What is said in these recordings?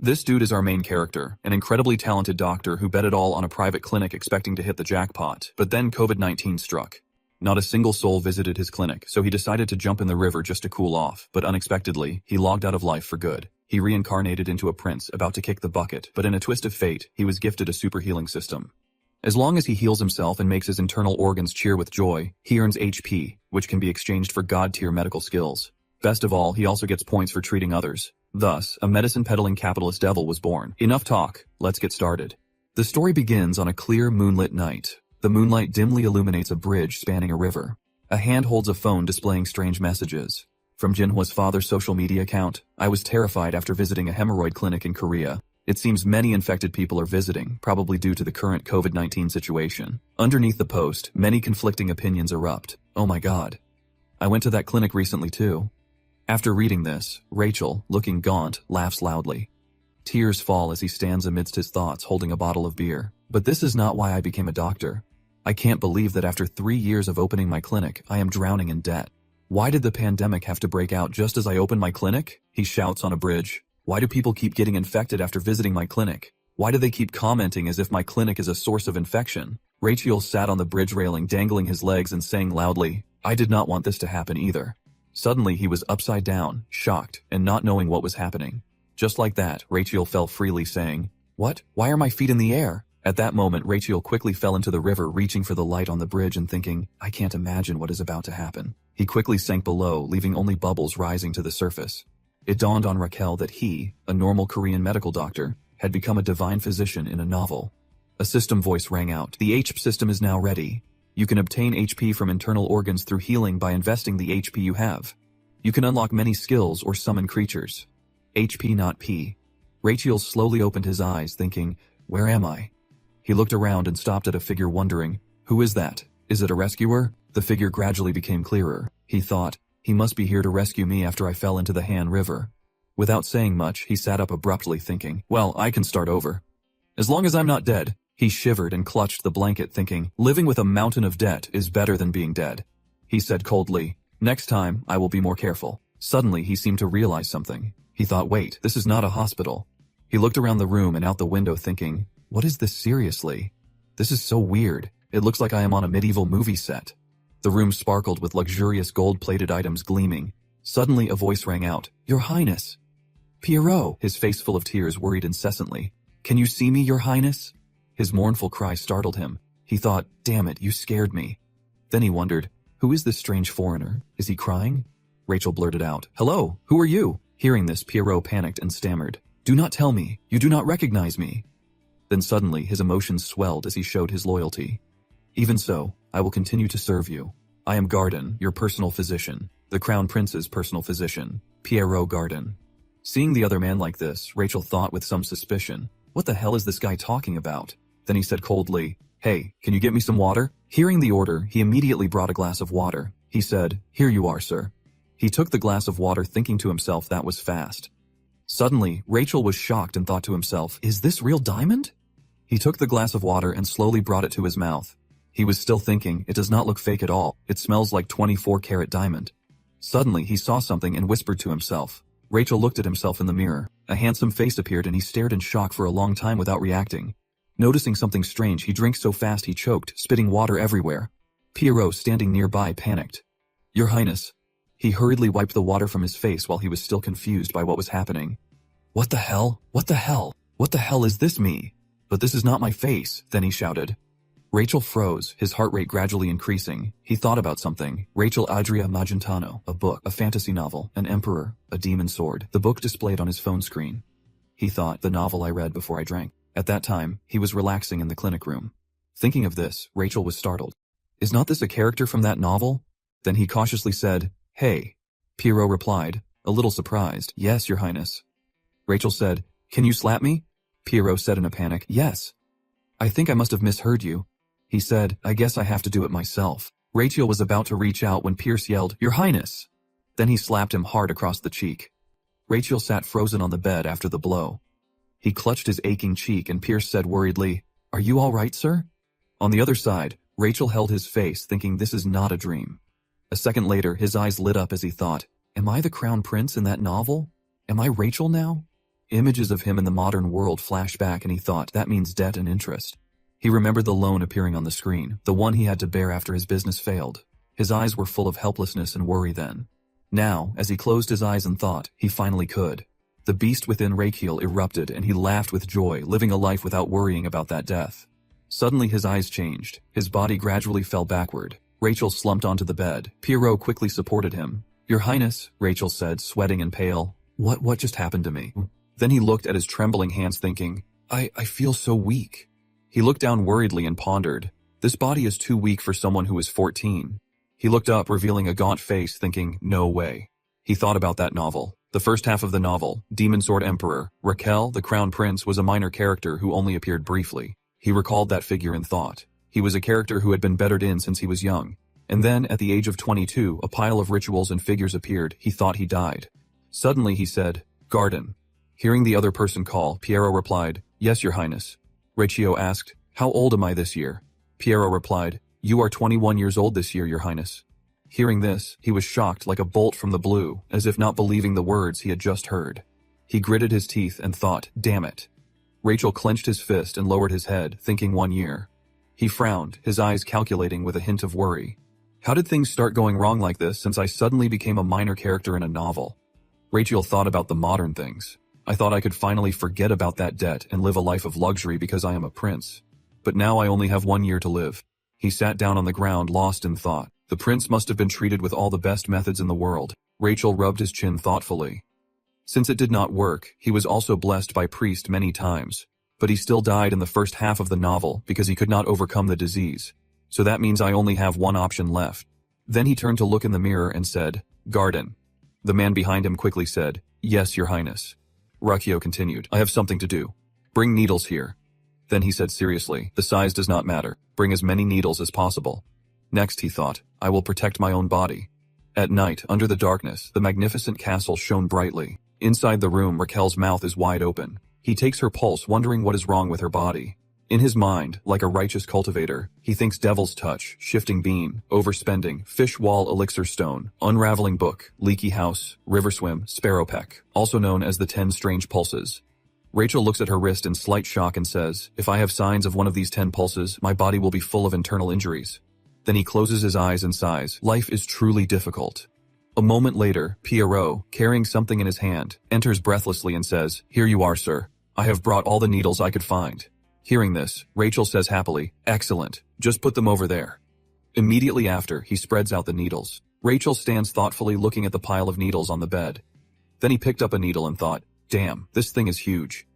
This dude is our main character, an incredibly talented doctor who bet it all on a private clinic expecting to hit the jackpot, but then COVID-19 struck. Not a single soul visited his clinic, so he decided to jump in the river just to cool off, but unexpectedly, he logged out of life for good. He reincarnated into a prince about to kick the bucket, but in a twist of fate, he was gifted a super healing system. As long as he heals himself and makes his internal organs cheer with joy, he earns HP, which can be exchanged for god-tier medical skills. Best of all, he also gets points for treating others. Thus, a medicine-peddling capitalist devil was born. Enough talk, let's get started. The story begins on a clear moonlit night. The moonlight dimly illuminates a bridge spanning a river. A hand holds a phone displaying strange messages. From Jinhwa's father's social media account, I was terrified after visiting a hemorrhoid clinic in Korea. It seems many infected people are visiting, probably due to the current COVID-19 situation. Underneath the post, many conflicting opinions erupt. Oh my god. I went to that clinic recently too. After reading this, Rachel, looking gaunt, laughs loudly. Tears fall as he stands amidst his thoughts holding a bottle of beer. But this is not why I became a doctor. I can't believe that after 3 years of opening my clinic, I am drowning in debt. Why did the pandemic have to break out just as I opened my clinic? He shouts on a bridge. Why do people keep getting infected after visiting my clinic? Why do they keep commenting as if my clinic is a source of infection? Rachel sat on the bridge railing dangling his legs and saying loudly, I did not want this to happen either. Suddenly he was upside down, shocked, and not knowing what was happening. Just like that, Rachel fell freely saying, What? Why are my feet in the air? At that moment, Rachel quickly fell into the river reaching for the light on the bridge and thinking, I can't imagine what is about to happen. He quickly sank below, leaving only bubbles rising to the surface. It dawned on Raquel that he, a normal Korean medical doctor, had become a divine physician in a novel. A system voice rang out. The HP system is now ready. You can obtain HP from internal organs through healing by investing the HP you have. You can unlock many skills or summon creatures. HP not P. Rachel slowly opened his eyes, thinking, where am I? He looked around and stopped at a figure wondering, who is that? Is it a rescuer? The figure gradually became clearer. He thought, he must be here to rescue me after I fell into the Han River. Without saying much, he sat up abruptly thinking, well, I can start over. As long as I'm not dead. He shivered and clutched the blanket thinking, living with a mountain of debt is better than being dead. He said coldly, next time, I will be more careful. Suddenly, he seemed to realize something. He thought, wait, this is not a hospital. He looked around the room and out the window thinking, what is this seriously? This is so weird. It looks like I am on a medieval movie set. The room sparkled with luxurious gold-plated items gleaming. Suddenly, a voice rang out, Your Highness. Pierrot, his face full of tears, worried incessantly. Can you see me, Your Highness? His mournful cry startled him. He thought, damn it, you scared me. Then he wondered, who is this strange foreigner? Is he crying? Rachel blurted out, hello, who are you? Hearing this, Pierrot panicked and stammered, do not tell me, you do not recognize me. Then suddenly, his emotions swelled as he showed his loyalty. Even so, I will continue to serve you. I am Garden, your personal physician, the Crown Prince's personal physician, Pierrot Garden. Seeing the other man like this, Rachel thought with some suspicion, what the hell is this guy talking about? Then he said coldly, hey, can you get me some water? Hearing the order, he immediately brought a glass of water. He said, here you are, sir. He took the glass of water thinking to himself that was fast. Suddenly, Rachel was shocked and thought to himself, is this real diamond? He took the glass of water and slowly brought it to his mouth. He was still thinking, it does not look fake at all. It smells like 24-karat diamond. Suddenly, he saw something and whispered to himself. Rachel looked at himself in the mirror. A handsome face appeared and he stared in shock for a long time without reacting. Noticing something strange, he drank so fast he choked, spitting water everywhere. Pierrot, standing nearby, panicked. Your Highness. He hurriedly wiped the water from his face while he was still confused by what was happening. What the hell? What the hell? What the hell is this me? But this is not my face, then he shouted. Rachel froze, his heart rate gradually increasing. He thought about something. Rachel Adria Magentano, a book, a fantasy novel, an emperor, a demon sword. The book displayed on his phone screen. He thought, the novel I read before I drank. At that time, he was relaxing in the clinic room. Thinking of this, Rachel was startled. Is not this a character from that novel? Then he cautiously said, hey. Pierrot replied, a little surprised, yes, Your Highness. Rachel said, can you slap me? Pierrot said in a panic, yes. I think I must have misheard you. He said, I guess I have to do it myself. Rachel was about to reach out when Pierce yelled, Your Highness. Then he slapped him hard across the cheek. Rachel sat frozen on the bed after the blow. He clutched his aching cheek and Pierce said worriedly, are you all right, sir? On the other side, Rachel held his face thinking this is not a dream. A second later, his eyes lit up as he thought, am I the Crown Prince in that novel? Am I Rachel now? Images of him in the modern world flashed back and he thought, that means debt and interest. He remembered the loan appearing on the screen, the one he had to bear after his business failed. His eyes were full of helplessness and worry then. Now, as he closed his eyes and thought, he finally could. The beast within Rakiel erupted and he laughed with joy, living a life without worrying about that death. Suddenly his eyes changed. His body gradually fell backward. Rachel slumped onto the bed. Pierrot quickly supported him. "Your Highness," Rachel said, sweating and pale. What just happened to me?" Then he looked at his trembling hands thinking, I feel so weak. He looked down worriedly and pondered. This body is too weak for someone who is 14. He looked up, revealing a gaunt face, thinking, no way. He thought about that novel. The first half of the novel, Demon Sword Emperor, Raquel, the Crown Prince, was a minor character who only appeared briefly. He recalled that figure and thought. He was a character who had been bettered in since he was young. And then, at the age of 22, a pile of rituals and figures appeared. He thought he died. Suddenly he said, "Garden." Hearing the other person call, Pierrot replied, "Yes, Your Highness." Rachio asked, "How old am I this year?" Pierrot replied, "You are 21 years old this year, Your Highness." Hearing this, he was shocked like a bolt from the blue, as if not believing the words he had just heard. He gritted his teeth and thought, damn it. Rachel clenched his fist and lowered his head, thinking 1 year. He frowned, his eyes calculating with a hint of worry. How did things start going wrong like this since I suddenly became a minor character in a novel? Rachel thought about the modern things. I thought I could finally forget about that debt and live a life of luxury because I am a prince. But now I only have 1 year to live. He sat down on the ground, lost in thought. The prince must have been treated with all the best methods in the world. Rachel rubbed his chin thoughtfully. Since it did not work, he was also blessed by priest many times. But he still died in the first half of the novel because he could not overcome the disease. So that means I only have one option left. Then he turned to look in the mirror and said, "Garden." The man behind him quickly said, "Yes, Your Highness." Rachio continued, "I have something to do. Bring needles here." Then he said seriously, "The size does not matter. Bring as many needles as possible." Next, he thought, "I will protect my own body." At night, under the darkness, the magnificent castle shone brightly. Inside the room, Raquel's mouth is wide open. He takes her pulse, wondering what is wrong with her body. In his mind, like a righteous cultivator, he thinks devil's touch, shifting bean, overspending, fish wall elixir stone, unraveling book, leaky house, river swim, sparrow peck, also known as the 10 strange pulses. Rachel looks at her wrist in slight shock and says, "If I have signs of one of these 10 pulses, my body will be full of internal injuries." Then he closes his eyes and sighs. Life is truly difficult. A moment later, Pierrot, carrying something in his hand, enters breathlessly and says, "Here you are, sir. I have brought all the needles I could find." Hearing this, Rachel says happily, "Excellent. Just put them over there." Immediately after, he spreads out the needles. Rachel stands thoughtfully looking at the pile of needles on the bed. Then he picked up a needle and thought, "Damn, this thing is huge."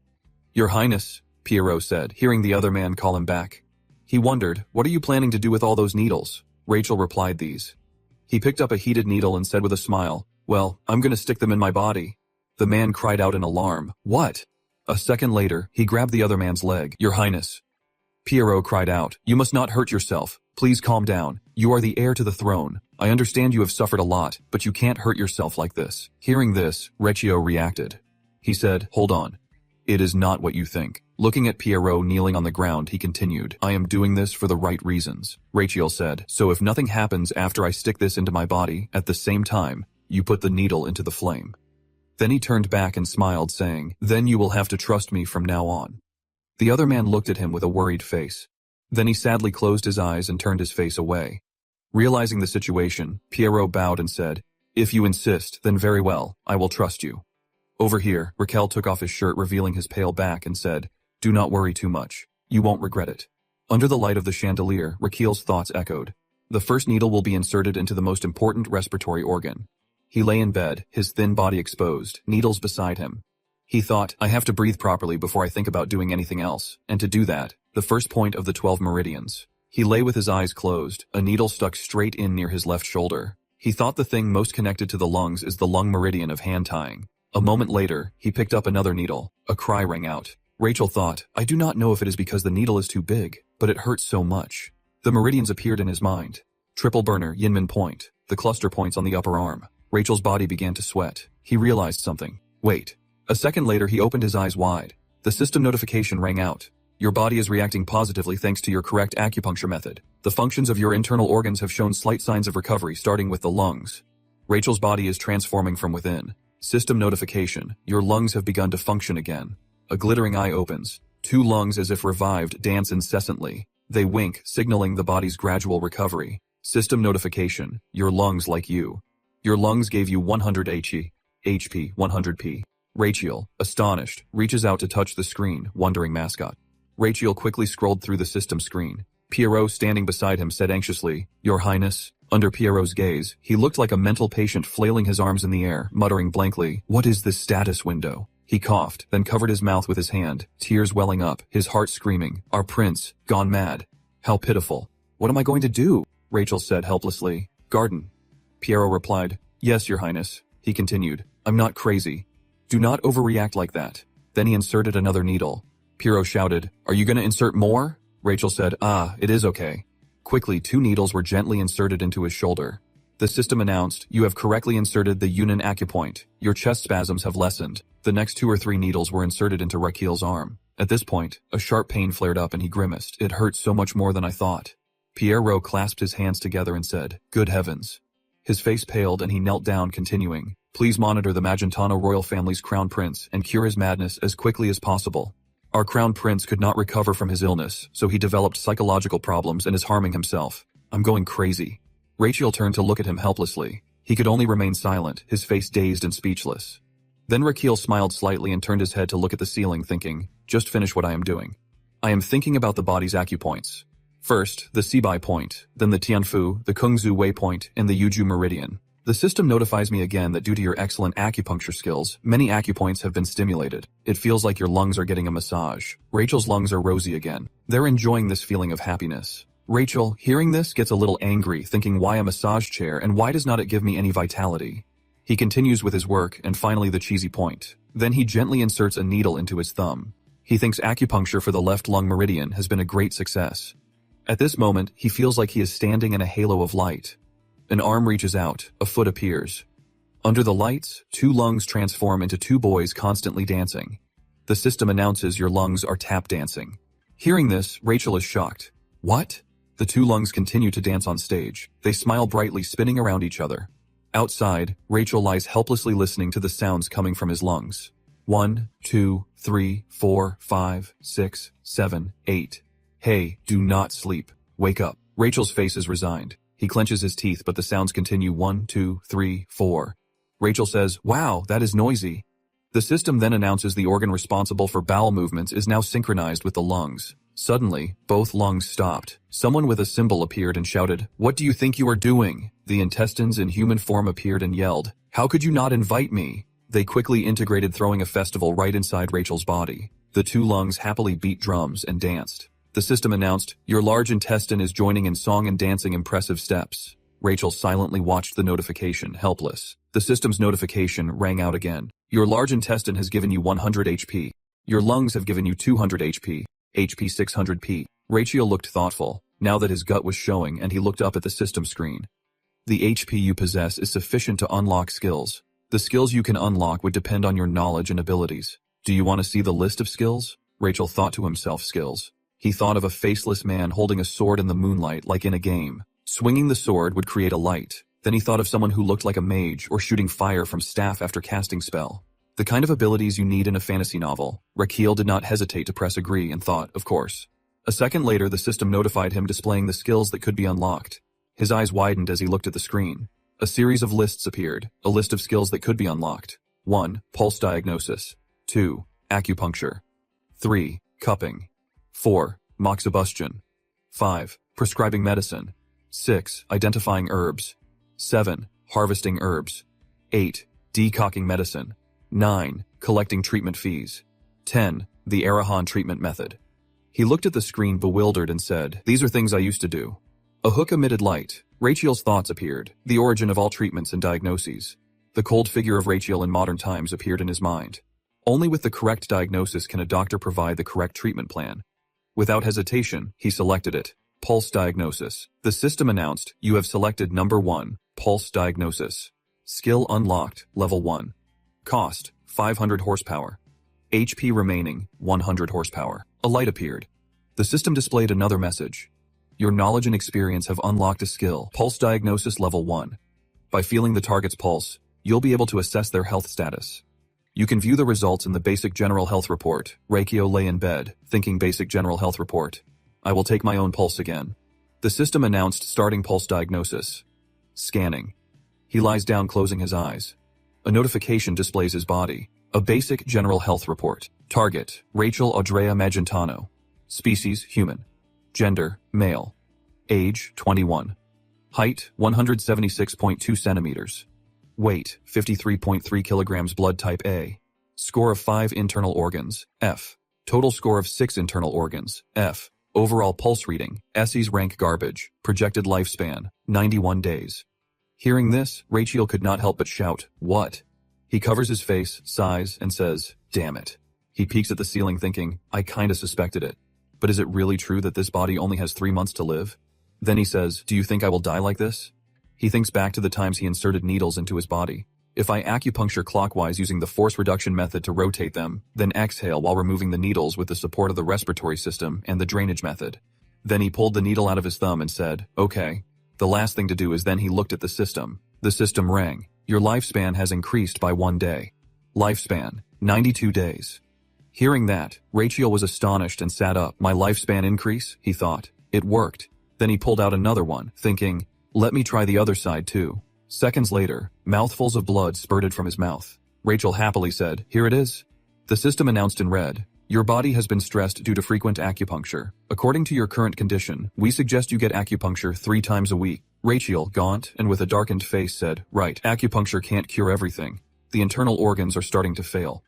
"Your Highness," Pierrot said, hearing the other man call him back. He wondered, "What are you planning to do with all those needles?" Rachel replied these. He picked up a heated needle and said with a smile, "Well, I'm going to stick them in my body." The man cried out in alarm, "What?" A second later, he grabbed the other man's leg. "Your Highness." Pierrot cried out, "You must not hurt yourself. Please calm down. You are the heir to the throne. I understand you have suffered a lot, but you can't hurt yourself like this." Hearing this, Rachio reacted. He said, "Hold on. It is not what you think." Looking at Pierrot kneeling on the ground, he continued, "I am doing this for the right reasons." Rachel said, "So if nothing happens after I stick this into my body, at the same time, you put the needle into the flame." Then he turned back and smiled, saying, "Then you will have to trust me from now on." The other man looked at him with a worried face. Then he sadly closed his eyes and turned his face away. Realizing the situation, Pierrot bowed and said, "If you insist, then very well, I will trust you." Over here, Raquel took off his shirt, revealing his pale back, and said, "Do not worry too much. You won't regret it." Under the light of the chandelier, Raquel's thoughts echoed. The first needle will be inserted into the most important respiratory organ. He lay in bed, his thin body exposed, needles beside him. He thought, I have to breathe properly before I think about doing anything else, and to do that, the first point of the 12 meridians. He lay with his eyes closed, a needle stuck straight in near his left shoulder. He thought the thing most connected to the lungs is the lung meridian of hand tying. A moment later, he picked up another needle. A cry rang out. Rachel thought, I do not know if it is because the needle is too big, but it hurts so much. The meridians appeared in his mind. Triple burner, Yinmen point, the cluster points on the upper arm. Rachel's body began to sweat. He realized something. Wait. A second later, he opened his eyes wide. The system notification rang out. Your body is reacting positively thanks to your correct acupuncture method. The functions of your internal organs have shown slight signs of recovery, starting with the lungs. Rachel's body is transforming from within. System notification. Your lungs have begun to function again. A glittering eye opens. 2 lungs, as if revived, dance incessantly. They wink, signaling the body's gradual recovery. System notification. Your lungs like you. Your lungs gave you 100 HP 100p. Rachel, astonished, reaches out to touch the screen, wondering mascot. Rachel quickly scrolled through the system screen. Pierrot, standing beside him, said anxiously, "Your Highness." Under Pierrot's gaze, he looked like a mental patient flailing his arms in the air, muttering blankly, "What is this status window?" He coughed, then covered his mouth with his hand, tears welling up, his heart screaming, "Our prince, gone mad. How pitiful." "What am I going to do?" Rachel said helplessly. "Garden." Pierrot replied, "Yes, Your Highness." He continued, "I'm not crazy. Do not overreact like that." Then he inserted another needle. Pierrot shouted, "Are you going to insert more?" Rachel said, "It is okay." Quickly, 2 needles were gently inserted into his shoulder. The system announced, "You have correctly inserted the Yunnan acupoint. Your chest spasms have lessened." The next 2 or 3 needles were inserted into Raquel's arm. At this point, a sharp pain flared up and he grimaced. "It hurt so much more than I thought." Pierrot clasped his hands together and said, "Good heavens." His face paled and he knelt down, continuing, "Please monitor the Magentano royal family's crown prince and cure his madness as quickly as possible. Our crown prince could not recover from his illness, so he developed psychological problems and is harming himself. I'm going crazy." Rachel turned to look at him helplessly. He could only remain silent, his face dazed and speechless. Then Raquel smiled slightly and turned his head to look at the ceiling, thinking, "Just finish what I am doing. I am thinking about the body's acupoints. First, the Sibai point, then the Tianfu, the Kungzu Wei point, and the Yuju meridian. The system notifies me again that due to your excellent acupuncture skills, many acupoints have been stimulated. It feels like your lungs are getting a massage." Rachel's lungs are rosy again. They're enjoying this feeling of happiness. Rachel, hearing this, gets a little angry, thinking, why a massage chair and why does not it give me any vitality? He continues with his work and finally the cheesy point. Then he gently inserts a needle into his thumb. He thinks acupuncture for the left lung meridian has been a great success. At this moment, he feels like he is standing in a halo of light. An arm reaches out, a foot appears. Under the lights, 2 lungs transform into 2 boys constantly dancing. The system announces your lungs are tap dancing. Hearing this, Rachel is shocked. What? The 2 lungs continue to dance on stage. They smile brightly, spinning around each other. Outside, Rachel lies helplessly listening to the sounds coming from his lungs. 1, 2, 3, 4, 5, 6, 7, 8. Hey, do not sleep. Wake up. Rachel's face is resigned. He clenches his teeth, but the sounds continue. 1, 2, 3, 4. Rachel says, "Wow, that is noisy." The system then announces the organ responsible for bowel movements is now synchronized with the lungs. Suddenly, both lungs stopped. Someone with a symbol appeared and shouted, "What do you think you are doing?" The intestines in human form appeared and yelled, "How could you not invite me?" They quickly integrated, throwing a festival right inside Rachel's body. The 2 lungs happily beat drums and danced. The system announced, "Your large intestine is joining in song and dancing impressive steps." Rachel silently watched the notification, helpless. The system's notification rang out again. "Your large intestine has given you 100 HP. Your lungs have given you 200 HP. HP 600p. Rachel looked thoughtful, now that his gut was showing, and he looked up at the system screen. "The HP you possess is sufficient to unlock skills. The skills you can unlock would depend on your knowledge and abilities. Do you want to see the list of skills?" Rachel thought to himself, skills. He thought of a faceless man holding a sword in the moonlight like in a game. Swinging the sword would create a light. Then he thought of someone who looked like a mage or shooting fire from staff after casting spell. The kind of abilities you need in a fantasy novel. Raquel did not hesitate to press agree and thought, of course. A second later, the system notified him, displaying the skills that could be unlocked. His eyes widened as he looked at the screen. A series of lists appeared, a list of skills that could be unlocked. 1. Pulse diagnosis. 2. Acupuncture. 3. Cupping. 4. Moxibustion. 5. Prescribing medicine. 6. Identifying herbs. 7. Harvesting herbs. 8. Decocking medicine. 9. Collecting treatment fees. 10. The Arahan treatment method. He looked at the screen bewildered and said, "These are things I used to do." A hook emitted light. Rachel's thoughts appeared, the origin of all treatments and diagnoses. The cold figure of Rachel in modern times appeared in his mind. Only with the correct diagnosis can a doctor provide the correct treatment plan. Without hesitation, he selected it. Pulse diagnosis. The system announced, "You have selected number 1, pulse diagnosis. Skill unlocked, level 1. Cost, 500 horsepower. HP remaining, 100 horsepower. A light appeared. The system displayed another message. Your knowledge and experience have unlocked a skill, pulse diagnosis level 1. By feeling the target's pulse, you'll be able to assess their health status. You can view the results in the basic general health report. Reikyo lay in bed, thinking basic general health report. I will take my own pulse again. The system announced starting pulse diagnosis. Scanning. He lies down, closing his eyes. A notification displays his body. A basic general health report. Target, Rachel Audrea Magentano. Species, human. Gender, male. Age, 21. Height, 176.2 centimeters. Weight, 53.3 kilograms. Blood type A. Score of 5 internal organs, F. Total score of 6 internal organs, F. Overall pulse reading, SE's rank garbage. Projected lifespan, 91 days. Hearing this, Rachel could not help but shout, "What?" He covers his face, sighs, and says, "Damn it." He peeks at the ceiling thinking, I kinda suspected it. But is it really true that this body only has 3 months to live? Then he says, "Do you think I will die like this?" He thinks back to the times he inserted needles into his body. If I acupuncture clockwise using the force reduction method to rotate them, then exhale while removing the needles with the support of the respiratory system and the drainage method. Then he pulled the needle out of his thumb and said, "Okay." The last thing to do is then he looked at the system. The system rang. Your lifespan has increased by 1 day. Lifespan, 92 days. Hearing that, Rachel was astonished and sat up. My lifespan increase, he thought. It worked. Then he pulled out another one, thinking, let me try the other side too. Seconds later, mouthfuls of blood spurted from his mouth. Rachel happily said, "Here it is." The system announced in red, "Your body has been stressed due to frequent acupuncture. According to your current condition, we suggest you get acupuncture 3 times a week." Rachel, gaunt and with a darkened face, said, "Right, acupuncture can't cure everything. The internal organs are starting to fail.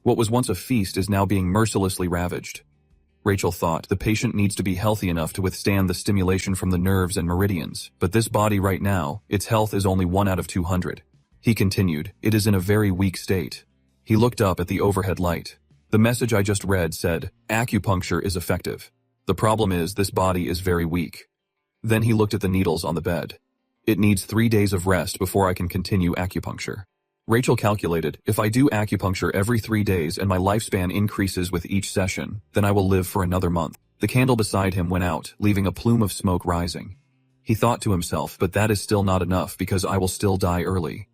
What was once a feast is now being mercilessly ravaged." Rachel thought the patient needs to be healthy enough to withstand the stimulation from the nerves and meridians, but this body right now, its health is only 1 out of 200. He continued, "It is in a very weak state." He looked up at the overhead light. The message I just read said, "Acupuncture is effective. The problem is this body is very weak." Then he looked at the needles on the bed. "It needs 3 days of rest before I can continue acupuncture." Rachel calculated, if I do acupuncture every 3 days and my lifespan increases with each session, then I will live for another month. The candle beside him went out, leaving a plume of smoke rising. He thought to himself, but that is still not enough because I will still die early.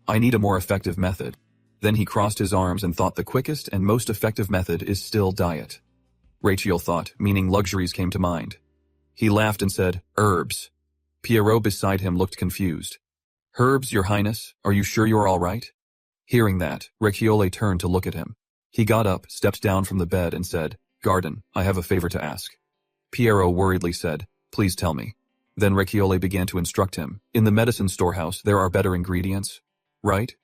I need a more effective method. Then he crossed his arms and thought the quickest and most effective method is still diet. Rachel thought, meaning luxuries came to mind. He laughed and said, "Herbs." Pierrot beside him looked confused. "Herbs, your highness, are you sure you're all right?" Hearing that, Recchiole turned to look at him. He got up, stepped down from the bed and said, "Garden, I have a favor to ask." Pierrot worriedly said, "Please tell me." Then Recchiole began to instruct him. "In the medicine storehouse, there are better ingredients, right?"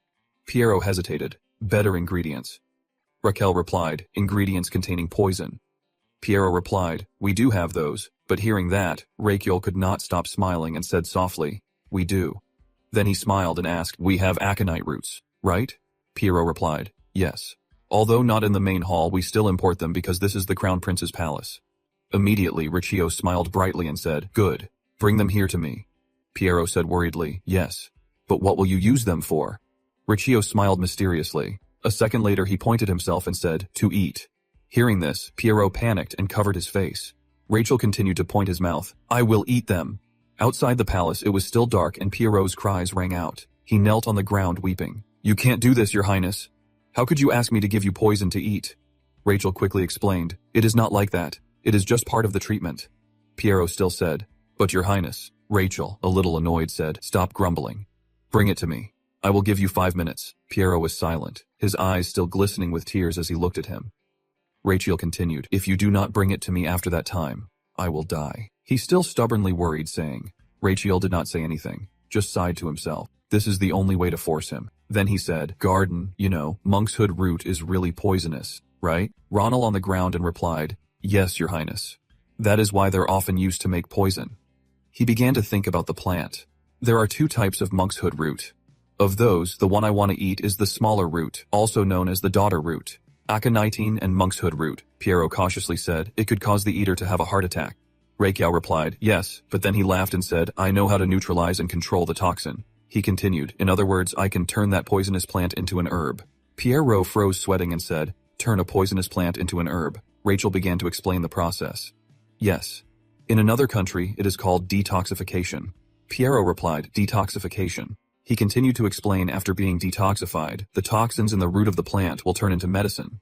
Pierrot hesitated. "Better ingredients." Raquel replied, "Ingredients containing poison." Pierrot replied, "We do have those," but hearing that, Recchiole could not stop smiling and said softly, "We do." Then he smiled and asked, "We have aconite roots, right?" Pierrot replied, "Yes. Although not in the main hall, we still import them because this is the Crown Prince's palace." Immediately, Riccio smiled brightly and said, "Good. Bring them here to me." Pierrot said worriedly, "Yes. But what will you use them for?" Riccio smiled mysteriously. A second later, he pointed himself and said, "To eat." Hearing this, Pierrot panicked and covered his face. Rachel continued to point his mouth, "I will eat them." Outside the palace, it was still dark and Pierrot's cries rang out. He knelt on the ground weeping. "You can't do this, your highness. How could you ask me to give you poison to eat?" Rachel quickly explained, "It is not like that. It is just part of the treatment." Pierrot still said, "But your highness." Rachel, a little annoyed, said, "Stop grumbling. Bring it to me. I will give you 5 minutes." Pierrot was silent, his eyes still glistening with tears as he looked at him. Rachel continued, "If you do not bring it to me after that time, I will die." He still stubbornly worried, saying. Rachel did not say anything, just sighed to himself. This is the only way to force him. Then he said, "Garden, you know, monkshood root is really poisonous, right?" Ronald on the ground and replied, "Yes, your highness. That is why they're often used to make poison." He began to think about the plant. There are 2 types of monkshood root. Of those, the one I want to eat is the smaller root, also known as the daughter root. Aconitine and monkshood root, Pierrot cautiously said, "It could cause the eater to have a heart attack." Reikyo replied, "Yes," but then he laughed and said, "I know how to neutralize and control the toxin." He continued, "In other words, I can turn that poisonous plant into an herb." Pierrot froze sweating and said, "Turn a poisonous plant into an herb." Rachel began to explain the process. "Yes. In another country, it is called detoxification." Pierrot replied, "Detoxification. He continued to explain after being detoxified, the toxins in the root of the plant will turn into medicine.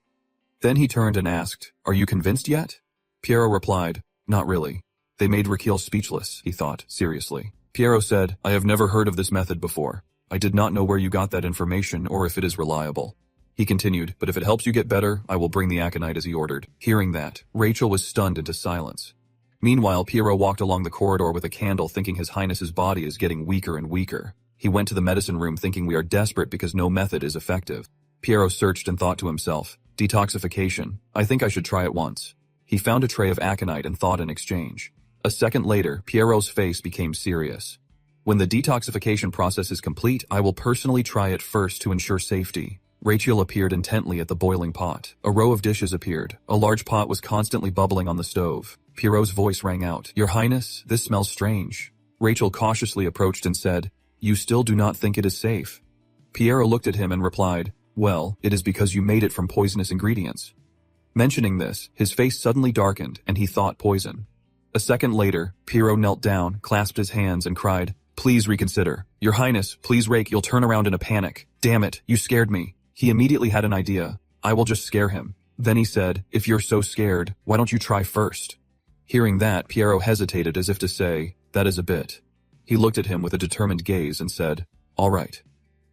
Then he turned and asked, "Are you convinced yet?" Piero replied, "Not really." They made Raquel speechless, he thought, seriously. Piero said, "I have never heard of this method before. I did not know where you got that information or if it is reliable." He continued, "But if it helps you get better, I will bring the aconite as he ordered." Hearing that, Rachel was stunned into silence. Meanwhile, Piero walked along the corridor with a candle thinking His Highness's body is getting weaker and weaker. He went to the medicine room thinking we are desperate because no method is effective. Piero searched and thought to himself, "Detoxification, I think I should try it once." He found a tray of aconite and thought in exchange. A second later, Piero's face became serious. "When the detoxification process is complete, I will personally try it first to ensure safety." Rachel appeared intently at the boiling pot. A row of dishes appeared. A large pot was constantly bubbling on the stove. Piero's voice rang out, "Your Highness, this smells strange." Rachel cautiously approached and said, "You still do not think it is safe?" Piero looked at him and replied, "Well, it is because you made it from poisonous ingredients." Mentioning this, his face suddenly darkened and he thought poison. A second later, Piero knelt down, clasped his hands and cried, "Please reconsider. Your Highness, please Rake, you'll turn around in a panic. Damn it, you scared me." He immediately had an idea. "I will just scare him." Then he said, "If you're so scared, why don't you try first?" Hearing that, Piero hesitated as if to say, "That is a bit." He looked at him with a determined gaze and said, "All right."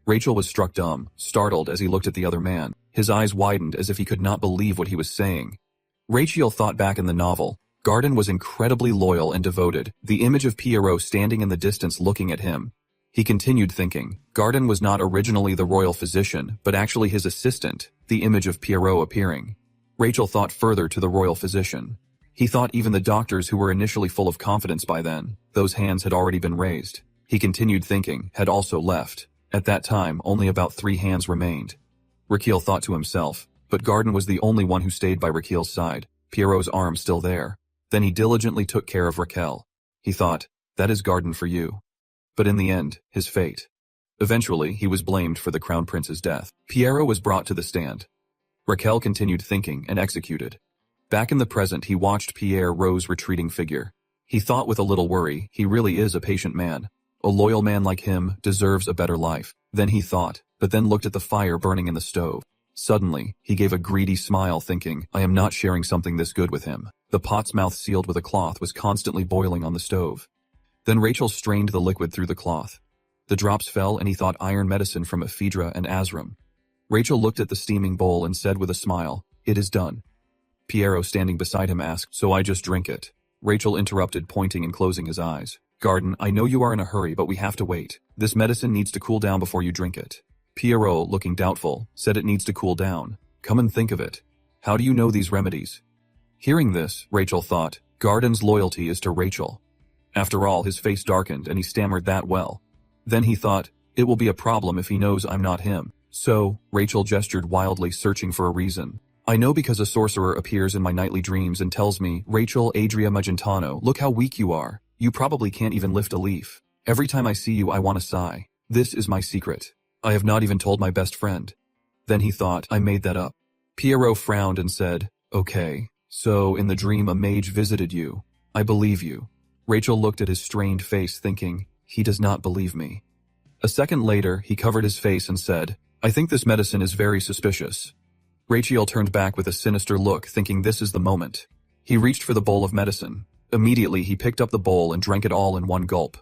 Rachel was struck dumb, startled as he looked at the other man. His eyes widened as if he could not believe what he was saying. Rachel thought back in the novel. Garden was incredibly loyal and devoted, the image of Piero standing in the distance looking at him. He continued thinking, Garden was not originally the royal physician, but actually his assistant, the image of Piero appearing. Rachel thought further to the royal physician. He thought even the doctors who were initially full of confidence by then, those hands had already been raised. He continued thinking, had also left. At that time, only about 3 hands remained. Raquel thought to himself, but Garden was the only one who stayed by Raquel's side, Piero's arm still there. Then he diligently took care of Raquel. He thought, that is Garden for you. But in the end, his fate. Eventually, he was blamed for the crown prince's death. Piero was brought to the stand. Raquel continued thinking and executed. Back in the present, he watched Piero's retreating figure. He thought with a little worry, he really is a patient man. A loyal man like him deserves a better life. Then he thought, but then looked at the fire burning in the stove. Suddenly, he gave a greedy smile thinking, I am not sharing something this good with him. The pot's mouth sealed with a cloth was constantly boiling on the stove. Then Rachel strained the liquid through the cloth. The drops fell and he thought iron medicine from Ephedra and Azram. Rachel looked at the steaming bowl and said with a smile, it is done. Piero standing beside him asked, so I just drink it? Rachel interrupted, pointing and closing his eyes. Garden, I know you are in a hurry, but we have to wait. This medicine needs to cool down before you drink it. Piero, looking doubtful, said it needs to cool down. Come and think of it. How do you know these remedies? Hearing this, Rachel thought, Garden's loyalty is to Rachel. After all, his face darkened and he stammered that well. Then he thought, it will be a problem if he knows I'm not him. So, Rachel gestured wildly, searching for a reason. I know because a sorcerer appears in my nightly dreams and tells me, Rachel Adria Magentano, look how weak you are. You probably can't even lift a leaf. Every time I see you I want to sigh. This is my secret. I have not even told my best friend. Then he thought, I made that up. Piero frowned and said, okay, so in the dream a mage visited you. I believe you. Rachel looked at his strained face thinking, he does not believe me. A second later, he covered his face and said, I think this medicine is very suspicious. Rachel turned back with a sinister look thinking this is the moment. He reached for the bowl of medicine. Immediately he picked up the bowl and drank it all in one gulp.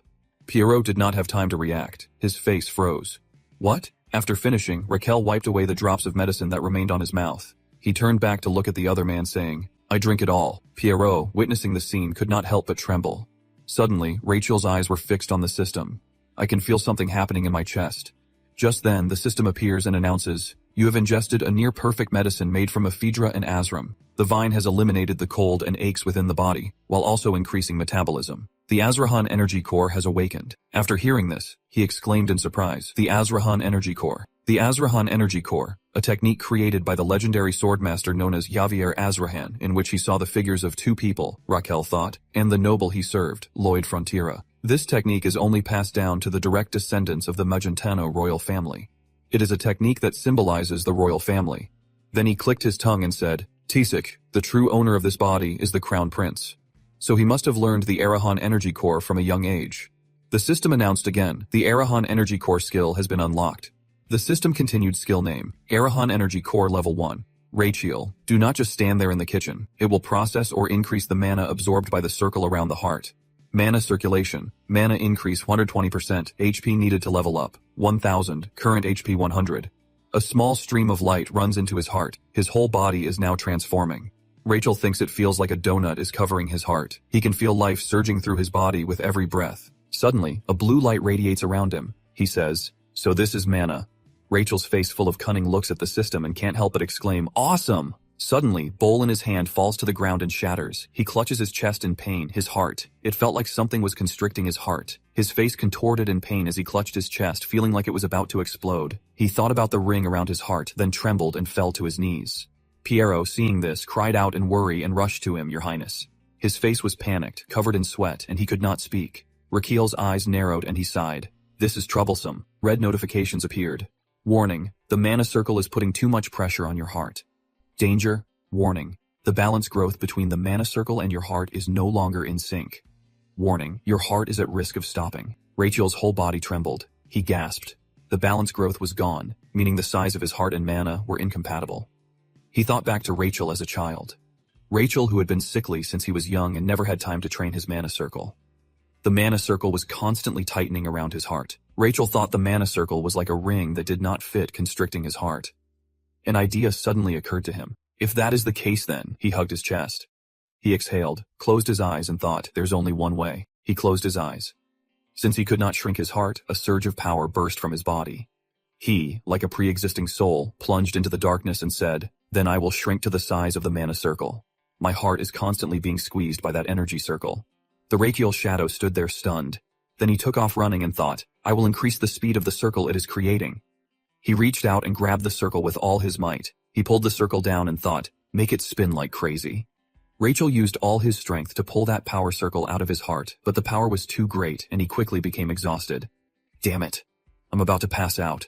Piero did not have time to react. His face froze. What? After finishing, Raquel wiped away the drops of medicine that remained on his mouth. He turned back to look at the other man saying, I drink it all. Piero, witnessing the scene, could not help but tremble. Suddenly, Rachel's eyes were fixed on the system. I can feel something happening in my chest. Just then, the system appears and announces, you have ingested a near-perfect medicine made from Ephedra and Azram. The vine has eliminated the cold and aches within the body, while also increasing metabolism. The Azrahan energy core has awakened. After hearing this, he exclaimed in surprise, the Azrahan energy core. The Azrahan energy core, a technique created by the legendary swordmaster known as Javier Azrahan, in which he saw the figures of 2 people, Raquel thought, and the noble he served, Lloyd Frontera. This technique is only passed down to the direct descendants of the Magentano royal family. It is a technique that symbolizes the royal family. Then he clicked his tongue and said, Tisik, the true owner of this body, is the crown prince. So he must have learned the Arahan energy core from a young age. The system announced again, the Arahan Energy Core skill has been unlocked. The system continued skill name, Arahan Energy Core Level 1. Rachel, do not just stand there in the kitchen. It will process or increase the mana absorbed by the circle around the heart. Mana circulation, mana increase 120%, HP needed to level up, 1000, current HP 100. A small stream of light runs into his heart. His whole body is now transforming. Rachel thinks it feels like a donut is covering his heart. He can feel life surging through his body with every breath. Suddenly, a blue light radiates around him. He says, "So this is mana." Rachel's face full of cunning looks at the system and can't help but exclaim, "Awesome!" Suddenly, bowl in his hand falls to the ground and shatters. He clutches his chest in pain, his heart. It felt like something was constricting his heart. His face contorted in pain as he clutched his chest, feeling like it was about to explode. He thought about the ring around his heart, then trembled and fell to his knees. Piero, seeing this, cried out in worry and rushed to him, "Your Highness." His face was panicked, covered in sweat, and he could not speak. Raquel's eyes narrowed and he sighed. "This is troublesome." Red notifications appeared. "Warning, the mana circle is putting too much pressure on your heart. Danger, warning, the balance growth between the mana circle and your heart is no longer in sync. Warning, your heart is at risk of stopping." Rachel's whole body trembled. He gasped. The balance growth was gone, meaning the size of his heart and mana were incompatible. He thought back to Rachel as a child. Rachel, who had been sickly since he was young and never had time to train his mana circle. The mana circle was constantly tightening around his heart. Rachel thought the mana circle was like a ring that did not fit, constricting his heart. An idea suddenly occurred to him. If that is the case, then, he hugged his chest. He exhaled, closed his eyes and thought, there's only one way. He closed his eyes. Since he could not shrink his heart, a surge of power burst from his body. He, like a pre-existing soul, plunged into the darkness and said, "Then I will shrink to the size of the mana circle." My heart is constantly being squeezed by that energy circle. The Rachiel shadow stood there stunned. Then he took off running and thought, I will increase the speed of the circle it is creating. He reached out and grabbed the circle with all his might. He pulled the circle down and thought, make it spin like crazy. Rachel used all his strength to pull that power circle out of his heart, but the power was too great and he quickly became exhausted. Damn it. I'm about to pass out.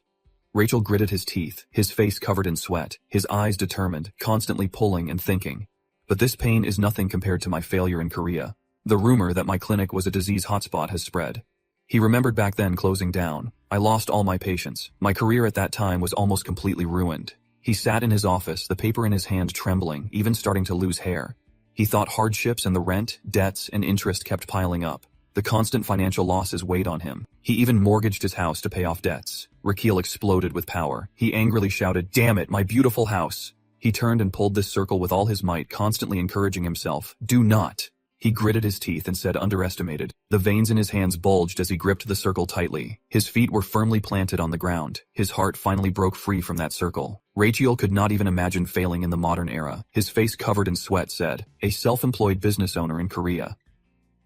Rachel gritted his teeth, his face covered in sweat, his eyes determined, constantly pulling and thinking. But this pain is nothing compared to my failure in Korea. The rumor that my clinic was a disease hotspot has spread. He remembered back then closing down. I lost all my patients. My career at that time was almost completely ruined. He sat in his office, the paper in his hand trembling, even starting to lose hair. He thought hardships and the rent, debts, and interest kept piling up. The constant financial losses weighed on him. He even mortgaged his house to pay off debts. Raquel exploded with power. He angrily shouted, "Damn it, my beautiful house!" He turned and pulled this circle with all his might, constantly encouraging himself, "Do not!" He gritted his teeth and said, underestimated. The veins in his hands bulged as he gripped the circle tightly. His feet were firmly planted on the ground. His heart finally broke free from that circle. Rachiel could not even imagine failing in the modern era. His face covered in sweat said, a self-employed business owner in Korea.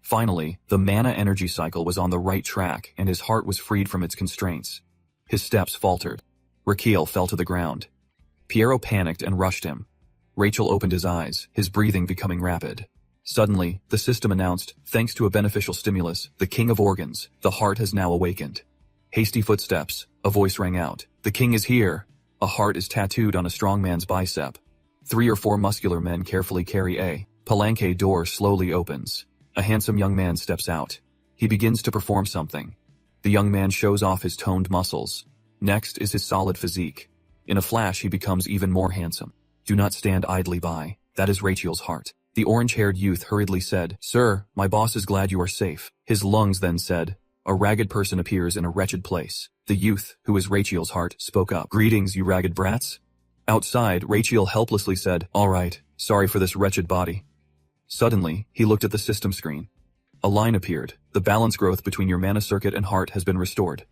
Finally, the mana energy cycle was on the right track and his heart was freed from its constraints. His steps faltered. Raquel fell to the ground. Piero panicked and rushed him. Rachel opened his eyes, his breathing becoming rapid. Suddenly, the system announced, thanks to a beneficial stimulus, the king of organs, the heart has now awakened. Hasty footsteps, a voice rang out. The king is here. A heart is tattooed on a strong man's bicep. 3 or 4 muscular men carefully carry a palanque door slowly opens. A handsome young man steps out. He begins to perform something. The young man shows off his toned muscles. Next is his solid physique. In a flash, he becomes even more handsome. Do not stand idly by. That is Rachiel's heart. The orange-haired youth hurriedly said, Sir, my boss is glad you are safe. His lungs then said, a ragged person appears in a wretched place. The youth, who is Rachiel's heart, spoke up. Greetings, you ragged brats. Outside, Rachiel helplessly said, all right, sorry for this wretched body. Suddenly, he looked at the system screen. A line appeared. The balance growth between your mana circuit and heart has been restored.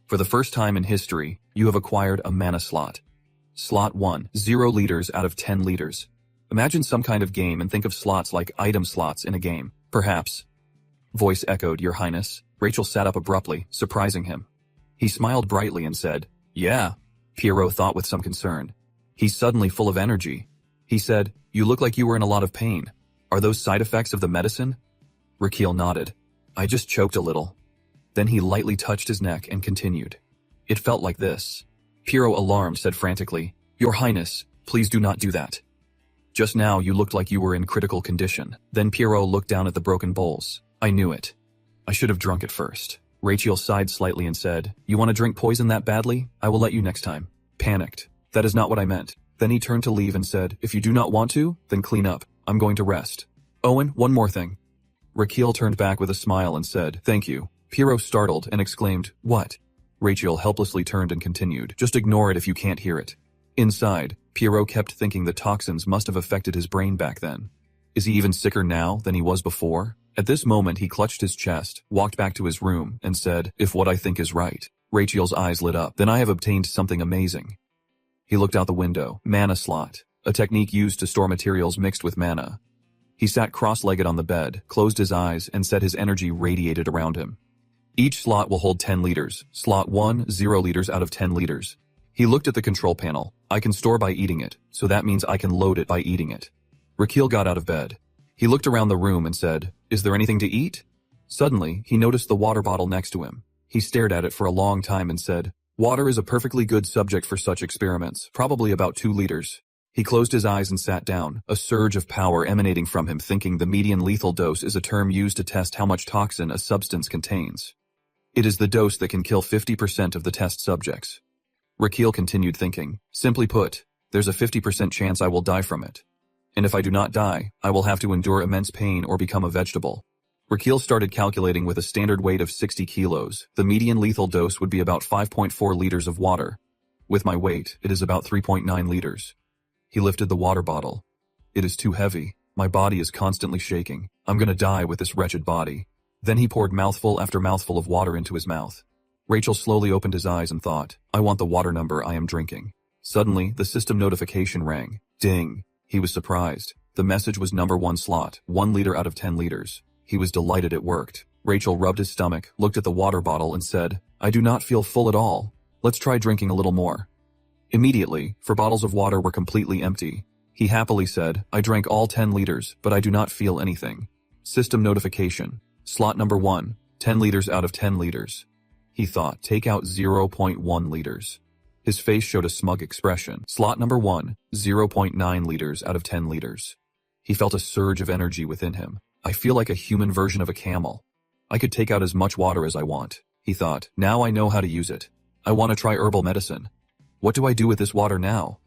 For the first time in history, you have acquired a mana slot. Slot 1, 0 liters out of 10 liters. Imagine some kind of game and think of slots like item slots in a game. Perhaps. Voice echoed, Your Highness. Rachel sat up abruptly, surprising him. He smiled brightly and said, Yeah. Piero thought with some concern. He's suddenly full of energy. He said, You look like you were in a lot of pain. Are those side effects of the medicine? Raquel nodded. I just choked a little. Then he lightly touched his neck and continued. It felt like this. Piero, alarmed, said frantically, Your Highness, please do not do that. Just now you looked like you were in critical condition. Then Piero looked down at the broken bowls. I knew it. I should have drunk it first. Rachel sighed slightly and said, "You want to drink poison that badly? I will let you next time." Panicked. "That is not what I meant." Then he turned to leave and said, "If you do not want to, then clean up. I'm going to rest." "Owen, one more thing." Raquel turned back with a smile and said, "Thank you." Piero startled and exclaimed, "What?" Rachel helplessly turned and continued, "Just ignore it if you can't hear it." Inside, Piero kept thinking the toxins must have affected his brain back then. Is he even sicker now than he was before? At this moment he clutched his chest, walked back to his room, and said, "If what I think is right." Rachel's eyes lit up. "Then I have obtained something amazing." He looked out the window. Mana slot, a technique used to store materials mixed with mana. He sat cross-legged on the bed, closed his eyes, and said his energy radiated around him. Each slot will hold 10 liters. Slot 1, 0 liters out of 10 liters. He looked at the control panel. I can store by eating it, so that means I can load it by eating it. Raquel got out of bed. He looked around the room and said, "Is there anything to eat?" Suddenly, he noticed the water bottle next to him. He stared at it for a long time and said, "Water is a perfectly good subject for such experiments, probably about 2 liters. He closed his eyes and sat down, a surge of power emanating from him, thinking the median lethal dose is a term used to test how much toxin a substance contains. It is the dose that can kill 50% of the test subjects. Raquel continued thinking, "Simply put, there's a 50% chance I will die from it. And if I do not die, I will have to endure immense pain or become a vegetable." Raquel started calculating. With a standard weight of 60 kilos, the median lethal dose would be about 5.4 liters of water. With my weight, it is about 3.9 liters. He lifted the water bottle. "It is too heavy. My body is constantly shaking. I'm gonna die with this wretched body." Then he poured mouthful after mouthful of water into his mouth. Rachel slowly opened his eyes and thought, "I want the water number I am drinking." Suddenly, the system notification rang. Ding! He was surprised. The message was number 1 slot, 1 liter out of 10 liters. He was delighted it worked. Rachel rubbed his stomach, looked at the water bottle and said, "I do not feel full at all. Let's try drinking a little more." Immediately, 4 bottles of water were completely empty. He happily said, "I drank all 10 liters, but I do not feel anything." System notification. Slot number 1, 10 liters out of 10 liters. He thought, take out 0.1 liters. His face showed a smug expression. Slot number 1, 0.9 liters out of 10 liters. He felt a surge of energy within him. "I feel like a human version of a camel. I could take out as much water as I want." He thought, "Now I know how to use it. I want to try herbal medicine. What do I do with this water now?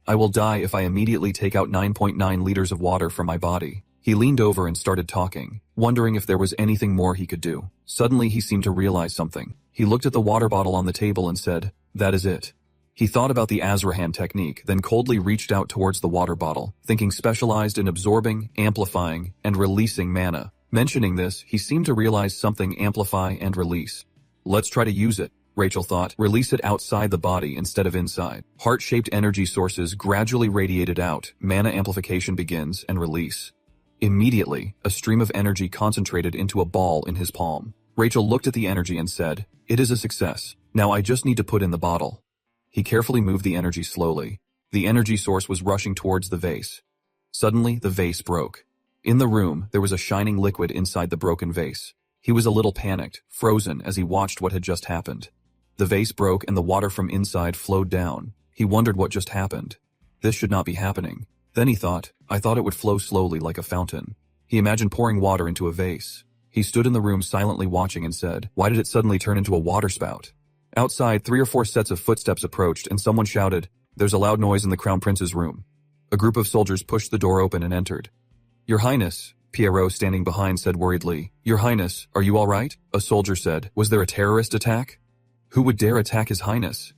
I will die if I immediately take out 9.9 liters of water from my body." He leaned over and started talking, wondering if there was anything more he could do. Suddenly he seemed to realize something. He looked at the water bottle on the table and said, "That is it." He thought about the Azrahan technique, then coldly reached out towards the water bottle, thinking specialized in absorbing, amplifying, and releasing mana. Mentioning this, he seemed to realize something: amplify and release. "Let's try to use it," Rachel thought. "Release it outside the body instead of inside." Heart-shaped energy sources gradually radiated out, mana amplification begins, and release. Immediately, a stream of energy concentrated into a ball in his palm. Rachel looked at the energy and said, "It is a success. Now I just need to put in the bottle." He carefully moved the energy slowly. The energy source was rushing towards the vase. Suddenly, the vase broke. In the room, there was a shining liquid inside the broken vase. He was a little panicked, frozen as he watched what had just happened. The vase broke and the water from inside flowed down. He wondered what just happened. This should not be happening. Then he thought, "I thought it would flow slowly like a fountain." He imagined pouring water into a vase. He stood in the room silently watching and said, "Why did it suddenly turn into a water spout?" Outside, 3 or 4 sets of footsteps approached and someone shouted, "There's a loud noise in the Crown Prince's room." A group of soldiers pushed the door open and entered. "Your Highness," Piero standing behind said worriedly. "Your Highness, are you all right?" A soldier said, "Was there a terrorist attack?" "Who would dare attack His Highness?"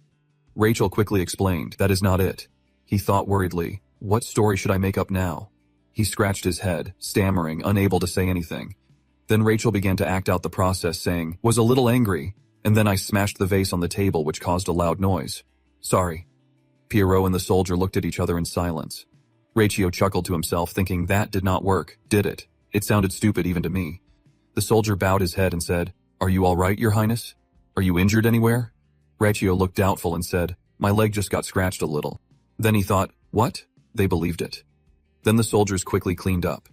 Rachel quickly explained, "That is not it." He thought worriedly, "What story should I make up now?" He scratched his head, stammering, unable to say anything. Then Rachel began to act out the process, saying, "Was a little angry, and then I smashed the vase on the table, which caused a loud noise. Sorry." Piero and the soldier looked at each other in silence. Rachel chuckled to himself, thinking, "That did not work, did it? It sounded stupid even to me." The soldier bowed his head and said, "Are you all right, Your Highness? Are you injured anywhere?" Rachel looked doubtful and said, "My leg just got scratched a little." Then he thought, "What?" They believed it. Then the soldiers quickly cleaned up.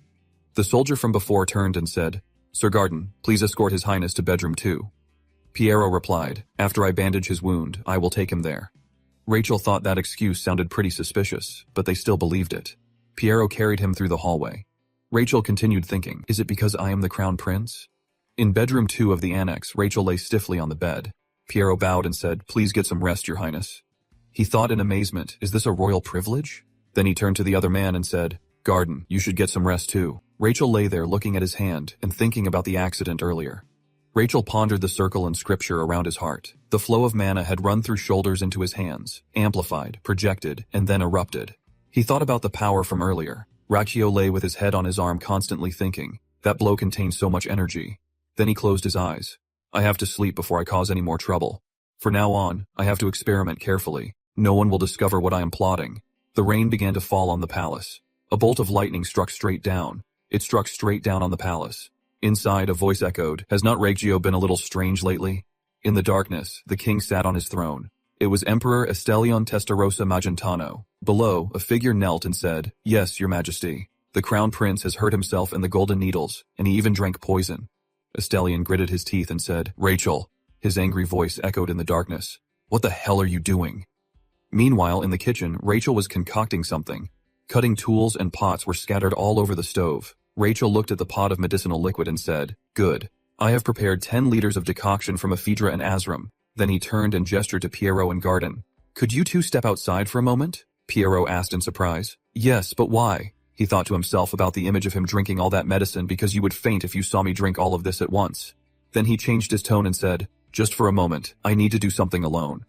The soldier from before turned and said, "Sir Garden, please escort His Highness to bedroom 2. Piero replied, "After I bandage his wound, I will take him there." Rachel thought that excuse sounded pretty suspicious, but they still believed it. Piero carried him through the hallway. Rachel continued thinking, "Is it because I am the Crown Prince? In bedroom 2 of the annex, Rachel lay stiffly on the bed. Piero bowed and said, "Please get some rest, Your Highness." He thought in amazement, is this a royal privilege? Then he turned to the other man and said, "Garden, you should get some rest too." Rachel lay there looking at his hand and thinking about the accident earlier. Rachel pondered the circle and scripture around his heart. The flow of mana had run through shoulders into his hands, amplified, projected, and then erupted. He thought about the power from earlier. Rachio lay with his head on his arm constantly thinking, that blow contained so much energy. Then he closed his eyes. I have to sleep before I cause any more trouble. For now on, I have to experiment carefully. No one will discover what I am plotting. The rain began to fall on the palace. A bolt of lightning struck straight down. It struck straight down on the palace. Inside, a voice echoed, "Has not Reggio been a little strange lately?" In the darkness, the king sat on his throne. It was Emperor Estelion Testarossa Magentano. Below, a figure knelt and said, "Yes, Your Majesty. The crown prince has hurt himself in the golden needles, and he even drank poison." Estelion gritted his teeth and said, "Rachel." His angry voice echoed in the darkness. "What the hell are you doing?" Meanwhile, in the kitchen, Rachel was concocting something. Cutting tools and pots were scattered all over the stove. Rachel looked at the pot of medicinal liquid and said, "Good. I have prepared 10 liters of decoction from ephedra and azrum." Then he turned and gestured to Piero and Garden. "Could you two step outside for a moment?" Piero asked in surprise. "Yes, but why?" He thought to himself about the image of him drinking all that medicine because you would faint if you saw me drink all of this at once. Then he changed his tone and said, "Just for a moment, I need to do something alone."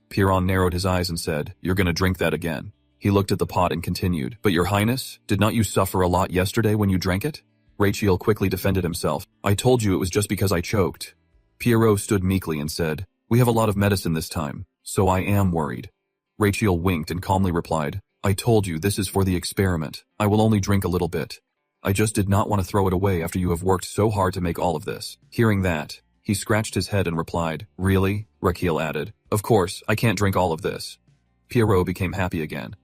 Piron narrowed his eyes and said, "You're gonna drink that again." He looked at the pot and continued, "But Your Highness, did not you suffer a lot yesterday when you drank it?" Rachel quickly defended himself. "I told you it was just because I choked." Piero stood meekly and said, "We have a lot of medicine this time, so I am worried." Rachel winked and calmly replied, "I told you this is for the experiment. I will only drink a little bit. I just did not want to throw it away after you have worked so hard to make all of this." Hearing that, he scratched his head and replied, "Really?" Raquel added, "Of course, I can't drink all of this." Piero became happy again.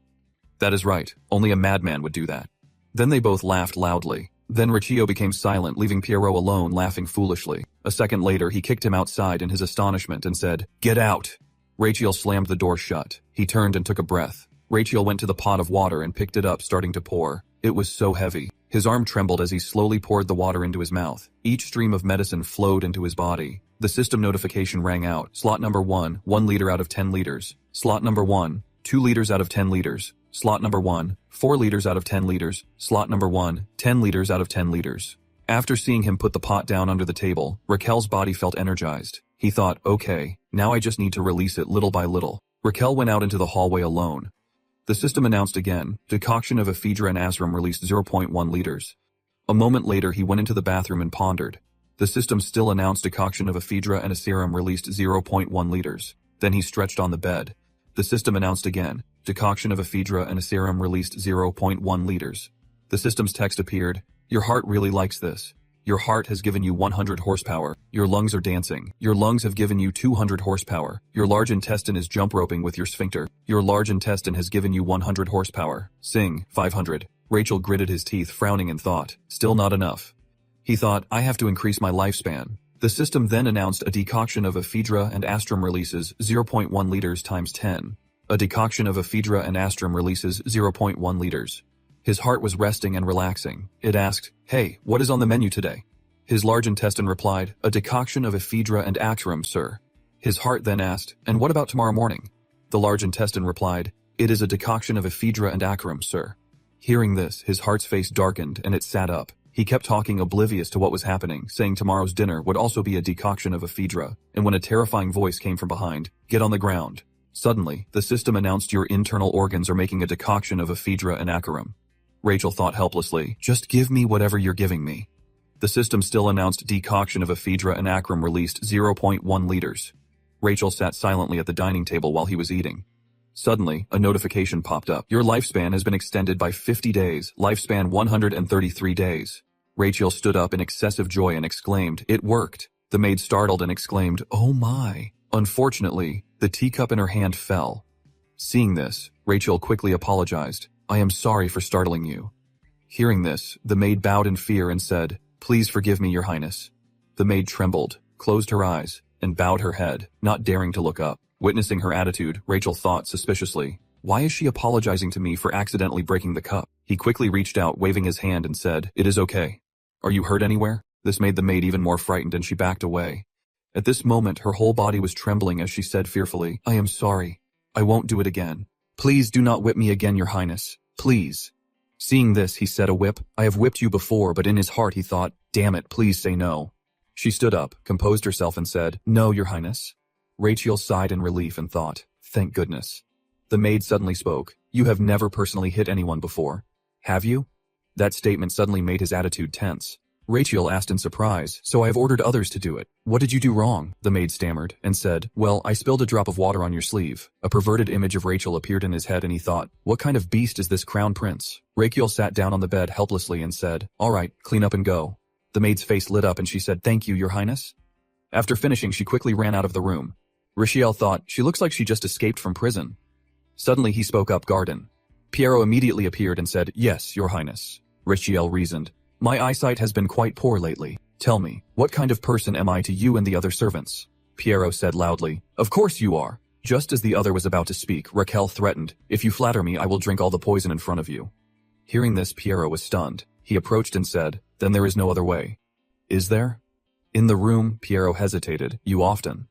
"That is right, only a madman would do that." Then they both laughed loudly. Then Riccio became silent, leaving Piero alone laughing foolishly. A second later, he kicked him outside in his astonishment and said, "Get out!" Rachel slammed the door shut. He turned and took a breath. Rachel went to the pot of water and picked it up, starting to pour. It was so heavy. His arm trembled as he slowly poured the water into his mouth. Each stream of medicine flowed into his body. The system notification rang out. Slot number 1, 1 liter out of 10 liters. Slot number 1, 2 liters out of 10 liters. Slot number 1, 4 liters out of 10 liters. Slot number 1, 10 liters out of 10 liters. After seeing him put the pot down under the table, Raquel's body felt energized. He thought, okay, now I just need to release it little by little. Raquel went out into the hallway alone. The system announced again, decoction of ephedra and azrum released 0.1 liters. A moment later, he went into the bathroom and pondered. The system still announced decoction of ephedra and a serum released 0.1 liters. Then he stretched on the bed. The system announced again, decoction of ephedra and a serum released 0.1 liters. The system's text appeared, "Your heart really likes this. Your heart has given you 100 horsepower. Your lungs are dancing. Your lungs have given you 200 horsepower. Your large intestine is jump roping with your sphincter. Your large intestine has given you 100 horsepower. Sing, 500. Rachel gritted his teeth, frowning in thought. Still not enough. He thought, I have to increase my lifespan. The system then announced a decoction of ephedra and astrum releases 0.1 liters times 10. A decoction of ephedra and astrum releases 0.1 liters. His heart was resting and relaxing. It asked, "Hey, what is on the menu today?" His large intestine replied, "A decoction of ephedra and astrum, sir." His heart then asked, "And what about tomorrow morning?" The large intestine replied, "It is a decoction of ephedra and astrum, sir." Hearing this, his heart's face darkened and it sat up. He kept talking, oblivious to what was happening, saying tomorrow's dinner would also be a decoction of ephedra, and when a terrifying voice came from behind, "Get on the ground." Suddenly, the system announced your internal organs are making a decoction of ephedra and acarum. Rachel thought helplessly, just give me whatever you're giving me. The system still announced decoction of ephedra and acarum released 0.1 liters. Rachel sat silently at the dining table while he was eating. Suddenly, a notification popped up. Your lifespan has been extended by 50 days, lifespan 133 days. Rachel stood up in excessive joy and exclaimed, "It worked." The maid startled and exclaimed, "Oh my." Unfortunately, the teacup in her hand fell. Seeing this, Rachel quickly apologized. "I am sorry for startling you." Hearing this, the maid bowed in fear and said, "Please forgive me, Your Highness." The maid trembled, closed her eyes, and bowed her head, not daring to look up. Witnessing her attitude, Rachel thought suspiciously, "Why is she apologizing to me for accidentally breaking the cup?" He quickly reached out, waving his hand, and said, "It is okay. Are you hurt anywhere?" This made the maid even more frightened and she backed away. At this moment, her whole body was trembling as she said fearfully, I am sorry. I won't do it again. Please do not whip me again, your highness. Please. Seeing this, he said, a whip? I have whipped you before, but in his heart he thought, damn it, please say no. She stood up, composed herself and said, no, your highness. Rachel sighed in relief and thought, thank goodness. The maid suddenly spoke, you have never personally hit anyone before. Have you? That statement suddenly made his attitude tense. Rachel asked in surprise, so I have ordered others to do it. What did you do wrong? The maid stammered, and said, well, I spilled a drop of water on your sleeve. A perverted image of Rachel appeared in his head and he thought, what kind of beast is this crown prince? Rachel sat down on the bed helplessly and said, all right, clean up and go. The maid's face lit up and she said, thank you, your highness. After finishing, she quickly ran out of the room. Rachel thought, she looks like she just escaped from prison. Suddenly he spoke up, Garden. Piero immediately appeared and said, yes, your highness. Rachel reasoned, my eyesight has been quite poor lately. Tell me, what kind of person am I to you and the other servants? Piero said loudly, of course you are. Just as the other was about to speak, Raquel threatened, if you flatter me, I will drink all the poison in front of you. Hearing this, Piero was stunned. He approached and said, then there is no other way. Is there? In the room, Piero hesitated, you often.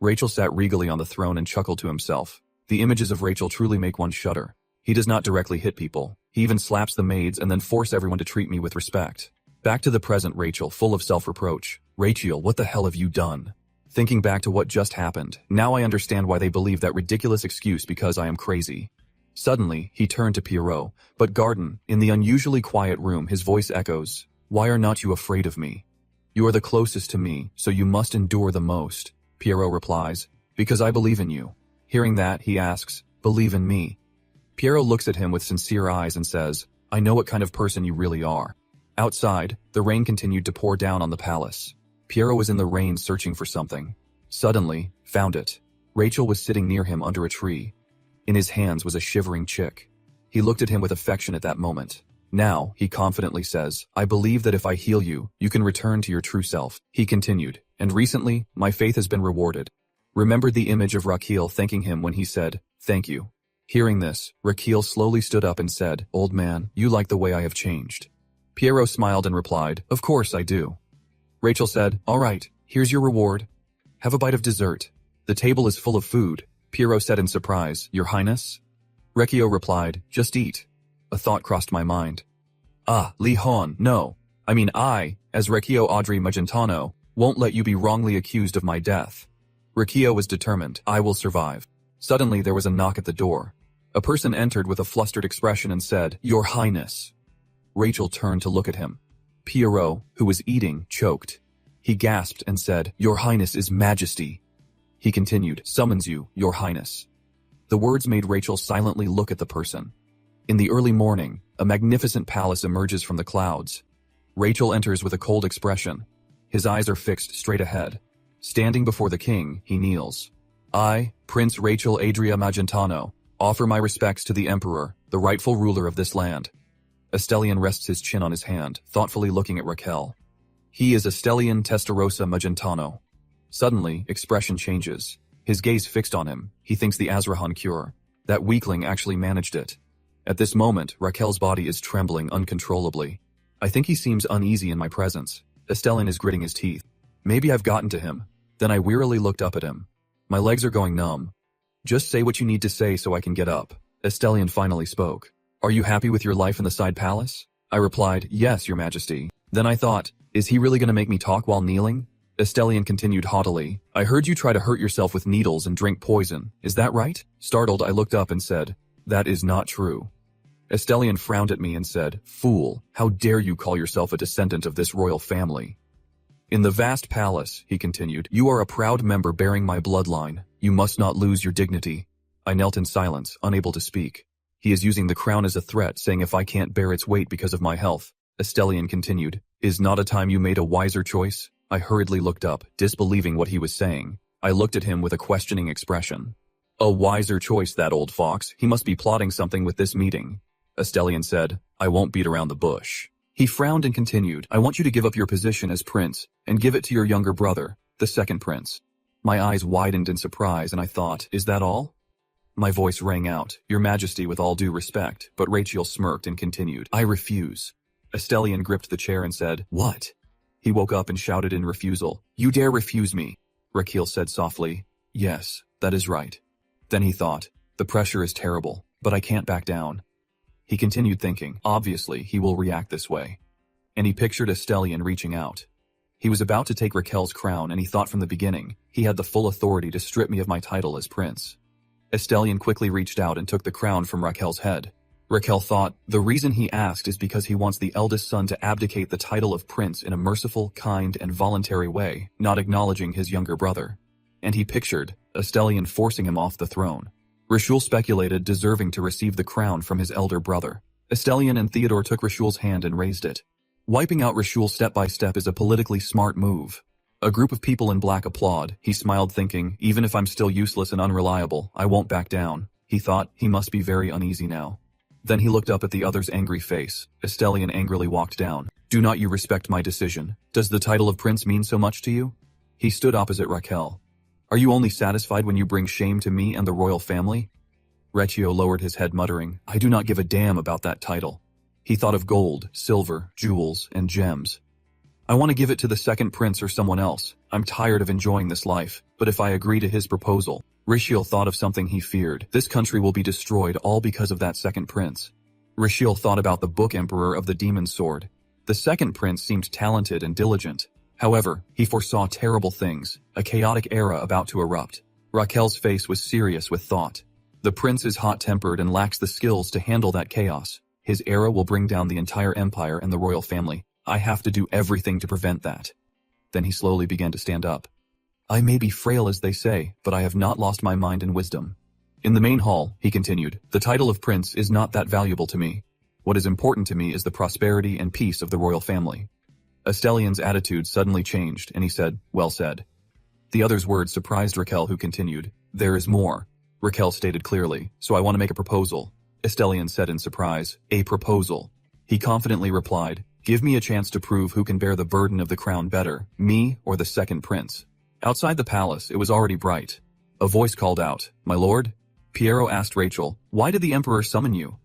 Rachel sat regally on the throne and chuckled to himself. The images of Rachel truly make one shudder. He does not directly hit people. He even slaps the maids and then force everyone to treat me with respect. Back to the present, Rachel, full of self-reproach. Rachel, what the hell have you done? Thinking back to what just happened, now I understand why they believe that ridiculous excuse because I am crazy. Suddenly, he turned to Pierrot, but Garden, in the unusually quiet room, his voice echoes, why are not you afraid of me? You are the closest to me, so you must endure the most. Pierrot replies, because I believe in you. Hearing that, he asks, believe in me. Pierrot looks at him with sincere eyes and says, I know what kind of person you really are. Outside, the rain continued to pour down on the palace. Pierrot was in the rain searching for something. Suddenly, found it. Rachel was sitting near him under a tree. In his hands was a shivering chick. He looked at him with affection at that moment. Now, he confidently says, I believe that if I heal you, you can return to your true self. He continued, and recently, my faith has been rewarded. Remembered the image of Raquel thanking him when he said, thank you. Hearing this, Raquel slowly stood up and said, old man, you like the way I have changed. Pierrot smiled and replied, of course I do. Rachel said, all right, here's your reward. Have a bite of dessert. The table is full of food. Pierrot said in surprise, your highness? Raquel replied, just eat. A thought crossed my mind. Li Hon, no. I mean I, as Raquel Audrey Magentano, won't let you be wrongly accused of my death. Raquel was determined, I will survive. Suddenly there was a knock at the door. A person entered with a flustered expression and said, your highness. Rachel turned to look at him. Pierrot, who was eating, choked. He gasped and said, your highness is majesty. He continued, summons you, your highness. The words made Rachel silently look at the person. In the early morning, a magnificent palace emerges from the clouds. Rachel enters with a cold expression. His eyes are fixed straight ahead. Standing before the king, he kneels. I, Prince Rachel Adria Magentano, offer my respects to the emperor, the rightful ruler of this land. Estelian rests his chin on his hand, thoughtfully looking at Raquel. He is Estelian Testarossa Magentano. Suddenly, expression changes. His gaze fixed on him. He thinks the Azrahan cure. That weakling actually managed it. At this moment, Raquel's body is trembling uncontrollably. I think he seems uneasy in my presence. Estelian is gritting his teeth. Maybe I've gotten to him. Then I wearily looked up at him. My legs are going numb. Just say what you need to say so I can get up. Estelian finally spoke. Are you happy with your life in the side palace? I replied, yes, your majesty. Then I thought, is he really going to make me talk while kneeling? Estelian continued haughtily, I heard you try to hurt yourself with needles and drink poison. Is that right? Startled, I looked up and said, that is not true. Estelian frowned at me and said, fool, how dare you call yourself a descendant of this royal family? In the vast palace, he continued, you are a proud member bearing my bloodline. You must not lose your dignity. I knelt in silence, unable to speak. He is using the crown as a threat, saying if I can't bear its weight because of my health. Estelian continued, is not a time you made a wiser choice? I hurriedly looked up, disbelieving what he was saying. I looked at him with a questioning expression. A wiser choice, that old fox. He must be plotting something with this meeting. Estelian said, I won't beat around the bush. He frowned and continued, I want you to give up your position as prince and give it to your younger brother, the second prince. My eyes widened in surprise and I thought, is that all? My voice rang out, your majesty, with all due respect, but Rachel smirked and continued, I refuse. Estelian gripped the chair and said, what? He woke up and shouted in refusal. You dare refuse me? Raquel said softly. Yes, that is right. Then he thought, the pressure is terrible, but I can't back down. He continued thinking, obviously he will react this way. And he pictured Estelian reaching out. He was about to take Raquel's crown and he thought from the beginning, he had the full authority to strip me of my title as prince. Estelian quickly reached out and took the crown from Raquel's head. Raquel thought, the reason he asked is because he wants the eldest son to abdicate the title of prince in a merciful, kind, and voluntary way, not acknowledging his younger brother. And he pictured Estelian forcing him off the throne. Raquel speculated deserving to receive the crown from his elder brother. Estelian and Theodore took Raquel's hand and raised it. Wiping out Raquel step by step is a politically smart move. A group of people in black applaud. He smiled thinking, even if I'm still useless and unreliable, I won't back down. He thought, he must be very uneasy now. Then he looked up at the other's angry face. Estelian angrily walked down. Do not you respect my decision? Does the title of prince mean so much to you? He stood opposite Raquel. Are you only satisfied when you bring shame to me and the royal family? Recchio lowered his head muttering, I do not give a damn about that title. He thought of gold, silver, jewels, and gems. I want to give it to the second prince or someone else. I'm tired of enjoying this life, but if I agree to his proposal, Raquel thought of something he feared. This country will be destroyed all because of that second prince. Raquel thought about the book emperor of the demon sword. The second prince seemed talented and diligent. However, he foresaw terrible things, a chaotic era about to erupt. Raquel's face was serious with thought. The prince is hot-tempered and lacks the skills to handle that chaos. His era will bring down the entire empire and the royal family. I have to do everything to prevent that. Then he slowly began to stand up. I may be frail as they say, but I have not lost my mind and wisdom. In the main hall, he continued, the title of prince is not that valuable to me. What is important to me is the prosperity and peace of the royal family. Estelian's attitude suddenly changed, and he said, well said. The other's words surprised Raquel, who continued, there is more. Raquel stated clearly, so I want to make a proposal. Estelian said in surprise, a proposal. He confidently replied, give me a chance to prove who can bear the burden of the crown better, me or the second prince. Outside the palace, it was already bright. A voice called out, my lord? Piero asked Rachel, why did the emperor summon you?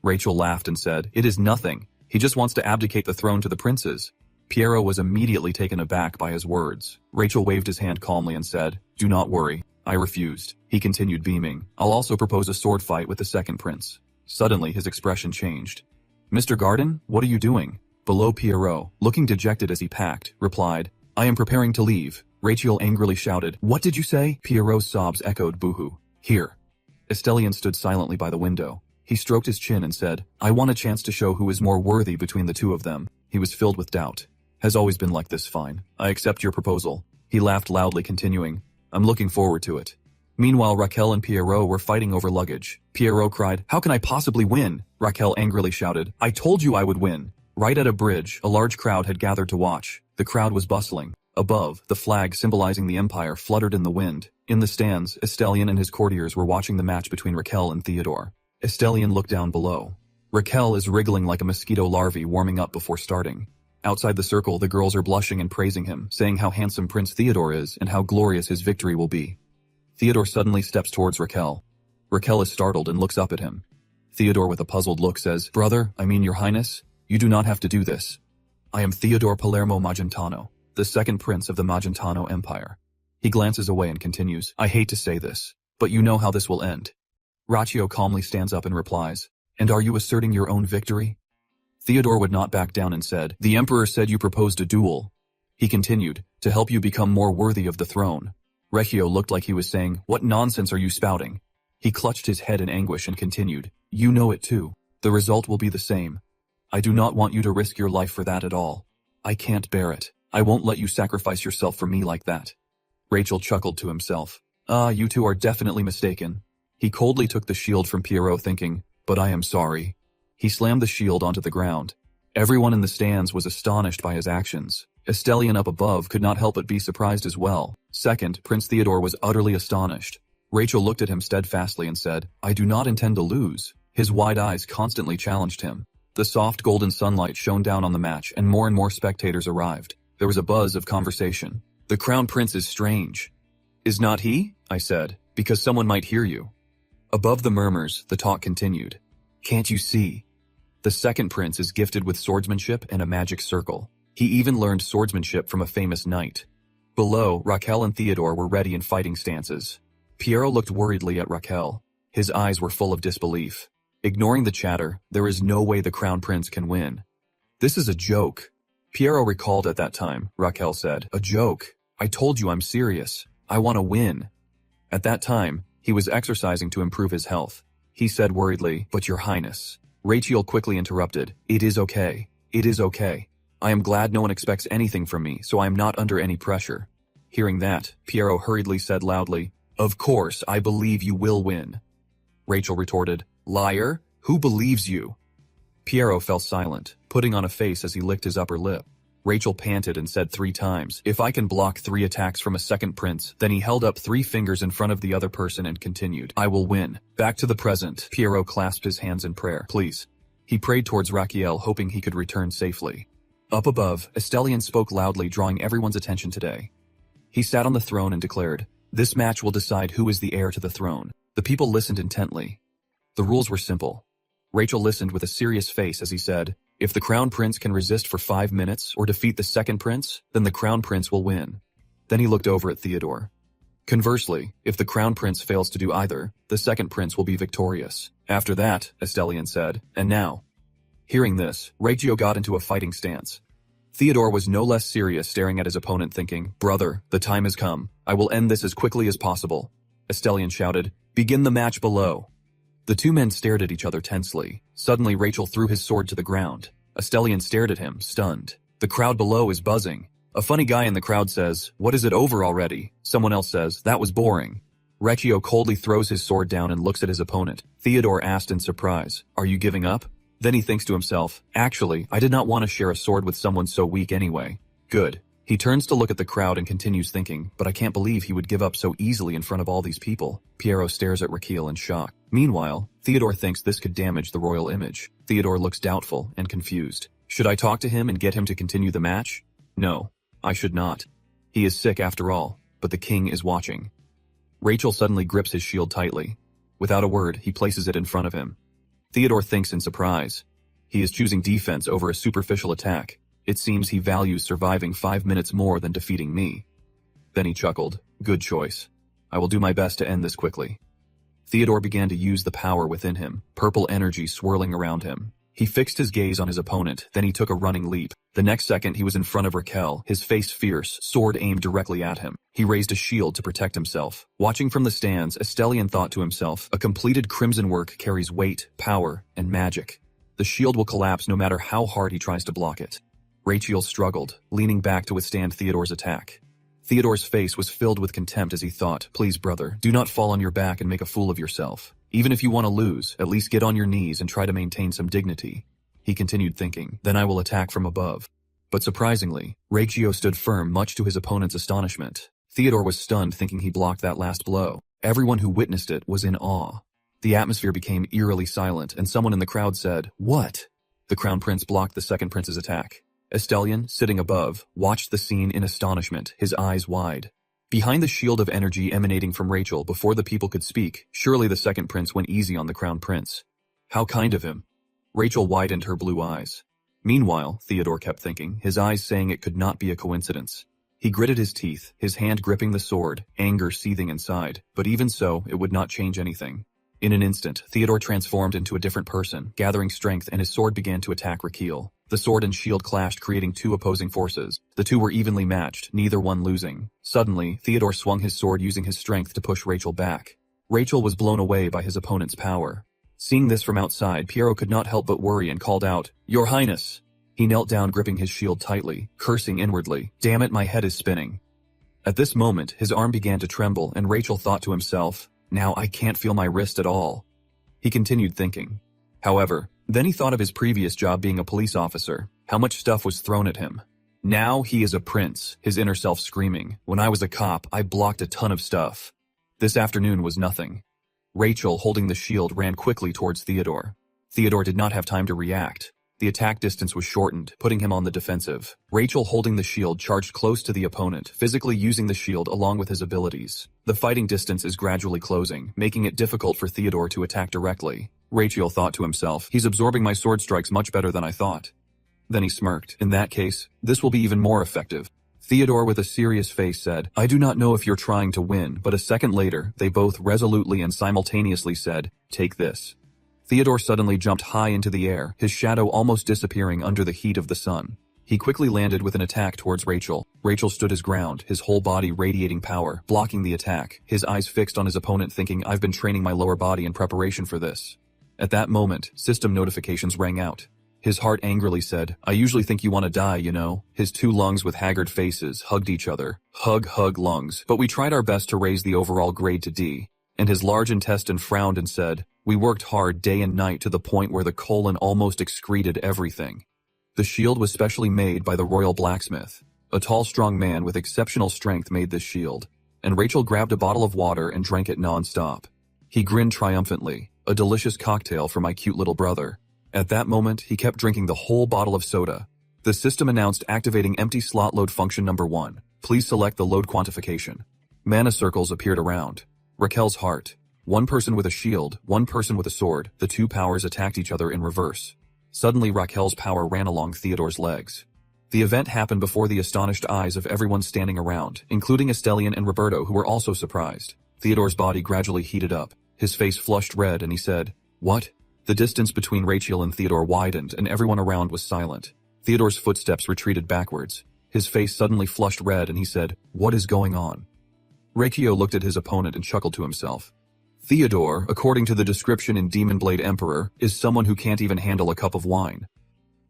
Rachel laughed and said, it is nothing. He just wants to abdicate the throne to the princes. Piero was immediately taken aback by his words. Rachel waved his hand calmly and said, do not worry. I refused. He continued beaming. I'll also propose a sword fight with the second prince. Suddenly, his expression changed. Mr. Garden, what are you doing? Below Piero, looking dejected as he packed, replied, I am preparing to leave. Rachel angrily shouted, what did you say? Piero's sobs echoed boohoo. Here. Estelian stood silently by the window. He stroked his chin and said, I want a chance to show who is more worthy between the two of them. He was filled with doubt. Has always been like this, fine. I accept your proposal. He laughed loudly, continuing, I'm looking forward to it. Meanwhile, Raquel and Piero were fighting over luggage. Piero cried, how can I possibly win? Raquel angrily shouted, I told you I would win. Right at a bridge, a large crowd had gathered to watch. The crowd was bustling. Above, the flag symbolizing the empire fluttered in the wind. In the stands, Estelian and his courtiers were watching the match between Raquel and Theodore. Estelian looked down below. Raquel is wriggling like a mosquito larvae warming up before starting. Outside the circle, the girls are blushing and praising him, saying how handsome Prince Theodore is and how glorious his victory will be. Theodore suddenly steps towards Raquel. Raquel is startled and looks up at him. Theodore, with a puzzled look, says, Brother, I mean your highness, you do not have to do this. I am Theodore Palermo Magentano, the second prince of the Magentano Empire. He glances away and continues, I hate to say this, but you know how this will end. Raccio calmly stands up and replies, and are you asserting your own victory? Theodore would not back down and said, the emperor said you proposed a duel. He continued, to help you become more worthy of the throne. Recchio looked like he was saying, what nonsense are you spouting? He clutched his head in anguish and continued, you know it too. The result will be the same. I do not want you to risk your life for that at all. I can't bear it. I won't let you sacrifice yourself for me like that. Rachel chuckled to himself. You two are definitely mistaken. He coldly took the shield from Piero, thinking, but I am sorry. He slammed the shield onto the ground. Everyone in the stands was astonished by his actions. Estelian up above could not help but be surprised as well. Second, Prince Theodore was utterly astonished. Rachel looked at him steadfastly and said, I do not intend to lose. His wide eyes constantly challenged him. The soft golden sunlight shone down on the match and more spectators arrived. There was a buzz of conversation. The crown prince is strange. Is not he? I said, because someone might hear you. Above the murmurs, the talk continued. Can't you see? The second prince is gifted with swordsmanship and a magic circle. He even learned swordsmanship from a famous knight. Below, Raquel and Theodore were ready in fighting stances. Piero looked worriedly at Raquel. His eyes were full of disbelief. Ignoring the chatter, there is no way the Crown Prince can win. This is a joke. Piero recalled at that time, Raquel said, a joke. I told you I'm serious. I want to win. At that time, he was exercising to improve his health. He said worriedly, but your highness. Rachel quickly interrupted, it is okay. It is okay. I am glad no one expects anything from me, so I am not under any pressure. Hearing that, Piero hurriedly said loudly, of course, I believe you will win. Rachel retorted, liar, who believes you? Piero fell silent, putting on a face as he licked his upper lip. Rachel panted and said 3 times, if I can block 3 attacks from a second prince, then he held up 3 fingers in front of the other person and continued, I will win. Back to the present. Piero clasped his hands in prayer. Please. He prayed towards Raquel, hoping he could return safely. Up above, Estelian spoke loudly, drawing everyone's attention today. He sat on the throne and declared, this match will decide who is the heir to the throne. The people listened intently. The rules were simple. Rachel listened with a serious face as he said, if the Crown Prince can resist for 5 minutes or defeat the second prince, then the Crown Prince will win. Then he looked over at Theodore. Conversely, if the Crown Prince fails to do either, the second prince will be victorious. After that, Estelian said, and now. Hearing this, Rachel got into a fighting stance. Theodore was no less serious, staring at his opponent thinking, brother, the time has come. I will end this as quickly as possible. Estelian shouted, begin the match below. The 2 men stared at each other tensely. Suddenly Rachel threw his sword to the ground. Estelian stared at him, stunned. The crowd below is buzzing. A funny guy in the crowd says, what is it over already? Someone else says, that was boring. Rachel coldly throws his sword down and looks at his opponent. Theodore asked in surprise, are you giving up? Then he thinks to himself, actually, I did not want to share a sword with someone so weak anyway. Good. He turns to look at the crowd and continues thinking, but I can't believe he would give up so easily in front of all these people. Piero stares at Raquel in shock. Meanwhile, Theodore thinks this could damage the royal image. Theodore looks doubtful and confused. Should I talk to him and get him to continue the match? No, I should not. He is sick after all, but the king is watching. Rachel suddenly grips his shield tightly. Without a word, he places it in front of him. Theodore thinks in surprise. He is choosing defense over a superficial attack. It seems he values surviving 5 minutes more than defeating me. Then he chuckled. Good choice. I will do my best to end this quickly. Theodore began to use the power within him, purple energy swirling around him. He fixed his gaze on his opponent, then he took a running leap. The next second he was in front of Raquel, his face fierce, sword aimed directly at him. He raised a shield to protect himself. Watching from the stands, Estelian thought to himself, a completed crimson work carries weight, power, and magic. The shield will collapse no matter how hard he tries to block it. Rachel struggled, leaning back to withstand Theodore's attack. Theodore's face was filled with contempt as he thought, please brother, do not fall on your back and make a fool of yourself. Even if you want to lose, at least get on your knees and try to maintain some dignity. He continued thinking, then I will attack from above. But surprisingly, Rachel stood firm much to his opponent's astonishment. Theodore was stunned thinking he blocked that last blow. Everyone who witnessed it was in awe. The atmosphere became eerily silent and someone in the crowd said, what? The Crown Prince blocked the second prince's attack. Estelian, sitting above, watched the scene in astonishment, his eyes wide. Behind the shield of energy emanating from Rachel before the people could speak, surely the second prince went easy on the Crown Prince. How kind of him. Rachel widened her blue eyes. Meanwhile, Theodore kept thinking, his eyes saying it could not be a coincidence. He gritted his teeth, his hand gripping the sword, anger seething inside, but even so, it would not change anything. In an instant, Theodore transformed into a different person, gathering strength, and his sword began to attack Raquel. The sword and shield clashed, creating 2 opposing forces. The 2 were evenly matched, neither one losing. Suddenly, Theodore swung his sword using his strength to push Rachel back. Rachel was blown away by his opponent's power. Seeing this from outside, Piero could not help but worry and called out, Your Highness! He knelt down gripping his shield tightly, cursing inwardly, damn it, my head is spinning. At this moment, his arm began to tremble and Rachel thought to himself, now I can't feel my wrist at all. He continued thinking. However, then he thought of his previous job being a police officer, how much stuff was thrown at him. Now he is a prince, his inner self screaming, when I was a cop, I blocked a ton of stuff. This afternoon was nothing. Rachel, holding the shield, ran quickly towards Theodore. Theodore did not have time to react. The attack distance was shortened, putting him on the defensive. Rachel, holding the shield, charged close to the opponent, physically using the shield along with his abilities. The fighting distance is gradually closing, making it difficult for Theodore to attack directly. Rachel thought to himself, he's absorbing my sword strikes much better than I thought. Then he smirked. In that case, this will be even more effective. Theodore with a serious face said, I do not know if you're trying to win, but a second later, they both resolutely and simultaneously said, take this. Theodore suddenly jumped high into the air, his shadow almost disappearing under the heat of the sun. He quickly landed with an attack towards Rachel. Rachel stood his ground, his whole body radiating power, blocking the attack, his eyes fixed on his opponent thinking, I've been training my lower body in preparation for this. At that moment, system notifications rang out. His heart angrily said, I usually think you want to die, you know. His two lungs with haggard faces hugged each other. Hug lungs. But we tried our best to raise the overall grade to D. And his large intestine frowned and said, we worked hard day and night to the point where the colon almost excreted everything. The shield was specially made by the royal blacksmith. A tall, strong man with exceptional strength made this shield. And Rachel grabbed a bottle of water and drank it non-stop. He grinned triumphantly. A delicious cocktail for my cute little brother. At that moment, he kept drinking the whole bottle of soda. The system announced activating empty slot load function number 1. Please select the load quantification. Mana circles appeared around. Raquel's heart. One person with a shield, one person with a sword. The two powers attacked each other in reverse. Suddenly Raquel's power ran along Theodore's legs. The event happened before the astonished eyes of everyone standing around, including Estelian and Roberto, who were also surprised. Theodore's body gradually heated up. His face flushed red and he said, What? The distance between Rachel and Theodore widened and everyone around was silent. Theodore's footsteps retreated backwards. His face suddenly flushed red and he said, What is going on? Reikio looked at his opponent and chuckled to himself. Theodore, according to the description in Demon Blade Emperor, is someone who can't even handle a cup of wine.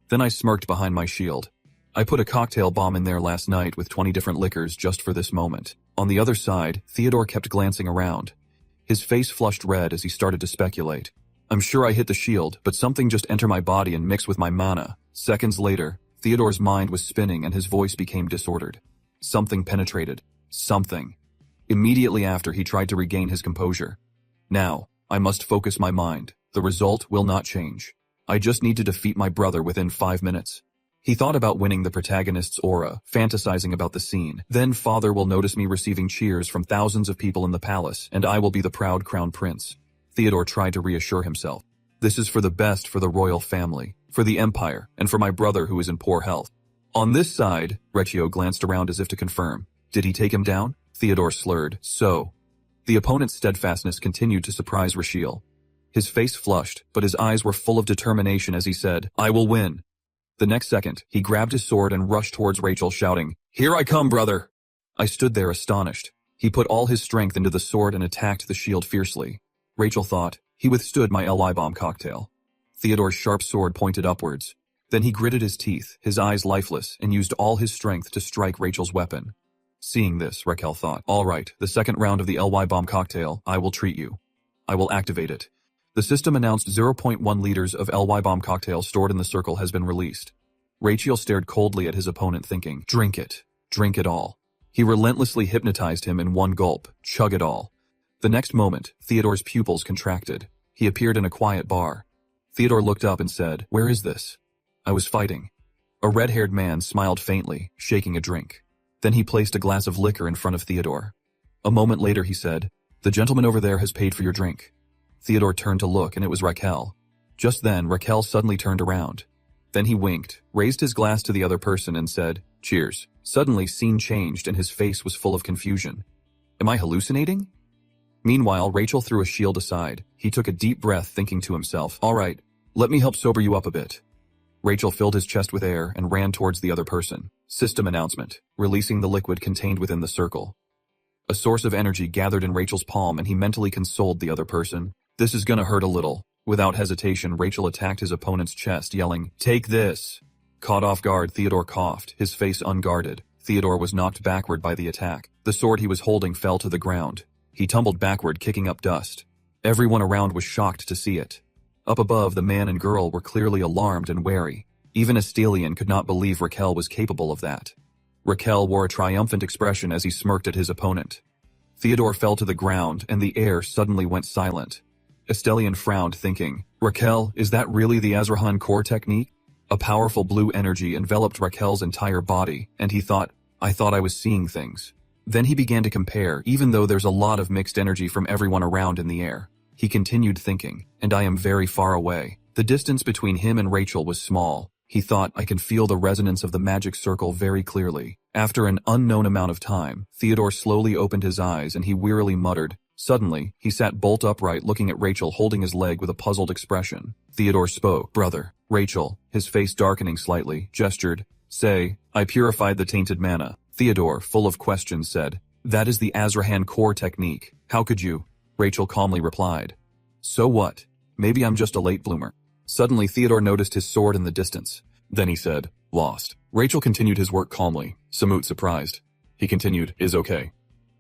Then I smirked behind my shield. I put a cocktail bomb in there last night with 20 different liquors just for this moment. On the other side, Theodore kept glancing around. His face flushed red as he started to speculate. I'm sure I hit the shield, but something just entered my body and mixed with my mana. Seconds later, Theodore's mind was spinning and his voice became disordered. Something penetrated. Something. Immediately after, he tried to regain his composure. Now, I must focus my mind. The result will not change. I just need to defeat my brother within 5 minutes. He thought about winning the protagonist's aura, fantasizing about the scene. Then father will notice me receiving cheers from thousands of people in the palace, and I will be the proud crown prince. Theodore tried to reassure himself. This is for the best for the royal family, for the empire, and for my brother who is in poor health. On this side, Reggio glanced around as if to confirm. Did he take him down? Theodore slurred. So. The opponent's steadfastness continued to surprise Rashiel. His face flushed, but his eyes were full of determination as he said, I will win. The next second, he grabbed his sword and rushed towards Rachel, shouting, Here I come, brother! I stood there astonished. He put all his strength into the sword and attacked the shield fiercely. Rachel thought, he withstood my LI bomb cocktail. Theodore's sharp sword pointed upwards. Then he gritted his teeth, his eyes lifeless, and used all his strength to strike Rachel's weapon. Seeing this, Raquel thought, all right, the second round of the LY bomb cocktail, I will treat you. I will activate it. The system announced 0.1 liters of LY bomb cocktail stored in the circle has been released. Rachel stared coldly at his opponent thinking, drink it all. He relentlessly hypnotized him in one gulp, chug it all. The next moment, Theodore's pupils contracted. He appeared in a quiet bar. Theodore looked up and said, Where is this? I was fighting. A red-haired man smiled faintly, shaking a drink. Then he placed a glass of liquor in front of Theodore. A moment later he said, The gentleman over there has paid for your drink. Theodore turned to look and it was Raquel. Just then, Raquel suddenly turned around. Then he winked, raised his glass to the other person and said, Cheers. Suddenly, scene changed and his face was full of confusion. Am I hallucinating? Meanwhile, Rachel threw a shield aside. He took a deep breath, thinking to himself, All right, let me help sober you up a bit. Rachel filled his chest with air and ran towards the other person. System announcement, releasing the liquid contained within the circle. A source of energy gathered in Rachel's palm and he mentally consoled the other person. This is gonna hurt a little. Without hesitation, Rachel attacked his opponent's chest, yelling, Take this! Caught off guard, Theodore coughed, his face unguarded. Theodore was knocked backward by the attack. The sword he was holding fell to the ground. He tumbled backward, kicking up dust. Everyone around was shocked to see it. Up above, the man and girl were clearly alarmed and wary. Even Estelian could not believe Raquel was capable of that. Raquel wore a triumphant expression as he smirked at his opponent. Theodore fell to the ground and the air suddenly went silent. Estelian frowned, thinking, Raquel, is that really the Azrahan core technique? A powerful blue energy enveloped Raquel's entire body, and he thought, I thought I was seeing things. Then he began to compare, even though there's a lot of mixed energy from everyone around in the air. He continued thinking, and I am very far away. The distance between him and Rachel was small. He thought, I can feel the resonance of the magic circle very clearly. After an unknown amount of time, Theodore slowly opened his eyes and he wearily muttered. Suddenly, he sat bolt upright looking at Rachel holding his leg with a puzzled expression. Theodore spoke. Brother. Rachel, his face darkening slightly, gestured. Say, I purified the tainted mana. Theodore, full of questions, said, that is the Azrahan core technique. How could you? Rachel calmly replied. So what? Maybe I'm just a late bloomer. Suddenly Theodore noticed his sword in the distance. Then he said, lost. Rachel continued his work calmly, somewhat surprised. He continued, is okay.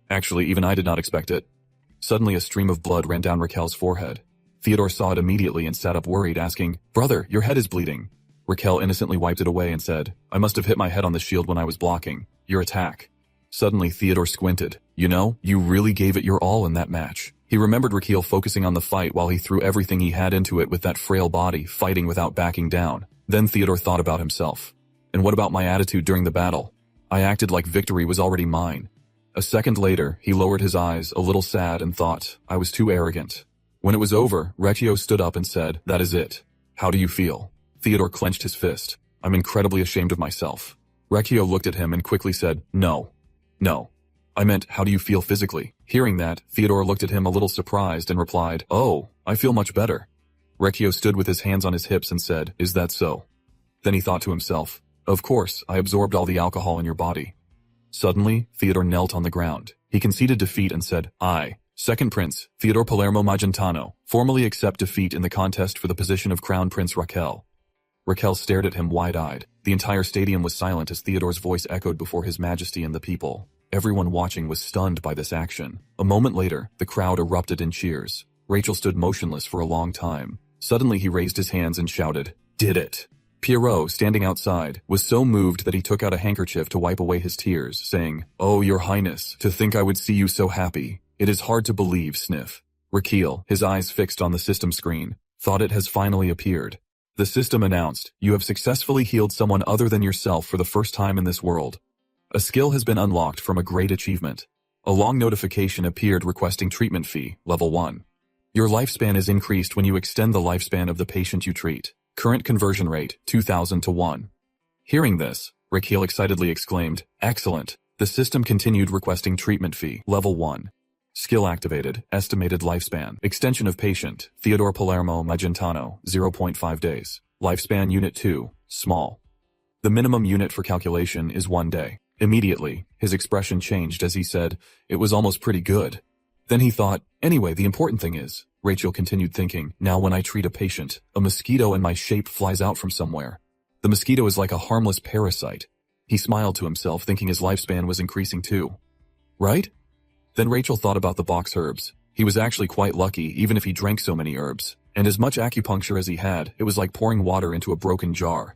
Actually, even I did not expect it. Suddenly a stream of blood ran down Raquel's forehead. Theodore saw it immediately and sat up worried, asking, Brother, your head is bleeding. Raquel innocently wiped it away and said, I must have hit my head on the shield when I was blocking your attack. Suddenly Theodore squinted. You know, you really gave it your all in that match. He remembered Raquel focusing on the fight while he threw everything he had into it with that frail body, fighting without backing down. Then Theodore thought about himself. And what about my attitude during the battle? I acted like victory was already mine. A second later, he lowered his eyes, a little sad, and thought, I was too arrogant. When it was over, Raquel stood up and said, that is it. How do you feel? Theodore clenched his fist. I'm incredibly ashamed of myself. Raquel looked at him and quickly said, No. I meant, how do you feel physically? Hearing that, Theodore looked at him a little surprised and replied, Oh, I feel much better. Raquel stood with his hands on his hips and said, Is that so? Then he thought to himself, Of course, I absorbed all the alcohol in your body. Suddenly, Theodore knelt on the ground. He conceded defeat and said, I, Second Prince, Theodore Palermo Magentano, formally accept defeat in the contest for the position of Crown Prince Raquel. Raquel stared at him wide-eyed. The entire stadium was silent as Theodore's voice echoed before His Majesty and the people. Everyone watching was stunned by this action. A moment later, the crowd erupted in cheers. Rachel stood motionless for a long time. Suddenly he raised his hands and shouted, Did it! Pierrot, standing outside, was so moved that he took out a handkerchief to wipe away his tears, saying, Oh, your highness, to think I would see you so happy. It is hard to believe, sniff. Raquel, his eyes fixed on the system screen, thought it has finally appeared. The system announced, you have successfully healed someone other than yourself for the first time in this world. A skill has been unlocked from a great achievement. A long notification appeared requesting treatment fee, level 1. Your lifespan is increased when you extend the lifespan of the patient you treat. Current conversion rate, 2,000 to 1. Hearing this, Raquel excitedly exclaimed, Excellent. The system continued requesting treatment fee, level 1. Skill activated, estimated lifespan, extension of patient, Theodore Palermo Magentano, 0.5 days. Lifespan unit 2, small. The minimum unit for calculation is 1 day. Immediately, his expression changed as he said, it was almost pretty good. Then he thought, anyway, the important thing is, Rachel continued thinking, now when I treat a patient, a mosquito in my shape flies out from somewhere. The mosquito is like a harmless parasite. He smiled to himself, thinking his lifespan was increasing too. Right? Then Rachel thought about the box herbs. He was actually quite lucky, even if he drank so many herbs. And as much acupuncture as he had, it was like pouring water into a broken jar.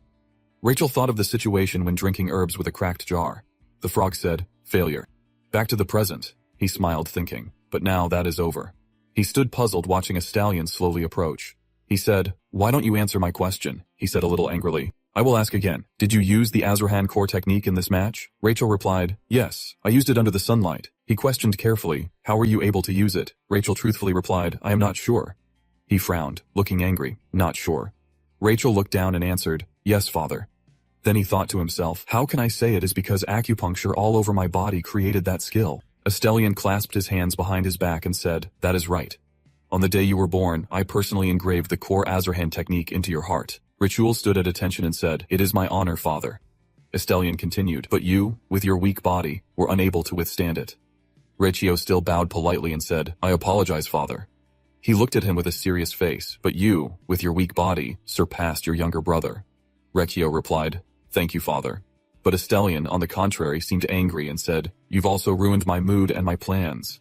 Rachel thought of the situation when drinking herbs with a cracked jar. The frog said, failure. Back to the present, he smiled, thinking, but now that is over. He stood puzzled, watching a stallion slowly approach. He said, why don't you answer my question? He said a little angrily. I will ask again. Did you use the Azrahan core technique in this match? Rachel replied, yes, I used it under the sunlight. He questioned carefully, how were you able to use it? Rachel truthfully replied, I am not sure. He frowned, looking angry, not sure. Rachel looked down and answered, yes, father. Then he thought to himself, how can I say it is because acupuncture all over my body created that skill? A stallion clasped his hands behind his back and said, that is right. On the day you were born, I personally engraved the core Azrahan technique into your heart. Ritual stood at attention and said, it is my honor, father. Estelian continued, but you, with your weak body, were unable to withstand it. Riccio still bowed politely and said, I apologize, father. He looked at him with a serious face, but you, with your weak body, surpassed your younger brother. Riccio replied, thank you, father. But Estelian, on the contrary, seemed angry and said, you've also ruined my mood and my plans.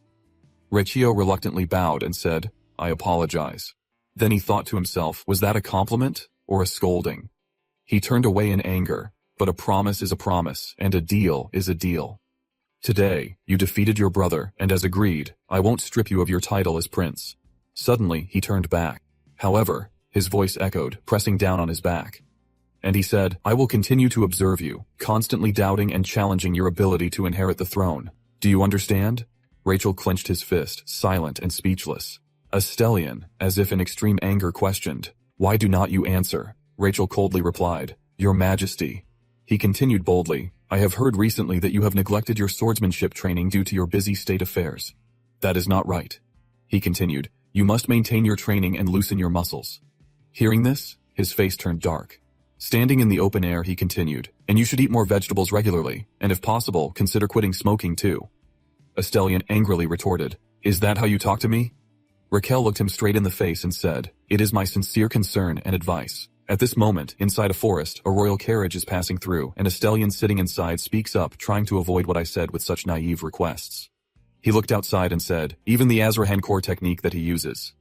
Riccio reluctantly bowed and said, I apologize. Then he thought to himself, was that a compliment or a scolding? He turned away in anger, but a promise is a promise, and a deal is a deal. Today, you defeated your brother, and as agreed, I won't strip you of your title as prince. Suddenly, he turned back. However, his voice echoed, pressing down on his back. And he said, I will continue to observe you, constantly doubting and challenging your ability to inherit the throne. Do you understand? Rachel clenched his fist, silent and speechless. Estelian, as if in extreme anger, questioned, why do not you answer? Rachel coldly replied, Your Majesty. He continued boldly, I have heard recently that you have neglected your swordsmanship training due to your busy state affairs. That is not right. He continued, you must maintain your training and loosen your muscles. Hearing this, his face turned dark. Standing in the open air, he continued, and you should eat more vegetables regularly, and if possible, consider quitting smoking too. Estelian angrily retorted, is that how you talk to me? Raquel looked him straight in the face and said, it is my sincere concern and advice. At this moment, inside a forest, a royal carriage is passing through, and Estelian sitting inside speaks up, trying to avoid what I said with such naive requests. He looked outside and said, even the Azrahan core technique that he uses.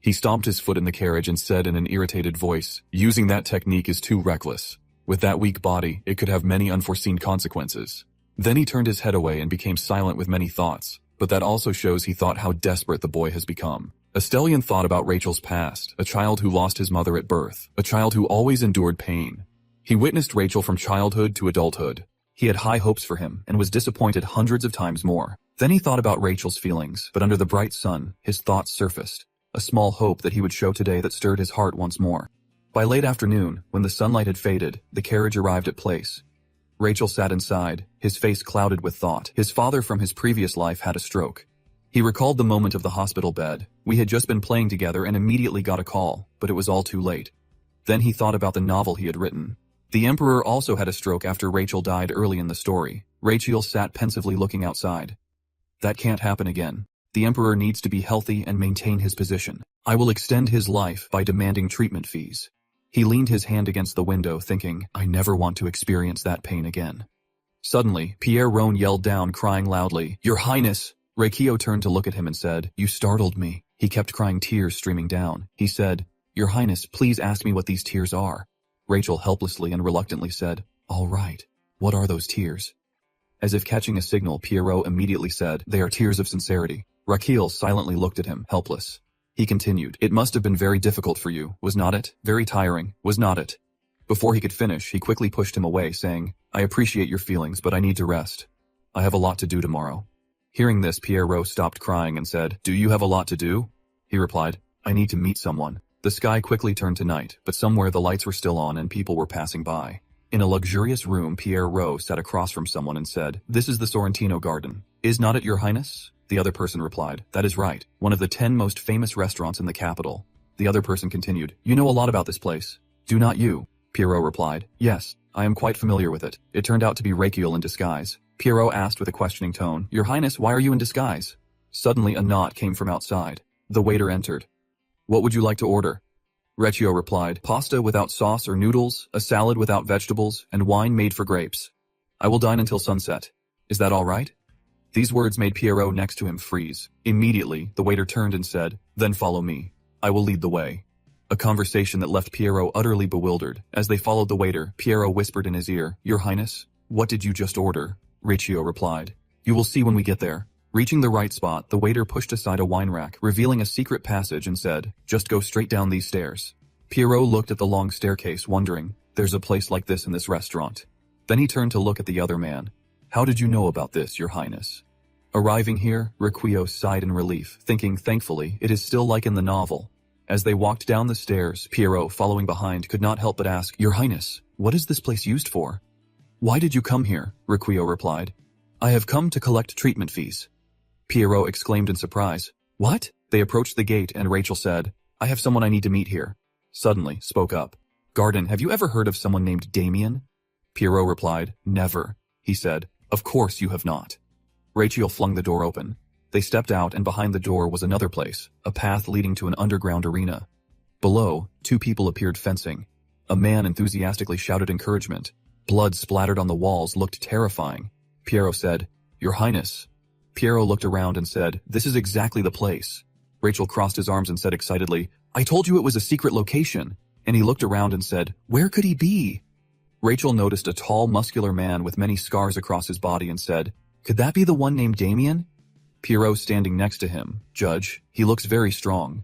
He stomped his foot in the carriage and said in an irritated voice, using that technique is too reckless. With that weak body, it could have many unforeseen consequences. Then he turned his head away and became silent with many thoughts, but that also shows he thought how desperate the boy has become. Estelian thought about Rachel's past, a child who lost his mother at birth, a child who always endured pain. He witnessed Rachel from childhood to adulthood. He had high hopes for him and was disappointed hundreds of times more. Then he thought about Rachel's feelings, but under the bright sun, his thoughts surfaced. A small hope that he would show today that stirred his heart once more. By late afternoon, when the sunlight had faded, the carriage arrived at place. Rachel sat inside, his face clouded with thought. His father from his previous life had a stroke. He recalled the moment of the hospital bed. We had just been playing together and immediately got a call, but it was all too late. Then he thought about the novel he had written. The Emperor also had a stroke after Rachel died early in the story. Rachel sat pensively looking outside. That can't happen again. The Emperor needs to be healthy and maintain his position. I will extend his life by demanding treatment fees. He leaned his hand against the window, thinking, I never want to experience that pain again. Suddenly, Pierre Rohn yelled down, crying loudly, Your Highness! Reikio turned to look at him and said, You startled me. He kept crying, tears streaming down. He said, Your Highness, please ask me what these tears are. Rachel helplessly and reluctantly said, All right. What are those tears? As if catching a signal, Pierrot immediately said, They are tears of sincerity. Raquel silently looked at him, helpless. He continued, It must have been very difficult for you, was not it? Very tiring, was not it? Before he could finish, he quickly pushed him away, saying, I appreciate your feelings, but I need to rest. I have a lot to do tomorrow. Hearing this, Pierrot stopped crying and said, Do you have a lot to do? He replied, I need to meet someone. The sky quickly turned to night, but somewhere the lights were still on and people were passing by. In a luxurious room, Pierrot sat across from someone and said, This is the Sorrentino Garden. Is not it, Your Highness? The other person replied, That is right, one of the 10 most famous restaurants in the capital. The other person continued, You know a lot about this place. Do not you? Pierrot replied, Yes, I am quite familiar with it. It turned out to be Raquel in disguise. Pierrot asked with a questioning tone, Your Highness, why are you in disguise? Suddenly a knock came from outside. The waiter entered. What would you like to order? Recchio replied, Pasta without sauce or noodles, a salad without vegetables, and wine made for grapes. I will dine until sunset. Is that all right? These words made Pierrot next to him freeze. Immediately, the waiter turned and said, Then follow me. I will lead the way. A conversation that left Pierrot utterly bewildered. As they followed the waiter, Pierrot whispered in his ear, Your Highness, what did you just order? Riccio replied, You will see when we get there. Reaching the right spot, the waiter pushed aside a wine rack, revealing a secret passage and said, Just go straight down these stairs. Pierrot looked at the long staircase, wondering, There's a place like this in this restaurant. Then he turned to look at the other man. How did you know about this, Your Highness? Arriving here, Requio sighed in relief, thinking, thankfully, it is still like in the novel. As they walked down the stairs, Pierrot, following behind, could not help but ask, Your Highness, what is this place used for? Why did you come here? Requio replied. I have come to collect treatment fees. Pierrot exclaimed in surprise. What? They approached the gate and Rachel said, I have someone I need to meet here. Suddenly, spoke up. Garden, have you ever heard of someone named Damien? Pierrot replied, Never. He said, Of course you have not. Rachel flung the door open. They stepped out and behind the door was another place, a path leading to an underground arena. Below, 2 people appeared fencing. A man enthusiastically shouted encouragement. Blood splattered on the walls looked terrifying. Pierrot said, Your Highness. Pierrot looked around and said, This is exactly the place. Rachel crossed his arms and said excitedly, I told you it was a secret location. And he looked around and said, Where could he be? Rachel noticed a tall, muscular man with many scars across his body and said, Could that be the one named Damien? Pierrot standing next to him, Judge, he looks very strong.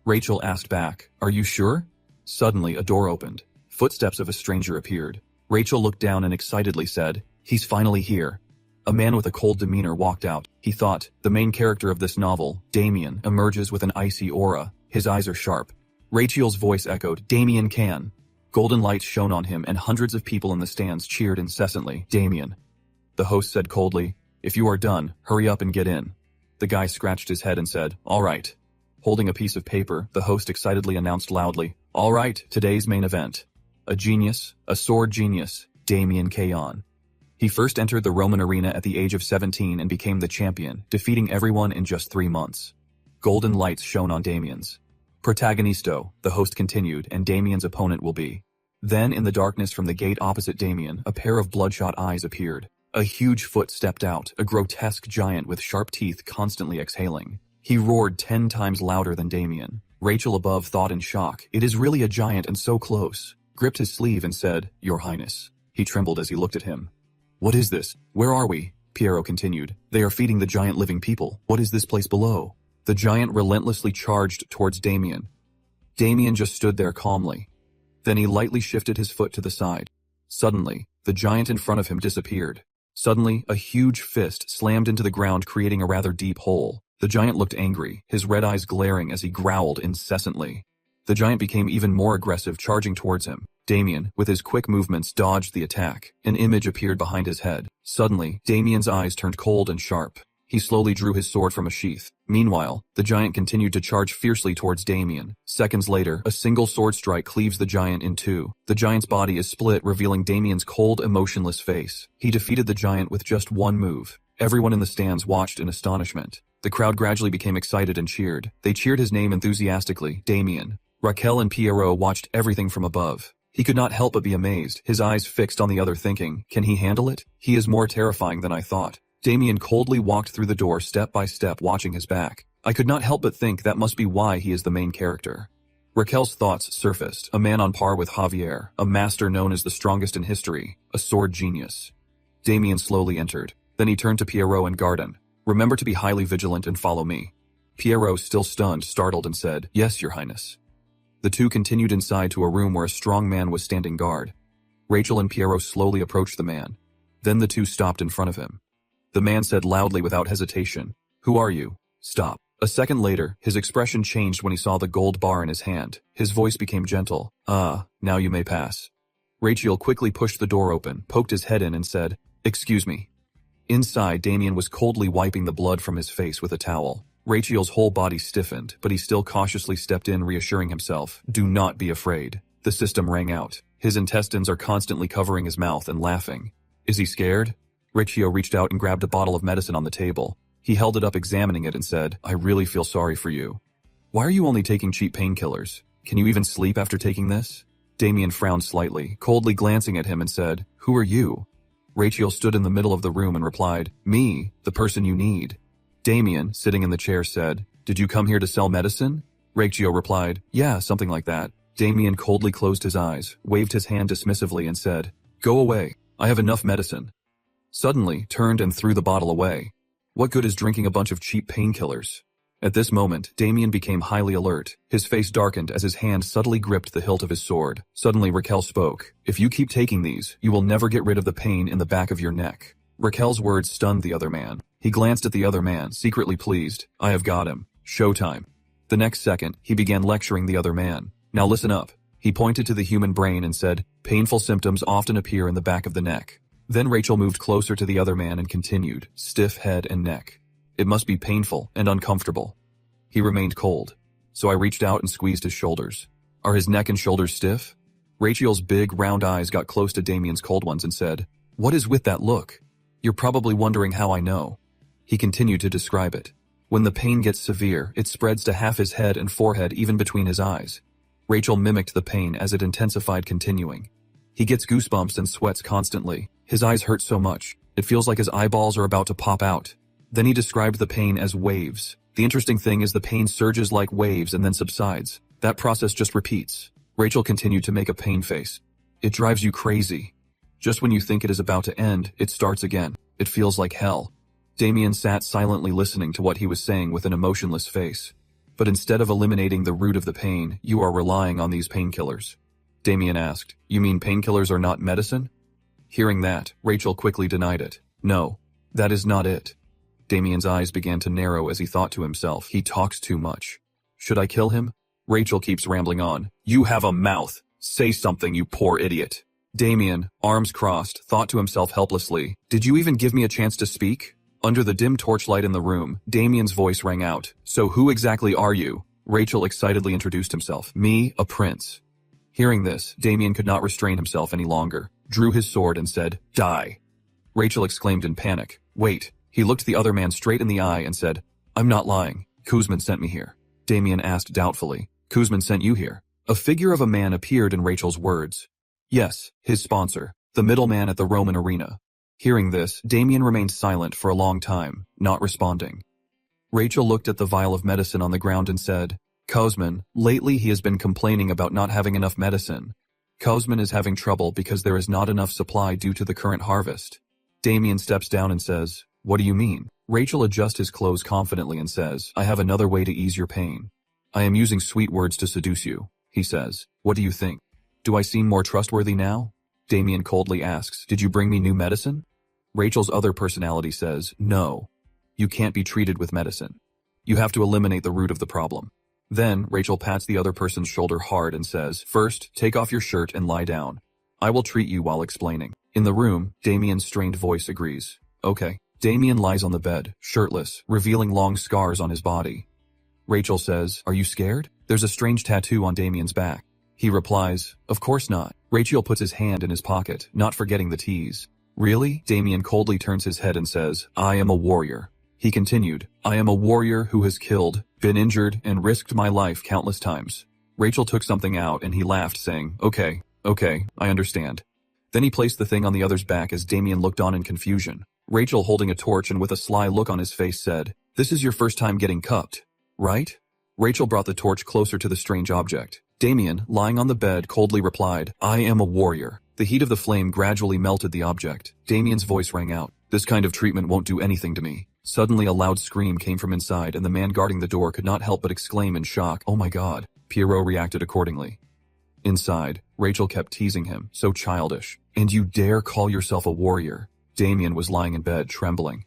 Rachel asked back, Are you sure? Suddenly, a door opened. Footsteps of a stranger appeared. Rachel looked down and excitedly said, He's finally here. A man with a cold demeanor walked out. He thought, the main character of this novel, Damien, emerges with an icy aura. His eyes are sharp. Rachel's voice echoed, Damien can. Golden lights shone on him and hundreds of people in the stands cheered incessantly. Damien. The host said coldly, "If you are done, hurry up and get in." The guy scratched his head and said, "All right." Holding a piece of paper, the host excitedly announced loudly, "All right, today's main event. A genius, a sword genius, Damien Kaon." He first entered the Roman arena at the age of 17 and became the champion, defeating everyone in just 3 months. Golden lights shone on Damien's protagonisto, the host continued, and Damien's opponent will be. Then in the darkness from the gate opposite Damien, a pair of bloodshot eyes appeared. A huge foot stepped out, a grotesque giant with sharp teeth constantly exhaling. He roared 10 times louder than Damien. Rachel above thought in shock, "It is really a giant and so close," gripped his sleeve and said, "Your Highness." He trembled as he looked at him. "What is this? Where are we?" Piero continued. "They are feeding the giant living people. What is this place below?" The giant relentlessly charged towards Damien. Damien just stood there calmly. Then he lightly shifted his foot to the side. Suddenly, the giant in front of him disappeared. Suddenly, a huge fist slammed into the ground, creating a rather deep hole. The giant looked angry, his red eyes glaring as he growled incessantly. The giant became even more aggressive, charging towards him. Damien, with his quick movements, dodged the attack. An image appeared behind his head. Suddenly, Damien's eyes turned cold and sharp. He slowly drew his sword from a sheath. Meanwhile, the giant continued to charge fiercely towards Damien. Seconds later, a single sword strike cleaves the giant in two. The giant's body is split, revealing Damien's cold, emotionless face. He defeated the giant with just one move. Everyone in the stands watched in astonishment. The crowd gradually became excited and cheered. They cheered his name enthusiastically, Damien. Raquel and Piero watched everything from above. He could not help but be amazed, his eyes fixed on the other, thinking, "Can he handle it? He is more terrifying than I thought." Damien coldly walked through the door step by step, watching his back. I could not help but think that must be why he is the main character. Raquel's thoughts surfaced, a man on par with Javier, a master known as the strongest in history, a sword genius. Damien slowly entered. Then he turned to Piero and Garden. "Remember to be highly vigilant and follow me." Piero, still stunned, startled and said, "Yes, Your Highness." The two continued inside to a room where a strong man was standing guard. Rachel and Piero slowly approached the man. Then the two stopped in front of him. The man said loudly without hesitation, "Who are you? Stop." A second later, his expression changed when he saw the gold bar in his hand. His voice became gentle. Now you may pass." Rachel quickly pushed the door open, poked his head in and said, "Excuse me." Inside, Damien was coldly wiping the blood from his face with a towel. Rachel's whole body stiffened, but he still cautiously stepped in, reassuring himself, "Do not be afraid." The system rang out. His intestines are constantly covering his mouth and laughing. "Is he scared?" Riccio reached out and grabbed a bottle of medicine on the table. He held it up, examining it, and said, "I really feel sorry for you. Why are you only taking cheap painkillers? Can you even sleep after taking this?" Damien frowned slightly, coldly glancing at him, and said, "Who are you?" Rachel stood in the middle of the room and replied, "Me, the person you need." Damien, sitting in the chair, said, "Did you come here to sell medicine?" Rachel replied, "Yeah, something like that." Damien coldly closed his eyes, waved his hand dismissively, and said, "Go away. I have enough medicine." Suddenly, turned and threw the bottle away. What good is drinking a bunch of cheap painkillers? At this moment, Damien became highly alert. His face darkened as his hand subtly gripped the hilt of his sword. Suddenly, Raquel spoke, "If you keep taking these, you will never get rid of the pain in the back of your neck." Raquel's words stunned the other man. He glanced at the other man, secretly pleased. "I have got him. Showtime." The next second, he began lecturing the other man. "Now listen up." He pointed to the human brain and said, "Painful symptoms often appear in the back of the neck." Then Rachel moved closer to the other man and continued, "Stiff head and neck. It must be painful and uncomfortable." He remained cold. So I reached out and squeezed his shoulders. "Are his neck and shoulders stiff?" Rachel's big, round eyes got close to Damien's cold ones and said, "What is with that look? You're probably wondering how I know." He continued to describe it. "When the pain gets severe, it spreads to half his head and forehead, even between his eyes." Rachel mimicked the pain as it intensified, continuing. "He gets goosebumps and sweats constantly. His eyes hurt so much, it feels like his eyeballs are about to pop out." Then he described the pain as waves. "The interesting thing is the pain surges like waves and then subsides. That process just repeats." Rachel continued to make a pain face. "It drives you crazy. Just when you think it is about to end, it starts again. It feels like hell." Damien sat silently listening to what he was saying with an emotionless face. "But instead of eliminating the root of the pain, you are relying on these painkillers." Damien asked, "You mean painkillers are not medicine?" Hearing that, Rachel quickly denied it. "No, that is not it." Damien's eyes began to narrow as he thought to himself, "He talks too much. Should I kill him?" Rachel keeps rambling on. "You have a mouth. Say something, you poor idiot. Damien, arms crossed, thought to himself helplessly, did you even give me a chance to speak? Under the dim torchlight in the room, Damien's voice rang out. So who exactly are you? Rachel excitedly introduced himself. Me, a prince. Hearing this, Damien could not restrain himself any longer, drew his sword and said, Die. Rachel exclaimed in panic. Wait. He looked the other man straight in the eye and said, I'm not lying. Kuzman sent me here. Damien asked doubtfully. Kuzman sent you here? A figure of a man appeared in Rachel's words. Yes, his sponsor, the middleman at the Roman arena. Hearing this, Damien remained silent for a long time, not responding. Rachel looked at the vial of medicine on the ground and said, Kuzman, lately he has been complaining about not having enough medicine. Kuzman is having trouble because there is not enough supply due to the current harvest. Damien steps down and says, What do you mean? Rachel adjusts his clothes confidently and says, I have another way to ease your pain. I am using sweet words to seduce you, he says. What do you think? Do I seem more trustworthy now? Damien coldly asks, Did you bring me new medicine? Rachel's other personality says, No. You can't be treated with medicine. You have to eliminate the root of the problem. Then, Rachel pats the other person's shoulder hard and says, First, take off your shirt and lie down. I will treat you while explaining. In the room, Damien's strained voice agrees. Okay. Damien lies on the bed, shirtless, revealing long scars on his body. Rachel says, Are you scared? There's a strange tattoo on Damien's back. He replies, Of course not. Rachel puts his hand in his pocket, not forgetting the tease. Really? Damien coldly turns his head and says, I am a warrior. He continued, I am a warrior who has killed, been injured, and risked my life countless times. Rachel took something out and he laughed, saying, Okay, I understand. Then he placed the thing on the other's back as Damien looked on in confusion. Rachel, holding a torch and with a sly look on his face, said, This is your first time getting cupped, right? Rachel brought the torch closer to the strange object. Damien, lying on the bed, coldly replied, I am a warrior. The heat of the flame gradually melted the object. Damien's voice rang out. This kind of treatment won't do anything to me. Suddenly a loud scream came from inside and the man guarding the door could not help but exclaim in shock, Oh my God. Pierrot reacted accordingly. Inside, Rachel kept teasing him, so childish. And you dare call yourself a warrior? Damien was lying in bed, trembling.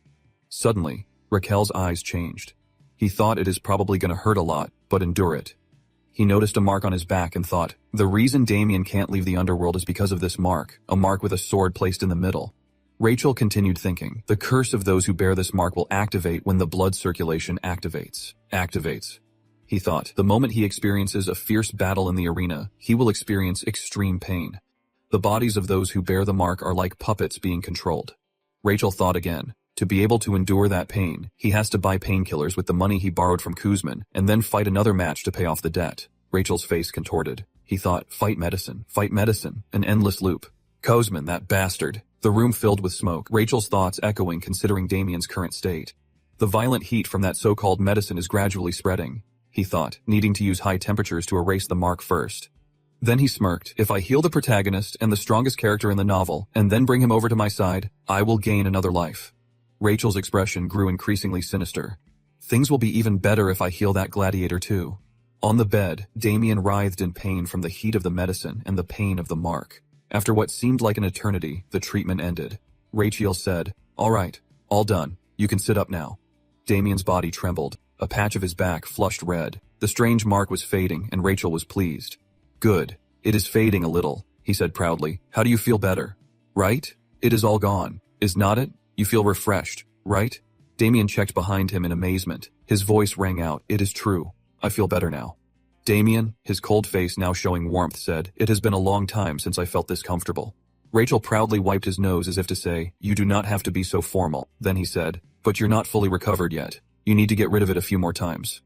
Suddenly, Raquel's eyes changed. He thought it is probably going to hurt a lot, but endure it. He noticed a mark on his back and thought, the reason Damien can't leave the underworld is because of this mark, a mark with a sword placed in the middle. Rachel continued thinking, the curse of those who bear this mark will activate when the blood circulation activates. He thought, the moment he experiences a fierce battle in the arena, he will experience extreme pain. The bodies of those who bear the mark are like puppets being controlled. Rachel thought again. To be able to endure that pain, he has to buy painkillers with the money he borrowed from Kuzman, and then fight another match to pay off the debt. Rachel's face contorted. He thought, fight medicine, an endless loop. Kuzman, that bastard. The room filled with smoke, Rachel's thoughts echoing considering Damien's current state. The violent heat from that so-called medicine is gradually spreading, he thought, needing to use high temperatures to erase the mark first. Then he smirked, if I heal the protagonist and the strongest character in the novel, and then bring him over to my side, I will gain another life. Rachel's expression grew increasingly sinister. Things will be even better if I heal that gladiator too. On the bed, Damien writhed in pain from the heat of the medicine and the pain of the mark. After what seemed like an eternity, the treatment ended. Rachel said, all right, all done. You can sit up now. Damien's body trembled. A patch of his back flushed red. The strange mark was fading, and Rachel was pleased. Good. It is fading a little, he said proudly. How do you feel better? Right? It is all gone. Is not it? You feel refreshed, right? Damien checked behind him in amazement. His voice rang out, it is true. I feel better now. Damien, his cold face now showing warmth, said, it has been a long time since I felt this comfortable. Rachel proudly wiped his nose as if to say, you do not have to be so formal. Then he said, but you're not fully recovered yet. You need to get rid of it a few more times.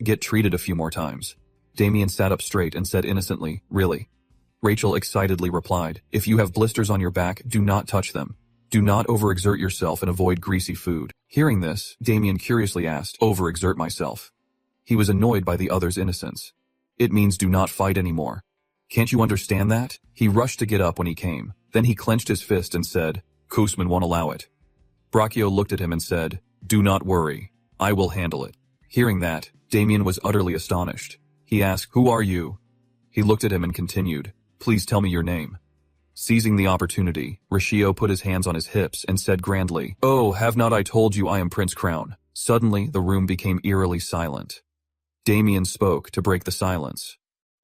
Get treated a few more times. Damien sat up straight and said innocently, really? Rachel excitedly replied, if you have blisters on your back, do not touch them. Do not overexert yourself and avoid greasy food. Hearing this, Damien curiously asked, overexert myself? He was annoyed by the other's innocence. It means do not fight anymore. Can't you understand that? He rushed to get up when he came. Then he clenched his fist and said, Kuzman won't allow it. Braccio looked at him and said, do not worry. I will handle it. Hearing that, Damien was utterly astonished. He asked, who are you? He looked at him and continued, please tell me your name. Seizing the opportunity, Riccio put his hands on his hips and said grandly, oh, have not I told you I am Prince Crown? Suddenly, the room became eerily silent. Damien spoke to break the silence.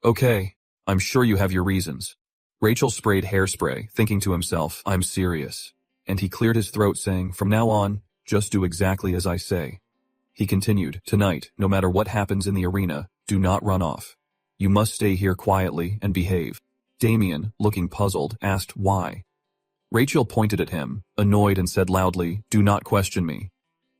Okay, I'm sure you have your reasons. Rachel sprayed hairspray, thinking to himself, I'm serious. And he cleared his throat saying, from now on, just do exactly as I say. He continued, tonight, no matter what happens in the arena, do not run off. You must stay here quietly and behave. Damien, looking puzzled, asked why. Rachel pointed at him, annoyed, and said loudly, do not question me.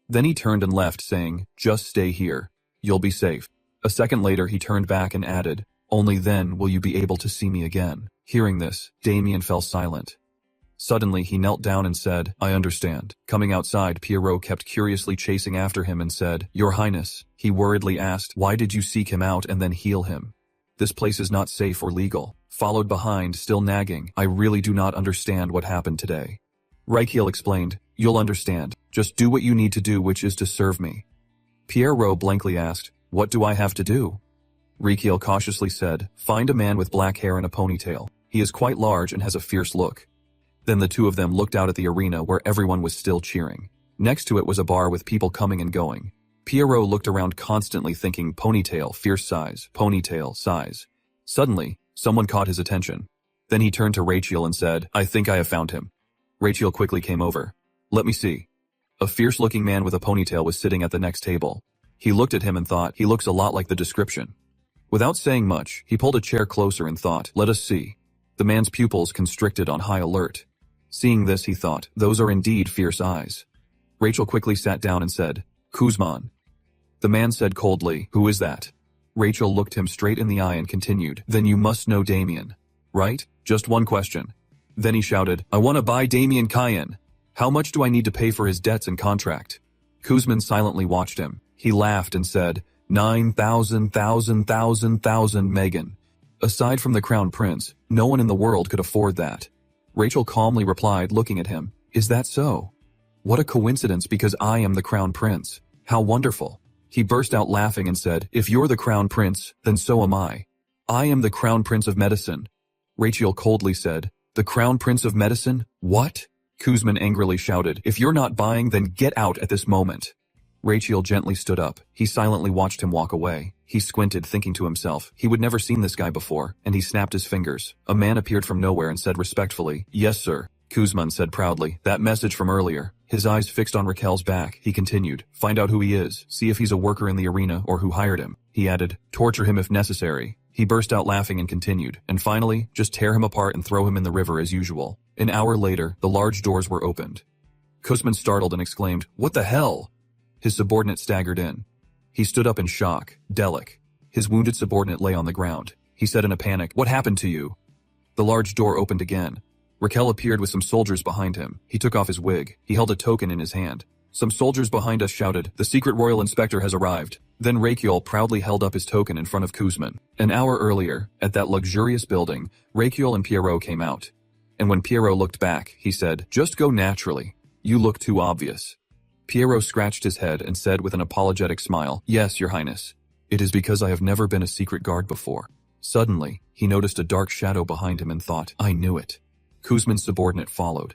Then he turned and left, saying, just stay here. You'll be safe. A second later he turned back and added, only then will you be able to see me again. Hearing this, Damien fell silent. Suddenly he knelt down and said, I understand. Coming outside, Pierrot kept curiously chasing after him and said, Your Highness. He worriedly asked, why did you seek him out and then heal him? This place is not safe or legal. Followed behind, still nagging, I really do not understand what happened today. Rakiel explained, you'll understand. Just do what you need to do, which is to serve me. Pierrot blankly asked, what do I have to do? Rakiel cautiously said, find a man with black hair and a ponytail. He is quite large and has a fierce look. Then the two of them looked out at the arena where everyone was still cheering. Next to it was a bar with people coming and going. Pierrot looked around constantly thinking ponytail, fierce size, ponytail, size. Suddenly, someone caught his attention. Then he turned to Rachel and said, I think I have found him. Rachel quickly came over. Let me see. A fierce-looking man with a ponytail was sitting at the next table. He looked at him and thought, he looks a lot like the description. Without saying much, he pulled a chair closer and thought, let us see. The man's pupils constricted on high alert. Seeing this, he thought, those are indeed fierce eyes. Rachel quickly sat down and said, Kuzman. The man said coldly, who is that? Rachel looked him straight in the eye and continued, then you must know Damien. Right? Just one question. Then he shouted, I want to buy Damien Cayenne. How much do I need to pay for his debts and contract? Kuzman silently watched him. He laughed and said, 9,000 Megan. Aside from the Crown Prince, no one in the world could afford that. Rachel calmly replied, looking at him, is that so? What a coincidence, because I am the Crown Prince. How wonderful. He burst out laughing and said, if you're the Crown Prince, then so am I. I am the Crown Prince of Medicine. Rachel coldly said, the Crown Prince of Medicine? What? Kuzman angrily shouted, if you're not buying, then get out at this moment. Rachel gently stood up. He silently watched him walk away. He squinted, thinking to himself, he would never seen this guy before, and he snapped his fingers. A man appeared from nowhere and said respectfully, yes sir. Kuzman said proudly, that message from earlier. His eyes fixed on Raquel's back, he continued, find out who he is, see if he's a worker in the arena or who hired him. He added, torture him if necessary. He burst out laughing and continued, and finally, just tear him apart and throw him in the river as usual. An hour later, the large doors were opened. Kuzman startled and exclaimed, what the hell? His subordinate staggered in. He stood up in shock. Delic. His wounded subordinate lay on the ground. He said in a panic, what happened to you? The large door opened again. Raquel appeared with some soldiers behind him. He took off his wig. He held a token in his hand. Some soldiers behind us shouted, the secret royal inspector has arrived. Then Raquel proudly held up his token in front of Kuzman. An hour earlier, at that luxurious building, Raquel and Pierrot came out. And when Pierrot looked back, he said, just go naturally. You look too obvious. Pierrot scratched his head and said with an apologetic smile, yes, your highness. It is because I have never been a secret guard before. Suddenly, he noticed a dark shadow behind him and thought, I knew it. Kuzman's subordinate followed.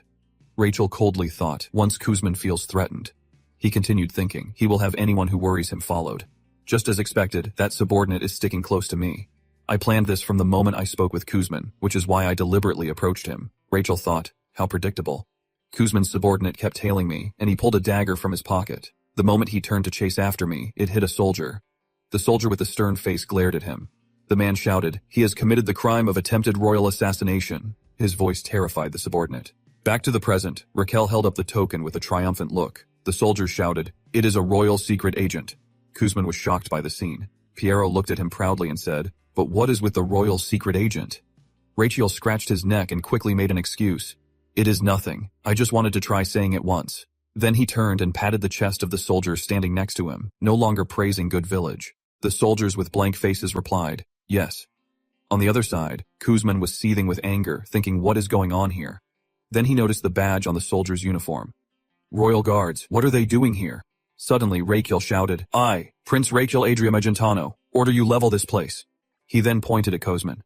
Rachel coldly thought, once Kuzman feels threatened. He continued thinking, he will have anyone who worries him followed. Just as expected, that subordinate is sticking close to me. I planned this from the moment I spoke with Kuzman, which is why I deliberately approached him. Rachel thought, how predictable. Kuzman's subordinate kept tailing me, and he pulled a dagger from his pocket. The moment he turned to chase after me, it hit a soldier. The soldier with the stern face glared at him. The man shouted, he has committed the crime of attempted royal assassination. His voice terrified the subordinate. Back to the present, Raquel held up the token with a triumphant look. The soldiers shouted, it is a royal secret agent. Kuzman was shocked by the scene. Pierrot looked at him proudly and said, but what is with the royal secret agent? Rachel scratched his neck and quickly made an excuse. It is nothing. I just wanted to try saying it once. Then he turned and patted the chest of the soldier standing next to him, no longer praising good village. The soldiers with blank faces replied, yes. On the other side, Kuzman was seething with anger, thinking what is going on here. Then he noticed the badge on the soldier's uniform. Royal Guards, what are they doing here? Suddenly Raquel shouted, I, Prince Raquel Adria Magentano, order you level this place. He then pointed at Kuzman.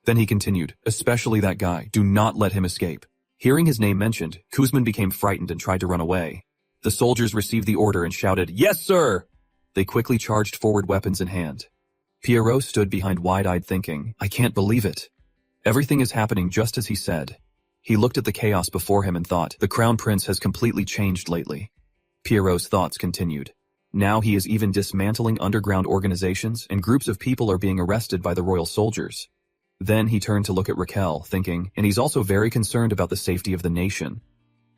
Then he continued, especially that guy, do not let him escape. Hearing his name mentioned, Kuzman became frightened and tried to run away. The soldiers received the order and shouted, yes, sir! They quickly charged forward, weapons in hand. Pierrot stood behind wide-eyed thinking, I can't believe it. Everything is happening just as he said. He looked at the chaos before him and thought, the Crown Prince has completely changed lately. Pierrot's thoughts continued. Now he is even dismantling underground organizations and groups of people are being arrested by the royal soldiers. Then he turned to look at Raquel, thinking, and he's also very concerned about the safety of the nation.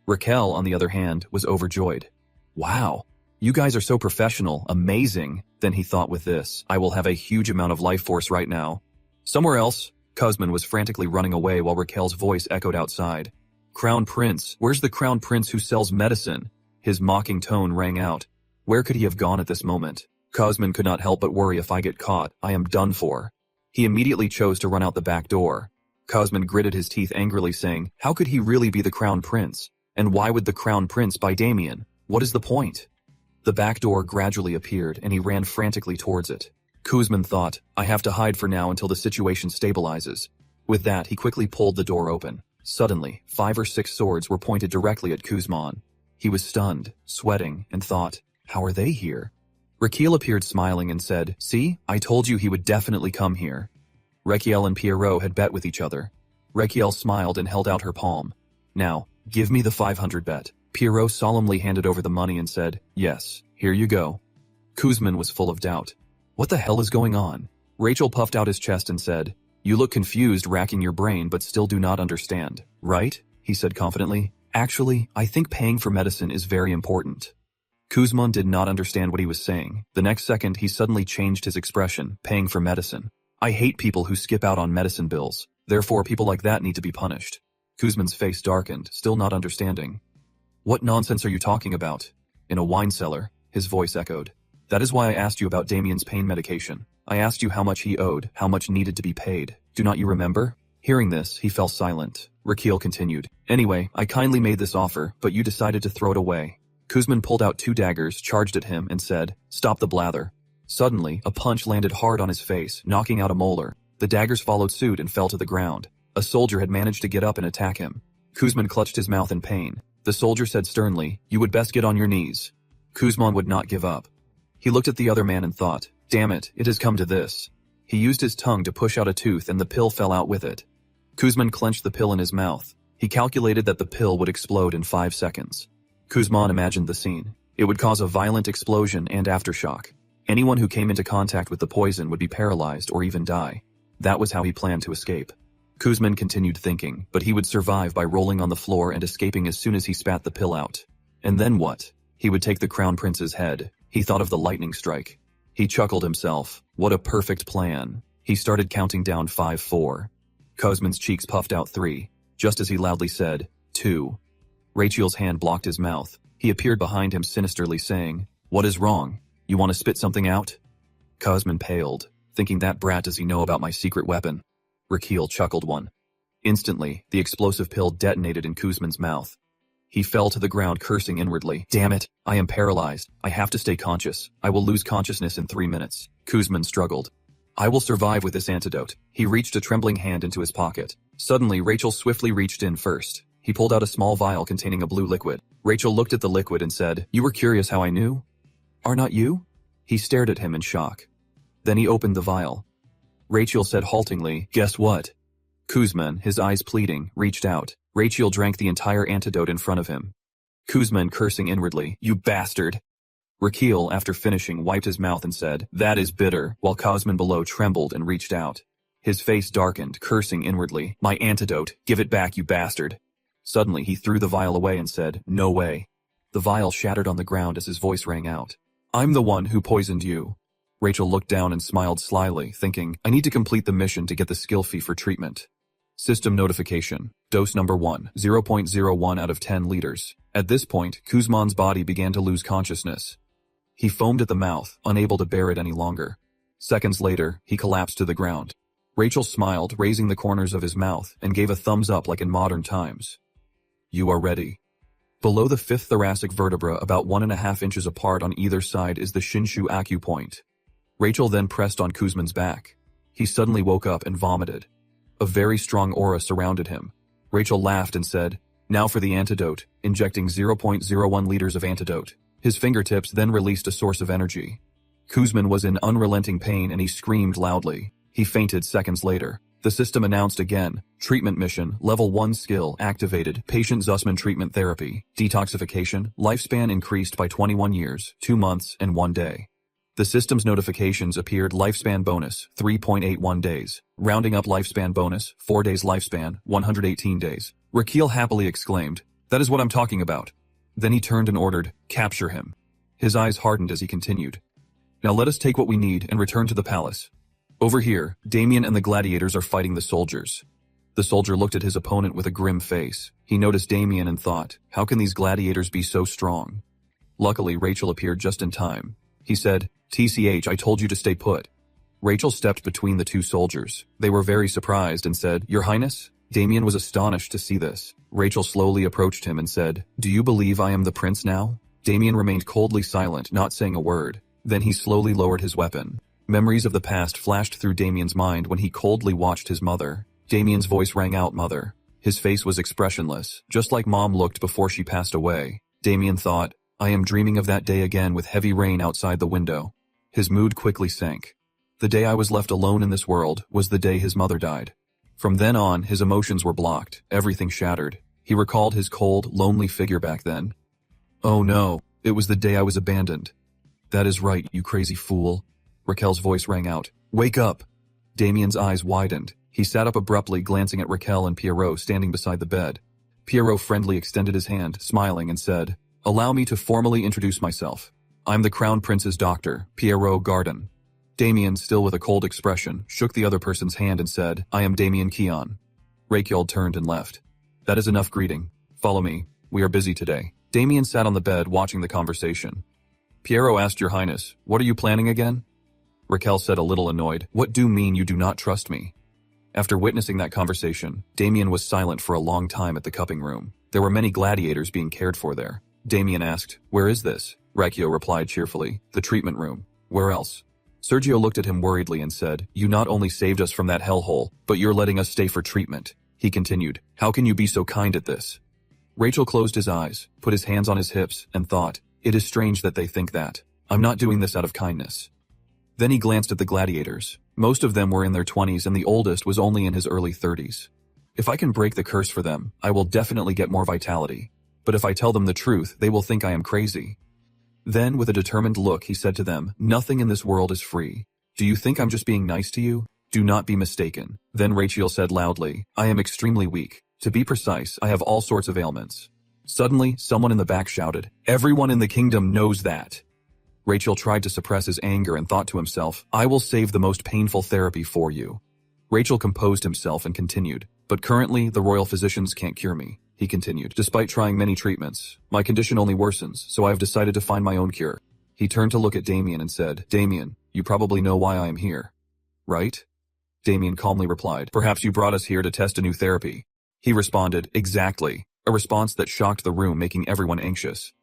Raquel, on the other hand, was overjoyed. Wow, you guys are so professional, amazing. Then he thought with this, I will have a huge amount of life force right now. Somewhere else, Cosman was frantically running away while Raquel's voice echoed outside. Crown Prince, where's the Crown Prince who sells medicine? His mocking tone rang out. Where could he have gone at this moment? Cosman could not help but worry, if I get caught, I am done for. He immediately chose to run out the back door. Cosman gritted his teeth angrily, saying, how could he really be the Crown Prince? And why would the Crown Prince buy Damien? What is the point? The back door gradually appeared and he ran frantically towards it. Cosman thought, I have to hide for now until the situation stabilizes. With that, he quickly pulled the door open. Suddenly, 5 or 6 swords were pointed directly at Cosman. He was stunned, sweating, and thought, how are they here? Raquel appeared smiling and said, see, I told you he would definitely come here. Raquel and Pierrot had bet with each other. Raquel smiled and held out her palm. Now, give me the 500 bet. Pierrot solemnly handed over the money and said, yes, here you go. Cosman was full of doubt. What the hell is going on? Rachel puffed out his chest and said, you look confused, racking your brain, but still do not understand, right? He said confidently. Actually, I think paying for medicine is very important. Cosman did not understand what he was saying. The next second, he suddenly changed his expression, paying for medicine. I hate people who skip out on medicine bills. Therefore, people like that need to be punished. Cosman's face darkened, still not understanding. What nonsense are you talking about? In a wine cellar, his voice echoed. That is why I asked you about Damien's pain medication. I asked you how much he owed, how much needed to be paid. Do not you remember? Hearing this, he fell silent. Raquel continued. Anyway, I kindly made this offer, but you decided to throw it away. Cosman pulled out 2 daggers, charged at him, and said, stop the blather. Suddenly, a punch landed hard on his face, knocking out a molar. The daggers followed suit and fell to the ground. A soldier had managed to get up and attack him. Cosman clutched his mouth in pain. The soldier said sternly, you would best get on your knees. Cosman would not give up. He looked at the other man and thought, damn it, it has come to this. He used his tongue to push out a tooth and the pill fell out with it. Cosman clenched the pill in his mouth. He calculated that the pill would explode in 5 seconds. Cosman imagined the scene. It would cause a violent explosion and aftershock. Anyone who came into contact with the poison would be paralyzed or even die. That was how he planned to escape. Cosman continued thinking, but he would survive by rolling on the floor and escaping as soon as he spat the pill out. And then what? He would take the Crown Prince's head. He thought of the lightning strike. He chuckled himself. What a perfect plan. He started counting down 5-4. Cosman's cheeks puffed out 3, just as he loudly said, 2. Rachel's hand blocked his mouth. He appeared behind him sinisterly saying, what is wrong? You want to spit something out? Cosman paled, thinking that brat does he know about my secret weapon? Raquel chuckled one. Instantly, the explosive pill detonated in Cosman's mouth. He fell to the ground cursing inwardly. Damn it, I am paralyzed. I have to stay conscious. I will lose consciousness in 3 minutes. Cosman struggled. I will survive with this antidote. He reached a trembling hand into his pocket. Suddenly, Rachel swiftly reached in first. He pulled out a small vial containing a blue liquid. Rachel looked at the liquid and said, you were curious how I knew? Are not you? He stared at him in shock. Then he opened the vial. Rachel said haltingly, guess what? Cosman, his eyes pleading, reached out. Rachel drank the entire antidote in front of him. Cosman cursing inwardly, you bastard. Raquel, after finishing, wiped his mouth and said, that is bitter, while Cosman below trembled and reached out. His face darkened, cursing inwardly, my antidote, give it back, you bastard. Suddenly, he threw the vial away and said, no way. The vial shattered on the ground as his voice rang out. I'm the one who poisoned you. Rachel looked down and smiled slyly, thinking, I need to complete the mission to get the skill fee for treatment. System notification. Dose number 1, 0.01 out of 10 liters. At this point, Cosman's body began to lose consciousness. He foamed at the mouth, unable to bear it any longer. Seconds later, he collapsed to the ground. Rachel smiled, raising the corners of his mouth, and gave a thumbs up like in modern times. You are ready. Below the 5th thoracic vertebra, about 1.5 inches apart on either side, is the Shinshu acupoint. Rachel then pressed on Cosman's back. He suddenly woke up and vomited. A very strong aura surrounded him. Rachel laughed and said, now for the antidote, injecting 0.01 liters of antidote. His fingertips then released a source of energy. Kuzman was in unrelenting pain and he screamed loudly. He fainted seconds later. The system announced again, treatment mission, level 1 skill activated, patient Zussman treatment therapy, detoxification, lifespan increased by 21 years, 2 months, and 1 day. The system's notifications appeared lifespan bonus, 3.81 days, rounding up lifespan bonus, 4 days lifespan, 118 days. Raquel happily exclaimed, "That is what I'm talking about." Then he turned and ordered, "Capture him." His eyes hardened as he continued. "Now let us take what we need and return to the palace." Over here, Damien and the gladiators are fighting the soldiers. The soldier looked at his opponent with a grim face. He noticed Damien and thought, how can these gladiators be so strong? Luckily, Rachel appeared just in time. He said, "TCH, I told you to stay put." Rachel stepped between the two soldiers. They were very surprised and said, "Your Highness?" Damien was astonished to see this. Rachel slowly approached him and said, "Do you believe I am the prince now?" Damien remained coldly silent, not saying a word. Then he slowly lowered his weapon. Memories of the past flashed through Damien's mind when he coldly watched his mother. Damien's voice rang out, "Mother." His face was expressionless, just like Mom looked before she passed away. Damien thought, I am dreaming of that day again with heavy rain outside the window. His mood quickly sank. The day I was left alone in this world was the day his mother died. From then on, his emotions were blocked, everything shattered. He recalled his cold, lonely figure back then. Oh no, it was the day I was abandoned. That is right, you crazy fool. Raquel's voice rang out. Wake up! Damien's eyes widened. He sat up abruptly, glancing at Raquel and Pierrot standing beside the bed. Pierrot friendly extended his hand, smiling, and said, "Allow me to formally introduce myself. I'm the Crown Prince's doctor, Pierrot Garden." Damien, still with a cold expression, shook the other person's hand and said, "I am Damien Keon." Raquel turned and left. "That is enough greeting. Follow me. We are busy today." Damien sat on the bed watching the conversation. Pierrot asked, "Your Highness, what are you planning again?" Raquel said, a little annoyed, "What do you mean you do not trust me?" After witnessing that conversation, Damien was silent for a long time at the cupping room. There were many gladiators being cared for there. Damien asked, "Where is this?" Raquel replied cheerfully, "The treatment room. Where else?" Sergio looked at him worriedly and said, "You not only saved us from that hellhole, but you're letting us stay for treatment." He continued, "How can you be so kind at this?" Rachel closed his eyes, put his hands on his hips, and thought, "It is strange that they think that. I'm not doing this out of kindness." Then he glanced at the gladiators. Most of them were in their 20s and the oldest was only in his early 30s. If I can break the curse for them, I will definitely get more vitality. But if I tell them the truth, they will think I am crazy. Then, with a determined look, he said to them, "Nothing in this world is free. Do you think I'm just being nice to you? Do not be mistaken." Then Rachel said loudly, "I am extremely weak. To be precise, I have all sorts of ailments." Suddenly, someone in the back shouted, "Everyone in the kingdom knows that." Rachel tried to suppress his anger and thought to himself, "I will save the most painful therapy for you." Rachel composed himself and continued, "But currently, the royal physicians can't cure me." He continued, "Despite trying many treatments, my condition only worsens, so I have decided to find my own cure." He turned to look at Damien and said, "Damien, you probably know why I am here, right?" Damien calmly replied, "Perhaps you brought us here to test a new therapy." He responded, "Exactly," a response that shocked the room, making everyone anxious.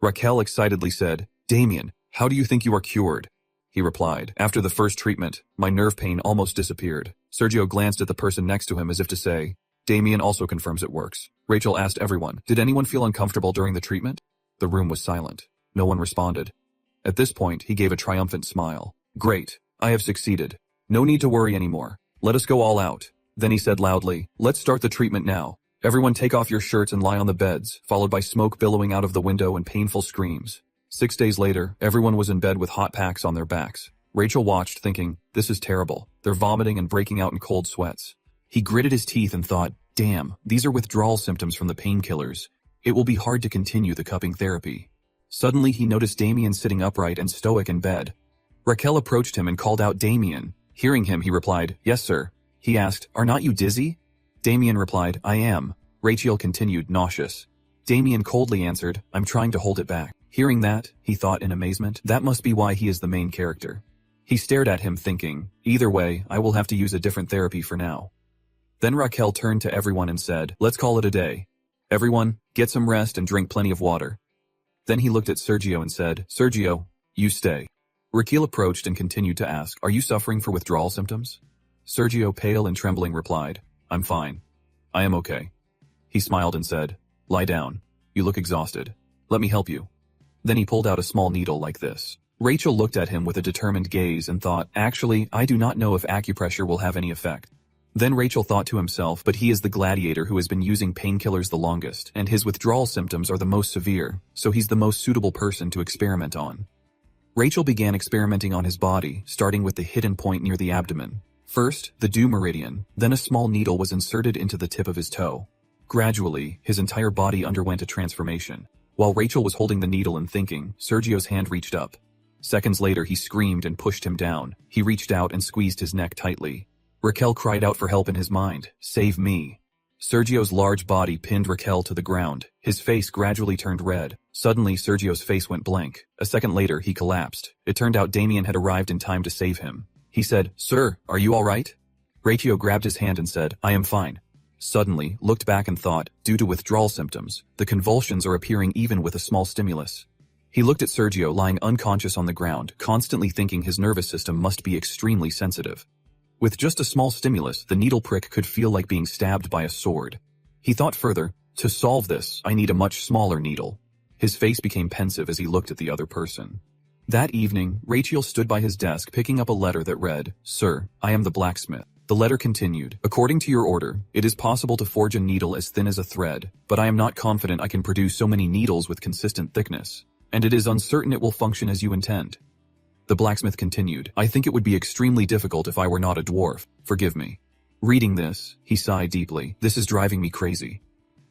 Raquel excitedly said, "Damien, how do you think you are cured?" He replied, "After the first treatment, my nerve pain almost disappeared." Sergio glanced at the person next to him as if to say, "Damien also confirms it works." Rachel asked everyone, "Did anyone feel uncomfortable during the treatment?" The room was silent. No one responded. At this point, he gave a triumphant smile. "Great, I have succeeded. No need to worry anymore. Let us go all out." Then he said loudly, "Let's start the treatment now. Everyone take off your shirts and lie on the beds," followed by smoke billowing out of the window and painful screams. 6 days later, everyone was in bed with hot packs on their backs. Rachel watched, thinking, "This is terrible. They're vomiting and breaking out in cold sweats." He gritted his teeth and thought, "Damn, these are withdrawal symptoms from the painkillers. It will be hard to continue the cupping therapy." Suddenly, he noticed Damien sitting upright and stoic in bed. Raquel approached him and called out, "Damien." Hearing him, he replied, "Yes, sir." He asked, "Are not you dizzy?" Damien replied, "I am." Rachel continued, nauseous. Damien coldly answered, "I'm trying to hold it back." Hearing that, he thought in amazement, that must be why he is the main character. He stared at him thinking, either way, I will have to use a different therapy for now. Then Raquel turned to everyone and said, "Let's call it a day. Everyone, get some rest and drink plenty of water." Then he looked at Sergio and said, "Sergio, you stay." Raquel approached and continued to ask, "Are you suffering for withdrawal symptoms?" Sergio, pale and trembling, replied, "I'm fine. I am okay." He smiled and said, "Lie down. You look exhausted. Let me help you." Then he pulled out a small needle like this. Rachel looked at him with a determined gaze and thought, actually, I do not know if acupressure will have any effect. Then Rachel thought to himself, but he is the gladiator who has been using painkillers the longest, and his withdrawal symptoms are the most severe, so he's the most suitable person to experiment on. Rachel began experimenting on his body, starting with the hidden point near the abdomen. First, the due meridian, then a small needle was inserted into the tip of his toe. Gradually, his entire body underwent a transformation. While Rachel was holding the needle and thinking, Sergio's hand reached up. Seconds later, he screamed and pushed him down. He reached out and squeezed his neck tightly. Raquel cried out for help in his mind. Save me. Sergio's large body pinned Raquel to the ground. His face gradually turned red. Suddenly, Sergio's face went blank. A second later, he collapsed. It turned out Damien had arrived in time to save him. He said, Sir, are you all right? Rachel grabbed his hand and said, I am fine. Suddenly, looked back and thought, due to withdrawal symptoms, the convulsions are appearing even with a small stimulus. He looked at Sergio lying unconscious on the ground, constantly thinking his nervous system must be extremely sensitive. With just a small stimulus, the needle prick could feel like being stabbed by a sword. He thought further, to solve this, I need a much smaller needle. His face became pensive as he looked at the other person. That evening, Rachel stood by his desk picking up a letter that read, Sir, I am the blacksmith. The letter continued, according to your order, it is possible to forge a needle as thin as a thread, but I am not confident I can produce so many needles with consistent thickness, and it is uncertain it will function as you intend. The blacksmith continued, I think it would be extremely difficult if I were not a dwarf. Forgive me. Reading this, he sighed deeply. This is driving me crazy.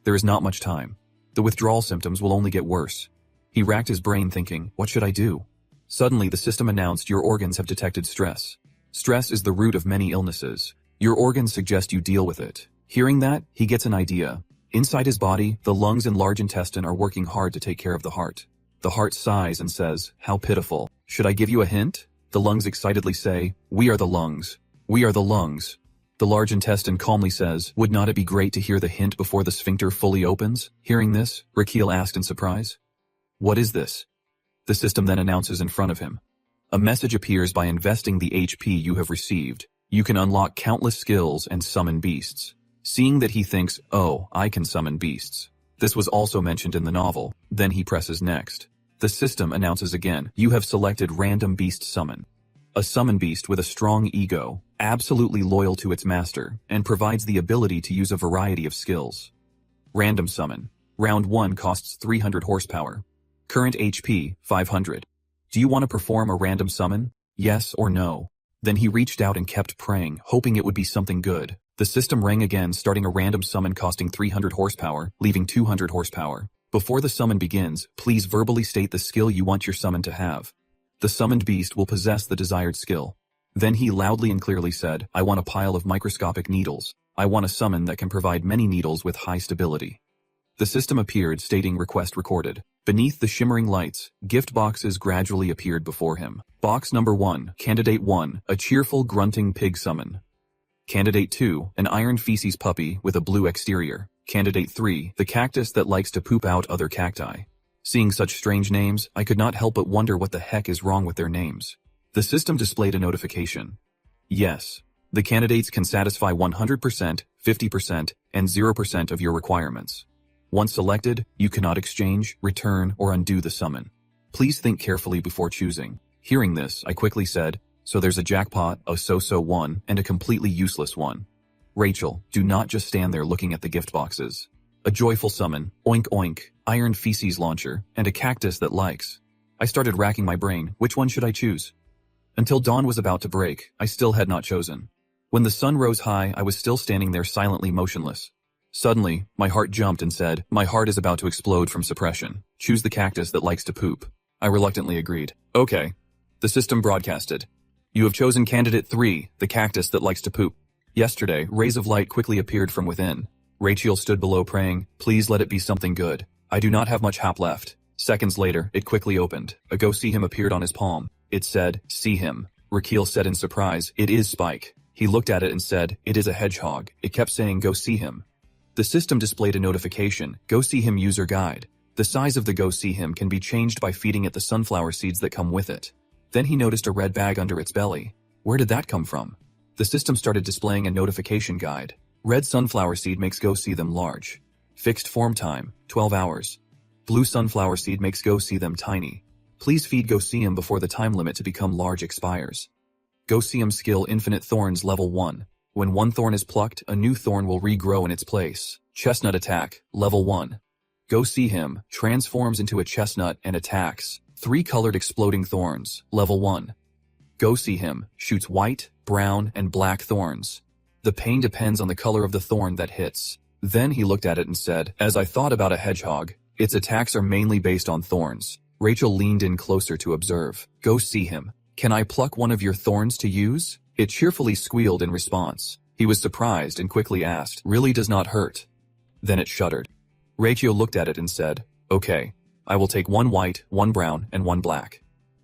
There is not much time. The withdrawal symptoms will only get worse. He racked his brain thinking, what should I do? Suddenly, the system announced your organs have detected stress. Stress is the root of many illnesses. Your organs suggest you deal with it. Hearing that, he gets an idea. Inside his body, the lungs and large intestine are working hard to take care of the heart. The heart sighs and says, how pitiful. Should I give you a hint? The lungs excitedly say, we are the lungs. We are the lungs. The large intestine calmly says, would not it be great to hear the hint before the sphincter fully opens? Hearing this, Raquel asked in surprise. What is this? The system then announces in front of him. A message appears by investing the HP you have received. You can unlock countless skills and summon beasts. Seeing that he thinks, oh, I can summon beasts. This was also mentioned in the novel. Then he presses next. The system announces again, you have selected Random Beast Summon. A summon beast with a strong ego, absolutely loyal to its master, and provides the ability to use a variety of skills. Random Summon. Round 1 costs 300 horsepower. Current HP, 500. Do you want to perform a random summon? Yes or no? Then he reached out and kept praying, hoping it would be something good. The system rang again, starting a random summon costing 300 horsepower, leaving 200 horsepower. Before the summon begins, please verbally state the skill you want your summon to have. The summoned beast will possess the desired skill. Then he loudly and clearly said, I want a pile of microscopic needles. I want a summon that can provide many needles with high stability. The system appeared stating request recorded. Beneath the shimmering lights, gift boxes gradually appeared before him. Box number 1, Candidate 1, a cheerful grunting pig summon. Candidate 2, an iron feces puppy with a blue exterior. Candidate 3, the cactus that likes to poop out other cacti. Seeing such strange names, I could not help but wonder what the heck is wrong with their names. The system displayed a notification. Yes, the candidates can satisfy 100%, 50%, and 0% of your requirements. Once selected, you cannot exchange, return, or undo the summon. Please think carefully before choosing. Hearing this, I quickly said, so there's a jackpot, a so-so one, and a completely useless one. Rachel, do not just stand there looking at the gift boxes. A joyful summon, oink oink, iron feces launcher, and a cactus that likes. I started racking my brain, which one should I choose? Until dawn was about to break, I still had not chosen. When the sun rose high, I was still standing there silently motionless. Suddenly, my heart jumped and said, my heart is about to explode from suppression. Choose the cactus that likes to poop. I reluctantly agreed. Okay. The system broadcasted. You have chosen candidate 3, the cactus that likes to poop. Yesterday, rays of light quickly appeared from within. Rachel stood below praying, please let it be something good. I do not have much hap left. Seconds later, it quickly opened. A go see him appeared on his palm. It said, see him. Raquel said in surprise, it is Spike. He looked at it and said, it is a hedgehog. It kept saying, go see him. The system displayed a notification, go see him user guide. The size of the go see him can be changed by feeding it the sunflower seeds that come with it. Then he noticed a red bag under its belly. Where did that come from? The system started displaying a notification guide. Red sunflower seed makes go see them large. Fixed form time, 12 hours. Blue sunflower seed makes go see them tiny. Please feed Go-See-Him before the time limit to become large expires. Go-See-Him skill Infinite Thorns Level 1. When one thorn is plucked, a new thorn will regrow in its place. Chestnut Attack, Level 1. Go-See-Him transforms into a chestnut and attacks. 3 colored exploding thorns, Level 1. Go-See-Him shoots white, brown, and black thorns. The pain depends on the color of the thorn that hits. Then he looked at it and said, as I thought about a hedgehog, its attacks are mainly based on thorns. Rachel leaned in closer to observe. Go-See-Him. Can I pluck one of your thorns to use? It cheerfully squealed in response. He was surprised and quickly asked, really does not hurt. Then it shuddered. Rachel looked at it and said, okay, I will take 1 white, 1 brown, and 1 black.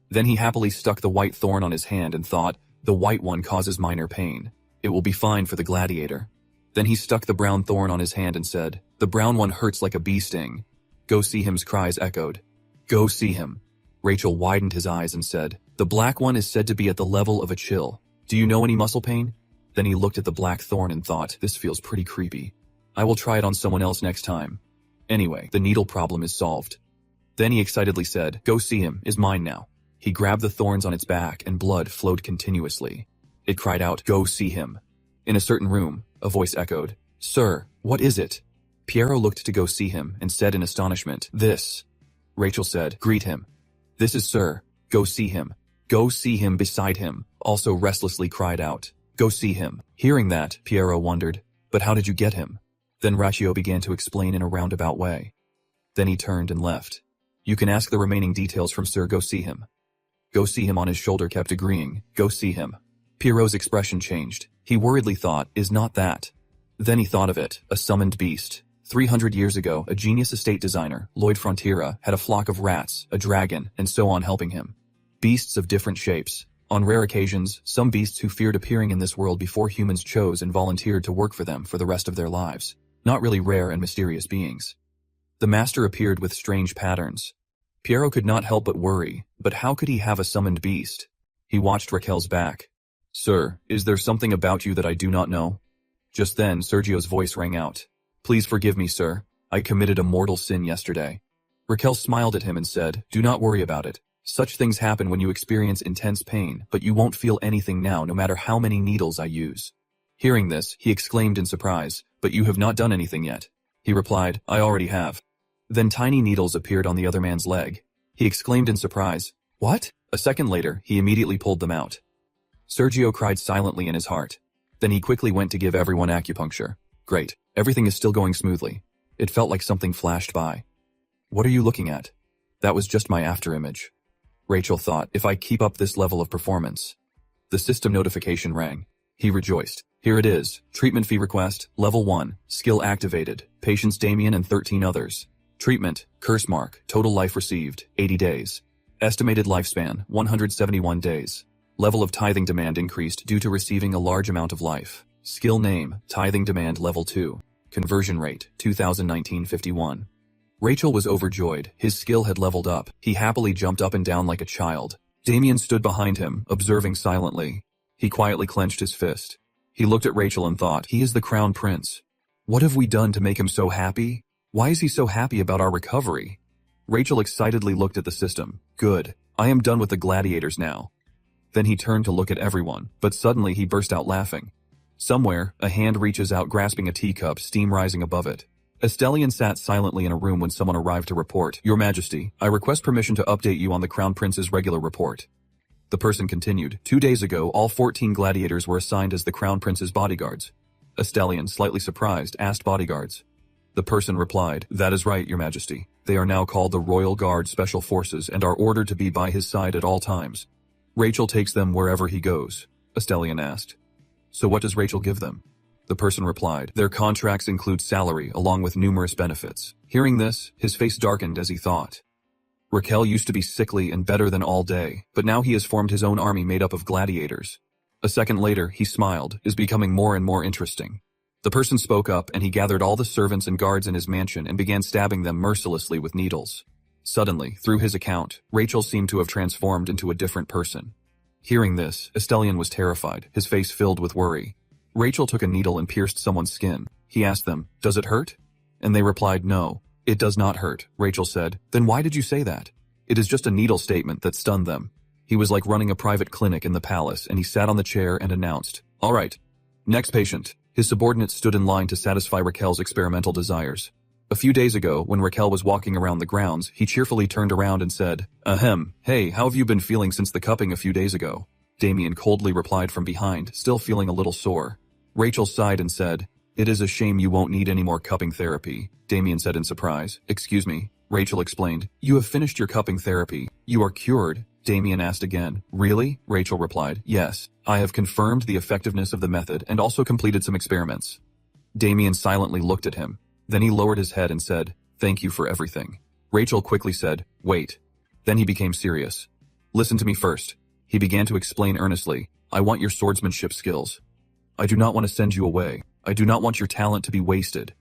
Then he happily stuck the white thorn on his hand and thought, the white one causes minor pain. It will be fine for the gladiator. Then he stuck the brown thorn on his hand and said, the brown one hurts like a bee sting. Go-See-Him's cries echoed. Go-See-Him. Rachel widened his eyes and said, the black one is said to be at the level of a chill. Do you know any muscle pain? Then he looked at the black thorn and thought, this feels pretty creepy. I will try it on someone else next time. Anyway, the needle problem is solved. Then he excitedly said, Go-See-Him is mine now. He grabbed the thorns on its back and blood flowed continuously. It cried out, Go-See-Him. In a certain room, a voice echoed, Sir, what is it? Piero looked to Go-See-Him and said in astonishment, This. Rachel said, Greet him. This is Sir, Go-See-Him. Go-See-Him beside him, also restlessly cried out, Go-See-Him. Hearing that, Piero wondered, but how did you get him? Then Rachio began to explain in a roundabout way. Then he turned and left. You can ask the remaining details from Sir Go-See-Him. Go-See-Him on his shoulder kept agreeing, Go-See-Him. Piero's expression changed. He worriedly thought, is not that? Then he thought of it, a summoned beast. 300 years ago, a genius estate designer, Lloyd Frontiera, had a flock of rats, a dragon, and so on helping him. Beasts of different shapes. On rare occasions, some beasts who feared appearing in this world before humans chose and volunteered to work for them for the rest of their lives. Not really rare and mysterious beings. The master appeared with strange patterns. Piero could not help but worry, but how could he have a summoned beast? He watched Raquel's back. Sir, is there something about you that I do not know? Just then, Sergio's voice rang out. Please forgive me, sir. I committed a mortal sin yesterday. Raquel smiled at him and said, Do not worry about it. Such things happen when you experience intense pain, but you won't feel anything now no matter how many needles I use. Hearing this, he exclaimed in surprise, But you have not done anything yet. He replied, I already have. Then tiny needles appeared on the other man's leg. He exclaimed in surprise, What? A second later, he immediately pulled them out. Sergio cried silently in his heart. Then he quickly went to give everyone acupuncture. Great. Everything is still going smoothly. It felt like something flashed by. What are you looking at? That was just my afterimage. Rachel thought, if I keep up this level of performance. The system notification rang. He rejoiced. Here it is. Treatment fee request, level 1, skill activated, patients Damien and 13 others. Treatment, curse mark, total life received, 80 days. Estimated lifespan, 171 days. Level of tithing demand increased due to receiving a large amount of life. Skill name, tithing demand level 2. Conversion rate, 2019-51. Rachel was overjoyed. His skill had leveled up. He happily jumped up and down like a child. Damien stood behind him, observing silently. He quietly clenched his fist. He looked at Rachel and thought, he is the crown prince. What have we done to make him so happy? Why is he so happy about our recovery? Rachel excitedly looked at the system. Good. I am done with the gladiators now. Then he turned to look at everyone, but suddenly he burst out laughing. Somewhere, a hand reaches out grasping a teacup, steam rising above it. Estelian sat silently in a room when someone arrived to report, Your Majesty, I request permission to update you on the Crown Prince's regular report. The person continued, 2 days ago, all 14 gladiators were assigned as the Crown Prince's bodyguards. Estelian, slightly surprised, asked bodyguards. The person replied, That is right, Your Majesty. They are now called the Royal Guard Special Forces and are ordered to be by his side at all times. Rachel takes them wherever he goes, Estelian asked. So what does Rachel give them? The person replied, Their contracts include salary along with numerous benefits. Hearing this, his face darkened as he thought. Raquel used to be sickly and better than all day, but now he has formed his own army made up of gladiators. A second later, he smiled, is becoming more and more interesting. The person spoke up and he gathered all the servants and guards in his mansion and began stabbing them mercilessly with needles. Suddenly, through his account, Rachel seemed to have transformed into a different person. Hearing this, Estelian was terrified, his face filled with worry. Rachel took a needle and pierced someone's skin. He asked them, Does it hurt? And they replied, No, it does not hurt, Rachel said. Then why did you say that? It is just a needle statement that stunned them. He was like running a private clinic in the palace, and he sat on the chair and announced, "All right. Next patient." His subordinates stood in line to satisfy Raquel's experimental desires. A few days ago, when Raquel was walking around the grounds, he cheerfully turned around and said, "Ahem, hey, how have you been feeling since the cupping a few days ago?" Damien coldly replied from behind, still feeling a little sore. Rachel sighed and said, "It is a shame you won't need any more cupping therapy," Damien said in surprise. "Excuse me," Rachel explained. "You have finished your cupping therapy. You are cured?" Damien asked again. "Really?" Rachel replied. "Yes. I have confirmed the effectiveness of the method and also completed some experiments." Damien silently looked at him. Then he lowered his head and said, "Thank you for everything." Rachel quickly said, "Wait." Then he became serious. "Listen to me first." He began to explain earnestly, "I want your swordsmanship skills. I do not want to send you away. I do not want your talent to be wasted."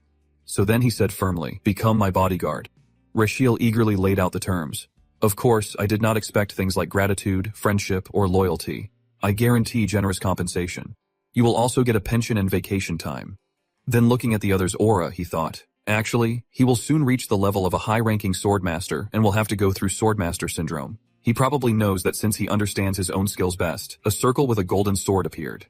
So then he said firmly, "Become my bodyguard." Rachel eagerly laid out the terms. "Of course, I did not expect things like gratitude, friendship, or loyalty. I guarantee generous compensation. You will also get a pension and vacation time." Then looking at the other's aura, he thought, actually, he will soon reach the level of a high-ranking swordmaster and will have to go through swordmaster syndrome. He probably knows that since he understands his own skills best, a circle with a golden sword appeared.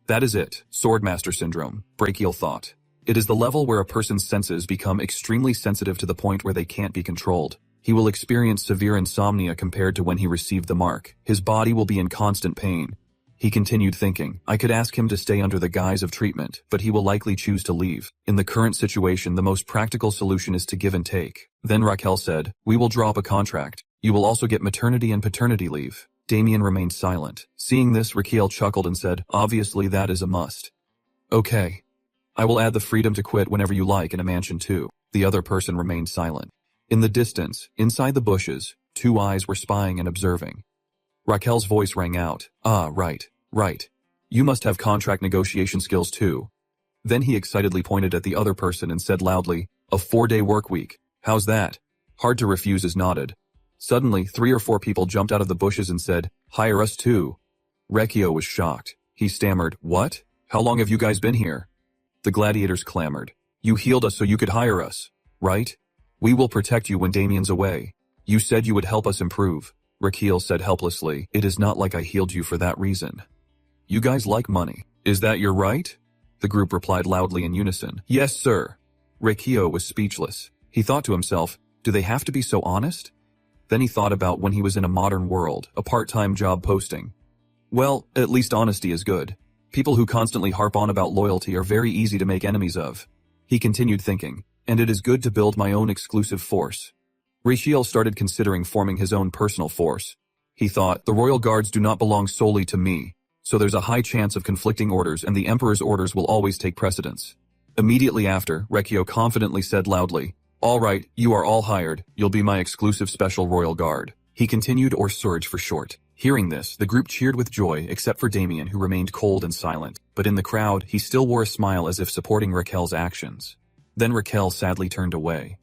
That is it, swordmaster syndrome, Brachial thought. It is the level where a person's senses become extremely sensitive to the point where they can't be controlled. He will experience severe insomnia compared to when he received the mark. His body will be in constant pain. He continued thinking, I could ask him to stay under the guise of treatment, but he will likely choose to leave. In the current situation, the most practical solution is to give and take. Then Raquel said, "We will draw up a contract. You will also get maternity and paternity leave." Damien remained silent. Seeing this, Raquel chuckled and said, "Obviously that is a must." "Okay. I will add the freedom to quit whenever you like in a mansion too." The other person remained silent. In the distance, inside the bushes, two eyes were spying and observing. Raquel's voice rang out, "Ah, right. You must have contract negotiation skills too." Then he excitedly pointed at the other person and said loudly, "A 4-day work week. How's that?" Hard to refuse is nodded. Suddenly, 3 or 4 people jumped out of the bushes and said, "Hire us too." Recchio was shocked. He stammered, "What? How long have you guys been here?" The gladiators clamored, "You healed us so you could hire us, right? We will protect you when Damien's away. You said you would help us improve." Raquel said helplessly, "It is not like I healed you for that reason." "You guys like money. Is that your right?" The group replied loudly in unison, "Yes, sir." Raquel was speechless. He thought to himself, do they have to be so honest? Then he thought about when he was in a modern world, a part-time job posting. Well, at least honesty is good. People who constantly harp on about loyalty are very easy to make enemies of. He continued thinking, and it is good to build my own exclusive force. Raquel started considering forming his own personal force. He thought, the royal guards do not belong solely to me, so there's a high chance of conflicting orders and the emperor's orders will always take precedence. Immediately after, Raquel confidently said loudly, "All right, you are all hired. You'll be my exclusive special royal guard." He continued, or Surge for short. Hearing this, the group cheered with joy except for Damien, who remained cold and silent. But in the crowd, he still wore a smile as if supporting Raquel's actions. Then Raquel sadly turned away.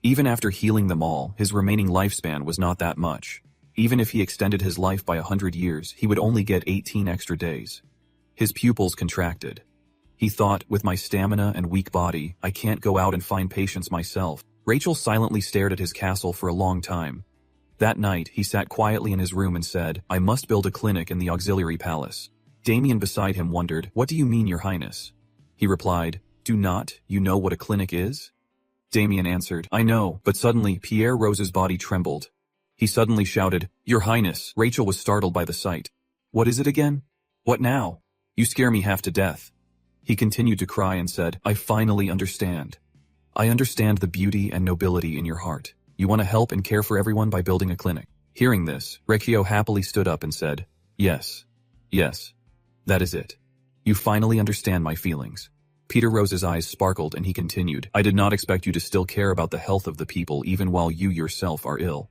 Even after healing them all, his remaining lifespan was not that much. Even if he extended his life by 100 years, he would only get 18 extra days. His pupils contracted. He thought, with my stamina and weak body, I can't go out and find patients myself. Rachel silently stared at his castle for a long time. That night, he sat quietly in his room and said, I must build a clinic in the auxiliary palace. Damien beside him wondered, What do you mean, Your Highness? He replied, Do not you know what a clinic is? Damien answered, I know, but suddenly Pierre Rose's body trembled. He suddenly shouted, Your Highness. Rachel was startled by the sight. What is it again? What now? You scare me half to death. He continued to cry and said, I finally understand. I understand the beauty and nobility in your heart. You want to help and care for everyone by building a clinic. Hearing this, Recchio happily stood up and said, Yes, that is it. You finally understand my feelings. Peter Rose's eyes sparkled and he continued, I did not expect you to still care about the health of the people even while you yourself are ill.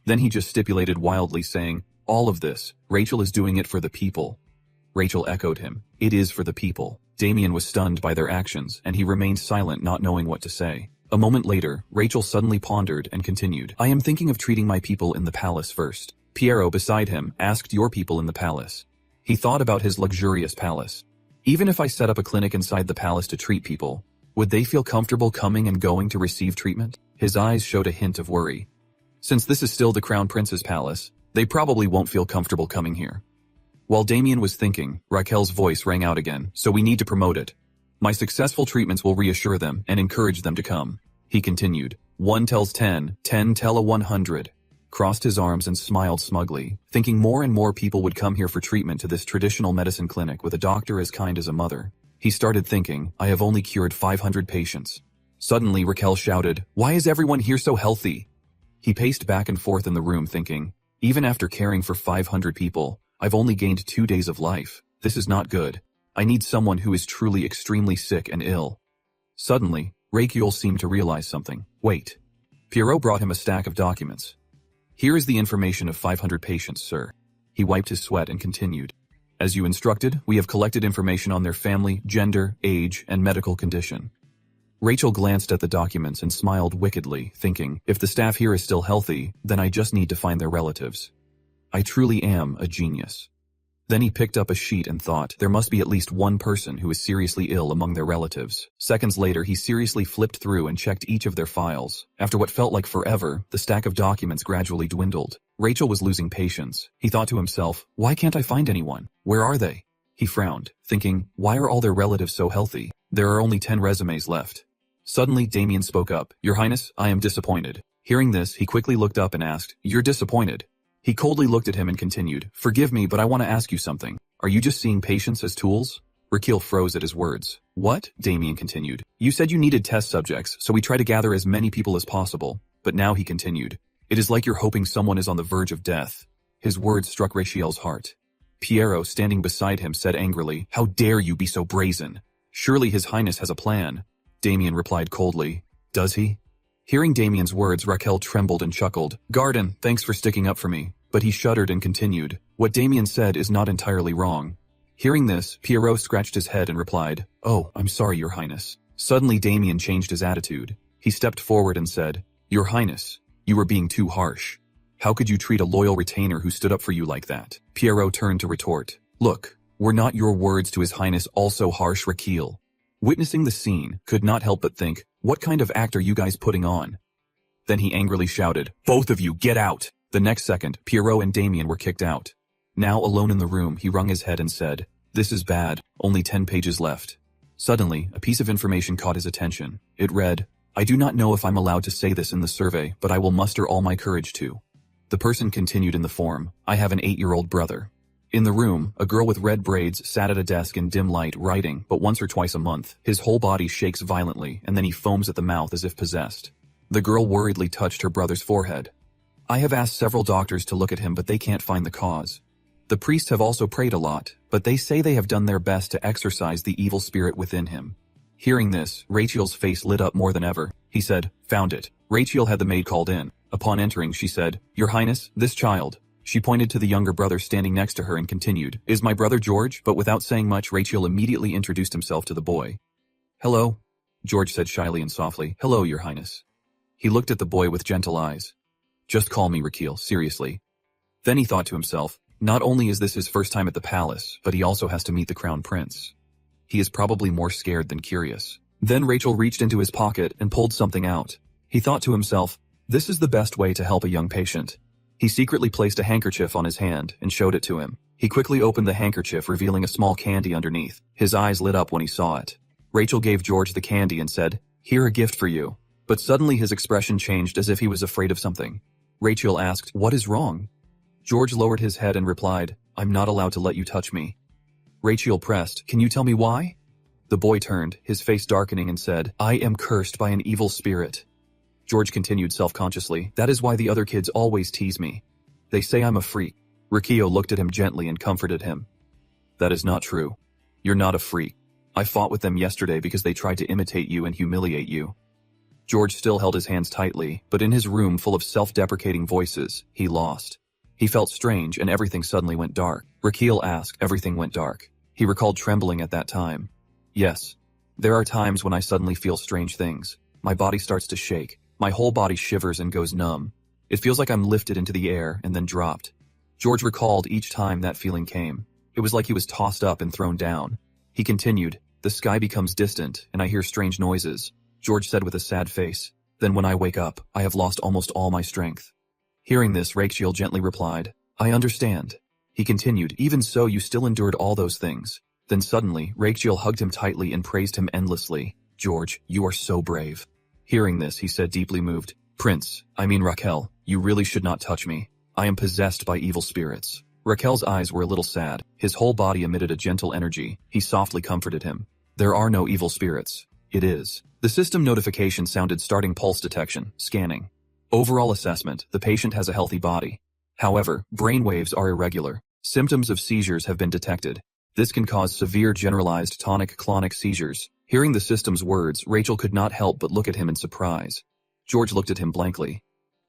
Then he just stipulated wildly saying, all of this, Rachel is doing it for the people. Rachel echoed him, It is for the people. Damien was stunned by their actions and he remained silent, not knowing what to say. A moment later, Rachel suddenly pondered and continued, I am thinking of treating my people in the palace first. Piero beside him asked, Your people in the palace. He thought about his luxurious palace. Even if I set up a clinic inside the palace to treat people, would they feel comfortable coming and going to receive treatment? His eyes showed a hint of worry. Since this is still the Crown Prince's palace, they probably won't feel comfortable coming here. While Damien was thinking, Raquel's voice rang out again, so we need to promote it. My successful treatments will reassure them and encourage them to come. He continued. 1 tells 10, 10 tell a 100. Crossed his arms and smiled smugly, thinking more and more people would come here for treatment to this traditional medicine clinic with a doctor as kind as a mother. He started thinking, I have only cured 500 patients. Suddenly Raquel shouted, why is everyone here so healthy? He paced back and forth in the room thinking, even after caring for 500 people, I've only gained 2 days of life. This is not good. I need someone who is truly extremely sick and ill. Suddenly, Raquel seemed to realize something. Wait. Pierrot brought him a stack of documents. Here is the information of 500 patients, sir. He wiped his sweat and continued. As you instructed, we have collected information on their family, gender, age, and medical condition. Rachel glanced at the documents and smiled wickedly, thinking, if the staff here is still healthy, then I just need to find their relatives. I truly am a genius. Then he picked up a sheet and thought, there must be at least one person who is seriously ill among their relatives. Seconds later, he seriously flipped through and checked each of their files. After what felt like forever, the stack of documents gradually dwindled. Rachel was losing patience. He thought to himself, why can't I find anyone? Where are they? He frowned, thinking, why are all their relatives so healthy? There are only 10 resumes left. Suddenly, Damien spoke up. Your Highness, I am disappointed. Hearing this, he quickly looked up and asked, you're disappointed? He coldly looked at him and continued, forgive me, but I want to ask you something. Are you just seeing patients as tools? Raquel froze at his words. What? Damien continued. You said you needed test subjects, so we try to gather as many people as possible. But now he continued. It is like you're hoping someone is on the verge of death. His words struck Raquel's heart. Pierrot, standing beside him, said angrily, how dare you be so brazen? Surely His Highness has a plan. Damien replied coldly. Does he? Hearing Damien's words, Raquel trembled and chuckled. Garden, thanks for sticking up for me. But he shuddered and continued. What Damien said is not entirely wrong. Hearing this, Pierrot scratched his head and replied, oh, I'm sorry, Your Highness. Suddenly Damien changed his attitude. He stepped forward and said, Your Highness, you were being too harsh. How could you treat a loyal retainer who stood up for you like that? Pierrot turned to retort. Look, were not your words to His Highness also harsh, Raquel? Witnessing the scene, could not help but think, what kind of act are you guys putting on? Then he angrily shouted, both of you, get out! The next second, Pierrot and Damien were kicked out. Now alone in the room, he wrung his head and said, this is bad, only 10 pages left. Suddenly, a piece of information caught his attention. It read, I do not know if I'm allowed to say this in the survey, but I will muster all my courage to. The person continued in the form, I have an 8-year-old brother. In the room, a girl with red braids sat at a desk in dim light writing, but once or twice a month, his whole body shakes violently and then he foams at the mouth as if possessed. The girl worriedly touched her brother's forehead. I have asked several doctors to look at him, but they can't find the cause. The priests have also prayed a lot, but they say they have done their best to exorcise the evil spirit within him. Hearing this, Rachel's face lit up more than ever. He said, found it. Rachel had the maid called in. Upon entering, she said, Your Highness, this child. She pointed to the younger brother standing next to her and continued, is my brother George? But without saying much, Rachel immediately introduced himself to the boy. Hello, George said shyly and softly. Hello, Your Highness. He looked at the boy with gentle eyes. Just call me Raquel, seriously. Then he thought to himself, not only is this his first time at the palace, but he also has to meet the Crown Prince. He is probably more scared than curious. Then Rachel reached into his pocket and pulled something out. He thought to himself, this is the best way to help a young patient. He secretly placed a handkerchief on his hand and showed it to him. He quickly opened the handkerchief, revealing a small candy underneath. His eyes lit up when he saw it. Rachel gave George the candy and said, here, a gift for you. But suddenly his expression changed as if he was afraid of something. Rachel asked, what is wrong? George lowered his head and replied, I'm not allowed to let you touch me. Rachel pressed, can you tell me why? The boy turned, his face darkening, and said, I am cursed by an evil spirit. George continued self-consciously, that is why the other kids always tease me. They say I'm a freak. Raquel looked at him gently and comforted him. That is not true. You're not a freak. I fought with them yesterday because they tried to imitate you and humiliate you. George still held his hands tightly, but in his room full of self-deprecating voices, he lost. He felt strange and everything suddenly went dark. Raquel asked, everything went dark. He recalled trembling at that time. Yes. There are times when I suddenly feel strange things. My body starts to shake. My whole body shivers and goes numb. It feels like I'm lifted into the air and then dropped. George recalled each time that feeling came. It was like he was tossed up and thrown down. He continued, the sky becomes distant and I hear strange noises. George said with a sad face, then when I wake up, I have lost almost all my strength. Hearing this, Rachel gently replied, I understand. He continued, even so you still endured all those things. Then suddenly, Rachel hugged him tightly and praised him endlessly. George, you are so brave. Hearing this, he said deeply moved, Prince, I mean Raquel, you really should not touch me. I am possessed by evil spirits. Raquel's eyes were a little sad. His whole body emitted a gentle energy. He softly comforted him. There are no evil spirits. It is. The system notification sounded starting pulse detection, scanning. Overall assessment, the patient has a healthy body. However, brain waves are irregular. Symptoms of seizures have been detected. This can cause severe generalized tonic-clonic seizures. Hearing the system's words, Rachel could not help but look at him in surprise. George looked at him blankly.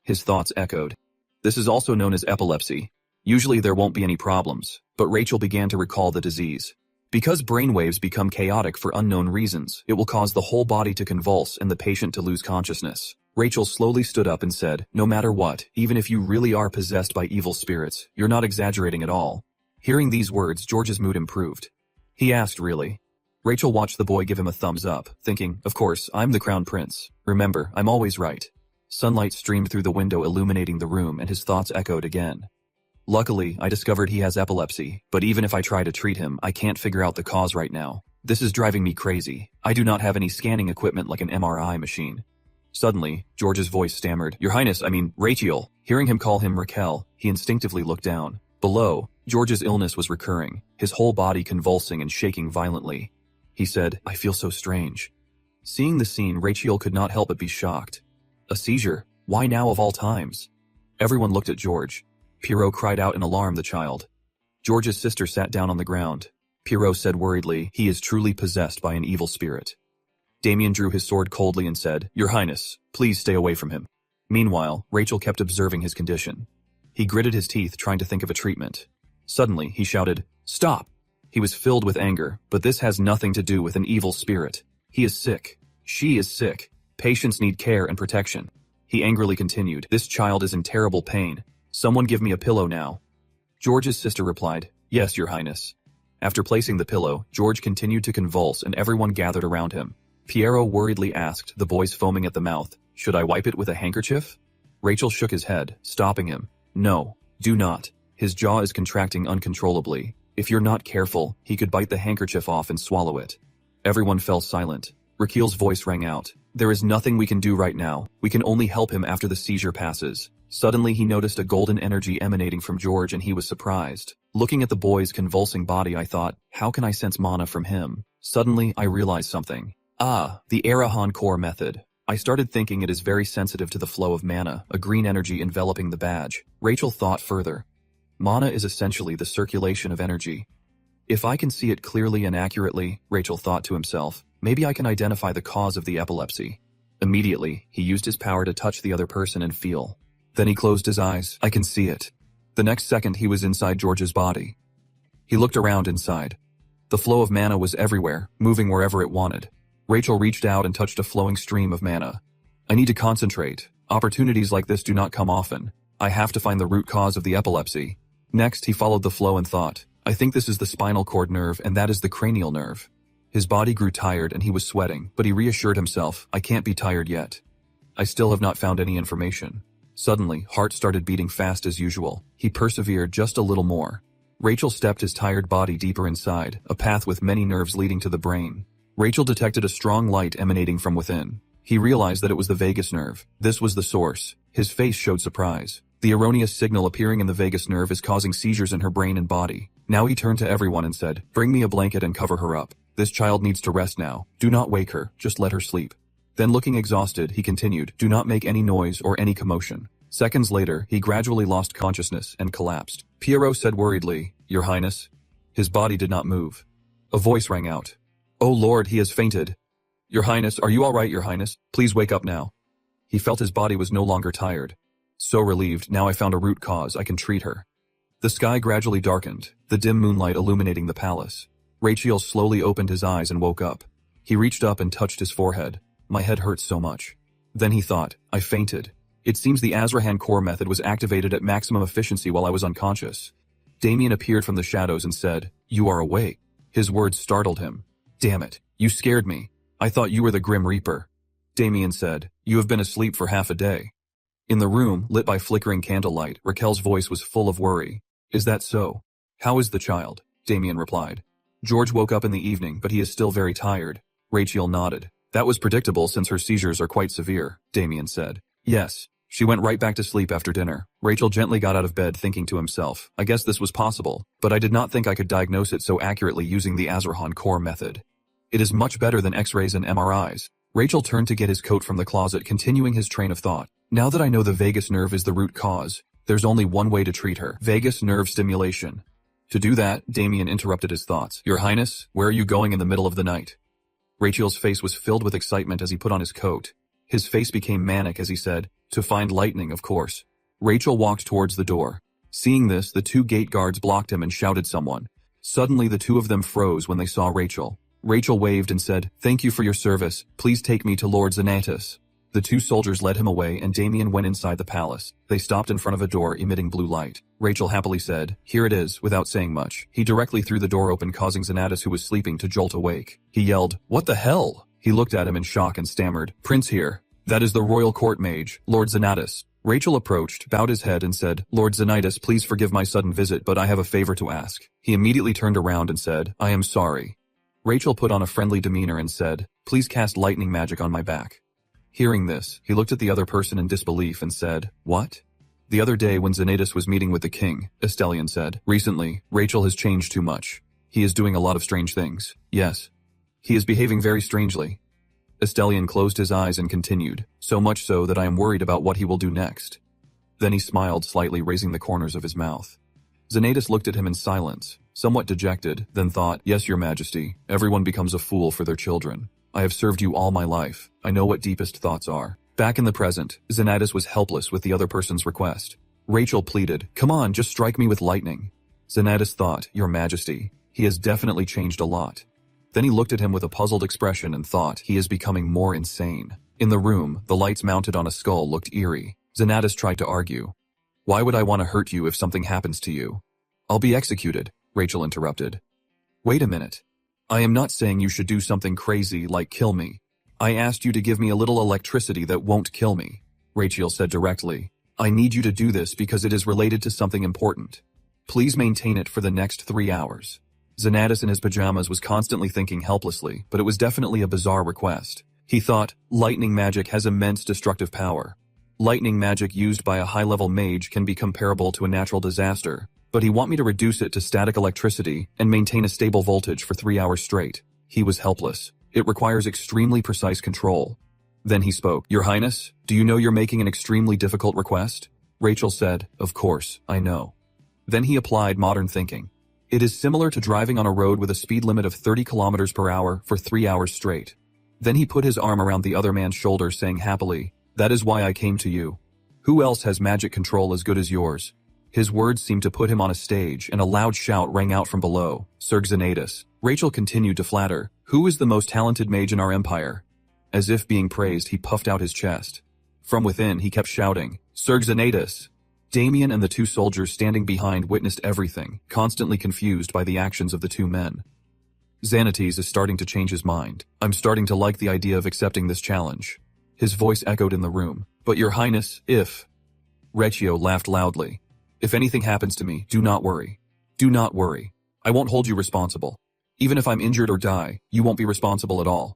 His thoughts echoed. This is also known as epilepsy. Usually there won't be any problems, but Rachel began to recall the disease. Because brainwaves become chaotic for unknown reasons, it will cause the whole body to convulse and the patient to lose consciousness. Rachel slowly stood up and said, no matter what, even if you really are possessed by evil spirits, you're not exaggerating at all. Hearing these words, George's mood improved. He asked, really? Rachel watched the boy give him a thumbs up, thinking, of course, I'm the crown prince. Remember, I'm always right. Sunlight streamed through the window illuminating the room and his thoughts echoed again. Luckily, I discovered he has epilepsy, but even if I try to treat him, I can't figure out the cause right now. This is driving me crazy. I do not have any scanning equipment like an MRI machine. Suddenly, George's voice stammered, Your Highness, I mean, Rachel. Hearing him call him Raquel, he instinctively looked down. Below, George's illness was recurring, his whole body convulsing and shaking violently. He said, I feel so strange. Seeing the scene, Rachel could not help but be shocked. A seizure? Why now of all times? Everyone looked at George. Pierrot cried out in alarm, the child. George's sister sat down on the ground. Pierrot said worriedly, he is truly possessed by an evil spirit. Damien drew his sword coldly and said, Your Highness, please stay away from him. Meanwhile, Rachel kept observing his condition. He gritted his teeth trying to think of a treatment. Suddenly, he shouted, Stop! He was filled with anger, but this has nothing to do with an evil spirit. He is sick. She is sick. Patients need care and protection. He angrily continued, This child is in terrible pain. Someone give me a pillow now. George's sister replied, Yes, Your Highness. After placing the pillow, George continued to convulse and everyone gathered around him. Pierrot worriedly asked, the boys foaming at the mouth, Should I wipe it with a handkerchief? Rachel shook his head, stopping him. No, do not. His jaw is contracting uncontrollably. If you're not careful, he could bite the handkerchief off and swallow it. Everyone fell silent. Raquel's voice rang out. There is nothing we can do right now. We can only help him after the seizure passes. Suddenly he noticed a golden energy emanating from George and he was surprised. Looking at the boy's convulsing body, I thought, how can I sense mana from him? Suddenly, I realized something. The Arahan core method. I started thinking it is very sensitive to the flow of mana, a green energy enveloping the badge. Rachel thought further. Mana is essentially the circulation of energy. If I can see it clearly and accurately, Rachel thought to himself, maybe I can identify the cause of the epilepsy. Immediately, he used his power to touch the other person and feel. Then he closed his eyes. I can see it. The next second, he was inside George's body. He looked around inside. The flow of mana was everywhere, moving wherever it wanted. Rachel reached out and touched a flowing stream of mana. I need to concentrate. Opportunities like this do not come often. I have to find the root cause of the epilepsy. Next, he followed the flow and thought, I think this is the spinal cord nerve and that is the cranial nerve. His body grew tired and he was sweating, but he reassured himself, I can't be tired yet. I still have not found any information. Suddenly, heart started beating fast as usual. He persevered just a little more. Rachel stepped his tired body deeper inside, a path with many nerves leading to the brain. Rachel detected a strong light emanating from within. He realized that it was the vagus nerve. This was the source. His face showed surprise. The erroneous signal appearing in the vagus nerve is causing seizures in her brain and body. Now he turned to everyone and said, Bring me a blanket and cover her up. This child needs to rest now. Do not wake her, just let her sleep. Then looking exhausted, he continued, Do not make any noise or any commotion. Seconds later, he gradually lost consciousness and collapsed. Pierrot said worriedly, Your Highness. His body did not move. A voice rang out. Oh Lord, he has fainted. Your Highness, are you all right, Your Highness? Please wake up now. He felt his body was no longer tired. So relieved, now I found a root cause, I can treat her. The sky gradually darkened, the dim moonlight illuminating the palace. Rachel slowly opened his eyes and woke up. He reached up and touched his forehead. My head hurts so much. Then he thought, I fainted. It seems the Azrahan core method was activated at maximum efficiency while I was unconscious. Damien appeared from the shadows and said, You are awake. His words startled him. Damn it, you scared me. I thought you were the Grim Reaper. Damien said, You have been asleep for half a day. In the room, lit by flickering candlelight, Raquel's voice was full of worry. Is that so? How is the child? Damien replied. George woke up in the evening, but he is still very tired. Rachel nodded. That was predictable since her seizures are quite severe, Damien said. Yes. She went right back to sleep after dinner. Rachel gently got out of bed thinking to himself, I guess this was possible, but I did not think I could diagnose it so accurately using the Azerhan core method. It is much better than X-rays and MRIs. Rachel turned to get his coat from the closet, continuing his train of thought. Now that I know the vagus nerve is the root cause, there's only one way to treat her. Vagus nerve stimulation. To do that, Damien interrupted his thoughts. Your Highness, where are you going in the middle of the night? Rachel's face was filled with excitement as he put on his coat. His face became manic as he said, to find lightning, of course. Rachel walked towards the door. Seeing this, the two gate guards blocked him and shouted someone. Suddenly the two of them froze when they saw Rachel. Rachel waved and said, Thank you for your service. Please take me to Lord Xanatus. The two soldiers led him away and Damien went inside the palace. They stopped in front of a door emitting blue light. Rachel happily said, Here it is, without saying much. He directly threw the door open, causing Xanatus, who was sleeping, to jolt awake. He yelled, What the hell? He looked at him in shock and stammered, Prince here. That is the royal court mage, Lord Xanatus. Rachel approached, bowed his head and said, Lord Xanatus, please forgive my sudden visit, but I have a favor to ask. He immediately turned around and said, I am sorry. Rachel put on a friendly demeanor and said, Please cast lightning magic on my back. Hearing this, he looked at the other person in disbelief and said, What? The other day when Xanatus was meeting with the king, Estelian said, Recently, Rachel has changed too much. He is doing a lot of strange things. Yes. He is behaving very strangely. Estelian closed his eyes and continued, So much so that I am worried about what he will do next. Then he smiled slightly, raising the corners of his mouth. Xanatus looked at him in silence, somewhat dejected, then thought, Yes, your majesty, everyone becomes a fool for their children. I have served you all my life. I know what deepest thoughts are. Back in the present, Xanatus was helpless with the other person's request. Rachel pleaded, Come on, just strike me with lightning. Xanatus thought, Your majesty, he has definitely changed a lot. Then he looked at him with a puzzled expression and thought, He is becoming more insane. In the room, the lights mounted on a skull looked eerie. Xanatus tried to argue. Why would I want to hurt you if something happens to you? I'll be executed, Rachel interrupted. Wait a minute. I am not saying you should do something crazy like kill me. I asked you to give me a little electricity that won't kill me, Rachel said directly. I need you to do this because it is related to something important. Please maintain it for the next 3 hours. Xanatus in his pajamas was constantly thinking helplessly, but it was definitely a bizarre request. He thought, lightning magic has immense destructive power. Lightning magic used by a high-level mage can be comparable to a natural disaster, but he want me to reduce it to static electricity and maintain a stable voltage for 3 hours straight. He was helpless. It requires extremely precise control. Then he spoke, Your Highness, do you know you're making an extremely difficult request? Rachel said, Of course, I know. Then he applied modern thinking. It is similar to driving on a road with a speed limit of 30 kilometers per hour for 3 hours straight. Then he put his arm around the other man's shoulder, saying happily, That is why I came to you. Who else has magic control as good as yours? His words seemed to put him on a stage, and a loud shout rang out from below, Sir Xanatus. Rachel continued to flatter, Who is the most talented mage in our empire? As if being praised, he puffed out his chest. From within, he kept shouting, Sir Xanatus. Damien and the two soldiers standing behind witnessed everything, constantly confused by the actions of the two men. Xanates is starting to change his mind. I'm starting to like the idea of accepting this challenge. His voice echoed in the room. But Your Highness, if... Recchio laughed loudly. If anything happens to me, do not worry. Do not worry. I won't hold you responsible. Even if I'm injured or die, you won't be responsible at all.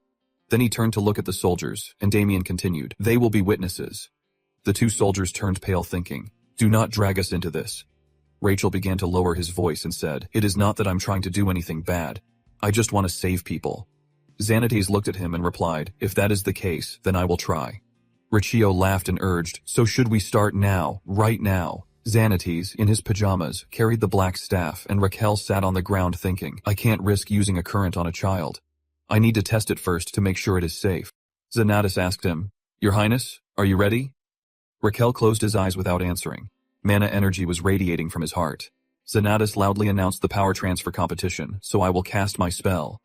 Then he turned to look at the soldiers, and Damien continued, They will be witnesses. The two soldiers turned pale, thinking, Do not drag us into this. Rachel began to lower his voice and said, It is not that I'm trying to do anything bad. I just want to save people. Xanates looked at him and replied, If that is the case, then I will try. Riccio laughed and urged, So should we start now, right now? Xanates, in his pajamas, carried the black staff, and Raquel sat on the ground thinking, I can't risk using a current on a child. I need to test it first to make sure it is safe. Xanatus asked him, Your Highness, are you ready? Raquel closed his eyes without answering. Mana energy was radiating from his heart. Xanatus loudly announced the power transfer competition, so I will cast my spell.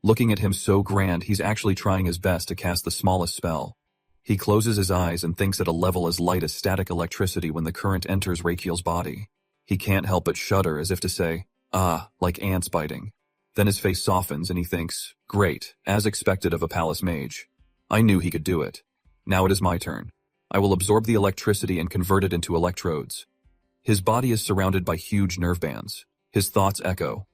Looking at him so grand, he's actually trying his best to cast the smallest spell. He closes his eyes and thinks at a level as light as static electricity when the current enters Raquel's body. He can't help but shudder as if to say, Ah, like ants biting. Then his face softens and he thinks, Great, as expected of a palace mage. I knew he could do it. Now it is my turn. I will absorb the electricity and convert it into electrodes. His body is surrounded by huge nerve bands. His thoughts echo.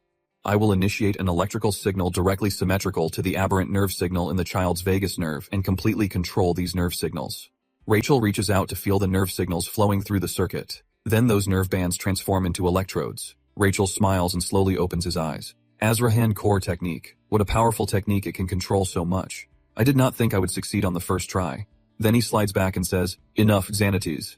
I will initiate an electrical signal directly symmetrical to the aberrant nerve signal in the child's vagus nerve and completely control these nerve signals. Rachel reaches out to feel the nerve signals flowing through the circuit. Then those nerve bands transform into electrodes. Rachel smiles and slowly opens his eyes. Azrahan core technique. What a powerful technique, it can control so much. I did not think I would succeed on the first try. Then he slides back and says, enough, Xanates.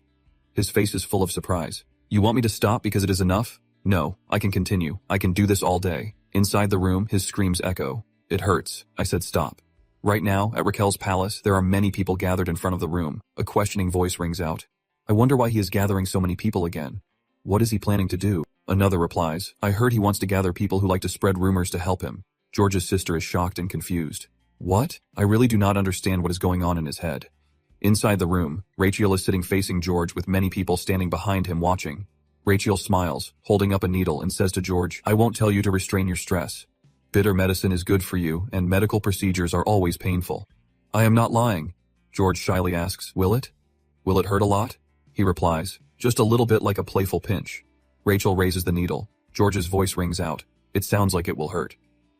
His face is full of surprise. You want me to stop because it is enough? No, I can continue. I can do this all day. Inside the room, his screams echo. It hurts. I said stop. Right now, at Raquel's palace, there are many people gathered in front of the room. A questioning voice rings out. I wonder why he is gathering so many people again. What is he planning to do? Another replies, I heard he wants to gather people who like to spread rumors to help him. George's sister is shocked and confused. What? I really do not understand what is going on in his head. Inside the room, Rachel is sitting facing George with many people standing behind him watching. Rachel smiles, holding up a needle, and says to George, I won't tell you to restrain your stress. Bitter medicine is good for you, and medical procedures are always painful. I am not lying. George shyly asks, will it? Will it hurt a lot? He replies, just a little bit, like a playful pinch. Rachel raises the needle. George's voice rings out. It sounds like it will hurt.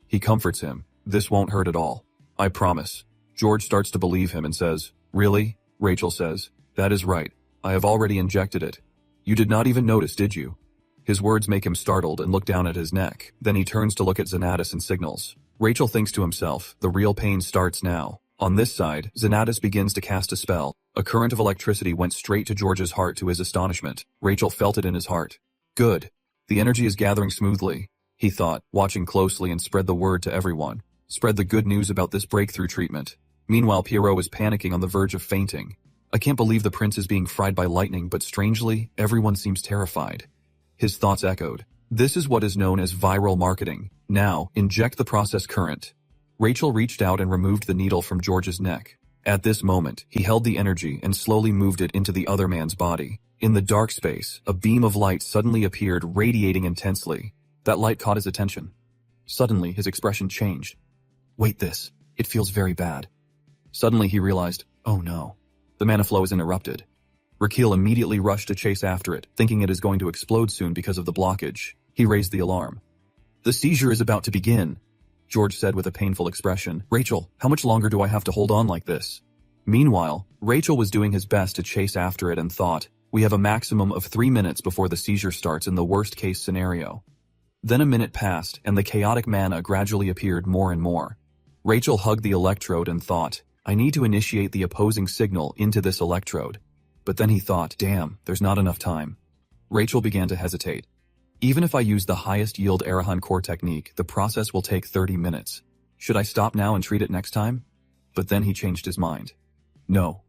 He comforts him. This won't hurt at all. I promise. George starts to believe him and says, really? Rachel says, that is right. I have already injected it. You did not even notice, did you? His words make him startled and look down at his neck. Then he turns to look at Xanatis and signals. Rachel thinks to himself, the real pain starts now. On this side, Xanatis begins to cast a spell. A current of electricity went straight to George's heart to his astonishment. Rachel felt it in his heart. Good. The energy is gathering smoothly, he thought, watching closely, and spread the word to everyone. Spread the good news about this breakthrough treatment. Meanwhile, Pierrot was panicking on the verge of fainting. I can't believe the prince is being fried by lightning, but strangely, everyone seems terrified. His thoughts echoed. This is what is known as viral marketing. Now, inject the process current. Rachel reached out and removed the needle from George's neck. At this moment, he held the energy and slowly moved it into the other man's body. In the dark space, a beam of light suddenly appeared, radiating intensely. That light caught his attention. Suddenly, his expression changed. Wait, it feels very bad. Suddenly he realized, oh no. The mana flow is interrupted. Raquel immediately rushed to chase after it, thinking it is going to explode soon because of the blockage. He raised the alarm. The seizure is about to begin, George said with a painful expression. Rachel, how much longer do I have to hold on like this? Meanwhile, Rachel was doing his best to chase after it and thought, we have a maximum of 3 minutes before the seizure starts in the worst case scenario. Then a minute passed and the chaotic mana gradually appeared more and more. Rachel hugged the electrode and thought, I need to initiate the opposing signal into this electrode. But then he thought, damn, there's not enough time. Rachel began to hesitate. Even if I use the highest yield Arahan core technique, the process will take 30 minutes. Should I stop now and treat it next time? But then he changed his mind. No.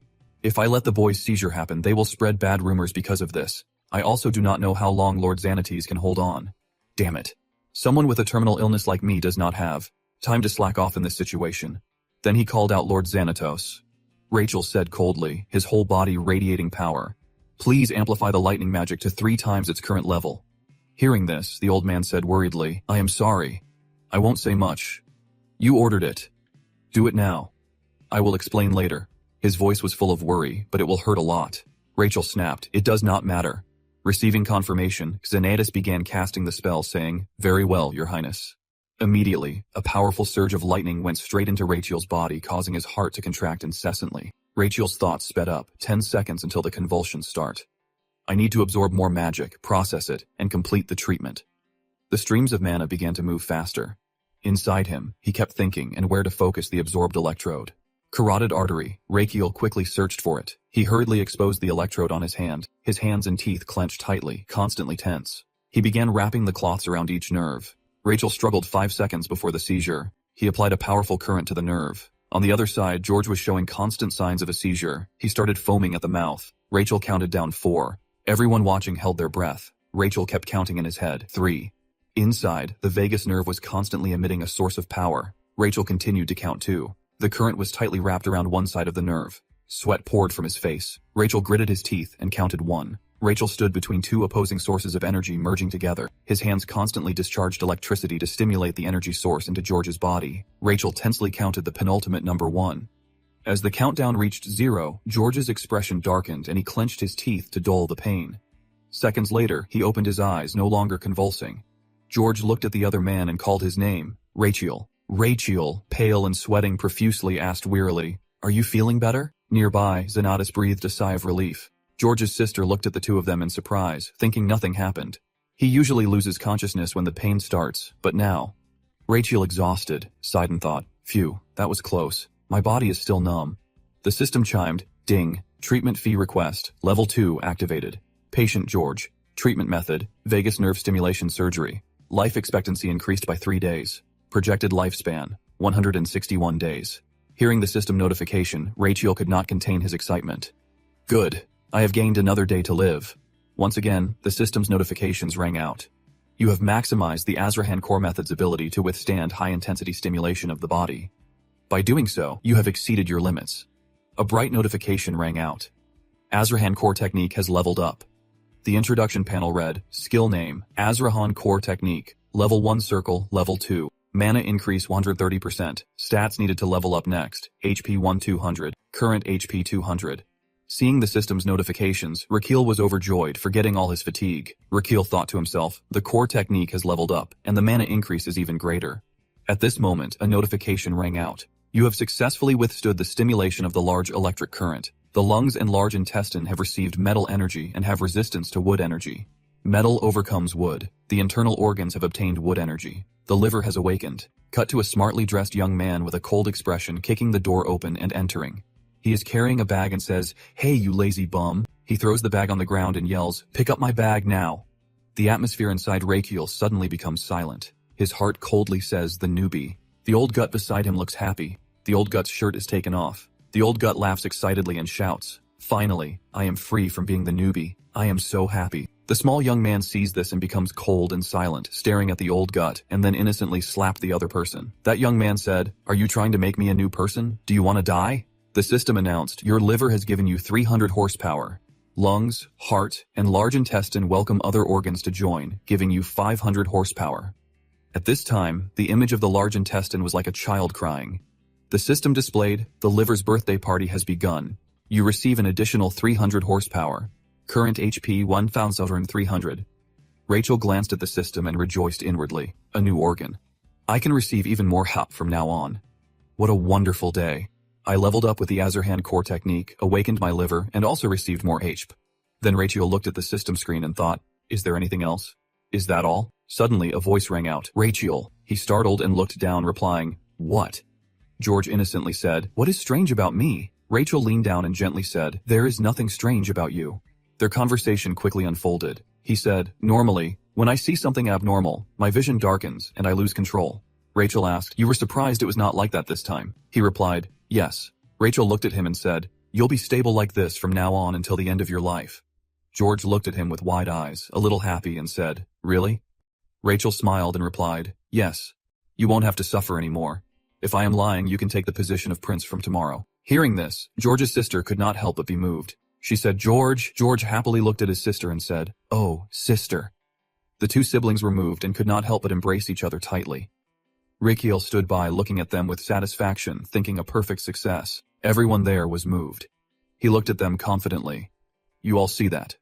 If I let the boy's seizure happen, they will spread bad rumors because of this. I also do not know how long Lord Xanates can hold on. Damn it. Someone with a terminal illness like me does not have time to slack off in this situation. Then he called out Lord Xanatos. Rachel said coldly, his whole body radiating power. Please amplify the lightning magic to 3 times its current level. Hearing this, the old man said worriedly, I am sorry. I won't say much. You ordered it. Do it now. I will explain later. His voice was full of worry, but it will hurt a lot. Rachel snapped, it does not matter. Receiving confirmation, Xanatis began casting the spell, saying, very well, your highness. Immediately, a powerful surge of lightning went straight into Rachel's body, causing his heart to contract incessantly. Rachel's thoughts sped up, 10 seconds until the convulsions start. I need to absorb more magic, process it, and complete the treatment. The streams of mana began to move faster. Inside him, he kept thinking and where to focus the absorbed electrode. Carotid artery, Rachiel quickly searched for it. He hurriedly exposed the electrode on his hand, his hands and teeth clenched tightly, constantly tense. He began wrapping the cloths around each nerve. Rachel struggled 5 seconds before the seizure. He applied a powerful current to the nerve. On the other side, George was showing constant signs of a seizure. He started foaming at the mouth. Rachel counted down 4. Everyone watching held their breath. Rachel kept counting in his head. 3. Inside, the vagus nerve was constantly emitting a source of power. Rachel continued to count 2. The current was tightly wrapped around one side of the nerve. Sweat poured from his face. Rachel gritted his teeth and counted 1. Rachel stood between 2 opposing sources of energy merging together. His hands constantly discharged electricity to stimulate the energy source into George's body. Rachel tensely counted the penultimate number 1. As the countdown reached 0, George's expression darkened and he clenched his teeth to dull the pain. Seconds later, he opened his eyes, no longer convulsing. George looked at the other man and called his name, Rachel. Rachel, pale and sweating profusely, asked wearily, "Are you feeling better?" Nearby, Xanatus breathed a sigh of relief. George's sister looked at the two of them in surprise, thinking nothing happened. He usually loses consciousness when the pain starts, but now... Rachel, exhausted, sighed and thought, "Phew, that was close. My body is still numb." The system chimed, ding, treatment fee request, level 2 activated. Patient George, treatment method, vagus nerve stimulation surgery. Life expectancy increased by 3 days. Projected lifespan, 161 days. Hearing the system notification, Rachel could not contain his excitement. Good, I have gained another day to live. Once again, the system's notifications rang out. You have maximized the Azrahan core method's ability to withstand high-intensity stimulation of the body. By doing so, you have exceeded your limits. A bright notification rang out. Azrahan core technique has leveled up. The introduction panel read, Skill name, Azrahan core technique, level 1 circle, level 2. Mana increase 130%. Stats needed to level up next, HP 1200, current HP 200. Seeing the system's notifications, Raquel was overjoyed, forgetting all his fatigue. Raquel thought to himself, the core technique has leveled up, and the mana increase is even greater. At this moment, a notification rang out. You have successfully withstood the stimulation of the large electric current. The lungs and large intestine have received metal energy and have resistance to wood energy. Metal overcomes wood. The internal organs have obtained wood energy. The liver has awakened. Cut to a smartly dressed young man with a cold expression kicking the door open and entering. He is carrying a bag and says, "Hey, you lazy bum." He throws the bag on the ground and yells, "Pick up my bag now." The atmosphere inside Raquel suddenly becomes silent. His heart coldly says, "The newbie." The old gut beside him looks happy. The old gut's shirt is taken off. The old gut laughs excitedly and shouts, "Finally, I am free from being the newbie. I am so happy." The small young man sees this and becomes cold and silent, staring at the old gut, and then innocently slapped the other person. That young man said, "Are you trying to make me a new person? Do you want to die?" The system announced, your liver has given you 300 horsepower. Lungs, heart, and large intestine welcome other organs to join, giving you 500 horsepower. At this time, the image of the large intestine was like a child crying. The system displayed, the liver's birthday party has begun. You receive an additional 300 horsepower. Current HP 1,300. Rachel glanced at the system and rejoiced inwardly. A new organ. I can receive even more HP from now on. What a wonderful day. I leveled up with the Azrahan core technique, awakened my liver, and also received more HP. Then Rachel looked at the system screen and thought, is there anything else? Is that all? Suddenly a voice rang out, Rachel. He startled and looked down, replying, what? George innocently said, what is strange about me? Rachel leaned down and gently said, there is nothing strange about you. Their conversation quickly unfolded. He said, normally, when I see something abnormal, my vision darkens and I lose control. Rachel asked, you were surprised it was not like that this time? He replied, yes. Rachel looked at him and said, you'll be stable like this from now on until the end of your life. George looked at him with wide eyes, a little happy, and said, really? Rachel smiled and replied, yes. You won't have to suffer anymore. If I am lying, you can take the position of prince from tomorrow. Hearing this, George's sister could not help but be moved. She said, George. George happily looked at his sister and said, oh, sister. The two siblings were moved and could not help but embrace each other tightly. Raquel stood by looking at them with satisfaction, thinking a perfect success. Everyone there was moved. He looked at them confidently. You all see that.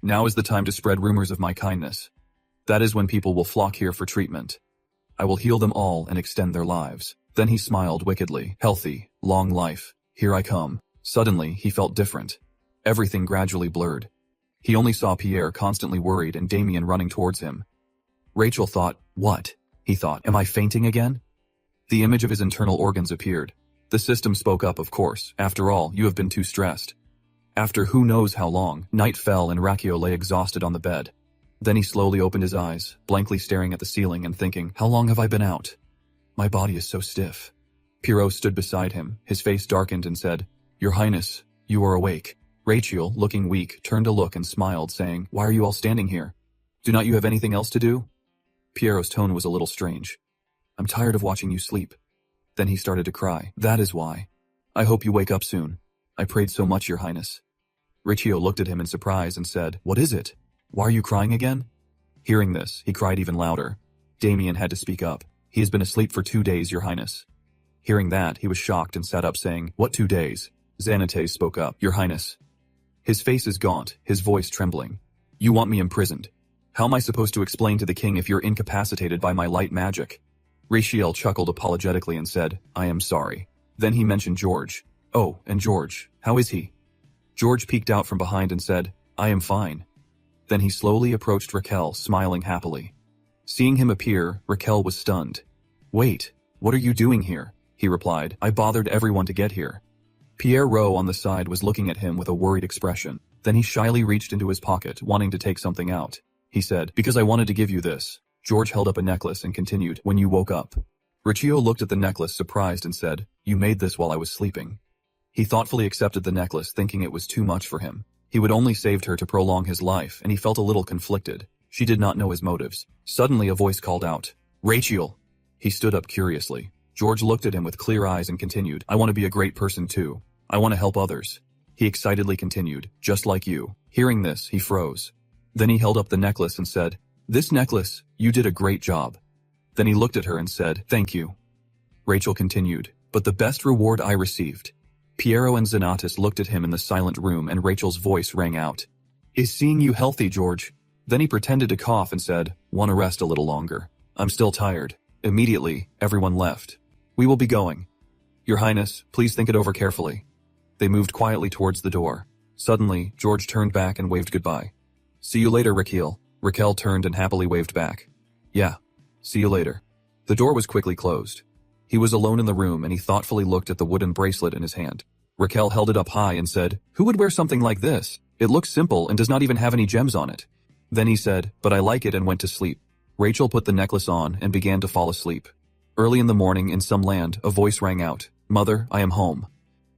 Now is the time to spread rumors of my kindness. That is when people will flock here for treatment. I will heal them all and extend their lives. Then he smiled wickedly. Healthy, long life. Here I come. Suddenly, he felt different. Everything gradually blurred. He only saw Pierre constantly worried and Damien running towards him. Rachel thought, what? He thought, am I fainting again? The image of his internal organs appeared. The system spoke up, of course. After all, you have been too stressed. After who knows how long, night fell and Raquel lay exhausted on the bed. Then he slowly opened his eyes, blankly staring at the ceiling and thinking, how long have I been out? My body is so stiff. Pierrot stood beside him, his face darkened and said, Your Highness, you are awake. Rachel, looking weak, turned to look and smiled, saying, why are you all standing here? Do not you have anything else to do? Pierrot's tone was a little strange. I'm tired of watching you sleep. Then he started to cry. That is why. I hope you wake up soon. I prayed so much, Your Highness. Riccio looked at him in surprise and said, what is it? Why are you crying again? Hearing this, he cried even louder. Damien had to speak up. He has been asleep for 2 days, Your Highness. Hearing that, he was shocked and sat up saying, "What 2 days?" Xanates spoke up, "Your Highness." His face is gaunt, his voice trembling. "You want me imprisoned? How am I supposed to explain to the king if you're incapacitated by my light magic?" Rachiel chuckled apologetically and said, "I am sorry." Then he mentioned George. "Oh, and George, how is he?" George peeked out from behind and said, "I am fine." Then he slowly approached Raquel, smiling happily. Seeing him appear, Raquel was stunned. "Wait, what are you doing here?" he replied. "I bothered everyone to get here." Pierre Rowe on the side was looking at him with a worried expression. Then he shyly reached into his pocket, wanting to take something out. He said, "Because I wanted to give you this." George held up a necklace and continued, "When you woke up." Riccio looked at the necklace surprised and said, "You made this while I was sleeping." He thoughtfully accepted the necklace, thinking it was too much for him. He would only saved her to prolong his life, and he felt a little conflicted. She did not know his motives. Suddenly a voice called out, "Rachiel!" He stood up curiously. George looked at him with clear eyes and continued, "I want to be a great person too. I want to help others." He excitedly continued, "Just like you." Hearing this, he froze. Then he held up the necklace and said, "This necklace, you did a great job." Then he looked at her and said, "Thank you." Rachel continued, "But the best reward I received." Piero and Xanatis looked at him in the silent room and Rachel's voice rang out, "Is seeing you healthy, George." Then he pretended to cough and said, "Want to rest a little longer. I'm still tired." Immediately, everyone left. "We will be going. Your Highness, please think it over carefully." They moved quietly towards the door. Suddenly, George turned back and waved goodbye. "See you later, Raquel." Raquel turned and happily waved back. "Yeah. See you later." The door was quickly closed. He was alone in the room and he thoughtfully looked at the wooden bracelet in his hand. Raquel held it up high and said, "Who would wear something like this? It looks simple and does not even have any gems on it." Then he said, "But I like it," and went to sleep. Rachel put the necklace on and began to fall asleep. Early in the morning, in some land, a voice rang out, "Mother, I am home."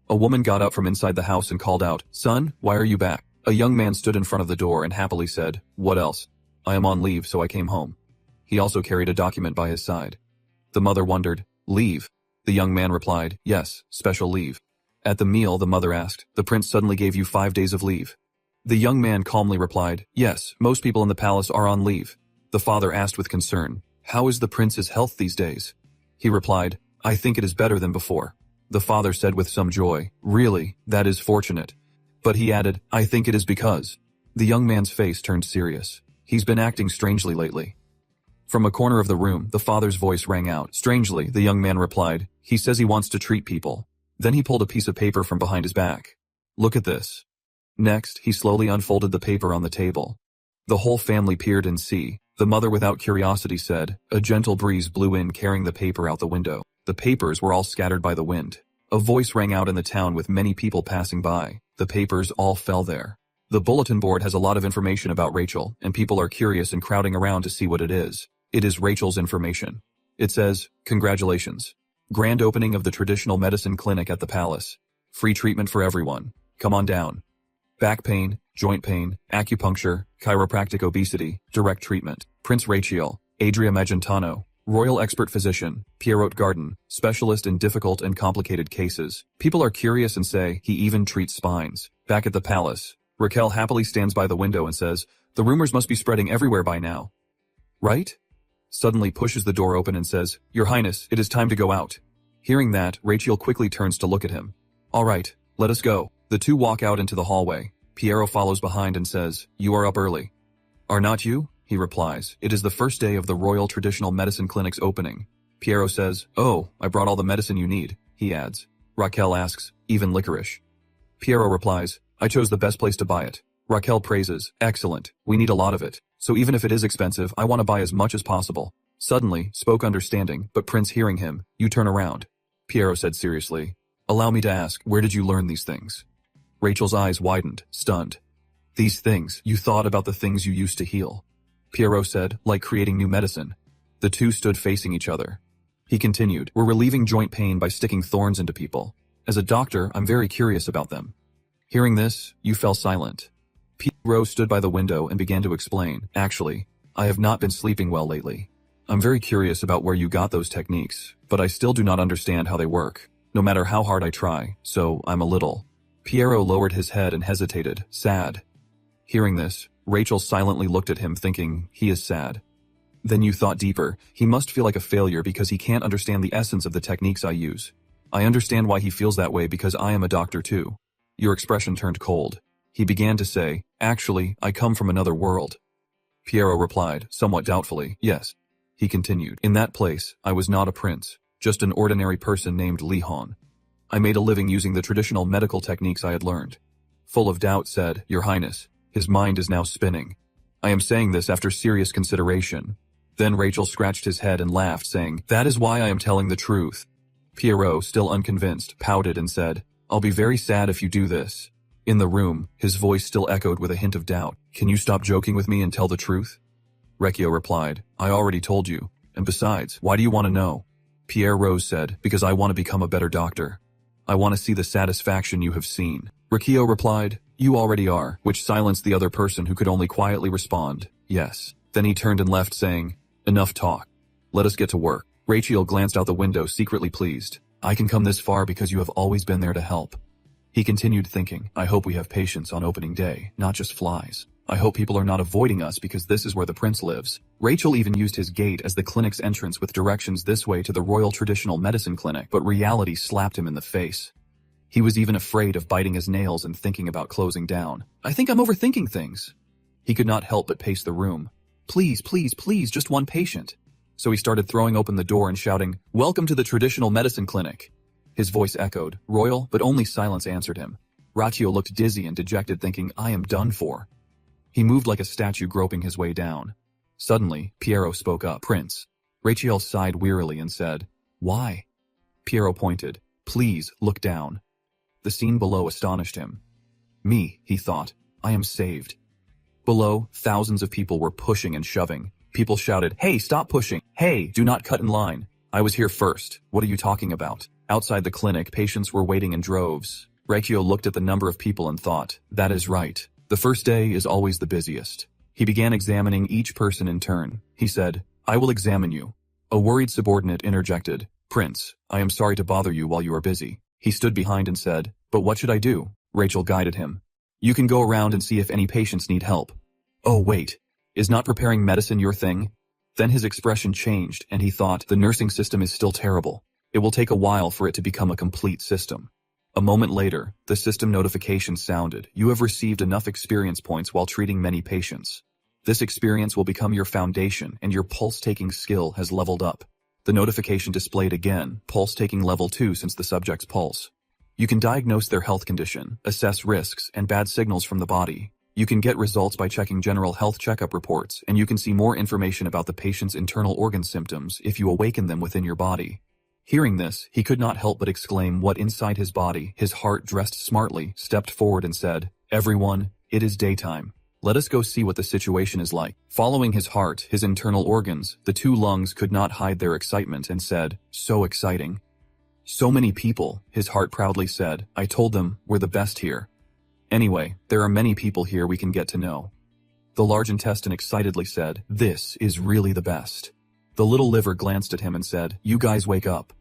A woman got up from inside the house and called out, "Son, why are you back?" A young man stood in front of the door and happily said, "What else? I am on leave, so I came home." He also carried a document by his side. The mother wondered, "Leave?" The young man replied, "Yes, special leave." At the meal, the mother asked, "The prince suddenly gave you 5 days of leave?" The young man calmly replied, "Yes, most people in the palace are on leave." The father asked with concern, "How is the prince's health these days?" He replied, "I think it is better than before." The father said with some joy, "Really, that is fortunate." But he added, "I think it is because." The young man's face turned serious. "He's been acting strangely lately." From a corner of the room, the father's voice rang out. "Strangely," the young man replied. "He says he wants to treat people." Then he pulled a piece of paper from behind his back. "Look at this." Next, he slowly unfolded the paper on the table. The whole family peered and see. The mother without curiosity said. A gentle breeze blew in carrying the paper out the window. The papers were all scattered by the wind. A voice rang out in the town with many people passing by. The papers all fell there. The bulletin board has a lot of information about Rachel, and people are curious and crowding around to see what it is. It is Rachel's information. It says, "Congratulations. Grand opening of the traditional medicine clinic at the palace. Free treatment for everyone. Come on down. Back pain, joint pain, acupuncture, chiropractic obesity, direct treatment. Prince Rachiel, Adria Magentano, Royal Expert Physician, Pierrot Garden, specialist in difficult and complicated cases. People are curious and say he even treats spines." Back at the palace, Raquel happily stands by the window and says, "The rumors must be spreading everywhere by now. Right?" Suddenly pushes the door open and says, "Your Highness, it is time to go out." Hearing that, Rachiel quickly turns to look at him. "All right, let us go." The two walk out into the hallway. Piero follows behind and says, "You are up early." "Are not you?" He replies, "It is the first day of the Royal Traditional Medicine Clinic's opening." Piero says, "Oh, I brought all the medicine you need," he adds. Raquel asks, "Even licorice?" Piero replies, "I chose the best place to buy it." Raquel praises, "Excellent, we need a lot of it. So even if it is expensive, I want to buy as much as possible." Suddenly, spoke understanding, but Prince hearing him, "You turn around." Piero said seriously, "Allow me to ask, where did you learn these things?" Rachel's eyes widened, stunned. "These things, you thought about the things you used to heal." Piero said, "Like creating new medicine." The two stood facing each other. He continued, "We're relieving joint pain by sticking thorns into people. As a doctor, I'm very curious about them." Hearing this, you fell silent. Piero stood by the window and began to explain, "Actually, I have not been sleeping well lately. I'm very curious about where you got those techniques, but I still do not understand how they work, no matter how hard I try, so I'm a little." Piero lowered his head and hesitated, sad. Hearing this, Rachel silently looked at him thinking, he is sad. Then you thought deeper. He must feel like a failure because he can't understand the essence of the techniques I use. I understand why he feels that way because I am a doctor too. Your expression turned cold. He began to say, actually, I come from another world. Piero replied, somewhat doubtfully, yes. He continued, in that place, I was not a prince, just an ordinary person named Li Hon. I made a living using the traditional medical techniques I had learned. Full of doubt said, Your Highness, his mind is now spinning. I am saying this after serious consideration. Then Rachel scratched his head and laughed, saying, That is why I am telling the truth. Piero, still unconvinced, pouted and said, I'll be very sad if you do this. In the room, his voice still echoed with a hint of doubt. Can you stop joking with me and tell the truth? Recchio replied, I already told you. And besides, why do you want to know? Pierre Rose said, Because I want to become a better doctor. I want to see the satisfaction you have seen. Recchio replied, You already are, which silenced the other person who could only quietly respond, Yes. Then he turned and left saying, Enough talk. Let us get to work. Rachel glanced out the window secretly pleased. I can come this far because you have always been there to help. He continued thinking, I hope we have patience on opening day, not just flies. I hope people are not avoiding us because this is where the prince lives. Rachel even used his gate as the clinic's entrance with directions this way to the Royal Traditional Medicine Clinic, but reality slapped him in the face. He was even afraid of biting his nails and thinking about closing down. I think I'm overthinking things. He could not help but pace the room. Please, please, please, just one patient. So he started throwing open the door and shouting, Welcome to the Traditional Medicine Clinic. His voice echoed, royal, but only silence answered him. Rachio looked dizzy and dejected, thinking, I am done for. He moved like a statue, groping his way down. Suddenly, Piero spoke up, Prince. Rachel sighed wearily and said, Why? Piero pointed, Please, look down. The scene below astonished him. Me, he thought, I am saved. Below, thousands of people were pushing and shoving. People shouted, Hey, stop pushing. Hey, do not cut in line. I was here first. What are you talking about? Outside the clinic, patients were waiting in droves. Recchio looked at the number of people and thought, that is right. The first day is always the busiest. He began examining each person in turn. He said, I will examine you. A worried subordinate interjected, Prince, I am sorry to bother you while you are busy. He stood behind and said, But what should I do? Rachel guided him. You can go around and see if any patients need help. Oh wait, is not preparing medicine your thing? Then his expression changed and he thought, the nursing system is still terrible. It will take a while for it to become a complete system. A moment later, the system notification sounded. You have received enough experience points while treating many patients. This experience will become your foundation and your pulse-taking skill has leveled up. The notification displayed again, pulse-taking level 2 since the subject's pulse. You can diagnose their health condition, assess risks and bad signals from the body. You can get results by checking general health checkup reports, and you can see more information about the patient's internal organ symptoms if you awaken them within your body. Hearing this, he could not help but exclaim what inside his body, his heart dressed smartly, stepped forward and said, Everyone, it is daytime. Let us go see what the situation is like. Following his heart, his internal organs, the two lungs could not hide their excitement and said, So exciting. So many people, his heart proudly said, I told them, we're the best here. Anyway, there are many people here we can get to know. The large intestine excitedly said, This is really the best. The little liver glanced at him and said, You guys wake up.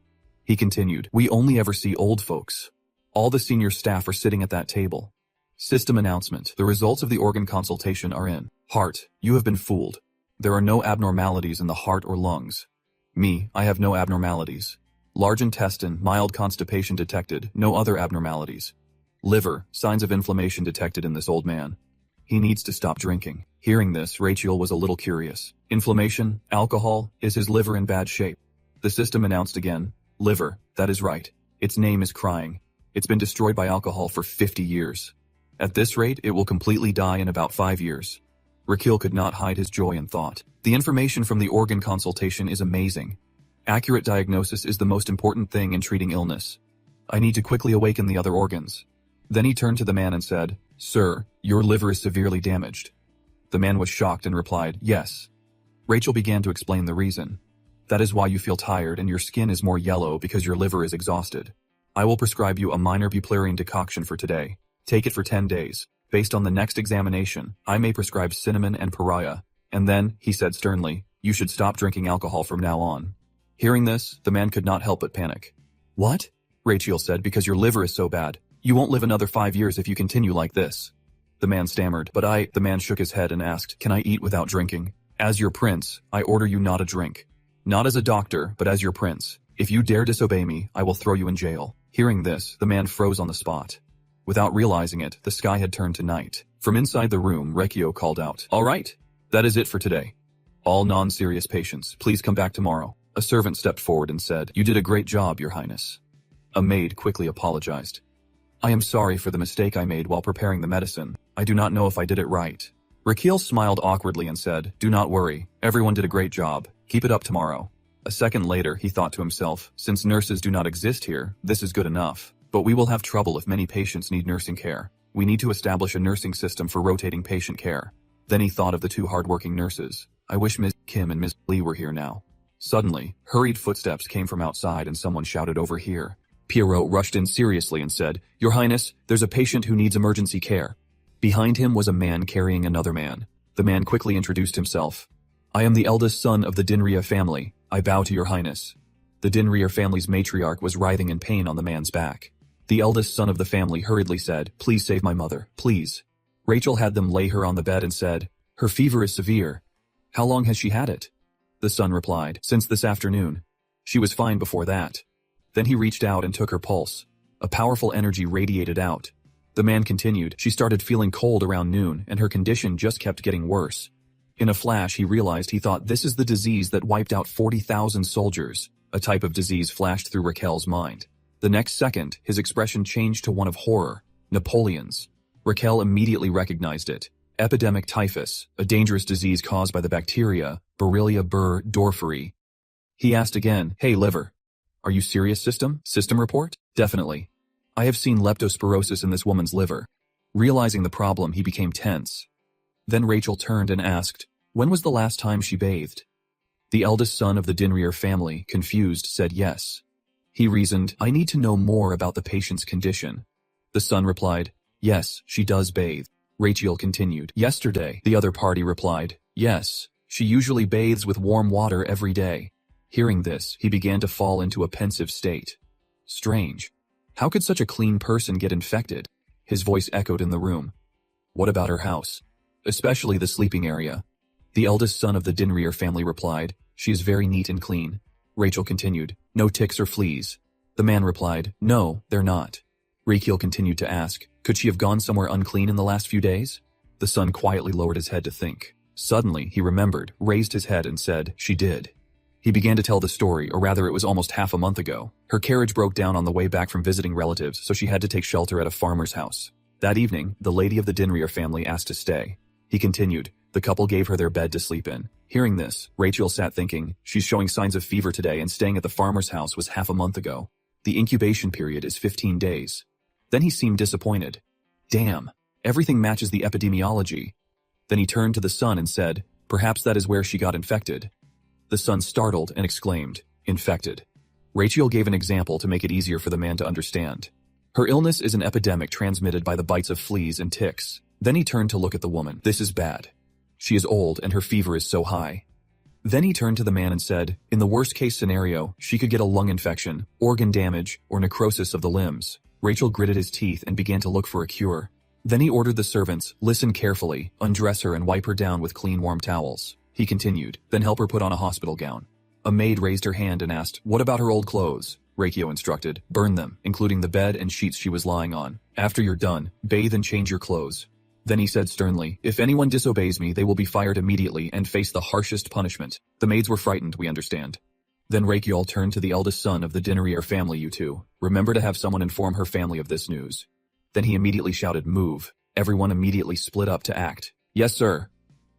He continued, We only ever see old folks. All the senior staff are sitting at that table. System announcement. The results of the organ consultation are in. Heart, you have been fooled. There are no abnormalities in the heart or lungs. Me, I have no abnormalities. Large intestine, mild constipation detected, no other abnormalities. Liver, signs of inflammation detected in this old man. He needs to stop drinking. Hearing this, Rachel was a little curious. Inflammation, alcohol, is his liver in bad shape? The system announced again. Liver, that is right. Its name is crying. It's been destroyed by alcohol for 50 years. At this rate, it will completely die in about 5 years. Raquel could not hide his joy and thought. The information from the organ consultation is amazing. Accurate diagnosis is the most important thing in treating illness. I need to quickly awaken the other organs. Then he turned to the man and said, Sir, your liver is severely damaged. The man was shocked and replied, Yes. Rachel began to explain the reason. That is why you feel tired and your skin is more yellow because your liver is exhausted. I will prescribe you a minor buplerian decoction for today. Take it for 10 days. Based on the next examination, I may prescribe cinnamon and pariah. And then, he said sternly, you should stop drinking alcohol from now on. Hearing this, the man could not help but panic. What? Rachel said, because your liver is so bad. You won't live another 5 years if you continue like this. The man stammered, the man shook his head and asked, Can I eat without drinking? As your prince, I order you not a drink. Not as a doctor, but as your prince. If you dare disobey me, I will throw you in jail. Hearing this, the man froze on the spot. Without realizing it, the sky had turned to night. From inside the room, Rekio called out, "All right, that is it for today. All non-serious patients, please come back tomorrow." A servant stepped forward and said, "You did a great job, Your Highness." A maid quickly apologized. "I am sorry for the mistake I made while preparing the medicine. I do not know if I did it right." Rekio smiled awkwardly and said, "Do not worry, everyone did a great job. Keep it up tomorrow." A second later, he thought to himself, since nurses do not exist here, this is good enough. But we will have trouble if many patients need nursing care. We need to establish a nursing system for rotating patient care. Then he thought of the two hardworking nurses. I wish Ms. Kim and Ms. Lee were here now. Suddenly, hurried footsteps came from outside and someone shouted, "Over here." Pierrot rushed in seriously and said, "Your Highness, there's a patient who needs emergency care." Behind him was a man carrying another man. The man quickly introduced himself. "I am the eldest son of the Dinria family. I bow to Your Highness." The Dinria family's matriarch was writhing in pain on the man's back. The eldest son of the family hurriedly said, "Please save my mother, please." Rachel had them lay her on the bed and said, "Her fever is severe." "How long has she had it?" The son replied, "Since this afternoon. She was fine before that." Then he reached out and took her pulse. A powerful energy radiated out. The man continued, "She started feeling cold around noon and her condition just kept getting worse." In a flash, he realized he thought this is the disease that wiped out 40,000 soldiers. A type of disease flashed through Raquel's mind. The next second, his expression changed to one of horror. Napoleon's. Raquel immediately recognized it. Epidemic typhus, a dangerous disease caused by the bacteria, Borrelia burgdorferi. He asked again, "Hey, liver. Are you serious, system? System report?" "Definitely. I have seen leptospirosis in this woman's liver." Realizing the problem, he became tense. Then Rachel turned and asked, "When was the last time she bathed?" The eldest son of the Dinrier family, confused, said yes. He reasoned, "I need to know more about the patient's condition." The son replied, "Yes, she does bathe." Rachel continued, "Yesterday." The other party replied, "Yes, she usually bathes with warm water every day." Hearing this, he began to fall into a pensive state. Strange. How could such a clean person get infected? His voice echoed in the room. "What about her house? Especially the sleeping area?" The eldest son of the Dinrier family replied, "She is very neat and clean." Rachel continued, "No ticks or fleas?" The man replied, "No, they're not." Rachel continued to ask, "Could she have gone somewhere unclean in the last few days?" The son quietly lowered his head to think. Suddenly, he remembered, raised his head and said, "She did." He began to tell the story, or rather it was almost half a month ago. Her carriage broke down on the way back from visiting relatives, so she had to take shelter at a farmer's house. That evening, the lady of the Dinrier family asked to stay. He continued, "The couple gave her their bed to sleep in." Hearing this, Rachel sat thinking, she's showing signs of fever today and staying at the farmer's house was half a month ago. The incubation period is 15 days. Then he seemed disappointed. Damn, everything matches the epidemiology. Then he turned to the son and said, "Perhaps that is where she got infected." The son startled and exclaimed, "Infected?" Rachel gave an example to make it easier for the man to understand. Her illness is an epidemic transmitted by the bites of fleas and ticks. Then he turned to look at the woman. "This is bad. She is old and her fever is so high." Then he turned to the man and said, "In the worst case scenario, she could get a lung infection, organ damage, or necrosis of the limbs." Rachel gritted his teeth and began to look for a cure. Then he ordered the servants, "Listen carefully, undress her and wipe her down with clean warm towels." He continued, "Then help her put on a hospital gown." A maid raised her hand and asked, "What about her old clothes?" Rachel instructed, "Burn them, including the bed and sheets she was lying on. After you're done, bathe and change your clothes." Then he said sternly, "If anyone disobeys me, they will be fired immediately and face the harshest punishment." The maids were frightened, we understand. Then Rachel turned to the eldest son of the Dinrier family, "You two, remember to have someone inform her family of this news." Then he immediately shouted, "Move." Everyone immediately split up to act. "Yes, sir."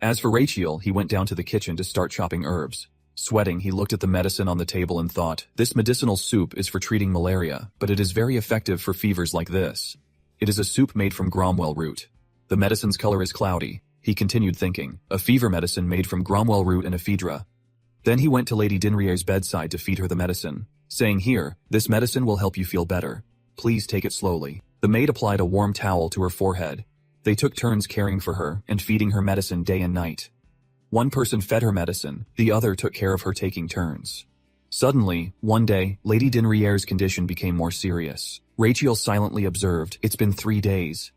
As for Rachel, he went down to the kitchen to start chopping herbs. Sweating, he looked at the medicine on the table and thought, "This medicinal soup is for treating malaria, but it is very effective for fevers like this." It is a soup made from Gromwell root. The medicine's color is cloudy. He continued thinking, a fever medicine made from Gromwell root and ephedra. Then he went to Lady Dinrier's bedside to feed her the medicine, saying, "Here, this medicine will help you feel better. Please take it slowly." The maid applied a warm towel to her forehead. They took turns caring for her and feeding her medicine day and night. One person fed her medicine, the other took care of her taking turns. Suddenly, one day, Lady Dinrier's condition became more serious. Rachel silently observed, "It's been 3 days.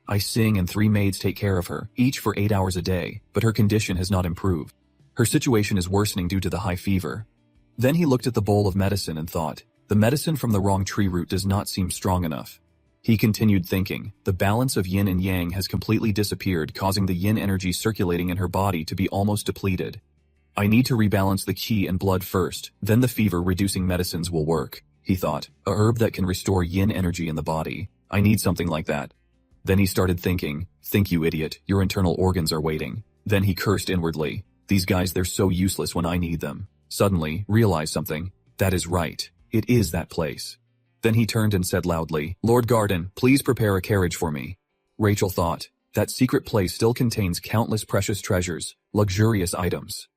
I sing and 3 maids take care of her, each for 8 hours a day, but her condition has not improved." Her situation is worsening due to the high fever. Then he looked at the bowl of medicine and thought, the medicine from the wrong tree root does not seem strong enough. He continued thinking, the balance of yin and yang has completely disappeared, causing the yin energy circulating in her body to be almost depleted. I need to rebalance the qi and blood first, then the fever-reducing medicines will work, he thought. A herb that can restore yin energy in the body. I need something like that. Then he started thinking, think you idiot, your internal organs are waiting. Then he cursed inwardly. These guys, they're so useless when I need them. Suddenly, realized something. That is right. It is that place. Then he turned and said loudly, Lord Garden, please prepare a carriage for me. Rachel thought, that secret place still contains countless precious treasures, luxurious items.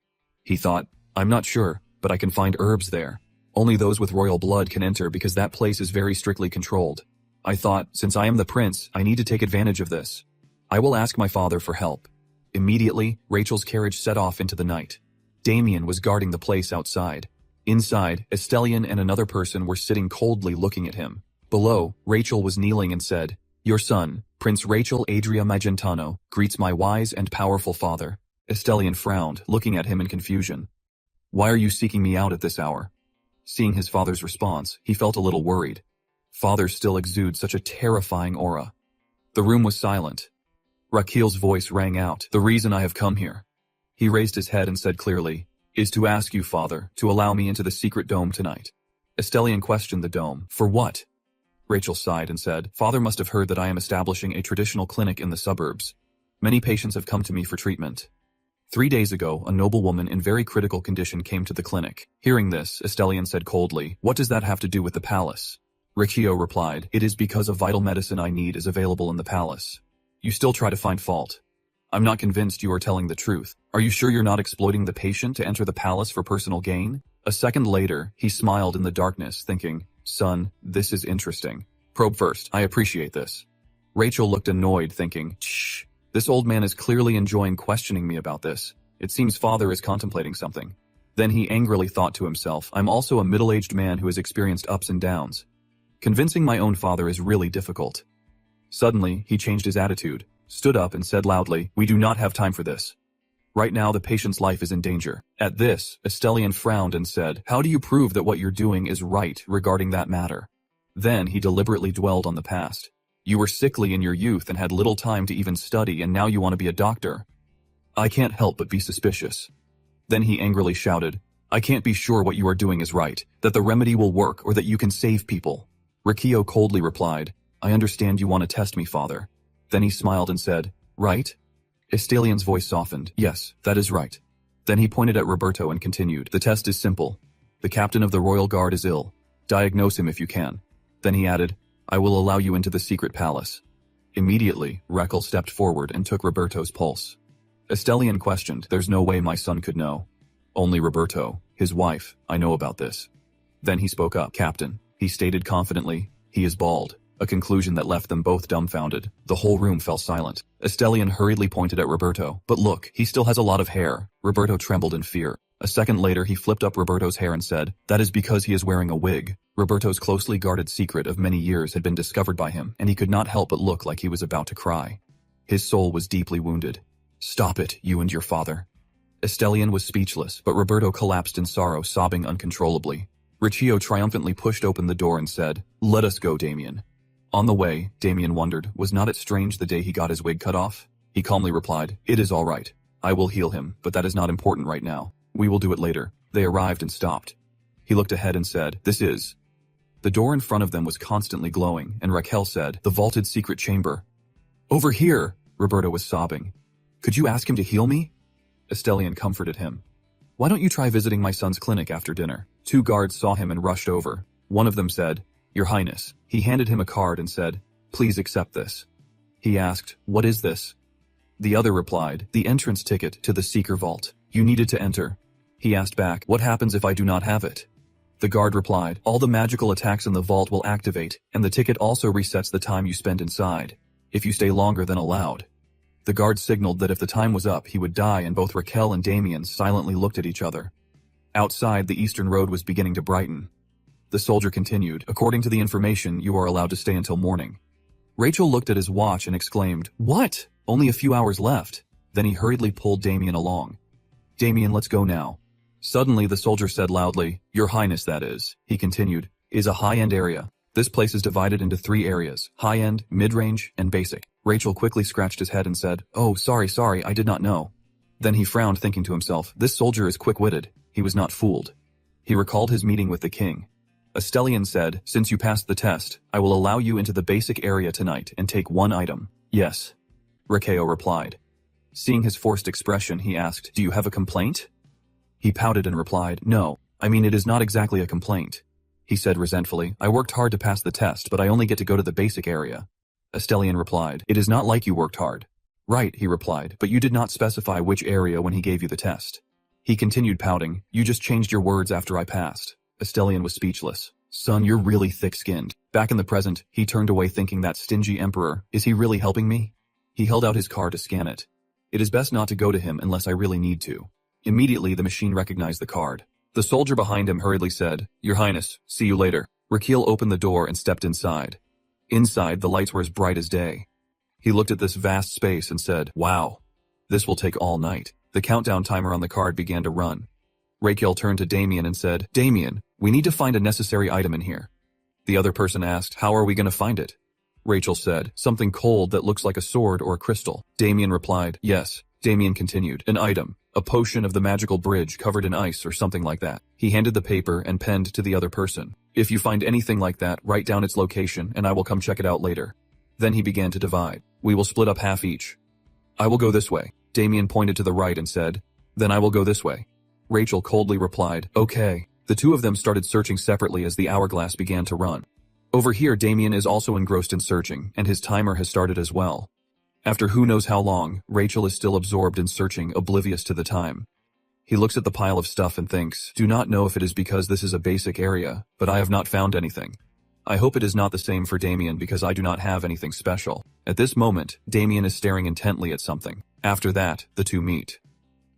He thought, I'm not sure, but I can find herbs there. Only those with royal blood can enter because that place is very strictly controlled. I thought, since I am the prince, I need to take advantage of this. I will ask my father for help. Immediately, Rachel's carriage set off into the night. Damien was guarding the place outside. Inside, Estelian and another person were sitting coldly looking at him. Below, Rachel was kneeling and said, Your son, Prince Rachel Adria Magentano, greets my wise and powerful father. Estelian frowned, looking at him in confusion. Why are you seeking me out at this hour? Seeing his father's response, he felt a little worried. Fathers still exude such a terrifying aura. The room was silent. Raquel's voice rang out, The reason I have come here. He raised his head and said clearly, Is to ask you, father, to allow me into the secret dome tonight. Estelian questioned the dome. For what? Rachel sighed and said, Father must have heard that I am establishing a traditional clinic in the suburbs. Many patients have come to me for treatment. 3 days ago, a noblewoman in very critical condition came to the clinic. Hearing this, Estelian said coldly, What does that have to do with the palace? Riccio replied, It is because a vital medicine I need is available in the palace. You still try to find fault. I'm not convinced you are telling the truth. Are you sure you're not exploiting the patient to enter the palace for personal gain? A second later, he smiled in the darkness, thinking, Son, this is interesting. Probe first, I appreciate this. Rachel looked annoyed, thinking, Shh, this old man is clearly enjoying questioning me about this. It seems father is contemplating something. Then he angrily thought to himself, I'm also a middle-aged man who has experienced ups and downs. Convincing my own father is really difficult. Suddenly, he changed his attitude, stood up and said loudly, We do not have time for this. Right now the patient's life is in danger. At this, Estelian frowned and said, How do you prove that what you're doing is right regarding that matter? Then he deliberately dwelled on the past. You were sickly in your youth and had little time to even study, and now you want to be a doctor. I can't help but be suspicious. Then he angrily shouted, I can't be sure what you are doing is right, that the remedy will work or that you can save people. Riccio coldly replied, I understand you want to test me, father. Then he smiled and said, Right? Estelian's voice softened. Yes, that is right. Then he pointed at Roberto and continued, The test is simple. The captain of the royal guard is ill. Diagnose him if you can. Then he added, I will allow you into the secret palace. Immediately, Raquel stepped forward and took Roberto's pulse. Estelian questioned, There's no way my son could know. Only Roberto, his wife, I know about this. Then he spoke up, Captain. He stated confidently, He is bald. A conclusion that left them both dumbfounded. The whole room fell silent. Estelian hurriedly pointed at Roberto. But look, he still has a lot of hair. Roberto trembled in fear. A second later, he flipped up Roberto's hair and said, That is because he is wearing a wig. Roberto's closely guarded secret of many years had been discovered by him, and he could not help but look like he was about to cry. His soul was deeply wounded. Stop it, you and your father. Estelian was speechless, but Roberto collapsed in sorrow, sobbing uncontrollably. Riccio triumphantly pushed open the door and said, Let us go, Damien. On the way, Damien wondered, was not it strange the day he got his wig cut off? He calmly replied, It is all right. I will heal him, but that is not important right now. We will do it later. They arrived and stopped. He looked ahead and said, This is. The door in front of them was constantly glowing, and Raquel said, The vaulted secret chamber. Over here, Roberto was sobbing. Could you ask him to heal me? Estelian comforted him. Why don't you try visiting my son's clinic after dinner? 2 guards saw him and rushed over. One of them said, Your Highness. He handed him a card and said, Please accept this. He asked, What is this? The other replied, The entrance ticket to the Seeker Vault. You needed to enter. He asked back, What happens if I do not have it? The guard replied, All the magical attacks in the vault will activate, and the ticket also resets the time you spend inside, if you stay longer than allowed. The guard signaled that if the time was up, he would die, and both Raquel and Damien silently looked at each other. Outside, the eastern road was beginning to brighten. The soldier continued, According to the information, you are allowed to stay until morning. Rachel looked at his watch and exclaimed, What? Only a few hours left. Then he hurriedly pulled Damien along. Damien, let's go now. Suddenly the soldier said loudly, Your Highness, that is, he continued, is a high-end area. This place is divided into 3 areas, high-end, mid-range, and basic. Rachel quickly scratched his head and said, Oh, sorry, I did not know. Then he frowned, thinking to himself, this soldier is quick-witted. He was not fooled. He recalled his meeting with the king. A stallion said, Since you passed the test, I will allow you into the basic area tonight and take 1 item. Yes. Rakeo replied. Seeing his forced expression, he asked, Do you have a complaint? He pouted and replied, No, I mean it is not exactly a complaint. He said resentfully, I worked hard to pass the test, but I only get to go to the basic area. Estelian replied, It is not like you worked hard. Right, he replied, but you did not specify which area when he gave you the test. He continued pouting, You just changed your words after I passed. Estelian was speechless. Son, you're really thick-skinned. Back in the present, he turned away thinking that stingy emperor, is he really helping me? He held out his card to scan it. It is best not to go to him unless I really need to. Immediately the machine recognized the card. The soldier behind him hurriedly said, Your Highness, see you later. Rakeel opened the door and stepped inside. Inside, the lights were as bright as day. He looked at this vast space and said, Wow, this will take all night. The countdown timer on the card began to run. Rakeel turned to Damien and said, Damien, we need to find a necessary item in here. The other person asked, How are we going to find it? Rachel said, Something cold that looks like a sword or a crystal. Damien replied, Yes. Damien continued, An item. A potion of the magical bridge covered in ice or something like that. He handed the paper and penned to the other person. If you find anything like that, write down its location and I will come check it out later. Then he began to divide. We will split up half each. I will go this way. Damien pointed to the right and said, Then I will go this way. Rachel coldly replied, Okay. The 2 of them started searching separately as the hourglass began to run. Over here, Damien is also engrossed in searching, and his timer has started as well. After who knows how long, Rachel is still absorbed in searching, oblivious to the time. He looks at the pile of stuff and thinks, Do not know if it is because this is a basic area, but I have not found anything. I hope it is not the same for Damien because I do not have anything special. At this moment, Damien is staring intently at something. After that, the 2 meet.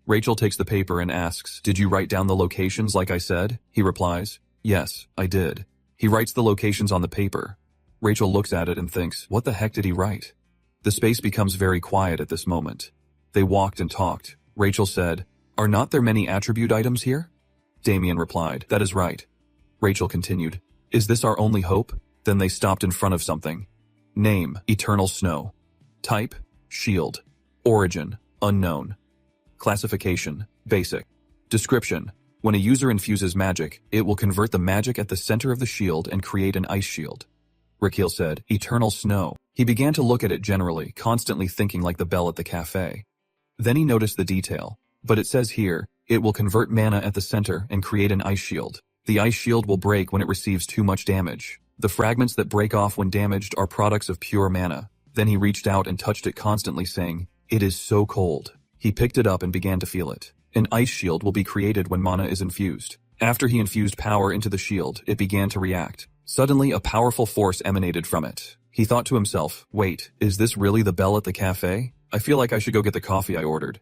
Rachel takes the paper and asks, Did you write down the locations like I said? He replies, Yes, I did. He writes the locations on the paper. Rachel looks at it and thinks, What the heck did he write? The space becomes very quiet at this moment. They walked and talked. Rachel said, Are not there many attribute items here? Damien replied, That is right. Rachel continued, Is this our only hope? Then they stopped in front of something. Name, Eternal Snow. Type, Shield. Origin, Unknown. Classification, Basic. Description, When a user infuses magic, it will convert the magic at the center of the shield and create an ice shield. Rakeel said, Eternal Snow. He began to look at it generally, constantly thinking like the bell at the cafe. Then he noticed the detail. But it says here, it will convert mana at the center and create an ice shield. The ice shield will break when it receives too much damage. The fragments that break off when damaged are products of pure mana. Then he reached out and touched it constantly saying, It is so cold. He picked it up and began to feel it. An ice shield will be created when mana is infused. After he infused power into the shield, it began to react. Suddenly, a powerful force emanated from it. He thought to himself, Wait, is this really the bell at the cafe? I feel like I should go get the coffee I ordered.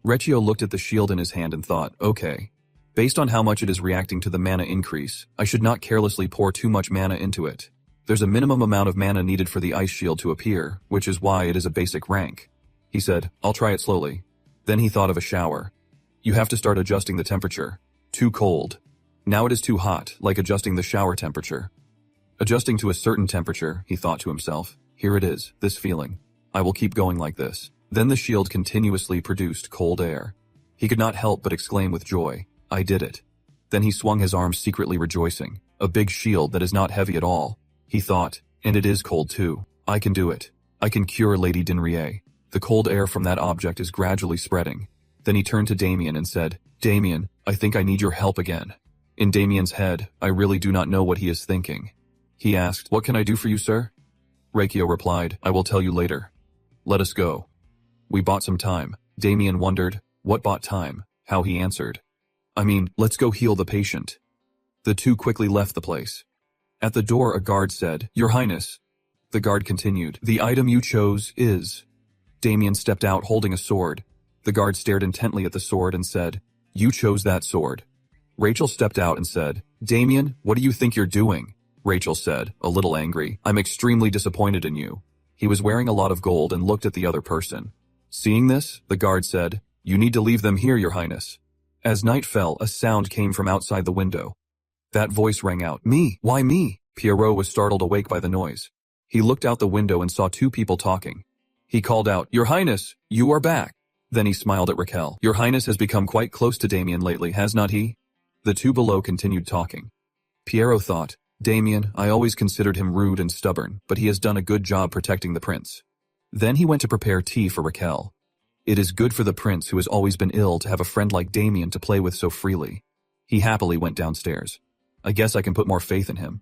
Recchio looked at the shield in his hand and thought, Okay. Based on how much it is reacting to the mana increase, I should not carelessly pour too much mana into it. There's a minimum amount of mana needed for the ice shield to appear, which is why it is a basic rank. He said, I'll try it slowly. Then he thought of a shower. You have to start adjusting the temperature. Too cold. Now it is too hot, like adjusting the shower temperature. Adjusting to a certain temperature, he thought to himself. Here it is, this feeling. I will keep going like this. Then the shield continuously produced cold air. He could not help but exclaim with joy, I did it. Then he swung his arms secretly rejoicing. A big shield that is not heavy at all. He thought, and it is cold too. I can do it. I can cure Lady Dinrier. The cold air from that object is gradually spreading. Then he turned to Damien and said, Damien, I think I need your help again. In Damien's head, I really do not know what he is thinking. He asked, What can I do for you, sir? Reikio replied, I will tell you later. Let us go. We bought some time. Damien wondered, what bought time? How he answered. I mean, let's go heal the patient. The two quickly left the place. At the door a guard said, Your Highness. The guard continued, The item you chose is... Damien stepped out holding a sword. The guard stared intently at the sword and said, You chose that sword. Rachel stepped out and said, Damien, what do you think you're doing? Rachel said, a little angry, I'm extremely disappointed in you. He was wearing a lot of gold and looked at the other person. Seeing this, the guard said, You need to leave them here, Your Highness. As night fell, a sound came from outside the window. That voice rang out, "Me! Why me?" Pierrot was startled awake by the noise. He looked out the window and saw two people talking. He called out, "Your Highness, you are back." Then he smiled at Raquel. "Your Highness has become quite close to Damien lately, has not he?" The two below continued talking. Pierrot thought, "Damien, I always considered him rude and stubborn, but he has done a good job protecting the prince." Then he went to prepare tea for Raquel. It is good for the prince, who has always been ill, to have a friend like Damien to play with so freely. He happily went downstairs. "I guess I can put more faith in him."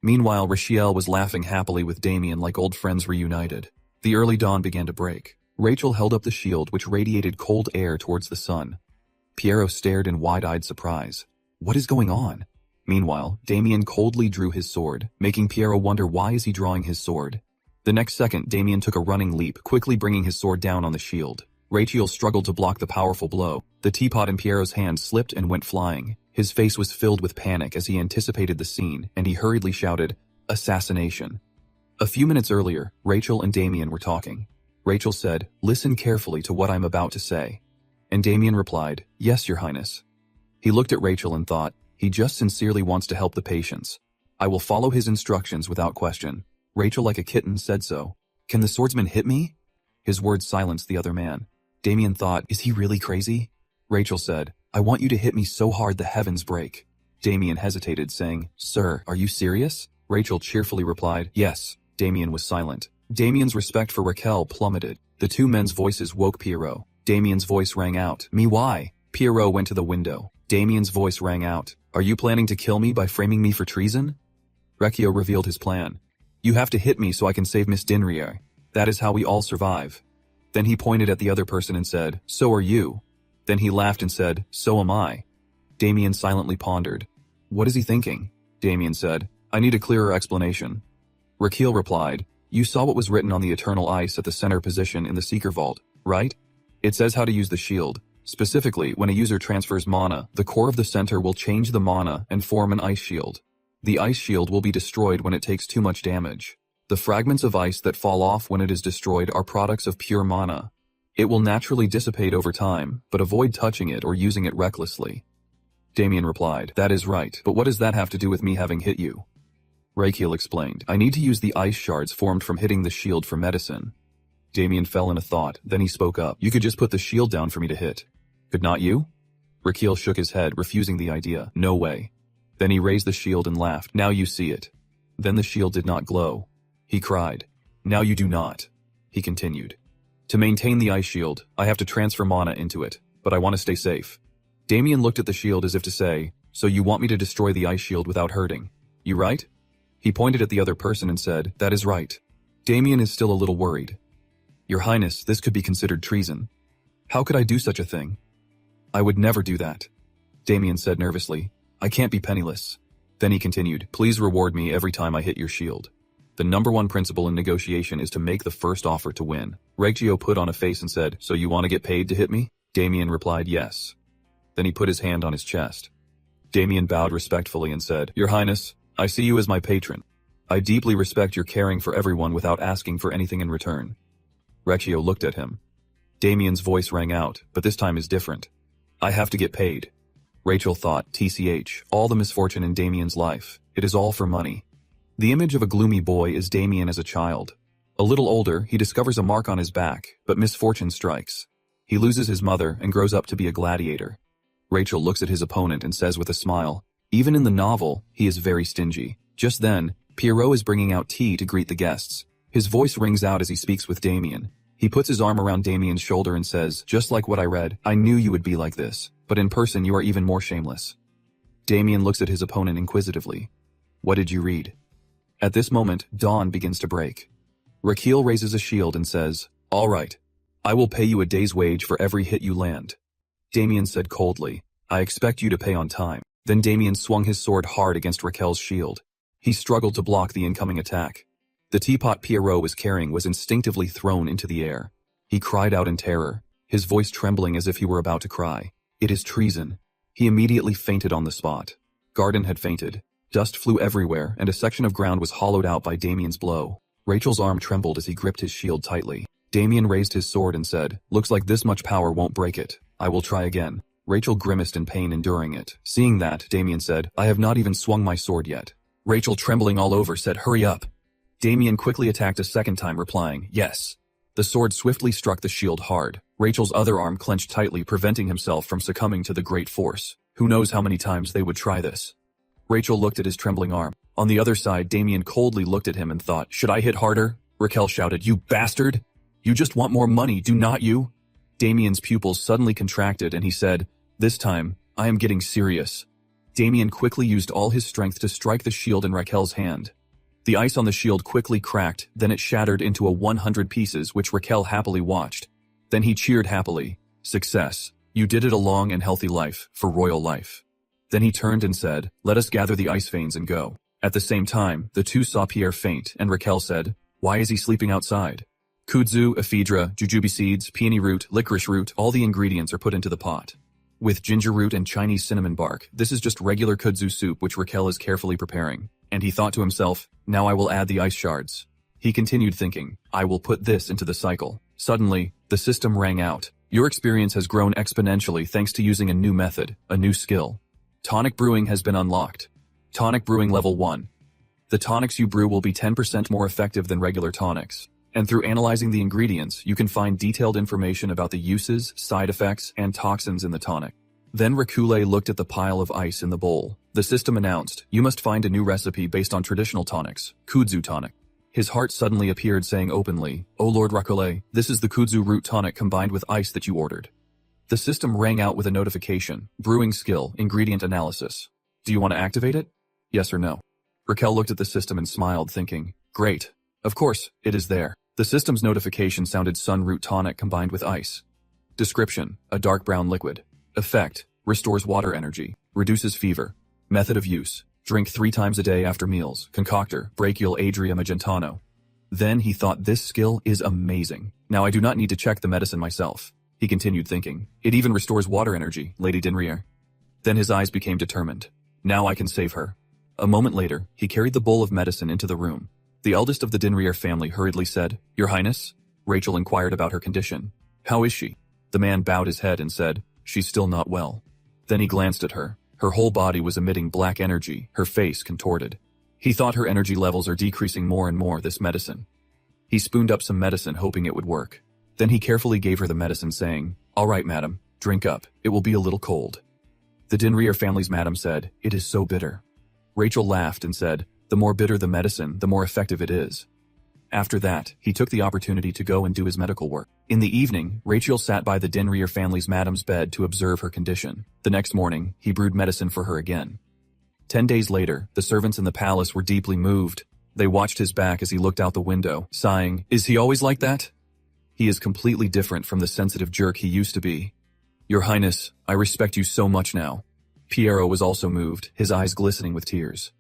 Meanwhile, Raquel was laughing happily with Damien like old friends reunited. The early dawn began to break. Rachel held up the shield, which radiated cold air towards the sun. Pierrot stared in wide-eyed surprise. What is going on? Meanwhile, Damien coldly drew his sword, making Pierrot wonder, why is he drawing his sword? The next second, Damien took a running leap, quickly bringing his sword down on the shield. Rachel struggled to block the powerful blow. The teapot in Pierrot's hand slipped and went flying. His face was filled with panic as he anticipated the scene, and he hurriedly shouted, "Assassination." A few minutes earlier, Rachel and Damien were talking. Rachel said, "Listen carefully to what I'm about to say." And Damien replied, "Yes, Your Highness." He looked at Rachel and thought, he just sincerely wants to help the patients. "I will follow his instructions without question." Rachel, like a kitten, said so. "Can the swordsman hit me?" His words silenced the other man. Damien thought, is he really crazy? Rachel said, "I want you to hit me so hard the heavens break." Damien hesitated, saying, "Sir, are you serious?" Rachel cheerfully replied, "Yes." Damien was silent. Damien's respect for Raquel plummeted. The two men's voices woke Pierrot. Damien's voice rang out, "Me why?" Pierrot went to the window. Damien's voice rang out, "Are you planning to kill me by framing me for treason?" Raquel revealed his plan. "You have to hit me so I can save Miss Dinrier. That is how we all survive." Then he pointed at the other person and said, "So are you." Then he laughed and said, "So am I." Damien silently pondered. "What is he thinking?" Damien said, "I need a clearer explanation." Raquel replied, "You saw what was written on the eternal ice at the center position in the Seeker Vault, right? It says how to use the shield. Specifically, when a user transfers mana, the core of the center will change the mana and form an ice shield. The ice shield will be destroyed when it takes too much damage. The fragments of ice that fall off when it is destroyed are products of pure mana. It will naturally dissipate over time, but avoid touching it or using it recklessly." Damien replied, "That is right, but what does that have to do with me having hit you?" Raquel explained, "I need to use the ice shards formed from hitting the shield for medicine." Damien fell in a thought, then he spoke up, "You could just put the shield down for me to hit. Could not you?" Raquel shook his head, refusing the idea. "No way." Then he raised the shield and laughed, "Now you see it." Then the shield did not glow. He cried, "Now you do not." He continued, "To maintain the ice shield, I have to transfer mana into it, but I want to stay safe." Damien looked at the shield as if to say, "So you want me to destroy the ice shield without hurting? You right?" He pointed at the other person and said, "That is right." Damien is still a little worried. "Your Highness, this could be considered treason." "How could I do such a thing?" "I would never do that." Damien said nervously, "I can't be penniless." Then he continued, "Please reward me every time I hit your shield. The #1 principle in negotiation is to make the first offer to win." Reggio put on a face and said, "So you want to get paid to hit me?" Damien replied, "Yes." Then he put his hand on his chest. Damien bowed respectfully and said, "Your Highness, I see you as my patron. I deeply respect your caring for everyone without asking for anything in return." Reggio looked at him. Damien's voice rang out, but this time is different. "I have to get paid." Rachel thought, TCH, all the misfortune in Damien's life. It is all for money. The image of a gloomy boy is Damien as a child. A little older, he discovers a mark on his back, but misfortune strikes. He loses his mother and grows up to be a gladiator. Rachel looks at his opponent and says with a smile, "Even in the novel, he is very stingy." Just then, Pierrot is bringing out tea to greet the guests. His voice rings out as he speaks with Damien. He puts his arm around Damien's shoulder and says, "Just like what I read, I knew you would be like this, but in person you are even more shameless." Damien looks at his opponent inquisitively. "What did you read?" At this moment, dawn begins to break. Raquel raises a shield and says, "All right. I will pay you a day's wage for every hit you land." Damien said coldly, "I expect you to pay on time." Then Damien swung his sword hard against Raquel's shield. He struggled to block the incoming attack. The teapot Pierrot was carrying was instinctively thrown into the air. He cried out in terror, his voice trembling as if he were about to cry. "It is treason." He immediately fainted on the spot. Garden had fainted. Dust flew everywhere, and a section of ground was hollowed out by Damien's blow. Rachel's arm trembled as he gripped his shield tightly. Damien raised his sword and said, "Looks like this much power won't break it. I will try again." Rachel grimaced in pain enduring it. Seeing that, Damien said, I have not even swung my sword yet. Rachel, trembling all over, said, hurry up. Damien quickly attacked a second time, replying, yes. The sword swiftly struck the shield hard. Rachel's other arm clenched tightly, preventing himself from succumbing to the great force. Who knows how many times they would try this? Rachel looked at his trembling arm. On the other side, Damien coldly looked at him and thought, should I hit harder? Raquel shouted, you bastard! You just want more money, do not you? Damien's pupils suddenly contracted and he said, this time, I am getting serious. Damien quickly used all his strength to strike the shield in Raquel's hand. The ice on the shield quickly cracked, then it shattered into 100 pieces, which Raquel happily watched. Then he cheered happily. Success. You did it, a long and healthy life, for royal life. Then he turned and said, let us gather the ice veins and go. At the same time, the two saw Pierre faint, and Raquel said, why is he sleeping outside? Kudzu, ephedra, jujube seeds, peony root, licorice root, all the ingredients are put into the pot. With ginger root and Chinese cinnamon bark, this is just regular kudzu soup which Raquel is carefully preparing. And he thought to himself, now I will add the ice shards. He continued thinking, I will put this into the cycle. Suddenly, the system rang out. Your experience has grown exponentially thanks to using a new method, a new skill. Tonic brewing has been unlocked. Tonic brewing level 1. The tonics you brew will be 10% more effective than regular tonics. And through analyzing the ingredients, you can find detailed information about the uses, side effects, and toxins in the tonic. Then Rakule looked at the pile of ice in the bowl. The system announced, you must find a new recipe based on traditional tonics, kudzu tonic. His heart suddenly appeared, saying openly, oh Lord Rakule, this is the kudzu root tonic combined with ice that you ordered. The system rang out with a notification, brewing skill, ingredient analysis. Do you want to activate it? Yes or no? Raquel looked at the system and smiled, thinking, great. Of course, it is there. The system's notification sounded sun root tonic combined with ice. Description, a dark brown liquid. Effect, restores water energy, reduces fever. Method of use, drink 3 times a day after meals. Concoctor, Brachial Adria Magentano. Then he thought, this skill is amazing. Now I do not need to check the medicine myself. He continued thinking, it even restores water energy, Lady Dinrier. Then his eyes became determined. Now I can save her. A moment later, he carried the bowl of medicine into the room. The eldest of the Dinrier family hurriedly said, Your Highness? Rachel inquired about her condition. How is she? The man bowed his head and said, she's still not well. Then he glanced at her. Her whole body was emitting black energy, her face contorted. He thought her energy levels are decreasing more and more, this medicine. He spooned up some medicine hoping it would work. Then he carefully gave her the medicine saying, all right, madam, drink up, it will be a little cold. The Dinrier family's madam said, it is so bitter. Rachel laughed and said, the more bitter the medicine, the more effective it is. After that, he took the opportunity to go and do his medical work. In the evening, Rachel sat by the Dinrier family's madam's bed to observe her condition. The next morning, he brewed medicine for her again. 10 days later, the servants in the palace were deeply moved. They watched his back as he looked out the window, sighing, is he always like that? He is completely different from the sensitive jerk he used to be. Your Highness, I respect you so much now. Piero was also moved, his eyes glistening with tears.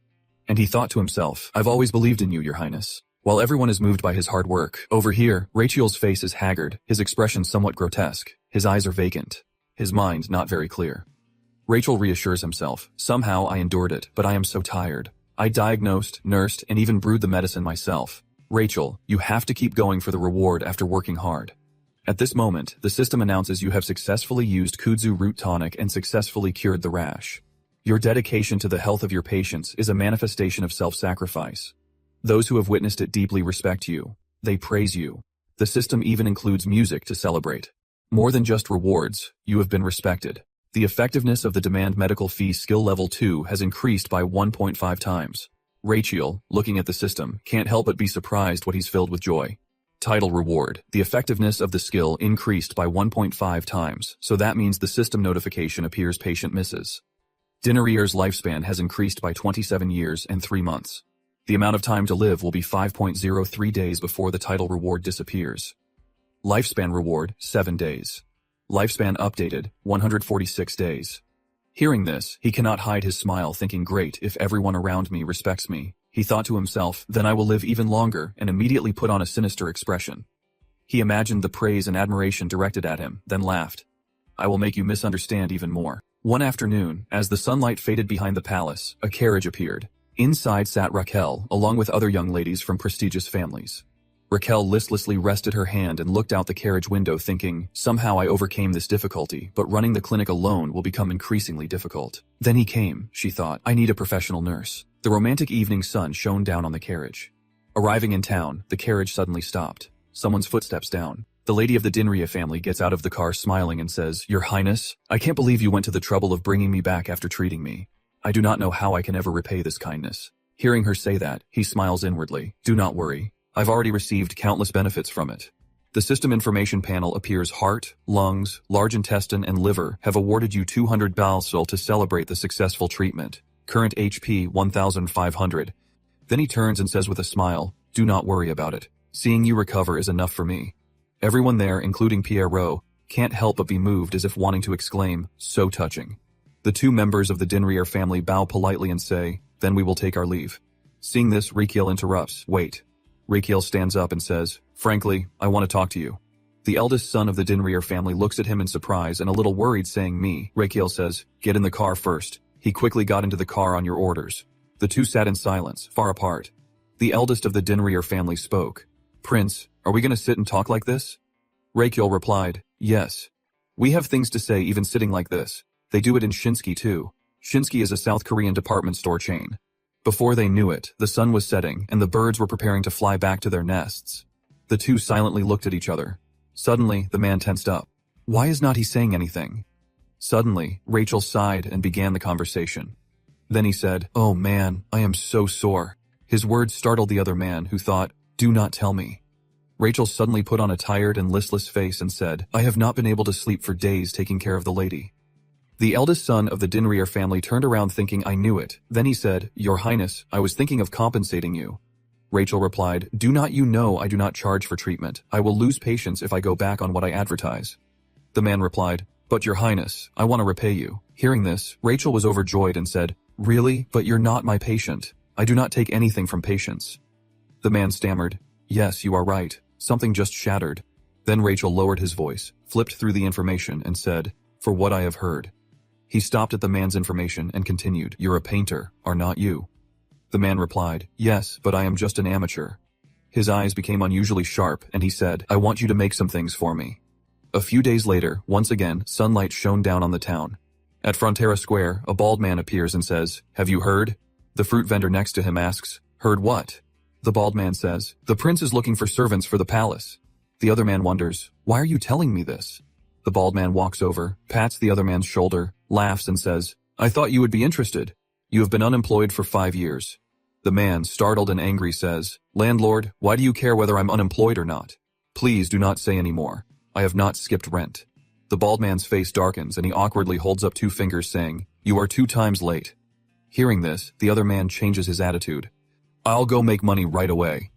And he thought to himself, I've always believed in you, Your Highness. While everyone is moved by his hard work, over here, Rachel's face is haggard, his expression somewhat grotesque, his eyes are vacant, his mind not very clear. Rachel reassures himself, somehow I endured it, but I am so tired. I diagnosed, nursed, and even brewed the medicine myself. Rachel, you have to keep going for the reward after working hard. At this moment, the system announces you have successfully used kudzu root tonic and successfully cured the rash. Your dedication to the health of your patients is a manifestation of self-sacrifice. Those who have witnessed it deeply respect you. They praise you. The system even includes music to celebrate. More than just rewards, you have been respected. The effectiveness of the demand medical fee skill level 2 has increased by 1.5 times. Rachel, looking at the system, can't help but be surprised what he's filled with joy. Title reward. The effectiveness of the skill increased by 1.5 times, so that means the system notification appears patient misses. Dinnerier's lifespan has increased by 27 years and 3 months. The amount of time to live will be 5.03 days before the title reward disappears. Lifespan reward, 7 days. Lifespan updated, 146 days. Hearing this, he cannot hide his smile, thinking, great, if everyone around me respects me. He thought to himself, then I will live even longer, and immediately put on a sinister expression. He imagined the praise and admiration directed at him, then laughed. I will make you misunderstand even more. One afternoon, as the sunlight faded behind the palace, a carriage appeared. Inside sat Raquel, along with other young ladies from prestigious families. Raquel listlessly rested her hand and looked out the carriage window thinking, somehow I overcame this difficulty, but running the clinic alone will become increasingly difficult. Then he came, she thought. I need a professional nurse. The romantic evening sun shone down on the carriage. Arriving in town, the carriage suddenly stopped. Someone's footsteps down. The lady of the Dinria family gets out of the car smiling and says, Your Highness, I can't believe you went to the trouble of bringing me back after treating me. I do not know how I can ever repay this kindness. Hearing her say that, he smiles inwardly. Do not worry. I've already received countless benefits from it. The system information panel appears heart, lungs, large intestine, and liver have awarded you 200 balsol to celebrate the successful treatment. Current HP 1,500. Then he turns and says with a smile, Do not worry about it. Seeing you recover is enough for me. Everyone there, including Pierrot, can't help but be moved as if wanting to exclaim, So touching. The two members of the Dinrier family bow politely and say, Then we will take our leave. Seeing this, Raquel interrupts, Wait. Raquel stands up and says, Frankly, I want to talk to you. The eldest son of the Dinrier family looks at him in surprise and a little worried saying me. Raquel says, Get in the car first. He quickly got into the car on your orders. The two sat in silence, far apart. The eldest of the Dinrier family spoke. Prince, are we going to sit and talk like this? Raquel replied, Yes. We have things to say even sitting like this. They do it in Shinsky too. Shinsky is a South Korean department store chain. Before they knew it, the sun was setting and the birds were preparing to fly back to their nests. The two silently looked at each other. Suddenly, the man tensed up. Why is not he saying anything? Suddenly, Rachel sighed and began the conversation. Then he said, Oh man, I am so sore. His words startled the other man, who thought, Do not tell me. Rachel suddenly put on a tired and listless face and said, I have not been able to sleep for days taking care of the lady. The eldest son of the Dinrier family turned around thinking I knew it. Then he said, Your Highness, I was thinking of compensating you. Rachel replied, Do not you know I do not charge for treatment. I will lose patients if I go back on what I advertise. The man replied, But Your Highness, I want to repay you. Hearing this, Rachel was overjoyed and said, Really? But you're not my patient. I do not take anything from patients. The man stammered, Yes, you are right. Something just shattered. Then Rachel lowered his voice, flipped through the information and said, For what I have heard. He stopped at the man's information and continued, You're a painter, are not you? The man replied, Yes, but I am just an amateur. His eyes became unusually sharp and he said, I want you to make some things for me. A few days later, once again, sunlight shone down on the town. At Frontera Square, a bald man appears and says, Have you heard? The fruit vendor next to him asks, Heard what? The bald man says, The prince is looking for servants for the palace. The other man wonders, Why are you telling me this? The bald man walks over, pats the other man's shoulder, laughs and says, I thought you would be interested. You have been unemployed for 5 years. The man, startled and angry, says, Landlord, why do you care whether I'm unemployed or not? Please do not say any more. I have not skipped rent. The bald man's face darkens and he awkwardly holds up 2 fingers saying, You are 2 times late. Hearing this, the other man changes his attitude. I'll go make money right away.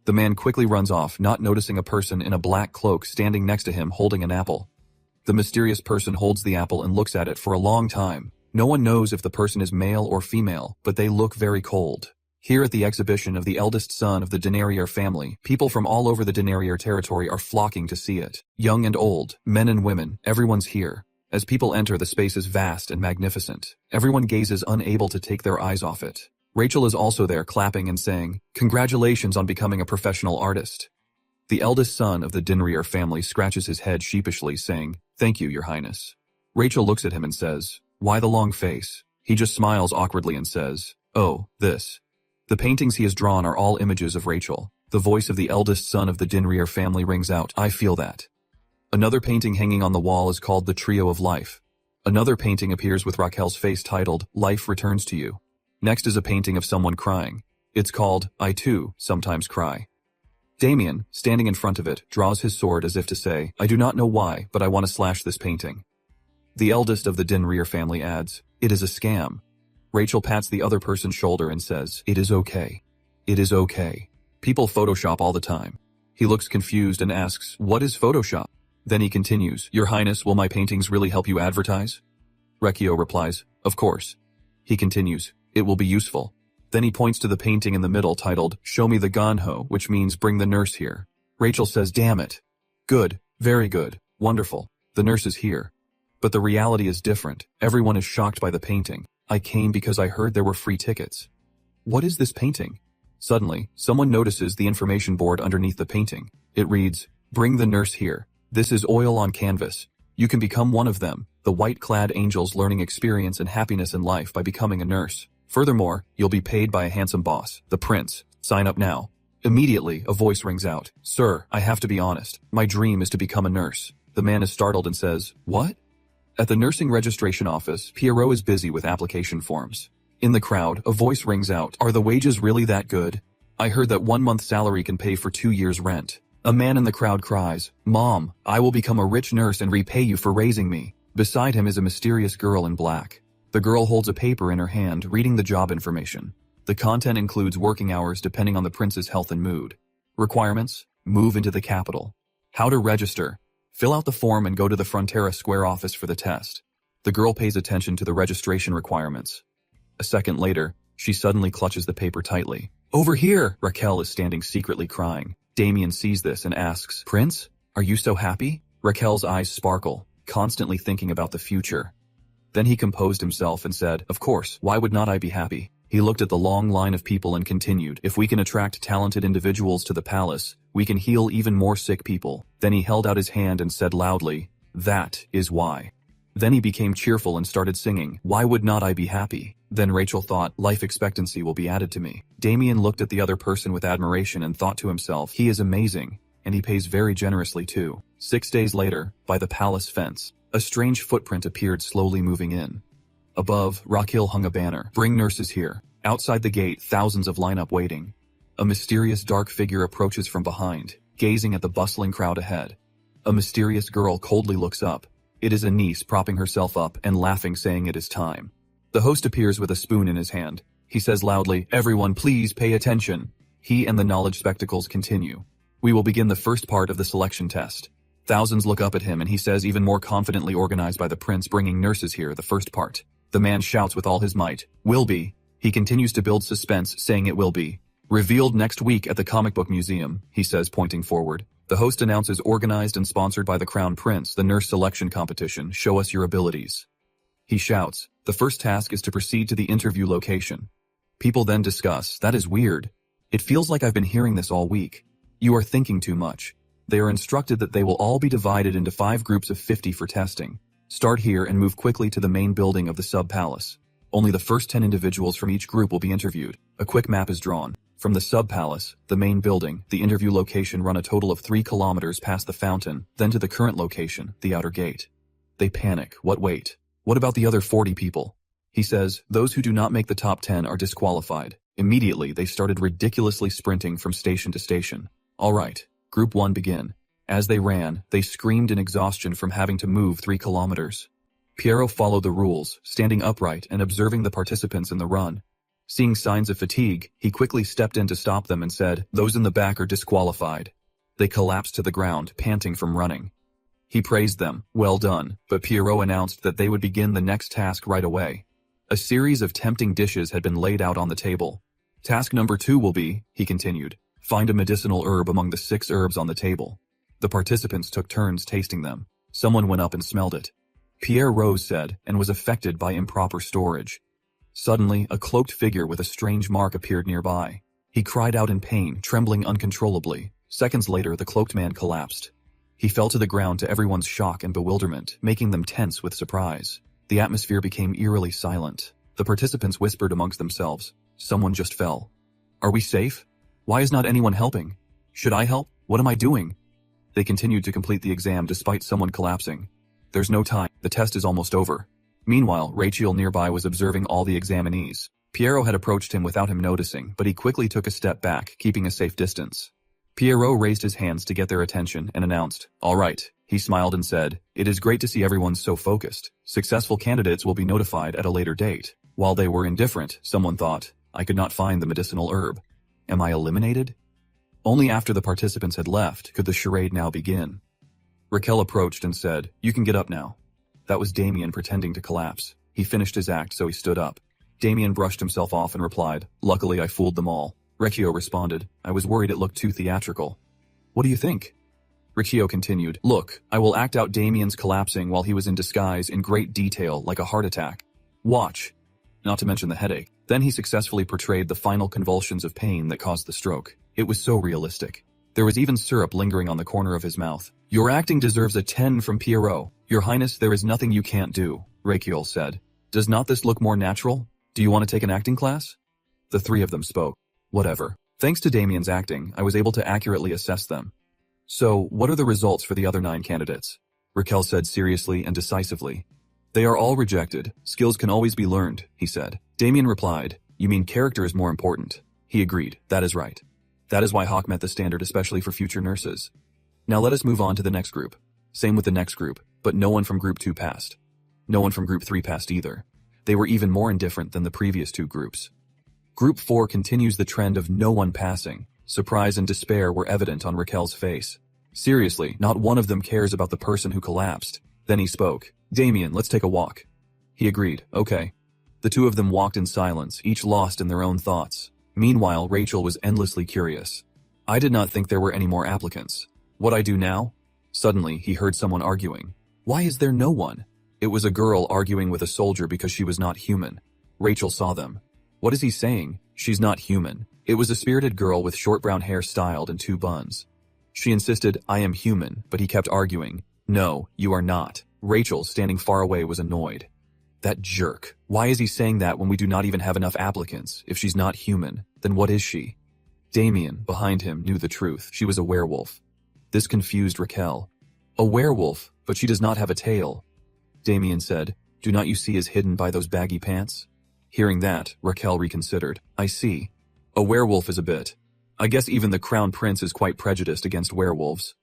The man quickly runs off, not noticing a person in a black cloak standing next to him holding an apple. The mysterious person holds the apple and looks at it for a long time. No one knows if the person is male or female, but they look very cold. Here at the exhibition of the eldest son of the Dinarier family, people from all over the Dinarier territory are flocking to see it. Young and old, men and women, everyone's here. As people enter, the space is vast and magnificent. Everyone gazes unable to take their eyes off it. Rachel is also there clapping and saying, Congratulations on becoming a professional artist. The eldest son of the Dinrier family scratches his head sheepishly saying, Thank you, Your Highness. Rachel looks at him and says, Why the long face? He just smiles awkwardly and says, Oh, this. The paintings he has drawn are all images of Rachel. The voice of the eldest son of the Dinrier family rings out, I feel that. Another painting hanging on the wall is called The Trio of Life. Another painting appears with Raquel's face titled, Life Returns to You. Next is a painting of someone crying. It's called, I too, sometimes cry. Damien, standing in front of it, draws his sword as if to say, I do not know why, but I want to slash this painting. The eldest of the Dinrier family adds, It is a scam. Rachel pats the other person's shoulder and says, It is okay. It is okay. People Photoshop all the time. He looks confused and asks, What is Photoshop? Then he continues, Your Highness, will my paintings really help you advertise? Recchio replies, Of course. He continues, It will be useful. Then he points to the painting in the middle titled, Show me the ganho, which means bring the nurse here. Rachel says, Damn it. Good, very good, wonderful. The nurse is here. But the reality is different. Everyone is shocked by the painting. I came because I heard there were free tickets. What is this painting? Suddenly, someone notices the information board underneath the painting. It reads, "Bring the nurse here. This is oil on canvas. You can become one of them, the white-clad angels learning experience and happiness in life by becoming a nurse. Furthermore, you'll be paid by a handsome boss, the prince. Sign up now." Immediately, a voice rings out. "Sir, I have to be honest. My dream is to become a nurse." The man is startled and says, "What?" At the nursing registration office, Pierrot is busy with application forms. In the crowd, a voice rings out, "Are the wages really that good? I heard that 1 month's salary can pay for 2 years' rent." A man in the crowd cries, "Mom, I will become a rich nurse and repay you for raising me." Beside him is a mysterious girl in black. The girl holds a paper in her hand, reading the job information. The content includes working hours depending on the prince's health and mood. Requirements: move into the capital. How to register: fill out the form and go to the Frontera Square office for the test. The girl pays attention to the registration requirements. A second later, she suddenly clutches the paper tightly. "Over here!" Raquel is standing secretly crying. Damien sees this and asks, "Prince, are you so happy?" Raquel's eyes sparkle, constantly thinking about the future. Then he composed himself and said, "Of course, why would not I be happy?" He looked at the long line of people and continued, "If we can attract talented individuals to the palace, we can heal even more sick people." Then he held out his hand and said loudly, "That is why." Then he became cheerful and started singing, "Why would not I be happy?" Then Rachel thought, "Life expectancy will be added to me." Damien looked at the other person with admiration and thought to himself, "He is amazing, and he pays very generously too." 6 days later, by the palace fence, a strange footprint appeared slowly moving in. Above, Raquel hung a banner, "Bring nurses here." Outside the gate, thousands of line up waiting. A mysterious dark figure approaches from behind, gazing at the bustling crowd ahead. A mysterious girl coldly looks up. It is a niece propping herself up and laughing, saying it is time. The host appears with a spoon in his hand. He says loudly, "Everyone please pay attention." He and the knowledge spectacles continue. "We will begin the first part of the selection test." Thousands look up at him and he says, even more confidently, "Organized by the prince bringing nurses here, the first part." The man shouts with all his might, "Will be." He continues to build suspense, saying it will be. "Revealed next week at the comic book museum," he says, pointing forward. The host announces, "Organized and sponsored by the Crown Prince, the nurse selection competition. Show us your abilities." He shouts, "The first task is to proceed to the interview location." People then discuss, "That is weird. It feels like I've been hearing this all week. You are thinking too much." They are instructed that they will all be divided into 5 groups of 50 for testing. Start here and move quickly to the main building of the sub-palace. Only the first 10 individuals from each group will be interviewed. A quick map is drawn. From the sub-palace, the main building, the interview location run a total of 3 kilometers past the fountain, then to the current location, the outer gate. They panic. What wait? What about the other 40 people? He says, "Those who do not make the top 10 are disqualified." Immediately, they started ridiculously sprinting from station to station. "All right, Group 1 begin." As they ran, they screamed in exhaustion from having to move 3 kilometers. Pierrot followed the rules, standing upright and observing the participants in the run. Seeing signs of fatigue, he quickly stepped in to stop them and said, "Those in the back are disqualified." They collapsed to the ground, panting from running. He praised them, "Well done," but Pierrot announced that they would begin the next task right away. A series of tempting dishes had been laid out on the table. "Task number 2 will be," he continued, "find a medicinal herb among the 6 herbs on the table." The participants took turns tasting them. Someone went up and smelled it. Pierre Rose said, and was affected by improper storage. Suddenly, a cloaked figure with a strange mark appeared nearby. He cried out in pain, trembling uncontrollably. Seconds later, the cloaked man collapsed. He fell to the ground to everyone's shock and bewilderment, making them tense with surprise. The atmosphere became eerily silent. The participants whispered amongst themselves, "Someone just fell. Are we safe? Why is not anyone helping? Should I help? What am I doing?" They continued to complete the exam despite someone collapsing. "There's no time. The test is almost over." Meanwhile, Rachel nearby was observing all the examinees. Pierrot had approached him without him noticing, but he quickly took a step back, keeping a safe distance. Pierrot raised his hands to get their attention and announced, "All right." He smiled and said, "It is great to see everyone so focused. Successful candidates will be notified at a later date." While they were indifferent, someone thought, "I could not find the medicinal herb. Am I eliminated?" Only after the participants had left could the charade now begin. Raquel approached and said, "You can get up now." That was Damien pretending to collapse. He finished his act, so he stood up. Damien brushed himself off and replied, "Luckily I fooled them all." Riccio responded, "I was worried it looked too theatrical." "What do you think?" Riccio continued, "Look, I will act out Damien's collapsing while he was in disguise in great detail like a heart attack. Watch. Not to mention the headache." Then he successfully portrayed the final convulsions of pain that caused the stroke. It was so realistic. There was even syrup lingering on the corner of his mouth. "Your acting deserves a 10 from Pierrot. Your Highness, there is nothing you can't do," Rachiel said. "Does not this look more natural? Do you want to take an acting class?" The three of them spoke. Whatever. Thanks to Damien's acting, I was able to accurately assess them. "So, what are the results for the other 9 candidates?" Raquel said seriously and decisively. "They are all rejected. Skills can always be learned," he said. Damien replied, "You mean character is more important?" He agreed, "That is right. That is why Hawk met the standard, especially for future nurses. Now let us move on to the next group." Same with the next group, but no one from Group 2 passed. No one from Group 3 passed either. They were even more indifferent than the previous 2 groups. Group 4 continues the trend of no one passing. Surprise and despair were evident on Raquel's face. Seriously, not one of them cares about the person who collapsed. Then he spoke. "Damien, let's take a walk." He agreed, "Okay." The 2 of them walked in silence, each lost in their own thoughts. Meanwhile, Rachiel was endlessly curious. "I did not think there were any more applicants. What I do now?" Suddenly, he heard someone arguing. "Why is there no one?" It was a girl arguing with a soldier because she was not human. Rachiel saw them. "What is he saying? She's not human." It was a spirited girl with short brown hair styled in 2 buns. She insisted, "I am human," but he kept arguing. "No, you are not." Rachiel, standing far away, was annoyed. That jerk. Why is he saying that when we do not even have enough applicants? If she's not human, then what is she? Damien, behind him, knew the truth. She was a werewolf. This confused Raquel. "A werewolf, but she does not have a tail." Damien said, "Do not you see is hidden by those baggy pants?" Hearing that, Raquel reconsidered. "I see. A werewolf is a bit. I guess even the Crown Prince is quite prejudiced against werewolves."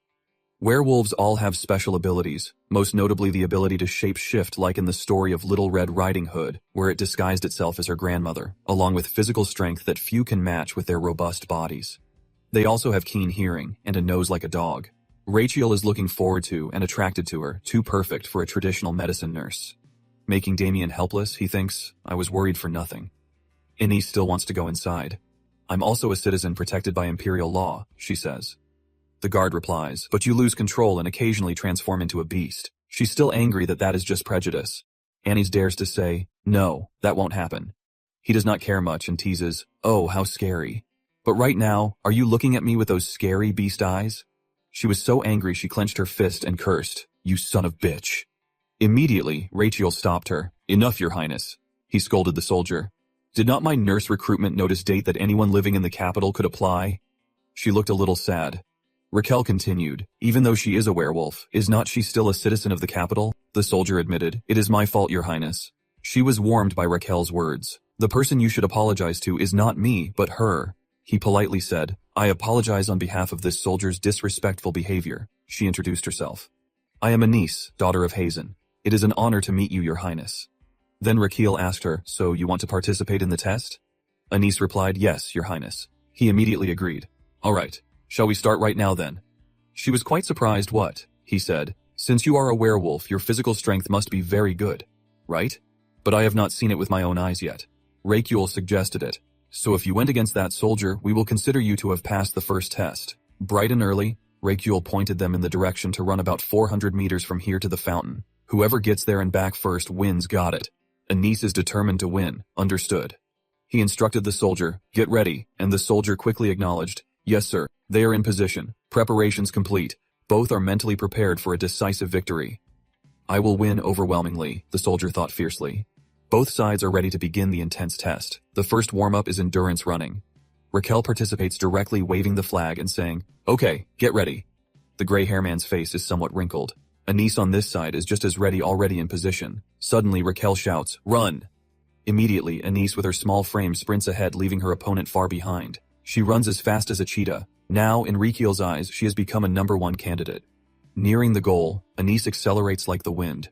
Werewolves all have special abilities, most notably the ability to shape-shift like in the story of Little Red Riding Hood, where it disguised itself as her grandmother, along with physical strength that few can match with their robust bodies. They also have keen hearing and a nose like a dog. Rachiel is looking forward to and attracted to her, too perfect for a traditional medicine nurse. Making Damien helpless, he thinks, "I was worried for nothing." Inés still wants to go inside. "I'm also a citizen protected by imperial law," she says. The guard replies, "But you lose control and occasionally transform into a beast." She's still angry that is just prejudice. Annie's dares to say, "No, that won't happen." He does not care much and teases, "Oh, how scary. But right now, are you looking at me with those scary beast eyes?" She was so angry she clenched her fist and cursed, "You son of bitch." Immediately, Rachiel stopped her. "Enough, your highness," he scolded the soldier. "Did not my nurse recruitment notice date that anyone living in the capital could apply?" She looked a little sad. Raquel continued, "Even though she is a werewolf, is not she still a citizen of the capital?" The soldier admitted, "It is my fault, your highness." She was warmed by Raquel's words. "The person you should apologize to is not me, but her." He politely said, "I apologize on behalf of this soldier's disrespectful behavior." She introduced herself. "I am Inés, daughter of Hazen. It is an honor to meet you, your highness." Then Raquel asked her, "So you want to participate in the test?" Inés replied, "Yes, your highness." He immediately agreed. "All right. Shall we start right now then?" She was quite surprised. "What?" he said. "Since you are a werewolf, your physical strength must be very good, right? But I have not seen it with my own eyes yet." Rachiel suggested it. "So if you went against that soldier, we will consider you to have passed the first test." Bright and early, Rachiel pointed them in the direction to run about 400 meters from here to the fountain. "Whoever gets there and back first wins, got it? Inés is determined to win, understood?" He instructed the soldier, "Get ready," and the soldier quickly acknowledged, "Yes, sir." They are in position. Preparations complete. Both are mentally prepared for a decisive victory. "I will win overwhelmingly," the soldier thought fiercely. Both sides are ready to begin the intense test. The first warm-up is endurance running. Raquel participates directly, waving the flag and saying, "Okay, get ready." The gray hair man's face is somewhat wrinkled. Inés on this side is just as ready, already in position. Suddenly, Raquel shouts, "Run!" Immediately, Inés with her small frame sprints ahead, leaving her opponent far behind. She runs as fast as a cheetah. Now, in Raquel's eyes, she has become a #1 candidate. Nearing the goal, Inés accelerates like the wind.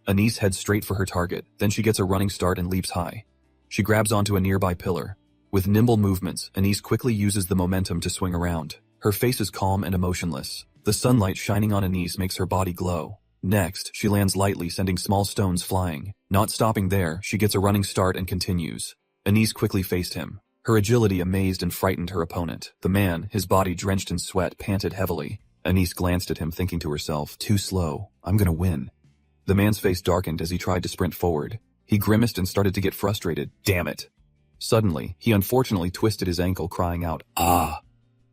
Inés heads straight for her target, then she gets a running start and leaps high. She grabs onto a nearby pillar. With nimble movements, Inés quickly uses the momentum to swing around. Her face is calm and emotionless. The sunlight shining on Inés makes her body glow. Next, she lands lightly, sending small stones flying. Not stopping there, she gets a running start and continues. Inés quickly faced him. Her agility amazed and frightened her opponent. The man, his body drenched in sweat, panted heavily. Inés glanced at him, thinking to herself, "Too slow. I'm gonna win." The man's face darkened as he tried to sprint forward. He grimaced and started to get frustrated. "Damn it." Suddenly, he unfortunately twisted his ankle, crying out, "Ah!"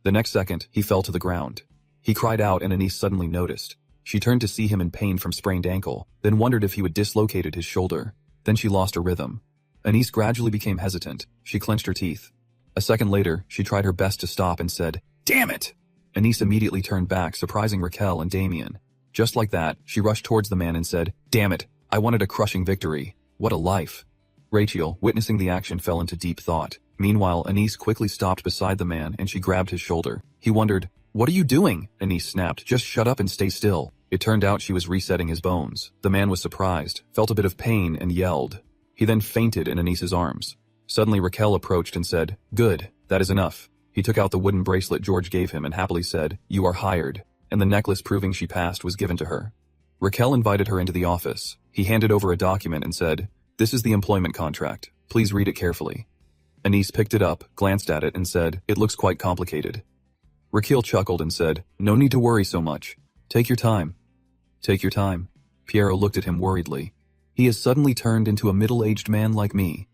The next second, he fell to the ground. He cried out and Anise suddenly noticed. She turned to see him in pain from sprained ankle, then wondered if he would dislocated his shoulder. Then she lost her rhythm. Anise gradually became hesitant. She clenched her teeth. A second later, she tried her best to stop and said, "Damn it!" Anise immediately turned back, surprising Raquel and Damien. Just like that, she rushed towards the man and said, "Damn it, I wanted a crushing victory. What a life." Rachel, witnessing the action, fell into deep thought. Meanwhile, Anise quickly stopped beside the man and she grabbed his shoulder. He wondered, "What are you doing?" Anise snapped, "Just shut up and stay still." It turned out she was resetting his bones. The man was surprised, felt a bit of pain, and yelled. He then fainted in Anise's arms. Suddenly Raquel approached and said, "Good, that is enough." He took out the wooden bracelet George gave him and happily said, "You are hired," and the necklace proving she passed was given to her. Raquel invited her into the office. He handed over a document and said, "This is the employment contract. Please read it carefully." Anise picked it up, glanced at it, and said, "It looks quite complicated." Raquel chuckled and said, "No need to worry so much. Take your time." "Take your time." Piero looked at him worriedly. "He has suddenly turned into a middle-aged man like me."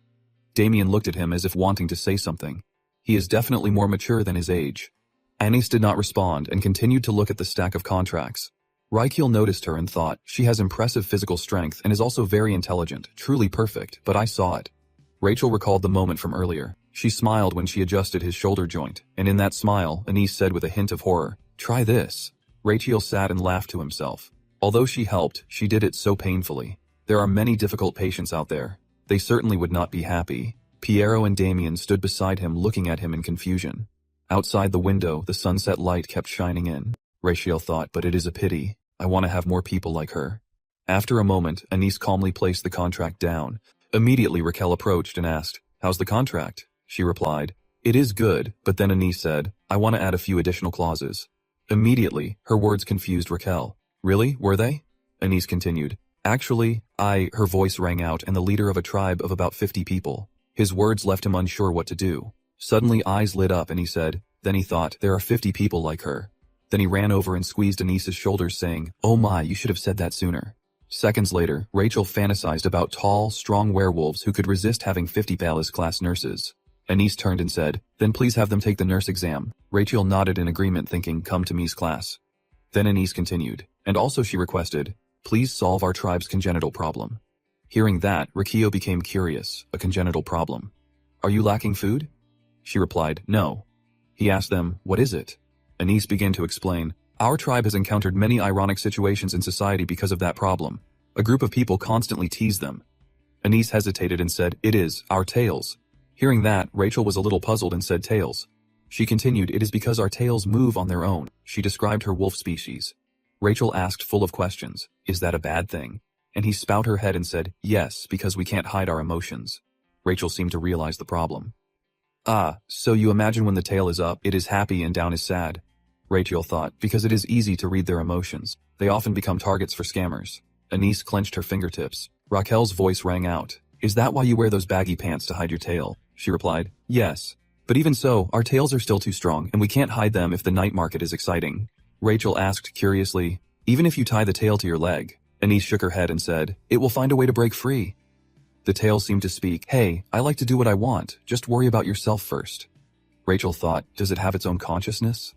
Damien looked at him as if wanting to say something. He is definitely more mature than his age. Anise did not respond and continued to look at the stack of contracts. Raquel noticed her and thought, "She has impressive physical strength and is also very intelligent, truly perfect, but I saw it." Rachel recalled the moment from earlier. She smiled when she adjusted his shoulder joint, and in that smile, Anise said with a hint of horror, "Try this." Rachel sat and laughed to himself. Although she helped, she did it so painfully. There are many difficult patients out there. They certainly would not be happy. Piero and Damien stood beside him looking at him in confusion. Outside the window, the sunset light kept shining in. Rachel thought, "But it is a pity. I want to have more people like her." After a moment, Anise calmly placed the contract down. Immediately Raquel approached and asked, "How's the contract?" She replied, "It is good," but then Anise said, "I want to add a few additional clauses." Immediately, her words confused Raquel. "Really? Were they?" Anise continued, "Actually, her voice rang out and the leader of a tribe of about 50 people. His words left him unsure what to do. Suddenly eyes lit up and he said, then he thought, there are 50 people like her. Then he ran over and squeezed Anise's shoulders saying, "Oh my, you should have said that sooner." Seconds later, Rachel fantasized about tall, strong werewolves who could resist having 50 Palace-class nurses. Anise turned and said, "Then please have them take the nurse exam." Rachel nodded in agreement thinking, "Come to me's class." Then Anise continued, and also she requested, "Please solve our tribe's congenital problem." Hearing that, Rikio became curious. A congenital problem. "Are you lacking food?" She replied, "No." He asked them, "What is it?" Anise began to explain, "Our tribe has encountered many ironic situations in society because of that problem. A group of people constantly tease them." Anise hesitated and said, "It is, our tails." Hearing that, Rachel was a little puzzled and said, "Tails." She continued, "It is because our tails move on their own." She described her wolf species. Rachel asked, full of questions, "Is that a bad thing?" And he spouted her head and said, "Yes, because we can't hide our emotions." Rachel seemed to realize the problem. "Ah, so you imagine when the tail is up, it is happy and down is sad." Rachel thought, because it is easy to read their emotions. They often become targets for scammers. Anise clenched her fingertips. Raquel's voice rang out. "Is that why you wear those baggy pants to hide your tail?" She replied, "Yes. But even so, our tails are still too strong, and we can't hide them if the night market is exciting." Rachel asked curiously, "Even if you tie the tail to your leg?" Anise shook her head and said, "It will find a way to break free." The tail seemed to speak, "Hey, I like to do what I want, just worry about yourself first." Rachel thought, does it have its own consciousness?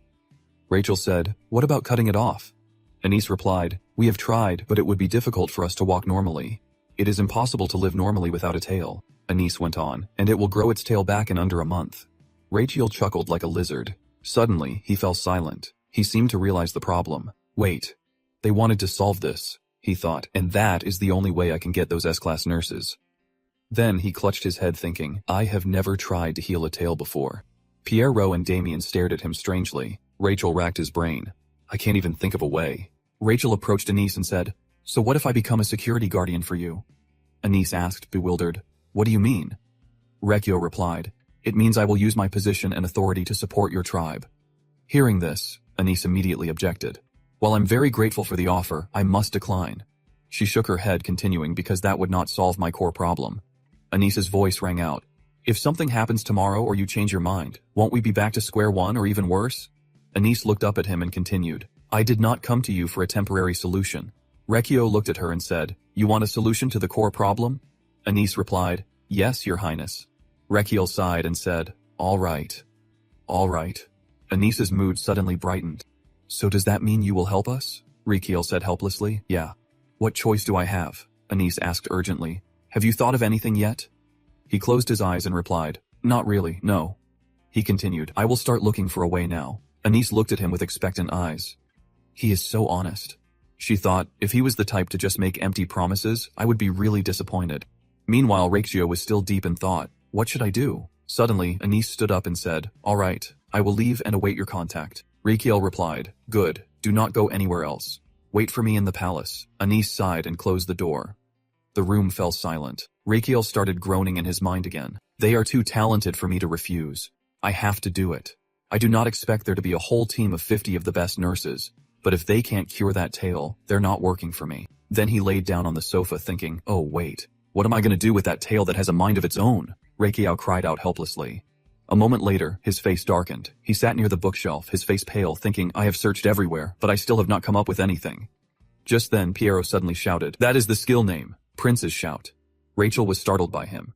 Rachel said, "What about cutting it off?" Anise replied, "We have tried, but it would be difficult for us to walk normally. It is impossible to live normally without a tail." Anise went on, "And it will grow its tail back in under a month." Rachel chuckled like a lizard. Suddenly, he fell silent. He seemed to realize the problem. Wait. They wanted to solve this, he thought, and that is the only way I can get those S-class nurses. Then he clutched his head thinking, I have never tried to heal a tail before. Pierrot and Damien stared at him strangely. Rachel racked his brain. I can't even think of a way. Rachel approached Anise and said, "So what if I become a security guardian for you?" Anise asked, bewildered, "What do you mean?" Rekio replied, "It means I will use my position and authority to support your tribe." Hearing this, Anise immediately objected. "While I'm very grateful for the offer, I must decline." She shook her head, continuing, "Because that would not solve my core problem." Anise's voice rang out. "If something happens tomorrow or you change your mind, won't we be back to square one or even worse?" Anise looked up at him and continued, "I did not come to you for a temporary solution." Rekio looked at her and said, "You want a solution to the core problem?" Anise replied, "Yes, Your Highness." Raquel sighed and said, all right. All right. Anis's mood suddenly brightened. So does that mean you will help us? Raquel said helplessly. Yeah. What choice do I have? Anis asked urgently. Have you thought of anything yet? He closed his eyes and replied, not really, no. He continued, I will start looking for a way now. Anis looked at him with expectant eyes. He is so honest. She thought, if he was the type to just make empty promises, I would be really disappointed. Meanwhile, Raquel was still deep in thought. What should I do? Suddenly, Anis stood up and said, all right, I will leave and await your contact. Raquel replied, good, do not go anywhere else. Wait for me in the palace. Anis sighed and closed the door. The room fell silent. Raquel started groaning in his mind again. They are too talented for me to refuse. I have to do it. I do not expect there to be a whole team of 50 of the best nurses, but if they can't cure that tail, they're not working for me. Then he laid down on the sofa thinking, oh wait, what am I going to do with that tail that has a mind of its own? Raquel cried out helplessly. A moment later, his face darkened. He sat near the bookshelf, his face pale, thinking, I have searched everywhere, but I still have not come up with anything. Just then, Piero suddenly shouted, that is the skill name, Prince's Shout. Rachel was startled by him.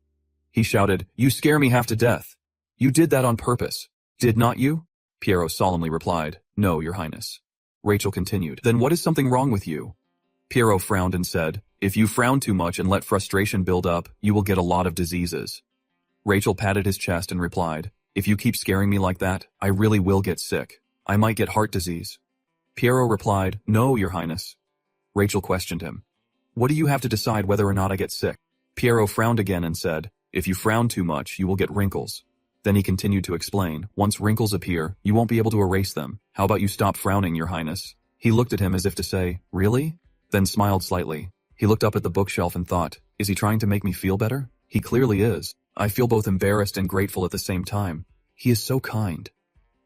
He shouted, you scare me half to death. You did that on purpose, did not you? Piero solemnly replied, no, your highness. Rachel continued, then what is something wrong with you? Piero frowned and said, if you frown too much and let frustration build up, you will get a lot of diseases. Rachel patted his chest and replied, if you keep scaring me like that, I really will get sick. I might get heart disease. Piero replied, no, your highness. Rachel questioned him. What do you have to decide whether or not I get sick? Piero frowned again and said, if you frown too much, you will get wrinkles. Then he continued to explain, once wrinkles appear, you won't be able to erase them. How about you stop frowning, your highness? He looked at him as if to say, really? Then smiled slightly. He looked up at the bookshelf and thought, is he trying to make me feel better? He clearly is. I feel both embarrassed and grateful at the same time. He is so kind.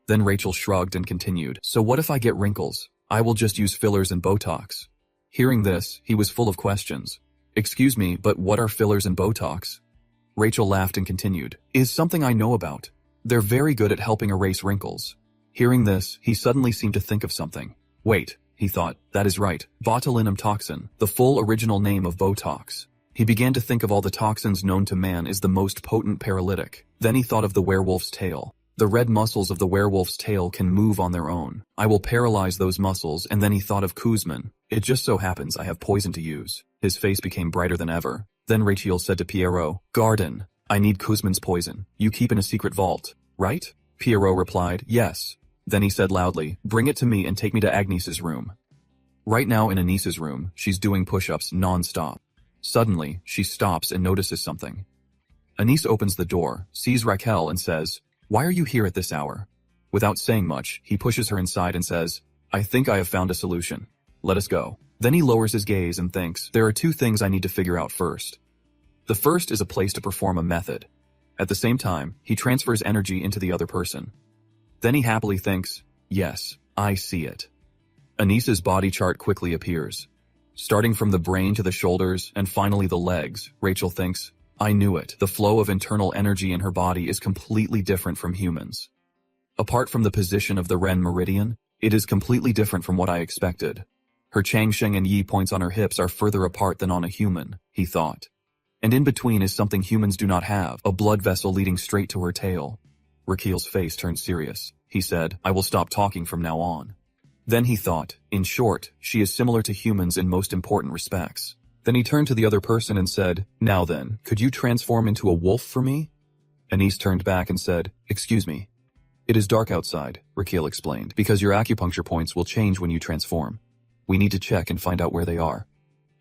Then Rachel shrugged and continued, so what if I get wrinkles? I will just use fillers and Botox. Hearing this, he was full of questions. Excuse me, but what are fillers and Botox? Rachel laughed and continued, is something I know about. They're very good at helping erase wrinkles. Hearing this, he suddenly seemed to think of something. Wait, he thought, that is right, botulinum toxin, the full original name of Botox. He began to think of all the toxins known to man as the most potent paralytic. Then he thought of the werewolf's tail. The red muscles of the werewolf's tail can move on their own. I will paralyze those muscles, and then he thought of Kuzman. It just so happens I have poison to use. His face became brighter than ever. Then Raquel said to Piero, Garden, I need Kuzman's poison. You keep in a secret vault, right? Piero replied, yes. Then he said loudly, bring it to me and take me to Agnes's room. Right now in Anis's room, she's doing push-ups non-stop. Suddenly, she stops and notices something. Anis opens the door, sees Raquel and says, why are you here at this hour? Without saying much, he pushes her inside and says, I think I have found a solution. Let us go. Then he lowers his gaze and thinks, there are two things I need to figure out first. The first is a place to perform a method. At the same time, he transfers energy into the other person. Then he happily thinks, yes, I see it. Anis's body chart quickly appears. Starting from the brain to the shoulders and finally the legs, Rachel thinks, I knew it. The flow of internal energy in her body is completely different from humans. Apart from the position of the Ren meridian, it is completely different from what I expected. Her Changsheng and Yi points on her hips are further apart than on a human, he thought. And in between is something humans do not have, a blood vessel leading straight to her tail. Raquel's face turned serious. He said, I will stop talking from now on. Then he thought, in short, she is similar to humans in most important respects. Then he turned to the other person and said, now then, could you transform into a wolf for me? Anis turned back and said, excuse me. It is dark outside, Raquel explained, because your acupuncture points will change when you transform. We need to check and find out where they are.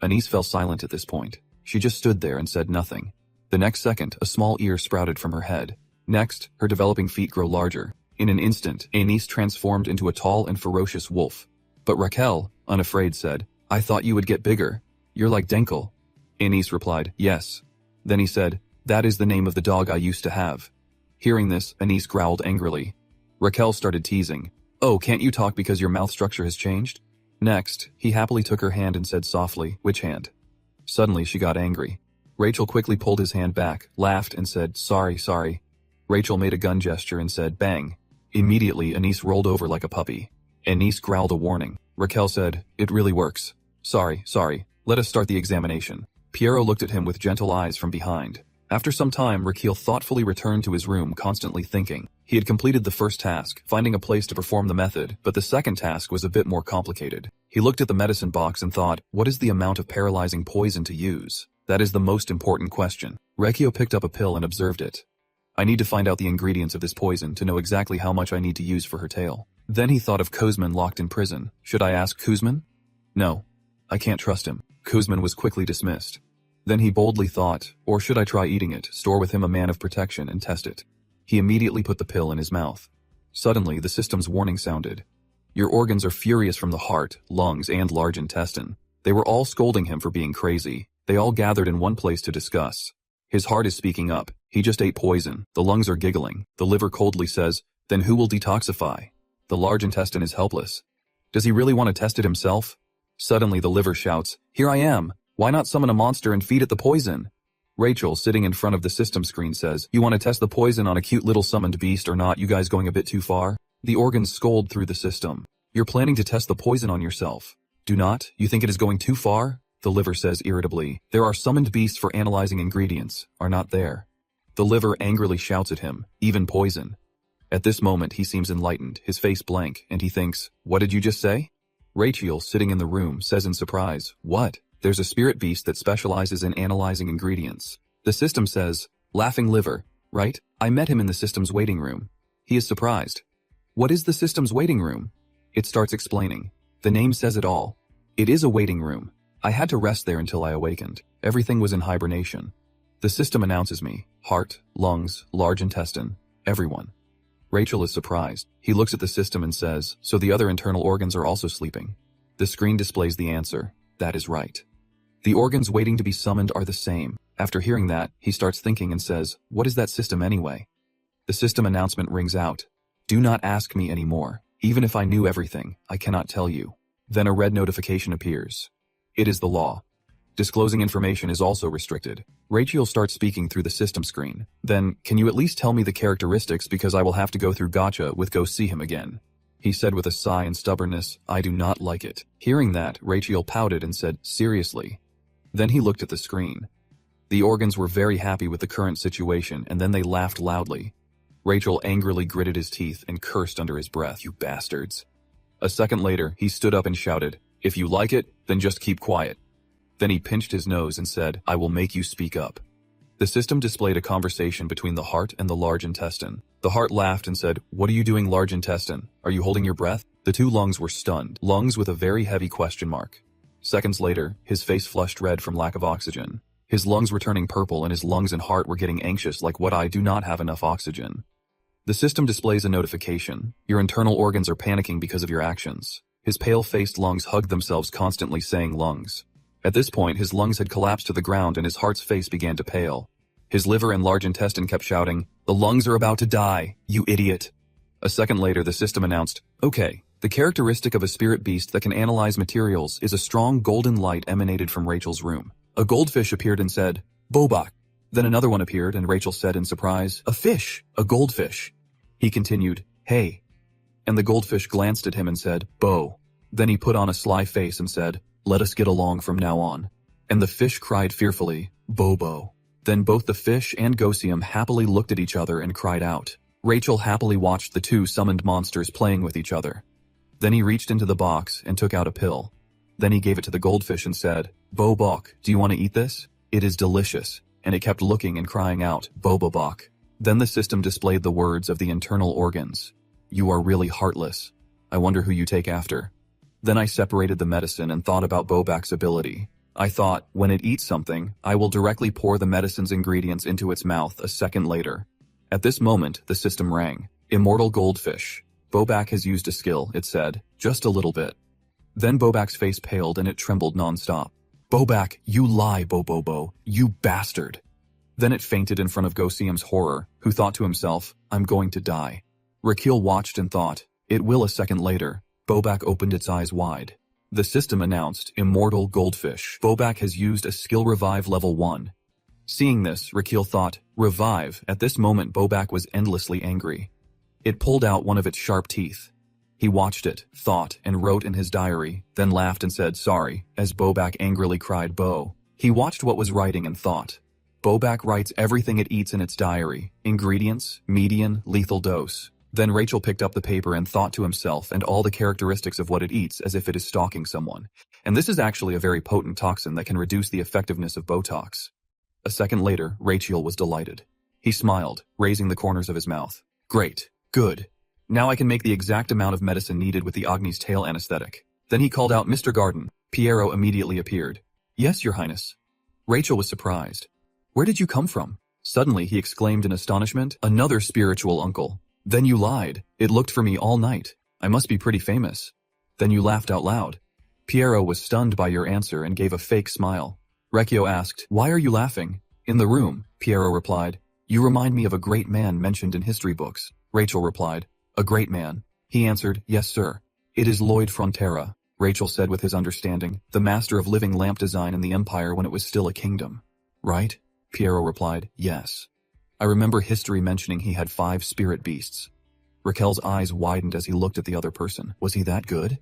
Anis fell silent at this point. She just stood there and said nothing. The next second, a small ear sprouted from her head. Next, her developing feet grow larger. In an instant, Anis transformed into a tall and ferocious wolf. But Raquel, unafraid, said, I thought you would get bigger. You're like Denkel. Anis replied, yes. Then he said, that is the name of the dog I used to have. Hearing this, Anis growled angrily. Raquel started teasing. Oh, can't you talk because your mouth structure has changed? Next, he happily took her hand and said softly, which hand? Suddenly, she got angry. Rachel quickly pulled his hand back, laughed, and said, sorry. Rachel made a gun gesture and said, bang. Immediately, Anis rolled over like a puppy. Anis growled a warning. Raquel said, it really works. Sorry. Let us start the examination. Piero looked at him with gentle eyes from behind. After some time, Rakil thoughtfully returned to his room, constantly thinking. He had completed the first task, finding a place to perform the method, but the second task was a bit more complicated. He looked at the medicine box and thought, what is the amount of paralyzing poison to use? That is the most important question. Rakil picked up a pill and observed it. I need to find out the ingredients of this poison to know exactly how much I need to use for her tail. Then he thought of Kuzman locked in prison. Should I ask Kuzman? No. I can't trust him. Kuzman was quickly dismissed. Then he boldly thought, or should I try eating it, store with him a man of protection and test it? He immediately put the pill in his mouth. Suddenly, the system's warning sounded. Your organs are furious from the heart, lungs, and large intestine. They were all scolding him for being crazy. They all gathered in one place to discuss. His heart is speaking up. He just ate poison. The lungs are giggling. The liver coldly says, then who will detoxify? The large intestine is helpless. Does he really want to test it himself? Suddenly the liver shouts, here I am. Why not summon a monster and feed it the poison? Rachel, sitting in front of the system screen, says, you want to test the poison on a cute little summoned beast or not? You guys going a bit too far? The organs scold through the system. You're planning to test the poison on yourself. Do not? You think it is going too far? The liver says irritably, there are summoned beasts for analyzing ingredients, are not there. The liver angrily shouts at him, even poison. At this moment he seems enlightened, his face blank, and he thinks, what did you just say? Rachel, sitting in the room, says in surprise, what? There's a spirit beast that specializes in analyzing ingredients. The system says, laughing liver, right? I met him in the system's waiting room. He is surprised. What is the system's waiting room? It starts explaining. The name says it all. It is a waiting room. I had to rest there until I awakened. Everything was in hibernation. The system announces me. Heart, lungs, large intestine, everyone. Rachel is surprised. He looks at the system and says, so the other internal organs are also sleeping. The screen displays the answer. That is right. The organs waiting to be summoned are the same. After hearing that, he starts thinking and says, what is that system anyway? The system announcement rings out. Do not ask me anymore. Even if I knew everything, I cannot tell you. Then a red notification appears. It is the law. Disclosing information is also restricted. Rachel starts speaking through the system screen. Then, can you at least tell me the characteristics because I will have to go through Gotcha with go see him again? He said with a sigh and stubbornness, I do not like it. Hearing that, Rachel pouted and said, seriously. Then he looked at the screen. The organs were very happy with the current situation and then they laughed loudly. Rachel angrily gritted his teeth and cursed under his breath, you bastards. A second later, he stood up and shouted, if you like it, then just keep quiet. Then he pinched his nose and said, I will make you speak up. The system displayed a conversation between the heart and the large intestine. The heart laughed and said, what are you doing, large intestine? Are you holding your breath? The two lungs were stunned, lungs with a very heavy question mark. Seconds later, his face flushed red from lack of oxygen. His lungs were turning purple and his lungs and heart were getting anxious like what I do not have enough oxygen. The system displays a notification. Your internal organs are panicking because of your actions. His pale-faced lungs hugged themselves constantly saying lungs. At this point, his lungs had collapsed to the ground and his heart's face began to pale. His liver and large intestine kept shouting, the lungs are about to die, you idiot. A second later, the system announced, okay, the characteristic of a spirit beast that can analyze materials is a strong golden light emanated from Rachel's room. A goldfish appeared and said, Bobak. Then another one appeared and Rachel said in surprise, a fish, a goldfish. He continued, hey. And the goldfish glanced at him and said, Bo. Then he put on a sly face and said, let us get along from now on. And the fish cried fearfully, Bobo. Then both the fish and Gosium happily looked at each other and cried out. Rachel happily watched the two summoned monsters playing with each other. Then he reached into the box and took out a pill. Then he gave it to the goldfish and said, Bobok, do you want to eat this? It is delicious. And it kept looking and crying out, Bobobok. Then the system displayed the words of the internal organs. You are really heartless. I wonder who you take after. Then I separated the medicine and thought about Bobak's ability. I thought, when it eats something, I will directly pour the medicine's ingredients into its mouth a second later. At this moment, the system rang. Immortal goldfish. Bobak has used a skill, it said, just a little bit. Then Bobak's face paled and it trembled non-stop. Bobak, you lie, Bobobo, you bastard. Then it fainted in front of Gosium's horror, who thought to himself, I'm going to die. Rakil watched and thought, it will a second later. Bobak opened its eyes wide. The system announced, Immortal Goldfish. Bobak has used a skill revive level 1. Seeing this, Rakil thought, revive. At this moment Bobak was endlessly angry. It pulled out one of its sharp teeth. He watched it, thought, and wrote in his diary, then laughed and said sorry, as Bobak angrily cried Bo. He watched what was writing and thought, Bobak writes everything it eats in its diary. Ingredients, median, lethal dose. Then Rachel picked up the paper and thought to himself and all the characteristics of what it eats as if it is stalking someone. And this is actually a very potent toxin that can reduce the effectiveness of Botox. A second later, Rachel was delighted. He smiled, raising the corners of his mouth. Great. Good. Now I can make the exact amount of medicine needed with the Agni's tail anesthetic. Then he called out, Mr. Garden. Piero immediately appeared. Yes, Your Highness. Rachel was surprised. Where did you come from? Suddenly he exclaimed in astonishment, another spiritual uncle. Then you lied. It looked for me all night. I must be pretty famous. Then you laughed out loud. Piero was stunned by your answer and gave a fake smile. Recchio asked, why are you laughing? In the room, Piero replied. You remind me of a great man mentioned in history books. Rachel replied, a great man. He answered, yes, sir. It is Lloyd Frontera, Rachel said with his understanding, the master of living lamp design in the empire when it was still a kingdom. Right? Piero replied, yes. I remember history mentioning he had 5 spirit beasts. Raquel's eyes widened as he looked at the other person. Was he that good?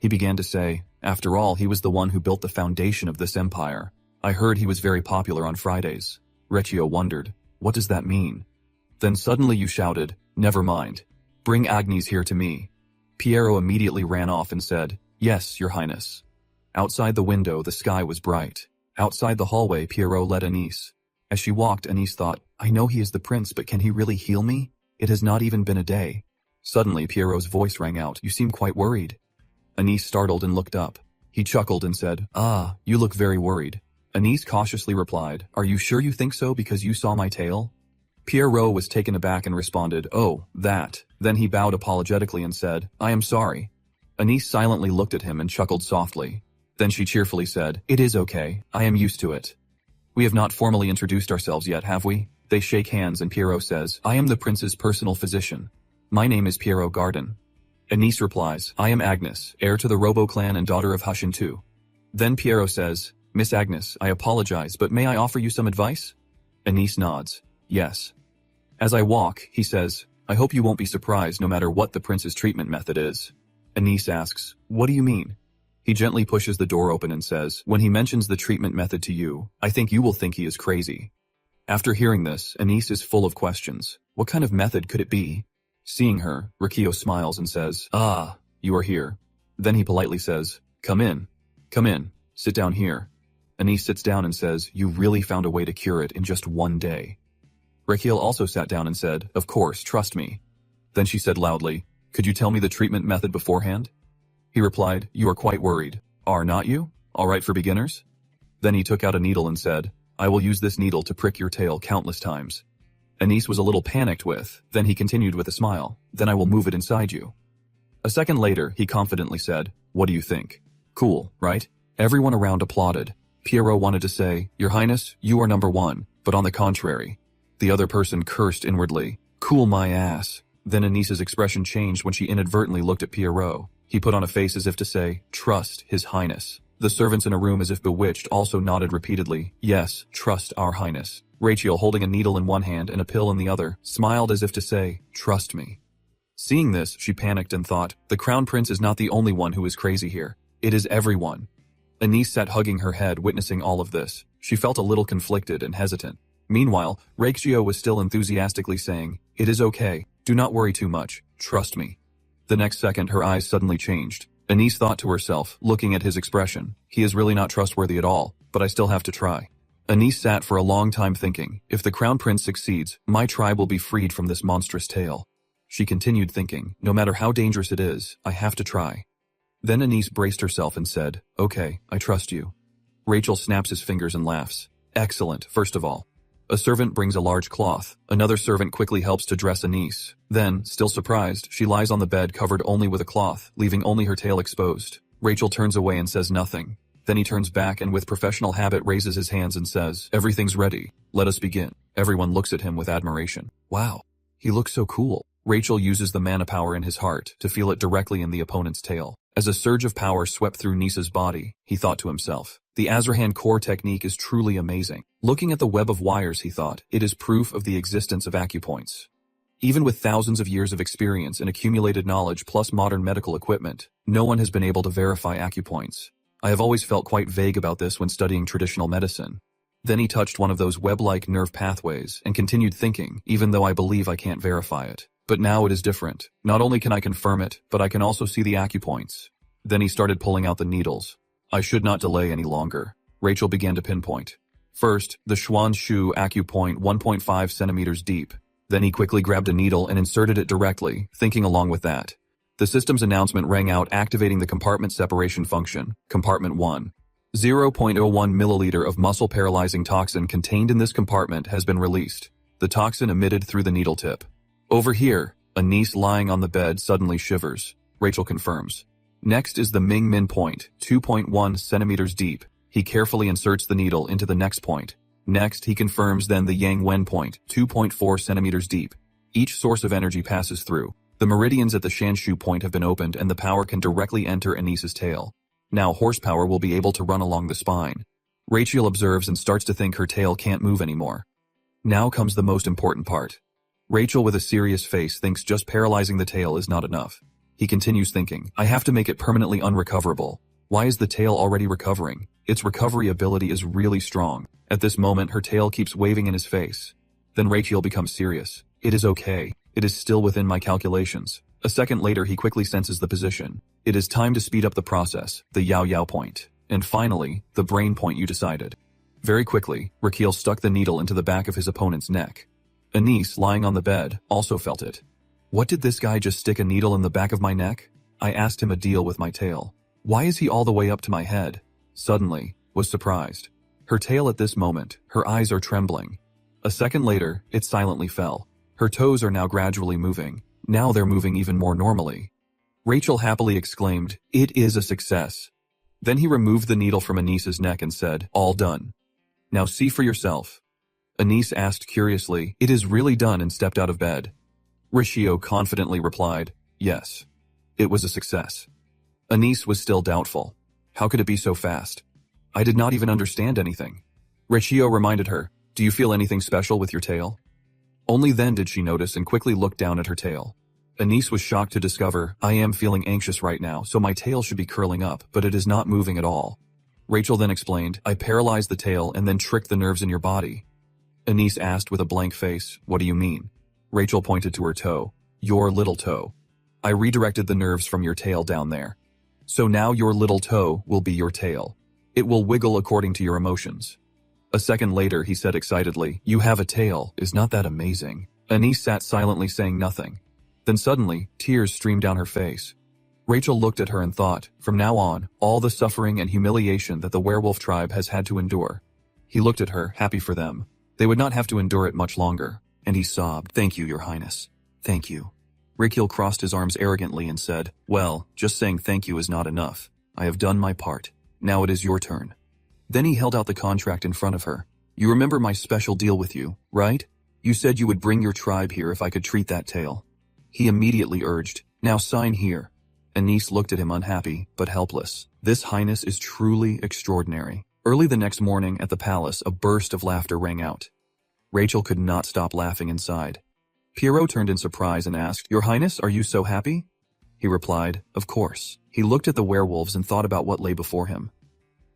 He began to say, after all, he was the one who built the foundation of this empire. I heard he was very popular on Fridays. Recchio wondered, what does that mean? Then suddenly you shouted, never mind. Bring Agnes here to me. Piero immediately ran off and said, yes, Your Highness. Outside the window, the sky was bright. Outside the hallway, Piero led Anise. As she walked, Anise thought, I know he is the prince, but can he really heal me? It has not even been a day. Suddenly, Piero's voice rang out, you seem quite worried. Anise startled and looked up. He chuckled and said, ah, you look very worried. Anise cautiously replied, are you sure you think so because you saw my tail? Piero was taken aback and responded, oh, that. Then he bowed apologetically and said, I am sorry. Anise silently looked at him and chuckled softly. Then she cheerfully said, it is okay, I am used to it. We have not formally introduced ourselves yet, have we? They shake hands and Piero says, I am the prince's personal physician. My name is Piero Garden. Anise replies, I am Agnes, heir to the Robo clan and daughter of Hushin II. Then Piero says, Miss Agnes, I apologize, but may I offer you some advice? Anise nods. Yes. As I walk, he says, I hope you won't be surprised no matter what the prince's treatment method is. Anise asks, what do you mean? He gently pushes the door open and says, when he mentions the treatment method to you, I think you will think he is crazy. After hearing this, Anise is full of questions. What kind of method could it be? Seeing her, Riccio smiles and says, ah, you are here. Then he politely says, come in. Come in. Sit down here. Anise sits down and says, you really found a way to cure it in just one day. Riccio also sat down and said, of course, trust me. Then she said loudly, could you tell me the treatment method beforehand? He replied, you are quite worried. Are not you? All right for beginners? Then he took out a needle and said, I will use this needle to prick your tail countless times. Anise was a little panicked then he continued with a smile, then I will move it inside you. A second later, he confidently said, what do you think? Cool, right? Everyone around applauded. Piero wanted to say, Your Highness, you are number one, but on the contrary. The other person cursed inwardly, cool my ass. Then Anise's expression changed when she inadvertently looked at Piero. He put on a face as if to say, trust His Highness. The servants in a room as if bewitched also nodded repeatedly, yes, trust Our Highness. Rachel, holding a needle in one hand and a pill in the other, smiled as if to say, trust me. Seeing this, she panicked and thought, the Crown Prince is not the only one who is crazy here. It is everyone. Anise sat hugging her head, witnessing all of this. She felt a little conflicted and hesitant. Meanwhile, Rachel was still enthusiastically saying, it is okay, do not worry too much, trust me. The next second, her eyes suddenly changed. Anise thought to herself, looking at his expression, he is really not trustworthy at all, but I still have to try. Anise sat for a long time thinking, if the Crown Prince succeeds, my tribe will be freed from this monstrous tale. She continued thinking, no matter how dangerous it is, I have to try. Then Anise braced herself and said, okay, I trust you. Rachel snaps his fingers and laughs. Excellent, first of all. A servant brings a large cloth. Another servant quickly helps to dress Anise. Then, still surprised, she lies on the bed covered only with a cloth, leaving only her tail exposed. Rachel turns away and says nothing. Then he turns back and with professional habit raises his hands and says, everything's ready. Let us begin. Everyone looks at him with admiration. Wow, he looks so cool. Rachel uses the mana power in his heart to feel it directly in the opponent's tail. As a surge of power swept through Nisa's body, he thought to himself, the Azrahan core technique is truly amazing. Looking at the web of wires, he thought, it is proof of the existence of acupoints. Even with thousands of years of experience and accumulated knowledge plus modern medical equipment, no one has been able to verify acupoints. I have always felt quite vague about this when studying traditional medicine. Then he touched one of those web-like nerve pathways and continued thinking, even though I believe I can't verify it. But now it is different. Not only can I confirm it, but I can also see the acupoints. Then he started pulling out the needles. I should not delay any longer. Rachel began to pinpoint. First, the Xuan Shu acupoint 1.5 centimeters deep. Then he quickly grabbed a needle and inserted it directly, thinking along with that. The system's announcement rang out, activating the compartment separation function. Compartment 1. 0.01 milliliter of muscle-paralyzing toxin contained in this compartment has been released. The toxin emitted through the needle tip. Over here, a niece lying on the bed suddenly shivers. Rachel confirms. Next is the Ming Min point, 2.1 centimeters deep. He carefully inserts the needle into the next point. Next, he confirms then the Yang Wen point, 2.4 centimeters deep. Each source of energy passes through. The meridians at the Shanshu point have been opened and the power can directly enter Anice's tail. Now horsepower will be able to run along the spine. Rachel observes and starts to think her tail can't move anymore. Now comes the most important part. Rachel with a serious face thinks just paralyzing the tail is not enough. He continues thinking, I have to make it permanently unrecoverable. Why is the tail already recovering? Its recovery ability is really strong. At this moment, her tail keeps waving in his face. Then Rachel becomes serious. It is okay. It is still within my calculations. A second later, he quickly senses the position. It is time to speed up the process, the Yao Yao point. And finally, the brain point you decided. Very quickly, Raquel stuck the needle into the back of his opponent's neck. Anise, lying on the bed, also felt it. What did this guy just stick a needle in the back of my neck? I asked him a deal with my tail. Why is he all the way up to my head? Suddenly, was surprised. Her tail at this moment, her eyes are trembling. A second later, it silently fell. Her toes are now gradually moving. Now they're moving even more normally. Rachel happily exclaimed, It is a success. Then he removed the needle from Anice's neck and said, All done. Now see for yourself. Anise asked curiously, It is really done, and stepped out of bed. Rishio confidently replied, Yes. It was a success. Anise was still doubtful. How could it be so fast? I did not even understand anything. Rishio reminded her, Do you feel anything special with your tail? Only then did she notice and quickly looked down at her tail. Anise was shocked to discover, I am feeling anxious right now, so my tail should be curling up, but it is not moving at all. Rachel then explained, I paralyzed the tail and then tricked the nerves in your body. Anise asked with a blank face, What do you mean? Rachel pointed to her toe. Your little toe. I redirected the nerves from your tail down there. So now your little toe will be your tail. It will wiggle according to your emotions. A second later, he said excitedly, You have a tail, is not that amazing? Anise sat silently saying nothing. Then suddenly, tears streamed down her face. Rachel looked at her and thought, from now on, all the suffering and humiliation that the werewolf tribe has had to endure. He looked at her, happy for them. They would not have to endure it much longer. And he sobbed, Thank you, Your Highness. Thank you. Raquel crossed his arms arrogantly and said, Well, just saying thank you is not enough. I have done my part. Now it is your turn. Then he held out the contract in front of her. You remember my special deal with you, right? You said you would bring your tribe here if I could treat that tail. He immediately urged, Now sign here. Anise looked at him unhappy, but helpless. This highness is truly extraordinary. Early the next morning at the palace, a burst of laughter rang out. Rachel could not stop laughing inside. Pierrot turned in surprise and asked, Your Highness, are you so happy? He replied, Of course. He looked at the werewolves and thought about what lay before him.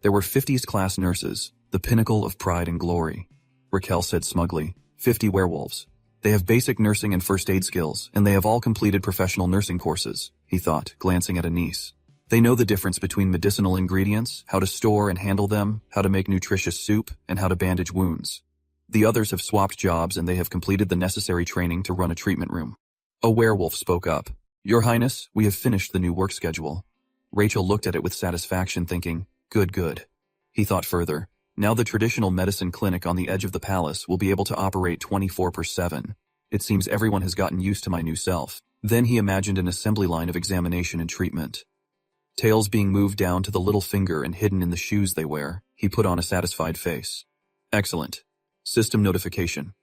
There were 50s class nurses, the pinnacle of pride and glory. Raquel said smugly, 50 werewolves. They have basic nursing and first aid skills, and they have all completed professional nursing courses, he thought, glancing at Anise. They know the difference between medicinal ingredients, how to store and handle them, how to make nutritious soup, and how to bandage wounds. The others have swapped jobs and they have completed the necessary training to run a treatment room. A werewolf spoke up. Your Highness, we have finished the new work schedule. Rachel looked at it with satisfaction, thinking, Good, good. He thought further. Now the traditional medicine clinic on the edge of the palace will be able to operate 24/7. It seems everyone has gotten used to my new self. Then he imagined an assembly line of examination and treatment. Tails being moved down to the little finger and hidden in the shoes they wear. He put on a satisfied face. Excellent. System notification.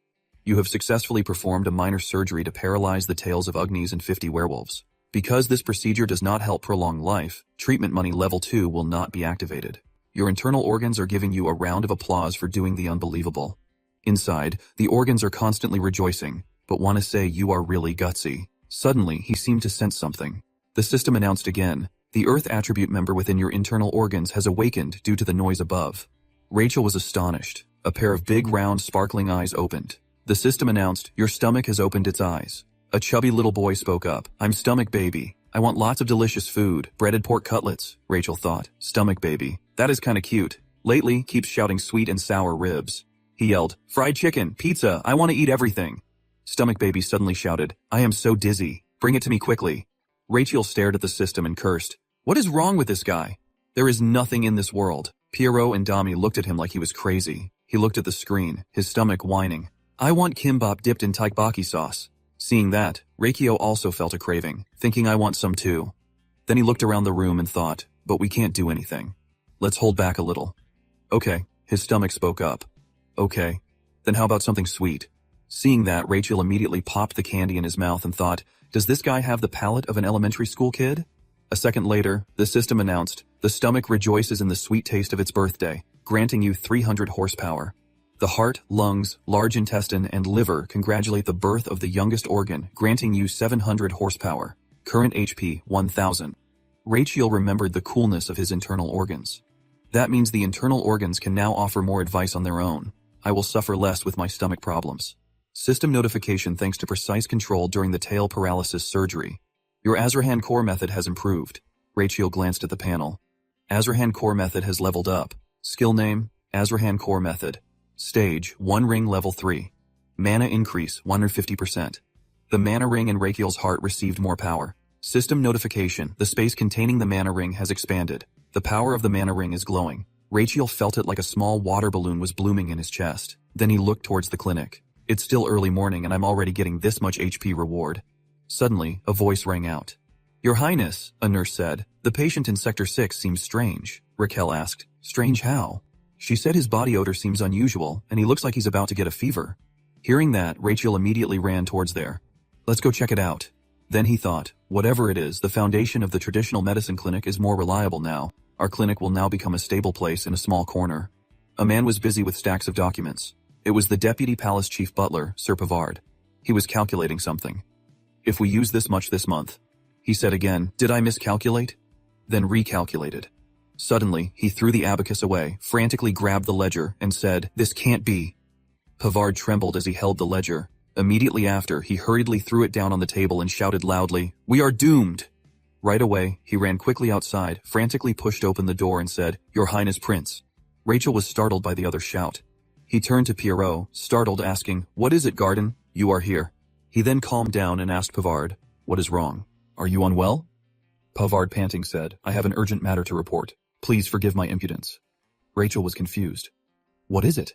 You have successfully performed a minor surgery to paralyze the tails of Ugnis and 50 werewolves. Because this procedure does not help prolong life, treatment money level 2 will not be activated. Your internal organs are giving you a round of applause for doing the unbelievable. Inside, the organs are constantly rejoicing, but want to say you are really gutsy. Suddenly, he seemed to sense something. The system announced again, the Earth attribute member within your internal organs has awakened due to the noise above. Rachel was astonished. A pair of big, round, sparkling eyes opened. The system announced, "Your stomach has opened its eyes." A chubby little boy spoke up. "I'm Stomach Baby. I want lots of delicious food. Breaded pork cutlets," Rachel thought. Stomach Baby. That is kinda cute. Lately, keeps shouting sweet and sour ribs. He yelled, "Fried chicken, pizza, I want to eat everything." Stomach Baby suddenly shouted, "I am so dizzy. Bring it to me quickly." Rachel stared at the system and cursed. What is wrong with this guy? There is nothing in this world. Pierrot and Dami looked at him like he was crazy. He looked at the screen, his stomach whining. "I want kimbap dipped in taikoyaki sauce." Seeing that, Reikio also felt a craving, thinking I want some too. Then he looked around the room and thought, but we can't do anything. Let's hold back a little. Okay, his stomach spoke up. Okay, then how about something sweet? Seeing that, Rachel immediately popped the candy in his mouth and thought, does this guy have the palate of an elementary school kid? A second later, the system announced, the stomach rejoices in the sweet taste of its birthday, granting you 300 horsepower. The heart, lungs, large intestine, and liver congratulate the birth of the youngest organ, granting you 700 horsepower. Current HP, 1000. Rachel remembered the coolness of his internal organs. That means the internal organs can now offer more advice on their own. I will suffer less with my stomach problems. System notification thanks to precise control during the tail paralysis surgery. Your Azrahan core method has improved. Rachel glanced at the panel. Azrahan core method has leveled up. Skill name, Azrahan core method. Stage, 1 ring level 3. Mana increase, 150%. The mana ring in Rachel's heart received more power. System notification, the space containing the mana ring has expanded. The power of the mana ring is glowing. Rachel felt it like a small water balloon was blooming in his chest. Then he looked towards the clinic. It's still early morning and I'm already getting this much HP reward. Suddenly, a voice rang out. Your Highness, a nurse said, the patient in Sector 6 seems strange. Raquel asked, strange how? She said his body odor seems unusual and he looks like he's about to get a fever. Hearing that, Rachel immediately ran towards there. Let's go check it out. Then he thought, whatever it is, the foundation of the traditional medicine clinic is more reliable now. Our clinic will now become a stable place in a small corner. A man was busy with stacks of documents. It was the Deputy Palace Chief Butler, Sir Pavard. He was calculating something. If we use this much this month, he said again, did I miscalculate? Then recalculated. Suddenly, he threw the abacus away, frantically grabbed the ledger, and said, this can't be. Pavard trembled as he held the ledger. Immediately after, he hurriedly threw it down on the table and shouted loudly, we are doomed! Right away, he ran quickly outside, frantically pushed open the door and said, Your Highness Prince. Rachel was startled by the other's shout. He turned to Pierrot, startled, asking, what is it, Garden? You are here. He then calmed down and asked Pavard, what is wrong? Are you unwell? Pavard panting said, I have an urgent matter to report. Please forgive my impudence. Rachel was confused. What is it?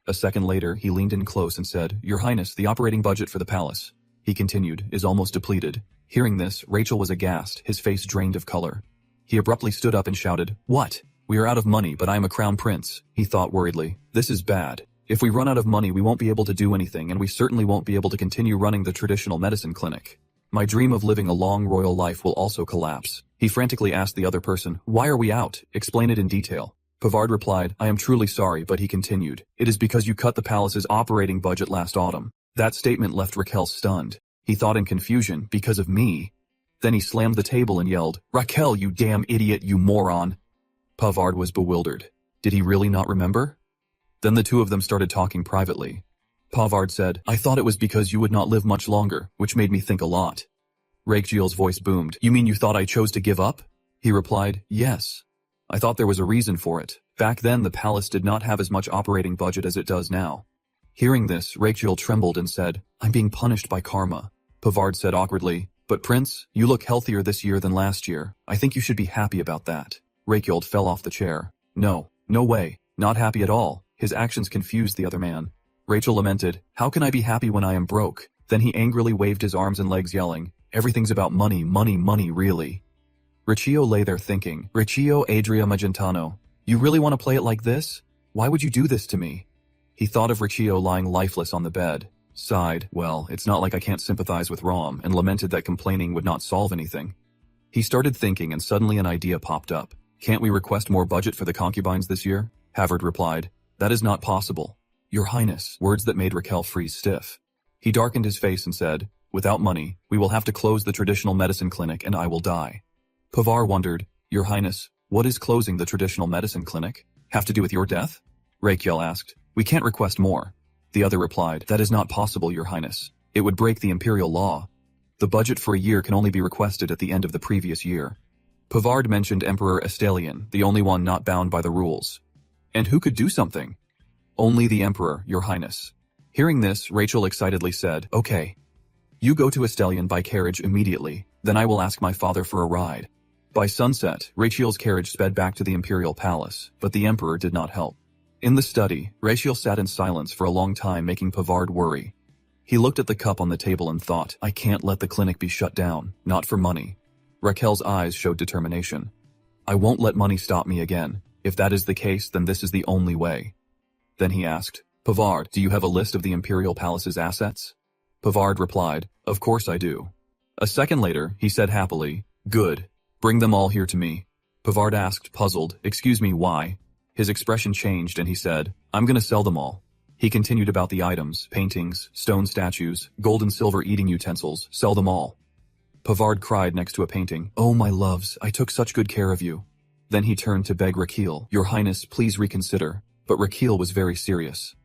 A second later, he leaned in close and said, Your Highness, the operating budget for the palace, he continued, is almost depleted. Hearing this, Rachel was aghast, his face drained of color. He abruptly stood up and shouted, What? We are out of money, but I am a crown prince, he thought worriedly. This is bad. If we run out of money, we won't be able to do anything, and we certainly won't be able to continue running the traditional medicine clinic. My dream of living a long royal life will also collapse. He frantically asked the other person, Why are we out? Explain it in detail. Pavard replied, I am truly sorry, but he continued, It is because you cut the palace's operating budget last autumn. That statement left Raquel stunned. He thought in confusion, because of me. Then he slammed the table and yelled, Raquel, you damn idiot, you moron. Pavard was bewildered. Did he really not remember? Then the two of them started talking privately. Pavard said, I thought it was because you would not live much longer, which made me think a lot. Raquel's voice boomed. You mean you thought I chose to give up? He replied, Yes. I thought there was a reason for it. Back then the palace did not have as much operating budget as it does now. Hearing this, Raquel trembled and said, I'm being punished by karma. Pavard said awkwardly, But Prince, you look healthier this year than last year. I think you should be happy about that. Raquel fell off the chair. No way, not happy at all. His actions confused the other man. Rachel lamented, How can I be happy when I am broke? Then he angrily waved his arms and legs yelling, Everything's about money, money, money, really. Riccio lay there thinking, Riccio Adria Magentano, you really want to play it like this? Why would you do this to me? He thought of Riccio lying lifeless on the bed, sighed, well, it's not like I can't sympathize with Rom, and lamented that complaining would not solve anything. He started thinking and suddenly an idea popped up. Can't we request more budget for the concubines this year? Havard replied, That is not possible. Your Highness, words that made Raquel freeze stiff. He darkened his face and said, Without money, we will have to close the traditional medicine clinic and I will die. Pavard wondered, Your Highness, what is closing the traditional medicine clinic? Have to do with your death? Raquel asked. We can't request more. The other replied, that is not possible, Your Highness. It would break the imperial law. The budget for a year can only be requested at the end of the previous year. Pavard mentioned Emperor Estelian, the only one not bound by the rules. And who could do something? Only the Emperor, Your Highness. Hearing this, Rachel excitedly said, okay. You go to Estelian by carriage immediately, then I will ask my father for a ride. By sunset, Rachel's carriage sped back to the imperial palace, but the Emperor did not help. In the study, Rachel sat in silence for a long time, making Pavard worry. He looked at the cup on the table and thought, I can't let the clinic be shut down, not for money. Raquel's eyes showed determination. I won't let money stop me again. If that is the case, then this is the only way. Then he asked, Pavard, do you have a list of the imperial palace's assets? Pavard replied, of course I do. A second later, he said happily, good. Bring them all here to me. Pavard asked, puzzled, excuse me, why? His expression changed and he said, I'm gonna sell them all. He continued about the items, paintings, stone statues, gold and silver eating utensils, sell them all. Pavard cried next to a painting, oh my loves, I took such good care of you. Then he turned to beg Raquel, Your Highness, please reconsider. But Raquel was very serious.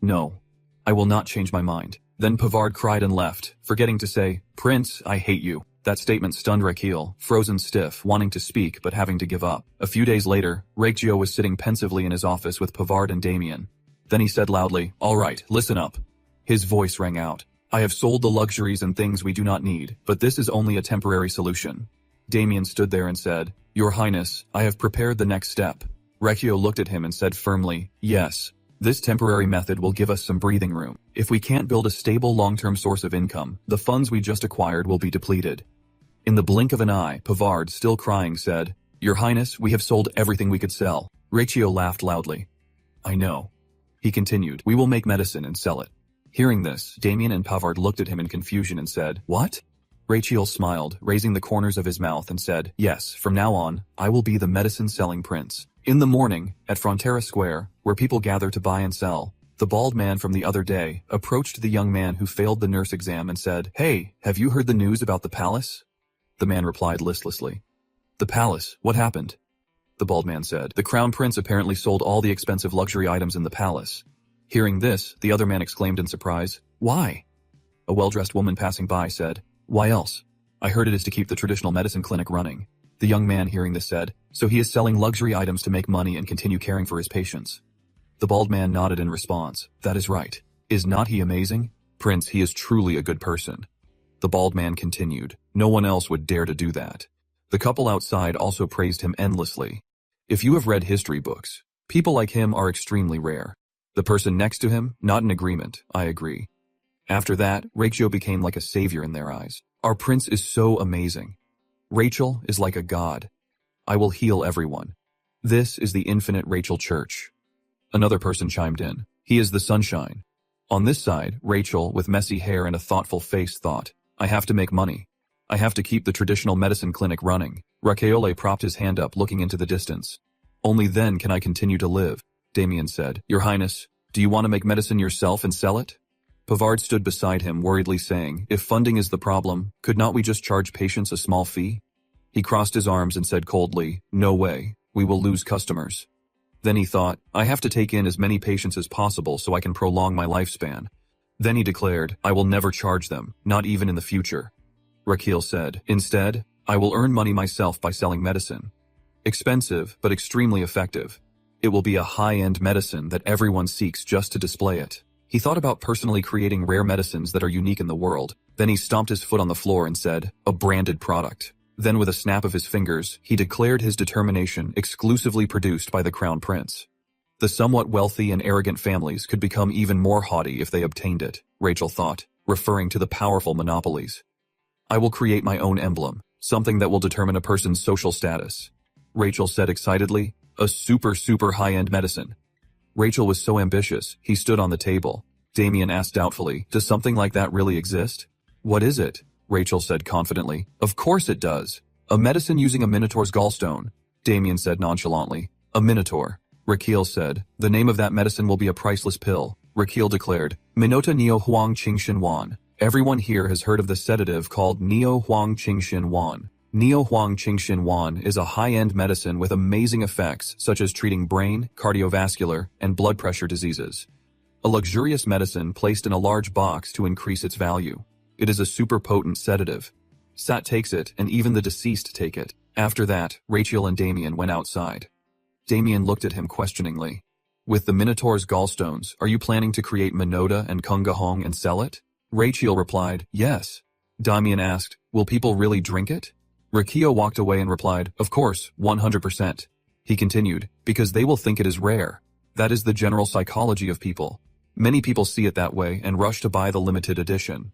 No, I will not change my mind. Then Pavard cried and left, forgetting to say, Prince, I hate you. That statement stunned Raquel, frozen stiff, wanting to speak but having to give up. A few days later, Raquel was sitting pensively in his office with Pavard and Damien. Then he said loudly, all right, listen up. His voice rang out. I have sold the luxuries and things we do not need, but this is only a temporary solution. Damien stood there and said, Your Highness, I have prepared the next step. Raquel looked at him and said firmly, yes. This temporary method will give us some breathing room. If we can't build a stable long-term source of income, the funds we just acquired will be depleted. In the blink of an eye, Pavard, still crying, said, Your Highness, we have sold everything we could sell. Raquel laughed loudly. I know. He continued, we will make medicine and sell it. Hearing this, Damien and Pavard looked at him in confusion and said, what? Raquel smiled, raising the corners of his mouth and said, yes, from now on, I will be the medicine-selling prince. In the morning, at Frontera Square, where people gather to buy and sell, the bald man from the other day approached the young man who failed the nurse exam and said, hey, have you heard the news about the palace? The man replied listlessly. The palace, what happened? The bald man said, the crown prince apparently sold all the expensive luxury items in the palace. Hearing this, the other man exclaimed in surprise, why? A well-dressed woman passing by said, why else? I heard it is to keep the traditional medicine clinic running. The young man hearing this said, so he is selling luxury items to make money and continue caring for his patients. The bald man nodded in response. That is right. Is not he amazing? Prince, he is truly a good person. The bald man continued. No one else would dare to do that. The couple outside also praised him endlessly. If you have read history books, people like him are extremely rare. The person next to him, not in agreement, I agree. After that, Rachel became like a savior in their eyes. Our prince is so amazing. Rachel is like a god. I will heal everyone. This is the infinite Rachel Church. Another person chimed in. He is the sunshine. On this side, Rachel, with messy hair and a thoughtful face, thought, I have to make money. I have to keep the traditional medicine clinic running. Raquel propped his hand up, looking into the distance. Only then can I continue to live. Damien said, Your Highness, do you want to make medicine yourself and sell it? Pavard stood beside him, worriedly saying, if funding is the problem, could not we just charge patients a small fee? He crossed his arms and said coldly, no way, we will lose customers. Then he thought, I have to take in as many patients as possible so I can prolong my lifespan. Then he declared, I will never charge them, not even in the future. Raquel said, instead, I will earn money myself by selling medicine. Expensive, but extremely effective. It will be a high-end medicine that everyone seeks just to display it. He thought about personally creating rare medicines that are unique in the world. Then he stomped his foot on the floor and said, a branded product. Then with a snap of his fingers, he declared his determination exclusively produced by the Crown Prince. The somewhat wealthy and arrogant families could become even more haughty if they obtained it, Rachel thought, referring to the powerful monopolies. I will create my own emblem, something that will determine a person's social status. Rachel said excitedly, a super high-end medicine. Rachel was so ambitious, he stood on the table. Damien asked doubtfully, does something like that really exist? What is it? Rachel said confidently. Of course it does. A medicine using a minotaur's gallstone. Damien said nonchalantly. A minotaur. Raquel said, the name of that medicine will be a priceless pill. Raquel declared, Minota Neo Huang Qing Xin Wan. Everyone here has heard of the sedative called Neo Huang Qing Xin Wan. Neo Huang Qingxin Wan is a high-end medicine with amazing effects such as treating brain, cardiovascular, and blood pressure diseases. A luxurious medicine placed in a large box to increase its value. It is a super potent sedative. Sat takes it, and even the deceased take it. After that, Rachel and Damien went outside. Damien looked at him questioningly. With the Minotaur's gallstones, are you planning to create Minota and Kungahong and sell it? Rachel replied, yes. Damien asked, will people really drink it? Rikio walked away and replied, of course, 100%. He continued, because they will think it is rare. That is the general psychology of people. Many people see it that way and rush to buy the limited edition.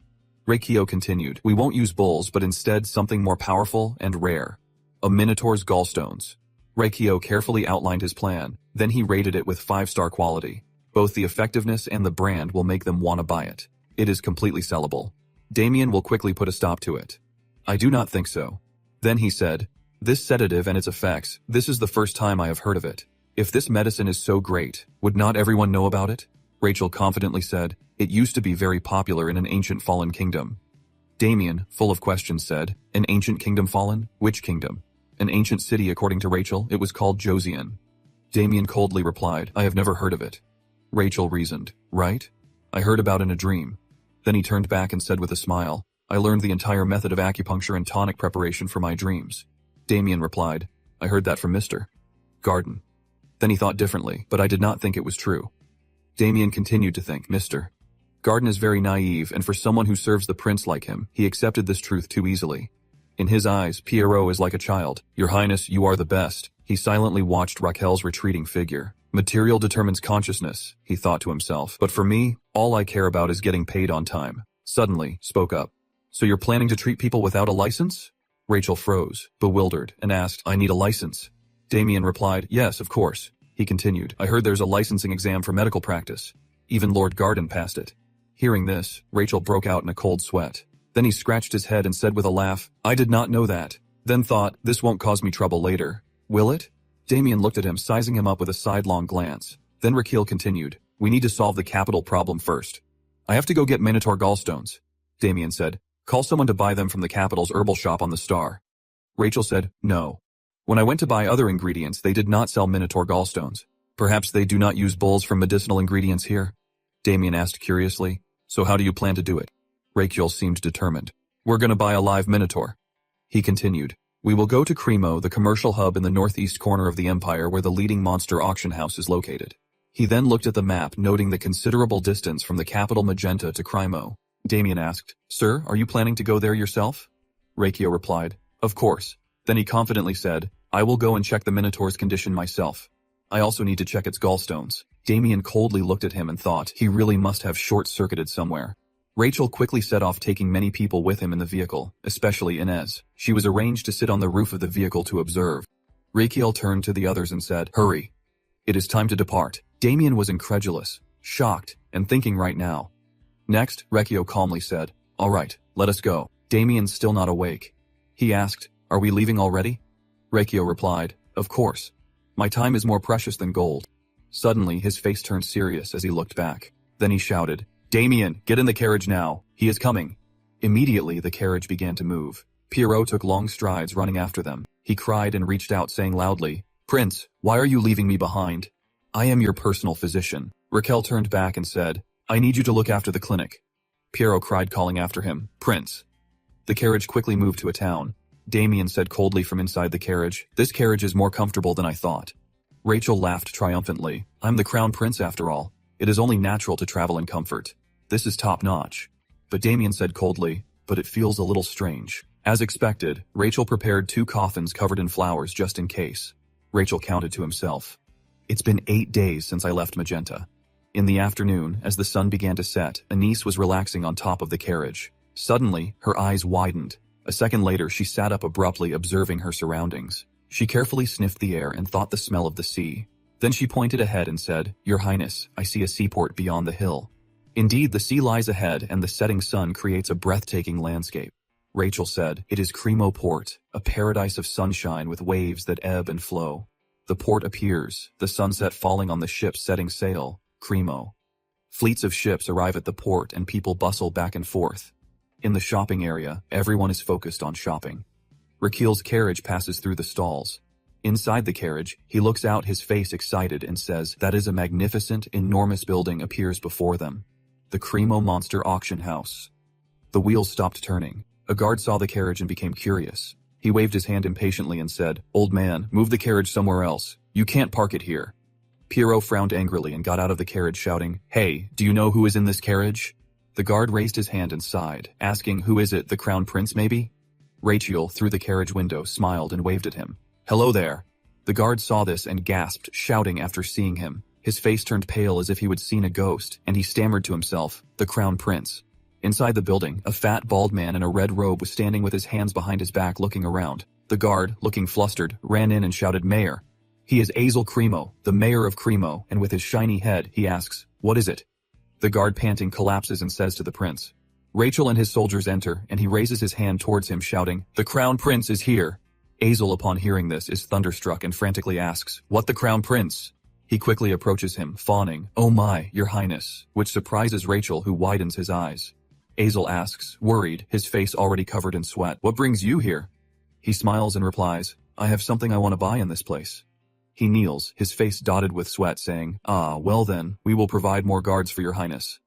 Rikio continued, we won't use bulls but instead something more powerful and rare. A Minotaur's gallstones. Rikio carefully outlined his plan, then he rated it with 5-star quality. Both the effectiveness and the brand will make them want to buy it. It is completely sellable. Damien will quickly put a stop to it. I do not think so. Then he said, this sedative and its effects, this is the first time I have heard of it. If this medicine is so great, would not everyone know about it? Rachel confidently said, it used to be very popular in an ancient fallen kingdom. Damien, full of questions, said, an ancient kingdom fallen? Which kingdom? An ancient city according to Rachel, it was called Josian. Damien coldly replied, I have never heard of it. Rachel reasoned, right? I heard about in a dream. Then he turned back and said with a smile, I learned the entire method of acupuncture and tonic preparation for my dreams. Damien replied, I heard that from Mr. Garden. Then he thought differently, but I did not think it was true. Damien continued to think, Mr. Garden is very naive, and for someone who serves the prince like him, he accepted this truth too easily. In his eyes, Pierrot is like a child. Your Highness, you are the best. He silently watched Raquel's retreating figure. Material determines consciousness, he thought to himself, but for me, all I care about is getting paid on time. Suddenly, spoke up. So you're planning to treat people without a license? Rachel froze, bewildered, and asked, I need a license. Damien replied, yes, of course. He continued, I heard there's a licensing exam for medical practice. Even Lord Garden passed it. Hearing this, Rachel broke out in a cold sweat. Then he scratched his head and said with a laugh, I did not know that. Then thought, this won't cause me trouble later. Will it? Damien looked at him, sizing him up with a sidelong glance. Then Raquel continued, we need to solve the capital problem first. I have to go get Minotaur gallstones. Damien said, call someone to buy them from the capital's herbal shop on the Star. Rachel said, no. When I went to buy other ingredients, they did not sell Minotaur gallstones. Perhaps they do not use bulls from medicinal ingredients here? Damien asked curiously, so how do you plan to do it? Rachel seemed determined. We're gonna buy a live Minotaur. He continued, we will go to Cremo, the commercial hub in the northeast corner of the empire where the leading monster auction house is located. He then looked at the map, noting the considerable distance from the capital Magenta to Cremo. Damien asked, sir, are you planning to go there yourself? Rachel replied, of course. Then he confidently said, I will go and check the Minotaur's condition myself. I also need to check its gallstones. Damien coldly looked at him and thought he really must have short-circuited somewhere. Rachel quickly set off, taking many people with him in the vehicle, especially Inez. She was arranged to sit on the roof of the vehicle to observe. Raquel turned to the others and said, hurry. It is time to depart. Damien was incredulous, shocked, and thinking right now. Next, Raquel calmly said, all right, let us go. Damien still not awake. He asked, are we leaving already? Raquel replied, of course. My time is more precious than gold. Suddenly, his face turned serious as he looked back. Then he shouted, Damien, get in the carriage now. He is coming. Immediately, the carriage began to move. Pierrot took long strides running after them. He cried and reached out, saying loudly, Prince, why are you leaving me behind? I am your personal physician. Raquel turned back and said, I need you to look after the clinic. Pierrot cried, calling after him, Prince. The carriage quickly moved to a town. Damien said coldly from inside the carriage, this carriage is more comfortable than I thought. Rachel laughed triumphantly. I'm the crown prince after all. It is only natural to travel in comfort. This is top-notch. But Damien said coldly, but it feels a little strange. As expected, Rachel prepared 2 coffins covered in flowers just in case. Rachel counted to himself. It's been 8 days since I left Magenta. In the afternoon, as the sun began to set, Anise was relaxing on top of the carriage. Suddenly, her eyes widened. A second later, she sat up abruptly, observing her surroundings. She carefully sniffed the air and thought the smell of the sea. Then she pointed ahead and said, Your Highness, I see a seaport beyond the hill. Indeed, the sea lies ahead and the setting sun creates a breathtaking landscape. Rachel said, It is Cremo Port, a paradise of sunshine with waves that ebb and flow. The port appears, the sunset falling on the ships setting sail, Cremo. Fleets of ships arrive at the port and people bustle back and forth. In the shopping area, everyone is focused on shopping. Raquel's carriage passes through the stalls. Inside the carriage, he looks out, his face excited, and says, "That is a magnificent, enormous building," appears before them. The Cremo Monster Auction House. The wheels stopped turning. A guard saw the carriage and became curious. He waved his hand impatiently and said, "Old man, move the carriage somewhere else. You can't park it here." Pierrot frowned angrily and got out of the carriage shouting, "Hey, do you know who is in this carriage?" The guard raised his hand and sighed, asking, "Who is it, the Crown Prince maybe?" Rachel, through the carriage window, smiled and waved at him. "Hello there." The guard saw this and gasped, shouting after seeing him. His face turned pale as if he had seen a ghost, and he stammered to himself, "The Crown Prince." Inside the building, a fat, bald man in a red robe was standing with his hands behind his back looking around. The guard, looking flustered, ran in and shouted, "Mayor." He is Azel Cremo, the mayor of Cremo, and with his shiny head, he asks, "What is it?" The guard, panting, collapses and says to the prince. Rachel and his soldiers enter, and he raises his hand towards him, shouting, "The Crown Prince is here." Azel, upon hearing this, is thunderstruck and frantically asks, "What, the Crown Prince?" He quickly approaches him, fawning, "Oh my, your highness," which surprises Rachel, who widens his eyes. Azel asks, worried, his face already covered in sweat, "What brings you here?" He smiles and replies, "I have something I want to buy in this place." He kneels, his face dotted with sweat, saying, "Ah, well then, we will provide more guards for your highness."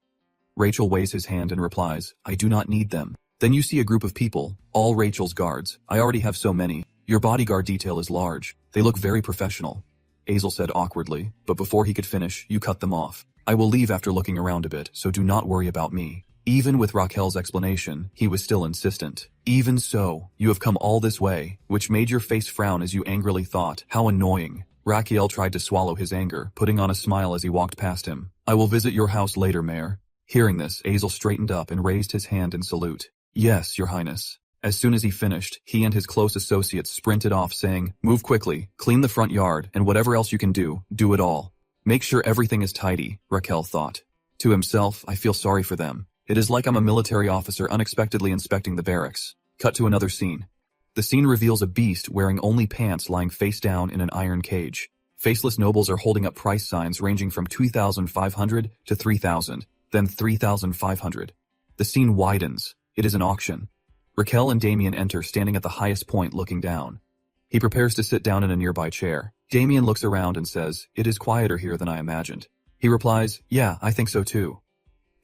Rachel waves his hand and replies, "I do not need them." Then you see a group of people, all Rachel's guards. "I already have so many. Your bodyguard detail is large. They look very professional." Azel said awkwardly, but before he could finish, you cut them off. "I will leave after looking around a bit, so do not worry about me." Even with Raquel's explanation, he was still insistent. "Even so, you have come all this way," which made your face frown as you angrily thought, "How annoying." Raquel tried to swallow his anger, putting on a smile as he walked past him. "I will visit your house later, Mayor." Hearing this, Azel straightened up and raised his hand in salute. "Yes, your highness." As soon as he finished, he and his close associates sprinted off, saying, "Move quickly, clean the front yard, and whatever else you can do it all. Make sure everything is tidy," Raquel thought. To himself, "I feel sorry for them. It is like I'm a military officer unexpectedly inspecting the barracks." Cut to another scene. The scene reveals a beast wearing only pants lying face down in an iron cage. Faceless nobles are holding up price signs ranging from 2,500 to 3,000, then 3,500. The scene widens. It is an auction. Raquel and Damien enter, standing at the highest point looking down. He prepares to sit down in a nearby chair. Damien looks around and says, "It is quieter here than I imagined." He replies, "Yeah, I think so too."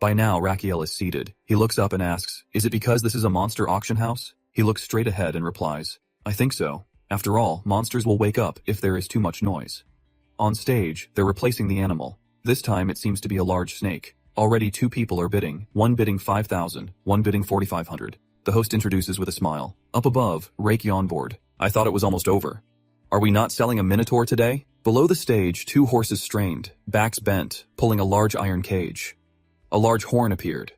By now, Raquel is seated. He looks up and asks, "Is it because this is a monster auction house?" He looks straight ahead and replies, "I think so. After all, monsters will wake up if there is too much noise." On stage, they're replacing the animal. This time it seems to be a large snake. Already 2 people are bidding, one bidding 5,000, one bidding 4,500. The host introduces with a smile. Up above, Rake on board. "I thought it was almost over. Are we not selling a minotaur today?" Below the stage, 2 horses strained, backs bent, pulling a large iron cage. A large horn appeared.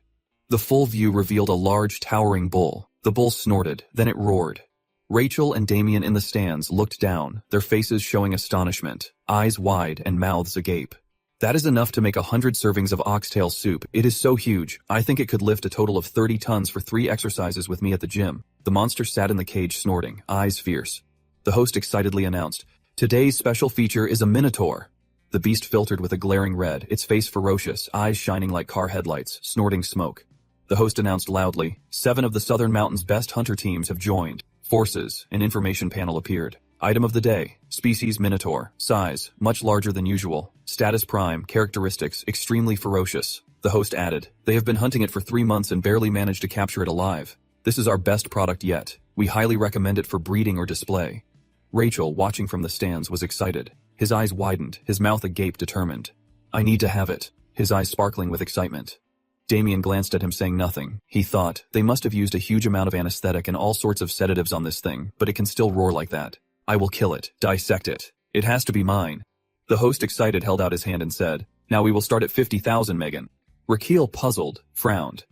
The full view revealed a large, towering bull. The bull snorted, then it roared. Rachel and Damien in the stands looked down, their faces showing astonishment, eyes wide and mouths agape. "That is enough to make 100 servings of oxtail soup. It is so huge, I think it could lift a total of 30 tons for 3 exercises with me at the gym." The monster sat in the cage snorting, eyes fierce. The host excitedly announced, "Today's special feature is a minotaur." The beast filtered with a glaring red, its face ferocious, eyes shining like car headlights, snorting smoke. The host announced loudly, 7 of the Southern Mountains' best hunter teams have joined. Forces, an information panel appeared. Item of the day, species minotaur, size, much larger than usual. Status prime, characteristics, extremely ferocious. The host added, "They have been hunting it for 3 months and barely managed to capture it alive. This is our best product yet. We highly recommend it for breeding or display." Rachel, watching from the stands, was excited. His eyes widened, his mouth agape, determined. "I need to have it," his eyes sparkling with excitement. Damien glanced at him, saying nothing. He thought, they must have used a huge amount of anesthetic and all sorts of sedatives on this thing, but it can still roar like that. "I will kill it, dissect it. It has to be mine." The host, excited, held out his hand and said, "Now we will start at 50,000, Megan." Raquel, puzzled, frowned.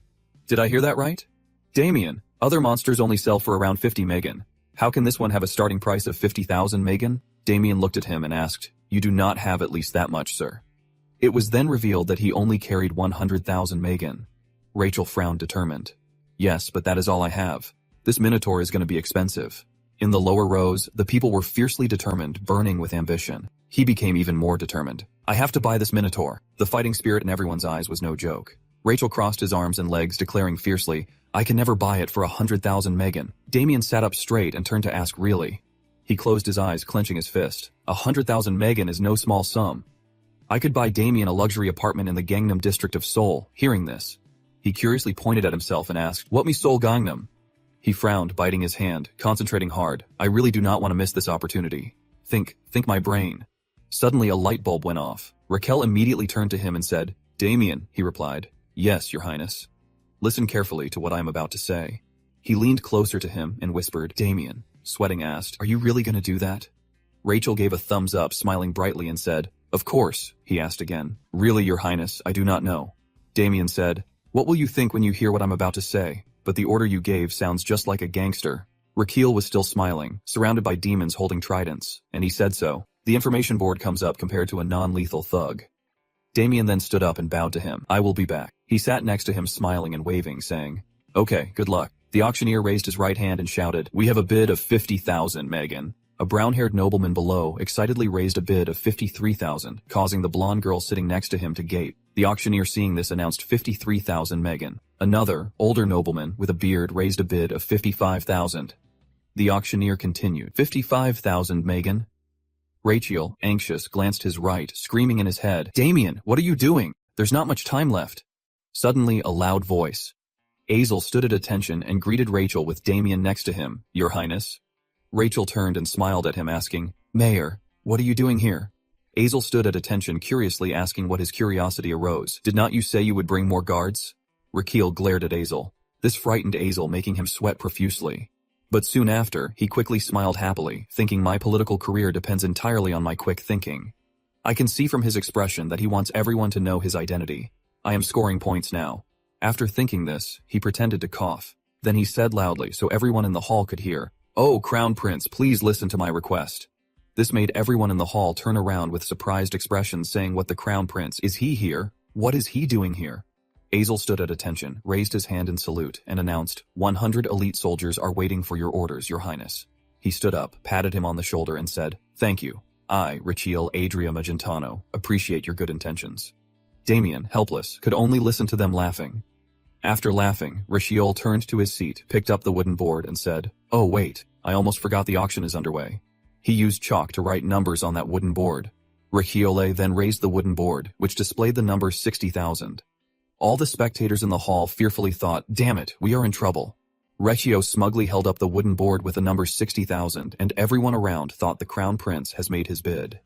"Did I hear that right?" "Damien, other monsters only sell for around 50, Megan. How can this one have a starting price of 50,000, Megan?" Damien looked at him and asked, "You do not have at least that much, sir." It was then revealed that he only carried 100,000 Megan. Rachel frowned, determined. "Yes, but that is all I have. This minotaur is going to be expensive." In the lower rows, the people were fiercely determined, burning with ambition. He became even more determined. "I have to buy this minotaur." The fighting spirit in everyone's eyes was no joke. Rachel crossed his arms and legs, declaring fiercely, I can never buy it for 100,000 Megan. Damien sat up straight and turned to ask, really? He closed his eyes, clenching his fist. 100,000 Megan is no small sum. I could buy Damien a luxury apartment in the Gangnam district of Seoul. Hearing this, he curiously pointed at himself and asked, what me Seoul Gangnam? He frowned, biting his hand, concentrating hard. I really do not want to miss this opportunity. Think my brain. Suddenly a light bulb went off. Raquel immediately turned to him and said, Damien, he replied. Yes, your highness. Listen carefully to what I am about to say. He leaned closer to him and whispered, Damien. Sweating asked, are you really going to do that? Rachel gave a thumbs up, smiling brightly and said, of course, he asked again. Really, your highness, I do not know. Damien said, what will you think when you hear what I'm about to say? But the order you gave sounds just like a gangster. Raquel was still smiling, surrounded by demons holding tridents, and he said so. The information board comes up compared to a non-lethal thug. Damien then stood up and bowed to him. I will be back. He sat next to him smiling and waving, saying, okay, good luck. The auctioneer raised his right hand and shouted, we have a bid of 50,000, Megan. A brown-haired nobleman below excitedly raised a bid of 53,000, causing the blonde girl sitting next to him to gape. The auctioneer, seeing this, announced 53,000 Megan. Another, older nobleman with a beard raised a bid of 55,000. The auctioneer continued, 55,000 Megan. Rachel, anxious, glanced his right, screaming in his head, Damien, what are you doing? There's not much time left. Suddenly, a loud voice. Azel stood at attention and greeted Rachel with Damien next to him, Your Highness. Rachel turned and smiled at him, asking, Mayor, what are you doing here? Azel stood at attention, curiously asking what his curiosity arose. Did not you say you would bring more guards? Raquel glared at Azel. This frightened Azel, making him sweat profusely. But soon after, he quickly smiled happily, thinking my political career depends entirely on my quick thinking. I can see from his expression that he wants everyone to know his identity. I am scoring points now. After thinking this, he pretended to cough. Then he said loudly so everyone in the hall could hear, Oh, Crown Prince, please listen to my request. This made everyone in the hall turn around with surprised expressions, saying, what the Crown Prince? Is he here? What is he doing here? Azel stood at attention, raised his hand in salute, and announced, 100 elite soldiers are waiting for your orders, Your Highness. He stood up, patted him on the shoulder, and said, Thank you. I, Raquel Adria Magentano, appreciate your good intentions. Damien, helpless, could only listen to them laughing. After laughing, Raquel turned to his seat, picked up the wooden board, and said, Oh wait, I almost forgot the auction is underway. He used chalk to write numbers on that wooden board. Raquel then raised the wooden board, which displayed the number 60,000. All the spectators in the hall fearfully thought, damn it, we are in trouble. Raquel smugly held up the wooden board with the number 60,000, and everyone around thought the Crown Prince has made his bid.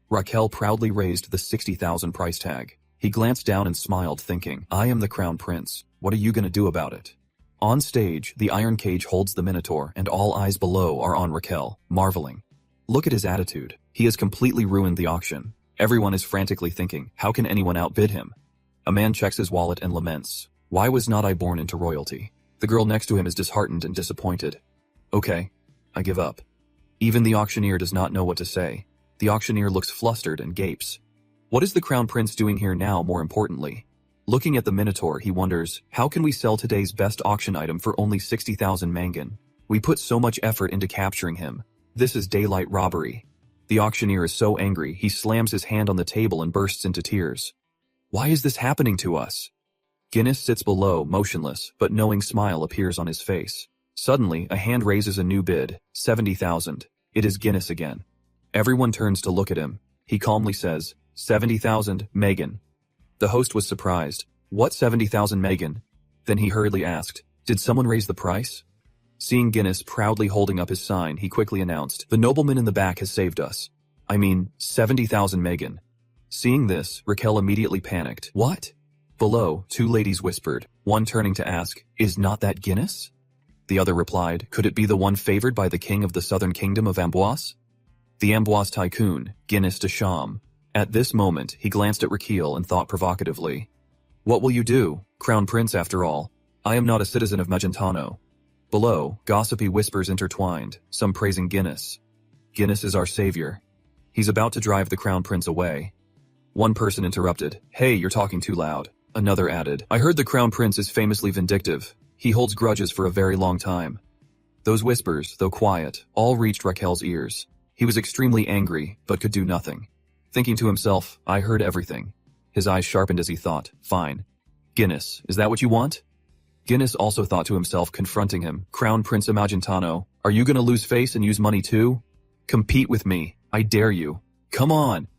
Raquel proudly raised the 60,000 price tag. He glanced down and smiled, thinking, I am the Crown Prince. What are you going to do about it? On stage, the iron cage holds the Minotaur, and all eyes below are on Raquel, marveling. Look at his attitude. He has completely ruined the auction. Everyone is frantically thinking, how can anyone outbid him? A man checks his wallet and laments, why was not I born into royalty? The girl next to him is disheartened and disappointed. Okay, I give up. Even the auctioneer does not know what to say. The auctioneer looks flustered and gapes. What is the Crown Prince doing here now, more importantly? Looking at the Minotaur, he wonders, how can we sell today's best auction item for only 60,000 mangan? We put so much effort into capturing him. This is daylight robbery. The auctioneer is so angry, he slams his hand on the table and bursts into tears. Why is this happening to us? Guinness sits below, motionless, but knowing smile appears on his face. Suddenly, a hand raises a new bid, 70,000. It is Guinness again. Everyone turns to look at him. He calmly says, 70,000, Megan. The host was surprised. What 70,000 Megan? Then he hurriedly asked, did someone raise the price? Seeing Guinness proudly holding up his sign, he quickly announced, the nobleman in the back has saved us. I mean, 70,000 Megan. Seeing this, Raquel immediately panicked. What? Below, two ladies whispered, one turning to ask, is not that Guinness? The other replied, could it be the one favored by the king of the southern kingdom of Amboise? The Amboise tycoon, Guinness de Cham. At this moment, he glanced at Raquel and thought provocatively, what will you do, Crown Prince after all? I am not a citizen of Magentano. Below, gossipy whispers intertwined, some praising Guinness. Guinness is our savior. He's about to drive the Crown Prince away. One person interrupted, hey, you're talking too loud. Another added, I heard the Crown Prince is famously vindictive. He holds grudges for a very long time. Those whispers, though quiet, all reached Raquel's ears. He was extremely angry, but could do nothing. Thinking to himself, I heard everything. His eyes sharpened as he thought, fine. Guinness, is that what you want? Guinness also thought to himself, confronting him. Crown Prince Imagintano, are you gonna lose face and use money too? Compete with me, I dare you. Come on.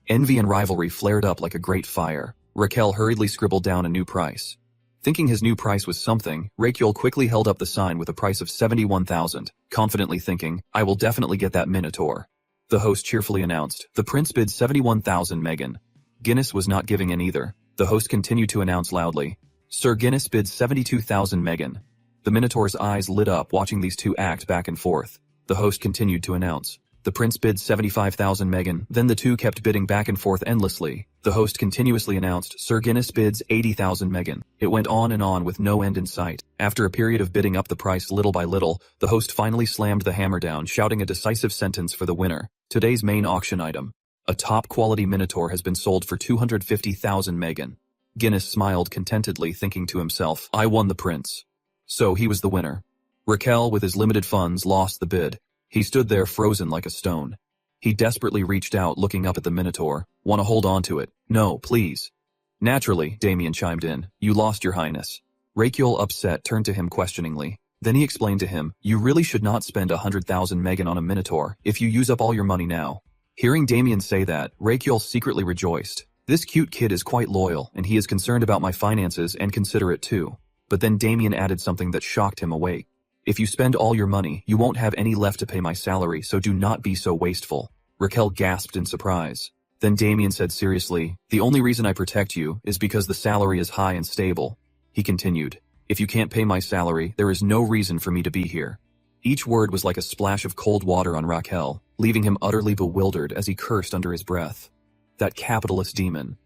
Envy and rivalry flared up like a great fire. Raquel hurriedly scribbled down a new price. Thinking his new price was something, Raquel quickly held up the sign with a price of 71,000, confidently thinking, I will definitely get that minotaur. The host cheerfully announced, the prince bid 71,000 Megan. Guinness was not giving in either. The host continued to announce loudly, Sir Guinness bids 72,000 Megan. The minotaur's eyes lit up watching these two act back and forth. The host continued to announce, the prince bid 75,000 Megan, then the two kept bidding back and forth endlessly. The host continuously announced, Sir Guinness bids 80,000 Megan. It went on and on with no end in sight. After a period of bidding up the price little by little, the host finally slammed the hammer down, shouting a decisive sentence for the winner. Today's main auction item. A top-quality minotaur has been sold for 250,000 Megan. Guinness smiled contentedly, thinking to himself, I won the prince. So he was the winner. Raquel, with his limited funds, lost the bid. He stood there frozen like a stone. He desperately reached out, looking up at the minotaur. Want to hold on to it? No, please. Naturally, Damien chimed in. You lost, your highness. Raquel, upset, turned to him questioningly. Then he explained to him, you really should not spend 100,000 Megan on a minotaur if you use up all your money now. Hearing Damien say that, Raquel secretly rejoiced. This cute kid is quite loyal, and he is concerned about my finances and considerate too. But then Damien added something that shocked him awake. If you spend all your money, you won't have any left to pay my salary, so do not be so wasteful. Raquel gasped in surprise. Then Damien said seriously, the only reason I protect you is because the salary is high and stable. He continued, if you can't pay my salary, there is no reason for me to be here. Each word was like a splash of cold water on Raquel, leaving him utterly bewildered as he cursed under his breath. That capitalist demon.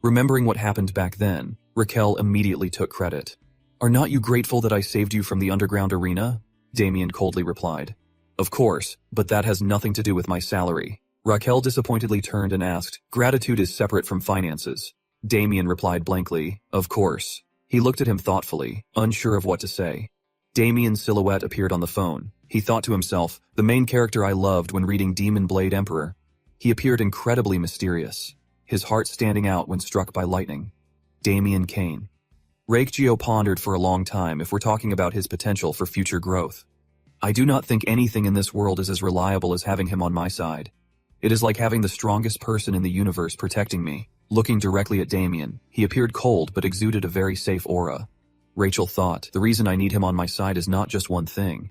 Remembering what happened back then, Raquel immediately took credit. Are not you grateful that I saved you from the underground arena? Damien coldly replied. Of course, but that has nothing to do with my salary. Raquel disappointedly turned and asked, gratitude is separate from finances. Damien replied blankly, of course. He looked at him thoughtfully, unsure of what to say. Damien's silhouette appeared on the phone. He thought to himself, the main character I loved when reading Demon Blade Emperor. He appeared incredibly mysterious, his heart standing out when struck by lightning. Damien Kane. Raikgio pondered for a long time if we're talking about his potential for future growth. I do not think anything in this world is as reliable as having him on my side. It is like having the strongest person in the universe protecting me. Looking directly at Damien, he appeared cold but exuded a very safe aura. Rachel thought, the reason I need him on my side is not just one thing.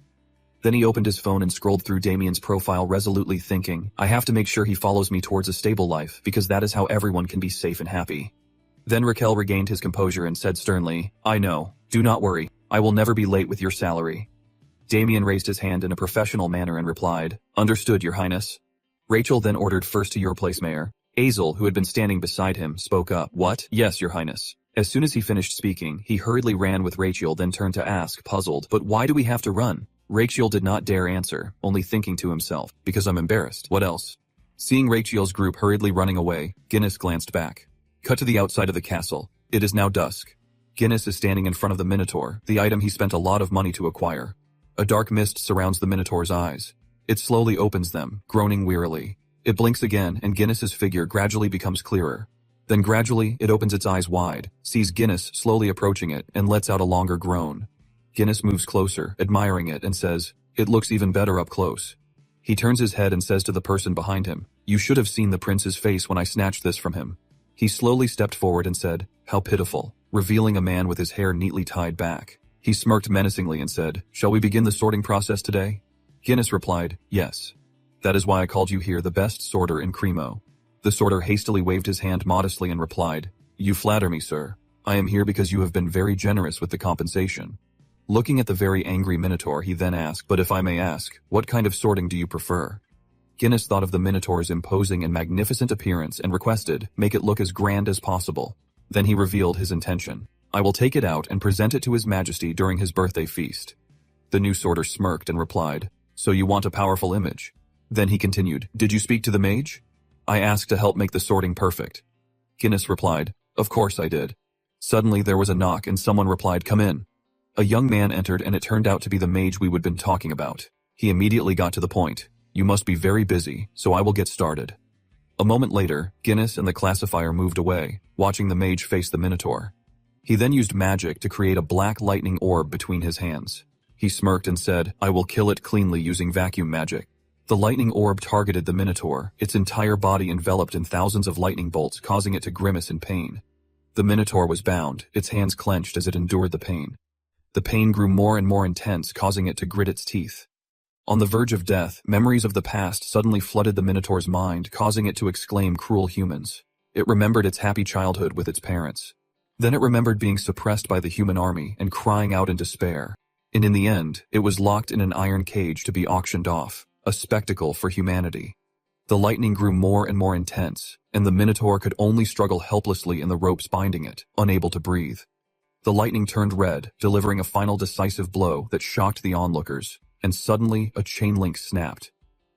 Then he opened his phone and scrolled through Damien's profile resolutely, thinking, I have to make sure he follows me towards a stable life because that is how everyone can be safe and happy. Then Raquel regained his composure and said sternly, I know, do not worry, I will never be late with your salary. Damien raised his hand in a professional manner and replied, understood, your highness. Rachel then ordered first to your place, Mayor. Azel, who had been standing beside him, spoke up, what? Yes, your highness. As soon as he finished speaking, he hurriedly ran with Rachel, then turned to ask, puzzled, but why do we have to run? Rachel did not dare answer, only thinking to himself, because I'm embarrassed, what else? Seeing Rachel's group hurriedly running away, Guinness glanced back. Cut to the outside of the castle. It is now dusk. Guinness is standing in front of the Minotaur, the item he spent a lot of money to acquire. A dark mist surrounds the Minotaur's eyes. It slowly opens them, groaning wearily. It blinks again, and Guinness's figure gradually becomes clearer. Then gradually, it opens its eyes wide, sees Guinness slowly approaching it, and lets out a longer groan. Guinness moves closer, admiring it, and says, it looks even better up close. He turns his head and says to the person behind him, you should have seen the prince's face when I snatched this from him. He slowly stepped forward and said, how pitiful, revealing a man with his hair neatly tied back. He smirked menacingly and said, shall we begin the sorting process today? Guinness replied, yes. That is why I called you here the best sorter in Cremo. The sorter hastily waved his hand modestly and replied, you flatter me, sir. I am here because you have been very generous with the compensation. Looking at the very angry Minotaur, he then asked, but if I may ask, what kind of sorting do you prefer? Guinness thought of the Minotaur's imposing and magnificent appearance and requested, make it look as grand as possible. Then he revealed his intention. I will take it out and present it to His Majesty during his birthday feast. The new sorter smirked and replied, so you want a powerful image? Then he continued, did you speak to the mage? I asked to help make the sorting perfect. Guinness replied, of course I did. Suddenly there was a knock and someone replied, come in. A young man entered and it turned out to be the mage we would been talking about. He immediately got to the point. You must be very busy, so I will get started. A moment later, Guinness and the classifier moved away, watching the mage face the Minotaur. He then used magic to create a black lightning orb between his hands. He smirked and said, "I will kill it cleanly using vacuum magic." The lightning orb targeted the Minotaur, its entire body enveloped in thousands of lightning bolts, causing it to grimace in pain. The Minotaur was bound, its hands clenched as it endured the pain. The pain grew more and more intense, causing it to grit its teeth. On the verge of death, memories of the past suddenly flooded the Minotaur's mind, causing it to exclaim, "Cruel humans." It remembered its happy childhood with its parents. Then it remembered being suppressed by the human army and crying out in despair. And in the end, it was locked in an iron cage to be auctioned off, a spectacle for humanity. The lightning grew more and more intense, and the Minotaur could only struggle helplessly in the ropes binding it, unable to breathe. The lightning turned red, delivering a final decisive blow that shocked the onlookers, and suddenly a chain link snapped.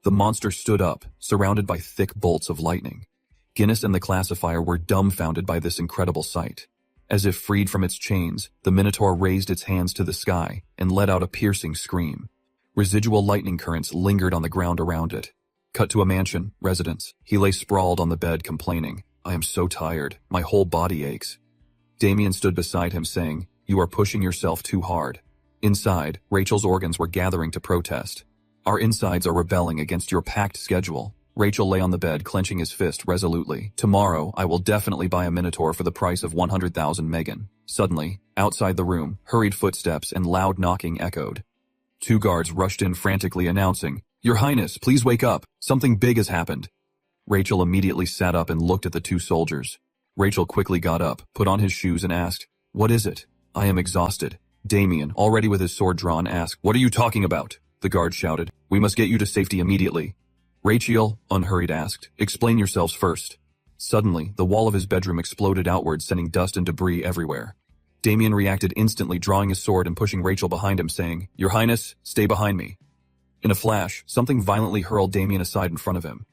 The monster stood up, surrounded by thick bolts of lightning. Guinness and the classifier were dumbfounded by this incredible sight. As if freed from its chains, the Minotaur raised its hands to the sky and let out a piercing scream. Residual lightning currents lingered on the ground around it. Cut to a mansion, residence. He lay sprawled on the bed complaining, "I am so tired, my whole body aches." Damien stood beside him saying, "You are pushing yourself too hard." Inside, Rachel's organs were gathering to protest. "Our insides are rebelling against your packed schedule." Rachel lay on the bed clenching his fist resolutely. "Tomorrow, I will definitely buy a Minotaur for the price of 100,000 Megan." Suddenly, outside the room, hurried footsteps and loud knocking echoed. 2 guards rushed in frantically announcing, "Your Highness, please wake up. Something big has happened." Rachel immediately sat up and looked at the 2 soldiers. Rachel quickly got up, put on his shoes and asked, "What is it?" "I am exhausted." Damien, already with his sword drawn, asked, "What are you talking about?" The guard shouted, "We must get you to safety immediately." Rachel, unhurried, asked, "Explain yourselves first." Suddenly, the wall of his bedroom exploded outward, sending dust and debris everywhere. Damien reacted instantly, drawing his sword and pushing Rachel behind him, saying, "Your Highness, stay behind me." In a flash, something violently hurled Damien aside in front of him.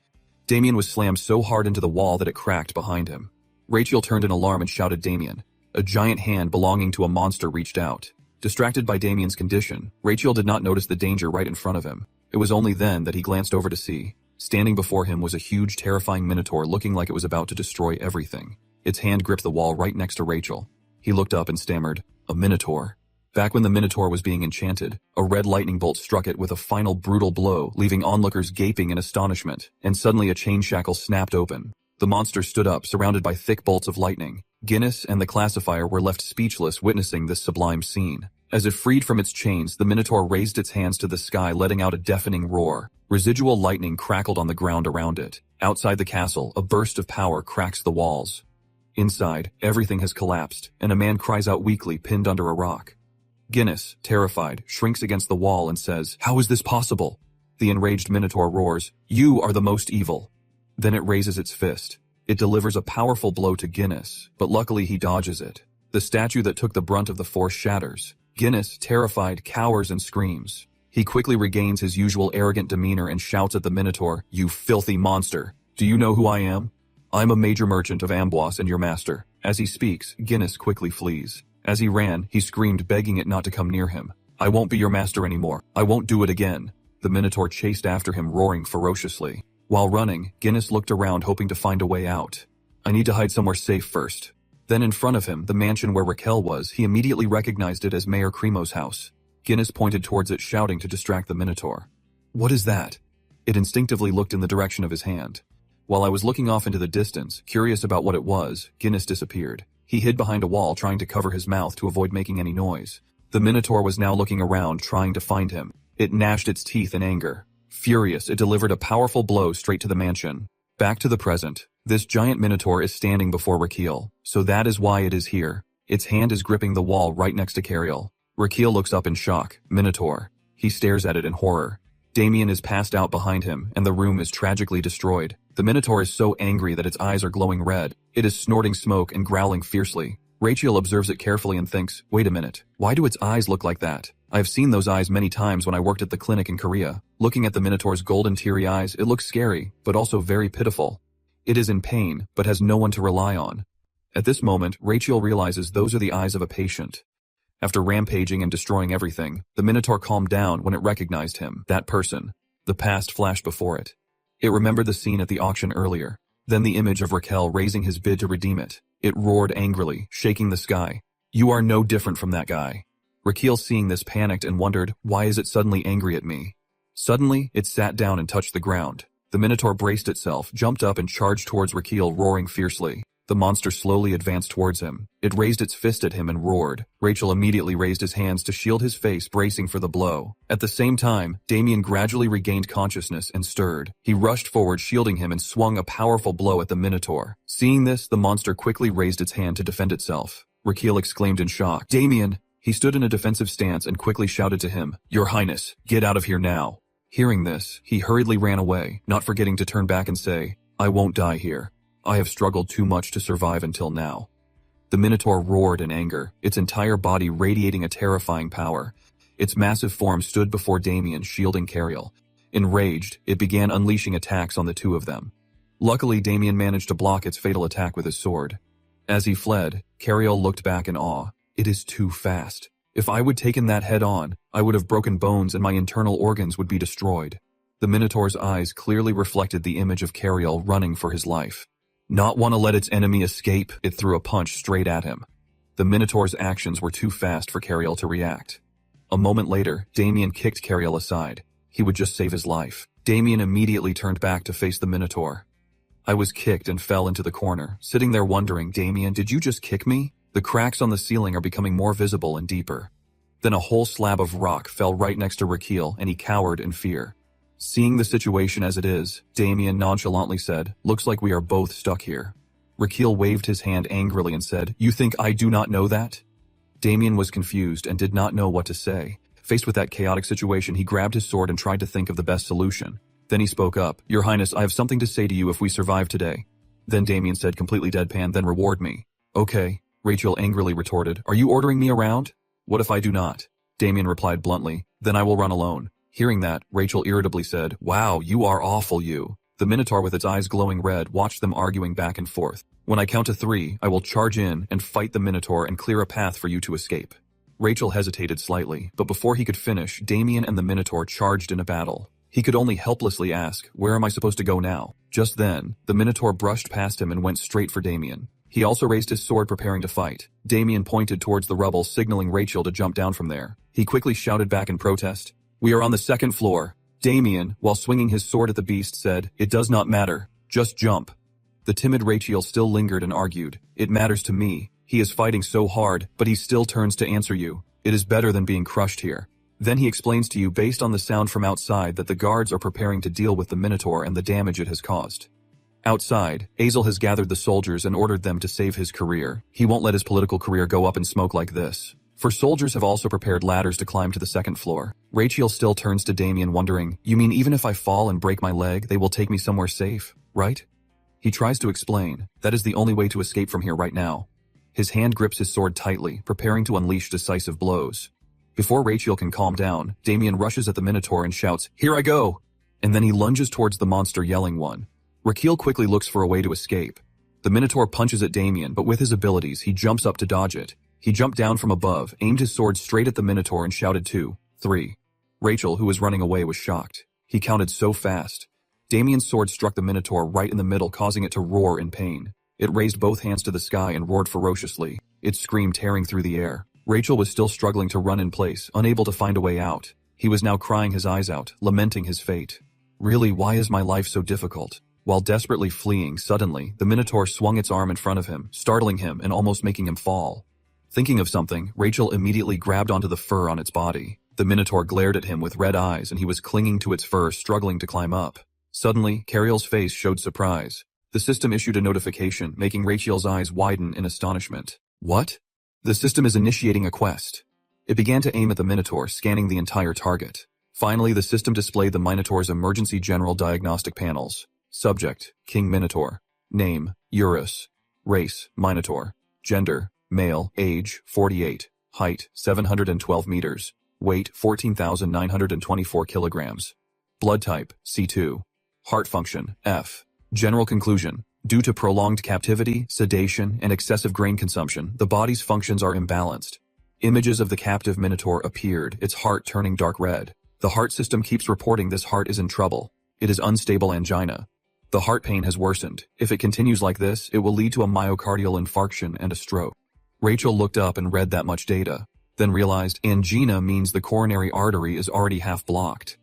Damien was slammed so hard into the wall that it cracked behind him. Rachel turned in alarm and shouted, "Damien." A giant hand belonging to a monster reached out. Distracted by Damien's condition, Rachel did not notice the danger right in front of him. It was only then that he glanced over to see. Standing before him was a huge, terrifying Minotaur looking like it was about to destroy everything. Its hand gripped the wall right next to Rachel. He looked up and stammered, "A Minotaur." Back when the Minotaur was being enchanted, a red lightning bolt struck it with a final brutal blow, leaving onlookers gaping in astonishment, and suddenly a chain shackle snapped open. The monster stood up, surrounded by thick bolts of lightning. Guinness and the classifier were left speechless witnessing this sublime scene. As if freed from its chains, the Minotaur raised its hands to the sky, letting out a deafening roar. Residual lightning crackled on the ground around it. Outside the castle, a burst of power cracks the walls. Inside, everything has collapsed, and a man cries out weakly, pinned under a rock. Guinness, terrified, shrinks against the wall and says, "How is this possible?" The enraged Minotaur roars, "You are the most evil." Then it raises its fist. It delivers a powerful blow to Guinness, but luckily he dodges it. The statue that took the brunt of the force shatters. Guinness, terrified, cowers and screams. He quickly regains his usual arrogant demeanor and shouts at the Minotaur, "You filthy monster! Do you know who I am? I'm a major merchant of Amboise and your master." As he speaks, Guinness quickly flees. As he ran, he screamed, begging it not to come near him. "I won't be your master anymore. I won't do it again." The Minotaur chased after him, roaring ferociously. While running, Guinness looked around, hoping to find a way out. "I need to hide somewhere safe first." Then in front of him, the mansion where Raquel was, he immediately recognized it as Mayor Cremo's house. Guinness pointed towards it, shouting to distract the Minotaur. "What is that?" It instinctively looked in the direction of his hand. While I was looking off into the distance, curious about what it was, Guinness disappeared. He hid behind a wall, trying to cover his mouth to avoid making any noise. The Minotaur was now looking around, trying to find him. It gnashed its teeth in anger. Furious, it delivered a powerful blow straight to the mansion. Back to the present. This giant Minotaur is standing before Raquel, so that is why it is here. Its hand is gripping the wall right next to Cariel. Raquel looks up in shock. Minotaur. He stares at it in horror. Damien is passed out behind him, and the room is tragically destroyed. The Minotaur is so angry that its eyes are glowing red. It is snorting smoke and growling fiercely. Rachel observes it carefully and thinks, "Wait a minute, why do its eyes look like that? I have seen those eyes many times when I worked at the clinic in Korea." Looking at the Minotaur's golden teary eyes, it looks scary, but also very pitiful. It is in pain, but has no one to rely on. At this moment, Rachel realizes those are the eyes of a patient. After rampaging and destroying everything, the Minotaur calmed down when it recognized him, that person. The past flashed before it. It remembered the scene at the auction earlier, then the image of Raquel raising his bid to redeem it. It roared angrily, shaking the sky. You are no different from that guy. Raquel, seeing this, panicked and wondered, why is it suddenly angry at me? Suddenly, it sat down and touched the ground. The Minotaur braced itself, jumped up and charged towards Raquel, roaring fiercely. The monster slowly advanced towards him. It raised its fist at him and roared. Rachel immediately raised his hands to shield his face, bracing for the blow. At the same time, Damien gradually regained consciousness and stirred. He rushed forward, shielding him, and swung a powerful blow at the Minotaur. Seeing this, the monster quickly raised its hand to defend itself. Raquel exclaimed in shock, "Damien!" He stood in a defensive stance and quickly shouted to him, "Your Highness, get out of here now." Hearing this, he hurriedly ran away, not forgetting to turn back and say, "I won't die here. I have struggled too much to survive until now." The Minotaur roared in anger, its entire body radiating a terrifying power. Its massive form stood before Damien, shielding Cariel. Enraged, it began unleashing attacks on the two of them. Luckily, Damien managed to block its fatal attack with his sword. As he fled, Cariel looked back in awe. It is too fast. If I would taken that head on, I would have broken bones and my internal organs would be destroyed. The Minotaur's eyes clearly reflected the image of Cariel running for his life. Not want to let its enemy escape, it threw a punch straight at him. The Minotaur's actions were too fast for Cariel to react. A moment later, Damien kicked Cariel aside. He would just save his life. Damien immediately turned back to face the Minotaur. I was kicked and fell into the corner, sitting there wondering, "Damien, did you just kick me?" The cracks on the ceiling are becoming more visible and deeper. Then a whole slab of rock fell right next to Raquel, and he cowered in fear. Seeing the situation as it is, Damien nonchalantly said, "Looks like we are both stuck here." Raquel waved his hand angrily and said, "You think I do not know that?" Damien was confused and did not know what to say. Faced with that chaotic situation, he grabbed his sword and tried to think of the best solution. Then he spoke up, "Your Highness, I have something to say to you if we survive today." Then Damien said, completely deadpan, "Then reward me." "Okay," Rachel angrily retorted, "Are you ordering me around?" "What if I do not?" Damien replied bluntly, "Then I will run alone." Hearing that, Rachel irritably said, "Wow, you are awful, you." The Minotaur, with its eyes glowing red, watched them arguing back and forth. "When I count to 3, I will charge in and fight the Minotaur and clear a path for you to escape." Rachel hesitated slightly, but before he could finish, Damien and the Minotaur charged in a battle. He could only helplessly ask, "Where am I supposed to go now?" Just then, the Minotaur brushed past him and went straight for Damien. He also raised his sword, preparing to fight. Damien pointed towards the rubble, signaling Rachel to jump down from there. He quickly shouted back in protest, "We are on the 2nd floor." Damien, while swinging his sword at the beast, said, "It does not matter. Just jump." The timid Rachel still lingered and argued, "It matters to me. He is fighting so hard, but he still turns to answer you. It is better than being crushed here." Then he explains to you, based on the sound from outside, that the guards are preparing to deal with the Minotaur and the damage it has caused. Outside, Azel has gathered the soldiers and ordered them to save his career. He won't let his political career go up in smoke like this. For soldiers have also prepared ladders to climb to the 2nd floor. Rachel still turns to Damien, wondering, "You mean even if I fall and break my leg, they will take me somewhere safe, right?" He tries to explain, "That is the only way to escape from here right now." His hand grips his sword tightly, preparing to unleash decisive blows. Before Rachel can calm down, Damien rushes at the Minotaur and shouts, "Here I go!" And then he lunges towards the monster, yelling one. Raquel quickly looks for a way to escape. The Minotaur punches at Damien, but with his abilities, he jumps up to dodge it. He jumped down from above, aimed his sword straight at the Minotaur and shouted 2, 3. Rachel, who was running away, was shocked. He counted so fast. Damien's sword struck the Minotaur right in the middle, causing it to roar in pain. It raised both hands to the sky and roared ferociously, its scream tearing through the air. Rachel was still struggling to run in place, unable to find a way out. He was now crying his eyes out, lamenting his fate. "Really, why is my life so difficult?" While desperately fleeing, suddenly, the Minotaur swung its arm in front of him, startling him and almost making him fall. Thinking of something, Rachel immediately grabbed onto the fur on its body. The Minotaur glared at him with red eyes, and he was clinging to its fur, struggling to climb up. Suddenly, Cariel's face showed surprise. The system issued a notification, making Rachel's eyes widen in astonishment. "What?" "The system is initiating a quest." It began to aim at the Minotaur, scanning the entire target. Finally, the system displayed the Minotaur's emergency general diagnostic panels. Subject, King Minotaur. Name, Eurus. Race, Minotaur. Gender, male. Age, 48. Height, 712 meters. Weight, 14,924 kilograms. Blood type, C2. Heart function, F. General conclusion. Due to prolonged captivity, sedation, and excessive grain consumption, the body's functions are imbalanced. Images of the captive Minotaur appeared, its heart turning dark red. The heart system keeps reporting this heart is in trouble. It is unstable angina. The heart pain has worsened. If it continues like this, it will lead to a myocardial infarction and a stroke. Rachel looked up and read that much data, then realized angina means the coronary artery is already half blocked.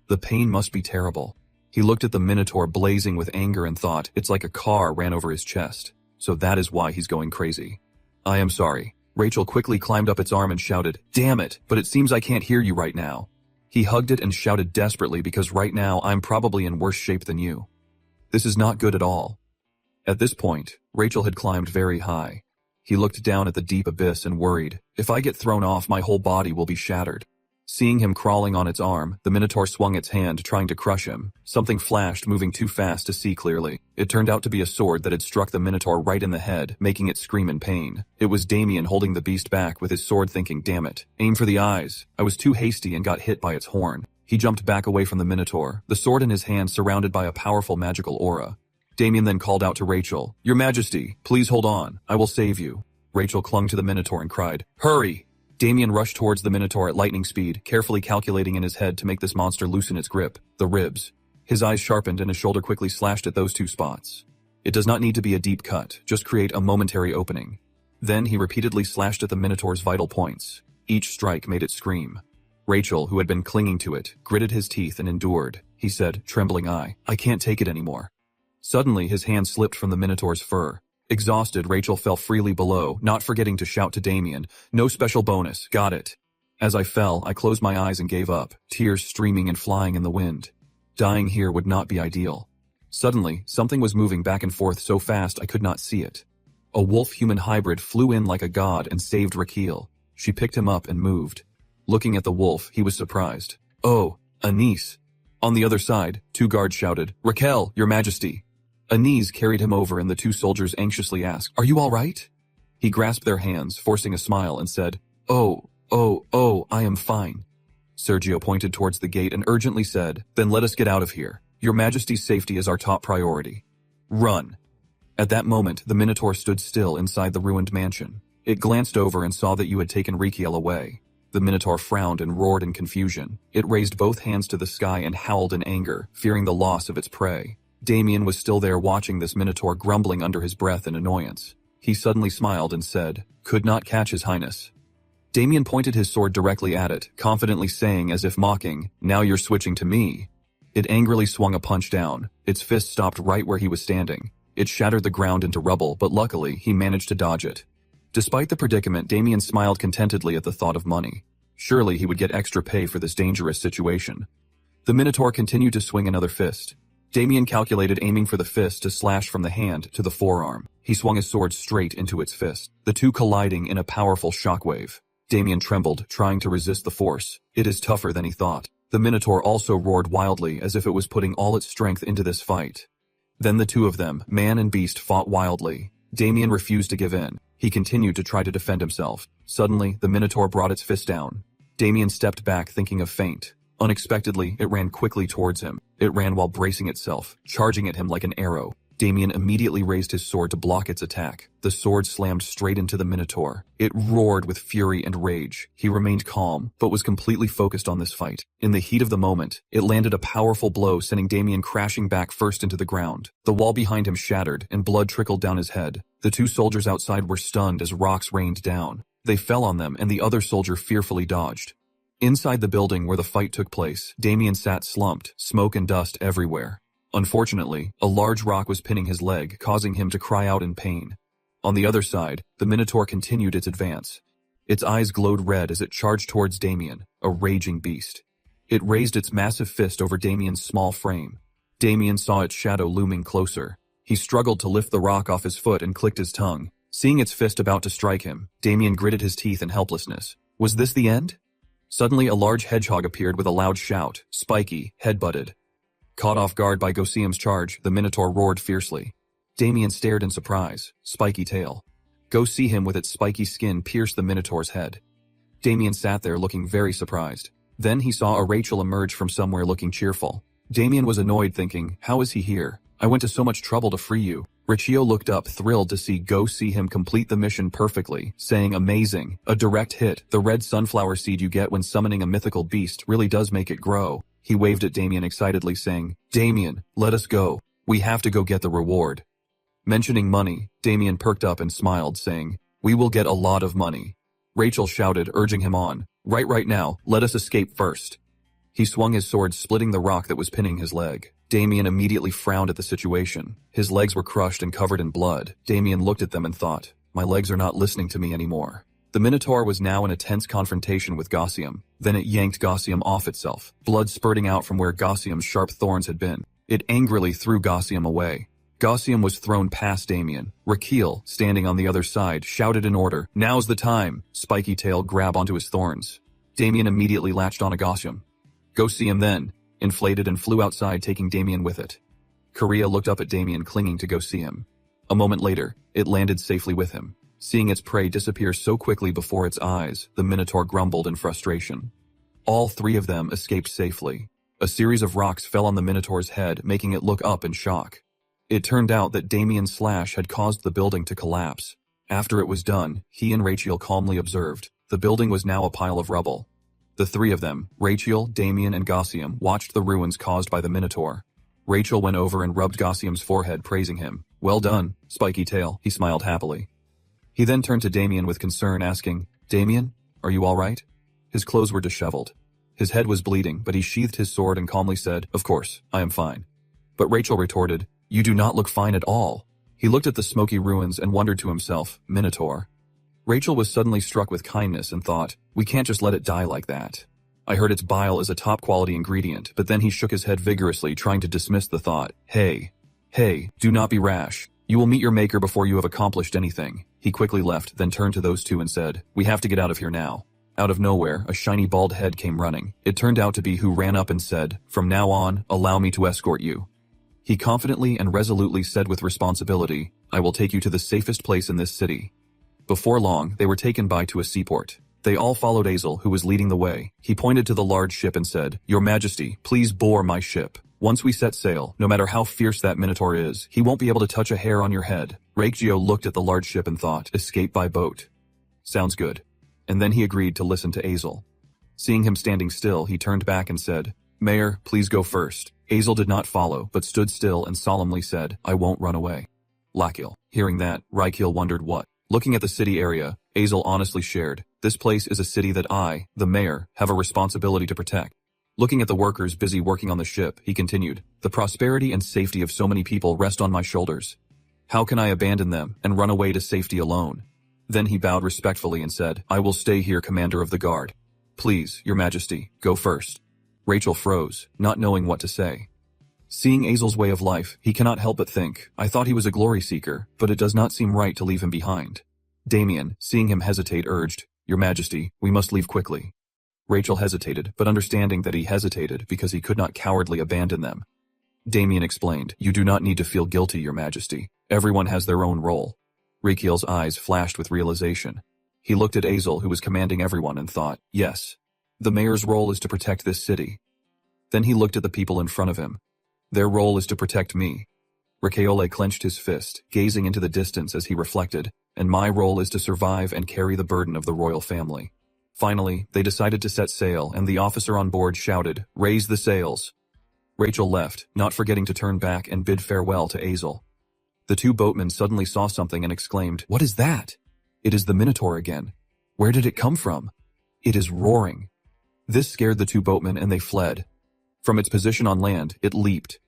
The pain must be terrible. He looked at the Minotaur blazing with anger and thought, it's like a car ran over his chest. So that is why he's going crazy. I am sorry. Rachel quickly climbed up its arm and shouted, damn it, but it seems I can't hear you right now. He hugged it and shouted desperately because right now I'm probably in worse shape than you. This is not good at all. At this point, Rachel had climbed very high. He looked down at the deep abyss and worried, if I get thrown off my whole body will be shattered. Seeing him crawling on its arm, the Minotaur swung its hand trying to crush him. Something flashed moving too fast to see clearly. It turned out to be a sword that had struck the Minotaur right in the head, making it scream in pain. It was Damien holding the beast back with his sword thinking, damn it, aim for the eyes. I was too hasty and got hit by its horn. He jumped back away from the Minotaur, the sword in his hand surrounded by a powerful magical aura. Damien then called out to Rachel, Your Majesty, please hold on, I will save you. Rachel clung to the Minotaur and cried, hurry! Damien rushed towards the Minotaur at lightning speed, carefully calculating in his head to make this monster loosen its grip, the ribs. His eyes sharpened and his shoulder quickly slashed at those two spots. It does not need to be a deep cut, just create a momentary opening. Then he repeatedly slashed at the Minotaur's vital points. Each strike made it scream. Rachel, who had been clinging to it, gritted his teeth and endured. He said, trembling eye, I can't take it anymore. Suddenly his hand slipped from the Minotaur's fur. Exhausted, Rachel fell freely below, not forgetting to shout to Damien, no special bonus, got it. As I fell, I closed my eyes and gave up, tears streaming and flying in the wind. Dying here would not be ideal. Suddenly, something was moving back and forth so fast I could not see it. A wolf-human hybrid flew in like a god and saved Raquel. She picked him up and moved. Looking at the wolf, he was surprised. Oh, Anise. On the other side, two guards shouted, Raquel, Your Majesty. Anise carried him over and the two soldiers anxiously asked, Are you all right? He grasped their hands, forcing a smile, and said, Oh, I am fine. Sergio pointed towards the gate and urgently said, Then let us get out of here. Your Majesty's safety is our top priority. Run. At that moment, the Minotaur stood still inside the ruined mansion. It glanced over and saw that you had taken Raquel away. The Minotaur frowned and roared in confusion. It raised both hands to the sky and howled in anger, fearing the loss of its prey. Damien was still there watching this Minotaur grumbling under his breath in annoyance. He suddenly smiled and said, Could not catch His Highness. Damien pointed his sword directly at it, confidently saying as if mocking, Now you're switching to me. It angrily swung a punch down. Its fist stopped right where he was standing. It shattered the ground into rubble, but luckily he managed to dodge it. Despite the predicament, Damien smiled contentedly at the thought of money. Surely he would get extra pay for this dangerous situation. The Minotaur continued to swing another fist. Damien calculated aiming for the fist to slash from the hand to the forearm. He swung his sword straight into its fist, the two colliding in a powerful shockwave. Damien trembled, trying to resist the force. It is tougher than he thought. The Minotaur also roared wildly as if it was putting all its strength into this fight. Then the two of them, man and beast, fought wildly. Damien refused to give in. He continued to try to defend himself. Suddenly, the Minotaur brought its fist down. Damien stepped back thinking of feint. Unexpectedly, it ran quickly towards him. It ran while bracing itself, charging at him like an arrow. Damien immediately raised his sword to block its attack. The sword slammed straight into the Minotaur. It roared with fury and rage. He remained calm, but was completely focused on this fight. In the heat of the moment, it landed a powerful blow, sending Damien crashing back first into the ground. The wall behind him shattered, and blood trickled down his head. The two soldiers outside were stunned as rocks rained down. They fell on them, and the other soldier fearfully dodged. Inside the building where the fight took place, Damien sat slumped, smoke and dust everywhere. Unfortunately, a large rock was pinning his leg, causing him to cry out in pain. On the other side, the Minotaur continued its advance. Its eyes glowed red as it charged towards Damien, a raging beast. It raised its massive fist over Damien's small frame. Damien saw its shadow looming closer. He struggled to lift the rock off his foot and clicked his tongue. Seeing its fist about to strike him, Damien gritted his teeth in helplessness. Was this the end? Suddenly, a large hedgehog appeared with a loud shout. Spiky, head-butted. Caught off guard by Gosium's charge, the Minotaur roared fiercely. Damien stared in surprise. Spiky tail. Go see him with its spiky skin pierced the Minotaur's head. Damien sat there looking very surprised. Then he saw a Rachel emerge from somewhere looking cheerful. Damien was annoyed thinking, how is he here? I went to so much trouble to free you. Riccio looked up, thrilled to see Go see him complete the mission perfectly, saying amazing, a direct hit. The red sunflower seed you get when summoning a mythical beast really does make it grow. He waved at Damien excitedly saying, Damien, let us go. We have to go get the reward. Mentioning money, Damien perked up and smiled saying, We will get a lot of money. Rachel shouted, urging him on. Right now, let us escape first. He swung his sword, splitting the rock that was pinning his leg. Damien immediately frowned at the situation. His legs were crushed and covered in blood. Damien looked at them and thought, my legs are not listening to me anymore. The Minotaur was now in a tense confrontation with Gaussium. Then it yanked Gaussium off itself, blood spurting out from where Gaussium's sharp thorns had been. It angrily threw Gaussium away. Gaussium was thrown past Damien. Raquel, standing on the other side, shouted an order. Now's the time. Spiky tail grabbed onto his thorns. Damien immediately latched onto Gaussium. Gaussium then inflated and flew outside, taking Damien with it. Korea looked up at Damien, clinging to Gaussium. A moment later, it landed safely with him. Seeing its prey disappear so quickly before its eyes, the Minotaur grumbled in frustration. All three of them escaped safely. A series of rocks fell on the Minotaur's head, making it look up in shock. It turned out that Damien's slash had caused the building to collapse. After it was done, he and Rachel calmly observed. The building was now a pile of rubble. The three of them, Rachel, Damien, and Gaussium, watched the ruins caused by the Minotaur. Rachel went over and rubbed Gaussium's forehead, praising him. Well done, Spiky Tail, he smiled happily. He then turned to Damien with concern, asking, Damien, are you all right? His clothes were disheveled. His head was bleeding, but he sheathed his sword and calmly said, Of course, I am fine. But Rachel retorted, You do not look fine at all. He looked at the smoky ruins and wondered to himself, Minotaur. Rachel was suddenly struck with kindness and thought, We can't just let it die like that. I heard its bile is a top-quality ingredient, but then he shook his head vigorously, trying to dismiss the thought. Hey, do not be rash. You will meet your maker before you have accomplished anything. He quickly left, then turned to those two and said, We have to get out of here now. Out of nowhere, a shiny bald head came running. It turned out to be who ran up and said, From now on, allow me to escort you. He confidently and resolutely said with responsibility, I will take you to the safest place in this city. Before long, they were taken by to a seaport. They all followed Azel, who was leading the way. He pointed to the large ship and said, Your Majesty, please board my ship. Once we set sail, no matter how fierce that Minotaur is, he won't be able to touch a hair on your head. Raikio looked at the large ship and thought, Escape by boat. Sounds good. And then he agreed to listen to Azel. Seeing him standing still, he turned back and said, Mayor, please go first. Azel did not follow, but stood still and solemnly said, I won't run away. Lakil. Hearing that, Raikil wondered what. Looking at the city area, Azel honestly shared, This place is a city that I, the mayor, have a responsibility to protect. Looking at the workers busy working on the ship, he continued, The prosperity and safety of so many people rest on my shoulders. How can I abandon them and run away to safety alone? Then he bowed respectfully and said, I will stay here, Commander of the Guard. Please, Your Majesty, go first. Rachel froze, not knowing what to say. Seeing Azel's way of life, he cannot help but think, I thought he was a glory seeker, but it does not seem right to leave him behind. Damien, seeing him hesitate, urged, Your Majesty, we must leave quickly. Rachel hesitated, but understanding that he hesitated because he could not cowardly abandon them. Damien explained, You do not need to feel guilty, Your Majesty. Everyone has their own role. Rakiel's eyes flashed with realization. He looked at Azel, who was commanding everyone, and thought, Yes, the mayor's role is to protect this city. Then he looked at the people in front of him. Their role is to protect me. Raquel clenched his fist, gazing into the distance as he reflected, and my role is to survive and carry the burden of the royal family. Finally, they decided to set sail, and the officer on board shouted, Raise the sails. Rachel left, not forgetting to turn back and bid farewell to Azel. The two boatmen suddenly saw something and exclaimed, What is that? It is the Minotaur again. Where did it come from? It is roaring. This scared the two boatmen and they fled. From its position on land, it leaped.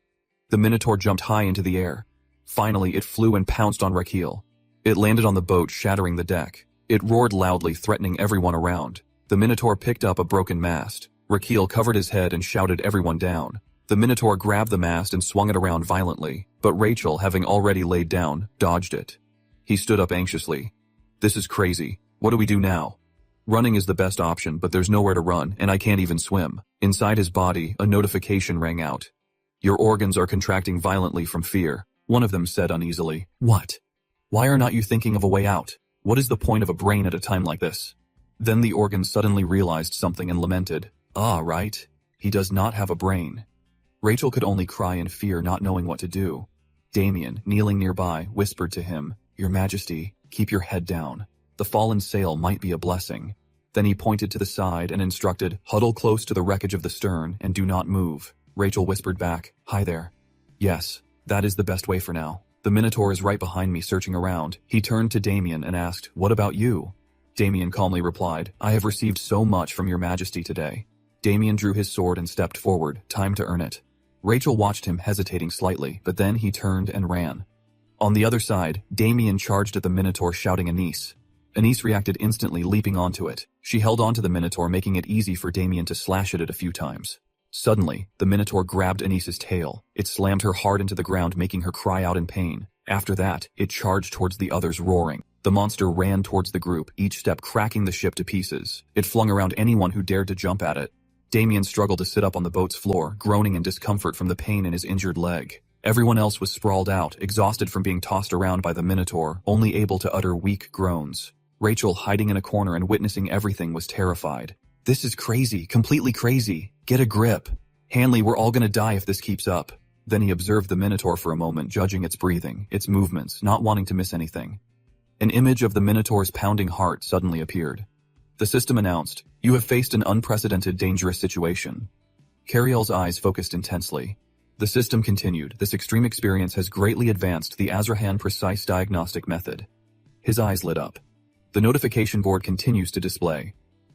The Minotaur jumped high into the air. Finally, it flew and pounced on Raquel. It landed on the boat, shattering the deck. It roared loudly, threatening everyone around. The Minotaur picked up a broken mast. Raquel covered his head and shouted everyone down. The Minotaur grabbed the mast and swung it around violently, but Rachel, having already laid down, dodged it. He stood up anxiously. This is crazy. What do we do now? Running is the best option, but there's nowhere to run, and I can't even swim. Inside his body, a notification rang out. Your organs are contracting violently from fear, one of them said uneasily. What? Why are not you thinking of a way out? What is the point of a brain at a time like this? Then the organ suddenly realized something and lamented. Ah, right. He does not have a brain. Rachel could only cry in fear, not knowing what to do. Damien, kneeling nearby, whispered to him, Your Majesty, keep your head down. The fallen sail might be a blessing. Then he pointed to the side and instructed, Huddle close to the wreckage of the stern and do not move. Rachel whispered back, Hi there. Yes, that is the best way for now. The Minotaur is right behind me searching around. He turned to Damien and asked, "What about you?" Damien calmly replied, "I have received so much from your majesty today." Damien drew his sword and stepped forward, time to earn it. Rachel watched him hesitating slightly, but then he turned and ran. On the other side, Damien charged at the Minotaur shouting Anise. Anise reacted instantly, leaping onto it. She held onto the Minotaur, making it easy for Damien to slash at it a few times. Suddenly, the Minotaur grabbed Anise's tail. It slammed her hard into the ground, making her cry out in pain. After that, it charged towards the others, roaring. The monster ran towards the group, each step cracking the ship to pieces. It flung around anyone who dared to jump at it. Damien struggled to sit up on the boat's floor, groaning in discomfort from the pain in his injured leg. Everyone else was sprawled out, exhausted from being tossed around by the Minotaur, only able to utter weak groans. Rachel, hiding in a corner and witnessing everything, was terrified. "This is crazy, completely crazy. Get a grip. Hanley, we're all gonna die if this keeps up." Then he observed the Minotaur for a moment, judging its breathing, its movements, not wanting to miss anything. An image of the Minotaur's pounding heart suddenly appeared. The system announced, "You have faced an unprecedented, dangerous situation." Cariel's eyes focused intensely. The system continued, "This extreme experience has greatly advanced the Azrahan precise diagnostic method." His eyes lit up. The notification board continues to display.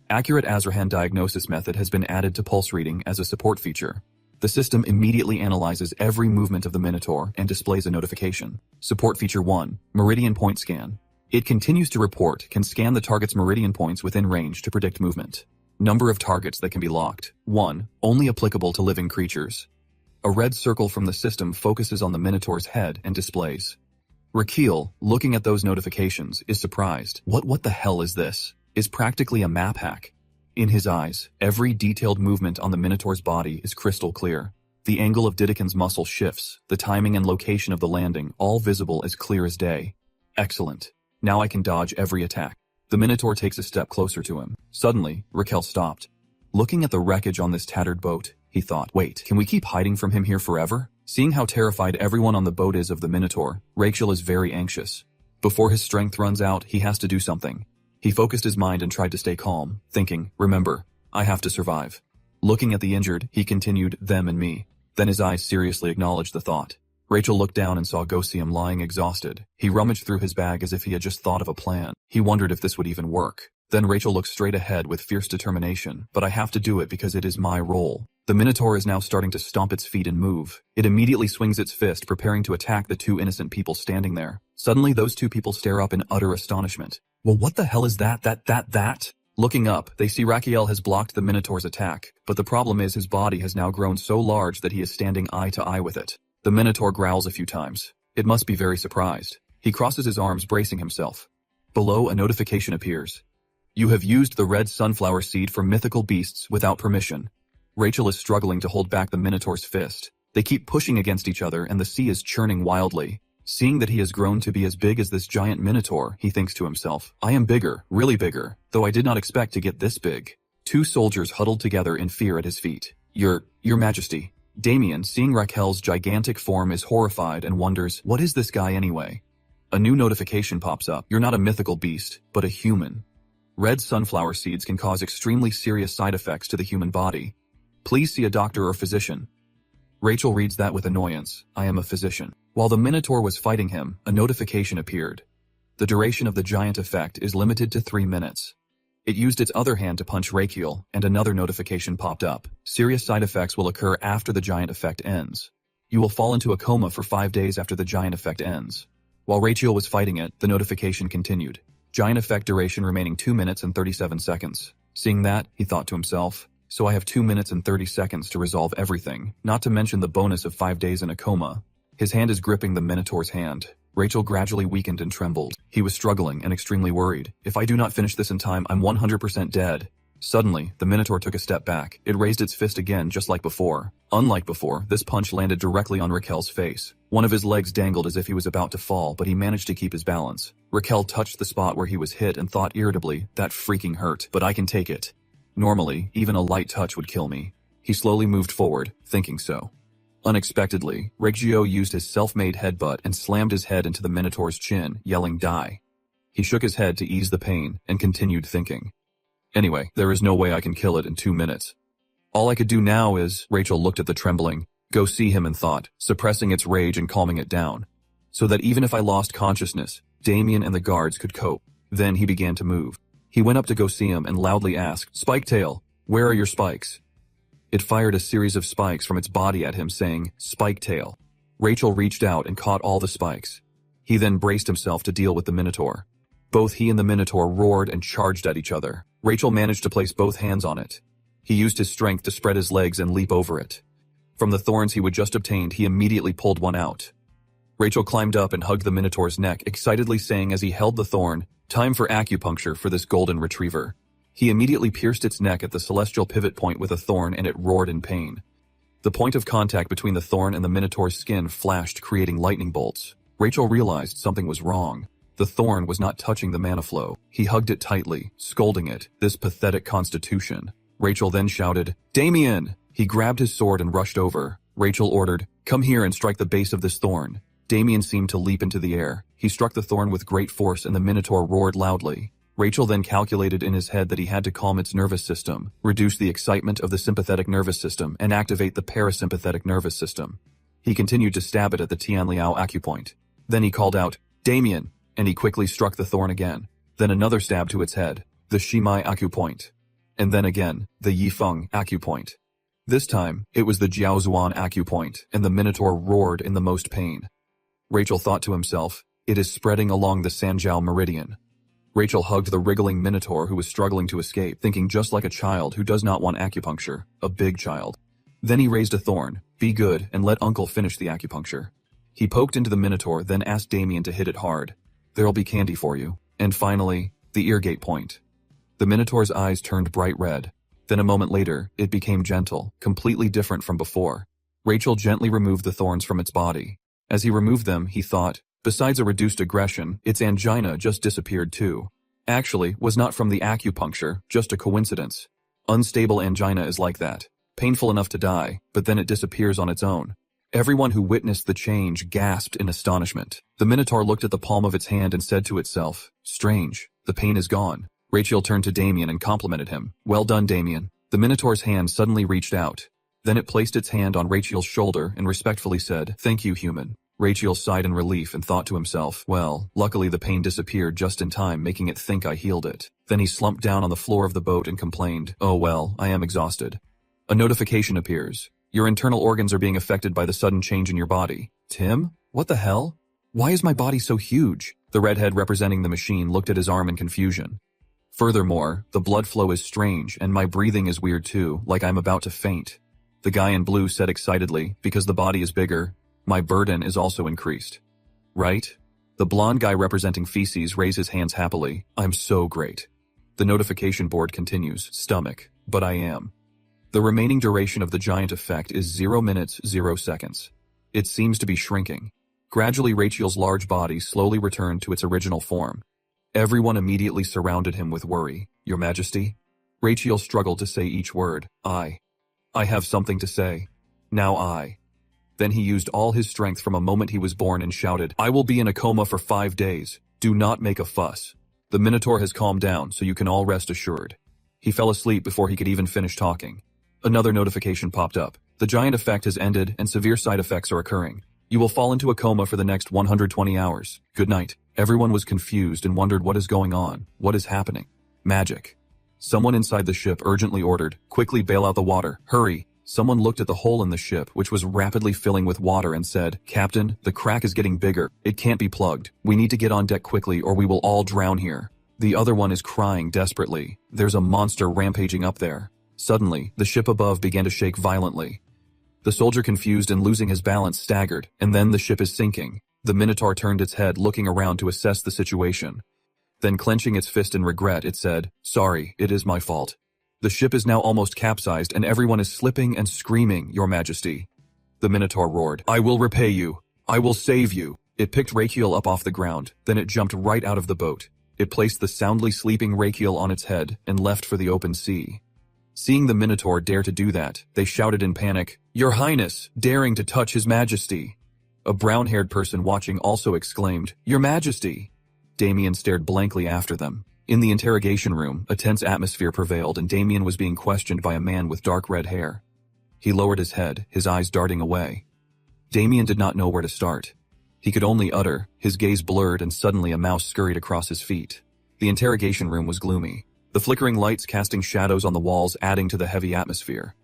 Accurate Azrahan diagnosis method has been added to pulse reading as a support feature. The system immediately analyzes every movement of the Minotaur and displays a notification. Support feature 1, Meridian Point Scan. It continues to report, can scan the target's meridian points within range to predict movement. Number of targets that can be locked. 1, only applicable to living creatures. A red circle from the system focuses on the Minotaur's head and displays. Raquel, looking at those notifications, is surprised. What the hell is this? Is practically a map hack. In his eyes, every detailed movement on the Minotaur's body is crystal clear. The angle of Didicon's muscle shifts, the timing and location of the landing, all visible as clear as day. Excellent. Now I can dodge every attack. The Minotaur takes a step closer to him. Suddenly, Raquel stopped. Looking at the wreckage on this tattered boat, he thought, "Wait, can we keep hiding from him here forever?" Seeing how terrified everyone on the boat is of the Minotaur, Rachel is very anxious. Before his strength runs out, he has to do something. He focused his mind and tried to stay calm, thinking, "Remember, I have to survive." Looking at the injured, he continued, "Them and me." Then his eyes seriously acknowledged the thought. Rachel looked down and saw Gosium lying exhausted. He rummaged through his bag as if he had just thought of a plan. He wondered if this would even work. Then Rachel looked straight ahead with fierce determination. "But I have to do it because it is my role." The Minotaur is now starting to stomp its feet and move. It immediately swings its fist, preparing to attack the two innocent people standing there. Suddenly, those two people stare up in utter astonishment. "Well, what the hell is that? Looking up, they see Raquel has blocked the Minotaur's attack, but the problem is his body has now grown so large that he is standing eye to eye with it. The Minotaur growls a few times. It must be very surprised. He crosses his arms, bracing himself. Below, a notification appears. "You have used the red sunflower seed for mythical beasts without permission." Rachel is struggling to hold back the Minotaur's fist. They keep pushing against each other and the sea is churning wildly. Seeing that he has grown to be as big as this giant Minotaur, he thinks to himself, "I am bigger, really bigger, though I did not expect to get this big." Two soldiers huddled together in fear at his feet. Your Majesty." Damien, seeing Raquel's gigantic form, is horrified and wonders, "What is this guy anyway?" A new notification pops up. "You're not a mythical beast, but a human. Red sunflower seeds can cause extremely serious side effects to the human body. Please see a doctor or physician." Rachel reads that with annoyance. "I am a physician." While the Minotaur was fighting him, a notification appeared. The duration of the giant effect is limited to 3 minutes. It used its other hand to punch Raquel, and another notification popped up. "Serious side effects will occur after the giant effect ends. You will fall into a coma for 5 days after the giant effect ends." While Rachel was fighting it, the notification continued. Giant effect duration remaining 2 minutes and 37 seconds. Seeing that, he thought to himself, "So I have 2 minutes and 30 seconds to resolve everything, not to mention the bonus of 5 days in a coma." His hand is gripping the Minotaur's hand. Rachel gradually weakened and trembled. He was struggling and extremely worried. "If I do not finish this in time, I'm 100% dead." Suddenly, the Minotaur took a step back. It raised its fist again, just like before. Unlike before, this punch landed directly on Raquel's face. One of his legs dangled as if he was about to fall, but he managed to keep his balance. Raquel touched the spot where he was hit and thought irritably, "That freaking hurt, but I can take it. Normally, even a light touch would kill me." He slowly moved forward, thinking so. Unexpectedly, Reggio used his self-made headbutt and slammed his head into the Minotaur's chin, yelling, "Die." He shook his head to ease the pain and continued thinking. "Anyway, there is no way I can kill it in 2 minutes. All I could do now is..." Rachel looked at the trembling, "Go see him," and thought, suppressing its rage and calming it down. so that even if I lost consciousness, Damien and the guards could cope. Then he began to move. He went up to go see him and loudly asked, "Spiketail, where are your spikes?" It fired a series of spikes from its body at him saying, "Spiketail." Rachel reached out and caught all the spikes. He then braced himself to deal with the Minotaur. Both he and the Minotaur roared and charged at each other. Rachel managed to place both hands on it. He used his strength to spread his legs and leap over it. From the thorns he would just obtained, he immediately pulled one out. Rachel climbed up and hugged the Minotaur's neck, excitedly saying as he held the thorn, "Time for acupuncture for this golden retriever." He immediately pierced its neck at the celestial pivot point with a thorn and it roared in pain. The point of contact between the thorn and the Minotaur's skin flashed, creating lightning bolts. Rachel realized something was wrong. The thorn was not touching the mana flow. He hugged it tightly, scolding it, "This pathetic constitution." Rachel then shouted, "Damien!" He grabbed his sword and rushed over. Rachel ordered, "Come here and strike the base of this thorn." Damien seemed to leap into the air. He struck the thorn with great force and the Minotaur roared loudly. Rachel then calculated in his head that he had to calm its nervous system, reduce the excitement of the sympathetic nervous system, and activate the parasympathetic nervous system. He continued to stab it at the Tianliao acupoint. Then he called out, "Damien!" and he quickly struck the thorn again. Then another stab to its head, the Shimai acupoint. And then again, the Yifeng acupoint. This time, it was the Jiaozuan acupoint, and the Minotaur roared in the most pain. Rachel thought to himself, "It is spreading along the Sanjiao meridian." Rachel hugged the wriggling Minotaur who was struggling to escape, thinking just like a child who does not want acupuncture, a big child. Then he raised a thorn, "Be good, and let Uncle finish the acupuncture." He poked into the Minotaur, then asked Damien to hit it hard. "There'll be candy for you." And finally, the eargate point. The Minotaur's eyes turned bright red. Then a moment later, it became gentle, completely different from before. Rachel gently removed the thorns from its body. As he removed them, he thought, besides a reduced aggression, its angina just disappeared too. Actually, was not from the acupuncture, just a coincidence. Unstable angina is like that. Painful enough to die, but then it disappears on its own. Everyone who witnessed the change gasped in astonishment. The Minotaur looked at the palm of its hand and said to itself, "Strange, the pain is gone." Rachel turned to Damien and complimented him. "Well done, Damien." The Minotaur's hand suddenly reached out. Then it placed its hand on Rachel's shoulder and respectfully said, "Thank you, human." Rachel sighed in relief and thought to himself, well, luckily the pain disappeared just in time, making it think I healed it. Then he slumped down on the floor of the boat and complained, "Oh well, I am exhausted." A notification appears. "Your internal organs are being affected by the sudden change in your body." "Tim? What the hell? Why is my body so huge?" The redhead representing the machine looked at his arm in confusion. "Furthermore, the blood flow is strange and my breathing is weird too, like I'm about to faint." The guy in blue said excitedly, "Because the body is bigger, my burden is also increased." "Right?" The blonde guy representing feces raised his hands happily. "I'm so great." The notification board continues, "Stomach, but I am." The remaining duration of the giant effect is 0 minutes, 0 seconds. It seems to be shrinking. Gradually Rachel's large body slowly returned to its original form. Everyone immediately surrounded him with worry. "Your Majesty?" Rachel struggled to say each word. I have something to say. Now Then he used all his strength from a moment he was born and shouted, "I will be in a coma for 5 days. Do not make a fuss. The Minotaur has calmed down, so you can all rest assured." He fell asleep before he could even finish talking. Another notification popped up. "The giant effect has ended and severe side effects are occurring. You will fall into a coma for the next 120 hours. Good night." Everyone was confused and wondered what is going on, what is happening. Magic. Someone inside the ship urgently ordered, "Quickly bail out the water, hurry." Someone looked at the hole in the ship, which was rapidly filling with water, and said, "Captain, the crack is getting bigger. It can't be plugged. We need to get on deck quickly or we will all drown here." The other one is crying desperately. "There's a monster rampaging up there." Suddenly, the ship above began to shake violently. The soldier, confused and losing his balance, staggered, and then the ship is sinking. The Minotaur turned its head, looking around to assess the situation. Then clenching its fist in regret, it said, "Sorry, it is my fault. The ship is now almost capsized and everyone is slipping and screaming, Your Majesty." The Minotaur roared, "I will repay you. I will save you." It picked Rachiel up off the ground, then it jumped right out of the boat. It placed the soundly sleeping Rachiel on its head and left for the open sea. Seeing the Minotaur dare to do that, they shouted in panic, "Your Highness, daring to touch His Majesty." A brown-haired person watching also exclaimed, "Your Majesty." Damien stared blankly after them. In the interrogation room, a tense atmosphere prevailed and Damien was being questioned by a man with dark red hair. He lowered his head, his eyes darting away. Damien did not know where to start. He could only utter, his gaze blurred, and suddenly a mouse scurried across his feet. The interrogation room was gloomy, the flickering lights casting shadows on the walls adding to the heavy atmosphere.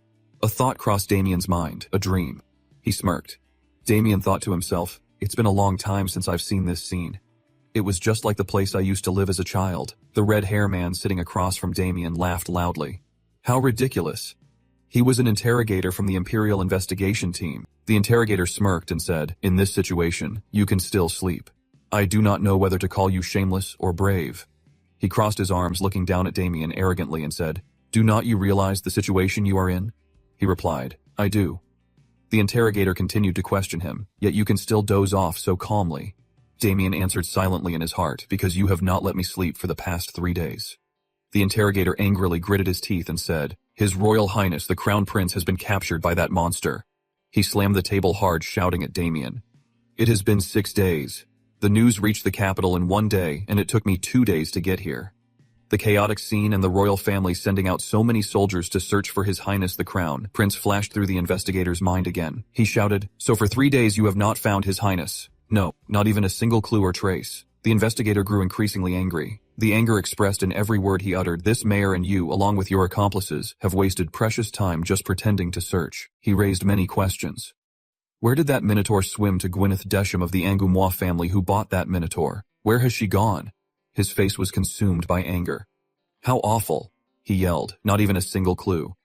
A thought crossed Damien's mind, a dream. He smirked. Damien thought to himself, it's been a long time since I've seen this scene. It was just like the place I used to live as a child. The red hair man sitting across from Damien laughed loudly. How ridiculous. He was an interrogator from the Imperial Investigation Team. The interrogator smirked and said, in this situation, you can still sleep. I do not know whether to call you shameless or brave. He crossed his arms, looking down at Damien arrogantly and said, do not you realize the situation you are in? He replied, I do. The interrogator continued to question him, yet you can still doze off so calmly. Damien answered silently in his heart, because you have not let me sleep for the past 3 days. The interrogator angrily gritted his teeth and said, His Royal Highness the Crown Prince has been captured by that monster. He slammed the table hard, shouting at Damien. It has been 6 days. The news reached the capital in 1 day, and it took me 2 days to get here. The chaotic scene and the royal family sending out so many soldiers to search for His Highness the Crown Prince flashed through the investigator's mind again. He shouted, So for 3 days you have not found His Highness? No, not even a single clue or trace. The investigator grew increasingly angry. The anger expressed in every word he uttered. This mayor and you, along with your accomplices, have wasted precious time just pretending to search. He raised many questions. Where did that minotaur swim to Gwyneth Desham of the Angoumois family who bought that minotaur? Where has she gone? His face was consumed by anger. How awful, he yelled, not even a single clue.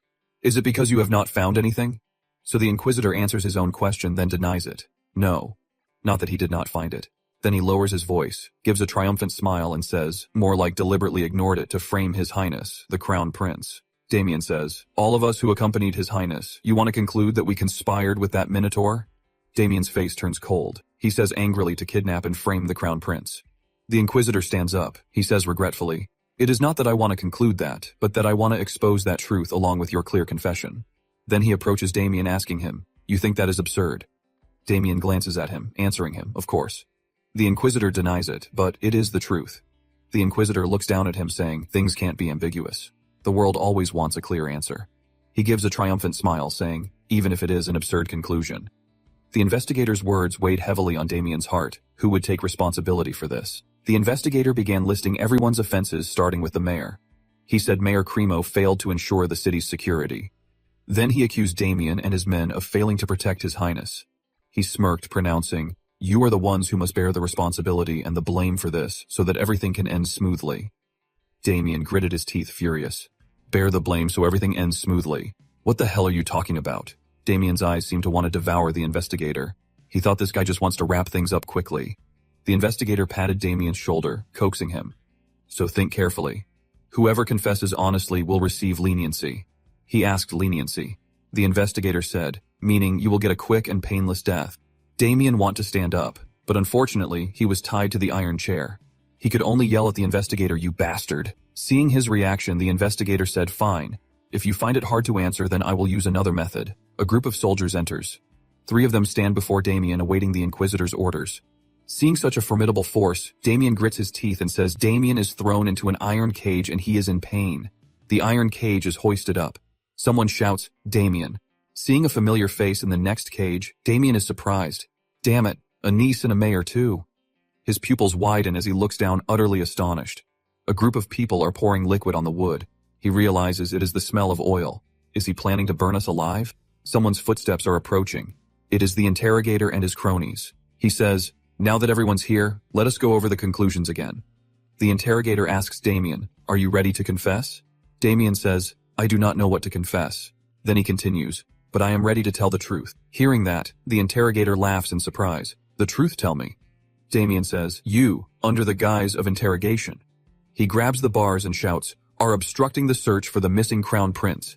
Is it because you have not found anything? So the Inquisitor answers his own question, then denies it. No. Not that he did not find it. Then he lowers his voice, gives a triumphant smile and says, more like deliberately ignored it to frame His Highness, the Crown Prince. Damien says, all of us who accompanied His Highness, you want to conclude that we conspired with that minotaur? Damien's face turns cold. He says angrily to kidnap and frame the Crown Prince. The Inquisitor stands up. He says regretfully, it is not that I want to conclude that, but that I want to expose that truth along with your clear confession. Then he approaches Damien asking him, you think that is absurd? Damien glances at him, answering him, of course. The Inquisitor denies it, but it is the truth. The Inquisitor looks down at him saying, things can't be ambiguous. The world always wants a clear answer. He gives a triumphant smile saying, even if it is an absurd conclusion. The investigator's words weighed heavily on Damien's heart. Who would take responsibility for this? The investigator began listing everyone's offenses, starting with the mayor. He said Mayor Cremo failed to ensure the city's security. Then he accused Damien and his men of failing to protect His Highness. He smirked, pronouncing, you are the ones who must bear the responsibility and the blame for this so that everything can end smoothly. Damien gritted his teeth, furious. Bear the blame so everything ends smoothly. What the hell are you talking about? Damien's eyes seemed to want to devour the investigator. He thought this guy just wants to wrap things up quickly. The investigator patted Damien's shoulder, coaxing him. So think carefully. Whoever confesses honestly will receive leniency. He asked leniency. The investigator said, meaning you will get a quick and painless death. Damien wanted to stand up, but unfortunately, he was tied to the iron chair. He could only yell at the investigator, you bastard. Seeing his reaction, the investigator said, fine. If you find it hard to answer, then I will use another method. A group of soldiers enters. 3 of them stand before Damien, awaiting the Inquisitor's orders. Seeing such a formidable force, Damien grits his teeth and says Damien is thrown into an iron cage and he is in pain. The iron cage is hoisted up. Someone shouts, Damien. Seeing a familiar face in the next cage, Damien is surprised. Damn it, a niece and a mayor too. His pupils widen as he looks down, utterly astonished. A group of people are pouring liquid on the wood. He realizes it is the smell of oil. Is he planning to burn us alive? Someone's footsteps are approaching. It is the interrogator and his cronies. He says, now that everyone's here, let us go over the conclusions again. The interrogator asks Damien, are you ready to confess? Damien says, I do not know what to confess. Then he continues, but I am ready to tell the truth. Hearing that, the interrogator laughs in surprise. The truth, tell me. Damien says, you, under the guise of interrogation. He grabs the bars and shouts, are obstructing the search for the missing Crown Prince.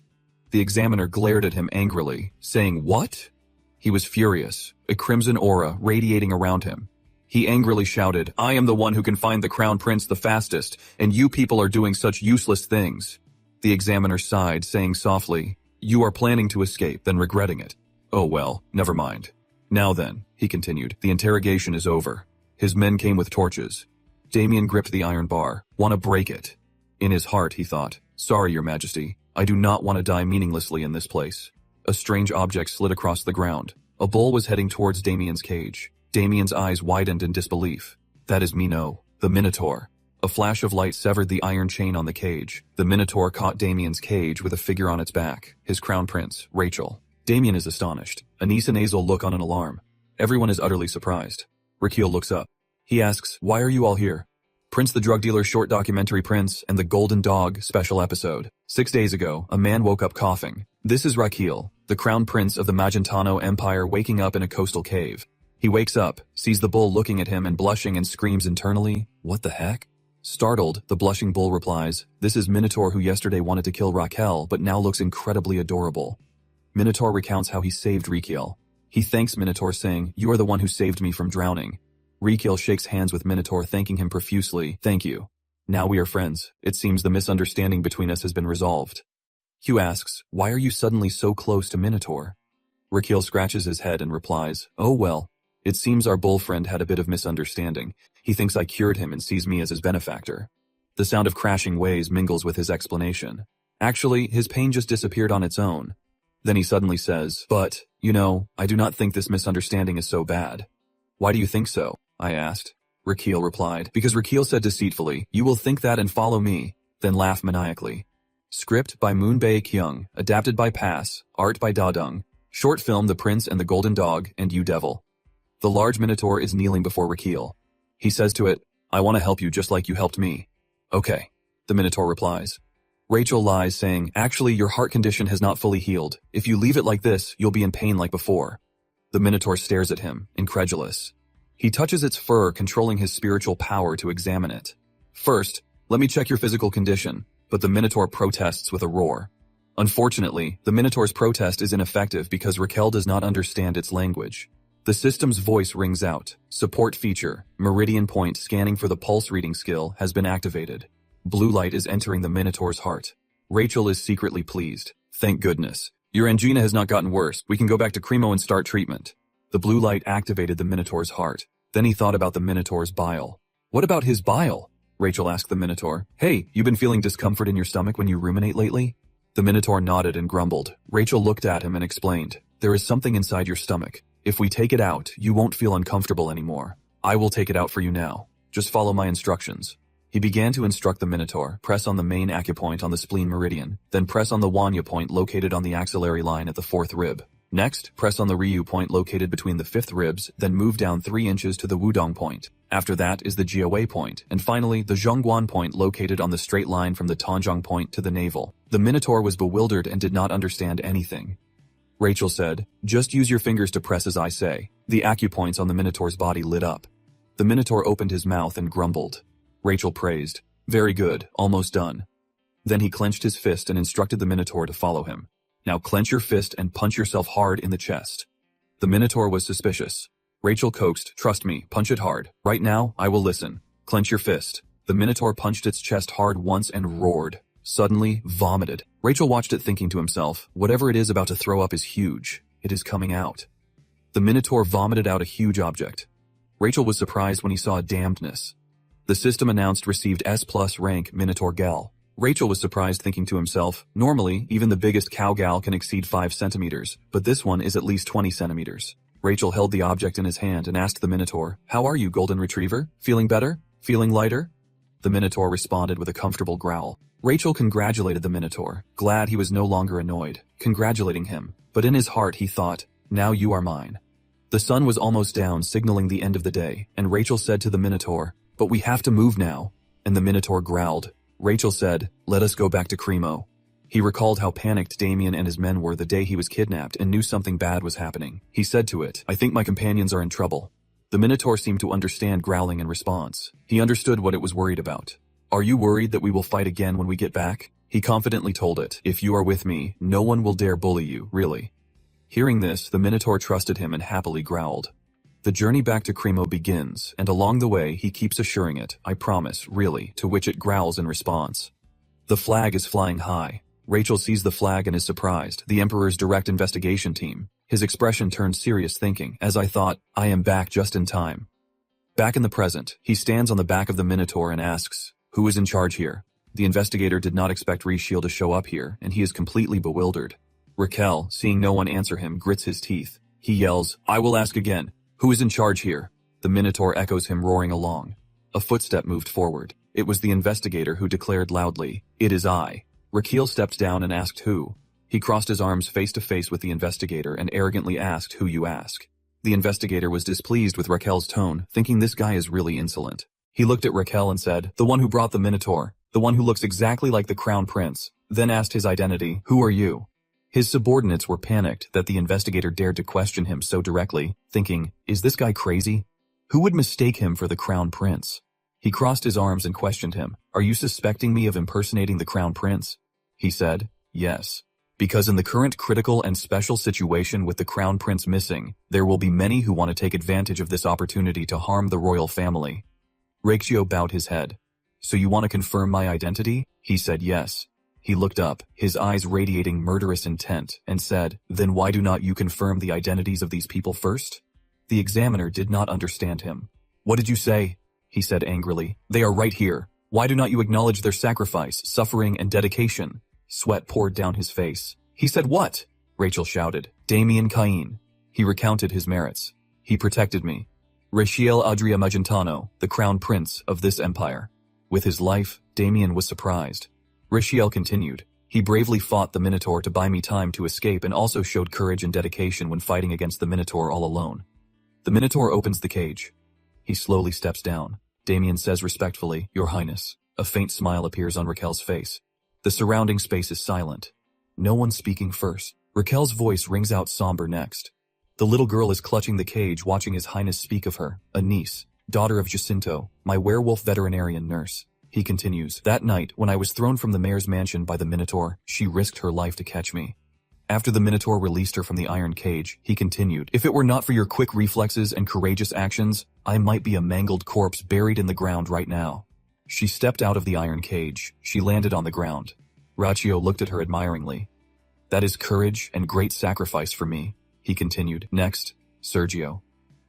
The examiner glared at him angrily, saying, what? He was furious, a crimson aura radiating around him. He angrily shouted, I am the one who can find the Crown Prince the fastest, and you people are doing such useless things. The examiner sighed, saying softly, you are planning to escape, then regretting it. Oh well, never mind. Now then, he continued, the interrogation is over. His men came with torches. Damien gripped the iron bar. Want to break it. In his heart, he thought, sorry, Your Majesty. I do not want to die meaninglessly in this place. A strange object slid across the ground. A bull was heading towards Damien's cage. Damien's eyes widened in disbelief. That is Mino, the Minotaur. A flash of light severed the iron chain on the cage. The Minotaur caught Damien's cage with a figure on its back, his crown prince, Rachel. Damien is astonished. Anise and Azel look on in alarm. Everyone is utterly surprised. Raquel looks up. He asks, "Why are you all here?" Prince the Drug Dealer short documentary Prince and the Golden Dog special episode. 6 days ago, a man woke up coughing. This is Raquel, the crown prince of the Magentano Empire, waking up in a coastal cave. He wakes up, sees the bull looking at him and blushing, and screams internally, "What the heck?" Startled, the blushing bull replies, "This is Minotaur, who yesterday wanted to kill Raquel but now looks incredibly adorable." Minotaur recounts how he saved Raquel. He thanks Minotaur, saying, "You are the one who saved me from drowning." Raquel shakes hands with Minotaur, thanking him profusely. "Thank you. Now we are friends. It seems the misunderstanding between us has been resolved." Hugh asks, "Why are you suddenly so close to Minotaur?" Raquel scratches his head and replies, "Oh well. It seems our bull friend had a bit of misunderstanding. He thinks I cured him and sees me as his benefactor." The sound of crashing waves mingles with his explanation. Actually, his pain just disappeared on its own. Then he suddenly says, "But, I do not think this misunderstanding is so bad." "Why do you think so?" I asked. Raquel replied, "Because Raquel said deceitfully, 'You will think that and follow me,' then laugh maniacally." Script by Moonbae Kyung, adapted by Pass, art by Da Dung. Short film The Prince and the Golden Dog and You Devil. The large Minotaur is kneeling before Raquel. He says to it, "I want to help you just like you helped me." "Okay," the Minotaur replies. Rachel lies, saying, "Actually, your heart condition has not fully healed. If you leave it like this, you'll be in pain like before." The Minotaur stares at him, incredulous. He touches its fur, controlling his spiritual power to examine it. "First, let me check your physical condition," but the Minotaur protests with a roar. Unfortunately, the Minotaur's protest is ineffective because Raquel does not understand its language. The system's voice rings out. Support feature, Meridian Point scanning for the pulse reading skill, has been activated. Blue light is entering the Minotaur's heart. Rachel is secretly pleased. "Thank goodness. Your angina has not gotten worse. We can go back to Cremo and start treatment." The blue light activated the Minotaur's heart. Then he thought about the Minotaur's bile. "What about his bile?" Rachel asked the Minotaur. "Hey, you been feeling discomfort in your stomach when you ruminate lately?" The Minotaur nodded and grumbled. Rachel looked at him and explained, "There is something inside your stomach. If we take it out, you won't feel uncomfortable anymore. I will take it out for you now. Just follow my instructions." He began to instruct the Minotaur. Press on the main acupoint on the spleen meridian, then press on the Wanya point located on the axillary line at the 4th rib. Next, press on the Ryu point located between the 5th ribs, then move down 3 inches to the Wudong point. After that is the Jiawei point, and finally the Zhongguan point located on the straight line from the Tanzhong point to the navel. The Minotaur was bewildered and did not understand anything. Rachel said, "Just use your fingers to press as I say." The acupoints on the Minotaur's body lit up. The Minotaur opened his mouth and grumbled. Rachel praised, "Very good, almost done." Then he clenched his fist and instructed the Minotaur to follow him. "Now clench your fist and punch yourself hard in the chest." The Minotaur was suspicious. Rachel coaxed, "Trust me, punch it hard. Right now, I will listen. Clench your fist." The Minotaur punched its chest hard once and roared. Suddenly, vomited. Rachel watched it, thinking to himself, whatever it is about to throw up is huge. It is coming out. The Minotaur vomited out a huge object. Rachel was surprised when he saw a damnedness. The system announced received S+ rank Minotaur Gal. Rachel was surprised, thinking to himself, normally, even the biggest cow gal can exceed 5 centimeters, but this one is at least 20 centimeters. Rachel held the object in his hand and asked the Minotaur, "How are you, Golden Retriever? Feeling better? Feeling lighter?" The Minotaur responded with a comfortable growl. Rachel congratulated the Minotaur, glad he was no longer annoyed, congratulating him, but in his heart he thought, "Now you are mine." The sun was almost down, signaling the end of the day, and Rachel said to the Minotaur, "But we have to move now." And the Minotaur growled. Rachel said, "Let us go back to Cremo." He recalled how panicked Damien and his men were the day he was kidnapped and knew something bad was happening. He said to it, "I think my companions are in trouble." The Minotaur seemed to understand growling in response. He understood what it was worried about. "Are you worried that we will fight again when we get back?" He confidently told it, "If you are with me, no one will dare bully you, really." Hearing this, the Minotaur trusted him and happily growled. The journey back to Cremo begins, and along the way he keeps assuring it, "I promise, really," to which it growls in response. The flag is flying high. Rachel sees the flag and is surprised, the Emperor's direct investigation team. His expression turned serious, thinking, "As I thought, I am back just in time." Back in the present, he stands on the back of the Minotaur and asks, "Who is in charge here?" The investigator did not expect Rishiel to show up here, and he is completely bewildered. Raquel, seeing no one answer him, grits his teeth. He yells, "I will ask again. Who is in charge here? The Minotaur echoes him roaring along. A footstep moved forward. It was the investigator who declared loudly, "It is I." Raquel stepped down and asked who. He crossed his arms face to face with the investigator and arrogantly asked who you ask. The investigator was displeased with Raquel's tone, thinking this guy is really insolent. He looked at Raquel and said, "The one who brought the Minotaur, the one who looks exactly like the Crown Prince," then asked his identity, "Who are you?" His subordinates were panicked that the investigator dared to question him so directly, thinking, is this guy crazy? Who would mistake him for the Crown Prince? He crossed his arms and questioned him, "Are you suspecting me of impersonating the Crown Prince?" He said, "Yes. Because in the current critical and special situation with the Crown Prince missing, there will be many who want to take advantage of this opportunity to harm the royal family." Raikio bowed his head. "So you want to confirm my identity?" He said yes. He looked up, his eyes radiating murderous intent, and said, "Then why do not you confirm the identities of these people first?" The examiner did not understand him. "What did you say?" He said angrily. "They are right here. Why do not you acknowledge their sacrifice, suffering, and dedication?" Sweat poured down his face. "He said what?" Rachel shouted. "Damien Cain." He recounted his merits. "He protected me. Rachiel Adria Magentano, the crown prince of this empire." With his life, Damien was surprised. Rachiel continued. "He bravely fought the Minotaur to buy me time to escape and also showed courage and dedication when fighting against the Minotaur all alone." The Minotaur opens the cage. He slowly steps down. Damien says respectfully, "Your Highness." A faint smile appears on Raquel's face. The surrounding space is silent. No one speaking first. Raquel's voice rings out somber next. The little girl is clutching the cage watching His Highness speak of her, a niece, daughter of Jacinto, my werewolf veterinarian nurse. He continues, "That night, when I was thrown from the mayor's mansion by the Minotaur, she risked her life to catch me. After the Minotaur released her from the iron cage, he continued, if it were not for your quick reflexes and courageous actions, I might be a mangled corpse buried in the ground right now." She stepped out of the iron cage. She landed on the ground. Rachio looked at her admiringly. "That is courage and great sacrifice for me," he continued. "Next, Sergio."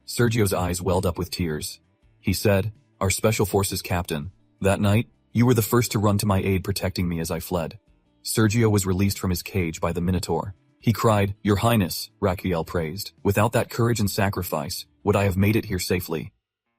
Sergio's eyes welled up with tears. He said, "Our special forces captain, that night, you were the first to run to my aid protecting me as I fled." Sergio was released from his cage by the Minotaur. He cried, "Your Highness," Raquel praised. "Without that courage and sacrifice, would I have made it here safely?"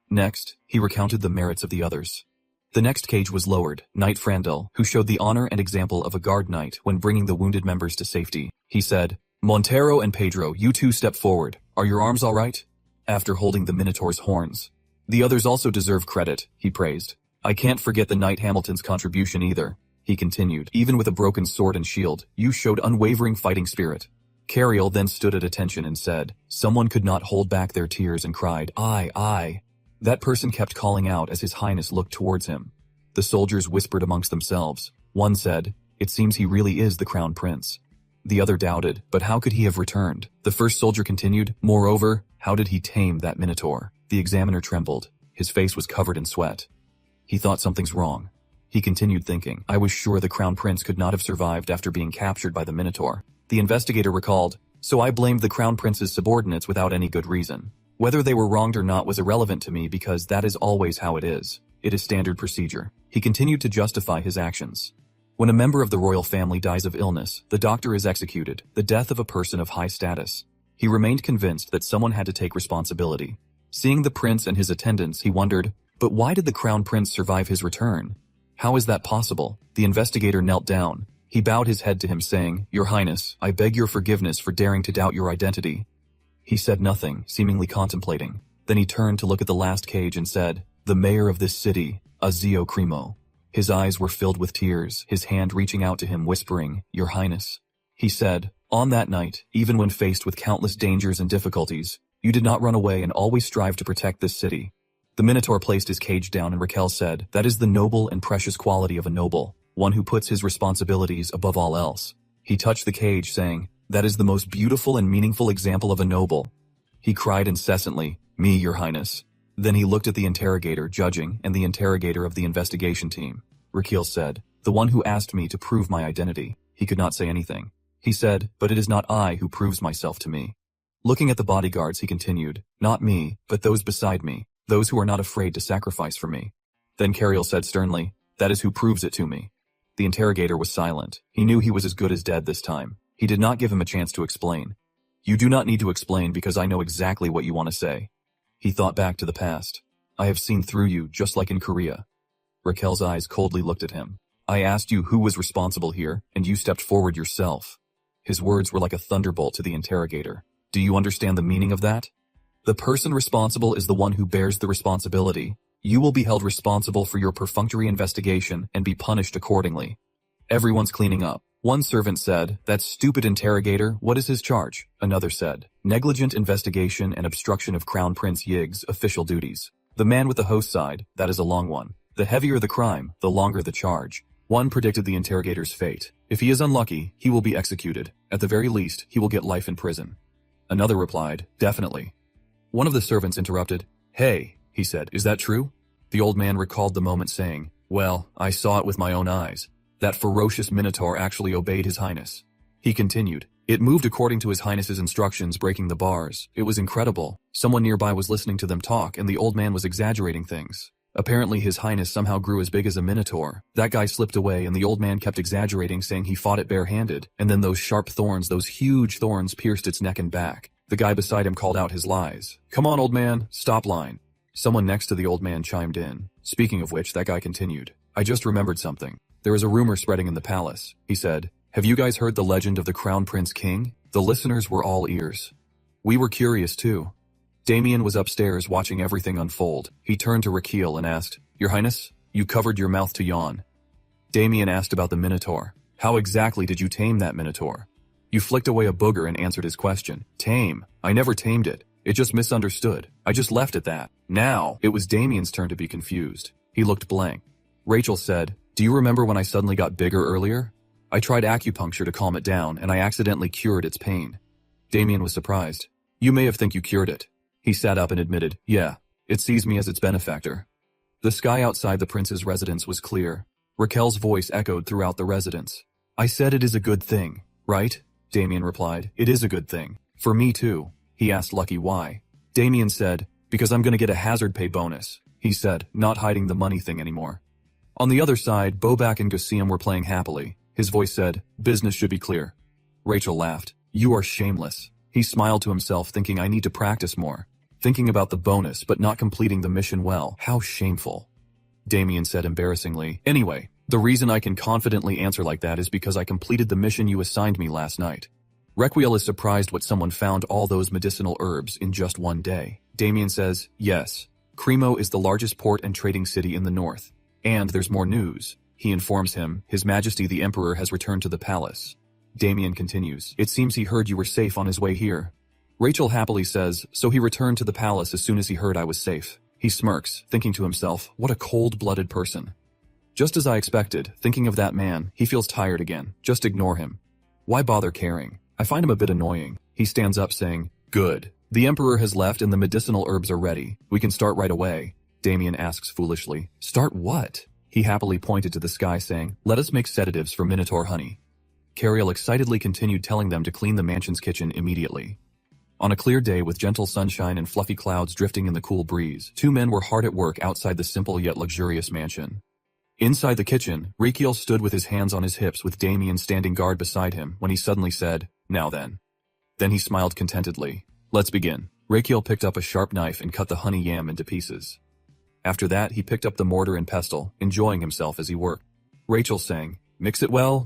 Next, he recounted the merits of the others. The next cage was lowered. Knight Frandel, who showed the honor and example of a guard knight when bringing the wounded members to safety. He said, "Montero and Pedro, you two step forward. Are your arms all right?" After holding the Minotaur's horns. "The others also deserve credit," he praised. "I can't forget the Knight Hamilton's contribution either." He continued, "Even with a broken sword and shield, you showed unwavering fighting spirit." Cariel then stood at attention and said, "Someone could not hold back their tears and cried, 'I.'" That person kept calling out as His Highness looked towards him. The soldiers whispered amongst themselves. One said, "It seems he really is the Crown Prince." The other doubted, but how could he have returned? The first soldier continued, "Moreover, how did he tame that Minotaur?" The examiner trembled. His face was covered in sweat. He thought something's wrong. He continued thinking, "I was sure the Crown Prince could not have survived after being captured by the Minotaur." The investigator recalled, "So I blamed the Crown Prince's subordinates without any good reason. Whether they were wronged or not was irrelevant to me because that is always how it is. It is standard procedure." He continued to justify his actions. When a member of the royal family dies of illness, the doctor is executed, the death of a person of high status. He remained convinced that someone had to take responsibility. Seeing the prince and his attendants, he wondered, but why did the Crown Prince survive his return? How is that possible? The investigator knelt down. He bowed his head to him saying, "Your Highness, I beg your forgiveness for daring to doubt your identity." He said nothing, seemingly contemplating. Then he turned to look at the last cage and said, "The mayor of this city, Azio Cremo." His eyes were filled with tears, his hand reaching out to him whispering, "Your Highness." He said, "On that night, even when faced with countless dangers and difficulties, you did not run away and always strive to protect this city." The Minotaur placed his cage down and Raquel said, "That is the noble and precious quality of a noble, one who puts his responsibilities above all else." He touched the cage saying, "That is the most beautiful and meaningful example of a noble." He cried incessantly, "Me, Your Highness." Then he looked at the interrogator, judging, and the interrogator of the investigation team. Raquel said, "The one who asked me to prove my identity." He could not say anything. He said, "But it is not I who proves myself to me." Looking at the bodyguards, he continued, "Not me, but those beside me. Those who are not afraid to sacrifice for me." Then Cariel said sternly, "That is who proves it to me." The interrogator was silent. He knew he was as good as dead this time. He did not give him a chance to explain. "You do not need to explain because I know exactly what you want to say." He thought back to the past. I have seen through you, just like in Korea. Raquel's eyes coldly looked at him. I asked you who was responsible here, and you stepped forward yourself. His words were like a thunderbolt to the interrogator. Do you understand the meaning of that? The person responsible is the one who bears the responsibility. You will be held responsible for your perfunctory investigation and be punished accordingly. Everyone's cleaning up. One servant said, that stupid interrogator, what is his charge? Another said, negligent investigation and obstruction of Crown Prince Yig's official duties. The man with the host side, that is a long one. The heavier the crime, the longer the charge. One predicted the interrogator's fate. If he is unlucky, he will be executed. At the very least, he will get life in prison. Another replied, definitely. One of the servants interrupted. Hey, he said, is that true? The old man recalled the moment saying, well, I saw it with my own eyes. That ferocious minotaur actually obeyed His Highness. He continued, it moved according to His Highness's instructions, breaking the bars. It was incredible. Someone nearby was listening to them talk, and the old man was exaggerating things. Apparently His Highness somehow grew as big as a minotaur. That guy slipped away and the old man kept exaggerating, saying he fought it barehanded, and then those sharp thorns, those huge thorns pierced its neck and back. The guy beside him called out his lies. Come on, old man, stop lying. Someone next to the old man chimed in. Speaking of which, that guy continued. I just remembered something. There is a rumor spreading in the palace. He said, have you guys heard the legend of the Crown Prince King? The listeners were all ears. We were curious too. Damien was upstairs watching everything unfold. He turned to Raquel and asked, Your Highness, you covered your mouth to yawn. Damien asked about the Minotaur. How exactly did you tame that Minotaur? You flicked away a booger and answered his question. Tame? I never tamed it. It just misunderstood. I just left it that. Now, it was Damien's turn to be confused. He looked blank. Rachel said, do you remember when I suddenly got bigger earlier? I tried acupuncture to calm it down and I accidentally cured its pain. Damien was surprised. You may have think you cured it. He sat up and admitted, yeah, it sees me as its benefactor. The sky outside the prince's residence was clear. Raquel's voice echoed throughout the residence. I said it is a good thing, right? Damien replied, it is a good thing. For me too. He asked Lucky why. Damien said, because I'm gonna get a hazard pay bonus. He said, not hiding the money thing anymore. On the other side, Bobak and Gusium were playing happily. His voice said, business should be clear. Rachel laughed. You are shameless. He smiled to himself, thinking I need to practice more. Thinking about the bonus, but not completing the mission well. How shameful. Damien said embarrassingly, anyway, the reason I can confidently answer like that is because I completed the mission you assigned me last night. Requiel is surprised what someone found all those medicinal herbs in just one day. Damien says, yes, Cremo is the largest port and trading city in the north. And there's more news. He informs him, His Majesty the Emperor has returned to the palace. Damien continues, it seems he heard you were safe on his way here. Rachel happily says, so he returned to the palace as soon as he heard I was safe. He smirks, thinking to himself, what a cold-blooded person. Just as I expected, thinking of that man, he feels tired again. Just ignore him. Why bother caring? I find him a bit annoying. He stands up saying, good. The Emperor has left and the medicinal herbs are ready. We can start right away. Damien asks foolishly, start what? He happily pointed to the sky saying, let us make sedatives for Minotaur honey. Cariel excitedly continued telling them to clean the mansion's kitchen immediately. On a clear day with gentle sunshine and fluffy clouds drifting in the cool breeze, two men were hard at work outside the simple yet luxurious mansion. Inside the kitchen, Raquel stood with his hands on his hips with Damien standing guard beside him when he suddenly said, now then. Then he smiled contentedly. Let's begin. Raquel picked up a sharp knife and cut the honey yam into pieces. After that, he picked up the mortar and pestle, enjoying himself as he worked. Rachel sang, mix it well,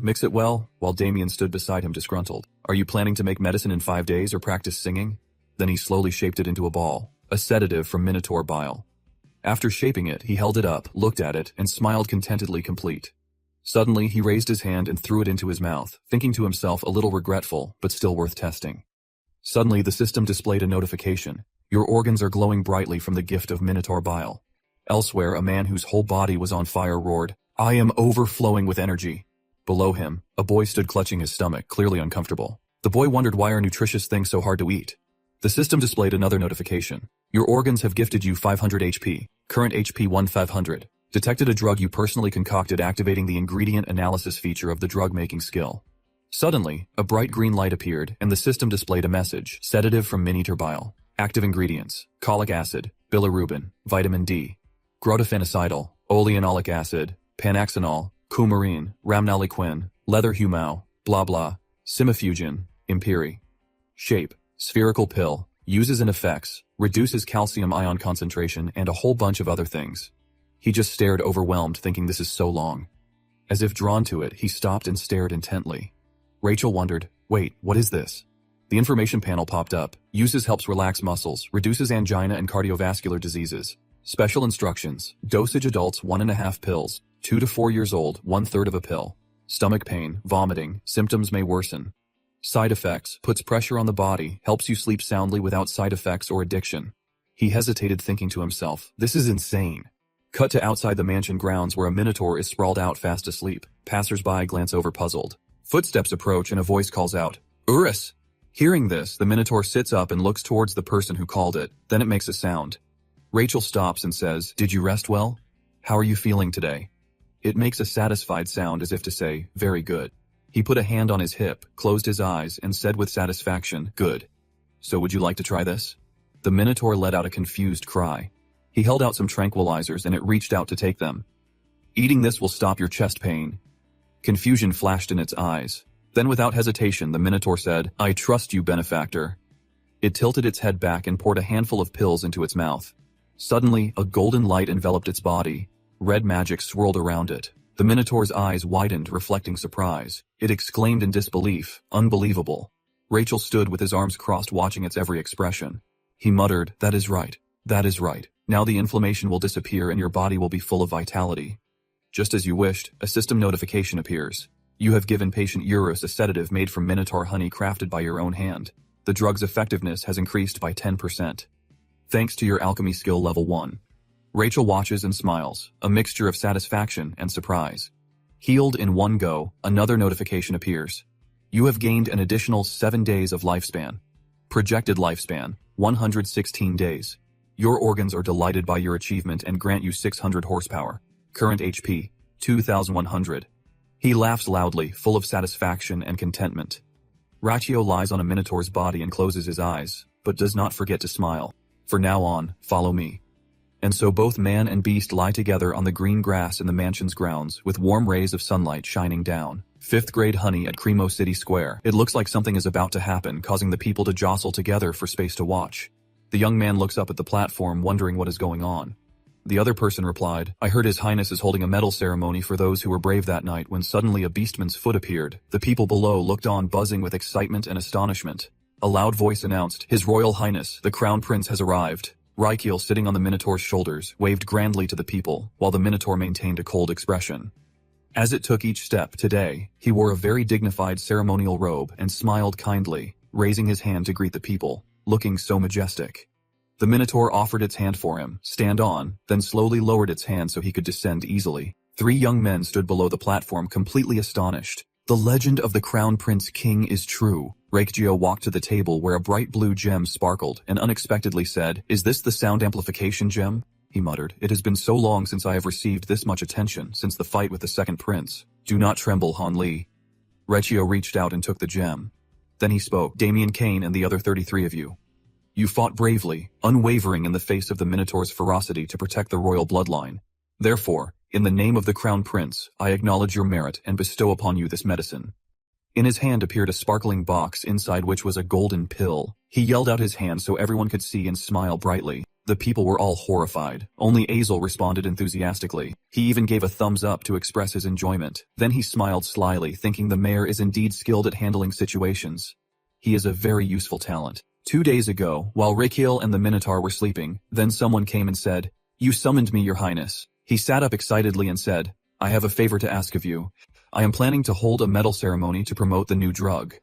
while Damien stood beside him disgruntled. Are you planning to make medicine in 5 days or practice singing? Then he slowly shaped it into a ball, a sedative from Minotaur bile. After shaping it, he held it up, looked at it, and smiled contentedly complete. Suddenly, he raised his hand and threw it into his mouth, thinking to himself a little regretful, but still worth testing. Suddenly, the system displayed a notification. Your organs are glowing brightly from the gift of Minotaur bile. Elsewhere, a man whose whole body was on fire roared, I am overflowing with energy. Below him, a boy stood clutching his stomach, clearly uncomfortable. The boy wondered why are nutritious things so hard to eat. The system displayed another notification. Your organs have gifted you 500 HP. Current HP 1500. Detected a drug you personally concocted activating the ingredient analysis feature of the drug-making skill. Suddenly, a bright green light appeared and the system displayed a message. Sedative from Minotaur bile. Active ingredients. Cholic acid, bilirubin, vitamin D. Grotaphenacidal, oleanolic acid, panaxinol, coumarine, rhamnoliquin, leather humau, blah blah, simifugin, imperi. Shape, spherical pill, uses and effects, reduces calcium ion concentration, and a whole bunch of other things. He just stared overwhelmed, thinking this is so long. As if drawn to it, he stopped and stared intently. Rachel wondered, wait, what is this? The information panel popped up. Uses helps relax muscles, reduces angina and cardiovascular diseases. Special instructions. Dosage adults 1.5 pills. 2 to 4 years old, 1/3 of a pill. Stomach pain, vomiting, symptoms may worsen. Side effects. Puts pressure on the body, helps you sleep soundly without side effects or addiction. He hesitated, thinking to himself, this is insane. Cut to outside the mansion grounds where a minotaur is sprawled out fast asleep. Passers-by glance over puzzled. Footsteps approach and a voice calls out, Urus! Hearing this, the minotaur sits up and looks towards the person who called it. Then it makes a sound. Rachel stops and says, did you rest well? How are you feeling today? It makes a satisfied sound as if to say, very good. He put a hand on his hip, closed his eyes, and said with satisfaction, good. So would you like to try this? The minotaur let out a confused cry. He held out some tranquilizers and it reached out to take them. Eating this will stop your chest pain. Confusion flashed in its eyes. Then without hesitation, the minotaur said, I trust you, benefactor. It tilted its head back and poured a handful of pills into its mouth. Suddenly, a golden light enveloped its body. Red magic swirled around it. The minotaur's eyes widened, reflecting surprise. It exclaimed in disbelief, unbelievable. Rachel stood with his arms crossed, watching its every expression. He muttered, that is right. That is right. Now the inflammation will disappear and your body will be full of vitality. Just as you wished, a system notification appears. You have given patient Eurus a sedative made from minotaur honey crafted by your own hand. The drug's effectiveness has increased by 10%. Thanks to your alchemy skill level 1. Rachel watches and smiles, a mixture of satisfaction and surprise. Healed in one go, another notification appears. You have gained an additional 7 days of lifespan. Projected lifespan, 116 days. Your organs are delighted by your achievement and grant you 600 horsepower. Current HP, 2,100. He laughs loudly, full of satisfaction and contentment. Rachio lies on a minotaur's body and closes his eyes, but does not forget to smile. For now on, follow me. And so both man and beast lie together on the green grass in the mansion's grounds, with warm rays of sunlight shining down. 5th grade honey at Cremo City Square. It looks like something is about to happen, causing the people to jostle together for space to watch. The young man looks up at the platform, wondering what is going on. The other person replied, I heard His Highness is holding a medal ceremony for those who were brave that night, when suddenly a beastman's foot appeared. The people below looked on, buzzing with excitement and astonishment. A loud voice announced, His Royal Highness, the Crown Prince has arrived. Rykiel, sitting on the Minotaur's shoulders, waved grandly to the people, while the Minotaur maintained a cold expression. As it took each step today, he wore a very dignified ceremonial robe and smiled kindly, raising his hand to greet the people, looking so majestic. The Minotaur offered its hand for him, stand on, then slowly lowered its hand so he could descend easily. 3 young men stood below the platform, completely astonished. The legend of the Crown Prince King is true. Reikgio walked to the table where a bright blue gem sparkled and unexpectedly said, Is this the sound amplification gem? He muttered, It has been so long since I have received this much attention, since the fight with the second prince. Do not tremble, Han Li. Reikgio reached out and took the gem. Then he spoke, Damien Kane and the other 33 of you. You fought bravely, unwavering in the face of the Minotaur's ferocity to protect the royal bloodline. Therefore, in the name of the Crown Prince, I acknowledge your merit and bestow upon you this medicine. In his hand appeared a sparkling box inside which was a golden pill. He yelled out his hand so everyone could see and smile brightly. The people were all horrified. Only Azel responded enthusiastically. He even gave a thumbs up to express his enjoyment. Then he smiled slyly, thinking the mayor is indeed skilled at handling situations. He is a very useful talent. 2 days ago, while Rikiel and the Minotaur were sleeping, then someone came and said, You summoned me, your highness. He sat up excitedly and said, I have a favor to ask of you. I am planning to hold a medal ceremony to promote the new drug.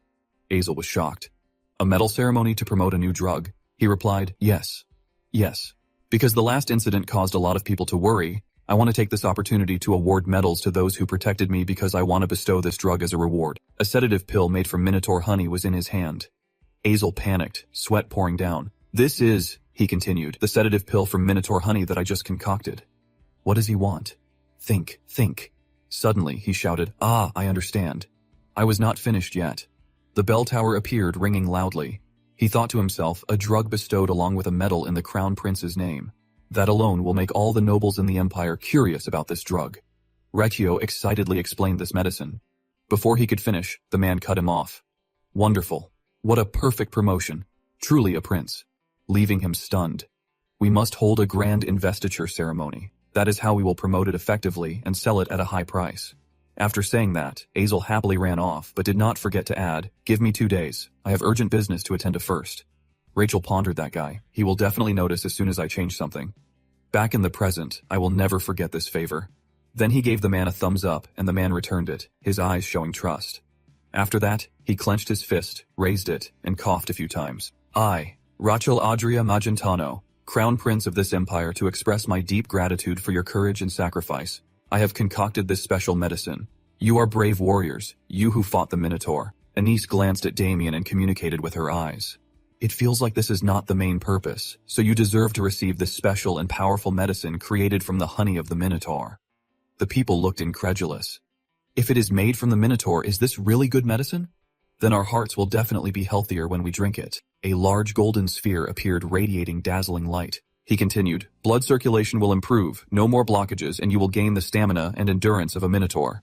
Azel was shocked. A medal ceremony to promote a new drug? He replied, Yes. Yes. Because the last incident caused a lot of people to worry, I want to take this opportunity to award medals to those who protected me because I want to bestow this drug as a reward. A sedative pill made from Minotaur honey was in his hand. Azel panicked, sweat pouring down. This is, he continued, the sedative pill from Minotaur honey that I just concocted. What does he want? Think, think. Suddenly, he shouted, Ah, I understand. I was not finished yet. The bell tower appeared, ringing loudly. He thought to himself, a drug bestowed along with a medal in the Crown Prince's name. That alone will make all the nobles in the Empire curious about this drug. Reikgio excitedly explained this medicine. Before he could finish, the man cut him off. Wonderful. What a perfect promotion. Truly a prince. leaving him stunned. "We must hold a grand investiture ceremony. That is how we will promote it effectively and sell it at a high price." After saying that, Azel happily ran off but did not forget to add, "Give me 2 days. I have urgent business to attend to first." Rachel pondered that guy. He will definitely notice as soon as I change something. Back in the present, I will never forget this favor. Then he gave the man a thumbs up and the man returned it, his eyes showing trust. After that, he clenched his fist, raised it, and coughed a few times. "I, Rachel Adria Magentano, Crown Prince of this empire, to express my deep gratitude for your courage and sacrifice. I have concocted this special medicine. You are brave warriors, you who fought the Minotaur." Anise glanced at Damien and communicated with her eyes. "It feels like this is not the main purpose, so you deserve to receive this special and powerful medicine created from the honey of the Minotaur." The people looked incredulous. "If it is made from the Minotaur, is this really good medicine? Then our hearts will definitely be healthier when we drink it." A large golden sphere appeared, radiating dazzling light. He continued, "Blood circulation will improve, no more blockages, and you will gain the stamina and endurance of a Minotaur."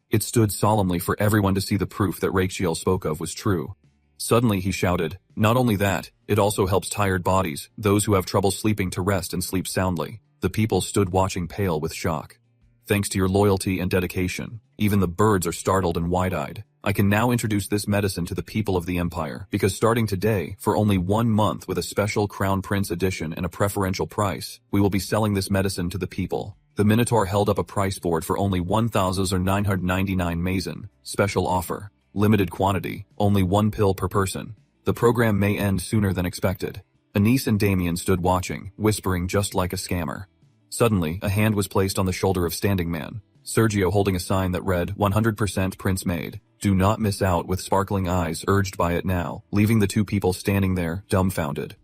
It stood solemnly for everyone to see the proof that Rachiel spoke of was true. Suddenly he shouted, "Not only that, it also helps tired bodies, those who have trouble sleeping, to rest and sleep soundly." The people stood watching, pale with shock. "Thanks to your loyalty and dedication, even the birds are startled and wide-eyed. I can now introduce this medicine to the people of the Empire, because starting today, for only 1 month with a special Crown Prince edition and a preferential price, we will be selling this medicine to the people." The Minotaur held up a price board for only 1,999 mason. Special offer. Limited quantity, only 1 pill per person. The program may end sooner than expected. Anise and Damien stood watching, whispering just like a scammer. Suddenly, a hand was placed on the shoulder of Standing Man, Sergio holding a sign that read, "100% Prince Made. Do not miss out," with sparkling eyes urged by it now, leaving the 2 people standing there, dumbfounded.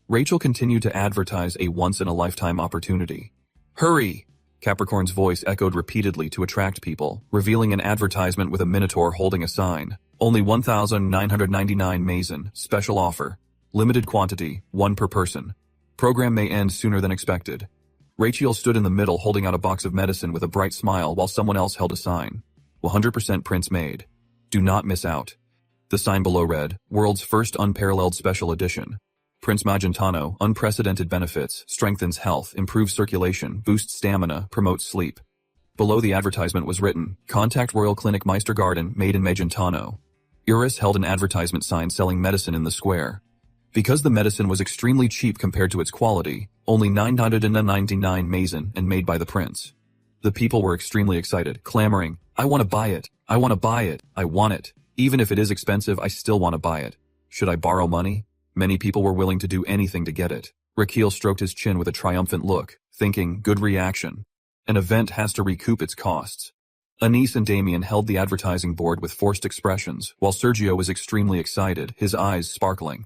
Rachel continued to advertise a once-in-a-lifetime opportunity. "Hurry!" Capricorn's voice echoed repeatedly to attract people, revealing an advertisement with a Minotaur holding a sign. "Only 1,999 mason, special offer. Limited quantity, 1 per person. Program may end sooner than expected." Rachel stood in the middle holding out a box of medicine with a bright smile while someone else held a sign. 100% Prince Made. Do not miss out. The sign below read, "World's first unparalleled special edition. Prince Magentano, unprecedented benefits, strengthens health, improves circulation, boosts stamina, promotes sleep." Below the advertisement was written, "Contact Royal Clinic Meister Garden, made in Magentano." Iris held an advertisement sign selling medicine in the square. Because the medicine was extremely cheap compared to its quality, only 999 mason and made by the prince. The people were extremely excited, clamoring, "I want to buy it, I want to buy it, I want it. Even if it is expensive, I still want to buy it. Should I borrow money?" Many people were willing to do anything to get it. Rachiel stroked his chin with a triumphant look, thinking, good reaction. An event has to recoup its costs. Anise and Damien held the advertising board with forced expressions, while Sergio was extremely excited, his eyes sparkling.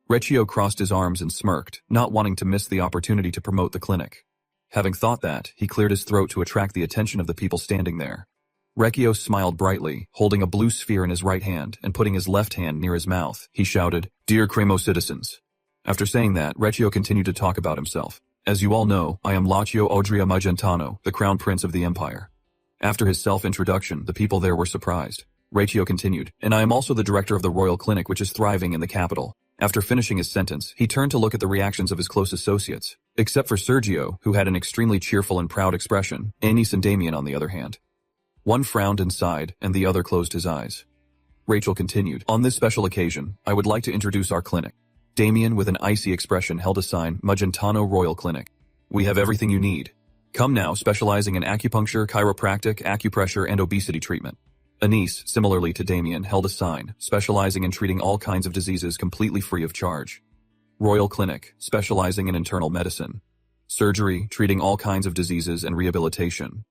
Recchio crossed his arms and smirked, not wanting to miss the opportunity to promote the clinic. Having thought that, he cleared his throat to attract the attention of the people standing there. Recchio smiled brightly, holding a blue sphere in his right hand and putting his left hand near his mouth. He shouted, "Dear Cremo citizens." After saying that, Recchio continued to talk about himself. "As you all know, I am Laccio Odria Magentano, the Crown Prince of the Empire." After his self-introduction, the people there were surprised. Recchio continued, "And I am also the director of the Royal Clinic, which is thriving in the capital." After finishing his sentence, he turned to look at the reactions of his close associates. Except for Sergio, who had an extremely cheerful and proud expression, Anise and Damien on the other hand. One frowned and sighed, and the other closed his eyes. Rachel continued, "On this special occasion, I would like to introduce our clinic." Damien, with an icy expression, held a sign, "Magentano Royal Clinic. We have everything you need. Come now, specializing in acupuncture, chiropractic, acupressure, and obesity treatment." Anise, similarly to Damien, held a sign, specializing in treating all kinds of diseases completely free of charge. Royal Clinic, specializing in internal medicine. Surgery, treating all kinds of diseases and rehabilitation.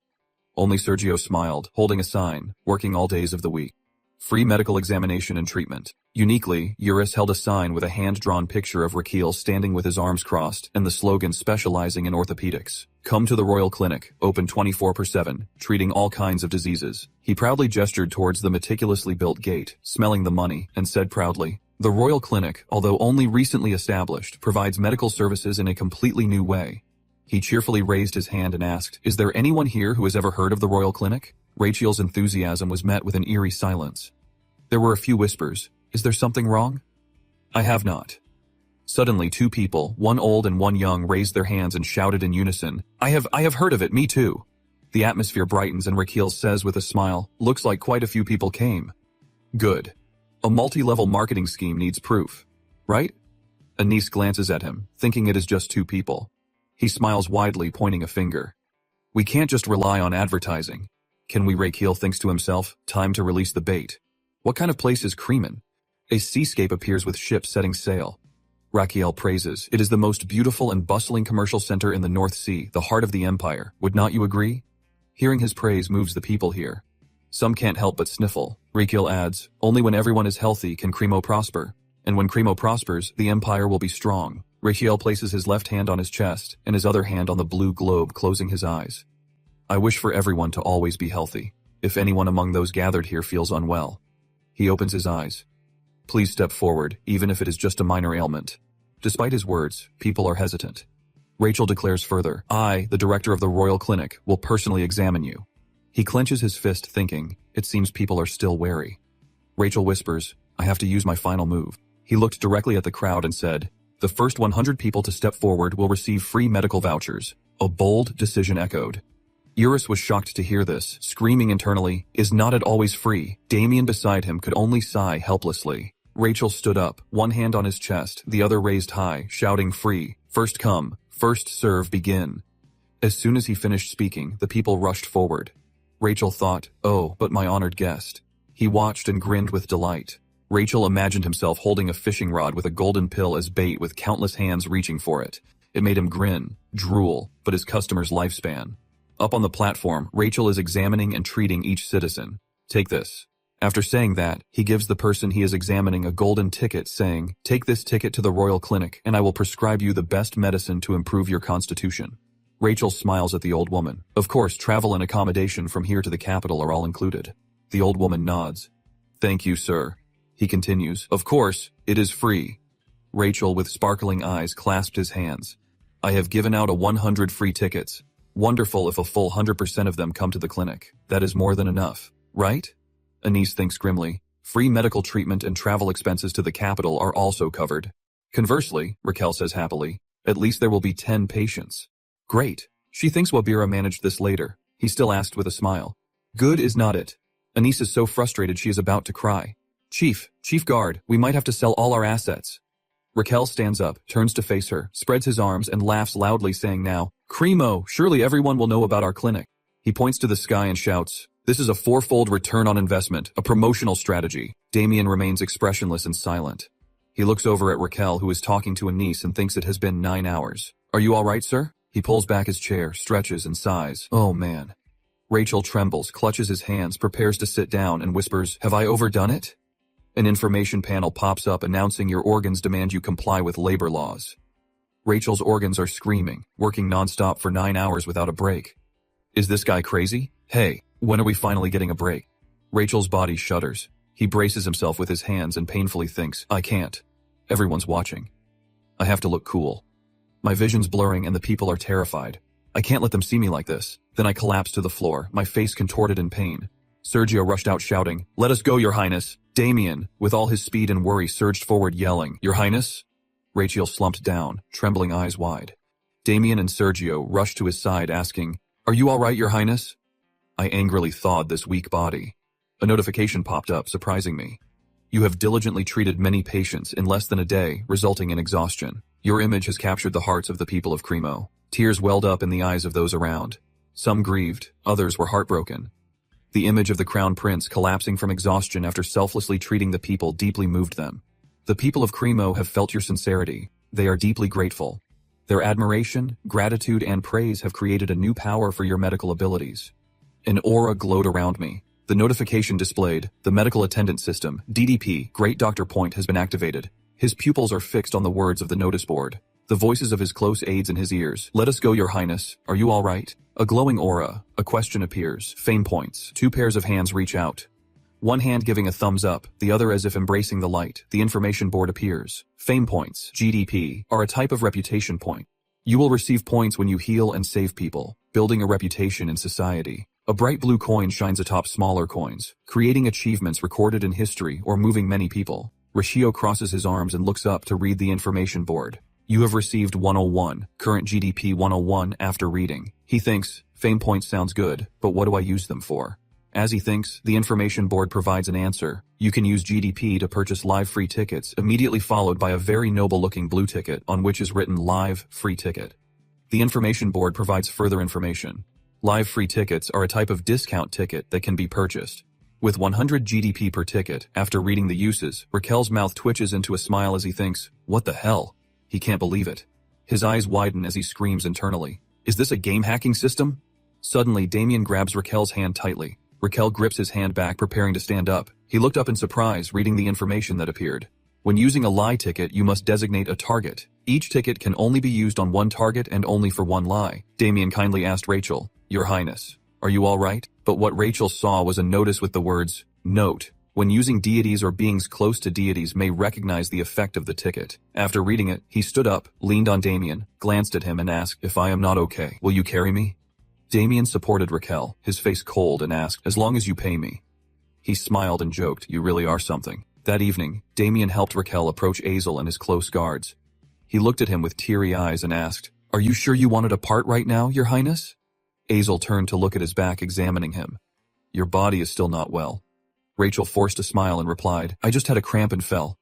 Only Sergio smiled, holding a sign, working all days of the week. Free medical examination and treatment. Uniquely, Eurus held a sign with a hand-drawn picture of Rachiel standing with his arms crossed and the slogan specializing in orthopedics. "Come to the Royal Clinic, open 24/7, treating all kinds of diseases." He proudly gestured towards the meticulously built gate, smelling the money, and said proudly, "The Royal Clinic, although only recently established, provides medical services in a completely new way." He cheerfully raised his hand and asked, "Is there anyone here who has ever heard of the Royal Clinic?" Rachiel's enthusiasm was met with an eerie silence. There were a few whispers. "Is there something wrong?" "I have not." Suddenly 2 people, one old and one young, raised their hands and shouted in unison, I have heard of it, me too. The atmosphere brightens and Raquel says with a smile, looks like quite a few people came. Good. A multi-level marketing scheme needs proof. Right? Anise glances at him, thinking it is just 2 people. He smiles widely, pointing a finger. We can't just rely on advertising. Can we? Raquel thinks to himself, time to release the bait. What kind of place is Kremen? A seascape appears with ships setting sail. Raquel praises, it is the most beautiful and bustling commercial center in the North Sea, the heart of the empire, would not you agree? Hearing his praise moves the people here. Some can't help but sniffle. Raquel adds, only when everyone is healthy can Cremo prosper. And when Cremo prospers, the empire will be strong. Raquel places his left hand on his chest and his other hand on the blue globe, closing his eyes. I wish for everyone to always be healthy. If anyone among those gathered here feels unwell. He opens his eyes. Please step forward, even if it is just a minor ailment. Despite his words, people are hesitant. Rachel declares further, I, the director of the Royal Clinic, will personally examine you. He clenches his fist, thinking, it seems people are still wary. Rachel whispers, I have to use my final move. He looked directly at the crowd and said, the first 100 people to step forward will receive free medical vouchers. A bold decision echoed. Eurus was shocked to hear this, screaming internally, is not it always free? Damien beside him could only sigh helplessly. Rachel stood up, one hand on his chest, the other raised high, shouting free, first come, first serve, begin. As soon as he finished speaking, the people rushed forward. Rachel thought, oh, but my honored guest. He watched and grinned with delight. Rachel imagined himself holding a fishing rod with a golden pill as bait with countless hands reaching for it. It made him grin, drool, but his customer's lifespan. Up on the platform, Rachel is examining and treating each citizen. Take this. After saying that, he gives the person he is examining a golden ticket saying, take this ticket to the Royal Clinic and I will prescribe you the best medicine to improve your constitution. Rachel smiles at the old woman. Of course, travel and accommodation from here to the capital are all included. The old woman nods. Thank you, sir. He continues, of course, it is free. Rachel, with sparkling eyes, clasped his hands. I have given out 100 free tickets. Wonderful if a full 100% of them come to the clinic. That is more than enough, right? Anise thinks grimly. Free medical treatment and travel expenses to the capital are also covered. Conversely, Raquel says happily, at least there will be 10 patients. Great. She thinks Wabira managed this later. He still asked with a smile. Good is not it. Anise is so frustrated she is about to cry. Chief guard, we might have to sell all our assets. Raquel stands up, turns to face her, spreads his arms and laughs loudly saying now, Cremo, surely everyone will know about our clinic. He points to the sky and shouts, this is a 4-fold return on investment, a promotional strategy. Damien remains expressionless and silent. He looks over at Raquel who is talking to Anise and thinks it has been 9 hours. Are you all right, sir? He pulls back his chair, stretches and sighs. Oh man. Rachel trembles, clutches his hands, prepares to sit down and whispers, have I overdone it? An information panel pops up announcing your organs demand you comply with labor laws. Rachel's organs are screaming, working nonstop for 9 hours without a break. Is this guy crazy? Hey, when are we finally getting a break? Rachel's body shudders. He braces himself with his hands and painfully thinks, I can't. Everyone's watching. I have to look cool. My vision's blurring and the people are terrified. I can't let them see me like this. Then I collapse to the floor, my face contorted in pain. Sergio rushed out shouting, let us go, Your Highness. Damien, with all his speed and worry, surged forward yelling, Your Highness? Rachel slumped down, trembling eyes wide. Damien and Sergio rushed to his side asking, Are you all right, Your Highness? I angrily thawed this weak body. A notification popped up, surprising me. You have diligently treated many patients in less than a day, resulting in exhaustion. Your image has captured the hearts of the people of Cremo. Tears welled up in the eyes of those around. Some grieved, others were heartbroken. The image of the Crown Prince collapsing from exhaustion after selflessly treating the people deeply moved them. The people of Cremo have felt your sincerity. They are deeply grateful. Their admiration, gratitude, and praise have created a new power for your medical abilities. An aura glowed around me. The notification displayed, the medical attendant system, DDP, Great Dr. Point has been activated. His pupils are fixed on the words of the notice board. The voices of his close aides in his ears. Let us go, Your Highness. Are you all right? A glowing aura. A question appears. Fame points. 2 pairs of hands reach out. One hand giving a thumbs up, the other as if embracing the light. The information board appears. Fame points, GDP, are a type of reputation point. You will receive points when you heal and save people, building a reputation in society. A bright blue coin shines atop smaller coins, creating achievements recorded in history or moving many people. Riccio crosses his arms and looks up to read the information board. You have received 101, current GDP 101 after reading. He thinks, fame points sounds good, but what do I use them for? As he thinks, the information board provides an answer. You can use GDP to purchase live free tickets, immediately followed by a very noble-looking blue ticket on which is written live free ticket. The information board provides further information. Live free tickets are a type of discount ticket that can be purchased. With 100 GDP per ticket, after reading the uses, Raquel's mouth twitches into a smile as he thinks, what the hell? He can't believe it. His eyes widen as he screams internally. Is this a game hacking system? Suddenly, Damien grabs Raquel's hand tightly. Raquel grips his hand back, preparing to stand up. He looked up in surprise, reading the information that appeared. When using a lie ticket, you must designate a target. Each ticket can only be used on one target and only for one lie. Damien kindly asked Rachel, Your Highness, are you all right? But what Rachel saw was a notice with the words, Note. When using deities or beings close to deities may recognize the effect of the ticket. After reading it, he stood up, leaned on Damien, glanced at him and asked, If I am not okay, will you carry me? Damien supported Raquel, his face cold, and asked, As long as you pay me. He smiled and joked, You really are something. That evening, Damien helped Raquel approach Azel and his close guards. He looked at him with teary eyes and asked, Are you sure you want to depart right now, Your Highness? Azel turned to look at his back, examining him. Your body is still not well. Rachel forced a smile and replied, I just had a cramp and fell.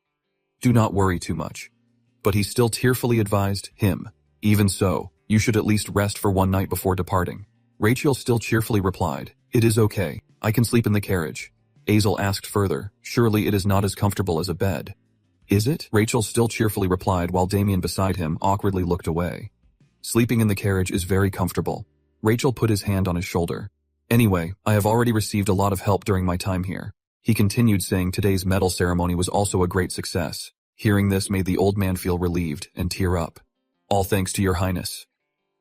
Do not worry too much. But he still tearfully advised him, Even so, you should at least rest for one night before departing. Rachel still cheerfully replied, It is okay, I can sleep in the carriage. Azel asked further, Surely it is not as comfortable as a bed. Is it? Rachel still cheerfully replied while Damien beside him awkwardly looked away. Sleeping in the carriage is very comfortable. Rachel put his hand on his shoulder. Anyway, I have already received a lot of help during my time here. He continued, saying today's medal ceremony was also a great success. Hearing this made the old man feel relieved and tear up. All thanks to Your Highness.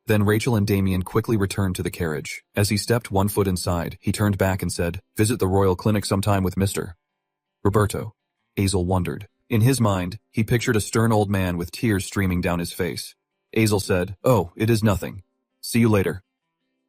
Then Rachel and Damien quickly returned to the carriage. As he stepped one foot inside, he turned back and said, Visit the royal clinic sometime with Mr. Roberto. Azel wondered. In his mind, he pictured a stern old man with tears streaming down his face. Azel said, Oh, it is nothing. See you later.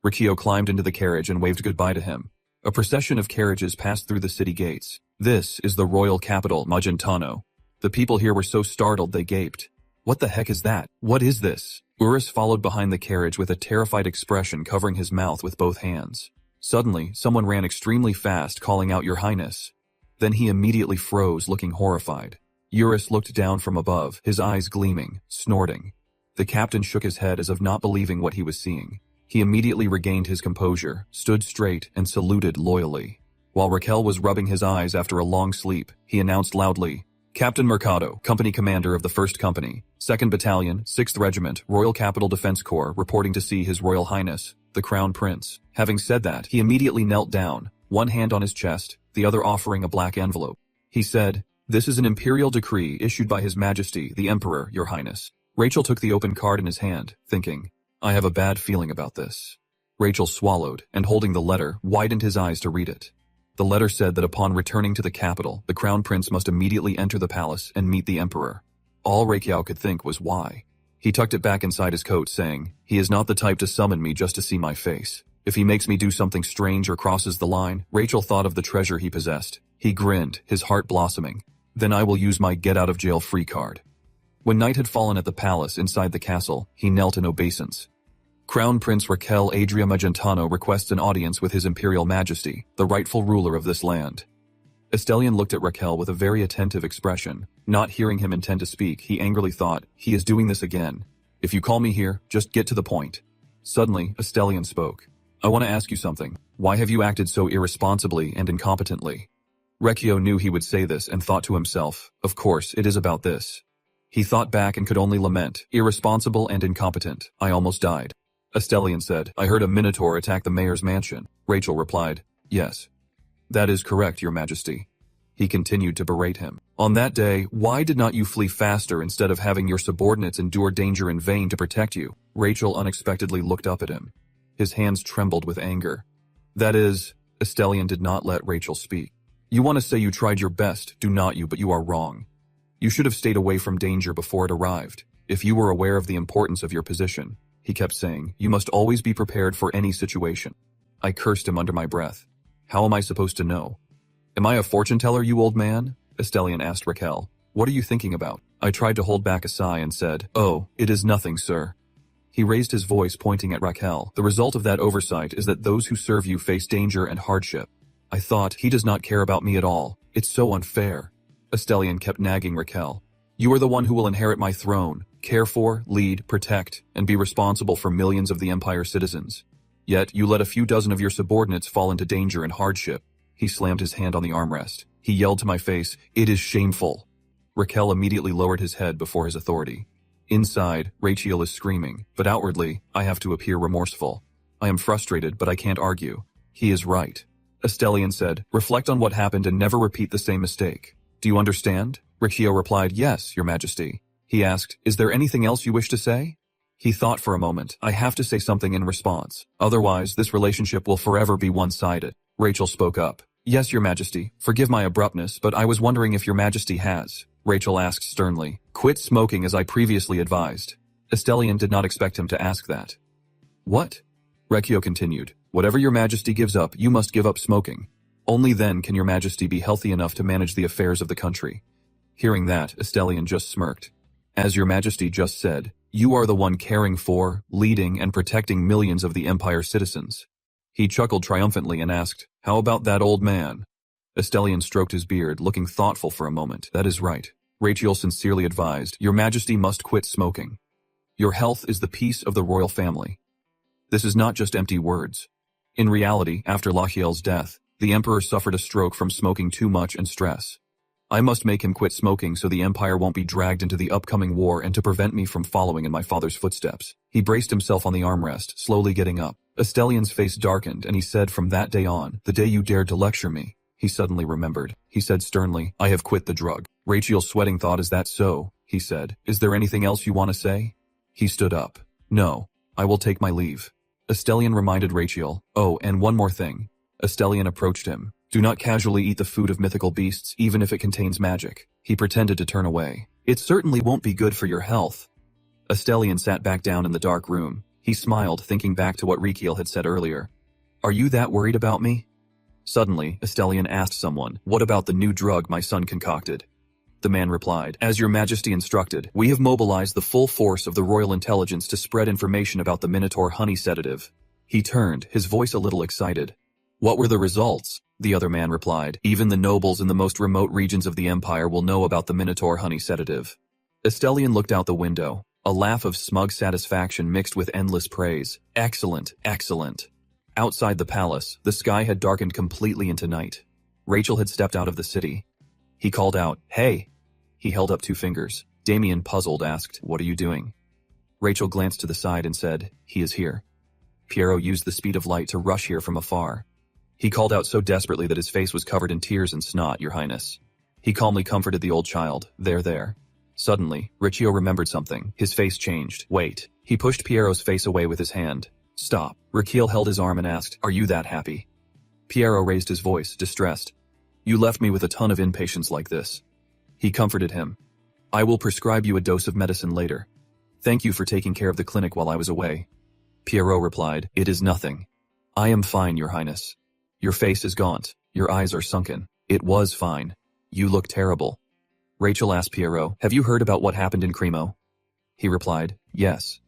Riccio climbed into the carriage and waved goodbye to him. A procession of carriages passed through the city gates. This is the royal capital, Magentano. The people here were so startled they gaped. What the heck is that? What is this? Urus followed behind the carriage with a terrified expression, covering his mouth with both hands. Suddenly, someone ran extremely fast, calling out, Your Highness. Then he immediately froze, looking horrified. Urus looked down from above, his eyes gleaming, snorting. The captain shook his head as if not believing what he was seeing. He immediately regained his composure, stood straight, and saluted loyally. While Raquel was rubbing his eyes after a long sleep, he announced loudly, Captain Mercado, Company Commander of the 1st Company, 2nd Battalion, 6th Regiment, Royal Capital Defense Corps, reporting to see His Royal Highness, the Crown Prince. Having said that, he immediately knelt down, one hand on his chest, the other offering a black envelope. He said, This is an imperial decree issued by His Majesty, the Emperor, Your Highness. Rachel took the open card in his hand, thinking, I have a bad feeling about this. Rachel swallowed, and holding the letter, widened his eyes to read it. The letter said that upon returning to the capital, the Crown Prince must immediately enter the palace and meet the Emperor. All Raquel could think was why. He tucked it back inside his coat, saying, He is not the type to summon me just to see my face. If he makes me do something strange or crosses the line, Rachel thought of the treasure he possessed. He grinned, his heart blossoming. Then I will use my get-out-of-jail-free card. When night had fallen at the palace inside the castle, he knelt in obeisance. Crown Prince Raquel Adria Magentano requests an audience with His Imperial Majesty, the rightful ruler of this land. Estelian looked at Raquel with a very attentive expression. Not hearing him intend to speak, he angrily thought, He is doing this again. If you call me here, just get to the point. Suddenly, Estelian spoke. I want to ask you something. Why have you acted so irresponsibly and incompetently? Riccio knew he would say this and thought to himself, Of course, it is about this. He thought back and could only lament, irresponsible and incompetent. I almost died. Estelian said, I heard a minotaur attack the mayor's mansion. Rachel replied, Yes. That is correct, Your Majesty. He continued to berate him. On that day, why did not you flee faster instead of having your subordinates endure danger in vain to protect you? Rachel unexpectedly looked up at him. His hands trembled with anger. That is, Estelian did not let Rachel speak. You want to say you tried your best, do not you, but you are wrong. You should have stayed away from danger before it arrived. If you were aware of the importance of your position, he kept saying, you must always be prepared for any situation. I cursed him under my breath. How am I supposed to know? Am I a fortune teller, you old man? Estelian asked Raquel. What are you thinking about? I tried to hold back a sigh and said, Oh, it is nothing, sir. He raised his voice, pointing at Raquel. The result of that oversight is that those who serve you face danger and hardship. I thought, he does not care about me at all. It's so unfair. Estelian kept nagging Raquel. You are the one who will inherit my throne, care for, lead, protect, and be responsible for millions of the Empire's citizens. Yet, you let a few dozen of your subordinates fall into danger and hardship. He slammed his hand on the armrest. He yelled to my face, It is shameful. Raquel immediately lowered his head before his authority. Inside, Raquel is screaming, but outwardly, I have to appear remorseful. I am frustrated, but I can't argue. He is right. Estelian said, Reflect on what happened and never repeat the same mistake. Do you understand? Raquel replied, Yes, Your Majesty. He asked, Is there anything else you wish to say? He thought for a moment. I have to say something in response. Otherwise, this relationship will forever be one-sided. Rachel spoke up. Yes, Your Majesty. Forgive my abruptness, but I was wondering if Your Majesty has. Rachel asked sternly. Quit smoking as I previously advised. Estelian did not expect him to ask that. What? Raquel continued. Whatever Your Majesty gives up, you must give up smoking. Only then can Your Majesty be healthy enough to manage the affairs of the country. Hearing that, Estelian just smirked. As Your Majesty just said, you are the one caring for, leading, and protecting millions of the Empire's citizens. He chuckled triumphantly and asked, How about that old man? Estelian stroked his beard, looking thoughtful for a moment. That is right. Raquel sincerely advised, Your Majesty must quit smoking. Your health is the peace of the royal family. This is not just empty words. In reality, after Lachiel's death, the Emperor suffered a stroke from smoking too much and stress. I must make him quit smoking so the Empire won't be dragged into the upcoming war and to prevent me from following in my father's footsteps. He braced himself on the armrest, slowly getting up. Estelian's face darkened and he said, From that day on, the day you dared to lecture me, he suddenly remembered. He said sternly, I have quit the drug. Raquel, sweating, thought, Is that so? He said, Is there anything else you want to say? He stood up. No, I will take my leave. Estelian reminded Raquel, Oh, and one more thing. Estelian approached him. Do not casually eat the food of mythical beasts, even if it contains magic. He pretended to turn away. It certainly won't be good for your health. Estelian sat back down in the dark room. He smiled, thinking back to what Raquel had said earlier. Are you that worried about me? Suddenly, Estelian asked someone, What about the new drug my son concocted? The man replied, As Your Majesty instructed, we have mobilized the full force of the royal intelligence to spread information about the Minotaur honey sedative. He turned, his voice a little excited. What were the results? The other man replied, Even the nobles in the most remote regions of the Empire will know about the Minotaur honey sedative. Estelian looked out the window, a laugh of smug satisfaction mixed with endless praise. Excellent, excellent. Outside the palace, the sky had darkened completely into night. Raquel had stepped out of the city. He called out, Hey! He held up 2 fingers. Damien, puzzled, asked, What are you doing? Raquel glanced to the side and said, He is here. Piero used the speed of light to rush here from afar. He called out so desperately that his face was covered in tears and snot, Your Highness. He calmly comforted the old child. There. Suddenly, Riccio remembered something. His face changed. Wait. He pushed Piero's face away with his hand. Stop. Raquel held his arm and asked, Are you that happy? Piero raised his voice, distressed. You left me with a ton of impatience like this. He comforted him. I will prescribe you a dose of medicine later. Thank you for taking care of the clinic while I was away. Piero replied, It is nothing. I am fine, Your Highness. Your face is gaunt. Your eyes are sunken. It was fine. You look terrible. Raquel asked Piero, Have you heard about what happened in Cremo? He replied, Yes.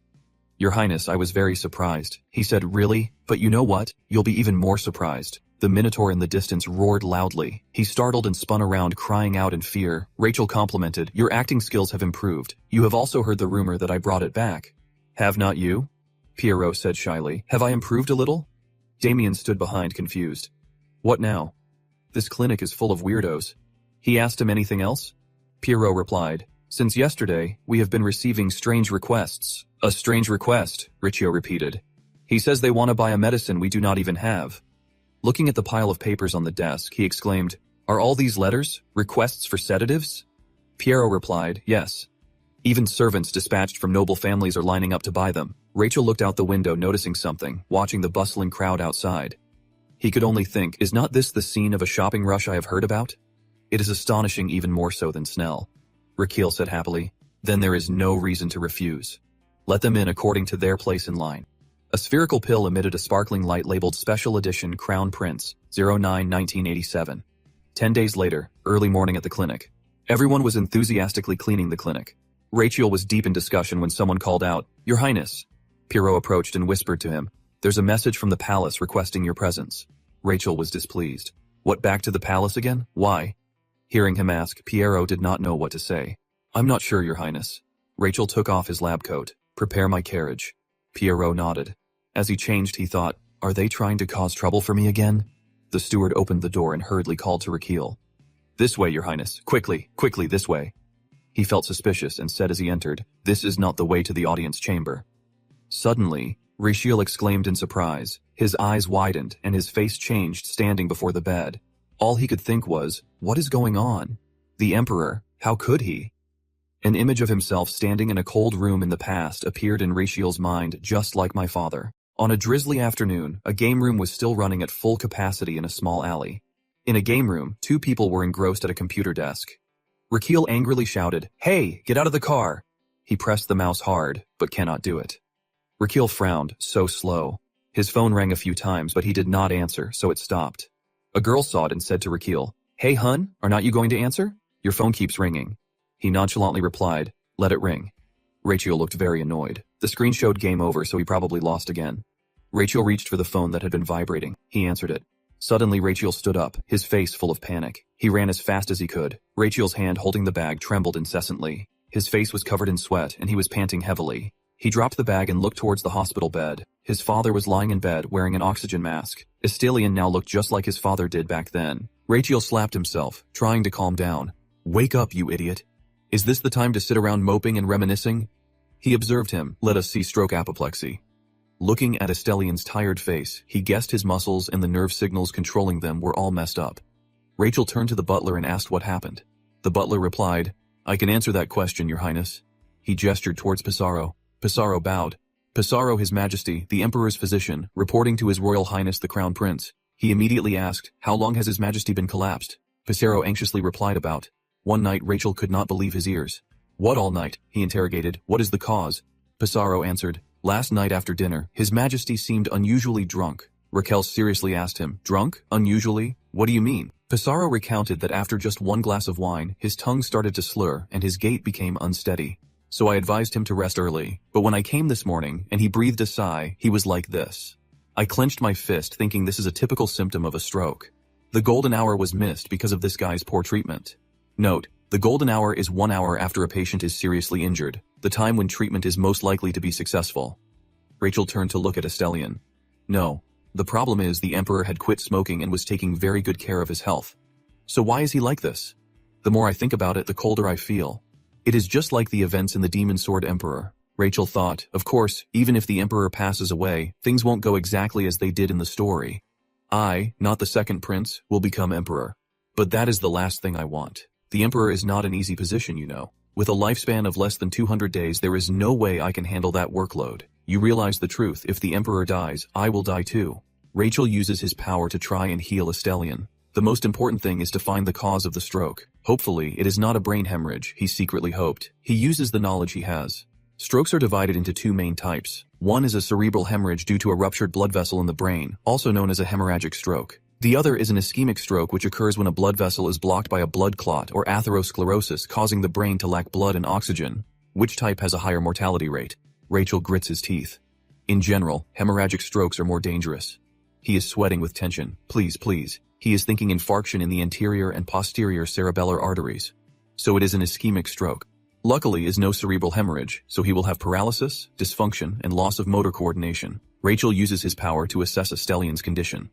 Your Highness, I was very surprised. He said, Really? But you know what? You'll be even more surprised. The Minotaur in the distance roared loudly. He startled and spun around, crying out in fear. Raquel complimented, Your acting skills have improved. You have also heard the rumor that I brought it back. Have not you? Piero said shyly. Have I improved a little? Damien stood behind, confused. What now? This clinic is full of weirdos. He asked him anything else? Piero replied, Since yesterday, we have been receiving strange requests. A strange request, Riccio repeated. He says they want to buy a medicine we do not even have. Looking at the pile of papers on the desk, he exclaimed, Are all these letters requests for sedatives? Piero replied, Yes. Even servants dispatched from noble families are lining up to buy them. Raquel looked out the window, noticing something, watching the bustling crowd outside. He could only think, Is not this the scene of a shopping rush I have heard about? It is astonishing, even more so than Snell. Raquel said happily, Then there is no reason to refuse. Let them in according to their place in line. A spherical pill emitted a sparkling light labeled Special Edition Crown Prince, 09-1987. 10 days later, early morning at the clinic. Everyone was enthusiastically cleaning the clinic. Rachel was deep in discussion when someone called out, "Your Highness." Pierrot approached and whispered to him, "There's a message from the palace requesting your presence." Rachel was displeased. "What, back to the palace again? Why?" Hearing him ask, Pierrot did not know what to say. "I'm not sure, Your Highness." Rachel took off his lab coat. "Prepare my carriage." Pierrot nodded. As he changed, he thought, "Are they trying to cause trouble for me again?" The steward opened the door and hurriedly called to Raquel. "This way, Your Highness. Quickly, quickly, this way." He felt suspicious and said as he entered, "This is not the way to the audience chamber." Suddenly, Raquel exclaimed in surprise. His eyes widened and his face changed standing before the bed. All he could think was, what is going on? The Emperor, how could he? An image of himself standing in a cold room in the past appeared in Raquel's mind, just like my father. On a drizzly afternoon, a game room was still running at full capacity in a small alley. In a game room, two people were engrossed at a computer desk. Raquel angrily shouted, "Hey, get out of the car!" He pressed the mouse hard, but cannot do it. Raquel frowned, so slow. His phone rang a few times, but he did not answer, so it stopped. A girl saw it and said to Raquel, "Hey hun, are not you going to answer? Your phone keeps ringing." He nonchalantly replied, "Let it ring." Raquel looked very annoyed. The screen showed game over, so he probably lost again. Raquel reached for the phone that had been vibrating. He answered it. Suddenly Raquel stood up, his face full of panic. He ran as fast as he could. Raquel's hand holding the bag trembled incessantly. His face was covered in sweat, and he was panting heavily. He dropped the bag and looked towards the hospital bed. His father was lying in bed wearing an oxygen mask. Estelian now looked just like his father did back then. Raquel slapped himself, trying to calm down. "Wake up, you idiot. Is this the time to sit around moping and reminiscing?" He observed him. "Let us see stroke apoplexy." Looking at Estelian's tired face, he guessed his muscles and the nerve signals controlling them were all messed up. Raquel turned to the butler and asked what happened. The butler replied, "I can answer that question, Your Highness." He gestured towards Pissarro. Pissarro bowed. Pissarro, His Majesty, the Emperor's physician, reporting to His Royal Highness the Crown Prince. He immediately asked, "How long has His Majesty been collapsed?" Pissarro anxiously replied, "About one night." Raquel could not believe his ears. "What all night?" he interrogated. "What is the cause?" Pissarro answered, "Last night after dinner, His Majesty seemed unusually drunk." Raquel seriously asked him, "Drunk? Unusually? What do you mean?" Pissarro recounted that after just one glass of wine, his tongue started to slur and his gait became unsteady. "So I advised him to rest early, but when I came this morning and he breathed a sigh, he was like this." I clenched my fist thinking this is a typical symptom of a stroke. The golden hour was missed because of this guy's poor treatment. Note, the golden hour is 1 hour after a patient is seriously injured, the time when treatment is most likely to be successful. Raquel turned to look at Estelian. "No. The problem is the Emperor had quit smoking and was taking very good care of his health. So why is he like this? The more I think about it, the colder I feel. It is just like the events in the Demon Sword Emperor." Raquel thought, of course, even if the Emperor passes away, things won't go exactly as they did in the story. I, not the second prince, will become Emperor. But that is the last thing I want. The Emperor is not an easy position, you know. With a lifespan of less than 200 days, there is no way I can handle that workload. You realize the truth, if the Emperor dies, I will die too. Raquel uses his power to try and heal Estelian. The most important thing is to find the cause of the stroke. Hopefully, it is not a brain hemorrhage, he secretly hoped. He uses the knowledge he has. Strokes are divided into two main types. One is a cerebral hemorrhage due to a ruptured blood vessel in the brain, also known as a hemorrhagic stroke. The other is an ischemic stroke, which occurs when a blood vessel is blocked by a blood clot or atherosclerosis, causing the brain to lack blood and oxygen. Which type has a higher mortality rate? Raquel grits his teeth. In general, hemorrhagic strokes are more dangerous. He is sweating with tension. Please, please. He is thinking infarction in the anterior and posterior cerebellar arteries. So it is an ischemic stroke. Luckily is no cerebral hemorrhage, so he will have paralysis, dysfunction, and loss of motor coordination. Raquel uses his power to assess Estelian's condition.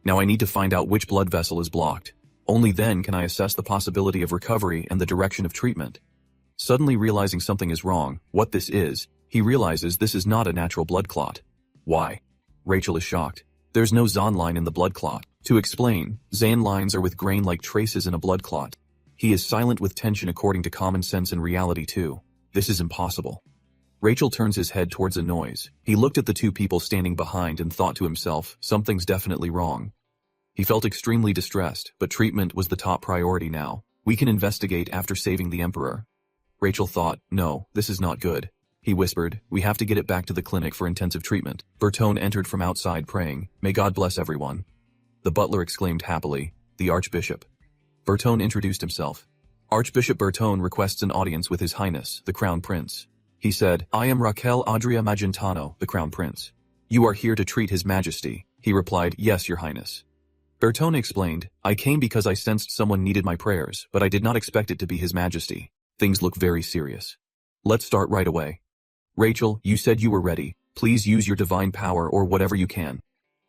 Now I need to find out which blood vessel is blocked. Only then can I assess the possibility of recovery and the direction of treatment. Suddenly realizing something is wrong, what this is, he realizes this is not a natural blood clot. Why? Raquel is shocked. There's no Zahn line in the blood clot. To explain, Zahn lines are with grain-like traces in a blood clot. He is silent with tension according to common sense and reality too. This is impossible. Raquel turns his head towards a noise. He looked at the two people standing behind and thought to himself, something's definitely wrong. He felt extremely distressed, but treatment was the top priority now. We can investigate after saving the Emperor. Raquel thought, no, this is not good. He whispered, we have to get it back to the clinic for intensive treatment. Bertone entered from outside praying, may God bless everyone. The butler exclaimed happily, the Archbishop. Bertone introduced himself. Archbishop Bertone requests an audience with His Highness, the Crown Prince. He said, I am Raquel Adria Magentano, the Crown Prince. You are here to treat His Majesty. He replied, Yes, Your Highness. Bertone explained, I came because I sensed someone needed my prayers, but I did not expect it to be His Majesty. Things look very serious. Let's start right away. Rachel, you said you were ready. Please use your divine power or whatever you can.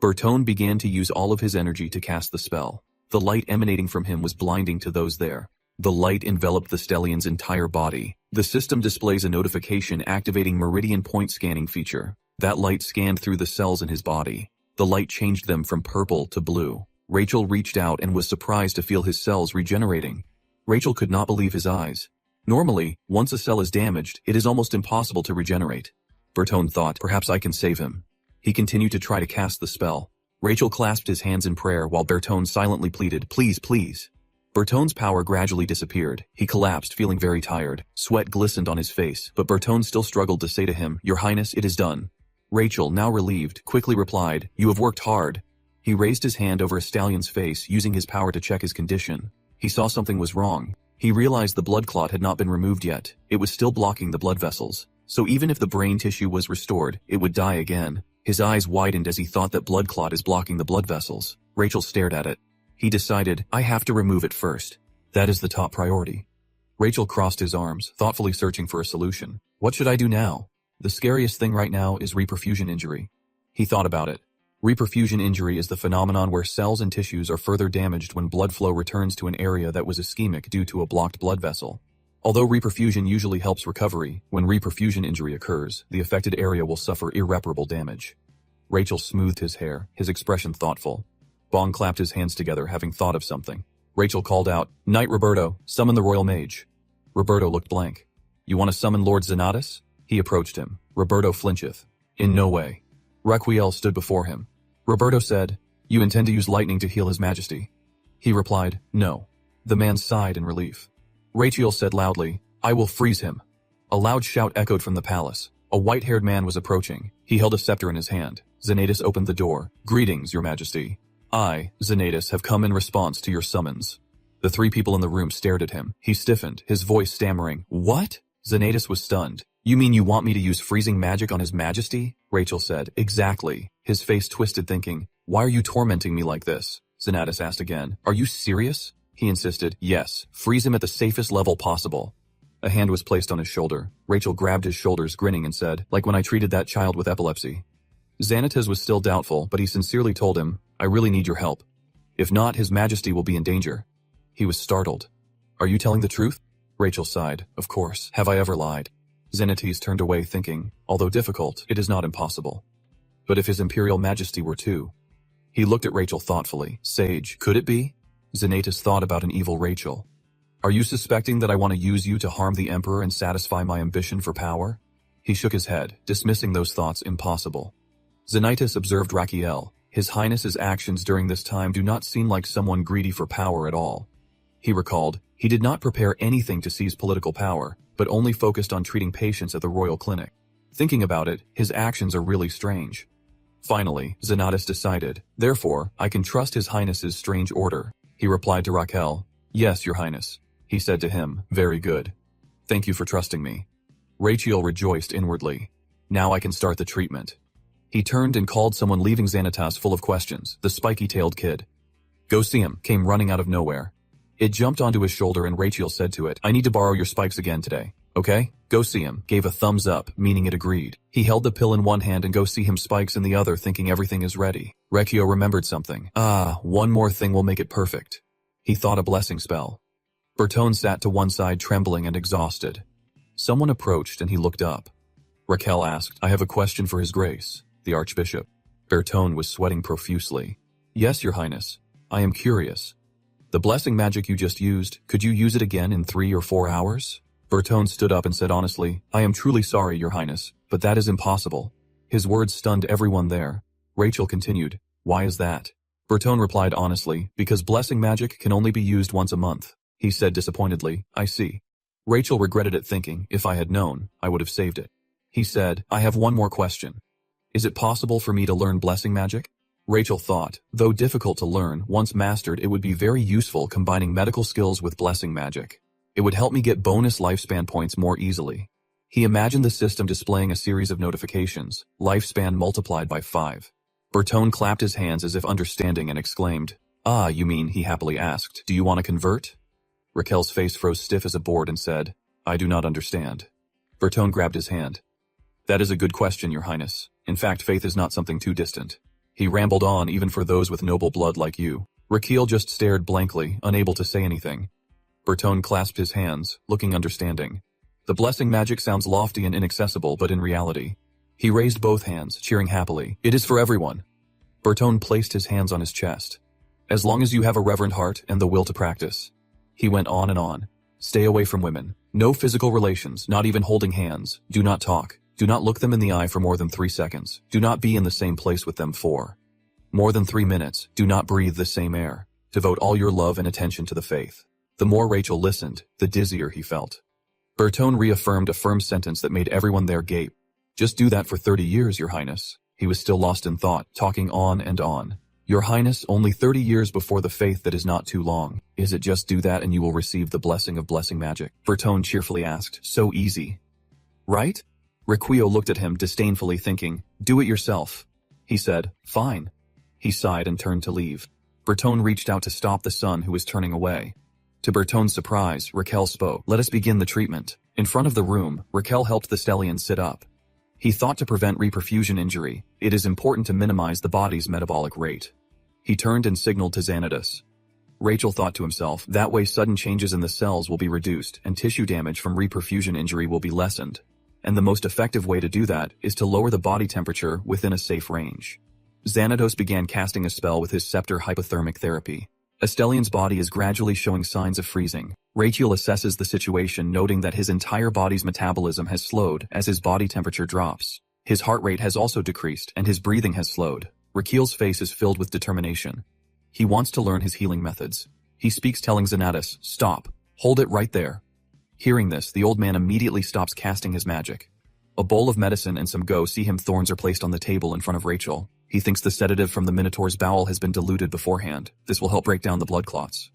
Bertone began to use all of his energy to cast the spell. The light emanating from him was blinding to those there. The light enveloped the stallion's entire body. The system displays a notification activating meridian point scanning feature. That light scanned through the cells in his body. The light changed them from purple to blue. Rachel reached out and was surprised to feel his cells regenerating. Rachel could not believe his eyes. Normally, once a cell is damaged, it is almost impossible to regenerate. Bertone thought, perhaps I can save him. He continued to try to cast the spell. Rachel clasped his hands in prayer while Bertone silently pleaded, Please, please. Bertone's power gradually disappeared. He collapsed, feeling very tired. Sweat glistened on his face, but Bertone still struggled to say to him, Your Highness, it is done. Rachel, now relieved, quickly replied, You have worked hard. He raised his hand over a stallion's face, using his power to check his condition. He saw something was wrong. He realized the blood clot had not been removed yet. It was still blocking the blood vessels. So even if the brain tissue was restored, it would die again. His eyes widened as he thought that blood clot is blocking the blood vessels. Rachel stared at it. He decided, I have to remove it first. That is the top priority. Rachel crossed his arms, thoughtfully searching for a solution. What should I do now? The scariest thing right now is reperfusion injury. He thought about it. Reperfusion injury is the phenomenon where cells and tissues are further damaged when blood flow returns to an area that was ischemic due to a blocked blood vessel. Although reperfusion usually helps recovery, when reperfusion injury occurs, the affected area will suffer irreparable damage. Rachel smoothed his hair, his expression thoughtful. Bong clapped his hands together, having thought of something. Rachel called out, Knight Roberto, summon the royal mage. Roberto looked blank. You want to summon Lord Xanatus? He approached him. Roberto flincheth. In no way. Raquiel stood before him. Roberto said, You intend to use lightning to heal His Majesty? He replied, No. The man sighed in relief. Raquiel said loudly, I will freeze him. A loud shout echoed from the palace. A white-haired man was approaching. He held a scepter in his hand. Xanatus opened the door. Greetings, Your Majesty. I, Xanatus, have come in response to your summons. The three people in the room stared at him. He stiffened, his voice stammering. What? Xanatus was stunned. You mean you want me to use freezing magic on His Majesty? Rachel said, Exactly. His face twisted, thinking, Why are you tormenting me like this? Xanatus asked again, Are you serious? He insisted, Yes, freeze him at the safest level possible. A hand was placed on his shoulder. Rachel grabbed his shoulders, grinning, and said, Like when I treated that child with epilepsy. Xanatus was still doubtful, but he sincerely told him, I really need your help. If not, His Majesty will be in danger. He was startled. Are you telling the truth? Rachel sighed. Of course. Have I ever lied? Xanatus turned away, thinking, although difficult, it is not impossible. But if His Imperial Majesty were too? He looked at Rachel thoughtfully. Sage, could it be? Xanatus thought about an evil Rachel. Are you suspecting that I want to use you to harm the Emperor and satisfy my ambition for power? He shook his head, dismissing those thoughts impossible. Xanatus observed Raquiel. His Highness's actions during this time do not seem like someone greedy for power at all. He recalled, he did not prepare anything to seize political power, but only focused on treating patients at the royal clinic. Thinking about it, his actions are really strange. Finally, Xanatus decided, therefore, I can trust His Highness's strange order. He replied to Raquel, Yes, Your Highness. He said to him, Very good. Thank you for trusting me. Raquiel rejoiced inwardly. Now I can start the treatment. He turned and called someone, leaving Xanatus full of questions. The spiky-tailed kid. Go see him, came running out of nowhere. It jumped onto his shoulder and Raquiel said to it, I need to borrow your spikes again today. Okay? Go see him. Gave a thumbs up, meaning it agreed. He held the pill in one hand and go see him spikes in the other, thinking everything is ready. Raquiel remembered something. One more thing will make it perfect. He thought a blessing spell. Bertone sat to one side, trembling and exhausted. Someone approached and he looked up. Raquel asked, I have a question for His Grace, the Archbishop. Bertone was sweating profusely. Yes, Your Highness. I am curious. The blessing magic you just used, could you use it again in 3 or 4 hours? Bertone stood up and said honestly, I am truly sorry, Your Highness, but that is impossible. His words stunned everyone there. Rachel continued, Why is that? Bertone replied honestly, because blessing magic can only be used once a month. He said disappointedly, I see. Rachel regretted it, thinking, if I had known, I would have saved it. He said, I have one more question. Is it possible for me to learn blessing magic? Rachel thought, though difficult to learn, once mastered it would be very useful combining medical skills with blessing magic. It would help me get bonus lifespan points more easily. He imagined the system displaying a series of notifications, lifespan multiplied by 5. Bertone clapped his hands as if understanding and exclaimed, "Ah, you mean," he happily asked, "do you want to convert?" Raquel's face froze stiff as a board and said, "I do not understand." Bertone grabbed his hand. "That is a good question, Your Highness. In fact, faith is not something too distant." He rambled on even for those with noble blood like you. Raquel just stared blankly, unable to say anything. Bertone clasped his hands, looking understanding. The blessing magic sounds lofty and inaccessible, but in reality. He raised both hands, cheering happily. "It is for everyone." Bertone placed his hands on his chest. "As long as you have a reverent heart and the will to practice." He went on and on. "Stay away from women. No physical relations, not even holding hands. Do not talk. Do not look them in the eye for more than 3 seconds. Do not be in the same place with them for more than 3 minutes. Do not breathe the same air. Devote all your love and attention to the faith." The more Rachel listened, the dizzier he felt. Bertone reaffirmed a firm sentence that made everyone there gape. "Just do that for 30 years, Your Highness." He was still lost in thought, talking on and on. "Your Highness, only 30 years before the faith, that is not too long. Is it just do that and you will receive the blessing of blessing magic?" Bertone cheerfully asked. "So easy, right?" Requio looked at him disdainfully, thinking, "Do it yourself." He said, "Fine." He sighed and turned to leave. Bertone reached out to stop the son who was turning away. To Bertone's surprise, Raquel spoke. "Let us begin the treatment." In front of the room, Raquel helped the stallion sit up. He thought to prevent reperfusion injury, it is important to minimize the body's metabolic rate. He turned and signaled to Xanatos. Rachel thought to himself, that way sudden changes in the cells will be reduced and tissue damage from reperfusion injury will be lessened. And the most effective way to do that is to lower the body temperature within a safe range. Xanatos began casting a spell with his scepter hypothermic therapy. Estelian's body is gradually showing signs of freezing. Rachel assesses the situation, noting that his entire body's metabolism has slowed as his body temperature drops. His heart rate has also decreased and his breathing has slowed. Raquel's face is filled with determination. He wants to learn his healing methods. He speaks, telling Xanatos, "Stop. Hold it right there." Hearing this, the old man immediately stops casting his magic. A bowl of medicine and some see him thorns are placed on the table in front of Rachel. He thinks the sedative from the Minotaur's bowel has been diluted beforehand. This will help break down the blood clots.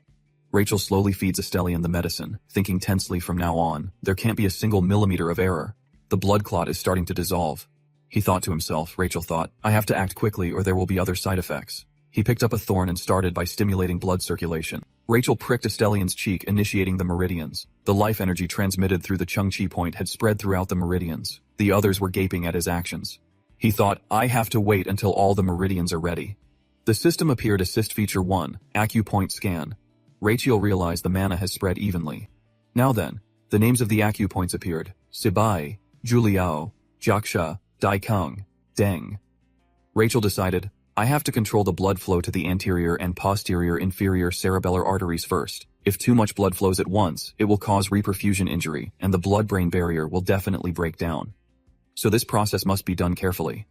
Rachel slowly feeds Estelian the medicine, thinking tensely, from now on, there can't be a single millimeter of error. The blood clot is starting to dissolve. He thought to himself, Rachel thought, I have to act quickly or there will be other side effects. He picked up a thorn and started by stimulating blood circulation. Rachel pricked Estelian's cheek, initiating the meridians. The life energy transmitted through the Chung-Chi point had spread throughout the meridians. The others were gaping at his actions. He thought, I have to wait until all the meridians are ready. The system appeared. Assist feature 1, acupoint scan. Rachel realized the mana has spread evenly. Now then, the names of the acupoints appeared. Sibai, Juliao, Jiaxia, Daikang, Deng. Rachel decided, I have to control the blood flow to the anterior and posterior inferior cerebellar arteries first. If too much blood flows at once, it will cause reperfusion injury, and the blood-brain barrier will definitely break down. So this process must be done carefully.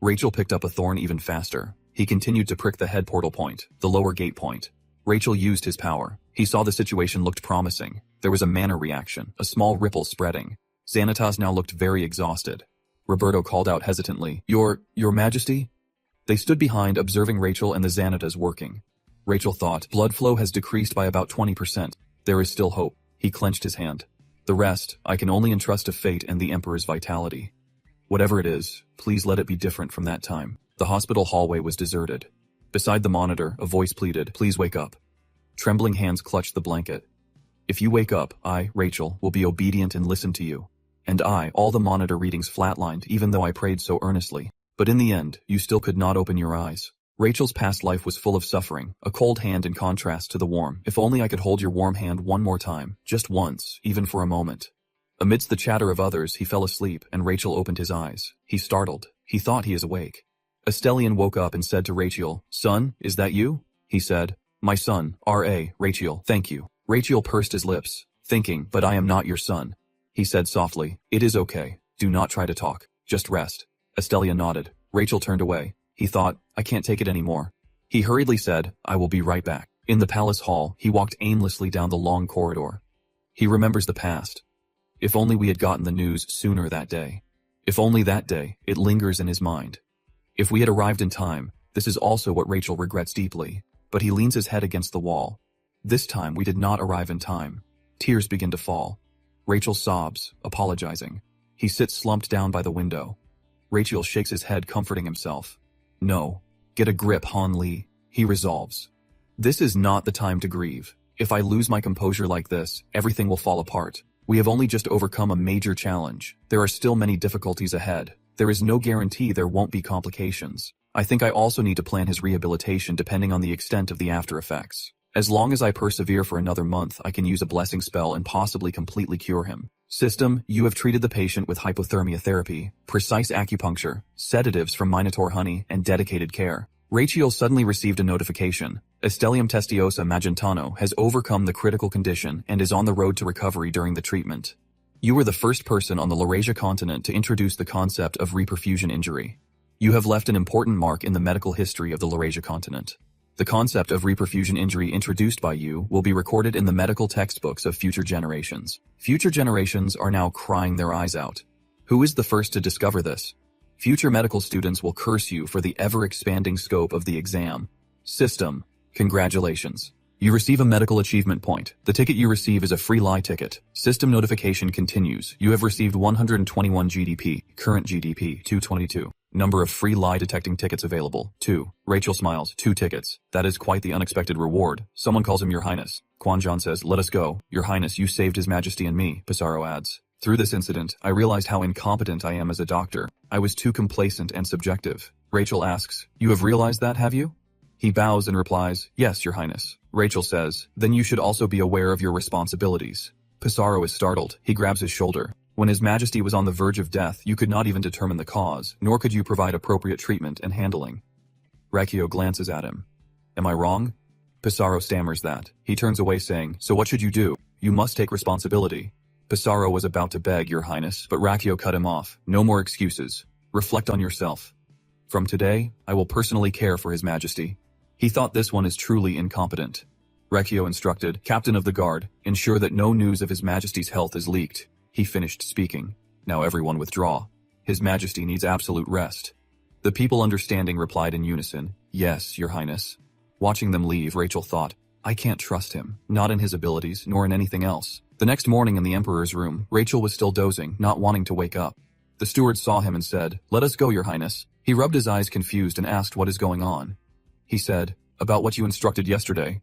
Rachel picked up a thorn even faster. He continued to prick the head portal point, the lower gate point. Rachel used his power. He saw the situation looked promising. There was a mana reaction, a small ripple spreading. Xanatos now looked very exhausted. Roberto called out hesitantly, Your Majesty? They stood behind, observing Rachel and the Xanatas working. Rachel thought, blood flow has decreased by about 20%. There is still hope. He clenched his hand. The rest, I can only entrust to fate and the Emperor's vitality. Whatever it is, please let it be different from that time. The hospital hallway was deserted. Beside the monitor, a voice pleaded, please wake up. Trembling hands clutched the blanket. If you wake up, I, Rachel, will be obedient and listen to you. And all the monitor readings flatlined even though I prayed so earnestly. But in the end, you still could not open your eyes. Rachel's past life was full of suffering, a cold hand in contrast to the warm. If only I could hold your warm hand one more time, just once, even for a moment. Amidst the chatter of others, he fell asleep, and Rachel opened his eyes. He startled. He thought he is awake. Estelian woke up and said to Rachel, Son, is that you? He said, My son, R.A., Rachel, thank you. Rachel pursed his lips, thinking, but I am not your son. He said softly, It is okay. Do not try to talk. Just rest. Estelian nodded. Rachel turned away. He thought, I can't take it anymore. He hurriedly said, I will be right back. In the palace hall, he walked aimlessly down the long corridor. He remembers the past. If only we had gotten the news sooner that day. If only that day, it lingers in his mind. If we had arrived in time, This is also what Rachel regrets deeply, but he leans his head against the wall. This time we did not arrive in time. Tears begin to fall. Rachel sobs, apologizing. He sits slumped down by the window. Rachel shakes his head, comforting himself. No. Get a grip, Han Lee. He resolves. This is not the time to grieve. If I lose my composure like this, everything will fall apart. We have only just overcome a major challenge. There are still many difficulties ahead. There is no guarantee there won't be complications. I think I also need to plan his rehabilitation depending on the extent of the after effects. As long as I persevere for another month, I can use a blessing spell and possibly completely cure him. System, you have treated the patient with hypothermia therapy, precise acupuncture, sedatives from Minotaur honey, and dedicated care. Rachel suddenly received a notification. Stellium testiosa magentano has overcome the critical condition and is on the road to recovery during the treatment. You were the first person on the Laurasia continent to introduce the concept of reperfusion injury. You have left an important mark in the medical history of the Laurasia continent. The concept of reperfusion injury introduced by you will be recorded in the medical textbooks of future generations. Future generations are now crying their eyes out. Who is the first to discover this? Future medical students will curse you for the ever-expanding scope of the exam. System, congratulations. You receive a medical achievement point. The ticket you receive is a free lie ticket. System notification continues. You have received 121 GDP, current GDP 222. Number of free lie detecting tickets available, 2. Rachel smiles, 2 tickets. That is quite the unexpected reward. Someone calls him Your Highness. Quanjan says, let us go. Your Highness, you saved His Majesty and me, Pissarro adds. Through this incident, I realized how incompetent I am as a doctor. I was too complacent and subjective. Rachel asks, you have realized that, have you? He bows and replies, yes, Your Highness. Rachel says, then you should also be aware of your responsibilities. Pissarro is startled. He grabs his shoulder. When His Majesty was on the verge of death, you could not even determine the cause, nor could you provide appropriate treatment and handling. Rachel glances at him. Am I wrong? Pissarro stammers that. He turns away saying, so what should you do? You must take responsibility. Pissarro was about to beg, Your Highness, but Rachel cut him off. No more excuses. Reflect on yourself. From today, I will personally care for His Majesty. He thought this one is truly incompetent. Rachel instructed, Captain of the Guard, ensure that no news of His Majesty's health is leaked. He finished speaking. Now everyone withdraw. His Majesty needs absolute rest. The people understanding replied in unison, yes, Your Highness. Watching them leave, Rachel thought, I can't trust him, not in his abilities, nor in anything else. The next morning in the Emperor's room, Rachel was still dozing, not wanting to wake up. The steward saw him and said, let us go, Your Highness. He rubbed his eyes confused and asked what is going on. He said, about what you instructed yesterday.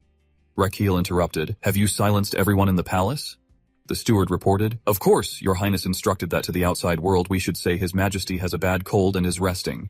Rachel interrupted, have you silenced everyone in the palace? The steward reported, of course, Your Highness instructed that to the outside world we should say His Majesty has a bad cold and is resting.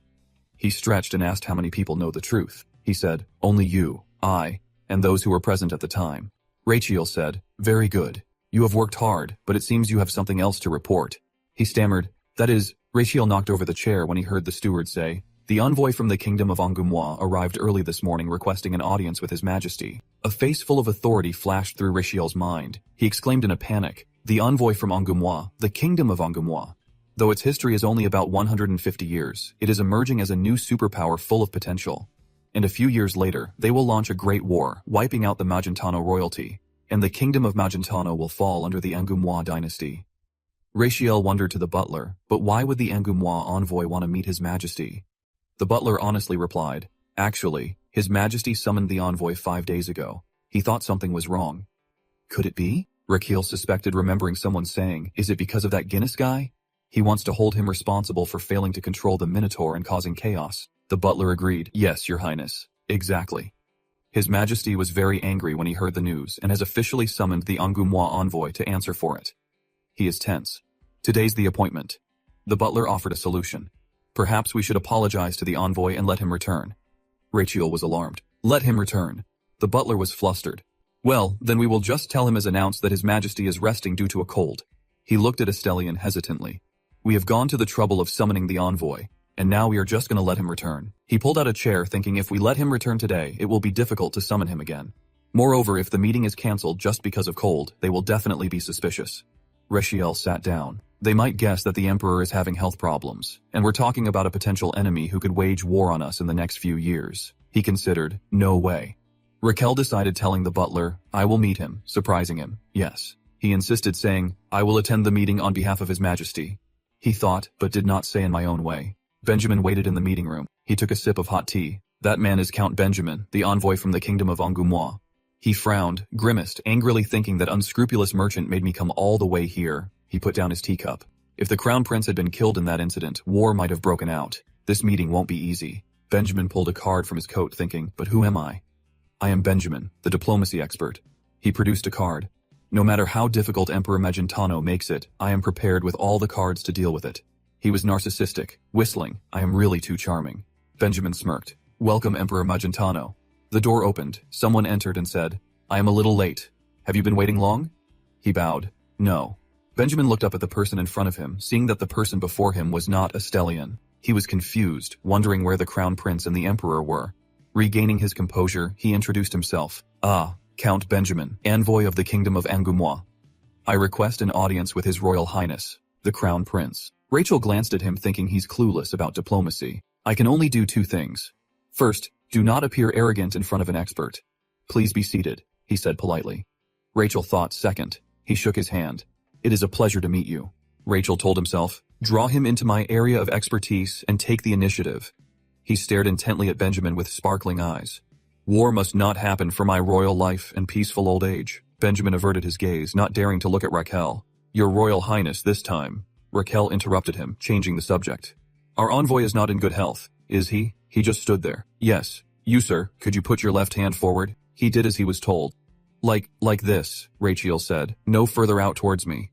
He stretched and asked how many people know the truth. He said, only you, I, and those who were present at the time. Rachel said, very good. You have worked hard, but it seems you have something else to report. He stammered, that is, Rachel knocked over the chair when he heard the steward say, the envoy from the kingdom of Angoumois arrived early this morning requesting an audience with His Majesty. A face full of authority flashed through Rachel's mind. He exclaimed in a panic, the envoy from Angoumois, the kingdom of Angoumois. Though its history is only about 150 years, it is emerging as a new superpower full of potential. And a few years later, they will launch a great war, wiping out the Magentano royalty, and the kingdom of Magentano will fall under the Angoumois dynasty. Rachel wondered to the butler, but why would the Angoumois envoy want to meet His Majesty? The butler honestly replied, actually, His Majesty summoned the envoy 5 days ago. He thought something was wrong. Could it be? Rachel suspected, remembering someone saying, is it because of that Guinness guy? He wants to hold him responsible for failing to control the Minotaur and causing chaos. The butler agreed, yes, Your Highness. Exactly. His Majesty was very angry when he heard the news and has officially summoned the Angoumois envoy to answer for it. He is tense. Today's the appointment. The butler offered a solution. Perhaps we should apologize to the envoy and let him return. Rachel was alarmed. Let him return. The butler was flustered. Well, then we will just tell him as announced that His Majesty is resting due to a cold. He looked at Stellion hesitantly. We have gone to the trouble of summoning the envoy, and now we are just going to let him return. He pulled out a chair thinking if we let him return today, it will be difficult to summon him again. Moreover, if the meeting is cancelled just because of cold, they will definitely be suspicious. Rachel sat down. They might guess that the Emperor is having health problems, and we're talking about a potential enemy who could wage war on us in the next few years. He considered, no way. Raquel decided, telling the butler, I will meet him, surprising him, yes. He insisted, saying, I will attend the meeting on behalf of His Majesty. He thought, but did not say in my own way. Benjamin waited in the meeting room. He took a sip of hot tea. That man is Count Benjamin, the envoy from the kingdom of Angoumois. He frowned, grimaced, angrily thinking that unscrupulous merchant made me come all the way here. He put down his teacup. If the crown prince had been killed in that incident, war might have broken out. This meeting won't be easy. Benjamin pulled a card from his coat thinking, but who am I? I am Benjamin, the diplomacy expert. He produced a card. No matter how difficult Emperor Magentano makes it, I am prepared with all the cards to deal with it. He was narcissistic, whistling, I am really too charming. Benjamin smirked. Welcome, Emperor Magentano. The door opened, someone entered and said, I am a little late. Have you been waiting long? He bowed. No. Benjamin looked up at the person in front of him, seeing that the person before him was not a stellian. He was confused, wondering where the crown prince and the emperor were. Regaining his composure, he introduced himself. Ah, Count Benjamin, envoy of the kingdom of Angoumois. I request an audience with His Royal Highness, the crown prince. Rachel glanced at him thinking he's clueless about diplomacy. I can only do two things. First, do not appear arrogant in front of an expert. Please be seated, he said politely. Rachel thought second. He shook his hand. It is a pleasure to meet you. Rachel told himself, draw him into my area of expertise and take the initiative. He stared intently at Benjamin with sparkling eyes. War must not happen for my royal life and peaceful old age. Benjamin averted his gaze, not daring to look at Raquel. Your Royal Highness this time. Raquel interrupted him, changing the subject. Our envoy is not in good health, is he? He just stood there. Yes. You, sir, could you put your left hand forward? He did as he was told. Like this, Rachel said, no further out towards me.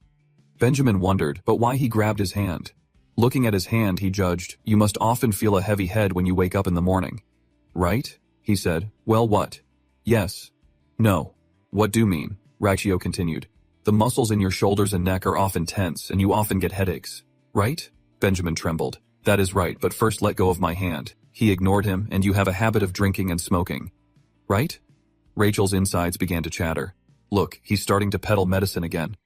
Benjamin wondered, but why he grabbed his hand. Looking at his hand, he judged, you must often feel a heavy head when you wake up in the morning. Right? He said. Well, what? Yes. No. What do mean? Rachel continued. The muscles in your shoulders and neck are often tense, and you often get headaches. Right? Benjamin trembled. That is right, but first let go of my hand. He ignored him, and you have a habit of drinking and smoking. Right? Rachel's insides began to chatter. Look, he's starting to peddle medicine again.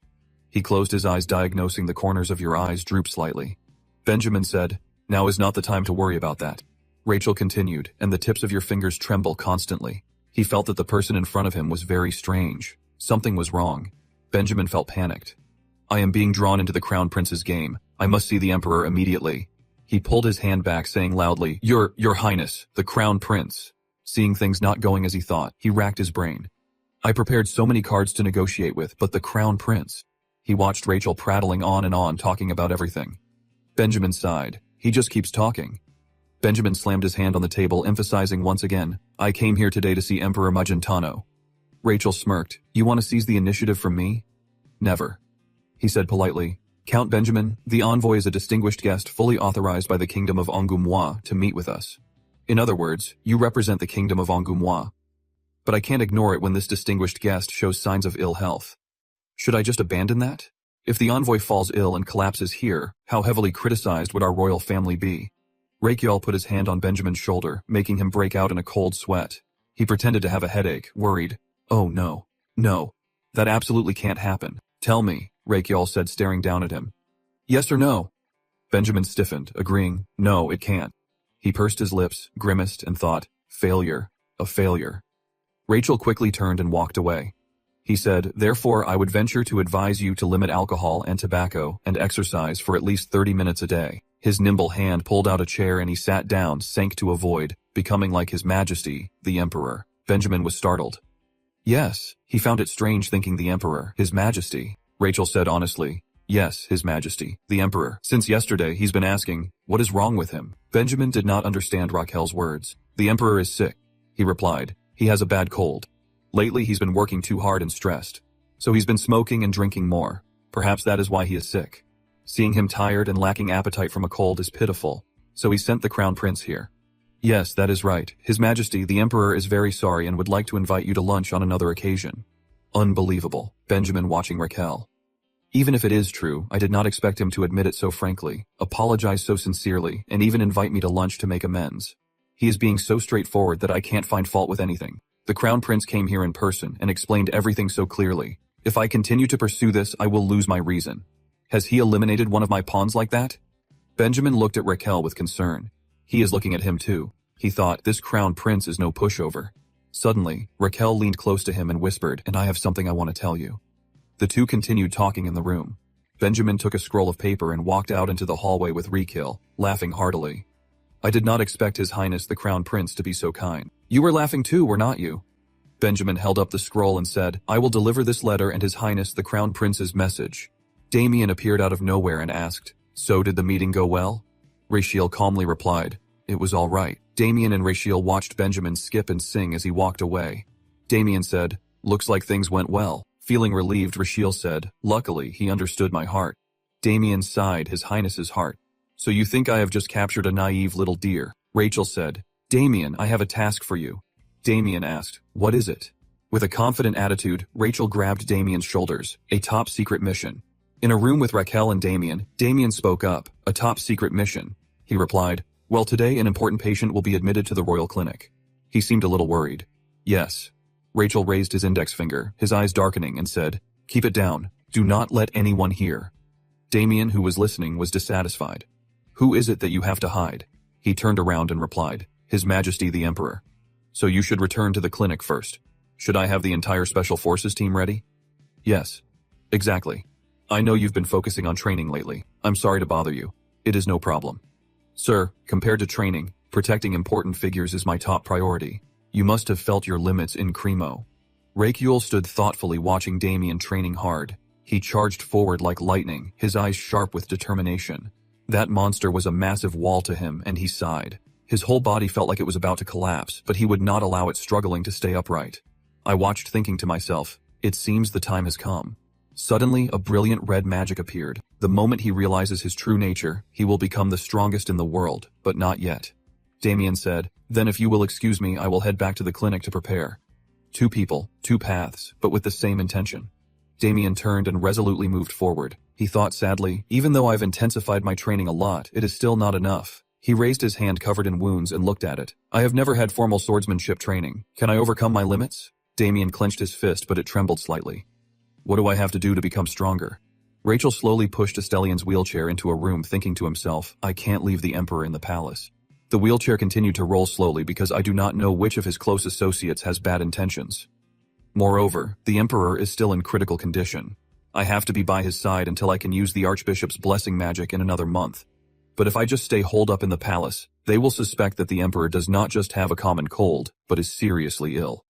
He closed his eyes, diagnosing the corners of your eyes droop slightly. Benjamin said, now is not the time to worry about that. Rachel continued, and the tips of your fingers tremble constantly. He felt that the person in front of him was very strange. Something was wrong. Benjamin felt panicked. I am being drawn into the crown prince's game. I must see the emperor immediately. He pulled his hand back, saying loudly, Your Highness, the crown prince. Seeing things not going as he thought, he racked his brain. I prepared so many cards to negotiate with, but the crown prince. He watched Rachel prattling on and on, talking about everything. Benjamin sighed. He just keeps talking. Benjamin slammed his hand on the table, emphasizing once again, I came here today to see Emperor Magentano. Rachel smirked. You want to seize the initiative from me? Never. He said politely, Count Benjamin, the envoy is a distinguished guest fully authorized by the kingdom of Angoumois to meet with us. In other words, you represent the kingdom of Angoumois. But I can't ignore it when this distinguished guest shows signs of ill health. Should I just abandon that? If the envoy falls ill and collapses here, how heavily criticized would our royal family be? Raquel put his hand on Benjamin's shoulder, making him break out in a cold sweat. He pretended to have a headache, worried. Oh no. No. That absolutely can't happen. Tell me, Raquel said, staring down at him. Yes or no? Benjamin stiffened, agreeing, no, it can't. He pursed his lips, grimaced, and thought, failure, a failure. Rachel quickly turned and walked away. He said, therefore I would venture to advise you to limit alcohol and tobacco and exercise for at least 30 minutes a day. His nimble hand pulled out a chair and he sat down, sank to a void, becoming like His Majesty, the Emperor. Benjamin was startled. Yes, he found it strange thinking the Emperor, His Majesty. Rachel said honestly, yes, His Majesty, the Emperor. Since yesterday he's been asking, what is wrong with him? Benjamin did not understand Raquel's words. The Emperor is sick, he replied. He has a bad cold. Lately he's been working too hard and stressed. So he's been smoking and drinking more. Perhaps that is why he is sick. Seeing him tired and lacking appetite from a cold is pitiful. So he sent the crown prince here. Yes, that is right. His Majesty, the Emperor, is very sorry and would like to invite you to lunch on another occasion. Unbelievable. Benjamin watching Raquel. Even if it is true, I did not expect him to admit it so frankly, apologize so sincerely, and even invite me to lunch to make amends. He is being so straightforward that I can't find fault with anything. The crown prince came here in person and explained everything so clearly. If I continue to pursue this, I will lose my reason. Has he eliminated one of my pawns like that? Benjamin looked at Raquel with concern. He is looking at him too. He thought, this crown prince is no pushover. Suddenly, Raquel leaned close to him and whispered, and I have something I want to tell you. The two continued talking in the room. Benjamin took a scroll of paper and walked out into the hallway with Raquel, laughing heartily. I did not expect His Highness the Crown Prince to be so kind. You were laughing too, were not you? Benjamin held up the scroll and said, I will deliver this letter and His Highness the Crown Prince's message. Damien appeared out of nowhere and asked, so did the meeting go well? Rachiel calmly replied, it was all right. Damien and Rachiel watched Benjamin skip and sing as he walked away. Damien said, looks like things went well. Feeling relieved, Rachiel said, luckily he understood my heart. Damien sighed, His Highness's heart. So you think I have just captured a naive little deer? Rachiel said, Damien, I have a task for you. Damien asked, what is it? With a confident attitude, Rachiel grabbed Damien's shoulders, a top-secret mission. In a room with Raquel and Damien, Damien spoke up, a top-secret mission. He replied, well, today an important patient will be admitted to the royal clinic. He seemed a little worried. Yes. Rachiel raised his index finger, his eyes darkening, and said, keep it down. Do not let anyone hear. Damien, who was listening, was dissatisfied. Who is it that you have to hide? He turned around and replied, His Majesty the Emperor. So you should return to the clinic first. Should I have the entire Special Forces team ready? Yes. Exactly. I know you've been focusing on training lately. I'm sorry to bother you. It is no problem. Sir, compared to training, protecting important figures is my top priority. You must have felt your limits in Cremo. Rachiel stood thoughtfully watching Damien training hard. He charged forward like lightning, his eyes sharp with determination. That monster was a massive wall to him, and he sighed. His whole body felt like it was about to collapse, but he would not allow it struggling to stay upright. I watched, thinking to myself, it seems the time has come. Suddenly, a brilliant red magic appeared. The moment he realizes his true nature, he will become the strongest in the world, but not yet. Damien said, then if you will excuse me, I will head back to the clinic to prepare. Two people, two paths, but with the same intention. Damien turned and resolutely moved forward. He thought sadly, even though I've intensified my training a lot, it is still not enough. He raised his hand covered in wounds and looked at it. I have never had formal swordsmanship training. Can I overcome my limits? Damien clenched his fist, but it trembled slightly. What do I have to do to become stronger? Rachiel slowly pushed Estelian's wheelchair into a room, thinking to himself, I can't leave the Emperor in the palace. The wheelchair continued to roll slowly because I do not know which of his close associates has bad intentions. Moreover, the Emperor is still in critical condition. I have to be by his side until I can use the Archbishop's blessing magic in another month. But if I just stay holed up in the palace, they will suspect that the Emperor does not just have a common cold, but is seriously ill.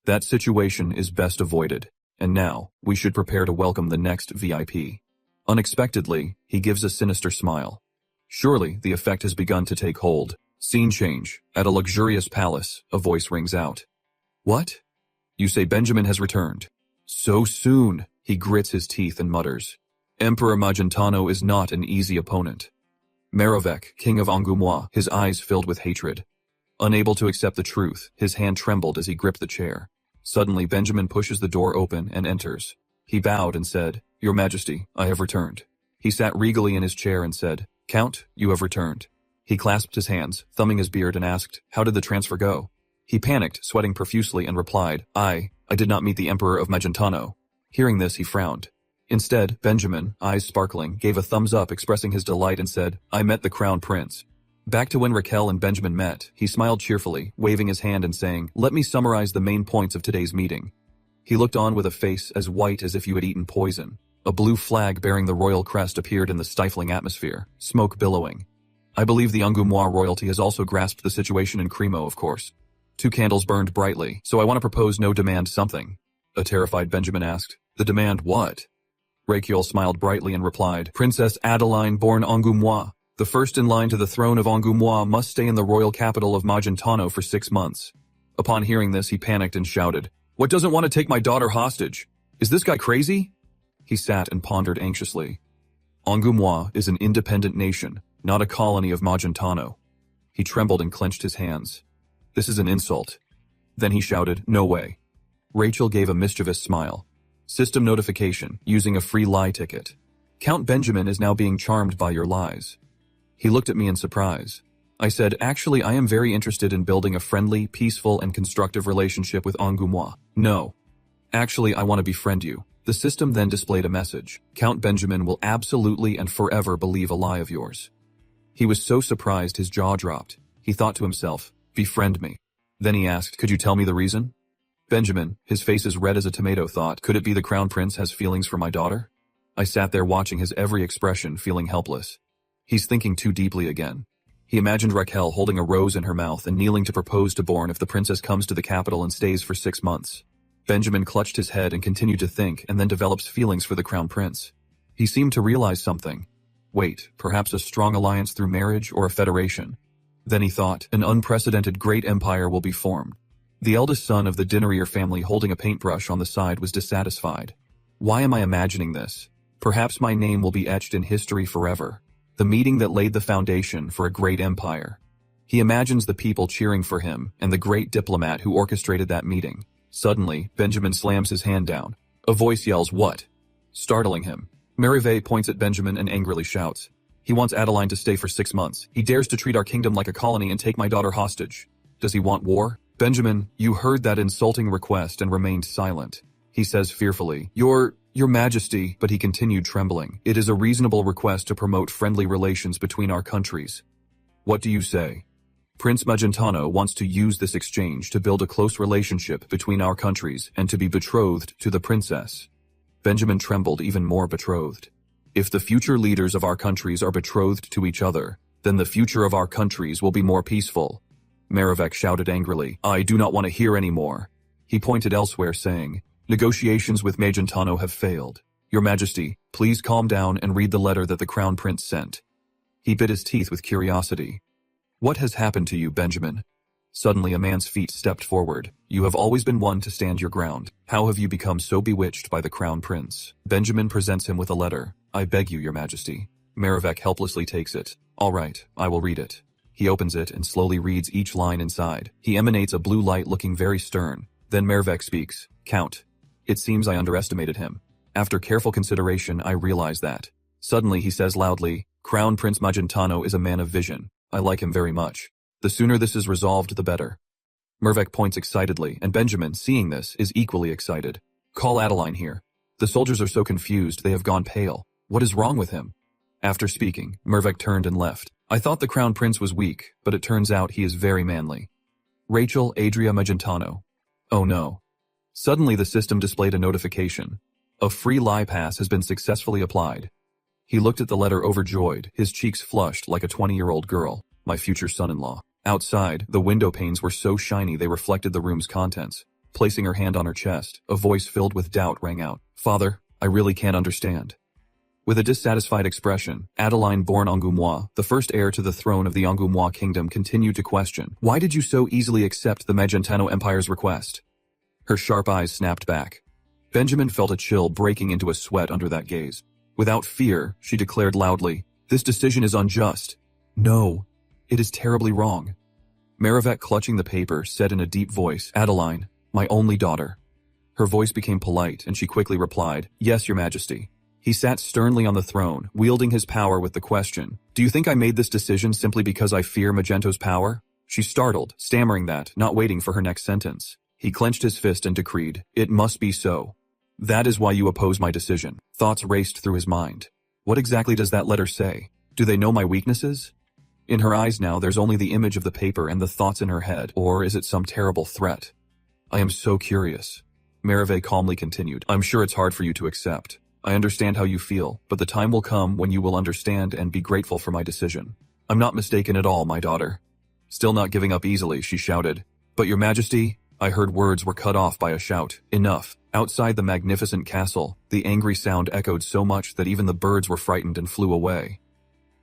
That situation is best avoided. And now, we should prepare to welcome the next VIP. Unexpectedly, he gives a sinister smile. Surely, the effect has begun to take hold. Scene change. At a luxurious palace, a voice rings out. What? You say Benjamin has returned. So soon, he grits his teeth and mutters. Emperor Magentano is not an easy opponent. Merovec, king of Angoumois, his eyes filled with hatred. Unable to accept the truth, his hand trembled as he gripped the chair. Suddenly, Benjamin pushes the door open and enters. He bowed and said, Your Majesty, I have returned. He sat regally in his chair and said, Count, you have returned. He clasped his hands, thumbing his beard, and asked, How did the transfer go? He panicked, sweating profusely, and replied, I did not meet the Emperor of Magentano. Hearing this, he frowned. Instead, Benjamin, eyes sparkling, gave a thumbs up, expressing his delight, and said, I met the Crown Prince. Back to when Raquel and Benjamin met, he smiled cheerfully, waving his hand and saying, Let me summarize the main points of today's meeting. He looked on with a face as white as if you had eaten poison. A blue flag bearing the royal crest appeared in the stifling atmosphere, smoke billowing. I believe the Angoumois royalty has also grasped the situation in Cremo, of course. 2 candles burned brightly, so I want to propose no demand something. A terrified Benjamin asked, The demand what? Rachiel smiled brightly and replied, Princess Adeline born Angoumois. The first in line to the throne of Angoumois must stay in the royal capital of Magentano for 6 months. Upon hearing this, he panicked and shouted, What doesn't want to take my daughter hostage? Is this guy crazy? He sat and pondered anxiously. Angoumois is an independent nation, not a colony of Magentano. He trembled and clenched his hands. This is an insult. Then he shouted, No way. Rachiel gave a mischievous smile. System notification, using a free lie ticket. Count Benjamin is now being charmed by your lies. He looked at me in surprise. I said, Actually, I am very interested in building a friendly, peaceful, and constructive relationship with Angoumois. No. Actually, I want to befriend you. The system then displayed a message. Count Benjamin will absolutely and forever believe a lie of yours. He was so surprised his jaw dropped. He thought to himself, Befriend me. Then he asked, Could you tell me the reason? Benjamin, his face as red as a tomato, thought, Could it be the Crown Prince has feelings for my daughter? I sat there watching his every expression, feeling helpless. He's thinking too deeply again. He imagined Raquel holding a rose in her mouth and kneeling to propose to Born if the princess comes to the capital and stays for 6 months. Benjamin clutched his head and continued to think, and then develops feelings for the crown prince. He seemed to realize something. Wait, perhaps a strong alliance through marriage or a federation. Then he thought, an unprecedented great empire will be formed. The eldest son of the Dinarier family holding a paintbrush on the side was dissatisfied. Why am I imagining this? Perhaps my name will be etched in history forever. The meeting that laid the foundation for a great empire. He imagines the people cheering for him and the great diplomat who orchestrated that meeting. Suddenly, Benjamin slams his hand down. A voice yells, "What?" startling him. Merrive points at Benjamin and angrily shouts. He wants Adeline to stay for 6 months. He dares to treat our kingdom like a colony and take my daughter hostage. Does he want war? Benjamin, you heard that insulting request and remained silent. He says fearfully, Your Majesty, but he continued trembling. It is a reasonable request to promote friendly relations between our countries. What do you say? Prince Magentano wants to use this exchange to build a close relationship between our countries and to be betrothed to the princess. Benjamin trembled even more. Betrothed. If the future leaders of our countries are betrothed to each other, then the future of our countries will be more peaceful. Merivek shouted angrily, I do not want to hear any more. He pointed elsewhere saying, Negotiations with Magentano have failed. Your Majesty, please calm down and read the letter that the Crown Prince sent. He bit his teeth with curiosity. What has happened to you, Benjamin? Suddenly a man's feet stepped forward. You have always been one to stand your ground. How have you become so bewitched by the Crown Prince? Benjamin presents him with a letter. I beg you, Your Majesty. Merivek helplessly takes it. All right, I will read it. He opens it and slowly reads each line inside. He emanates a blue light looking very stern. Then Merivek speaks. Count. It seems I underestimated him. After careful consideration, I realize that. Suddenly he says loudly, Crown Prince Magentano is a man of vision. I like him very much. The sooner this is resolved, the better. Merivek points excitedly, and Benjamin, seeing this, is equally excited. Call Adeline here. The soldiers are so confused they have gone pale. What is wrong with him? After speaking, Merivek turned and left. I thought the Crown Prince was weak, but it turns out he is very manly. Rachel Adria Magentano. Oh no. Suddenly the system displayed a notification. A free lie pass has been successfully applied. He looked at the letter overjoyed, his cheeks flushed like a 20-year-old girl, my future son-in-law. Outside, the window panes were so shiny they reflected the room's contents. Placing her hand on her chest, a voice filled with doubt rang out. Father, I really can't understand. With a dissatisfied expression, Adeline born Angoumois, the first heir to the throne of the Angoumois kingdom, continued to question. Why did you so easily accept the Magentano Empire's request? Her sharp eyes snapped back. Benjamin felt a chill breaking into a sweat under that gaze. Without fear, she declared loudly, This decision is unjust. No, it is terribly wrong. Merivek, clutching the paper, said in a deep voice, Adeline, my only daughter. Her voice became polite, and she quickly replied, Yes, Your Majesty. He sat sternly on the throne, wielding his power with the question, Do you think I made this decision simply because I fear Magento's power? She startled, stammering that, not waiting for her next sentence. He clenched his fist and decreed, It must be so. That is why you oppose my decision. Thoughts raced through his mind. What exactly does that letter say? Do they know my weaknesses? In her eyes now there's only the image of the paper and the thoughts in her head, or is it some terrible threat? I am so curious. Merivek calmly continued, I'm sure it's hard for you to accept. I understand how you feel, but the time will come when you will understand and be grateful for my decision. I'm not mistaken at all, my daughter. Still not giving up easily, she shouted. But Your Majesty, I heard words were cut off by a shout. Enough. Outside the magnificent castle, the angry sound echoed so much that even the birds were frightened and flew away.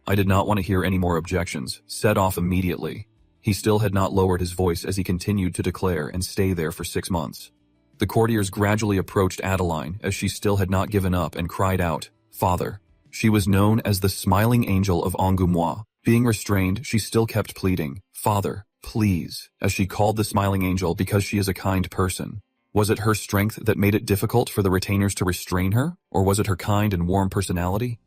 I did not want to hear any more objections, set off immediately. He still had not lowered his voice as he continued to declare and stay there for 6 months. The courtiers gradually approached Adeline as she still had not given up and cried out, Father. She was known as the smiling angel of Angoumois. Being restrained, she still kept pleading, Father, please, as she called the smiling angel because she is a kind person. Was it her strength that made it difficult for the retainers to restrain her, or was it her kind and warm personality?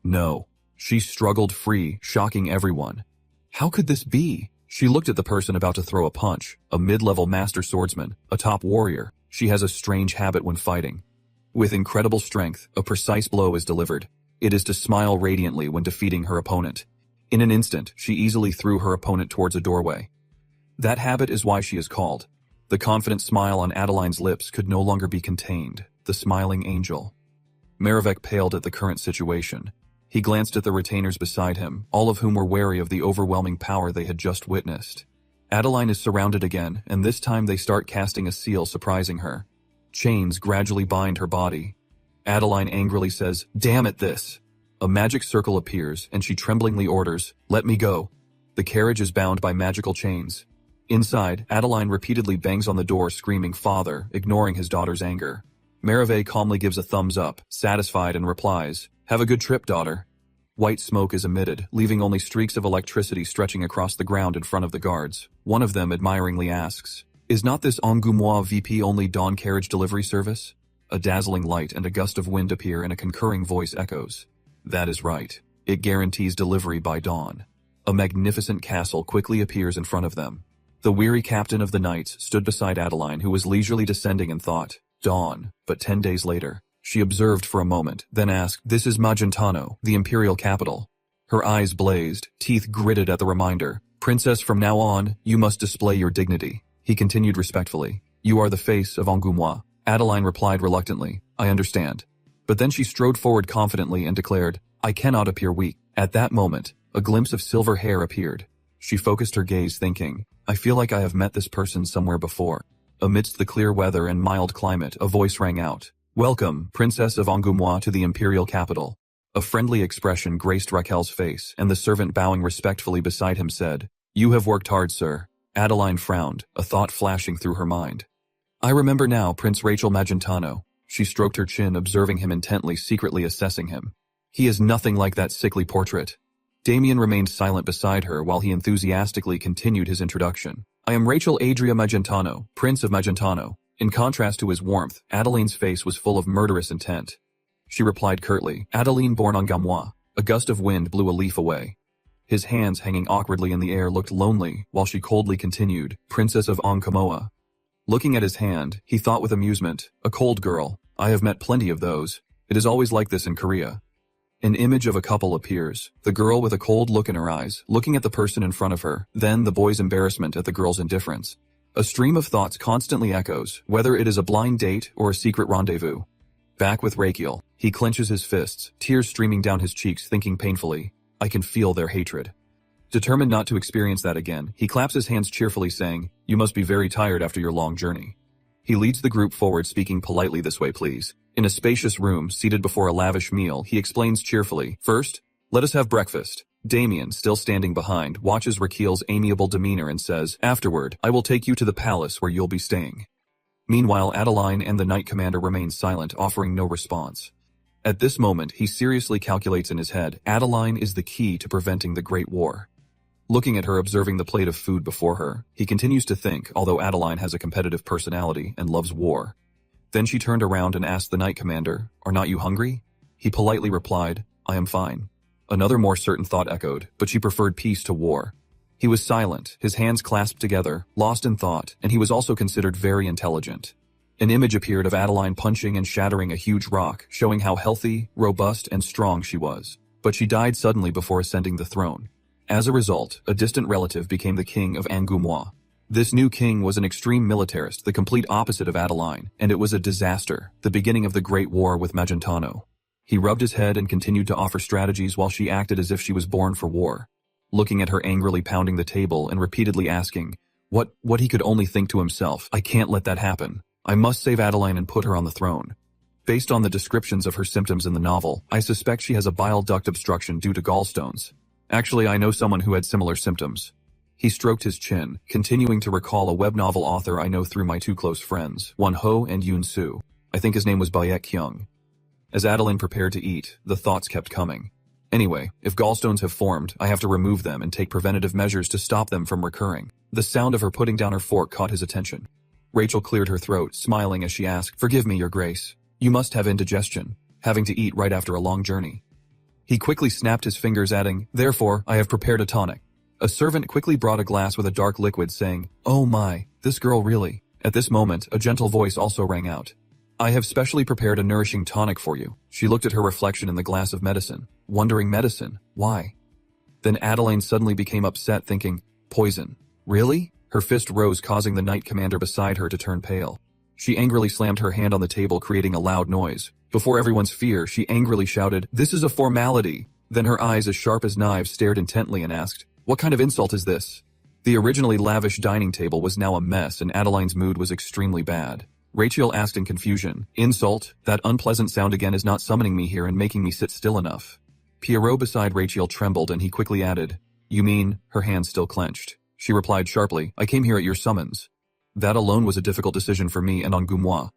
No. She struggled free, shocking everyone. How could this be? She looked at the person about to throw a punch, a mid-level master swordsman, a top warrior. She has a strange habit when fighting. With incredible strength, a precise blow is delivered. It is to smile radiantly when defeating her opponent. In an instant, she easily threw her opponent towards a doorway. That habit is why she is called. The confident smile on Adeline's lips could no longer be contained. The smiling angel. Merivek paled at the current situation. He glanced at the retainers beside him, all of whom were wary of the overwhelming power they had just witnessed. Adeline is surrounded again, and this time they start casting a seal, surprising her. Chains gradually bind her body. Adeline angrily says, "Damn it, this!" A magic circle appears, and she tremblingly orders, "Let me go." The carriage is bound by magical chains. Inside, Adeline repeatedly bangs on the door, screaming "Father," ignoring his daughter's anger. Merave calmly gives a thumbs up, satisfied, and replies, "Have a good trip, daughter." White smoke is emitted, leaving only streaks of electricity stretching across the ground in front of the guards. One of them admiringly asks, "Is not this Angoumois VP only dawn carriage delivery service?" A dazzling light and a gust of wind appear, and a concurring voice echoes, "That is right. It guarantees delivery by dawn." A magnificent castle quickly appears in front of them. The weary captain of the knights stood beside Adeline, who was leisurely descending, and thought, "Dawn," but 10 days later. She observed for a moment, then asked, "This is Magentano, the imperial capital." Her eyes blazed, teeth gritted at the reminder. "Princess, from now on, you must display your dignity." He continued respectfully, "You are the face of Angoumois." Adeline replied reluctantly, "I understand." But then she strode forward confidently and declared, "I cannot appear weak." At that moment, a glimpse of silver hair appeared. She focused her gaze, thinking, "I feel like I have met this person somewhere before." Amidst the clear weather and mild climate, a voice rang out, "Welcome, Princess of Angoumois, to the imperial capital." A friendly expression graced Raquel's face, and the servant, bowing respectfully beside him, said, "You have worked hard, sir." Adeline frowned, a thought flashing through her mind. "I remember now, Prince Rachel Magentano." She stroked her chin, observing him intently, secretly assessing him. "He is nothing like that sickly portrait." Damien remained silent beside her while he enthusiastically continued his introduction. "I am Rachel Adria Magentano, Prince of Magentano." In contrast to his warmth, Adeline's face was full of murderous intent. She replied curtly, "Adeline born on Gamois." A gust of wind blew a leaf away. His hands, hanging awkwardly in the air, looked lonely, while she coldly continued, "Princess of Angoumois." Looking at his hand, he thought with amusement, "A cold girl. I have met plenty of those. It is always like this in Korea." An image of a couple appears, the girl with a cold look in her eyes, looking at the person in front of her, then the boy's embarrassment at the girl's indifference. A stream of thoughts constantly echoes, whether it is a blind date or a secret rendezvous. Back with Raquel, he clenches his fists, tears streaming down his cheeks, thinking painfully, "I can feel their hatred." Determined not to experience that again, he claps his hands cheerfully, saying, "You must be very tired after your long journey." He leads the group forward, speaking politely, "This way, please." In a spacious room, seated before a lavish meal, he explains cheerfully, "First, let us have breakfast." Damien, still standing behind, watches Raquel's amiable demeanor and says, "Afterward, I will take you to the palace where you'll be staying." Meanwhile, Adeline and the knight commander remain silent, offering no response. At this moment, he seriously calculates in his head, Adeline is the key to preventing the Great War. Looking at her, observing the plate of food before her, he continues to think, although Adeline has a competitive personality and loves war. Then she turned around and asked the knight commander, "Are not you hungry?" He politely replied, "I am fine." Another more certain thought echoed, but she preferred peace to war. He was silent, his hands clasped together, lost in thought, and he was also considered very intelligent. An image appeared of Adeline punching and shattering a huge rock, showing how healthy, robust, and strong she was. But she died suddenly before ascending the throne. As a result, a distant relative became the king of Angoumois. This new king was an extreme militarist, the complete opposite of Adeline, and it was a disaster, the beginning of the Great War with Magentano. He rubbed his head and continued to offer strategies while she acted as if she was born for war. Looking at her angrily, pounding the table and repeatedly asking, what he could only think to himself, "I can't let that happen. I must save Adeline and put her on the throne." Based on the descriptions of her symptoms in the novel, I suspect she has a bile duct obstruction due to gallstones. Actually, I know someone who had similar symptoms. He stroked his chin, continuing to recall a web novel author I know through my two close friends, Won Ho and Yoon Soo. I think his name was Baek Kyung. As Adeline prepared to eat, the thoughts kept coming. Anyway, if gallstones have formed, I have to remove them and take preventative measures to stop them from recurring. The sound of her putting down her fork caught his attention. Rachel cleared her throat, smiling as she asked, "Forgive me, Your Grace. You must have indigestion, having to eat right after a long journey." He quickly snapped his fingers, adding, "Therefore, I have prepared a tonic." A servant quickly brought a glass with a dark liquid, saying, "Oh my, this girl really." At this moment, a gentle voice also rang out. "I have specially prepared a nourishing tonic for you." She looked at her reflection in the glass of medicine, wondering, medicine, why? Then Adeline suddenly became upset, thinking, poison. Really? Her fist rose, causing the knight commander beside her to turn pale. She angrily slammed her hand on the table, creating a loud noise. Before everyone's fear, she angrily shouted, "This is a formality. Then her eyes as sharp as knives stared intently and asked, "What kind of insult is this?" The originally lavish dining table was now a mess and Adeline's mood was extremely bad. Rachel asked in confusion, "Insult? That unpleasant sound again is not summoning me here and making me sit still enough." Pierrot beside Rachel trembled and he quickly added, "You mean?" Her hand still clenched. She replied sharply, "I came here at your summons." That alone was a difficult decision for me and Angoumois.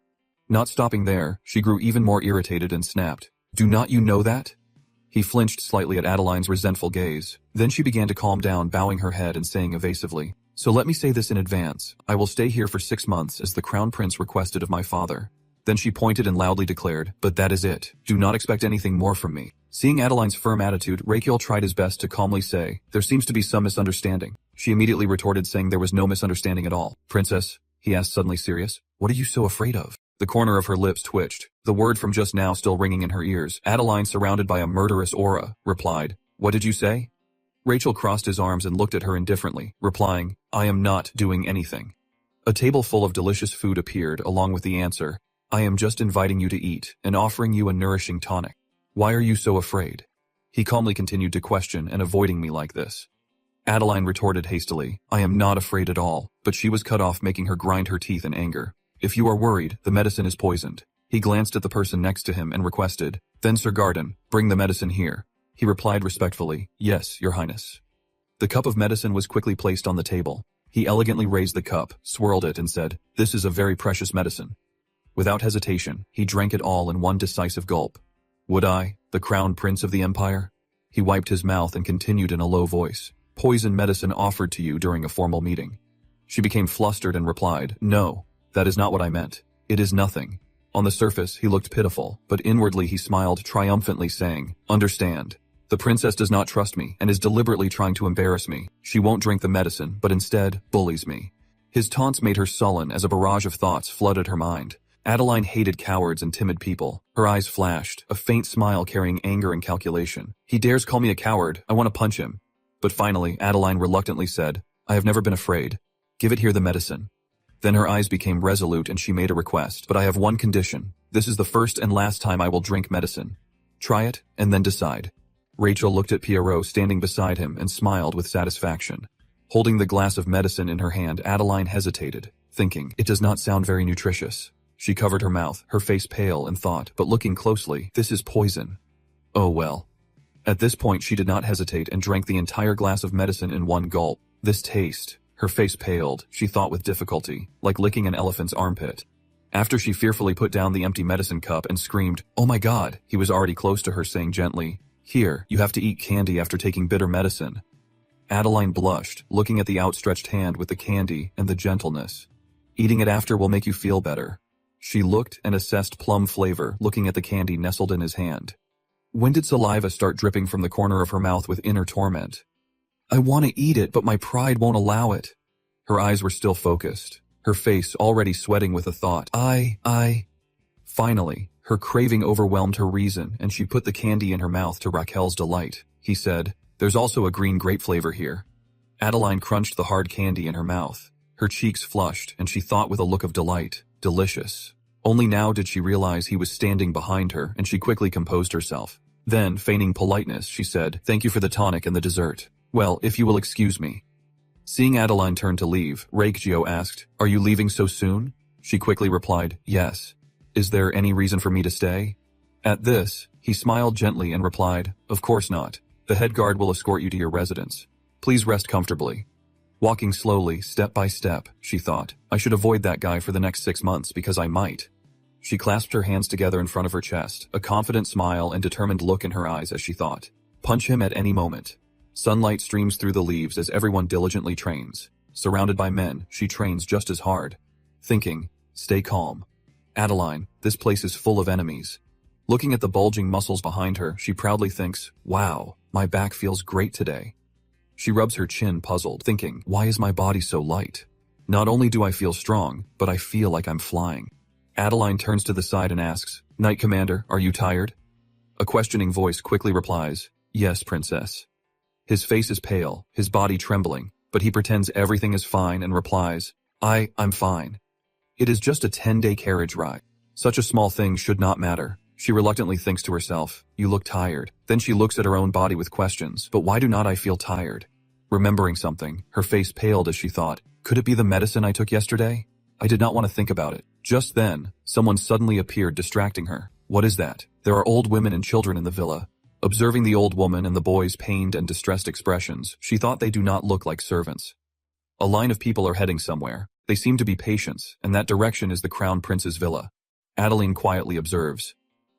Not stopping there, she grew even more irritated and snapped, "Do not you know that?" He flinched slightly at Adeline's resentful gaze. Then she began to calm down, bowing her head and saying evasively, "So let me say this in advance. I will stay here for 6 months as the Crown Prince requested of my father." Then she pointed and loudly declared, "But that is it. Do not expect anything more from me." Seeing Adeline's firm attitude, Rachel tried his best to calmly say, "There seems to be some misunderstanding." She immediately retorted saying there was no misunderstanding at all. "Princess," he asked suddenly serious, "what are you so afraid of?" The corner of her lips twitched, the word from just now still ringing in her ears. Adeline, surrounded by a murderous aura, replied, "What did you say?" Rachel crossed his arms and looked at her indifferently, replying, "I am not doing anything." A table full of delicious food appeared along with the answer, "I am just inviting you to eat and offering you a nourishing tonic. Why are you so afraid?" He calmly continued to question and avoiding me like this. Adeline retorted hastily, "I am not afraid at all," but she was cut off, making her grind her teeth in anger. "If you are worried, the medicine is poisoned." He glanced at the person next to him and requested, "Then Sir Garden, bring the medicine here." He replied respectfully, "Yes, Your Highness." The cup of medicine was quickly placed on the table. He elegantly raised the cup, swirled it and said, "This is a very precious medicine." Without hesitation, he drank it all in one decisive gulp. "Would I, the Crown Prince of the Empire?" He wiped his mouth and continued in a low voice, "Poison medicine offered to you during a formal meeting." She became flustered and replied, "No. That is not what I meant. It is nothing." On the surface, he looked pitiful, but inwardly he smiled triumphantly saying, "Understand. The princess does not trust me and is deliberately trying to embarrass me. She won't drink the medicine, but instead bullies me." His taunts made her sullen as a barrage of thoughts flooded her mind. Adeline hated cowards and timid people. Her eyes flashed, a faint smile carrying anger and calculation. "He dares call me a coward. I want to punch him." But finally, Adeline reluctantly said, "I have never been afraid. Give it here the medicine." Then her eyes became resolute and she made a request. "But I have one condition. This is the first and last time I will drink medicine. Try it, and then decide." Rachel looked at Pierrot standing beside him and smiled with satisfaction. Holding the glass of medicine in her hand, Adeline hesitated, thinking, "It does not sound very nutritious." She covered her mouth, her face pale, and thought, but looking closely, "This is poison. Oh well." At this point she did not hesitate and drank the entire glass of medicine in one gulp. This taste... Her face paled, she thought with difficulty, like licking an elephant's armpit. After she fearfully put down the empty medicine cup and screamed, "Oh my God!" He was already close to her saying gently, "Here, you have to eat candy after taking bitter medicine." Adeline blushed, looking at the outstretched hand with the candy and the gentleness. "Eating it after will make you feel better." She looked and assessed plum flavor, looking at the candy nestled in his hand. When did saliva start dripping from the corner of her mouth with inner torment? "I want to eat it, but my pride won't allow it." Her eyes were still focused, her face already sweating with the thought, I. Finally, her craving overwhelmed her reason and she put the candy in her mouth to Raquel's delight. He said, "There's also a green grape flavor here." Adeline crunched the hard candy in her mouth. Her cheeks flushed and she thought with a look of delight, "Delicious." Only now did she realize he was standing behind her and she quickly composed herself. Then, feigning politeness, she said, "Thank you for the tonic and the dessert. Well, if you will excuse me." Seeing Adeline turn to leave, Rachel asked, "Are you leaving so soon?" She quickly replied, "Yes." "Is there any reason for me to stay?" At this, he smiled gently and replied, "Of course not. The head guard will escort you to your residence. Please rest comfortably." Walking slowly, step by step, she thought, "I should avoid that guy for the next 6 months because I might." She clasped her hands together in front of her chest, a confident smile and determined look in her eyes as she thought, "Punch him at any moment." Sunlight streams through the leaves as everyone diligently trains. Surrounded by men, she trains just as hard. Thinking, "Stay calm. Adeline, this place is full of enemies." Looking at the bulging muscles behind her, she proudly thinks, "Wow, my back feels great today." She rubs her chin puzzled, thinking, "Why is my body so light? Not only do I feel strong, but I feel like I'm flying." Adeline turns to the side and asks, "Knight Commander, are you tired?" A questioning voice quickly replies, "Yes, Princess." His face is pale, his body trembling, but he pretends everything is fine and replies, I'm fine. It is just a 10-day carriage ride. Such a small thing should not matter." She reluctantly thinks to herself, you look tired. Then she looks at her own body with questions, but why do not I feel tired? Remembering something, her face paled as she thought, could it be the medicine I took yesterday? I did not want to think about it. Just then, someone suddenly appeared distracting her. What is that? There are old women and children in the villa. Observing the old woman and the boy's pained and distressed expressions, she thought they do not look like servants. A line of people are heading somewhere. They seem to be patients, and that direction is the Crown Prince's villa. Adeline quietly observes.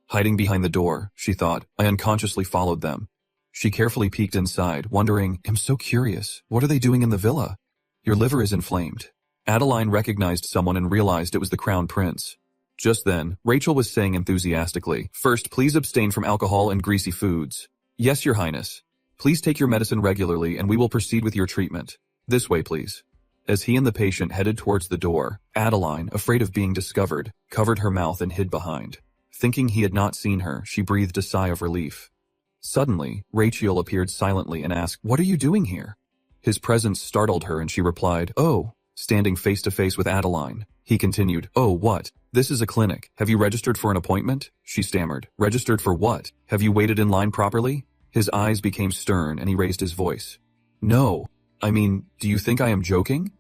Hiding behind the door, she thought, I unconsciously followed them. She carefully peeked inside, wondering, I'm so curious. What are they doing in the villa? Your liver is inflamed. Adeline recognized someone and realized it was the Crown Prince. Just then, Rachel was saying enthusiastically, First, please abstain from alcohol and greasy foods. Yes, Your Highness. Please take your medicine regularly and we will proceed with your treatment. This way, please. As he and the patient headed towards the door, Adeline, afraid of being discovered, covered her mouth and hid behind. Thinking he had not seen her, she breathed a sigh of relief. Suddenly, Rachel appeared silently and asked, What are you doing here? His presence startled her and she replied, Oh. Standing face to face with Adeline, he continued, Oh, what? This is a clinic. Have you registered for an appointment? She stammered. Registered for what? Have you waited in line properly? His eyes became stern and he raised his voice. No. I mean, do you think I am joking?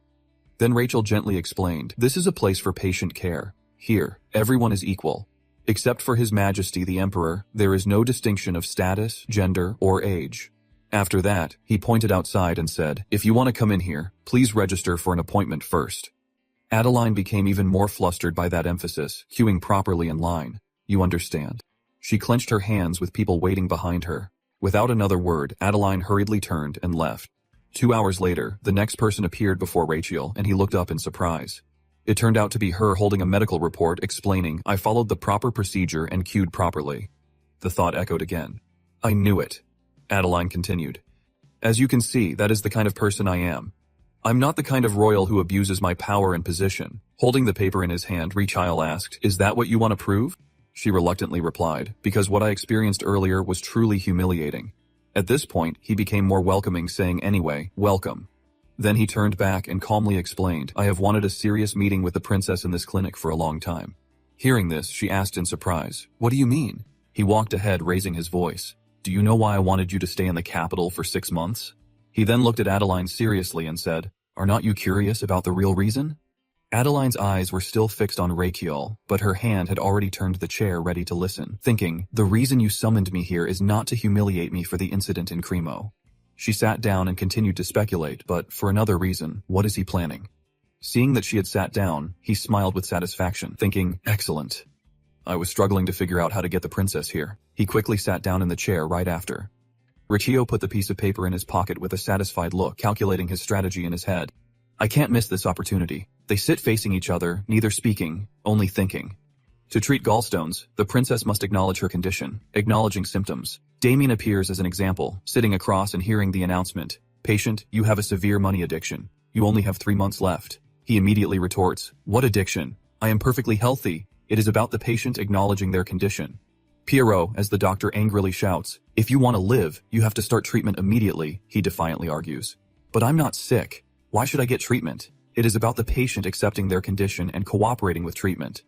Then Rachel gently explained, This is a place for patient care. Here, everyone is equal. Except for His Majesty the Emperor, there is no distinction of status, gender, or age. After that, he pointed outside and said, If you want to come in here, please register for an appointment first. Adeline became even more flustered by that emphasis, queuing properly in line. You understand. She clenched her hands with people waiting behind her. Without another word, Adeline hurriedly turned and left. 2 hours later, the next person appeared before Rachel and he looked up in surprise. It turned out to be her holding a medical report explaining, I followed the proper procedure and queued properly. The thought echoed again. I knew it. Adeline continued. As you can see, that is the kind of person I am. I'm not the kind of royal who abuses my power and position. Holding the paper in his hand, Rachel asked, Is that what you want to prove? She reluctantly replied, Because what I experienced earlier was truly humiliating. At this point, he became more welcoming, saying anyway, welcome. Then he turned back and calmly explained, I have wanted a serious meeting with the princess in this clinic for a long time. Hearing this, she asked in surprise, What do you mean? He walked ahead, raising his voice. Do you know why I wanted you to stay in the capital for 6 months? He then looked at Adeline seriously and said, Are not you curious about the real reason? Adeline's eyes were still fixed on Rachel, but her hand had already turned the chair ready to listen, thinking, The reason you summoned me here is not to humiliate me for the incident in Cremo. She sat down and continued to speculate, but for another reason, what is he planning? Seeing that she had sat down, he smiled with satisfaction, thinking, Excellent. I was struggling to figure out how to get the princess here. He quickly sat down in the chair right after. Riccio put the piece of paper in his pocket with a satisfied look, calculating his strategy in his head. I can't miss this opportunity. They sit facing each other, neither speaking, only thinking. To treat gallstones, the princess must acknowledge her condition, acknowledging symptoms. Damien appears as an example, sitting across and hearing the announcement. Patient, you have a severe money addiction. You only have 3 months left. He immediately retorts, What addiction? I am perfectly healthy. It is about the patient acknowledging their condition. Pierrot, as the doctor angrily shouts, If you want to live, you have to start treatment immediately, he defiantly argues. But I'm not sick. Why should I get treatment? It is about the patient accepting their condition and cooperating with treatment.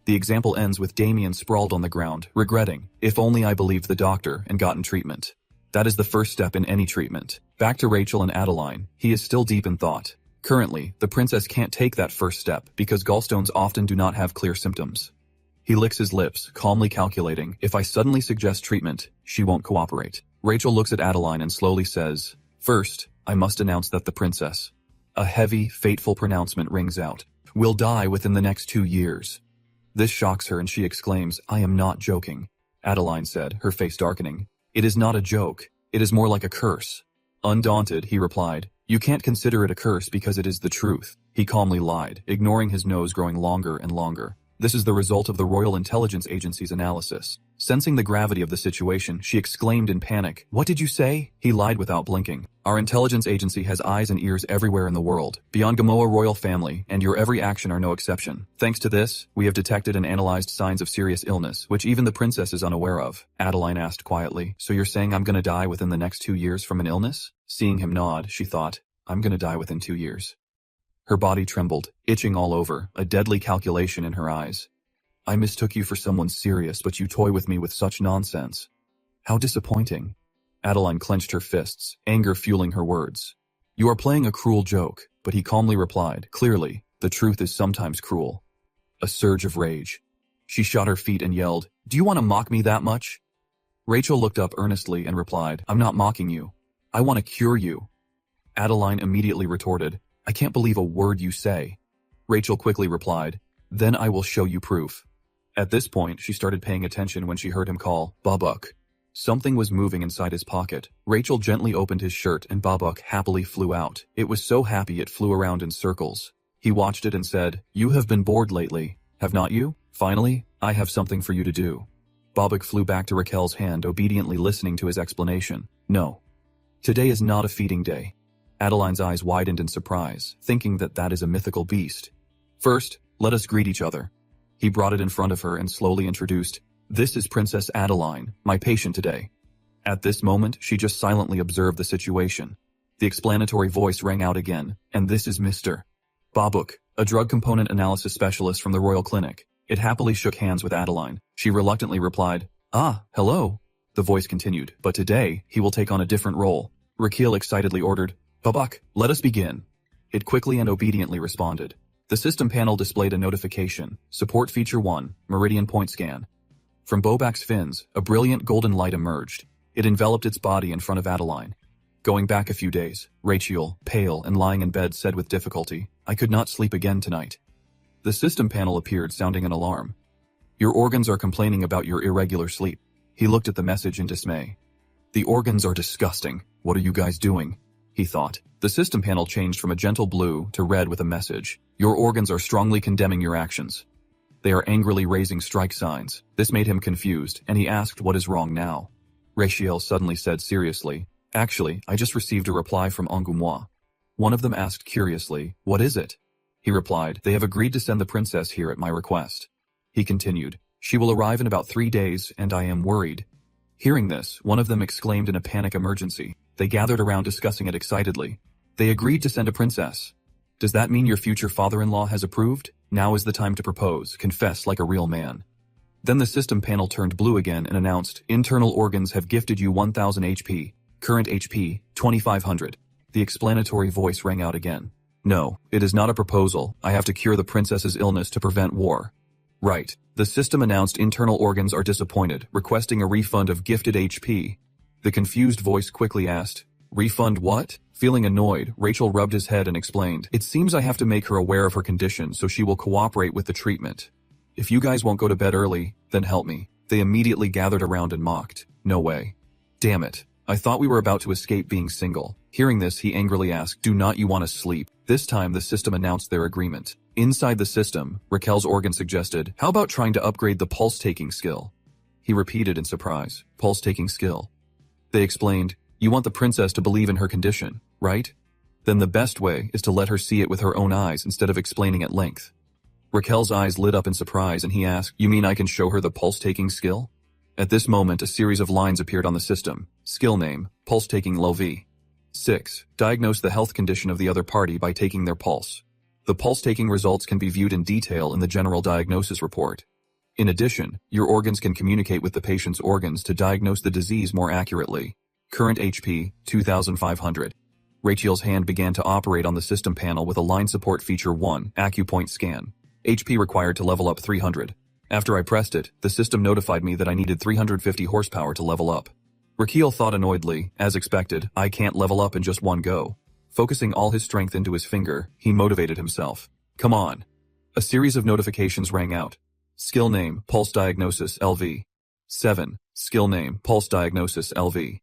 The example ends with Damien sprawled on the ground, regretting, If only I believed the doctor and gotten treatment. That is the first step in any treatment. Back to Rachel and Adeline, he is still deep in thought. Currently, the princess can't take that first step because gallstones often do not have clear symptoms. He licks his lips, calmly calculating, if I suddenly suggest treatment, she won't cooperate. Rachel looks at Adeline and slowly says, First, I must announce that the princess. A heavy, fateful pronouncement rings out. Will die within the next 2 years. This shocks her and she exclaims, I am not joking. Adeline said, her face darkening. It is not a joke. It is more like a curse. Undaunted, he replied, You can't consider it a curse because it is the truth. He calmly lied, ignoring his nose growing longer and longer. This is the result of the Royal Intelligence Agency's analysis. Sensing the gravity of the situation, she exclaimed in panic, What did you say? He lied without blinking. Our intelligence agency has eyes and ears everywhere in the world, beyond Gamoa royal family, and your every action are no exception. Thanks to this, we have detected and analyzed signs of serious illness, which even the princess is unaware of. Adeline asked quietly, So you're saying I'm gonna die within the next 2 years from an illness? Seeing him nod, she thought, I'm gonna die within 2 years. Her body trembled, itching all over, a deadly calculation in her eyes. I mistook you for someone serious, but you toy with me with such nonsense. How disappointing. Adeline clenched her fists, anger fueling her words. You are playing a cruel joke, but he calmly replied, clearly, the truth is sometimes cruel. A surge of rage. She shot her feet and yelled, do you want to mock me that much? Rachel looked up earnestly and replied, I'm not mocking you. I want to cure you. Adeline immediately retorted, I can't believe a word you say. Rachel quickly replied, then I will show you proof. At this point, she started paying attention when she heard him call, Babuk. Something was moving inside his pocket. Rachel gently opened his shirt and Babuk happily flew out. It was so happy it flew around in circles. He watched it and said, you have been bored lately, have not you? Finally, I have something for you to do. Babuk flew back to Raquel's hand, obediently listening to his explanation. No. Today is not a feeding day. Adeline's eyes widened in surprise, thinking that that is a mythical beast. First, let us greet each other. He brought it in front of her and slowly introduced, this is Princess Adeline, my patient today. At this moment, she just silently observed the situation. The explanatory voice rang out again, and this is Mr. Babuk, a drug component analysis specialist from the Royal Clinic. It happily shook hands with Adeline. She reluctantly replied, ah, hello. The voice continued, but today, he will take on a different role. Raquel excitedly ordered, Babuk, let us begin. It quickly and obediently responded. The system panel displayed a notification, Support Feature 1, Meridian Point Scan. From Babuk's fins, a brilliant golden light emerged. It enveloped its body in front of Adeline. Going back a few days, Rachel, pale and lying in bed, said with difficulty, I could not sleep again tonight. The system panel appeared, sounding an alarm. Your organs are complaining about your irregular sleep. He looked at the message in dismay. The organs are disgusting. What are you guys doing? He thought. The system panel changed from a gentle blue to red with a message. Your organs are strongly condemning your actions. They are angrily raising strike signs. This made him confused, and he asked what is wrong now. Rachel suddenly said seriously, actually, I just received a reply from manhwa. One of them asked curiously, what is it? He replied, they have agreed to send the princess here at my request. He continued, she will arrive in about 3 days, and I am worried. Hearing this, one of them exclaimed in a panic emergency. They gathered around discussing it excitedly. They agreed to send a princess. Does that mean your future father-in-law has approved? Now is the time to propose, confess like a real man. Then the system panel turned blue again and announced, internal organs have gifted you 1000 HP, current HP, 2500. The explanatory voice rang out again. No, it is not a proposal. I have to cure the princess's illness to prevent war. Right. The system announced internal organs are disappointed, requesting a refund of gifted HP. The confused voice quickly asked, refund what? Feeling annoyed, Rachel rubbed his head and explained, it seems I have to make her aware of her condition so she will cooperate with the treatment. If you guys won't go to bed early, then help me. They immediately gathered around and mocked. No way. Damn it. I thought we were about to escape being single. Hearing this, he angrily asked, do not you want to sleep? This time the system announced their agreement. Inside the system, Raquel's organ suggested, how about trying to upgrade the pulse-taking skill? He repeated in surprise, pulse-taking skill. They explained, you want the princess to believe in her condition, right? Then the best way is to let her see it with her own eyes instead of explaining at length. Raquel's eyes lit up in surprise and he asked, you mean I can show her the pulse-taking skill? At this moment, a series of lines appeared on the system. Skill name, pulse-taking LV. 6. Diagnose the health condition of the other party by taking their pulse. The pulse-taking results can be viewed in detail in the general diagnosis report. In addition, your organs can communicate with the patient's organs to diagnose the disease more accurately. Current HP, 2500. Rachel's hand began to operate on the system panel with a line support feature 1, acupoint scan. HP required to level up 300. After I pressed it, the system notified me that I needed 350 horsepower to level up. Raquel thought annoyedly, as expected, I can't level up in just one go. Focusing all his strength into his finger, he motivated himself. Come on. A series of notifications rang out. Skill name, pulse diagnosis LV. 7. Skill name, pulse diagnosis LV.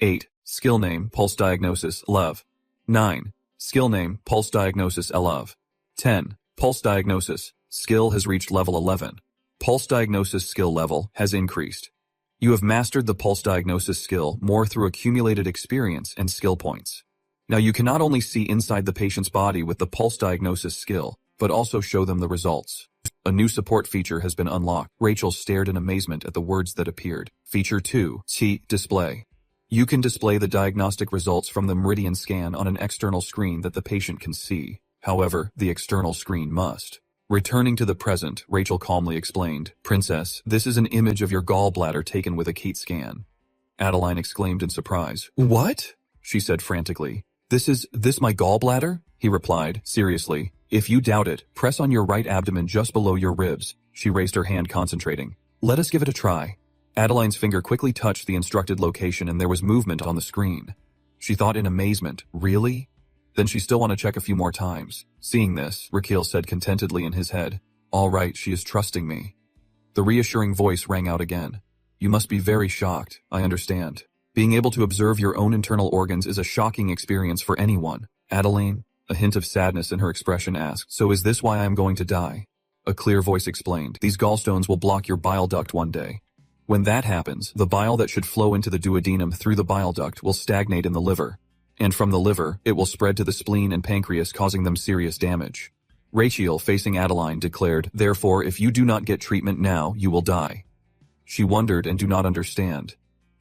8. Skill name, pulse diagnosis LV. 9. Skill name, pulse diagnosis LV. 10. Pulse diagnosis. Skill has reached level 11. Pulse diagnosis skill level has increased. You have mastered the pulse diagnosis skill more through accumulated experience and skill points. Now you can not only see inside the patient's body with the pulse diagnosis skill, but also show them the results. A new support feature has been unlocked. Rachel stared in amazement at the words that appeared. Feature 2, T display. You can display the diagnostic results from the meridian scan on an external screen that the patient can see. However, the external screen must Returning to the present, Rachel calmly explained, "Princess, this is an image of your gallbladder taken with a CT scan." Adeline exclaimed in surprise. "What?" she said frantically. This my gallbladder?" He replied, seriously. "If you doubt it, press on your right abdomen just below your ribs." She raised her hand, concentrating. "Let us give it a try." Adeline's finger quickly touched the instructed location and there was movement on the screen. She thought in amazement, "Really?" Then she still want to check a few more times. Seeing this, Raquel said contentedly in his head, "All right, she is trusting me." The reassuring voice rang out again. "You must be very shocked, I understand. Being able to observe your own internal organs is a shocking experience for anyone." Adeline, a hint of sadness in her expression, asked, "So is this why I am going to die?" A clear voice explained, "These gallstones will block your bile duct one day. When that happens, the bile that should flow into the duodenum through the bile duct will stagnate in the liver. And from the liver, it will spread to the spleen and pancreas, causing them serious damage." Rachel, facing Adeline, declared, "Therefore, if you do not get treatment now, you will die." She wondered and do not understand.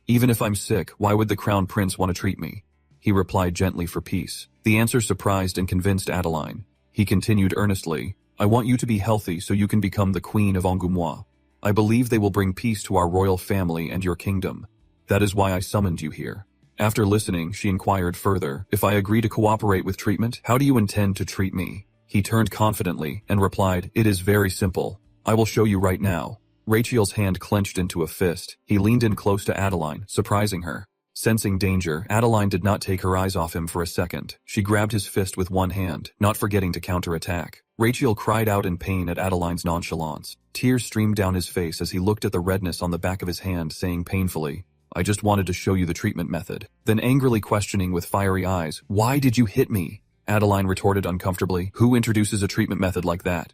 "Even if I'm sick, why would the crown prince want to treat me?" He replied gently for peace. The answer surprised and convinced Adeline. He continued earnestly, "I want you to be healthy so you can become the queen of Angoumois. I believe they will bring peace to our royal family and your kingdom. That is why I summoned you here." After listening, she inquired further, "If I agree to cooperate with treatment, how do you intend to treat me?" He turned confidently and replied, "It is very simple. I will show you right now." Rachel's hand clenched into a fist. He leaned in close to Adeline, surprising her. Sensing danger, Adeline did not take her eyes off him for a second. She grabbed his fist with one hand, not forgetting to counterattack. Rachel cried out in pain at Adeline's nonchalance. Tears streamed down his face as he looked at the redness on the back of his hand, saying painfully, "I just wanted to show you the treatment method." Then angrily questioning with fiery eyes, "Why did you hit me?" Adeline retorted uncomfortably, "Who introduces a treatment method like that?"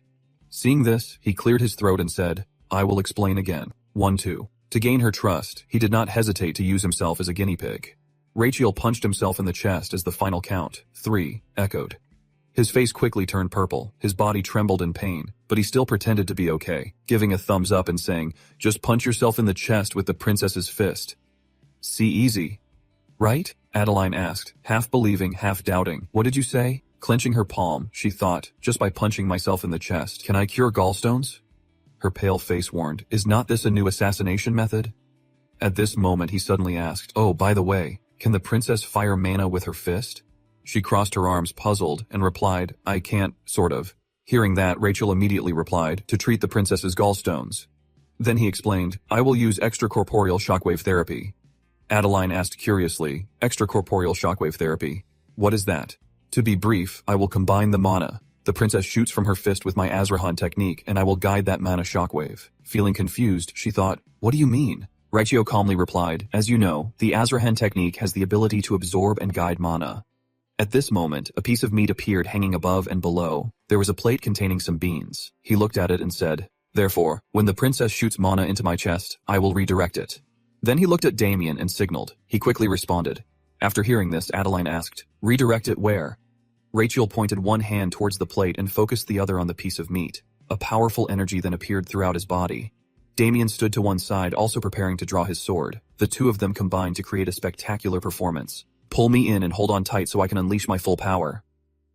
Seeing this, he cleared his throat and said, "I will explain again. 1, 2. To gain her trust, he did not hesitate to use himself as a guinea pig. Rachel punched himself in the chest as the final count, 3, echoed. His face quickly turned purple, his body trembled in pain, but he still pretended to be okay, giving a thumbs up and saying, "Just punch yourself in the chest with the princess's fist. See, easy. Right?" Adeline asked, half believing, half doubting. "What did you say?" Clenching her palm, she thought, "Just by punching myself in the chest, can I cure gallstones?" Her pale face warned, "Is not this a new assassination method?" At this moment he suddenly asked, "Oh, by the way, can the princess fire mana with her fist?" She crossed her arms puzzled and replied, "I can't, sort of." Hearing that, Rachel immediately replied, "To treat the princess's gallstones." Then he explained, "I will use extracorporeal shockwave therapy." Adeline asked curiously, "Extracorporeal shockwave therapy? What is that?" "To be brief, I will combine the mana. The princess shoots from her fist with my Azrahan technique, and I will guide that mana shockwave." Feeling confused, she thought, "What do you mean?" Raichio calmly replied, "As you know, the Azrahan technique has the ability to absorb and guide mana." At this moment, a piece of meat appeared hanging above and below. There was a plate containing some beans. He looked at it and said, "Therefore, when the princess shoots mana into my chest, I will redirect it." Then he looked at Damien and signaled. He quickly responded. After hearing this, Adeline asked, "Redirect it where?" Rachel pointed one hand towards the plate and focused the other on the piece of meat. A powerful energy then appeared throughout his body. Damien stood to one side, also preparing to draw his sword. The two of them combined to create a spectacular performance. "Pull me in and hold on tight so I can unleash my full power."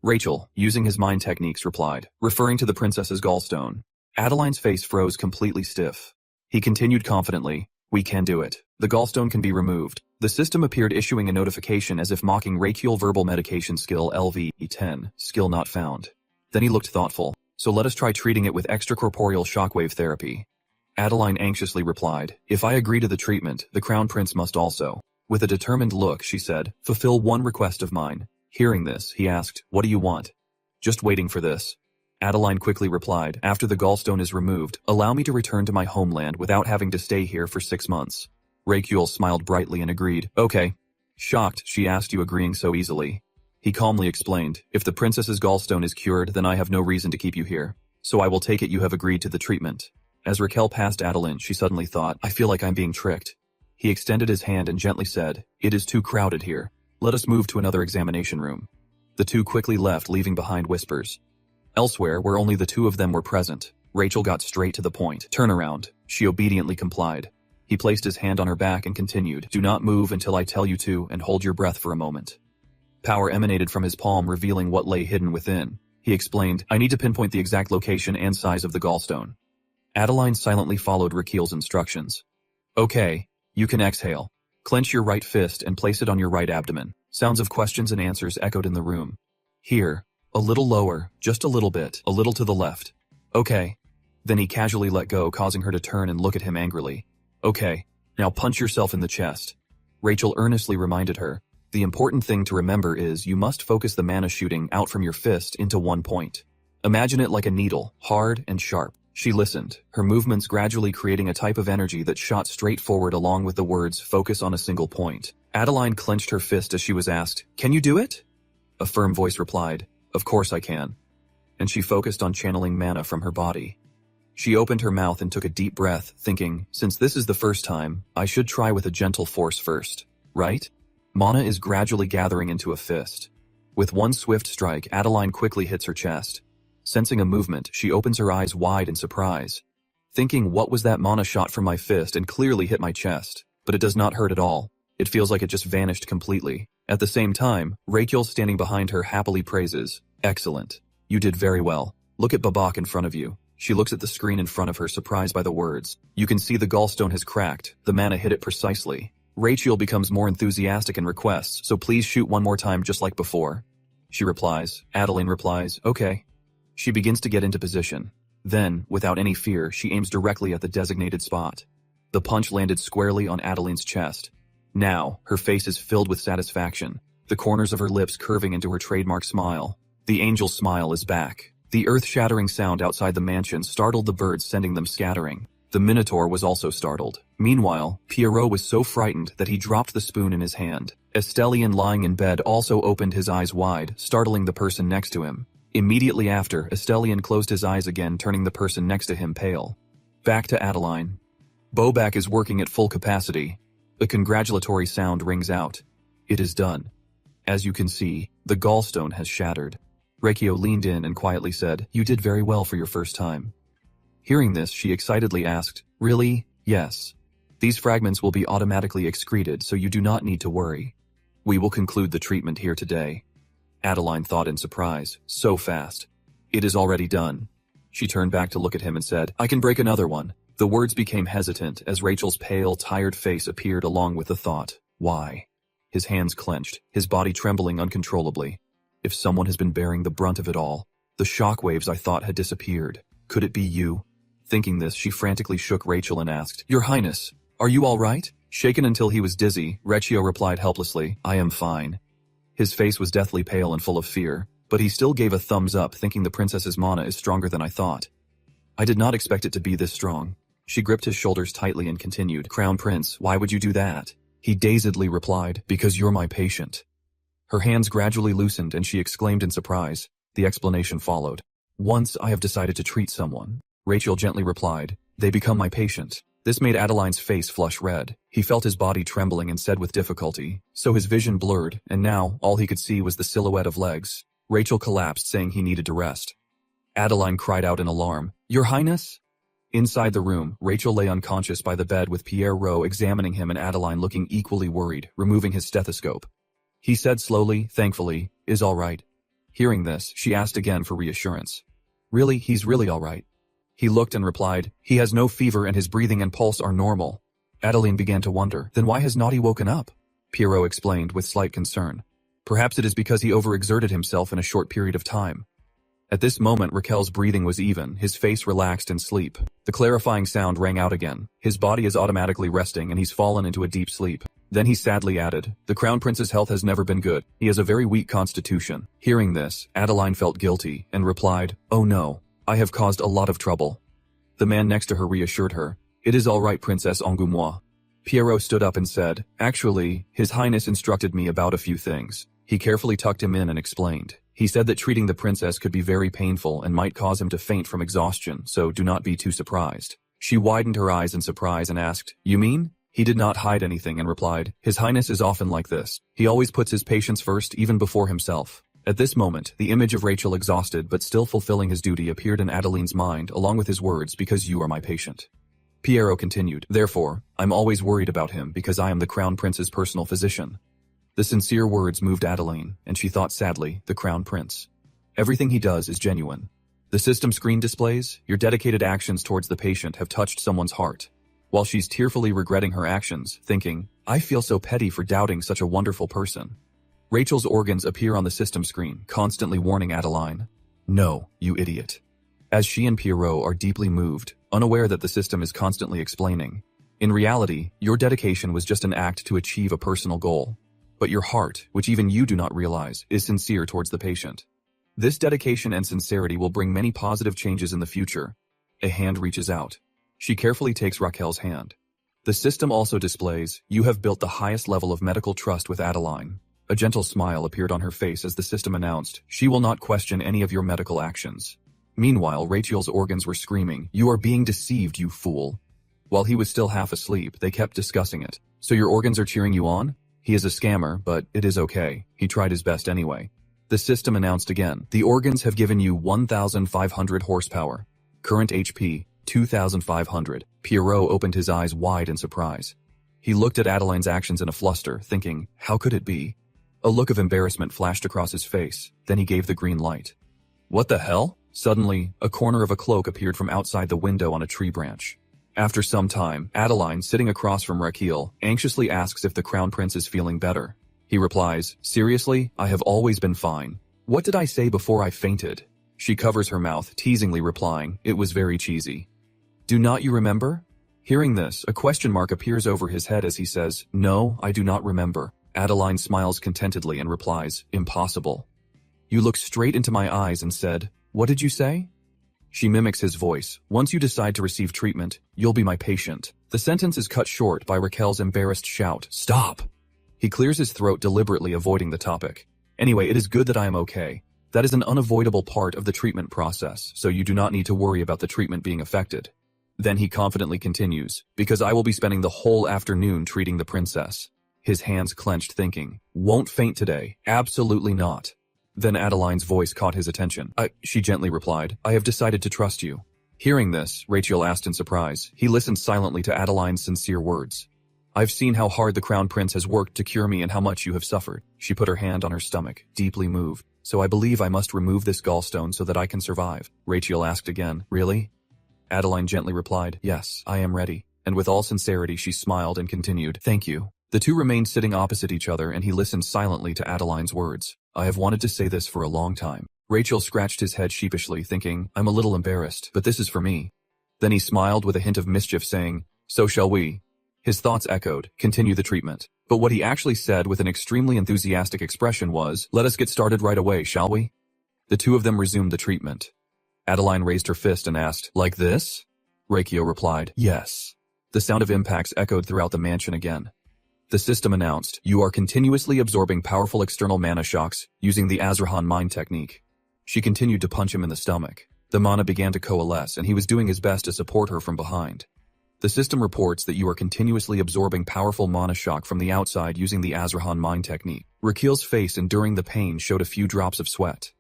Rachel, using his mind techniques, replied, referring to the princess's gallstone. Adeline's face froze completely stiff. He continued confidently, "We can do it. The gallstone can be removed." The system appeared issuing a notification as if mocking Rachel verbal medication skill LV10, skill not found. Then he looked thoughtful. "So let us try treating it with extracorporeal shockwave therapy." Adeline anxiously replied, "If I agree to the treatment, the crown prince must also." With a determined look, she said, "Fulfill one request of mine." Hearing this, he asked, "What do you want?" "Just waiting for this." Adeline quickly replied, "After the gallstone is removed, allow me to return to my homeland without having to stay here for 6 months. Rachel smiled brightly and agreed, "Okay." Shocked, she asked, "You agreeing so easily?" He calmly explained, "If the princess's gallstone is cured, then I have no reason to keep you here. So I will take it you have agreed to the treatment." As Raquel passed Adeline, she suddenly thought, "I feel like I'm being tricked." He extended his hand and gently said, "It is too crowded here. Let us move to another examination room." The two quickly left, leaving behind whispers. Elsewhere, where only the two of them were present, Rachel got straight to the point. "Turn around." She obediently complied. He placed his hand on her back and continued, "Do not move until I tell you to, and hold your breath for a moment." Power emanated from his palm, revealing what lay hidden within. He He explained, I need to pinpoint the exact location and size of the gallstone. Adeline silently followed Raquel's instructions. Okay, you can exhale. Clench your right fist and place it on your right abdomen. Sounds of questions and answers echoed in the room. Here. A little lower, just a little bit, a little to the left. Okay. Then he casually let go, causing her to turn and look at him angrily. Okay, now punch yourself in the chest. Rachel earnestly reminded her. The important thing to remember is you must focus the mana shooting out from your fist into one point. Imagine it like a needle, hard and sharp. She listened, her movements gradually creating a type of energy that shot straight forward along with the words focus on a single point. Adeline clenched her fist as she was asked, Can you do it? A firm voice replied, Of course I can. And she focused on channeling mana from her body. She opened her mouth and took a deep breath, thinking, since this is the first time, I should try with a gentle force first, right? Mana is gradually gathering into a fist. With one swift strike, Adeline quickly hits her chest. Sensing a movement, she opens her eyes wide in surprise. Thinking, what was that mana shot from my fist and clearly hit my chest? But it does not hurt at all. It feels like it just vanished completely. At the same time, Raquel standing behind her happily praises, Excellent. You did very well. Look at Babak in front of you. She looks at the screen in front of her, surprised by the words. You can see the gallstone has cracked. The mana hit it precisely. Rachel becomes more enthusiastic and requests, so please shoot one more time just like before. She replies. Adeline replies, Okay. She begins to get into position. Then, without any fear, she aims directly at the designated spot. The punch landed squarely on Adeline's chest. Now, her face is filled with satisfaction, the corners of her lips curving into her trademark smile. The angel's smile is back. The earth-shattering sound outside the mansion startled the birds, sending them scattering. The Minotaur was also startled. Meanwhile, Pierrot was so frightened that he dropped the spoon in his hand. Estelian, lying in bed, also opened his eyes wide, startling the person next to him. Immediately after, Estelian closed his eyes again, turning the person next to him pale. Back to Adeline. Bobak is working at full capacity. A congratulatory sound rings out. It is done. As you can see, the gallstone has shattered. Reikio leaned in and quietly said, You did very well for your first time. Hearing this, she excitedly asked, Really? Yes. These fragments will be automatically excreted, so you do not need to worry. We will conclude the treatment here today. Adeline thought in surprise, so fast. It is already done. She turned back to look at him and said, I can break another one. The words became hesitant as Rachel's pale, tired face appeared along with the thought, Why? His hands clenched, his body trembling uncontrollably. If someone has been bearing the brunt of it all, the shockwaves I thought had disappeared. Could it be you? Thinking this, she frantically shook Rachel and asked, Your Highness, are you all right? Shaken until he was dizzy, Reggio replied helplessly, I am fine. His face was deathly pale and full of fear, but he still gave a thumbs up, thinking the princess's mana is stronger than I thought. I did not expect it to be this strong. She gripped his shoulders tightly and continued, Crown Prince, why would you do that? He dazedly replied, Because you're my patient. Her hands gradually loosened and she exclaimed in surprise. The explanation followed. Once I have decided to treat someone, Rachel gently replied, They become my patient. This made Adeline's face flush red. He felt his body trembling and said with difficulty, so his vision blurred, and now all he could see was the silhouette of legs. Rachel collapsed, saying he needed to rest. Adeline cried out in alarm, Your Highness? Inside the room, Rachel lay unconscious by the bed with Pierrot examining him and Adeline looking equally worried, removing his stethoscope. He said slowly, thankfully, Is all right. Hearing this, she asked again for reassurance. Really, he's really all right. He looked and replied, He has no fever and his breathing and pulse are normal. Adeline began to wonder, Then why has Naughty woken up? Pierrot explained with slight concern. Perhaps it is because he overexerted himself in a short period of time. At this moment, Raquel's breathing was even, his face relaxed in sleep. The clarifying sound rang out again. His body is automatically resting and he's fallen into a deep sleep. Then he sadly added, The Crown Prince's health has never been good. He has a very weak constitution. Hearing this, Adeline felt guilty and replied, Oh no, I have caused a lot of trouble. The man next to her reassured her, It is all right, Princess Angoumois. Pierrot stood up and said, Actually, His Highness instructed me about a few things. He carefully tucked him in and explained. He said that treating the princess could be very painful and might cause him to faint from exhaustion, so do not be too surprised. She widened her eyes in surprise and asked, You mean? He did not hide anything and replied, His Highness is often like this. He always puts his patients first, even before himself. At this moment, the image of Rachel exhausted but still fulfilling his duty appeared in Adeline's mind, along with his words, Because you are my patient. Pierrot continued, Therefore, I'm always worried about him because I am the Crown Prince's personal physician. The sincere words moved Adeline, and she thought sadly, the Crown Prince. Everything he does is genuine. The system screen displays, your dedicated actions towards the patient have touched someone's heart. While she's tearfully regretting her actions, thinking, I feel so petty for doubting such a wonderful person. Rachel's organs appear on the system screen, constantly warning Adeline, no, you idiot. As she and Pierrot are deeply moved, unaware that the system is constantly explaining, in reality, your dedication was just an act to achieve a personal goal. But your heart, which even you do not realize, is sincere towards the patient. This dedication and sincerity will bring many positive changes in the future. A hand reaches out. She carefully takes Raquel's hand. The system also displays, you have built the highest level of medical trust with Adeline. A gentle smile appeared on her face as the system announced, she will not question any of your medical actions. Meanwhile, Rachel's organs were screaming, you are being deceived, you fool. While he was still half asleep, they kept discussing it. So your organs are cheering you on? He is a scammer, but it is okay. He tried his best anyway. The system announced again, the organs have given you 1,500 horsepower. Current HP, 2,500. Pierrot opened his eyes wide in surprise. He looked at Adeline's actions in a fluster, thinking, how could it be? A look of embarrassment flashed across his face, then he gave the green light. What the hell? Suddenly, a corner of a cloak appeared from outside the window on a tree branch. After some time, Adeline, sitting across from Raquel, anxiously asks if the Crown Prince is feeling better. He replies, seriously, I have always been fine. What did I say before I fainted? She covers her mouth, teasingly replying, it was very cheesy. Do not you remember? Hearing this, a question mark appears over his head as he says, no, I do not remember. Adeline smiles contentedly and replies, impossible. You looked straight into my eyes and said, what did you say? She mimics his voice, once you decide to receive treatment, you'll be my patient. The sentence is cut short by Raquel's embarrassed shout, stop! He clears his throat, deliberately avoiding the topic. Anyway, it is good that I am okay. That is an unavoidable part of the treatment process, so you do not need to worry about the treatment being affected. Then he confidently continues, because I will be spending the whole afternoon treating the princess. His hands clenched, thinking, won't faint today, absolutely not. Then Adeline's voice caught his attention. She gently replied, I have decided to trust you. Hearing this, Rachel asked in surprise. He listened silently to Adeline's sincere words. I've seen how hard the Crown Prince has worked to cure me and how much you have suffered. She put her hand on her stomach, deeply moved. So I believe I must remove this gallstone so that I can survive. Rachel asked again, really? Adeline gently replied, yes, I am ready. And with all sincerity she smiled and continued, thank you. The two remained sitting opposite each other and he listened silently to Adeline's words. I have wanted to say this for a long time. Rachel scratched his head sheepishly, thinking, I'm a little embarrassed, but this is for me. Then he smiled with a hint of mischief, saying, so shall we? His thoughts echoed, continue the treatment. But what he actually said with an extremely enthusiastic expression was, let us get started right away, shall we? The two of them resumed the treatment. Adeline raised her fist and asked, like this? Raquel replied, yes. The sound of impacts echoed throughout the mansion again. The system announced, you are continuously absorbing powerful external mana shocks using the Azrahan mind technique. She continued to punch him in the stomach. The mana began to coalesce and he was doing his best to support her from behind. The system reports that you are continuously absorbing powerful mana shock from the outside using the Azrahan mind technique. Raquel's face enduring the pain showed a few drops of sweat.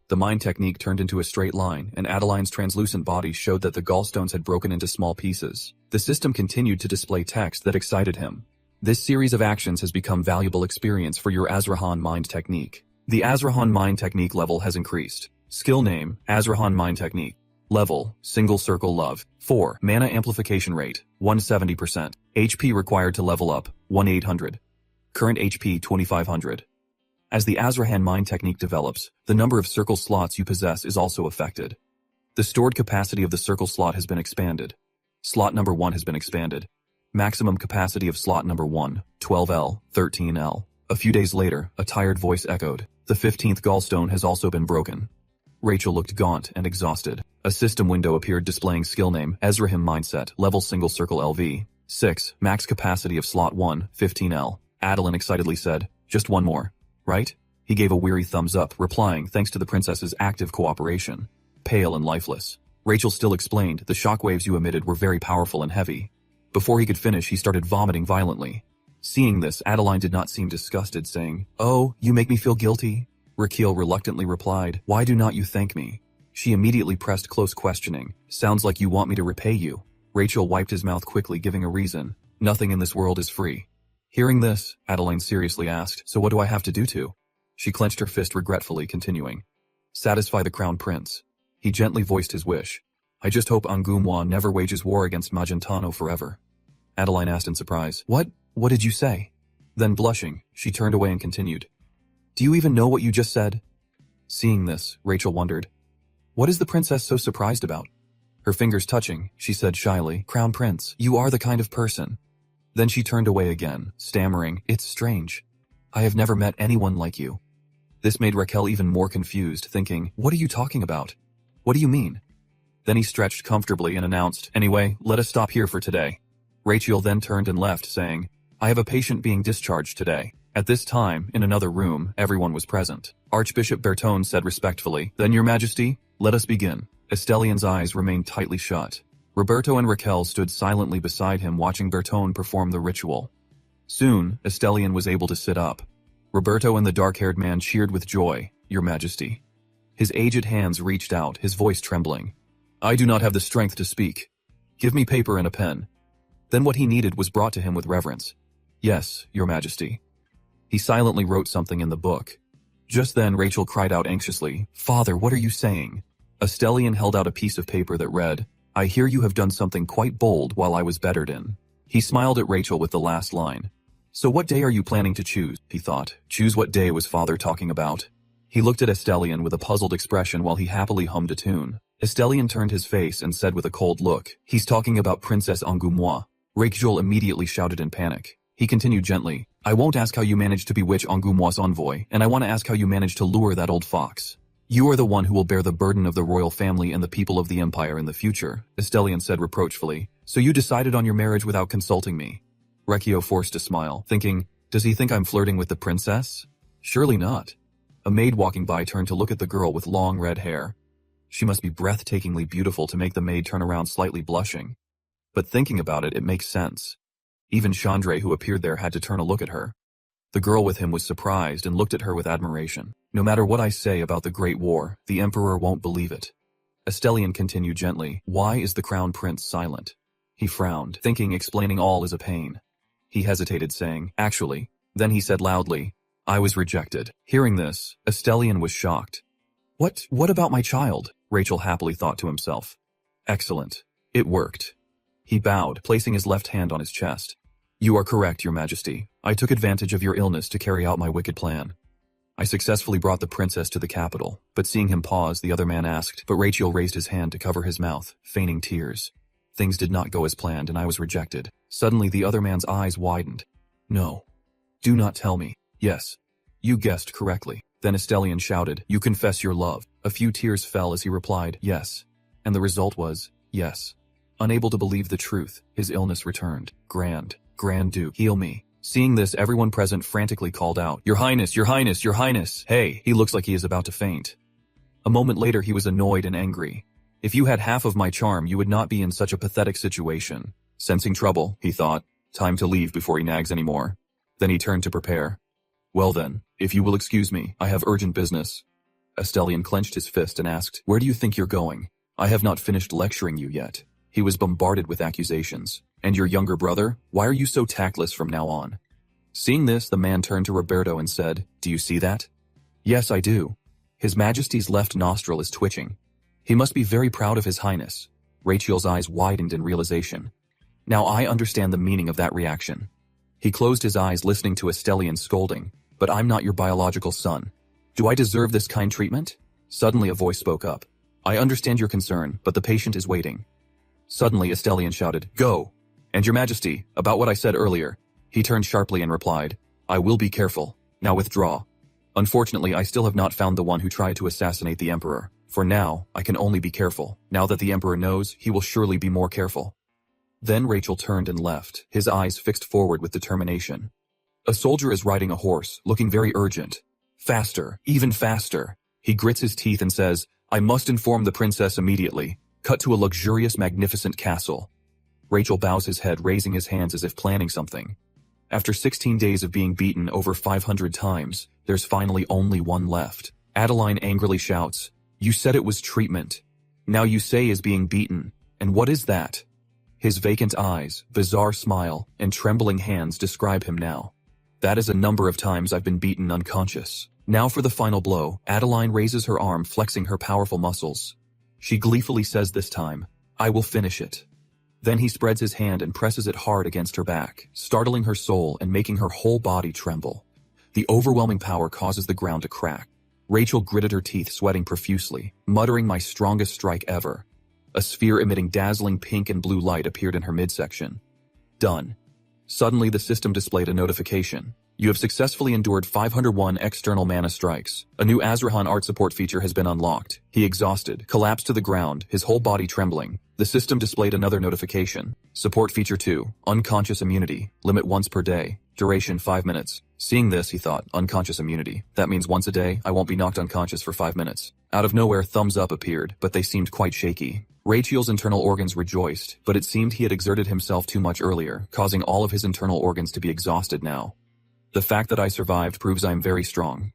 The mind technique turned into a straight line, and Adeline's translucent body showed that the gallstones had broken into small pieces. The system continued to display text that excited him. This series of actions has become valuable experience for your Azrahan mind technique. The Azrahan mind technique level has increased. Skill name, Azrahan mind technique. Level, single circle love. 4. Mana amplification rate, 170%. HP required to level up, 1800. Current HP 2500. As the Azrahan mind technique develops, the number of circle slots you possess is also affected. The stored capacity of the circle slot has been expanded. Slot number 1 has been expanded. Maximum capacity of slot number 1, 12L, 13L. A few days later, a tired voice echoed. The 15th gallstone has also been broken. Rachel looked gaunt and exhausted. A system window appeared displaying skill name, Ezrahim Mindset, level single circle LV. 6. Max capacity of slot 1, 15L. Adeline excitedly said, just one more, right? He gave a weary thumbs up, replying, thanks to the princess's active cooperation. Pale and lifeless. Rachel still explained, the shockwaves you emitted were very powerful and heavy. Before he could finish, he started vomiting violently. Seeing this, Adeline did not seem disgusted, saying, oh, you make me feel guilty? Raquel reluctantly replied, why do not you thank me? She immediately pressed close questioning, sounds like you want me to repay you. Rachel wiped his mouth quickly, giving a reason. Nothing in this world is free. Hearing this, Adeline seriously asked, so what do I have to do to? She clenched her fist regretfully, continuing, Satisfy the crown prince. He gently voiced his wish. I just hope Angumwa never wages war against Magentano forever. Adeline asked in surprise. What? What did you say? Then blushing, she turned away and continued. Do you even know what you just said? Seeing this, Rachel wondered. What is the princess so surprised about? Her fingers touching, she said shyly, Crown Prince, you are the kind of person. Then she turned away again, stammering, It's strange. I have never met anyone like you. This made Raquel even more confused, thinking, What are you talking about? What do you mean? Then he stretched comfortably and announced, Anyway, let us stop here for today. Rachel then turned and left, saying, I have a patient being discharged today. At this time, in another room, everyone was present. Archbishop Bertone said respectfully, Then, Your Majesty, let us begin. Estelian's eyes remained tightly shut. Roberto and Raquel stood silently beside him watching Bertone perform the ritual. Soon, Estelian was able to sit up. Roberto and the dark-haired man cheered with joy, Your Majesty. His aged hands reached out, his voice trembling. I do not have the strength to speak. Give me paper and a pen. Then what he needed was brought to him with reverence. Yes, Your Majesty. He silently wrote something in the book. Just then Rachel cried out anxiously, Father, what are you saying? Estelian held out a piece of paper that read, I hear you have done something quite bold while I was bettered in. He smiled at Rachel with the last line. So what day are you planning to choose? He thought. Choose what day was father talking about? He looked at Estelian with a puzzled expression while he happily hummed a tune. Estelian turned his face and said with a cold look, He's talking about Princess Angumwa. Rachel immediately shouted in panic. He continued gently, I won't ask how you managed to bewitch Angumwa's envoy, and I want to ask how you managed to lure that old fox. You are the one who will bear the burden of the royal family and the people of the empire in the future, Estelian said reproachfully. So you decided on your marriage without consulting me. Recchio forced a smile, thinking, Does he think I'm flirting with the princess? Surely not. A maid walking by turned to look at the girl with long red hair. She must be breathtakingly beautiful to make the maid turn around slightly blushing. But thinking about it, it makes sense. Even Chandre, who appeared there, had to turn a look at her. The girl with him was surprised and looked at her with admiration. No matter what I say about the Great War, the Emperor won't believe it. Estelian continued gently, Why is the Crown Prince silent? He frowned, thinking explaining all is a pain. He hesitated, saying, Actually. Then he said loudly, I was rejected. Hearing this, Estelian was shocked. What about my child? Rachel happily thought to himself. Excellent. It worked. He bowed, placing his left hand on his chest. You are correct, Your Majesty. I took advantage of your illness to carry out my wicked plan. I successfully brought the princess to the capital, but seeing him pause, the other man asked, but Rachel raised his hand to cover his mouth, feigning tears. Things did not go as planned and I was rejected. Suddenly the other man's eyes widened. No. Do not tell me. Yes. You guessed correctly. Then Estelian shouted, You confess your love. A few tears fell as he replied, Yes. And the result was, yes. Unable to believe the truth, his illness returned. Grand Duke, heal me. Seeing this, everyone present frantically called out, Your Highness, Your Highness, Your Highness. Hey, he looks like he is about to faint. A moment later he was annoyed and angry. If you had half of my charm, you would not be in such a pathetic situation. Sensing trouble, he thought, time to leave before he nags anymore. Then he turned to prepare. Well then, if you will excuse me, I have urgent business. Estelian clenched his fist and asked, Where do you think you're going? I have not finished lecturing you yet. He was bombarded with accusations. And your younger brother? Why are you so tactless from now on? Seeing this, the man turned to Roberto and said, Do you see that? Yes, I do. His Majesty's left nostril is twitching. He must be very proud of His Highness. Rachel's eyes widened in realization. Now I understand the meaning of that reaction. He closed his eyes listening to Estelian's scolding. But I'm not your biological son. Do I deserve this kind treatment? Suddenly a voice spoke up. I understand your concern, but the patient is waiting. Suddenly Estelian shouted, Go! And Your Majesty, about what I said earlier. He turned sharply and replied, I will be careful. Now withdraw. Unfortunately, I still have not found the one who tried to assassinate the Emperor. For now, I can only be careful. Now that the Emperor knows, he will surely be more careful. Then Rachel turned and left, his eyes fixed forward with determination. A soldier is riding a horse, looking very urgent. Faster, even faster. He grits his teeth and says, I must inform the princess immediately. Cut to a luxurious, magnificent castle. Rachel bows his head, raising his hands as if planning something. After 16 days of being beaten over 500 times, there's finally only one left. Adeline angrily shouts, You said it was treatment. Now you say is being beaten. And what is that? His vacant eyes, bizarre smile, and trembling hands describe him now. That is a number of times I've been beaten unconscious. Now for the final blow. Adeline raises her arm, flexing her powerful muscles. She gleefully says this time, "I will finish it." Then he spreads his hand and presses it hard against her back, startling her soul and making her whole body tremble. The overwhelming power causes the ground to crack. Rachel gritted her teeth, sweating profusely, muttering, "My strongest strike ever." A sphere emitting dazzling pink and blue light appeared in her midsection. Done. Suddenly the system displayed a notification. You have successfully endured 501 external mana strikes. A new Azrahan art support feature has been unlocked. He exhausted, collapsed to the ground, his whole body trembling. The system displayed another notification. Support feature 2, unconscious immunity, limit once per day, duration 5 minutes. Seeing this, he thought, unconscious immunity. That means once a day, I won't be knocked unconscious for 5 minutes. Out of nowhere, thumbs up appeared, but they seemed quite shaky. Rachel's internal organs rejoiced, but it seemed he had exerted himself too much earlier, causing all of his internal organs to be exhausted now. The fact that I survived proves I am very strong.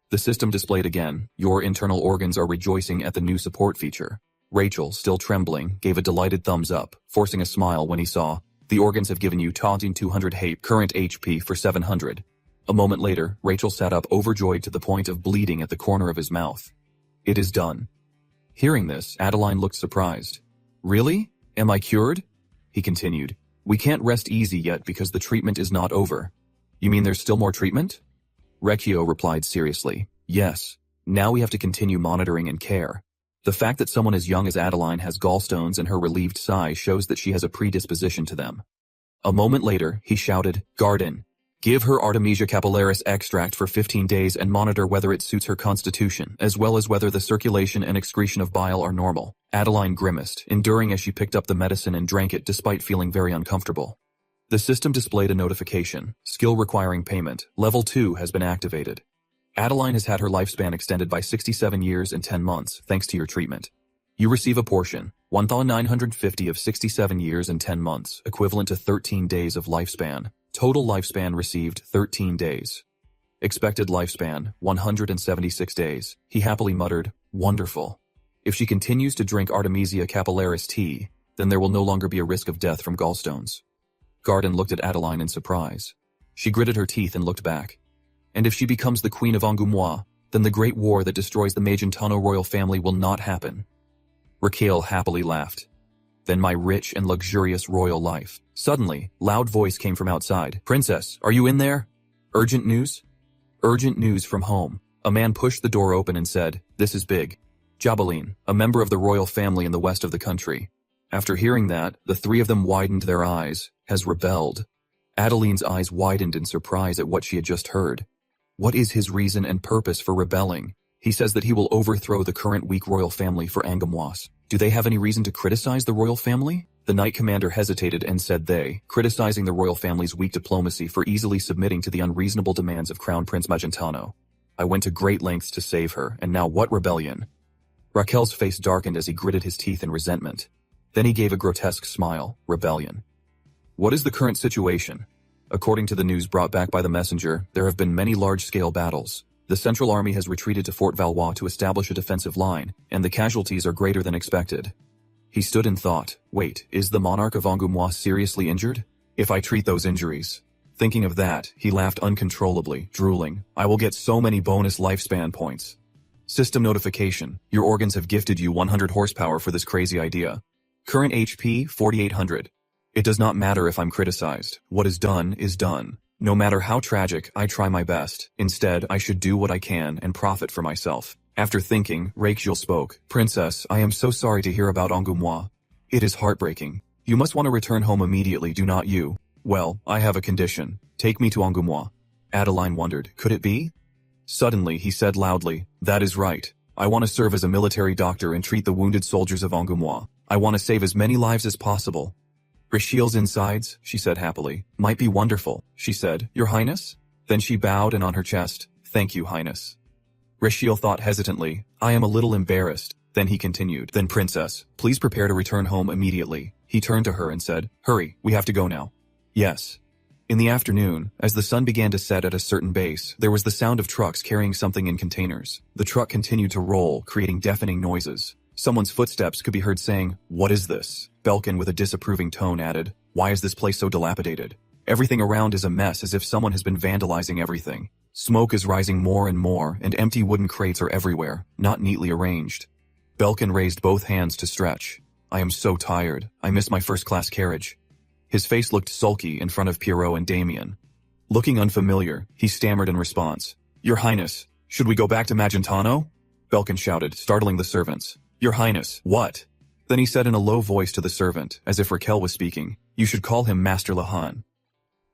The system displayed again, your internal organs are rejoicing at the new support feature. Rachel, still trembling, gave a delighted thumbs up, forcing a smile when he saw, the organs have given you taunting 200 current HP for 700. A moment later, Rachel sat up overjoyed to the point of bleeding at the corner of his mouth. It is done. Hearing this, Adeline looked surprised. Really? Am I cured? He continued. We can't rest easy yet because the treatment is not over. You mean there's still more treatment? Recchio replied seriously. Yes. Now we have to continue monitoring and care. The fact that someone as young as Adeline has gallstones and her relieved sigh shows that she has a predisposition to them. A moment later, he shouted, Garden. Give her Artemisia capillaris extract for 15 days and monitor whether it suits her constitution, as well as whether the circulation and excretion of bile are normal. Adeline grimaced, enduring as she picked up the medicine and drank it despite feeling very uncomfortable. The system displayed a notification. Skill requiring payment. Level 2 has been activated. Adeline has had her lifespan extended by 67 years and 10 months, thanks to your treatment. You receive a portion, 1,950 of 67 years and 10 months, equivalent to 13 days of lifespan. Total lifespan received 13 days. Expected lifespan, 176 days. He happily muttered, wonderful. If she continues to drink Artemisia capillaris tea, then there will no longer be a risk of death from gallstones. Garden looked at Adeline in surprise. She gritted her teeth and looked back. And if she becomes the Queen of Angoumois, then the great war that destroys the Magentano royal family will not happen. Raquel happily laughed. Then my rich and luxurious royal life. Suddenly, loud voice came from outside. Princess, are you in there? Urgent news? Urgent news from home. A man pushed the door open and said, This is big. Jabeline, a member of the royal family in the west of the country. After hearing that, the three of them widened their eyes, has rebelled. Adeline's eyes widened in surprise at what she had just heard. What is his reason and purpose for rebelling? He says that he will overthrow the current weak royal family for Angoumois. Do they have any reason to criticize the royal family? The knight commander hesitated and said they, criticizing the royal family's weak diplomacy for easily submitting to the unreasonable demands of Crown Prince Magentano. I went to great lengths to save her, and now what rebellion? Raquel's face darkened as he gritted his teeth in resentment. Then he gave a grotesque smile. Rebellion. What is the current situation? According to the news brought back by the messenger, there have been many large-scale battles. The Central Army has retreated to Fort Valois to establish a defensive line, and the casualties are greater than expected. He stood and thought, wait, is the monarch of Angoumois seriously injured? If I treat those injuries. Thinking of that, he laughed uncontrollably, drooling. I will get so many bonus lifespan points. System notification. Your organs have gifted you 100 horsepower for this crazy idea. Current HP, 4,800. It does not matter if I'm criticized. What is done is done. No matter how tragic, I try my best. Instead, I should do what I can and profit for myself. After thinking, Rachel spoke. Princess, I am so sorry to hear about Angoumois. It is heartbreaking. You must want to return home immediately, do not you? Well, I have a condition. Take me to Angoumois. Adeline wondered, could it be? Suddenly, he said loudly, that is right. I want to serve as a military doctor and treat the wounded soldiers of Angoumois. I want to save as many lives as possible. Rachel's insides, she said happily. Might be wonderful, she said. Your Highness? Then she bowed and on her chest, thank you, Highness. Rachel thought hesitantly, I am a little embarrassed. Then he continued, then Princess, please prepare to return home immediately. He turned to her and said, hurry, we have to go now. Yes. In the afternoon, as the sun began to set at a certain base, there was the sound of trucks carrying something in containers. The truck continued to roll, creating deafening noises. Someone's footsteps could be heard saying, what is this? Belkin with a disapproving tone added, why is this place so dilapidated? Everything around is a mess, as if someone has been vandalizing everything. Smoke is rising more and more, and empty wooden crates are everywhere, not neatly arranged. Belkin raised both hands to stretch. I am so tired. I miss my first-class carriage. His face looked sulky in front of Pierrot and Damien. Looking unfamiliar, he stammered in response. Your Highness, should we go back to Magentano? Belkin shouted, startling the servants. Your Highness, what? Then he said in a low voice to the servant, as if Raquel was speaking, you should call him Master Lahan.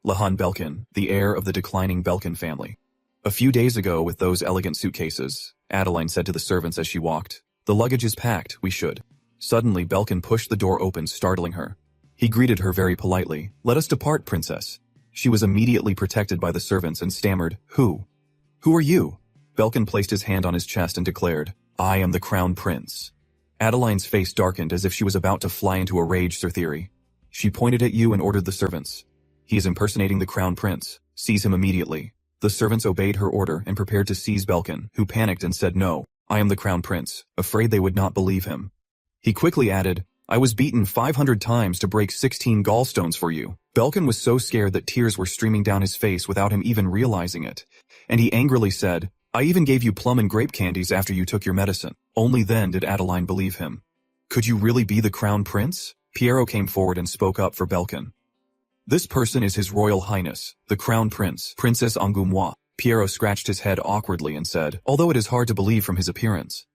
Lahan Belkin, the heir of the declining Belkin family. A few days ago, with those elegant suitcases, Adeline said to the servants as she walked, the luggage is packed, we should. Suddenly, Belkin pushed the door open, startling her. He greeted her very politely. Let us depart, princess. She was immediately protected by the servants and stammered, Who? Who are you? Belkin placed his hand on his chest and declared, I am the Crown Prince. Adeline's face darkened as if she was about to fly into a rage, Sir Theory. She pointed at you and ordered the servants. He is impersonating the Crown Prince. Seize him immediately. The servants obeyed her order and prepared to seize Belkin, who panicked and said no, I am the Crown Prince, afraid they would not believe him. He quickly added, I was beaten 500 times to break 16 gallstones for you. Belkin was so scared that tears were streaming down his face without him even realizing it, and he angrily said, I even gave you plum and grape candies after you took your medicine. Only then did Adeline believe him. Could you really be the Crown Prince? Pierrot came forward and spoke up for Belkin. This person is His Royal Highness, the Crown Prince, Princess Angoumois. Pierrot scratched his head awkwardly and said, although it is hard to believe from his appearance.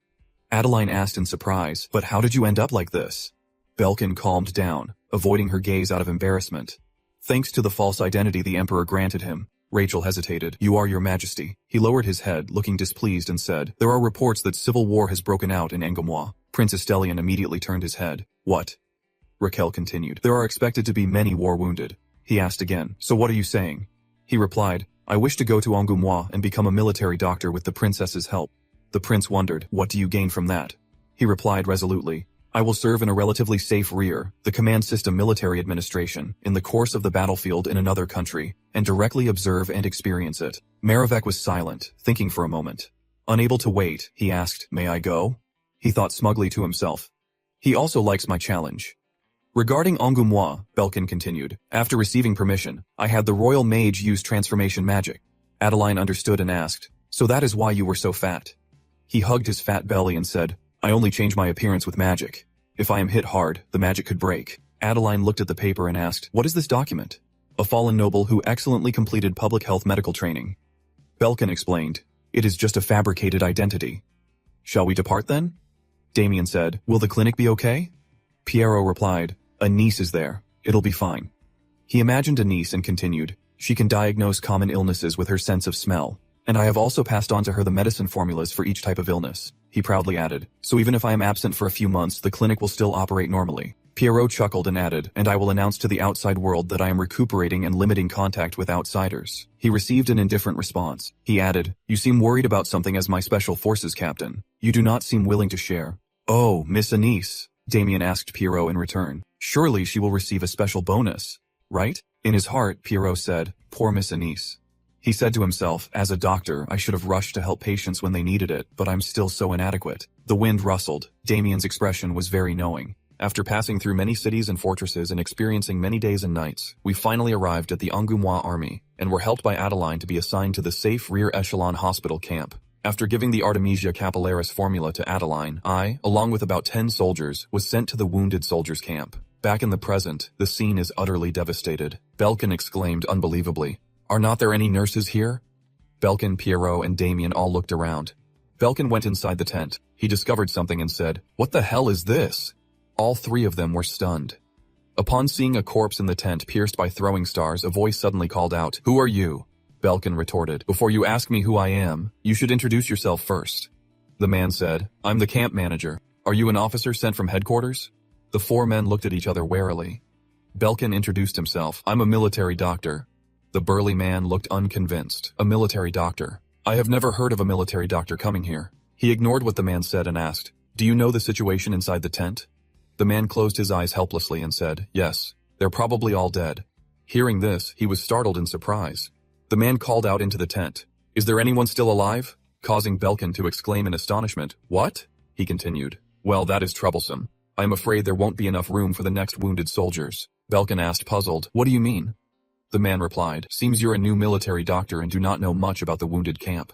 Adeline asked in surprise, but how did you end up like this? Belkin calmed down, avoiding her gaze out of embarrassment. Thanks to the false identity the Emperor granted him. Rachel hesitated. You are, Your Majesty. He lowered his head, looking displeased, and said, there are reports that civil war has broken out in Angoumois. Prince Estelian immediately turned his head. What? Raquel continued. There are expected to be many war wounded. He asked again, so what are you saying? He replied, I wish to go to Angoumois and become a military doctor with the princess's help. The prince wondered, what do you gain from that? He replied resolutely, I will serve in a relatively safe rear, the command system military administration, in the course of the battlefield in another country, and directly observe and experience it. Maravec was silent, thinking for a moment. Unable to wait, he asked, may I go? He thought smugly to himself. He also likes my challenge. Regarding Angoumois, Belkin continued, after receiving permission, I had the royal mage use transformation magic. Adeline understood and asked, so that is why you were so fat? He hugged his fat belly and said, I only change my appearance with magic. If I am hit hard, the magic could break. Adeline looked at the paper and asked, what is this document? A fallen noble who excellently completed public health medical training. Belkin explained, it is just a fabricated identity. Shall we depart then? Damien said, will the clinic be okay? Pierrot replied, a niece is there. It'll be fine. He imagined a niece and continued, she can diagnose common illnesses with her sense of smell. And I have also passed on to her the medicine formulas for each type of illness. He proudly added, so even if I am absent for a few months, the clinic will still operate normally. Pierrot chuckled and added, and I will announce to the outside world that I am recuperating and limiting contact with outsiders. He received an indifferent response. He added, you seem worried about something as my special forces captain. You do not seem willing to share. Oh, Miss Anise, Damien asked Pierrot in return. Surely she will receive a special bonus, right? In his heart, Pierrot said, poor Miss Anise. He said to himself, as a doctor, I should have rushed to help patients when they needed it, but I'm still so inadequate. The wind rustled. Damien's expression was very knowing. After passing through many cities and fortresses and experiencing many days and nights, we finally arrived at the Angoumois army, and were helped by Adeline to be assigned to the safe rear echelon hospital camp. After giving the Artemisia capillaris formula to Adeline, I, along with about 10 soldiers, was sent to the wounded soldiers' camp. Back in the present, the scene is utterly devastated. Belkin exclaimed unbelievably, are not there any nurses here? Belkin, Pierrot, and Damien all looked around. Belkin went inside the tent. He discovered something and said, what the hell is this? All three of them were stunned. Upon seeing a corpse in the tent pierced by throwing stars, a voice suddenly called out, who are you? Belkin retorted, before you ask me who I am, you should introduce yourself first. The man said, I'm the camp manager. Are you an officer sent from headquarters? The four men looked at each other warily. Belkin introduced himself, I'm a military doctor. The burly man looked unconvinced. A military doctor. I have never heard of a military doctor coming here. He ignored what the man said and asked, do you know the situation inside the tent? The man closed his eyes helplessly and said, yes, they're probably all dead. Hearing this, he was startled in surprise. The man called out into the tent, is there anyone still alive? Causing Belkin to exclaim in astonishment, what? He continued, well, that is troublesome. I am afraid there won't be enough room for the next wounded soldiers. Belkin asked, puzzled, what do you mean? The man replied, "Seems you're a new military doctor and do not know much about the wounded camp."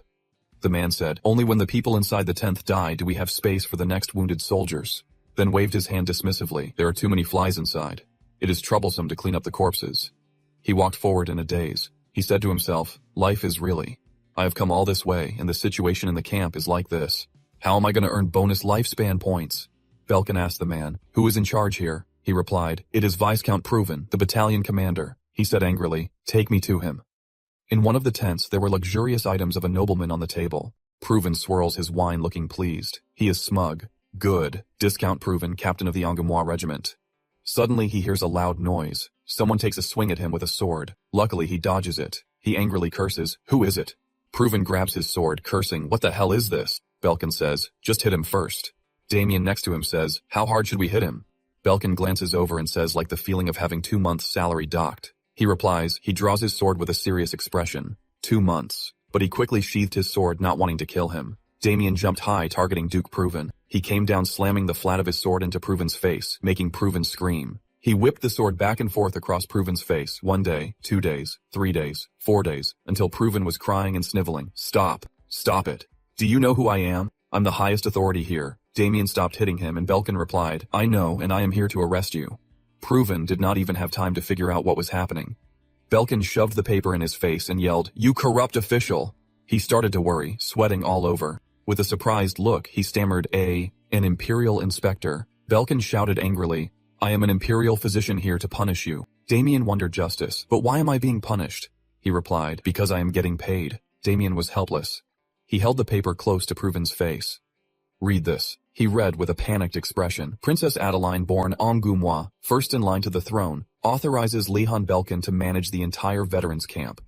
The man said, "Only when the people inside the 10th die do we have space for the next wounded soldiers." Then waved his hand dismissively. "There are too many flies inside. It is troublesome to clean up the corpses." He walked forward in a daze. He said to himself, "Life is really. I have come all this way and the situation in the camp is like this. How am I going to earn bonus lifespan points?" Belkin asked the man, "Who is in charge here?" He replied, "It is Viscount Proven, the battalion commander." He said angrily, "Take me to him." In one of the tents there were luxurious items of a nobleman on the table. Proven swirls his wine looking pleased. He is smug. Good. Discount Proven, captain of the Angoumois regiment. Suddenly he hears a loud noise. Someone takes a swing at him with a sword. Luckily he dodges it. He angrily curses, "Who is it?" Proven grabs his sword, cursing, "What the hell is this?" Belkin says, "Just hit him first." Damien next to him says, "How hard should we hit him?" Belkin glances over and says, "Like the feeling of having 2 months' salary docked." He replies, he draws his sword with a serious expression. 2 months. But he quickly sheathed his sword, not wanting to kill him. Damien jumped high, targeting Duke Proven. He came down, slamming the flat of his sword into Proven's face, making Proven scream. He whipped the sword back and forth across Proven's face, 1 day, 2 days, 3 days, 4 days, until Proven was crying and sniveling. "Stop. Stop it. Do you know who I am? I'm the highest authority here." Damien stopped hitting him and Belkin replied, "I know, and I am here to arrest you." Proven did not even have time to figure out what was happening. Belkin shoved the paper in his face and yelled, "You corrupt official!" He started to worry, sweating all over. With a surprised look, he stammered, an Imperial inspector." Belkin shouted angrily, "I am an Imperial physician here to punish you." Damien wondered justice. "But why am I being punished?" He replied, "Because I am getting paid." Damien was helpless. He held the paper close to Proven's face. "Read this." He read with a panicked expression. "Princess Adeline, born Angoumois, first in line to the throne, authorizes Leon Belkin to manage the entire veterans camp."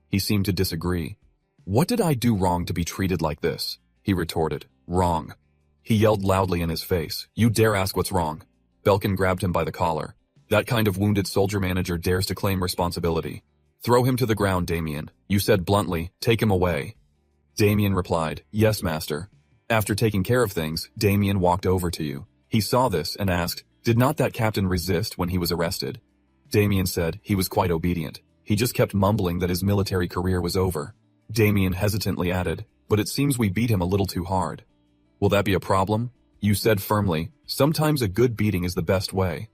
He seemed to disagree. "What did I do wrong to be treated like this?" He retorted. "Wrong." He yelled loudly in his face, "You dare ask what's wrong?" Belkin grabbed him by the collar. "That kind of wounded soldier manager dares to claim responsibility. Throw him to the ground, Damien." You said bluntly, "Take him away." Damien replied, "Yes, master." After taking care of things, Damien walked over to you. He saw this and asked, "Did not that captain resist when he was arrested?" Damien said he was quite obedient. He just kept mumbling that his military career was over. Damien hesitantly added, "But it seems we beat him a little too hard." "Will that be a problem?" You said firmly, "Sometimes a good beating is the best way."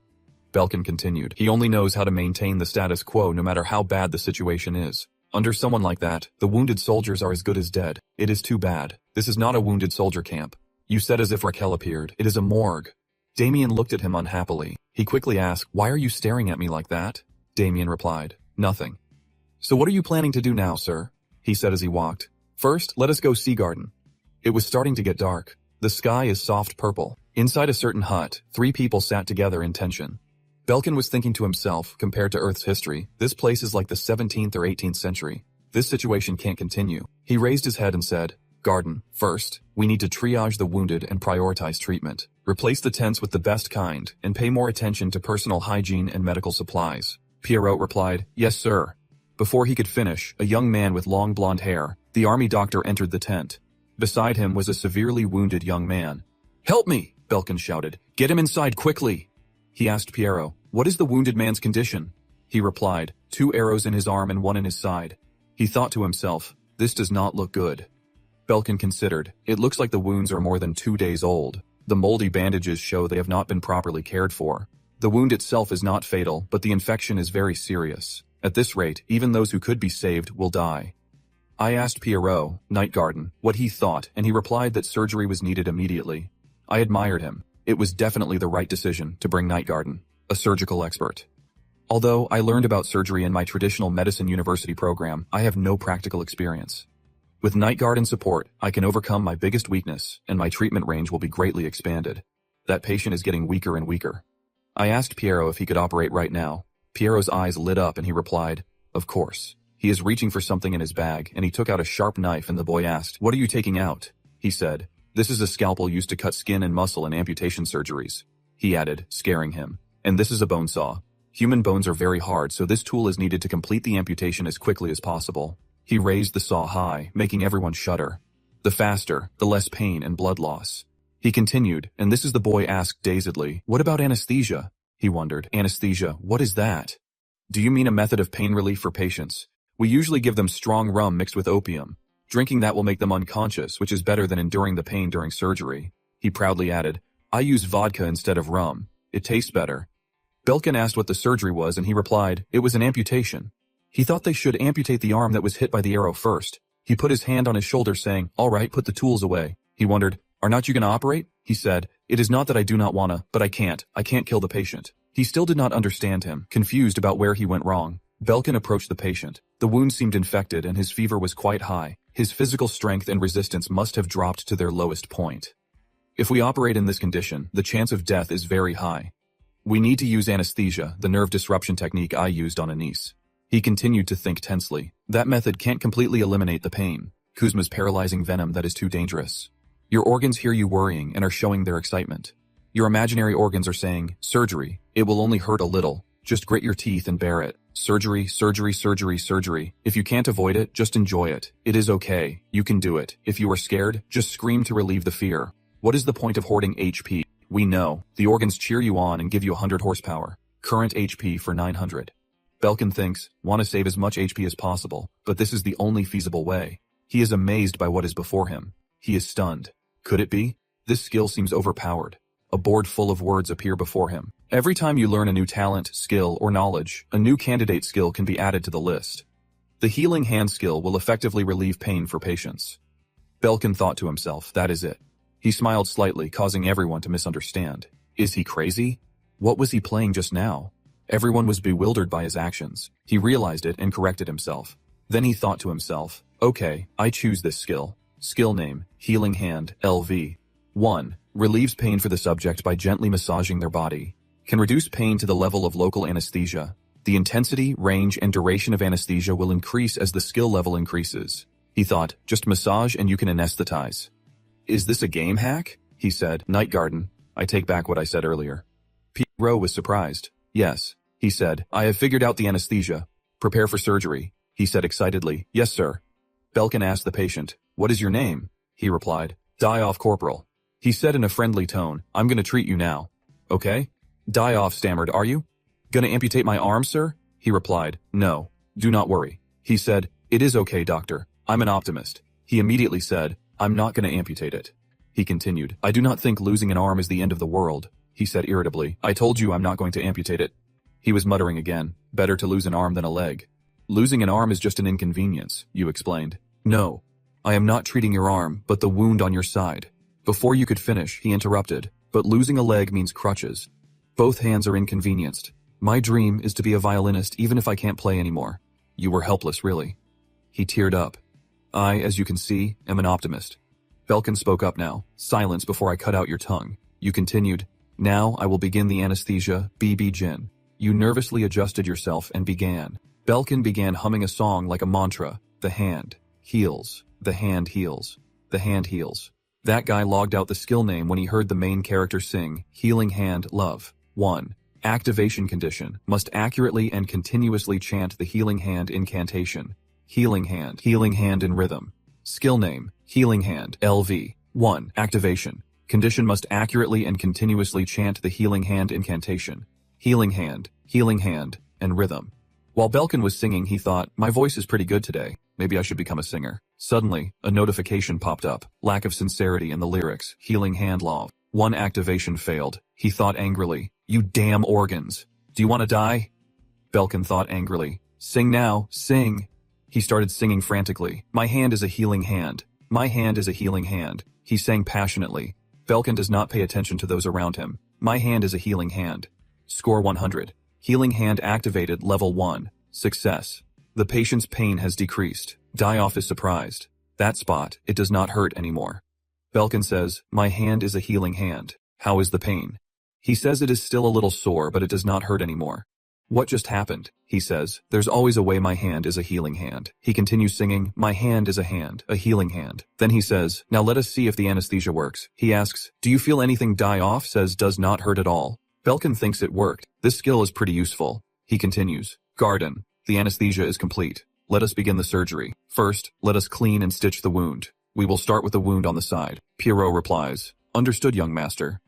Belkin continued, "He only knows how to maintain the status quo no matter how bad the situation is. Under someone like that, the wounded soldiers are as good as dead. It is too bad. This is not a wounded soldier camp." You said as if Raquel appeared, "It is a morgue." Damien looked at him unhappily. He quickly asked, "Why are you staring at me like that?" Damien replied, "Nothing." "So what are you planning to do now, sir?" He said as he walked. "First, let us go see garden." It was starting to get dark. The sky is soft purple. Inside a certain hut, 3 people sat together in tension. Belkin was thinking to himself, compared to Earth's history, this place is like the 17th or 18th century. This situation can't continue. He raised his head and said, "Garden, first, we need to triage the wounded and prioritize treatment. Replace the tents with the best kind, and pay more attention to personal hygiene and medical supplies." Pierrot replied, "Yes, sir." Before he could finish, a young man with long blonde hair, the army doctor, entered the tent. Beside him was a severely wounded young man. "Help me!" Belkin shouted. "Get him inside quickly!" He asked Pierrot, "What is the wounded man's condition?" He replied, 2 arrows in his arm and 1 in his side. He thought to himself, "This does not look good." Belkin considered, "It looks like the wounds are more than 2 days old. The moldy bandages show they have not been properly cared for. The wound itself is not fatal, but the infection is very serious. At this rate, even those who could be saved will die." I asked Pierrot, Night Garden, what he thought, and he replied that surgery was needed immediately. I admired him. It was definitely the right decision to bring Night Garden, a surgical expert. Although I learned about surgery in my traditional medicine university program, I have no practical experience. With Night Garden support, I can overcome my biggest weakness, and my treatment range will be greatly expanded. That patient is getting weaker and weaker. I asked Pierrot if he could operate right now. Pierrot's eyes lit up and he replied, "Of course." He is reaching for something in his bag, and he took out a sharp knife, and the boy asked, "What are you taking out?" He said, "This is a scalpel used to cut skin and muscle in amputation surgeries." He added, scaring him, "And this is a bone saw. Human bones are very hard, so this tool is needed to complete the amputation as quickly as possible." He raised the saw high, making everyone shudder. The faster, the less pain and blood loss. He continued, and this is the boy asked dazedly, "What about anesthesia?" He wondered, "Anesthesia, what is that?" Do you mean a method of pain relief for patients? We usually give them strong rum mixed with opium. Drinking that will make them unconscious, which is better than enduring the pain during surgery. He proudly added, I use vodka instead of rum. It tastes better. Belkin asked what the surgery was and he replied, it was an amputation. He thought they should amputate the arm that was hit by the arrow first. He put his hand on his shoulder saying, all right, put the tools away. He wondered, are not you going to operate? He said, it is not that I do not wanna, but I can't kill the patient. He still did not understand him, confused about where he went wrong. Belkin approached the patient. The wound seemed infected and his fever was quite high. His physical strength and resistance must have dropped to their lowest point. If we operate in this condition, the chance of death is very high. We need to use anesthesia, the nerve disruption technique I used on Anise. He continued to think tensely. That method can't completely eliminate the pain. Kuzma's paralyzing venom that is too dangerous. Your organs hear you worrying and are showing their excitement. Your imaginary organs are saying, surgery, it will only hurt a little. Just grit your teeth and bear it. Surgery, surgery, surgery, surgery. If you can't avoid it, just enjoy it. It is okay. You can do it. If you are scared, just scream to relieve the fear. What is the point of hoarding HP? We know. The organs cheer you on and give you 100 horsepower. Current HP for 900. Belkin thinks, want to save as much HP as possible, but this is the only feasible way. He is amazed by what is before him. He is stunned. Could it be? This skill seems overpowered. A board full of words appear before him. Every time you learn a new talent, skill, or knowledge, a new candidate skill can be added to the list. The healing hand skill will effectively relieve pain for patients. Belkin thought to himself, that is it. He smiled slightly, causing everyone to misunderstand. Is he crazy? What was he playing just now? Everyone was bewildered by his actions. He realized it and corrected himself. Then he thought to himself, okay, I choose this skill. Skill name, Healing Hand, LV. 1. Relieves pain for the subject by gently massaging their body. Can reduce pain to the level of local anesthesia. The intensity, range, and duration of anesthesia will increase as the skill level increases. He thought, just massage and you can anesthetize. Is this a game hack? He said, Night Garden. I take back what I said earlier. Pierrot was surprised. Yes, he said, I have figured out the anesthesia. Prepare for surgery. He said excitedly, yes sir. Belkin asked the patient, what is your name? He replied, Die off Corporal. He said in a friendly tone, I'm gonna treat you now. Okay? Die off stammered, are you? Gonna amputate my arm, sir? He replied, no, do not worry. He said, it is okay, doctor. I'm an optimist. He immediately said, I'm not gonna amputate it. He continued, I do not think losing an arm is the end of the world. He said irritably, I told you I'm not going to amputate it. He was muttering again, better to lose an arm than a leg. Losing an arm is just an inconvenience, you explained. No, I am not treating your arm, but the wound on your side. Before you could finish, he interrupted, but losing a leg means crutches. Both hands are inconvenienced. My dream is to be a violinist even if I can't play anymore. You were helpless, really. He teared up. I, as you can see, am an optimist. Belkin spoke up now. Silence before I cut out your tongue. You continued. Now I will begin the anesthesia, BB Jin. You nervously adjusted yourself and began. Belkin began humming a song like a mantra. The hand heals. The hand heals. The hand heals. That guy logged out the skill name when he heard the main character sing, Healing Hand, Love. 1. Activation condition. Must accurately and continuously chant the Healing Hand incantation. Healing Hand in rhythm. Skill name, Healing Hand, LV. 1. Activation. Condition must accurately and continuously chant the Healing Hand incantation. Healing Hand, and rhythm. While Belkin was singing, he thought, my voice is pretty good today. Maybe I should become a singer. Suddenly, a notification popped up. Lack of sincerity in the lyrics. Healing Hand Law. 1 activation failed. He thought angrily, you damn organs. Do you want to die? Belkin thought angrily. Sing now, sing. He started singing frantically. My hand is a healing hand. My hand is a healing hand. He sang passionately. Belkin does not pay attention to those around him. My hand is a healing hand. Score 100. Healing Hand activated, level 1. Success. The patient's pain has decreased. Die-off is surprised. That spot, it does not hurt anymore. Belkin says, my hand is a healing hand. How is the pain? He says it is still a little sore, but it does not hurt anymore. What just happened? He says, there's always a way my hand is a healing hand. He continues singing, my hand is a hand, a healing hand. Then he says, now let us see if the anesthesia works. He asks, do you feel anything? Die-off says does not hurt at all. Belkin thinks it worked. This skill is pretty useful. He continues, Garden, the anesthesia is complete. Let us begin the surgery. First, let us clean and stitch the wound. We will start with the wound on the side. Pierrot replies, understood, young master.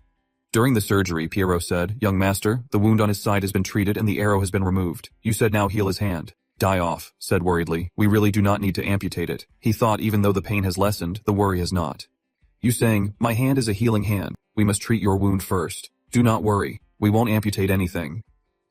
During the surgery, Pierrot said, "Young master, the wound on his side has been treated and the arrow has been removed. You said now heal his hand." "Die off," said worriedly. "We really do not need to amputate it." He thought even though the pain has lessened, the worry has not. "You saying, my hand is a healing hand. We must treat your wound first. Do not worry. We won't amputate anything."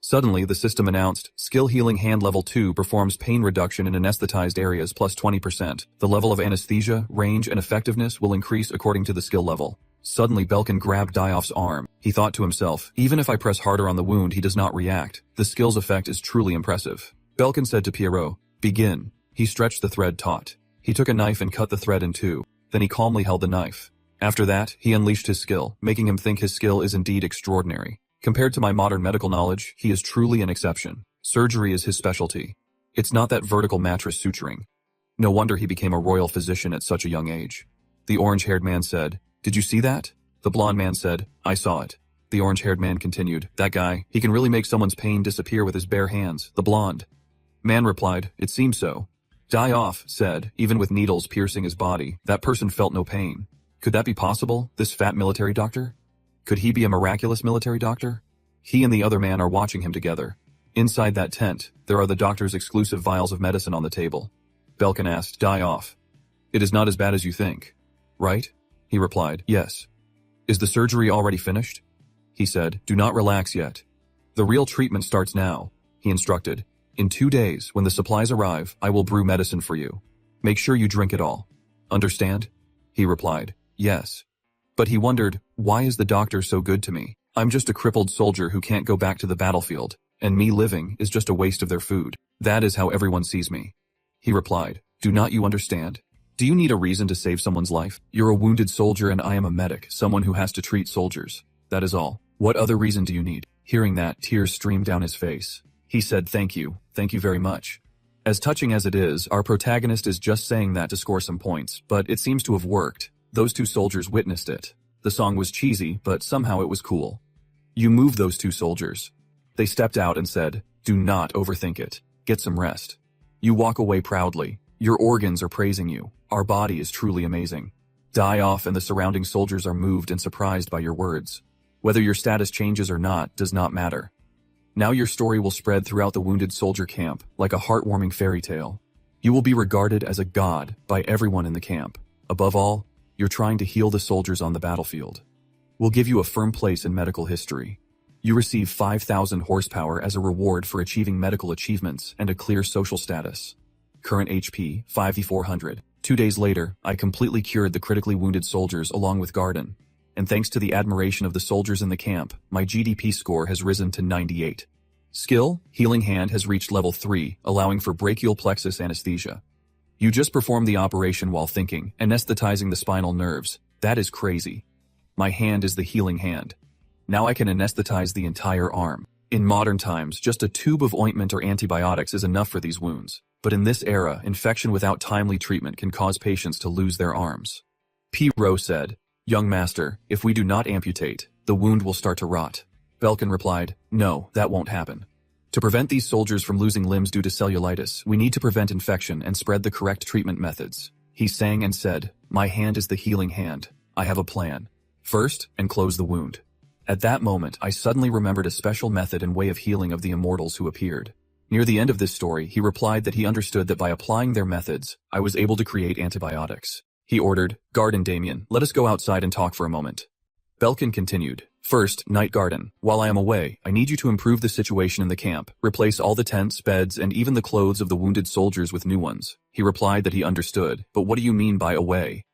Suddenly, the system announced, Skill Healing Hand Level 2 performs pain reduction in anesthetized areas plus 20%. The level of anesthesia, range, and effectiveness will increase according to the skill level. Suddenly, Belkin grabbed Dioff's arm. He thought to himself, even if I press harder on the wound, he does not react. The skill's effect is truly impressive. Belkin said to Pierrot, "Begin." He stretched the thread taut. He took a knife and cut the thread in two. Then he calmly held the knife. After that, he unleashed his skill, making him think his skill is indeed extraordinary. Compared to my modern medical knowledge, he is truly an exception. Surgery is his specialty. It's not that vertical mattress suturing. No wonder he became a royal physician at such a young age. The orange-haired man said, "Did you see that?" The blonde man said, "I saw it." The orange-haired man continued, "That guy, he can really make someone's pain disappear with his bare hands." The blonde man replied, "It seems so." Dioff said, "Even with needles piercing his body, that person felt no pain." Could that be possible, this fat military doctor? Could he be a miraculous military doctor? He and the other man are watching him together. Inside that tent, there are the doctor's exclusive vials of medicine on the table. Belkin asked, "Dioff, it is not as bad as you think, right?" He replied, "Yes." "Is the surgery already finished?" He said, "Do not relax yet. The real treatment starts now," he instructed. "In 2 days, when the supplies arrive, I will brew medicine for you. Make sure you drink it all. Understand?" He replied, "Yes." But he wondered, why is the doctor so good to me? I'm just a crippled soldier who can't go back to the battlefield, and me living is just a waste of their food. That is how everyone sees me. He replied, "Do not you understand? Do you need a reason to save someone's life? You're a wounded soldier and I am a medic, someone who has to treat soldiers. That is all. What other reason do you need?" Hearing that, tears streamed down his face. He said, Thank you very much." As touching as it is, our protagonist is just saying that to score some points, but it seems to have worked. Those two soldiers witnessed it. The song was cheesy, but somehow it was cool. You move those two soldiers. They stepped out and said, "Do not overthink it. Get some rest." You walk away proudly. Your organs are praising you. Our body is truly amazing. Dioff and the surrounding soldiers are moved and surprised by your words. Whether your status changes or not does not matter. Now your story will spread throughout the wounded soldier camp like a heartwarming fairy tale. You will be regarded as a god by everyone in the camp. Above all, you're trying to heal the soldiers on the battlefield. We'll give you a firm place in medical history. You receive 5,000 horsepower as a reward for achieving medical achievements and a clear social status. Current HP, 5,400. 2 days later, I completely cured the critically wounded soldiers along with Garden. And thanks to the admiration of the soldiers in the camp, my GDP score has risen to 98. Skill, Healing Hand has reached level 3, allowing for brachial plexus anesthesia. You just performed the operation while thinking, anesthetizing the spinal nerves. That is crazy. My hand is the healing hand. Now I can anesthetize the entire arm. In modern times, just a tube of ointment or antibiotics is enough for these wounds. But in this era, infection without timely treatment can cause patients to lose their arms. Pierrot said, "Young master, if we do not amputate, the wound will start to rot." Belkin replied, "No, that won't happen. To prevent these soldiers from losing limbs due to cellulitis, we need to prevent infection and spread the correct treatment methods." He sang and said, "My hand is the healing hand. I have a plan. First, enclose the wound." At that moment, I suddenly remembered a special method and way of healing of the immortals who appeared. Near the end of this story, he replied that he understood that by applying their methods, I was able to create antibiotics. He ordered, "Garden Damien, let us go outside and talk for a moment." Belkin continued, "First, Night Garden, while I am away, I need you to improve the situation in the camp, replace all the tents, beds, and even the clothes of the wounded soldiers with new ones." He replied that he understood, "But what do you mean by away?"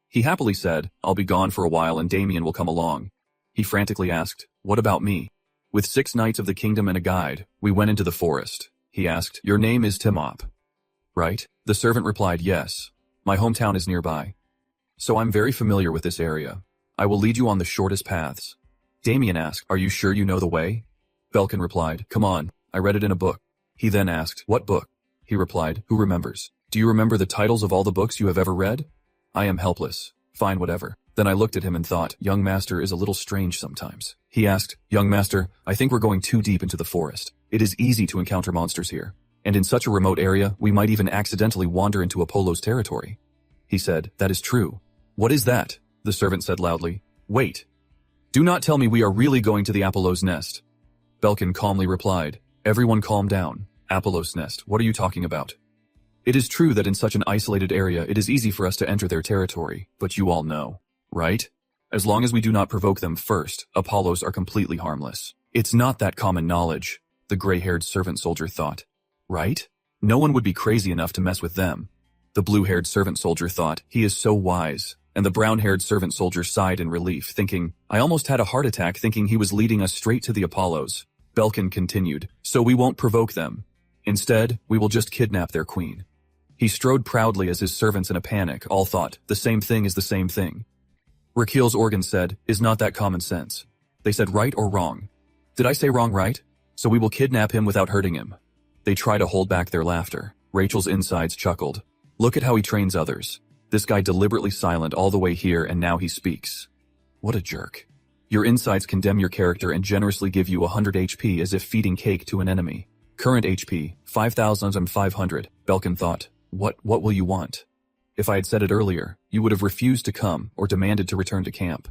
He happily said, "I'll be gone for a while and Damien will come along." He frantically asked, "What about me?" With 6 knights of the kingdom and a guide, we went into the forest. He asked, "Your name is Timop, right?" The servant replied, "Yes. My hometown is nearby. So I'm very familiar with this area. I will lead you on the shortest paths." Damien asked, "Are you sure you know the way?" Belkin replied, "Come on, I read it in a book." He then asked, "What book?" He replied, "Who remembers? Do you remember the titles of all the books you have ever read?" "I am helpless. Fine, whatever." Then I looked at him and thought, young master is a little strange sometimes. He asked, "Young master, I think we're going too deep into the forest. It is easy to encounter monsters here. And in such a remote area, we might even accidentally wander into Apollo's territory." He said, "That is true." "What is that?" The servant said loudly. "Wait. Do not tell me we are really going to the Apollo's nest. Belkin calmly replied. Everyone calm down. Apollo's nest, what are you talking about? It is true that in such an isolated area it is easy for us to enter their territory, but you all know, right? As long as we do not provoke them first, Apollos are completely harmless. It's not that common knowledge, the gray-haired servant soldier thought. Right? No one would be crazy enough to mess with them. The blue-haired servant soldier thought, he is so wise, and the brown-haired servant soldier sighed in relief, thinking, I almost had a heart attack thinking he was leading us straight to the Apollos. Belkin continued, so we won't provoke them. Instead, we will just kidnap their queen. He strode proudly as his servants in a panic all thought, the same thing is the same thing. Rakil's organ said, is not that common sense? They said right or wrong. Did I say wrong right? So we will kidnap him without hurting him. They try to hold back their laughter. Rachel's insides chuckled. Look at how he trains others. This guy deliberately silent all the way here and now he speaks. What a jerk. Your insides condemn your character and generously give you 100 HP as if feeding cake to an enemy. Current HP, 5,500, Belkin thought. What will you want? If I had said it earlier, you would have refused to come or demanded to return to camp.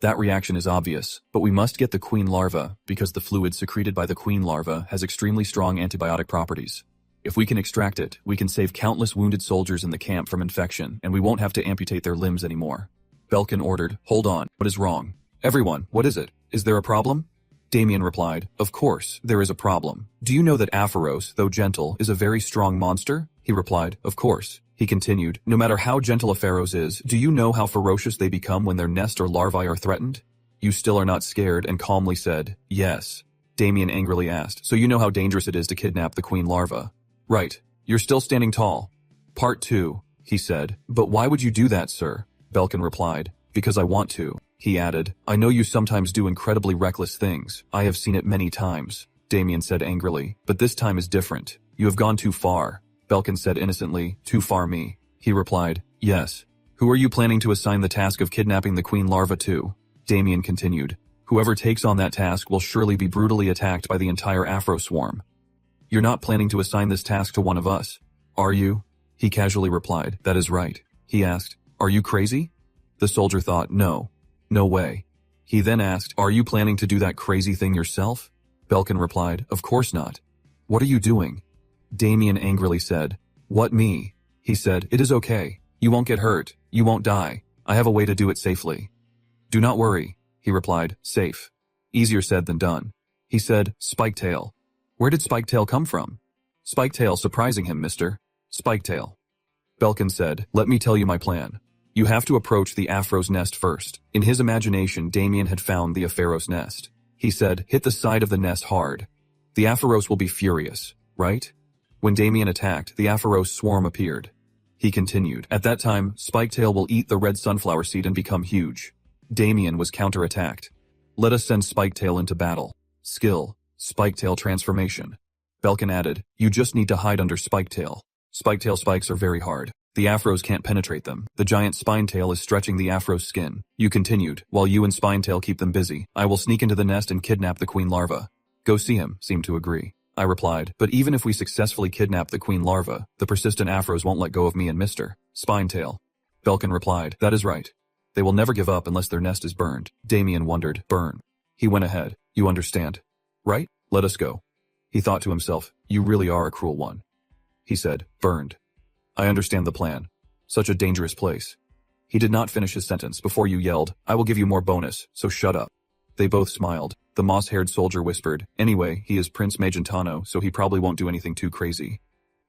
That reaction is obvious, but we must get the queen larva because the fluid secreted by the queen larva has extremely strong antibiotic properties. If we can extract it, we can save countless wounded soldiers in the camp from infection and we won't have to amputate their limbs anymore. Belkin ordered, hold on, what is wrong? Everyone, what is it? Is there a problem? Damien replied, of course, there is a problem. Do you know that Aphoros, though gentle, is a very strong monster? He replied, of course. He continued, no matter how gentle a Aphoros is, do you know how ferocious they become when their nest or larvae are threatened? You still are not scared and calmly said, yes. Damien angrily asked, so you know how dangerous it is to kidnap the queen larva? Right. You're still standing tall. Part 2, he said. But why would you do that, sir? Belkin replied, because I want to. He added, I know you sometimes do incredibly reckless things. I have seen it many times. Damien said angrily, but this time is different. You have gone too far. Belkin said innocently, too far me. He replied, yes. Who are you planning to assign the task of kidnapping the queen larva to? Damien continued, whoever takes on that task will surely be brutally attacked by the entire Afro swarm. You're not planning to assign this task to one of us, are you? He casually replied, that is right. He asked, are you crazy? The soldier thought, no. No way. He then asked, are you planning to do that crazy thing yourself? Belkin replied, of course not. What are you doing? Damien angrily said, what me? He said, it is okay. You won't get hurt. You won't die. I have a way to do it safely. Do not worry, he replied, safe. Easier said than done. He said, Spiketail. Where did Spiketail come from? Spiketail surprising him, mister. Spiketail. Belkin said, let me tell you my plan. You have to approach the Afro's nest first. In his imagination, Damien had found the Apharos nest. He said, hit the side of the nest hard. The Apharos will be furious, right? When Damien attacked, the Apharos swarm appeared. He continued, at that time, Spiketail will eat the red sunflower seed and become huge. Damien was counterattacked. Let us send Spiketail into battle. Skill, Spiketail transformation. Belkin added, you just need to hide under Spiketail. Spiketail spikes are very hard. The Afros can't penetrate them. The giant Spinetail is stretching the Afro's skin. You continued, while you and Spinetail keep them busy. I will sneak into the nest and kidnap the queen larva. Go see him, seemed to agree. I replied, but even if we successfully kidnap the queen larva, the persistent Afros won't let go of me and Mr. Spinetail. Belkin replied, that is right. They will never give up unless their nest is burned. Damien wondered, burn. He went ahead. You understand? Right? Let us go. He thought to himself, you really are a cruel one. He said, burned. I understand the plan. Such a dangerous place. He did not finish his sentence before you yelled, I will give you more bonus, so shut up. They both smiled. The moss-haired soldier whispered, anyway, he is Prince Magentano, so he probably won't do anything too crazy.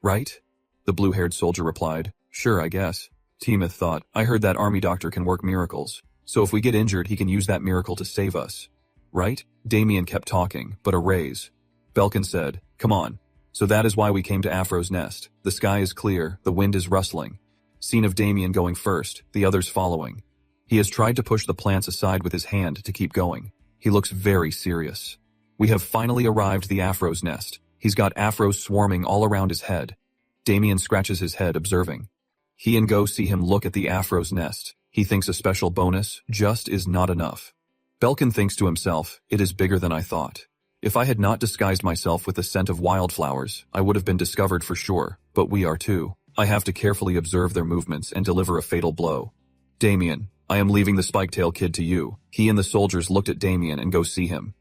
Right? The blue-haired soldier replied, sure, I guess. Timothy thought, I heard that army doctor can work miracles, so if we get injured he can use that miracle to save us. Right? Damien kept talking, but a raise. Belkin said, come on. So that is why we came to Afro's nest. The sky is clear, the wind is rustling. Scene of Damien going first, the others following. He has tried to push the plants aside with his hand to keep going. He looks very serious. We have finally arrived the Afro's nest. He's got Afros swarming all around his head. Damien scratches his head, observing. He and Go see him look at the Afro's nest. He thinks a special bonus just is not enough. Belkin thinks to himself, it is bigger than I thought. If I had not disguised myself with the scent of wildflowers, I would have been discovered for sure, but we are too. I have to carefully observe their movements and deliver a fatal blow. Damien, I am leaving the spike-tail kid to you. He and the soldiers looked at Damien and go see him.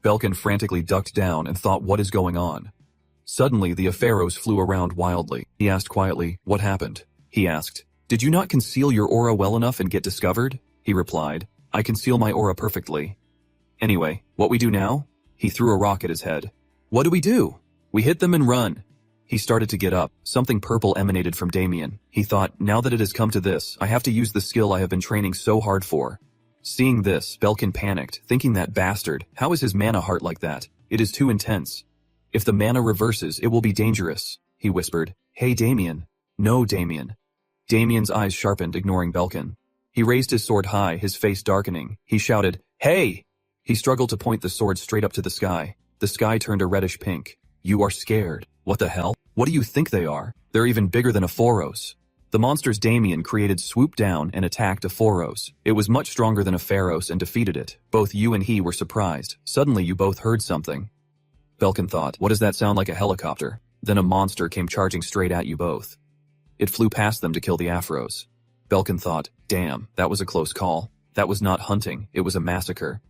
Belkin frantically ducked down and thought, what is going on? Suddenly, the Apharos flew around wildly. He asked quietly, what happened? He asked, did you not conceal your aura well enough and get discovered? He replied, I conceal my aura perfectly. Anyway, what we do now? He threw a rock at his head. What do? We hit them and run. He started to get up. Something purple emanated from Damien. He thought, now that it has come to this, I have to use the skill I have been training so hard for. Seeing this, Belkin panicked, thinking that bastard, how is his mana heart like that? It is too intense. If the mana reverses, it will be dangerous. He whispered, hey Damien. No, Damien. Damien's eyes sharpened, ignoring Belkin. He raised his sword high, his face darkening. He shouted, hey! He struggled to point the sword straight up to the sky. The sky turned a reddish pink. You are scared. What the hell? What do you think they are? They're even bigger than Apharos. The monsters Damien created swooped down and attacked Apharos. It was much stronger than Apharos and defeated it. Both you and he were surprised. Suddenly you both heard something. Belkin thought, what does that sound like, a helicopter? Then a monster came charging straight at you both. It flew past them to kill the Apharos. Belkin thought, damn, that was a close call. That was not hunting, it was a massacre.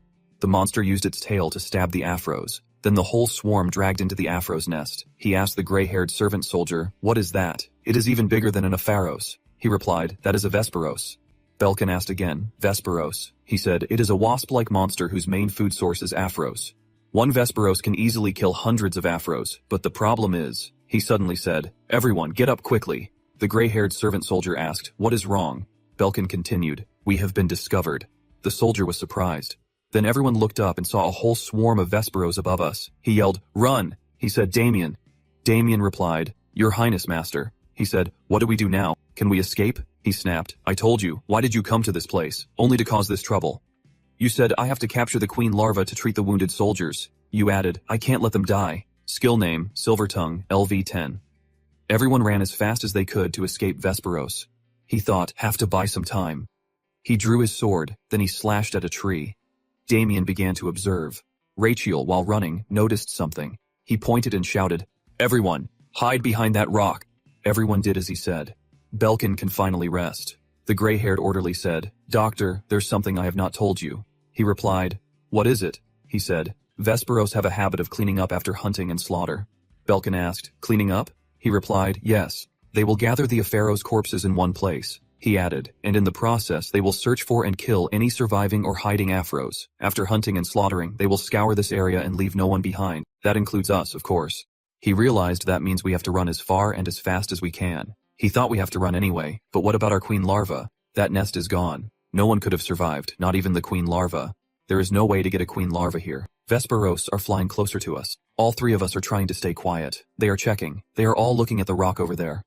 The monster used its tail to stab the Apharos. Then the whole swarm dragged into the Apharos' nest. He asked the gray-haired servant soldier, what is that? It is even bigger than an Apharos. He replied, that is a Vesperos. Belkin asked again, Vesperos. He said, it is a wasp-like monster whose main food source is Apharos. One Vesperos can easily kill hundreds of Apharos, but the problem is, he suddenly said, everyone get up quickly. The gray-haired servant soldier asked, what is wrong? Belkin continued, we have been discovered. The soldier was surprised. Then everyone looked up and saw a whole swarm of Vesperos above us. He yelled, run! He said, Damien. Damien replied, Your Highness, Master. He said, what do we do now? Can we escape? He snapped, I told you, why did you come to this place? Only to cause this trouble. You said, I have to capture the queen larva to treat the wounded soldiers. You added, I can't let them die. Skill name, Silvertongue, LV10. Everyone ran as fast as they could to escape Vesperos. He thought, have to buy some time. He drew his sword, then he slashed at a tree. Damien began to observe. Rachel, while running, noticed something. He pointed and shouted, everyone, hide behind that rock. Everyone did as he said. Belkin can finally rest. The gray-haired orderly said, Doctor, there's something I have not told you. He replied, what is it? He said, Vesperos have a habit of cleaning up after hunting and slaughter. Belkin asked, cleaning up? He replied, yes. They will gather the Apharos' corpses in one place. He added, and in the process they will search for and kill any surviving or hiding Apharos. After hunting and slaughtering, they will scour this area and leave no one behind. That includes us, of course. He realized that means we have to run as far and as fast as we can. He thought we have to run anyway, but what about our queen larva? That nest is gone. No one could have survived, not even the queen larva. There is no way to get a queen larva here. Vesperos are flying closer to us. All three of us are trying to stay quiet. They are checking. They are all looking at the rock over there.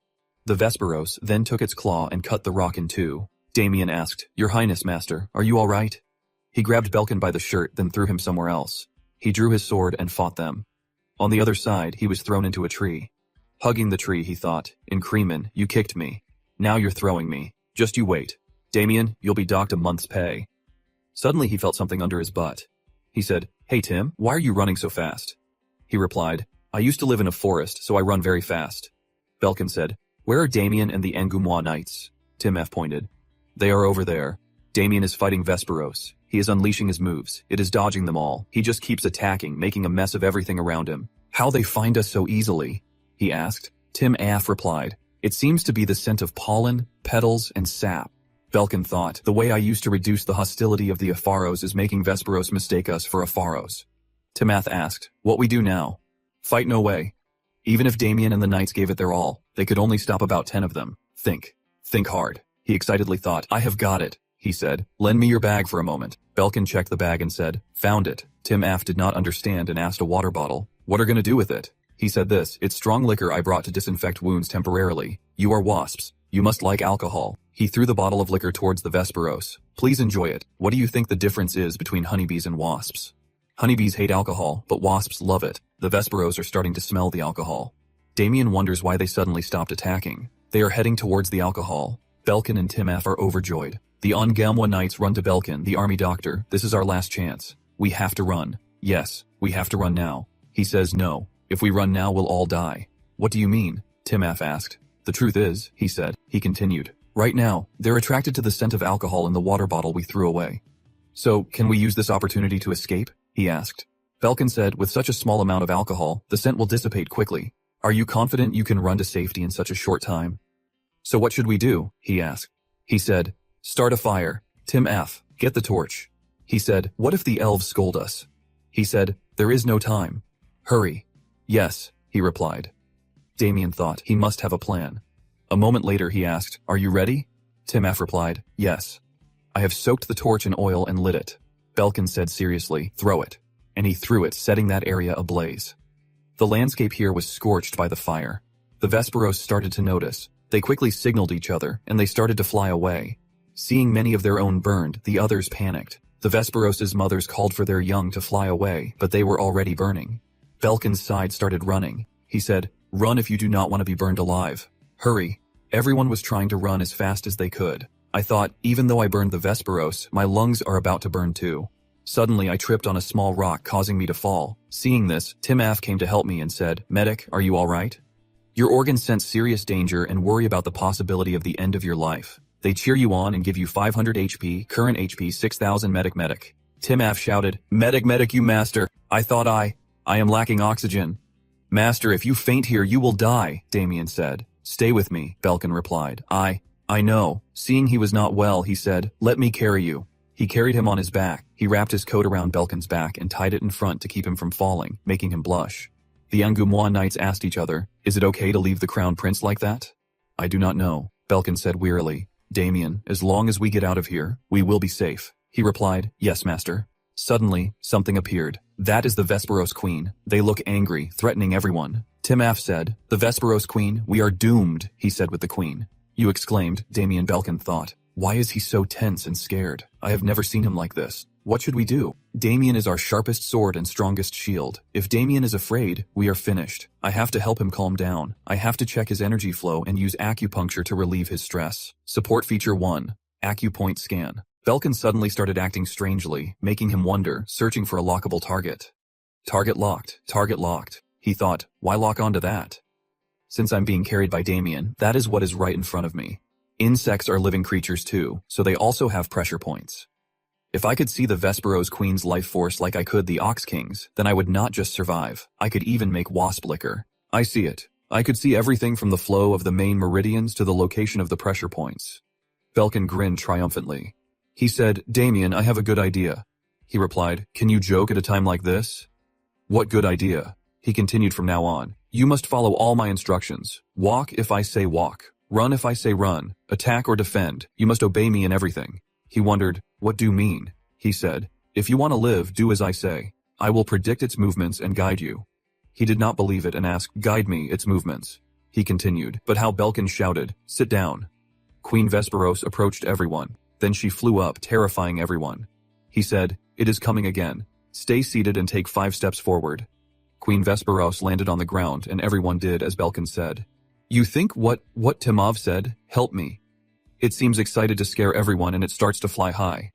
The Vesperos then took its claw and cut the rock in two. Damien asked, Your Highness, Master, are you all right? He grabbed Belkin by the shirt, then threw him somewhere else. He drew his sword and fought them. On the other side, he was thrown into a tree. Hugging the tree, he thought, in Kremen, you kicked me. Now you're throwing me. Just you wait. Damien, you'll be docked a month's pay. Suddenly he felt something under his butt. He said, Hey Tim, why are you running so fast? He replied, I used to live in a forest, so I run very fast. Belkin said, Where are Damien and the Angumwa Knights? Tim F pointed. They are over there. Damien is fighting Vesperos. He is unleashing his moves. It is dodging them all. He just keeps attacking, making a mess of everything around him. How they find us so easily? He asked. Tim F replied, It seems to be the scent of pollen, petals, and sap. Belkin thought, the way I used to reduce the hostility of the Apharos is making Vesperos mistake us for Apharos. Timath asked, what we do now? Fight no way. Even if Damien and the knights gave it their all, they could only stop about 10 of them. Think hard. He excitedly thought, I have got it. He said, lend me your bag for a moment. Belkin checked the bag and said, found it. Tim F did not understand and asked a water bottle. What are gonna do with it? He said this, it's strong liquor I brought to disinfect wounds temporarily. You are wasps. You must like alcohol. He threw the bottle of liquor towards the Vesperos. Please enjoy it. What do you think the difference is between honeybees and wasps? Honeybees hate alcohol, but wasps love it. The Vesperos are starting to smell the alcohol. Damien wonders why they suddenly stopped attacking. They are heading towards the alcohol. Belkin and Tim F are overjoyed. The Ongamwa Knights run to Belkin, the army doctor. This is our last chance. We have to run. Yes, we have to run now. He says no. If we run now, we'll all die. What do you mean? Tim F asked. The truth is, he said, he continued, Right now, they're attracted to the scent of alcohol in the water bottle we threw away. So, can we use this opportunity to escape? He asked. Belkin said, with such a small amount of alcohol, the scent will dissipate quickly. Are you confident you can run to safety in such a short time? So what should we do? He asked. He said, start a fire. Tim F., get the torch. He said, what if the elves scold us? He said, there is no time. Hurry. Yes, he replied. Damien thought he must have a plan. A moment later he asked, are you ready? Tim F. replied, yes. I have soaked the torch in oil and lit it. Belkin said seriously, throw it. And he threw it, setting that area ablaze. The landscape here was scorched by the fire. The Vesperos started to notice. They quickly signaled each other, and they started to fly away. Seeing many of their own burned, the others panicked. The Vesperos' mothers called for their young to fly away, but they were already burning. Belkin's side started running. He said, run if you do not want to be burned alive. Hurry. Everyone was trying to run as fast as they could. I thought, even though I burned the Vesperos, my lungs are about to burn too. Suddenly I tripped on a small rock, causing me to fall. Seeing this, Tim Af came to help me and said, medic, are you alright? Your organs sense serious danger and worry about the possibility of the end of your life. They cheer you on and give you 500 HP, current HP 6000 medic. Tim Af shouted, medic you master. I thought I am lacking oxygen. Master, if you faint here you will die, Damien said. Stay with me, Belkin replied. I know. Seeing he was not well, he said, let me carry you. He carried him on his back. He wrapped his coat around Belkin's back and tied it in front to keep him from falling, making him blush. The Angoumois knights asked each other, is it okay to leave the crown prince like that? I do not know, Belkin said wearily. Damien, as long as we get out of here, we will be safe. He replied, yes, master. Suddenly, something appeared. That is the Vesperos Queen. They look angry, threatening everyone. Tim Af said, the Vesperos Queen, we are doomed, he said with the Queen. You exclaimed, Damien Belkin thought. Why is he so tense and scared? I have never seen him like this. What should we do? Damien is our sharpest sword and strongest shield. If Damien is afraid, we are finished. I have to help him calm down. I have to check his energy flow and use acupuncture to relieve his stress. Support feature 1. Acupoint scan. Belkin suddenly started acting strangely, making him wonder, searching for a lockable target. Target locked. Target locked. He thought, why lock onto that? Since I'm being carried by Damien, that is what is right in front of me. Insects are living creatures too, so they also have pressure points. If I could see the Vesperos Queen's life force like I could the Ox King's, then I would not just survive, I could even make wasp liquor. I see it. I could see everything from the flow of the main meridians to the location of the pressure points. Belkin grinned triumphantly. He said, Damien, I have a good idea. He replied, can you joke at a time like this? What good idea? He continued from now on. You must follow all my instructions. Walk if I say walk. Run if I say run. Attack or defend. You must obey me in everything. He wondered, what do you mean? He said, if you want to live, do as I say. I will predict its movements and guide you. He did not believe it and asked, guide me, its movements. He continued, but how Belkin shouted, sit down. Queen Vesperos approached everyone. Then she flew up, terrifying everyone. He said, it is coming again. Stay seated and take 5 steps forward. Queen Vesperos landed on the ground and everyone did as Belkin said. You think what Timov said? Help me. It seems excited to scare everyone and it starts to fly high.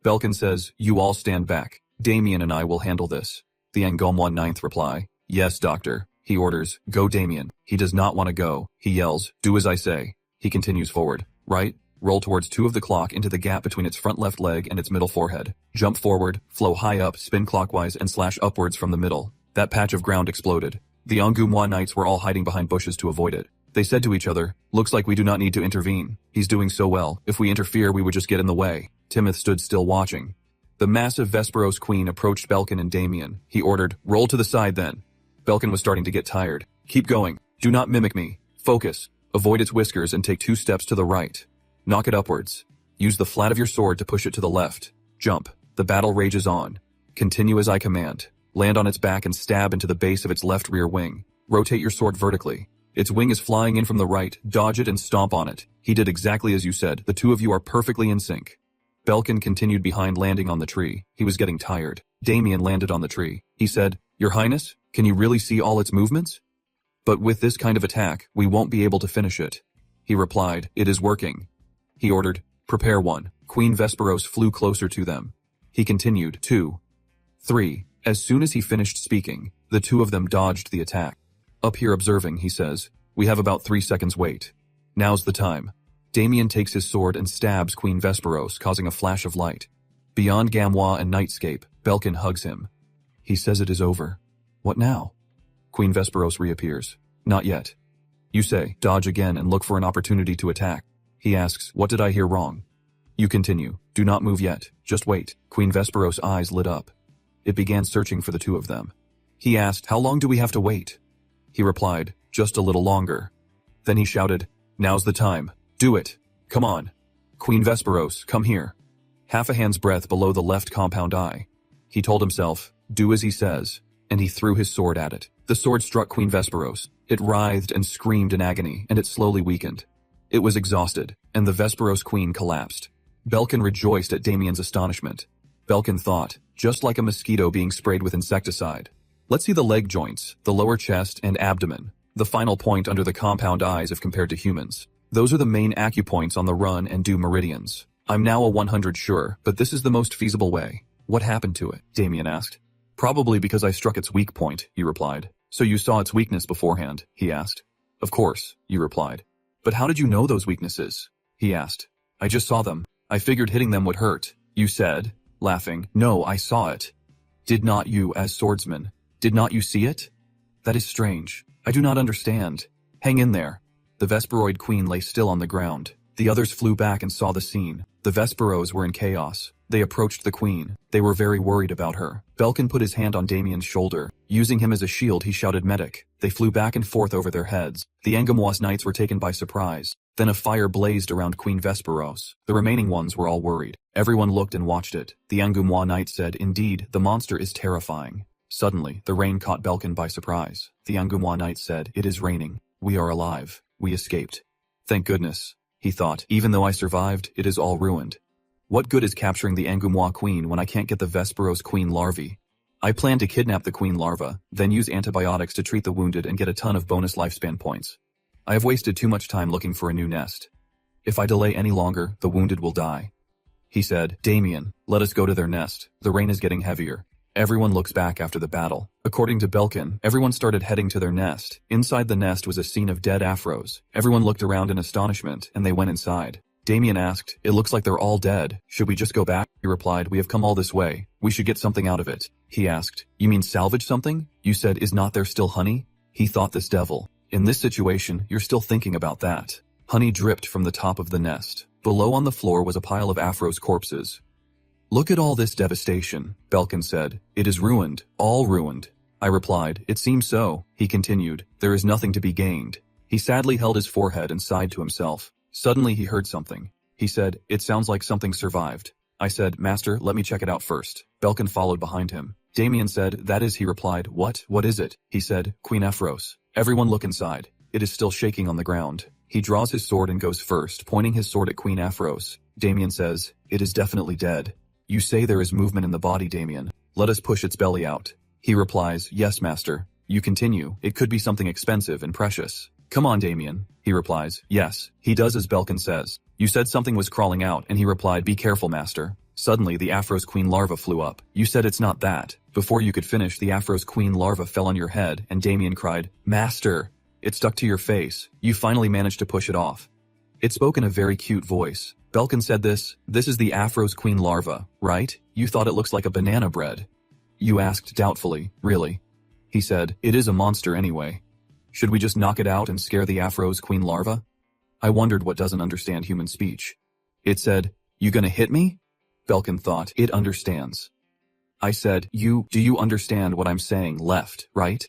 Belkin says, you all stand back. Damien and I will handle this. The Angoumois ninth reply, yes, doctor. He orders, go Damien. He does not want to go. He yells, do as I say. He continues forward. Right, roll towards 2 of the clock into the gap between its front left leg and its middle forehead. Jump forward, flow high up, spin clockwise and slash upwards from the middle. That patch of ground exploded. The Angoumois knights were all hiding behind bushes to avoid it. They said to each other, looks like we do not need to intervene. He's doing so well. If we interfere, we would just get in the way. Timoth stood still watching. The massive Vesperos Queen approached Belkin and Damien. He ordered, roll to the side then. Belkin was starting to get tired. Keep going. Do not mimic me. Focus. Avoid its whiskers and take 2 steps to the right. Knock it upwards. Use the flat of your sword to push it to the left. Jump. The battle rages on. Continue as I command. Land on its back and stab into the base of its left rear wing. Rotate your sword vertically. Its wing is flying in from the right. Dodge it and stomp on it. He did exactly as you said. The 2 of you are perfectly in sync. Belkin continued behind, landing on the tree. He was getting tired. Damien landed on the tree. He said, Your Highness, can you really see all its movements? But with this kind of attack, we won't be able to finish it. He replied, it is working. He ordered, prepare one. Queen Vesperos flew closer to them. He continued, 2, 3. As soon as he finished speaking, the 2 of them dodged the attack. Up here observing, he says, we have about 3 seconds wait. Now's the time. Damien takes his sword and stabs Queen Vesperos, causing a flash of light. Beyond Gamwa and Nightscape, Belkin hugs him. He says it is over. What now? Queen Vesperos reappears. Not yet. You say, dodge again and look for an opportunity to attack. He asks, what did I hear wrong? You continue, do not move yet, just wait. Queen Vesperos' eyes lit up. It began searching for the two of them. He asked, how long do we have to wait? He replied, just a little longer. Then he shouted, now's the time. Do it. Come on. Queen Vesperos, come here. Half a hand's breadth below the left compound eye. He told himself, do as he says, and he threw his sword at it. The sword struck Queen Vesperos. It writhed and screamed in agony, and it slowly weakened. It was exhausted, and the Vesperos queen collapsed. Belkin rejoiced at Damien's astonishment. Belkin thought, just like a mosquito being sprayed with insecticide. Let's see the leg joints, the lower chest and abdomen, the final point under the compound eyes if compared to humans. Those are the main acupoints on the run and do meridians. I'm now a 100 sure, but this is the most feasible way. What happened to it? Damien asked. Probably because I struck its weak point, he replied. So you saw its weakness beforehand, he asked. Of course, you replied. But how did you know those weaknesses? He asked. I just saw them. I figured hitting them would hurt. You said, laughing. No, I saw it. Did not you, as swordsman? Did not you see it? That is strange. I do not understand. Hang in there. The Vesperoid queen lay still on the ground. The others flew back and saw the scene. The Vesperos were in chaos. They approached the queen. They were very worried about her. Belkin put his hand on Damien's shoulder. Using him as a shield, he shouted medic. They flew back and forth over their heads. The Angamwas knights were taken by surprise. Then a fire blazed around Queen Vesperos. The remaining ones were all worried. Everyone looked and watched it. The Angamwa knight said, indeed, the monster is terrifying. Suddenly, the rain caught Belkin by surprise. The Angamwa knight said, it is raining. We are alive. We escaped. Thank goodness. He thought, even though I survived, it is all ruined. What good is capturing the Angamwa queen when I can't get the Vesperos queen larvae? I plan to kidnap the queen larva, then use antibiotics to treat the wounded and get a ton of bonus lifespan points. I have wasted too much time looking for a new nest. If I delay any longer, the wounded will die. He said, Damien, let us go to their nest. The rain is getting heavier. Everyone looks back after the battle. According to Belkin, everyone started heading to their nest. Inside the nest was a scene of dead afros. Everyone looked around in astonishment, and they went inside. Damien asked, it looks like they're all dead. Should we just go back? He replied, we have come all this way. We should get something out of it. He asked, you mean salvage something? You said, is not there still honey? He thought, this devil. In this situation, you're still thinking about that. Honey dripped from the top of the nest. Below on the floor was a pile of afros' corpses. Look at all this devastation, Belkin said. It is ruined, all ruined. I replied, it seems so. He continued, there is nothing to be gained. He sadly held his forehead and sighed to himself. Suddenly he heard something. He said, it sounds like something survived. I said, Master, let me check it out first. Belkin followed behind him. Damien said, that is, he replied, what is it? He said, Queen Ephros. Everyone look inside. It is still shaking on the ground. He draws his sword and goes first, pointing his sword at Queen Ephros. Damien says, it is definitely dead. You say there is movement in the body, Damien. Let us push its belly out. He replies, yes, master. You continue, it could be something expensive and precious. Come on, Damien. He replies, yes. He does as Belkin says. You said something was crawling out, and he replied, be careful, master. Suddenly, the Afros queen larva flew up. You said it's not that. Before you could finish, the Afros queen larva fell on your head, and Damien cried, Master! It stuck to your face. You finally managed to push it off. It spoke in a very cute voice. Belkin said this is the Afros queen larva, right? You thought it looks like a banana bread. You asked doubtfully, really? He said, it is a monster anyway. Should we just knock it out and scare the Afros queen larva? I wondered what doesn't understand human speech. It said, you gonna hit me? Belkin thought, it understands. I said, do you understand what I'm saying, left, right?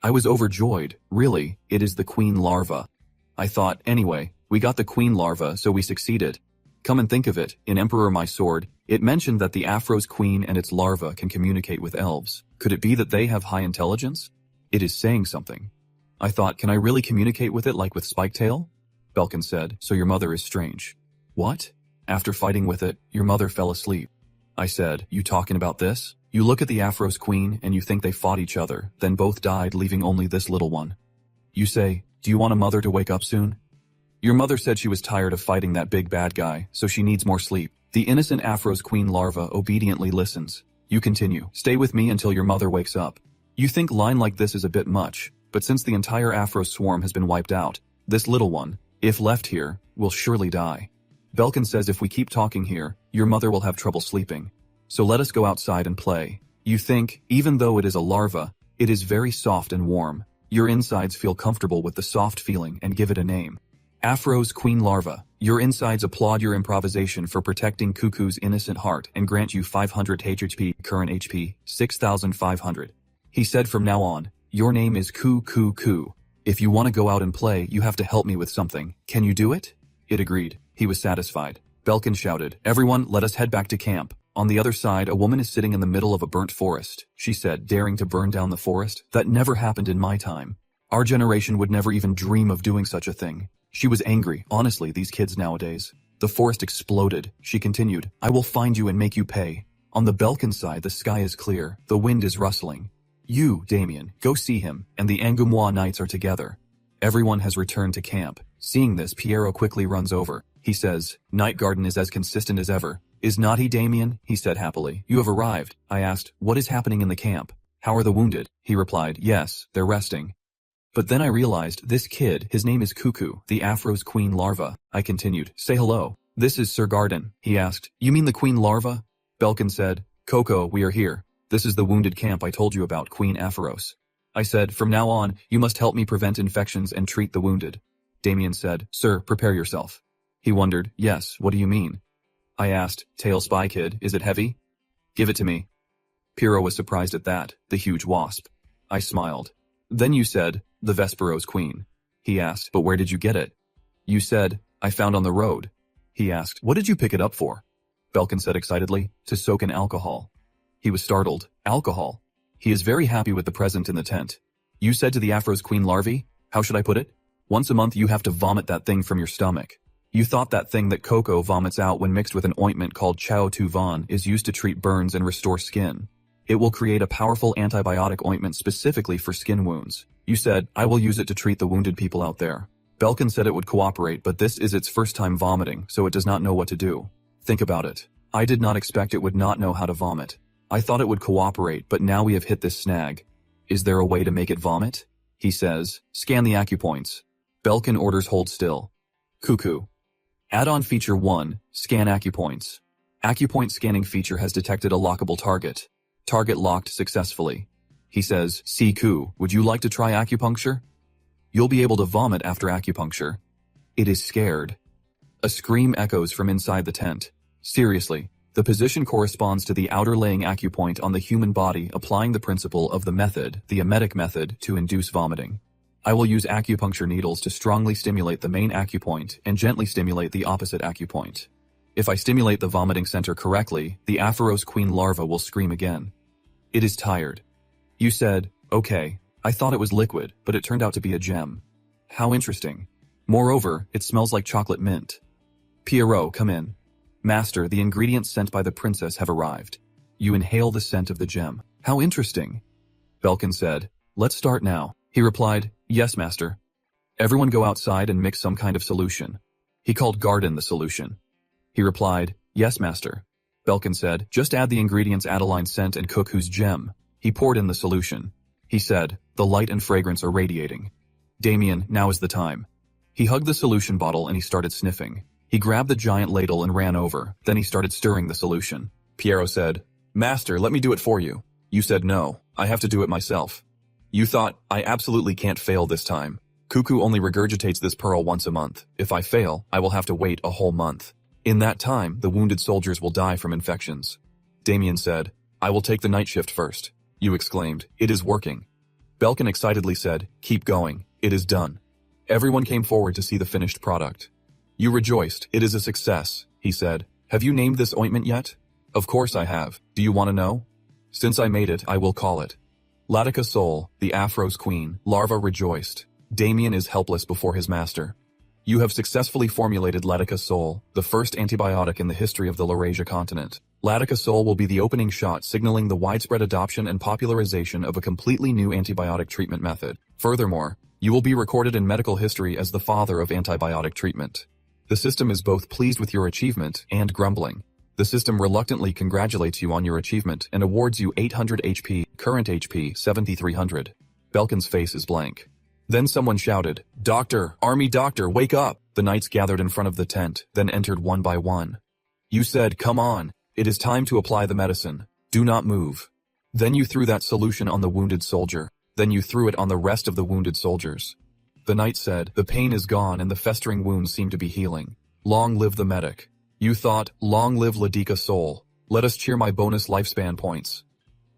I was overjoyed, really, it is the queen larva. I thought, anyway, we got the queen larva, so we succeeded. Come and think of it, in Emperor My Sword, it mentioned that the Afros queen and its larva can communicate with elves. Could it be that they have high intelligence? It is saying something. I thought, can I really communicate with it like with Spiketail? Belkin said, so your mother is strange. What? After fighting with it, your mother fell asleep. I said, you talking about this? You look at the Afros queen and you think they fought each other, then both died leaving only this little one. You say, do you want a mother to wake up soon? Your mother said she was tired of fighting that big bad guy, so she needs more sleep. The innocent Afros queen larva obediently listens. You continue, stay with me until your mother wakes up. You think line like this is a bit much, but since the entire Afro swarm has been wiped out, this little one, If left here, we'll surely die. Belkin says if we keep talking here, your mother will have trouble sleeping. So let us go outside and play. You think, even though it is a larva, it is very soft and warm. Your insides feel comfortable with the soft feeling and give it a name. Afro's queen larva. Your insides applaud your improvisation for protecting Cuckoo's innocent heart and grant you 500 HP, current HP, 6,500. He said from now on, your name is Coo. If you want to go out and play, you have to help me with something. Can you do it? It agreed. He was satisfied. Belkin shouted, everyone, let us head back to camp. On the other side, a woman is sitting in the middle of a burnt forest. She said, daring to burn down the forest? That never happened in my time. Our generation would never even dream of doing such a thing. She was angry. Honestly, these kids nowadays. The forest exploded. She continued, I will find you and make you pay. On the Belkin side, the sky is clear. The wind is rustling. You, Damien, go see him, and the Angoumois Knights are together. Everyone has returned to camp. Seeing this, Piero quickly runs over. He says, Night Garden is as consistent as ever. Is not he, Damien? He said happily. You have arrived. I asked, what is happening in the camp? How are the wounded? He replied, yes, they're resting. But then I realized, this kid, his name is Cuckoo, the Afro's queen larva. I continued, say hello. This is Sir Garden. He asked, you mean the queen larva? Belkin said, Coco, we are here. This is the wounded camp I told you about, Queen Aphros. I said, from now on, you must help me prevent infections and treat the wounded. Damien said, sir, prepare yourself. He wondered, yes, what do you mean? I asked, Tail Spy Kid, is it heavy? Give it to me. Piero was surprised at that, the huge wasp. I smiled. Then you said, the Vesperos Queen. He asked, but where did you get it? You said, I found on the road. He asked, what did you pick it up for? Belkin said excitedly, to soak in alcohol. He was startled. Alcohol. He is very happy with the present in the tent. You said to the Afro's queen larvae, how should I put it? Once a month you have to vomit that thing from your stomach. You thought that thing that Coco vomits out when mixed with an ointment called Chao Tu Van is used to treat burns and restore skin. It will create a powerful antibiotic ointment specifically for skin wounds. You said, I will use it to treat the wounded people out there. Belkin said it would cooperate, but this is its first time vomiting, so it does not know what to do. Think about it. I did not expect it would not know how to vomit. I thought it would cooperate, but now we have hit this snag. Is there a way to make it vomit? He says, scan the acupoints. Belkin orders hold still. Cuckoo. Add-on feature 1, scan acupoints. Acupoint scanning feature has detected a lockable target. Target locked successfully. He says, Siku, would you like to try acupuncture? You'll be able to vomit after acupuncture. It is scared. A scream echoes from inside the tent. Seriously. The position corresponds to the outer laying acupoint on the human body, applying the principle of the method, the emetic method, to induce vomiting. I will use acupuncture needles to strongly stimulate the main acupoint and gently stimulate the opposite acupoint. If I stimulate the vomiting center correctly, the Aphoros queen larva will scream again. It is tired. You said, okay, I thought it was liquid, but it turned out to be a gem. How interesting. Moreover, it smells like chocolate mint. Pierrot, come in. Master, the ingredients sent by the princess have arrived. You inhale the scent of the gem. How interesting. Belkin said, let's start now. He replied, yes, master. Everyone go outside and mix some kind of solution. He called Garden the solution. He replied, yes, master. Belkin said, just add the ingredients Adeline sent and cook whose gem. He poured in the solution. He said, the light and fragrance are radiating. Damien, now is the time. He hugged the solution bottle and he started sniffing. He grabbed the giant ladle and ran over. Then he started stirring the solution. Piero said, Master, let me do it for you. You said no, I have to do it myself. You thought, I absolutely can't fail this time. Cuckoo only regurgitates this pearl once a month. If I fail, I will have to wait a whole month. In that time, the wounded soldiers will die from infections. Damien said, I will take the night shift first. You exclaimed, it is working. Belkin excitedly said, keep going, it is done. Everyone came forward to see the finished product. You rejoiced, it is a success, he said. Have you named this ointment yet? Of course I have. Do you want to know? Since I made it, I will call it. Latica Sol, the Afro's queen, larva rejoiced. Damien is helpless before his master. You have successfully formulated Latica Sol, the first antibiotic in the history of the Laurasia continent. Latica Sol will be the opening shot signaling the widespread adoption and popularization of a completely new antibiotic treatment method. Furthermore, you will be recorded in medical history as the father of antibiotic treatment. The system is both pleased with your achievement and grumbling. The system reluctantly congratulates you on your achievement and awards you 800 HP, current HP 7300. Belkin's face is blank. Then someone shouted, Doctor, Army Doctor, wake up! The knights gathered in front of the tent, then entered one by one. You said, "Come on. It is time to apply the medicine. Do not move." Then you threw that solution on the wounded soldier. Then you threw it on the rest of the wounded soldiers. The knight said, "The pain is gone and the festering wounds seem to be healing. Long live the medic." You thought, "Long live Ladika Soul. Let us cheer my bonus lifespan points."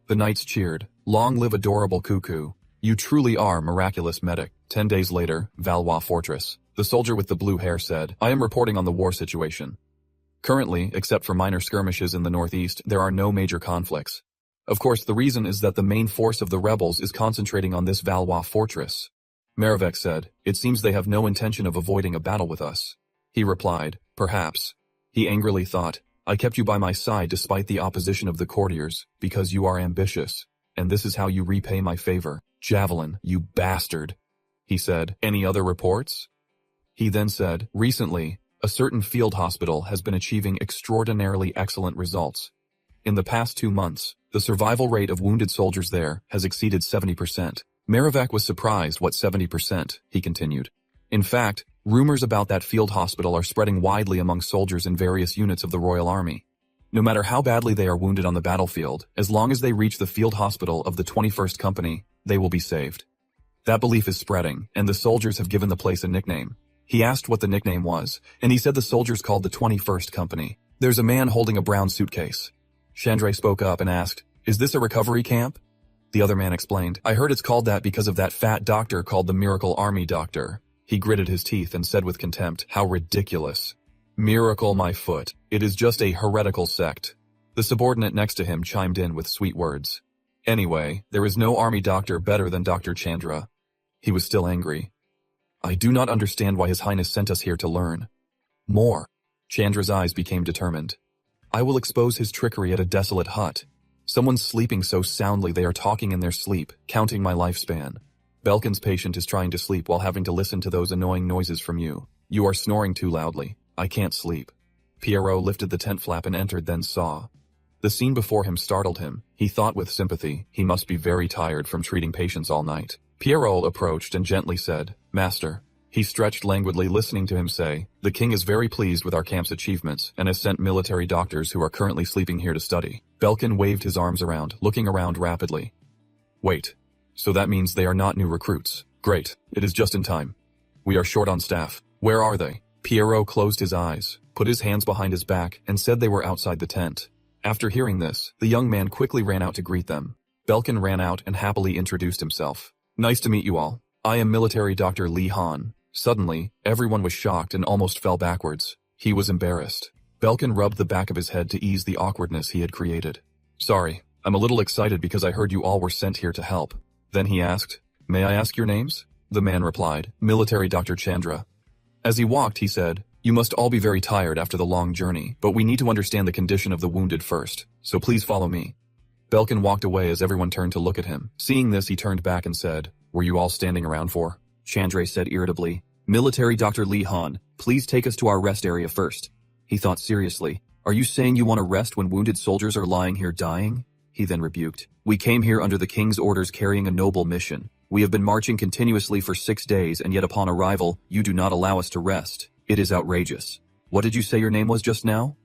The knights cheered, "Long live adorable Cuckoo. You truly are miraculous medic." 10 days later, Valois Fortress. The soldier with the blue hair said, "I am reporting on the war situation. Currently, except for minor skirmishes in the northeast, there are no major conflicts. Of course, the reason is that the main force of the rebels is concentrating on this Valois Fortress." Maravek said, "It seems they have no intention of avoiding a battle with us." He replied, "Perhaps." He angrily thought, "I kept you by my side despite the opposition of the courtiers, because you are ambitious, and this is how you repay my favor. Javelin, you bastard." He said, "Any other reports?" He then said, "Recently, a certain field hospital has been achieving extraordinarily excellent results. In the past 2 months, the survival rate of wounded soldiers there has exceeded 70%. Maravek was surprised. "What 70%? He continued. "In fact, rumors about that field hospital are spreading widely among soldiers in various units of the Royal Army. No matter how badly they are wounded on the battlefield, as long as they reach the field hospital of the 21st Company, they will be saved. That belief is spreading, and the soldiers have given the place a nickname." He asked what the nickname was, and he said the soldiers called the 21st Company. "There's a man holding a brown suitcase." Chandra spoke up and asked, "Is this a recovery camp?" The other man explained, "I heard it's called that because of that fat doctor called the Miracle Army Doctor." He gritted his teeth and said with contempt, "How ridiculous. Miracle my foot. It is just a heretical sect." The subordinate next to him chimed in with sweet words. "Anyway, there is no army doctor better than Dr. Chandra." He was still angry. "I do not understand why His Highness sent us here to learn more." Chandra's eyes became determined. "I will expose his trickery at a desolate hut. Someone's sleeping so soundly they are talking in their sleep, counting my lifespan. Belkin's patient is trying to sleep while having to listen to those annoying noises from you. You are snoring too loudly. I can't sleep." Pierrot lifted the tent flap and entered, then saw. The scene before him startled him. He thought with sympathy, he must be very tired from treating patients all night. Pierrot approached and gently said, "Master." He stretched languidly, listening to him say, "The king is very pleased with our camp's achievements and has sent military doctors who are currently sleeping here to study." Belkin waved his arms around, looking around rapidly. "Wait. So that means they are not new recruits. Great. It is just in time. We are short on staff. Where are they?" Pierrot closed his eyes, put his hands behind his back, and said they were outside the tent. After hearing this, the young man quickly ran out to greet them. Belkin ran out and happily introduced himself. "Nice to meet you all. I am military Dr. Li Han." Suddenly, everyone was shocked and almost fell backwards. He was embarrassed. Belkin rubbed the back of his head to ease the awkwardness he had created. "Sorry, I'm a little excited because I heard you all were sent here to help." Then he asked, "May I ask your names?" The man replied, "Military Dr. Chandra." As he walked, he said, "You must all be very tired after the long journey, but we need to understand the condition of the wounded first, so please follow me." Belkin walked away as everyone turned to look at him. Seeing this, he turned back and said, "Were you all standing around for?" Chandra said irritably, "Military Dr. Li Han, please take us to our rest area first." He thought seriously, "Are you saying you want to rest when wounded soldiers are lying here dying?" He then rebuked, "We came here under the king's orders carrying a noble mission. We have been marching continuously for 6 days, and yet upon arrival, you do not allow us to rest. It is outrageous. What did you say your name was just now?"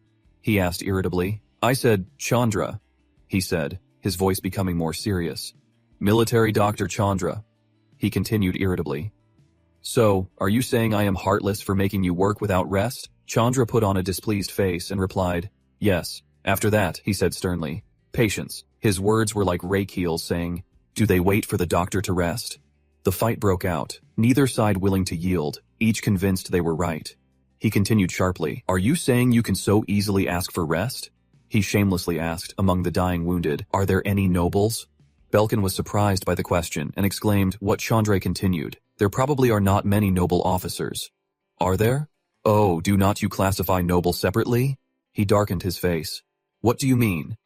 He asked irritably. "I said, Chandra," he said, his voice becoming more serious. "Military Dr. Chandra." He continued irritably. "So, are you saying I am heartless for making you work without rest?" Chandra put on a displeased face and replied, "Yes." After that, he said sternly, "Patience." His words were like rake heels saying, "Do they wait for the doctor to rest?" The fight broke out, neither side willing to yield, each convinced they were right. He continued sharply, "Are you saying you can so easily ask for rest?" He shamelessly asked, among the dying wounded, "Are there any nobles?" Belkin was surprised by the question and exclaimed, what Chandra continued, "There probably are not many noble officers." "Are there? Oh, do not you classify nobles separately?" He darkened his face. "What do you mean?"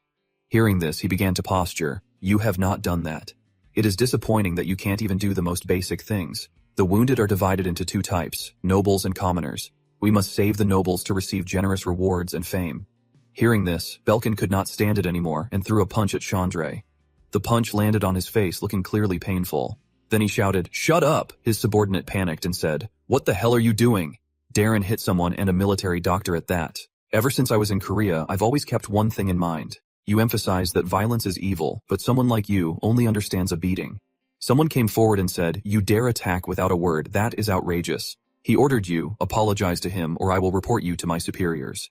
Hearing this, he began to posture. "You have not done that. It is disappointing that you can't even do the most basic things. The wounded are divided into 2 types, nobles and commoners. We must save the nobles to receive generous rewards and fame." Hearing this, Belkin could not stand it anymore and threw a punch at Chandra. The punch landed on his face, looking clearly painful. Then he shouted, "Shut up!" His subordinate panicked and said, "What the hell are you doing?" Darren hit someone and a military doctor at that. Ever since I was in Korea, I've always kept one thing in mind. You emphasize that violence is evil, but someone like you only understands a beating. Someone came forward and said, you dare attack without a word, that is outrageous. He ordered you, apologize to him or I will report you to my superiors.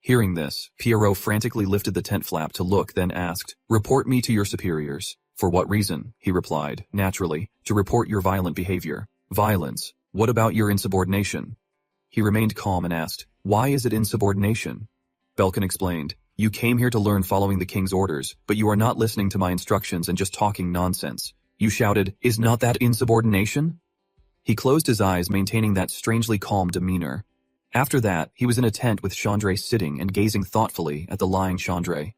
Hearing this, Pierrot frantically lifted the tent flap to look, then asked, report me to your superiors. For what reason? He replied, naturally, to report your violent behavior. Violence. What about your insubordination? He remained calm and asked, why is it insubordination? Belkin explained, you came here to learn following the king's orders, but you are not listening to my instructions and just talking nonsense. You shouted, is not that insubordination? He closed his eyes, maintaining that strangely calm demeanor. After that, he was in a tent with Chandra sitting and gazing thoughtfully at the lying Chandra.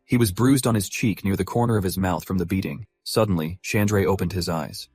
He was bruised on his cheek near the corner of his mouth from the beating. Suddenly, Chandra opened his eyes.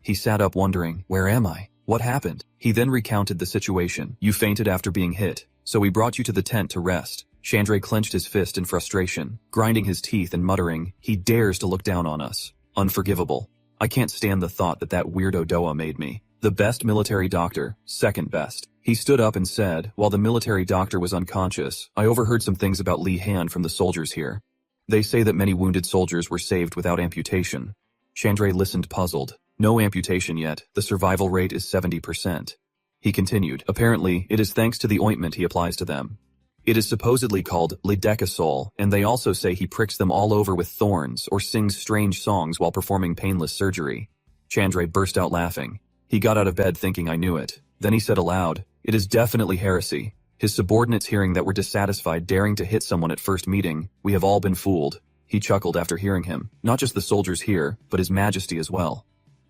He sat up wondering, where am I? What happened? He then recounted the situation. You fainted after being hit, so we brought you to the tent to rest. Chandra clenched his fist in frustration, grinding his teeth and muttering, he dares to look down on us. Unforgivable. I can't stand the thought that weirdo Doa made me. The best military doctor, second best. He stood up and said, while the military doctor was unconscious, I overheard some things about Li Han from the soldiers here. They say that many wounded soldiers were saved without amputation. Chandra listened puzzled. No amputation yet, the survival rate is 70%. He continued, apparently, it is thanks to the ointment he applies to them. It is supposedly called Lidecasol, and they also say he pricks them all over with thorns or sings strange songs while performing painless surgery. Chandra burst out laughing. He got out of bed thinking I knew it. Then he said aloud, it is definitely heresy. His subordinates hearing that were dissatisfied daring to hit someone at first meeting, we have all been fooled. He chuckled after hearing him, not just the soldiers here, but His Majesty as well.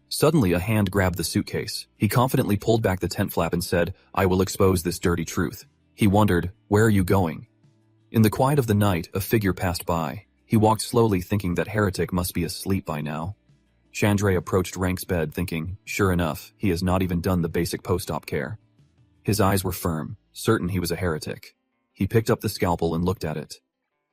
Suddenly a hand grabbed the suitcase. He confidently pulled back the tent flap and said, I will expose this dirty truth. He wondered, where are you going? In the quiet of the night, a figure passed by. He walked slowly thinking that heretic must be asleep by now. Chandra approached Rank's bed thinking, sure enough, he has not even done the basic post-op care. His eyes were firm, certain he was a heretic. He picked up the scalpel and looked at it.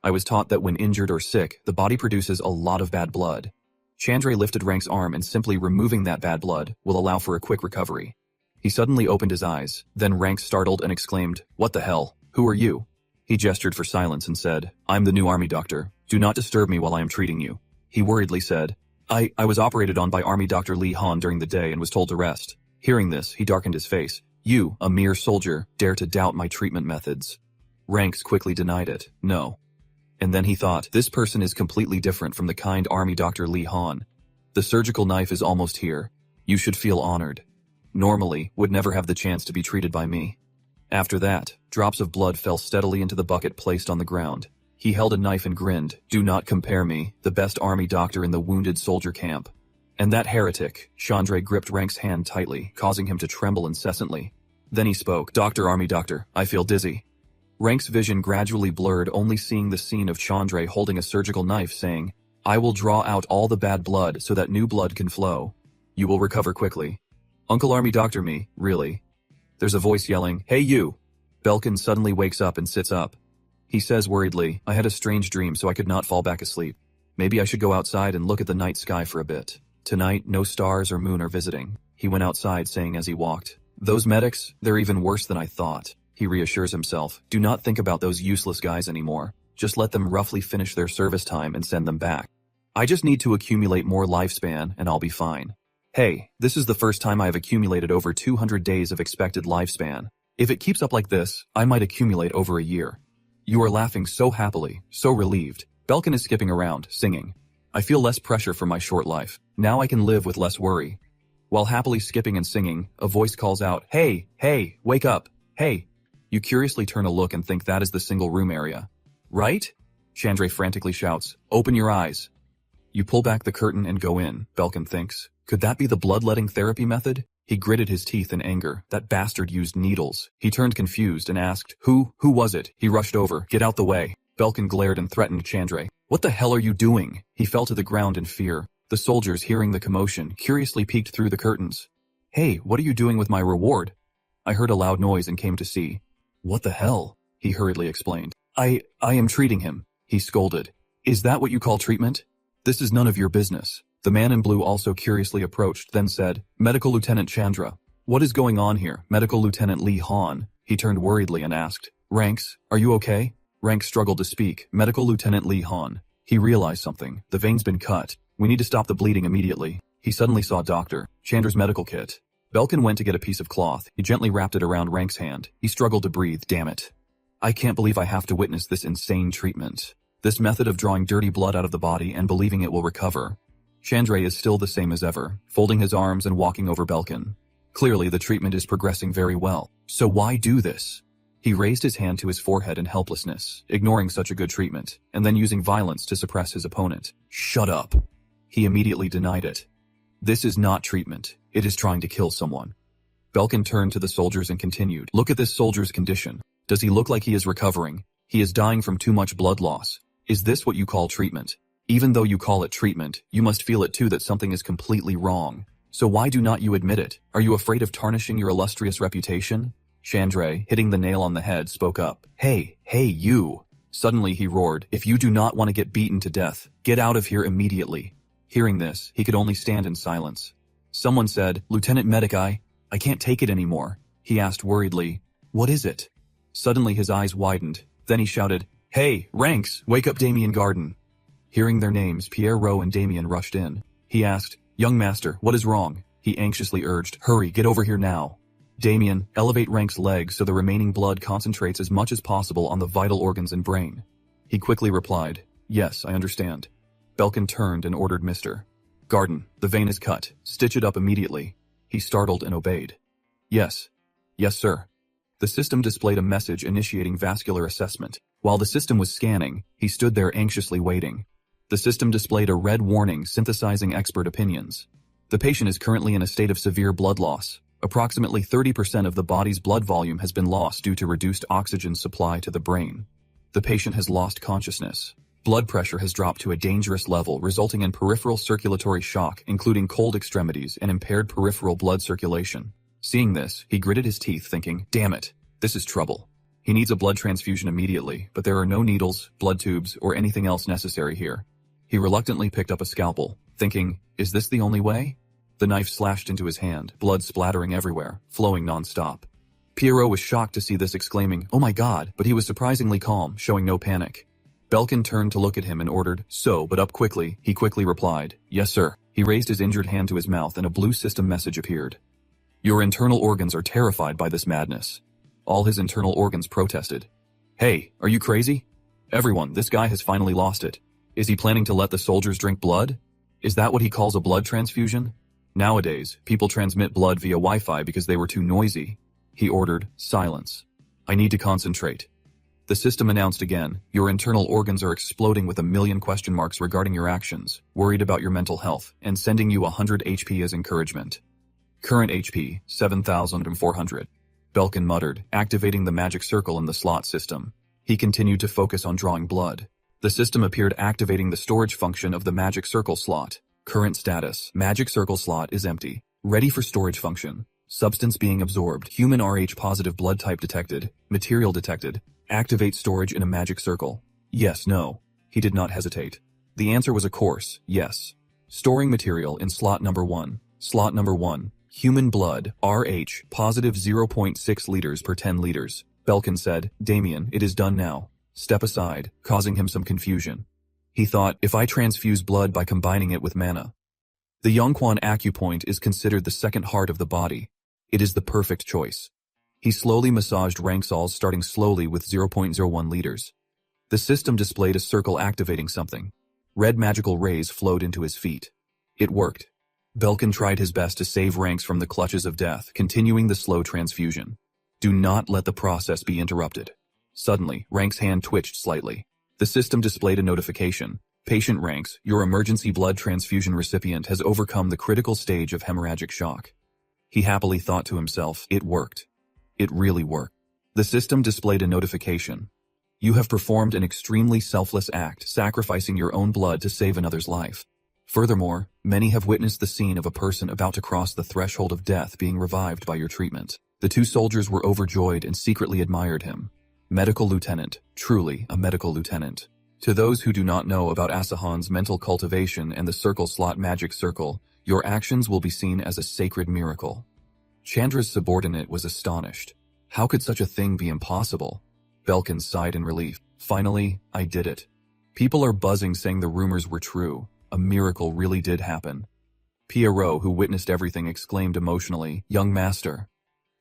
I was taught that when injured or sick, the body produces a lot of bad blood. Chandra lifted Rank's arm and simply removing that bad blood will allow for a quick recovery. He suddenly opened his eyes, then Rank startled and exclaimed, what the hell? Who are you? He gestured for silence and said, I'm the new army doctor. Do not disturb me while I am treating you. He worriedly said, I was operated on by Army Dr. Li Han during the day and was told to rest. Hearing this, he darkened his face. You, a mere soldier, dare to doubt my treatment methods. Ranks quickly denied it. No. And then he thought, this person is completely different from the kind Army Dr. Li Han. The surgical knife is almost here. You should feel honored. Normally, would never have the chance to be treated by me. After that, drops of blood fell steadily into the bucket placed on the ground. He held a knife and grinned, do not compare me, the best army doctor in the wounded soldier camp. And that heretic, Chandra gripped Rank's hand tightly, causing him to tremble incessantly. Then he spoke, Dr. Army Doctor, I feel dizzy. Rank's vision gradually blurred, only seeing the scene of Chandra holding a surgical knife saying, I will draw out all the bad blood so that new blood can flow. You will recover quickly. Uncle Army Doctor me, really. There's a voice yelling, hey you! Belkin suddenly wakes up and sits up. He says worriedly, I had a strange dream so I could not fall back asleep. Maybe I should go outside and look at the night sky for a bit. Tonight, no stars or moon are visiting. He went outside saying as he walked, those medics, they're even worse than I thought. He reassures himself, do not think about those useless guys anymore. Just let them roughly finish their service time and send them back. I just need to accumulate more lifespan and I'll be fine. Hey, this is the first time I have accumulated over 200 days of expected lifespan. If it keeps up like this, I might accumulate over a year. You are laughing so happily, so relieved. Belkin is skipping around, singing. I feel less pressure for my short life. Now I can live with less worry. While happily skipping and singing, a voice calls out, hey, wake up, hey. You curiously turn a look and think that is the single room area. Right? Chandra frantically shouts, open your eyes. You pull back the curtain and go in, Belkin thinks. Could that be the bloodletting therapy method? He gritted his teeth in anger. That bastard used needles. He turned confused and asked, who was it? He rushed over. Get out the way. Belkin glared and threatened Chandra. What the hell are you doing? He fell to the ground in fear. The soldiers, hearing the commotion, curiously peeked through the curtains. Hey, what are you doing with my reward? I heard a loud noise and came to see. What the hell? He hurriedly explained. I am treating him. He scolded. Is that what you call treatment? This is none of your business. The man in blue also curiously approached, then said, Medical Lieutenant Chandra. What is going on here? Medical Lieutenant Lee Han. He turned worriedly and asked, Ranks, are you okay? Ranks struggled to speak. Medical Lieutenant Lee Han. He realized something. The vein's been cut. We need to stop the bleeding immediately. He suddenly saw Dr. Chandra's medical kit. Belkin went to get a piece of cloth. He gently wrapped it around Rank's hand. He struggled to breathe. Damn it. I can't believe I have to witness this insane treatment. This method of drawing dirty blood out of the body and believing it will recover. Chandra is still the same as ever, folding his arms and walking over Belkin. Clearly, the treatment is progressing very well. So why do this? He raised his hand to his forehead in helplessness, ignoring such a good treatment, and then using violence to suppress his opponent. Shut up. He immediately denied it. This is not treatment. It is trying to kill someone. Belkin turned to the soldiers and continued. Look at this soldier's condition. Does he look like he is recovering? He is dying from too much blood loss. Is this what you call treatment? Even though you call it treatment, you must feel it too that something is completely wrong. So why do not you admit it? Are you afraid of tarnishing your illustrious reputation? Chandra, hitting the nail on the head, spoke up. Hey, you! Suddenly he roared, if you do not want to get beaten to death, get out of here immediately. Hearing this, he could only stand in silence. Someone said, Lieutenant Medici, I can't take it anymore. He asked worriedly, what is it? Suddenly his eyes widened. Then he shouted, Hey, Ranks, wake up Damien Garden. Hearing their names, Pierre Rowe and Damien rushed in. He asked, Young master, what is wrong? He anxiously urged, Hurry, get over here now. Damien, elevate Rank's legs so the remaining blood concentrates as much as possible on the vital organs and brain. He quickly replied, Yes, I understand. Belkin turned and ordered Mr. Garden, the vein is cut. Stitch it up immediately. He startled and obeyed. Yes, sir. The system displayed a message initiating vascular assessment. While the system was scanning, he stood there anxiously waiting. The system displayed a red warning synthesizing expert opinions. The patient is currently in a state of severe blood loss. Approximately 30% of the body's blood volume has been lost due to reduced oxygen supply to the brain. The patient has lost consciousness. Blood pressure has dropped to a dangerous level, resulting in peripheral circulatory shock, including cold extremities and impaired peripheral blood circulation. Seeing this, he gritted his teeth, thinking, Damn it, this is trouble. He needs a blood transfusion immediately, but there are no needles, blood tubes, or anything else necessary here. He reluctantly picked up a scalpel, thinking, Is this the only way? The knife slashed into his hand, blood splattering everywhere, flowing non-stop. Pierrot was shocked to see this, exclaiming, Oh my God, but he was surprisingly calm, showing no panic. Belkin turned to look at him and ordered, So, but up quickly. He quickly replied, Yes, sir. He raised his injured hand to his mouth and a blue system message appeared. Your internal organs are terrified by this madness. All his internal organs protested. Hey, are you crazy? Everyone, this guy has finally lost it. Is he planning to let the soldiers drink blood? Is that what he calls a blood transfusion? Nowadays, people transmit blood via Wi-Fi because they were too noisy. He ordered, Silence. I need to concentrate. The system announced again, Your internal organs are exploding with a million question marks regarding your actions, worried about your mental health, and sending you 100 HP as encouragement. Current HP, 7,400. Belkin muttered, activating the magic circle in the slot system. He continued to focus on drawing blood. The system appeared activating the storage function of the magic circle slot. Current status, magic circle slot is empty. Ready for storage function. Substance being absorbed. Human Rh positive blood type detected. Material detected. Activate storage in a magic circle. Yes, no. He did not hesitate. The answer was of course, yes. Storing material in slot number 1. Slot number 1. Human blood, Rh, positive 0.6 liters per 10 liters. Belkin said, Damien, it is done now. Step aside, causing him some confusion. He thought, if I transfuse blood by combining it with mana. The Yongquan acupoint is considered the second heart of the body. It is the perfect choice. He slowly massaged Ranksal's, starting slowly with 0.01 liters. The system displayed a circle activating something. Red magical rays flowed into his feet. It worked. Belkin tried his best to save Ranks from the clutches of death, continuing the slow transfusion. Do not let the process be interrupted. Suddenly, Ranks' hand twitched slightly. The system displayed a notification. Patient Ranks, your emergency blood transfusion recipient has overcome the critical stage of hemorrhagic shock. He happily thought to himself, it worked. It really worked. The system displayed a notification. You have performed an extremely selfless act, sacrificing your own blood to save another's life. Furthermore, many have witnessed the scene of a person about to cross the threshold of death being revived by your treatment. The two soldiers were overjoyed and secretly admired him. Medical lieutenant, truly a medical lieutenant. To those who do not know about Asahan's mental cultivation and the circle slot magic circle, your actions will be seen as a sacred miracle. Chandra's subordinate was astonished. How could such a thing be impossible? Belkin sighed in relief. Finally, I did it. People are buzzing saying the rumors were true. A miracle really did happen. Pierrot, who witnessed everything, exclaimed emotionally, "Young master."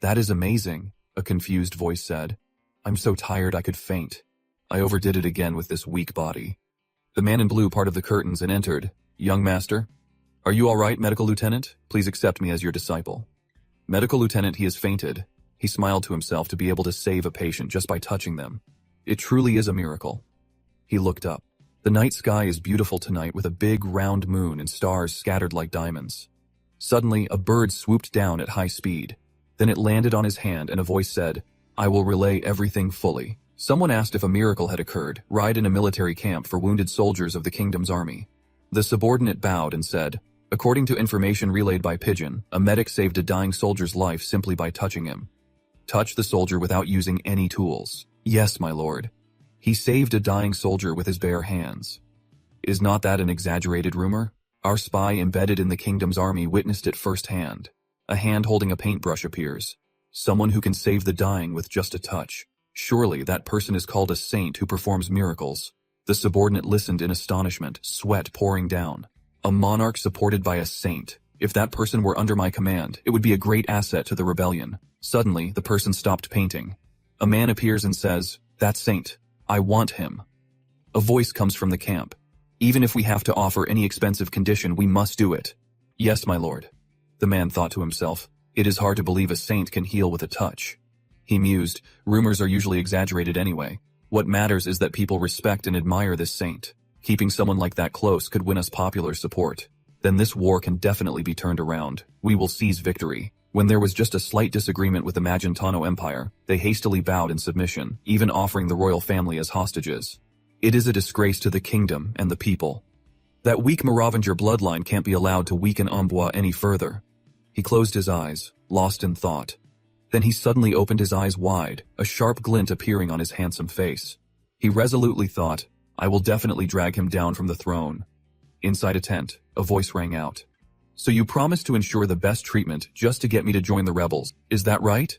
"That is amazing," a confused voice said. "I'm so tired I could faint. I overdid it again with this weak body." The man in blue parted the curtains and entered. "Young master? Are you all right, medical lieutenant? Please accept me as your disciple." "Medical lieutenant, he has fainted." He smiled to himself to be able to save a patient just by touching them. It truly is a miracle. He looked up. The night sky is beautiful tonight with a big round moon and stars scattered like diamonds. Suddenly, a bird swooped down at high speed. Then it landed on his hand and a voice said, "I will relay everything fully." Someone asked if a miracle had occurred, right in a military camp for wounded soldiers of the kingdom's army. The subordinate bowed and said, "According to information relayed by Pigeon, a medic saved a dying soldier's life simply by touching him." "Touch the soldier without using any tools." "Yes, my lord. He saved a dying soldier with his bare hands." "Is not that an exaggerated rumor? Our spy embedded in the kingdom's army witnessed it firsthand. A hand holding a paintbrush appears. Someone who can save the dying with just a touch. Surely that person is called a saint who performs miracles." The subordinate listened in astonishment, sweat pouring down. A monarch supported by a saint. If that person were under my command, it would be a great asset to the rebellion. Suddenly, the person stopped painting. A man appears and says, "That saint. I want him." A voice comes from the camp. "Even if we have to offer any expensive condition, we must do it." "Yes, my lord." The man thought to himself, "It is hard to believe a saint can heal with a touch." He mused, rumors are usually exaggerated anyway. What matters is that people respect and admire this saint. Keeping someone like that close could win us popular support. Then this war can definitely be turned around. We will seize victory. When there was just a slight disagreement with the Magentano Empire, they hastily bowed in submission, even offering the royal family as hostages. It is a disgrace to the kingdom and the people. That weak Merovinger bloodline can't be allowed to weaken Amboise any further. He closed his eyes, lost in thought. Then he suddenly opened his eyes wide, a sharp glint appearing on his handsome face. He resolutely thought, "I will definitely drag him down from the throne." Inside a tent, a voice rang out. "So you promised to ensure the best treatment just to get me to join the rebels, is that right?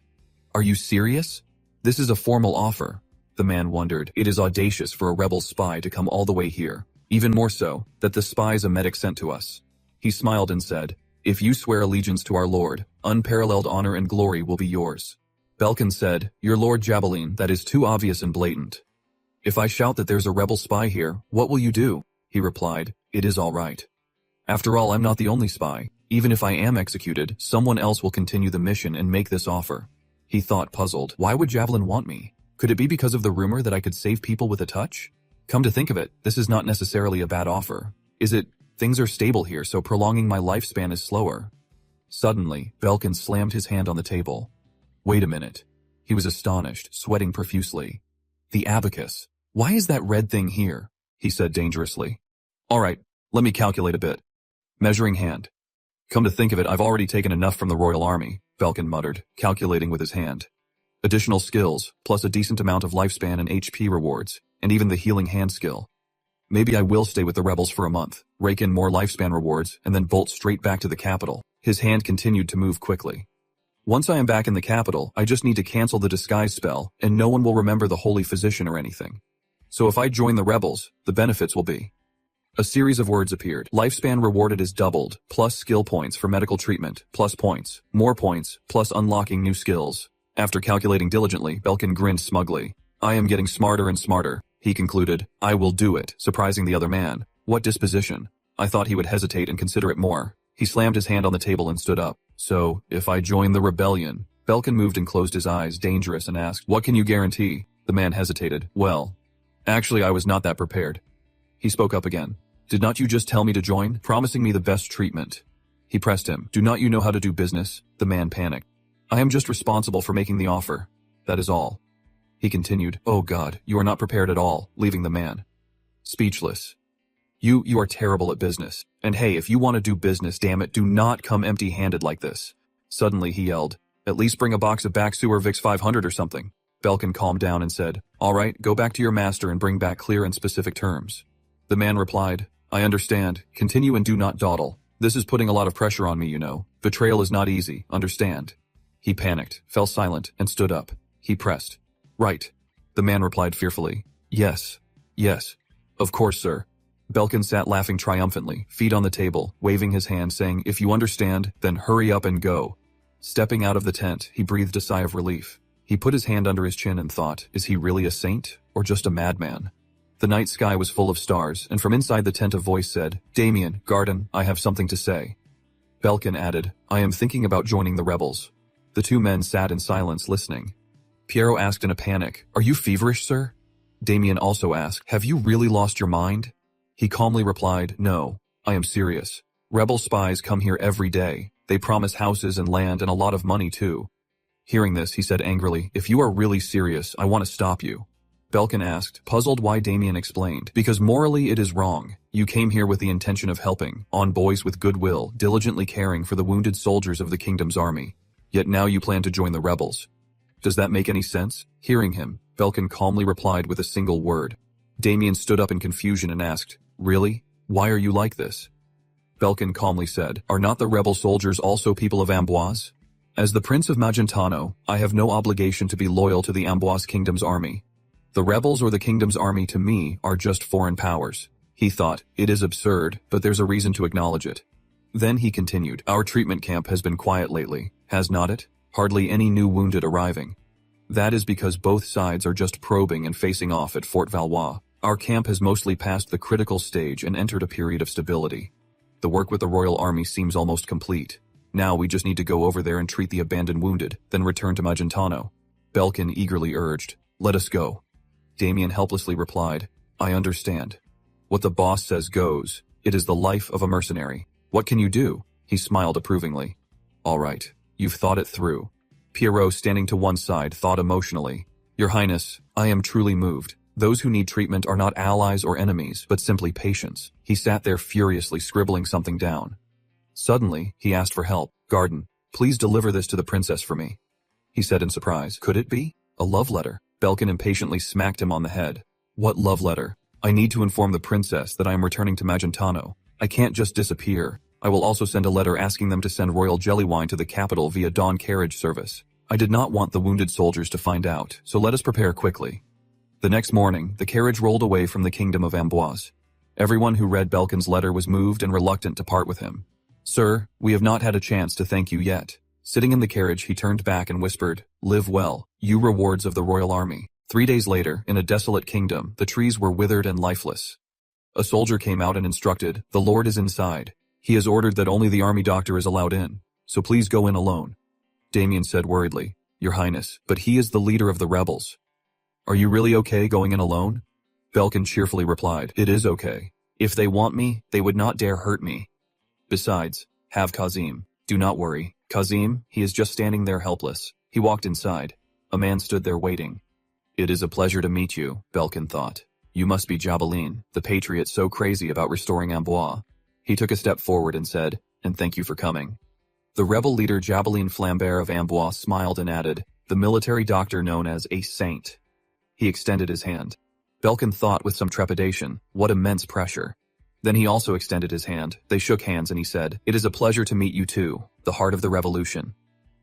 Are you serious? This is a formal offer." The man wondered. It is audacious for a rebel spy to come all the way here. Even more so, that the spy is a medic sent to us. He smiled and said, "If you swear allegiance to our lord, unparalleled honor and glory will be yours." Belkin said, "Your lord Jabeline, that is too obvious and blatant." "If I shout that there's a rebel spy here, what will you do?" He replied, "It is all right. After all, I'm not the only spy. Even if I am executed, someone else will continue the mission and make this offer." He thought, puzzled. Why would Javelin want me? Could it be because of the rumor that I could save people with a touch? Come to think of it, this is not necessarily a bad offer. Is it, things are stable here, so prolonging my lifespan is slower? Suddenly, Belkin slammed his hand on the table. Wait a minute. He was astonished, sweating profusely. The abacus. Why is that red thing here? He said dangerously. All right, let me calculate a bit. Measuring hand. Come to think of it, I've already taken enough from the Royal Army, Belkin muttered, calculating with his hand. Additional skills, plus a decent amount of lifespan and HP rewards, and even the healing hand skill. Maybe I will stay with the rebels for a month, rake in more lifespan rewards, and then bolt straight back to the capital. His hand continued to move quickly. Once I am back in the capital, I just need to cancel the disguise spell, and no one will remember the Holy Physician or anything. So if I join the rebels, the benefits will be. A series of words appeared. Lifespan rewarded is doubled, plus skill points for medical treatment, plus points, more points, plus unlocking new skills. After calculating diligently, Belkin grinned smugly. I am getting smarter and smarter, he concluded. I will do it, surprising the other man. What disposition? I thought he would hesitate and consider it more. He slammed his hand on the table and stood up. So, if I join the rebellion? Belkin moved and closed his eyes, dangerous, and asked, what can you guarantee? The man hesitated. Well, actually I was not that prepared. He spoke up again. Did not you just tell me to join, promising me the best treatment? He pressed him. Do not you know how to do business? The man panicked. I am just responsible for making the offer. That is all. He continued. Oh God, you are not prepared at all, leaving the man. Speechless. You are terrible at business. And hey, if you want to do business, damn it, do not come empty-handed like this. Suddenly he yelled. At least bring a box of back sewer Vicks 500 or something. Belkin calmed down and said, all right, go back to your master and bring back clear and specific terms. The man replied, I understand. Continue and do not dawdle. This is putting a lot of pressure on me, you know. Betrayal is not easy, understand. He panicked, fell silent, and stood up. He pressed. Right. The man replied fearfully. Yes. Yes. Of course, sir. Belkin sat laughing triumphantly, feet on the table, waving his hand saying, if you understand, then hurry up and go. Stepping out of the tent, he breathed a sigh of relief. He put his hand under his chin and thought, is he really a saint, or just a madman? The night sky was full of stars, and from inside the tent a voice said, Damien, Garden, I have something to say. Belkin added, I am thinking about joining the rebels. The two men sat in silence listening. Piero asked in a panic, are you feverish, sir? Damien also asked, have you really lost your mind? He calmly replied, no, I am serious. Rebel spies come here every day. They promise houses and land and a lot of money too. Hearing this, he said angrily, if you are really serious, I want to stop you. Belkin asked, puzzled why Damien explained, because morally it is wrong. You came here with the intention of helping, on boys with goodwill, diligently caring for the wounded soldiers of the kingdom's army. Yet now you plan to join the rebels. Does that make any sense? Hearing him, Belkin calmly replied with a single word. Damien stood up in confusion and asked, really? Why are you like this? Belkin calmly said, are not the rebel soldiers also people of Amboise? As the Prince of Magentano, I have no obligation to be loyal to the Amboise kingdom's army. The rebels or the kingdom's army to me are just foreign powers. He thought, it is absurd, but there's a reason to acknowledge it. Then he continued, our treatment camp has been quiet lately, has not it? Hardly any new wounded arriving. That is because both sides are just probing and facing off at Fort Valois. Our camp has mostly passed the critical stage and entered a period of stability. The work with the Royal Army seems almost complete. Now we just need to go over there and treat the abandoned wounded, then return to Magentano. Belkin eagerly urged, let us go. Damien helplessly replied, I understand. What the boss says goes. It is the life of a mercenary. What can you do? He smiled approvingly. All right, you've thought it through. Pierrot, standing to one side, thought emotionally, Your Highness, I am truly moved. Those who need treatment are not allies or enemies, but simply patients. He sat there furiously scribbling something down. Suddenly, he asked for help. Garden, please deliver this to the princess for me. He said in surprise, could it be? A love letter? Belkin impatiently smacked him on the head. What love letter? I need to inform the princess that I am returning to Magentano. I can't just disappear. I will also send a letter asking them to send royal jelly wine to the capital via dawn carriage service. I did not want the wounded soldiers to find out, so let us prepare quickly. The next morning, the carriage rolled away from the kingdom of Amboise. Everyone who read Belkin's letter was moved and reluctant to part with him. Sir, we have not had a chance to thank you yet. Sitting in the carriage, he turned back and whispered, live well, you rewards of the royal army. 3 days later, in a desolate kingdom, the trees were withered and lifeless. A soldier came out and instructed, the Lord is inside. He has ordered that only the army doctor is allowed in, so please go in alone. Damien said worriedly, Your Highness, but he is the leader of the rebels. Are you really okay going in alone? Belkin cheerfully replied, it is okay. If they want me, they would not dare hurt me. Besides, have Kazim. Do not worry. Kazim, he is just standing there helpless. He walked inside. A man stood there waiting. It is a pleasure to meet you, Belkin thought. You must be Jabeline, the patriot so crazy about restoring Amboise. He took a step forward and said, and thank you for coming. The rebel leader Jabeline Flambert of Amboise smiled and added, the military doctor known as a saint. He extended his hand. Belkin thought with some trepidation, what immense pressure. Then he also extended his hand. They shook hands and he said, it is a pleasure to meet you too, the heart of the revolution.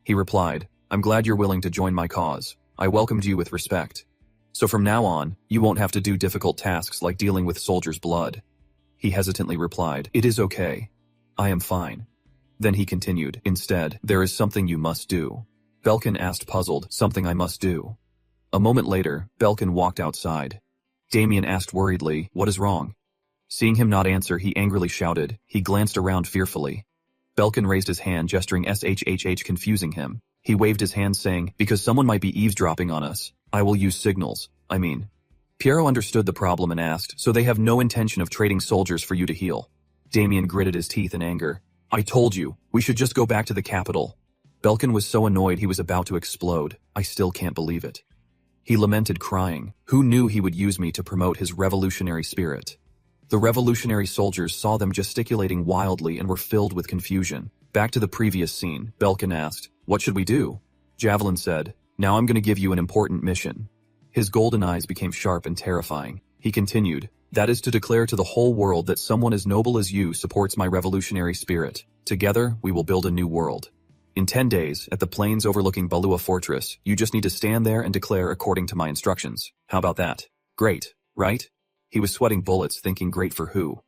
He replied, I'm glad you're willing to join my cause. I welcomed you with respect. So from now on, you won't have to do difficult tasks like dealing with soldiers' blood. He hesitantly replied, it is okay. I am fine. Then he continued, instead, there is something you must do. Belkin asked puzzled, something I must do. A moment later, Belkin walked outside. Damien asked worriedly, what is wrong? Seeing him not answer, he angrily shouted. He glanced around fearfully. Belkin raised his hand, gesturing shhh, confusing him. He waved his hand saying, because someone might be eavesdropping on us, I will use signals, Piero understood the problem and asked, so they have no intention of trading soldiers for you to heal? Damien gritted his teeth in anger. I told you, we should just go back to the capital. Belkin was so annoyed he was about to explode. I still can't believe it. He lamented, crying, who knew he would use me to promote his revolutionary spirit? The revolutionary soldiers saw them gesticulating wildly and were filled with confusion. Back to the previous scene, Belkin asked, what should we do? Javelin said, now I'm going to give you an important mission. His golden eyes became sharp and terrifying. He continued, that is to declare to the whole world that someone as noble as you supports my revolutionary spirit. Together, we will build a new world. In 10 days, at the plains overlooking Balua Fortress, you just need to stand there and declare according to my instructions. How about that? Great, right? He was sweating bullets, thinking great for who?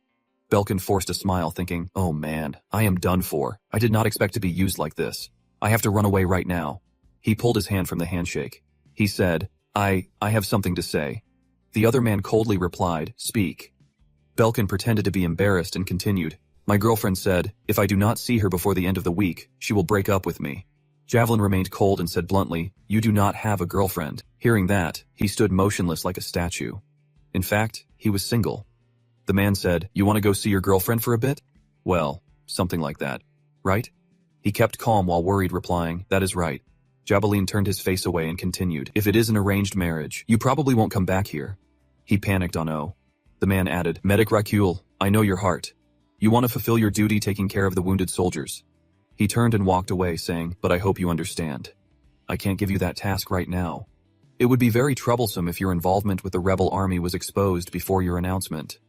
Belkin forced a smile, thinking, oh man, I am done for. I did not expect to be used like this. I have to run away right now. He pulled his hand from the handshake. He said, I have something to say. The other man coldly replied, speak. Belkin pretended to be embarrassed and continued, my girlfriend said, if I do not see her before the end of the week, she will break up with me. Javelin remained cold and said bluntly, you do not have a girlfriend. Hearing that, he stood motionless like a statue. In fact, he was single. The man said, you want to go see your girlfriend for a bit? Well, something like that, right? He kept calm while worried, replying, that is right. Jabalin turned his face away and continued, if it is an arranged marriage, you probably won't come back here. He panicked on O. The man added, Medic Rakul, I know your heart. You want to fulfill your duty taking care of the wounded soldiers. He turned and walked away, saying, but I hope you understand. I can't give you that task right now. It would be very troublesome if your involvement with the rebel army was exposed before your announcement.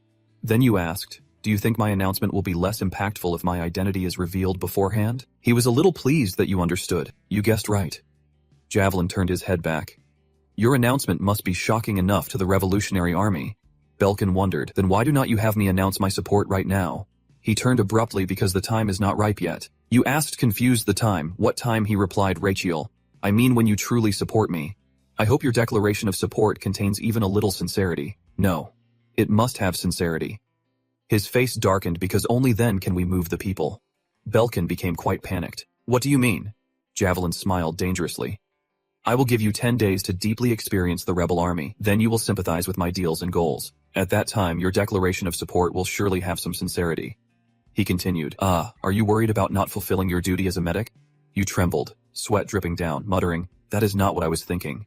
Then you asked, do you think my announcement will be less impactful if my identity is revealed beforehand? He was a little pleased that you understood. You guessed right. Javelin turned his head back. Your announcement must be shocking enough to the Revolutionary Army. Belkin wondered, then why do not you have me announce my support right now? He turned abruptly because the time is not ripe yet. You asked confused the time. What time? He replied, Rachel. I mean when you truly support me. I hope your declaration of support contains even a little sincerity. No. It must have sincerity. His face darkened because only then can we move the people. Belkin became quite panicked. What do you mean? Javelin smiled dangerously. I will give you 10 days to deeply experience the rebel army. Then you will sympathize with my deals and goals. At that time, your declaration of support will surely have some sincerity. He continued, are you worried about not fulfilling your duty as a medic? You trembled, sweat dripping down, muttering, that is not what I was thinking.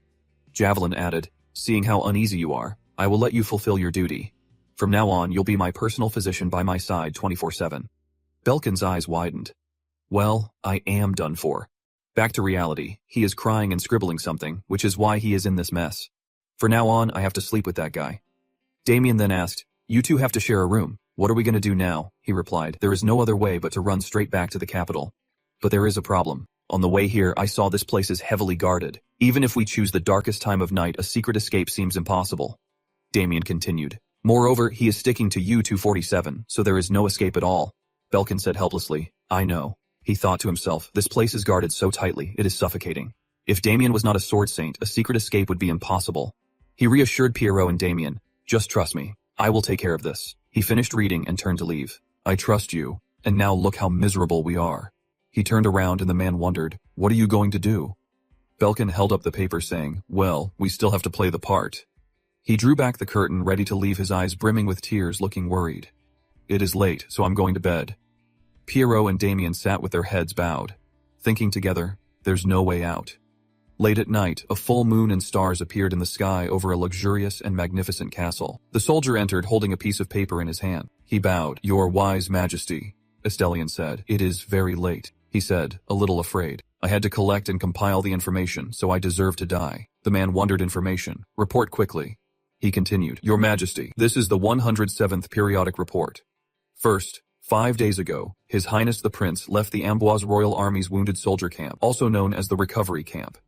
Javelin added, seeing how uneasy you are, I will let you fulfill your duty. From now on, you'll be my personal physician by my side 24/7. Belkin's eyes widened. Well, I am done for. Back to reality, he is crying and scribbling something, which is why he is in this mess. For now on, I have to sleep with that guy. Damien then asked, you two have to share a room. What are we going to do now? He replied, there is no other way but to run straight back to the capital. But there is a problem. On the way here, I saw this place is heavily guarded. Even if we choose the darkest time of night, a secret escape seems impossible. Damien continued. Moreover, he is sticking to U-247, so there is no escape at all. Belkin said helplessly, I know. He thought to himself, this place is guarded so tightly, it is suffocating. If Damien was not a sword saint, a secret escape would be impossible. He reassured Pierrot and Damien, just trust me. I will take care of this. He finished reading and turned to leave. I trust you, and now look how miserable we are. He turned around and the man wondered, what are you going to do? Belkin held up the paper saying, well, we still have to play the part. He drew back the curtain, ready to leave, his eyes brimming with tears, looking worried. It is late, so I'm going to bed. Pierrot and Damien sat with their heads bowed, thinking together, there's no way out. Late at night, a full moon and stars appeared in the sky over a luxurious and magnificent castle. The soldier entered holding a piece of paper in his hand. He bowed. Your wise majesty, Estelian said. It is very late, he said, a little afraid. I had to collect and compile the information, so I deserve to die. The man wondered. Information. Report quickly. He continued. Your Majesty, this is the 107th periodic report. First, 5 days ago, His Highness the Prince left the Amboise Royal Army's wounded soldier camp, also known as the recovery camp.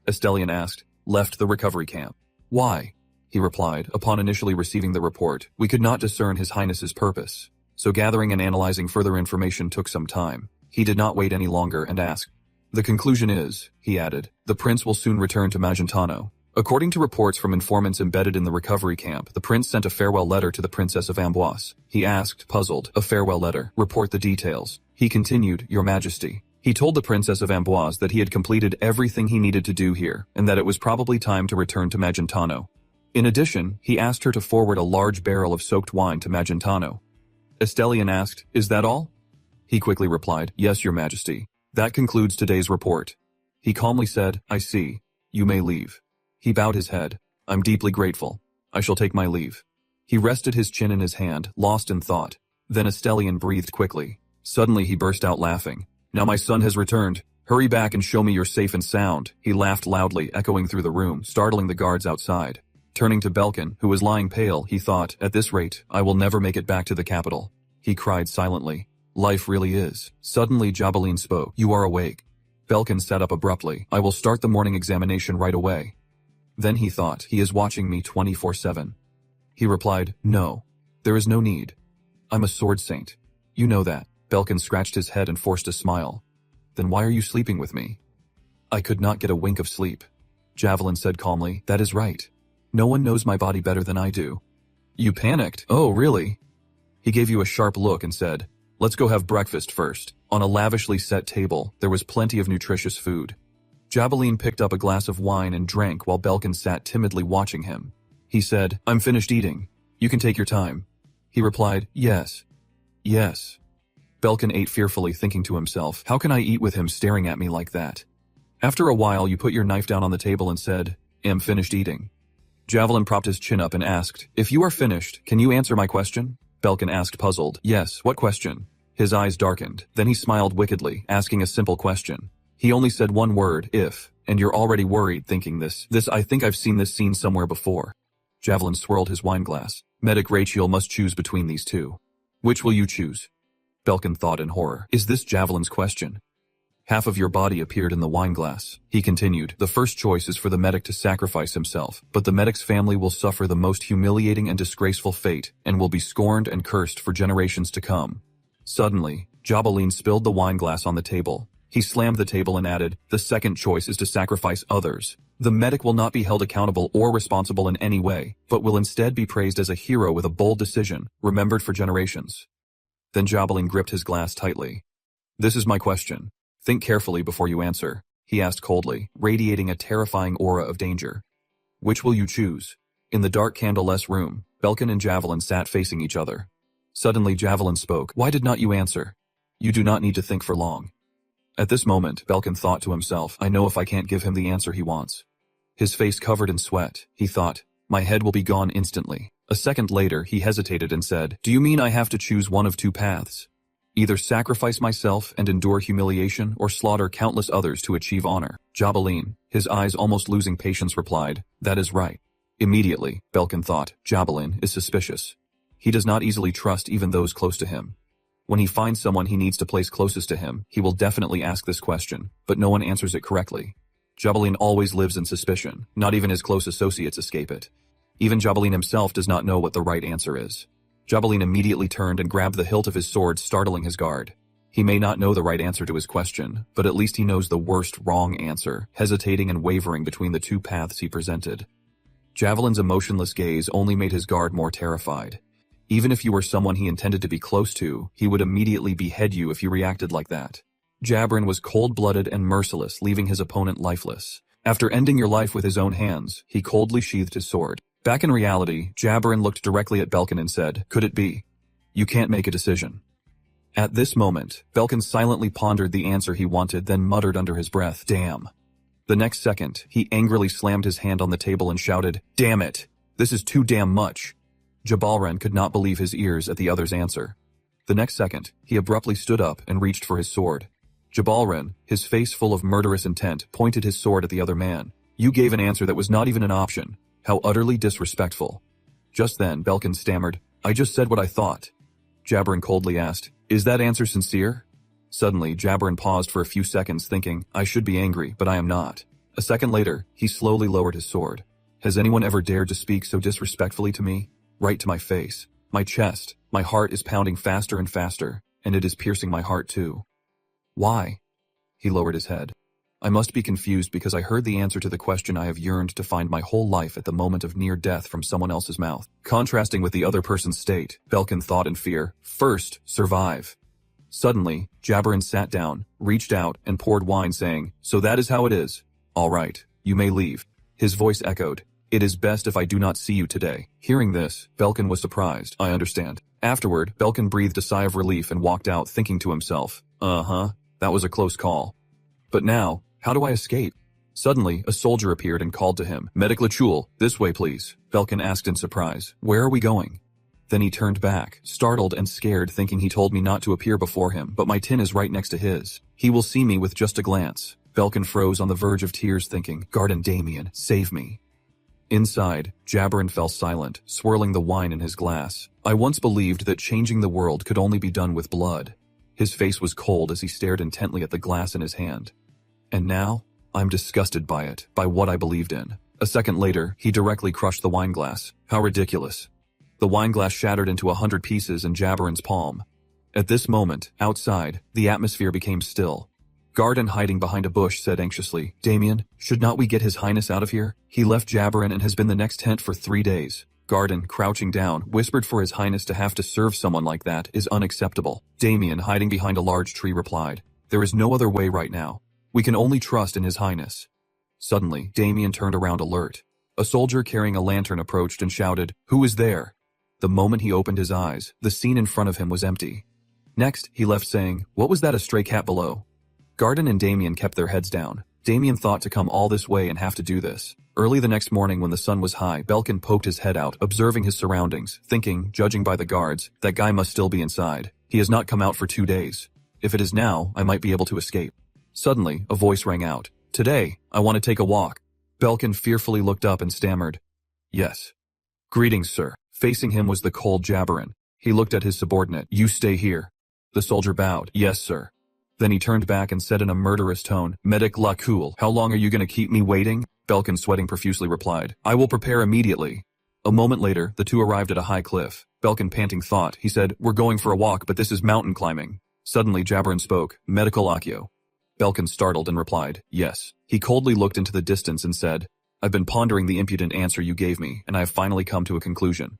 Estelian asked, left the recovery camp. Why? He replied, upon initially receiving the report, we could not discern His Highness's purpose, so gathering and analyzing further information took some time. He did not wait any longer and asked. The conclusion is, he added, the prince will soon return to Magentano. According to reports from informants embedded in the recovery camp, the prince sent a farewell letter to the Princess of Amboise. He asked, puzzled, a farewell letter. Report the details. He continued, Your Majesty. He told the Princess of Amboise that he had completed everything he needed to do here, and that it was probably time to return to Magentano. In addition, he asked her to forward a large barrel of soaked wine to Magentano. Estelian asked, Is that all? He quickly replied, Yes, Your Majesty. That concludes today's report. He calmly said, I see. You may leave. He bowed his head. I'm deeply grateful. I shall take my leave. He rested his chin in his hand, lost in thought. Then Estelian breathed quickly. Suddenly he burst out laughing. Now my son has returned. Hurry back and show me you're safe and sound. He laughed loudly, echoing through the room, startling the guards outside. Turning to Belkin, who was lying pale, he thought, at this rate, I will never make it back to the capital. He cried silently. Life really is. Suddenly Jabalin spoke. You are awake. Belkin sat up abruptly. I will start the morning examination right away. Then he thought, he is watching me 24/7. He replied, no. There is no need. I'm a sword saint. You know that. Belkin scratched his head and forced a smile. Then why are you sleeping with me? I could not get a wink of sleep. Javelin said calmly, that is right. No one knows my body better than I do. You panicked? Oh, really? He gave you a sharp look and said, let's go have breakfast first. On a lavishly set table, there was plenty of nutritious food. Javelin picked up a glass of wine and drank while Belkin sat timidly watching him. He said, I'm finished eating. You can take your time. He replied, yes. Yes. Belkin ate fearfully, thinking to himself, how can I eat with him staring at me like that? After a while, you put your knife down on the table and said, am finished eating. Javelin propped his chin up and asked, if you are finished, can you answer my question? Belkin asked, puzzled. Yes, what question? His eyes darkened. Then he smiled wickedly, asking a simple question. He only said one word, if, and you're already worried, thinking this, I think I've seen this scene somewhere before. Javelin swirled his wine glass. Medic Rachel must choose between these two. Which will you choose? Belkin thought in horror. Is this Javelin's question? Half of your body appeared in the wine glass. He continued, the first choice is for the medic to sacrifice himself, but the medic's family will suffer the most humiliating and disgraceful fate, and will be scorned and cursed for generations to come. Suddenly, Javelin spilled the wine glass on the table. He slammed the table and added, the second choice is to sacrifice others. The medic will not be held accountable or responsible in any way, but will instead be praised as a hero with a bold decision, remembered for generations. Then Javelin gripped his glass tightly. This is my question. Think carefully before you answer, he asked coldly, radiating a terrifying aura of danger. Which will you choose? In the dark candleless room, Belkin and Javelin sat facing each other. Suddenly Javelin spoke. Why did not you answer? You do not need to think for long. At this moment, Belkin thought to himself, I know if I can't give him the answer he wants. His face covered in sweat, he thought, my head will be gone instantly. A second later, he hesitated and said, do you mean I have to choose one of two paths? Either sacrifice myself and endure humiliation or slaughter countless others to achieve honor. Javelin, his eyes almost losing patience, replied, that is right. Immediately, Belkin thought, Javelin is suspicious. He does not easily trust even those close to him. When he finds someone he needs to place closest to him, he will definitely ask this question, but no one answers it correctly. Javelin always lives in suspicion, not even his close associates escape it. Even Javelin himself does not know what the right answer is. Javelin immediately turned and grabbed the hilt of his sword, startling his guard. He may not know the right answer to his question, but at least he knows the worst wrong answer, hesitating and wavering between the two paths he presented. Javelin's emotionless gaze only made his guard more terrified. Even if you were someone he intended to be close to, he would immediately behead you if you reacted like that. Jabrin was cold-blooded and merciless, leaving his opponent lifeless. After ending your life with his own hands, he coldly sheathed his sword. Back in reality, Jabrin looked directly at Belkin and said, could it be? You can't make a decision. At this moment, Belkin silently pondered the answer he wanted, then muttered under his breath, damn. The next second, he angrily slammed his hand on the table and shouted, damn it! This is too damn much. Jabalren could not believe his ears at the other's answer. The next second, he abruptly stood up and reached for his sword. Jabalren, his face full of murderous intent, pointed his sword at the other man. You gave an answer that was not even an option. How utterly disrespectful. Just then, Belkin stammered, I just said what I thought. Jabrin coldly asked, is that answer sincere? Suddenly, Jabrin paused for a few seconds thinking, I should be angry, but I am not. A second later, he slowly lowered his sword. Has anyone ever dared to speak so disrespectfully to me? Right to my face, my chest, my heart is pounding faster and faster, and it is piercing my heart too. Why? He lowered his head. I must be confused because I heard the answer to the question I have yearned to find my whole life at the moment of near death from someone else's mouth. Contrasting with the other person's state, Belkin thought in fear, first, survive. Suddenly, Jabrin sat down, reached out, and poured wine, saying, so that is how it is. All right, you may leave. His voice echoed, it is best if I do not see you today. Hearing this, Belkin was surprised. I understand. Afterward, Belkin breathed a sigh of relief and walked out, thinking to himself, that was a close call. But now, how do I escape? Suddenly, a soldier appeared and called to him, Medic Lachul, this way please. Belkin asked in surprise, where are we going? Then he turned back, startled and scared, thinking he told me not to appear before him, but my tin is right next to his. He will see me with just a glance. Belkin froze on the verge of tears, thinking, Garden Damien, save me. Inside, Jabrin fell silent, swirling the wine in his glass. I once believed that changing the world could only be done with blood. His face was cold as he stared intently at the glass in his hand. And now, I'm disgusted by it, by what I believed in. A second later, he directly crushed the wine glass. How ridiculous. The wine glass shattered into 100 pieces in Jabarin's palm. At this moment, outside, the atmosphere became still. Garden, hiding behind a bush, said anxiously, Damien, should not we get His Highness out of here? He left Jabarin and has been the next tent for 3 days. Garden, crouching down, whispered, for His Highness to have to serve someone like that is unacceptable. Damien, hiding behind a large tree, replied, there is no other way right now. We can only trust in His Highness. Suddenly, Damien turned around alert. A soldier carrying a lantern approached and shouted, who is there? The moment he opened his eyes, the scene in front of him was empty. Next, he left saying, what was that, a stray cat below? Garden and Damien kept their heads down. Damien thought to come all this way and have to do this. Early the next morning when the sun was high, Belkin poked his head out, observing his surroundings, thinking, judging by the guards, that guy must still be inside. He has not come out for 2 days. If it is now, I might be able to escape. Suddenly, a voice rang out. Today, I want to take a walk. Belkin fearfully looked up and stammered. Yes. Greetings, sir. Facing him was the cold Jabarin. He looked at his subordinate. You stay here. The soldier bowed. Yes, sir. Then he turned back and said in a murderous tone, Medic la cool, how long are you going to keep me waiting? Belkin, sweating profusely, replied, I will prepare immediately. A moment later, the two arrived at a high cliff. Belkin, panting, thought. He said, we're going for a walk, but this is mountain climbing. Suddenly, Jabarin spoke, Medical Accio. Belkin, startled, and replied, yes. He coldly looked into the distance and said, I've been pondering the impudent answer you gave me, and I have finally come to a conclusion.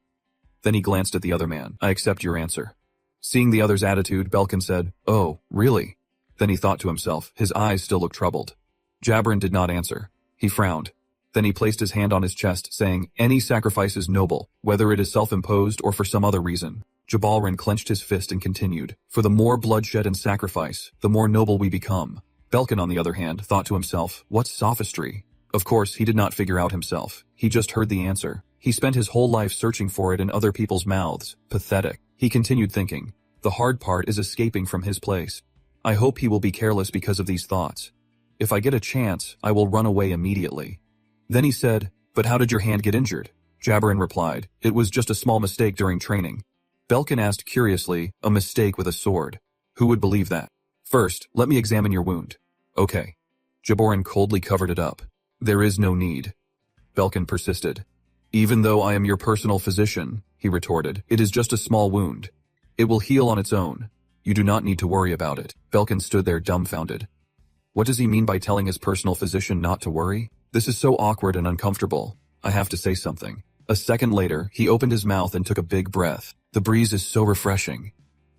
Then he glanced at the other man. I accept your answer. Seeing the other's attitude, Belkin said, oh, really? Then he thought to himself, his eyes still looked troubled. Jabarin did not answer. He frowned. Then he placed his hand on his chest, saying, any sacrifice is noble, whether it is self-imposed or for some other reason. Jabarin clenched his fist and continued, for the more bloodshed and sacrifice, the more noble we become. Belkin, on the other hand, thought to himself, what sophistry? Of course, he did not figure out himself. He just heard the answer. He spent his whole life searching for it in other people's mouths. Pathetic. He continued thinking, the hard part is escaping from his place. I hope he will be careless because of these thoughts. If I get a chance, I will run away immediately. Then he said, but how did your hand get injured? Jabarin replied, it was just a small mistake during training. Belkin asked curiously, a mistake with a sword. Who would believe that? First, let me examine your wound. Okay. Jabarin coldly covered it up. There is no need. Belkin persisted. Even though I am your personal physician, he retorted, it is just a small wound. It will heal on its own. You do not need to worry about it. Belkin stood there dumbfounded. What does he mean by telling his personal physician not to worry? This is so awkward and uncomfortable. I have to say something. A second later, he opened his mouth and took a big breath. The breeze is so refreshing.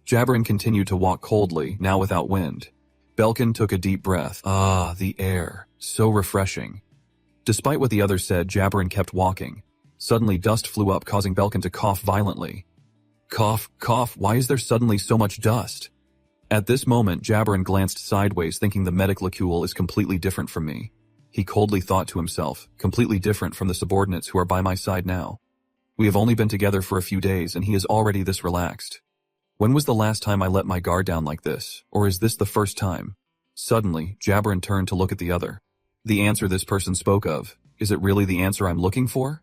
Jabarin continued to walk coldly, now without wind. Belkin took a deep breath. Ah, the air. So refreshing. Despite what the others said, Jabarin kept walking. Suddenly, dust flew up, causing Belkin to cough violently. Cough, cough, why is there suddenly so much dust? At this moment, Jabarin glanced sideways, thinking the mediclecule is completely different from me. He coldly thought to himself, completely different from the subordinates who are by my side now. We have only been together for a few days and he is already this relaxed. When was the last time I let my guard down like this, or is this the first time? Suddenly, Jabarin turned to look at the other. The answer this person spoke of, is it really the answer I'm looking for?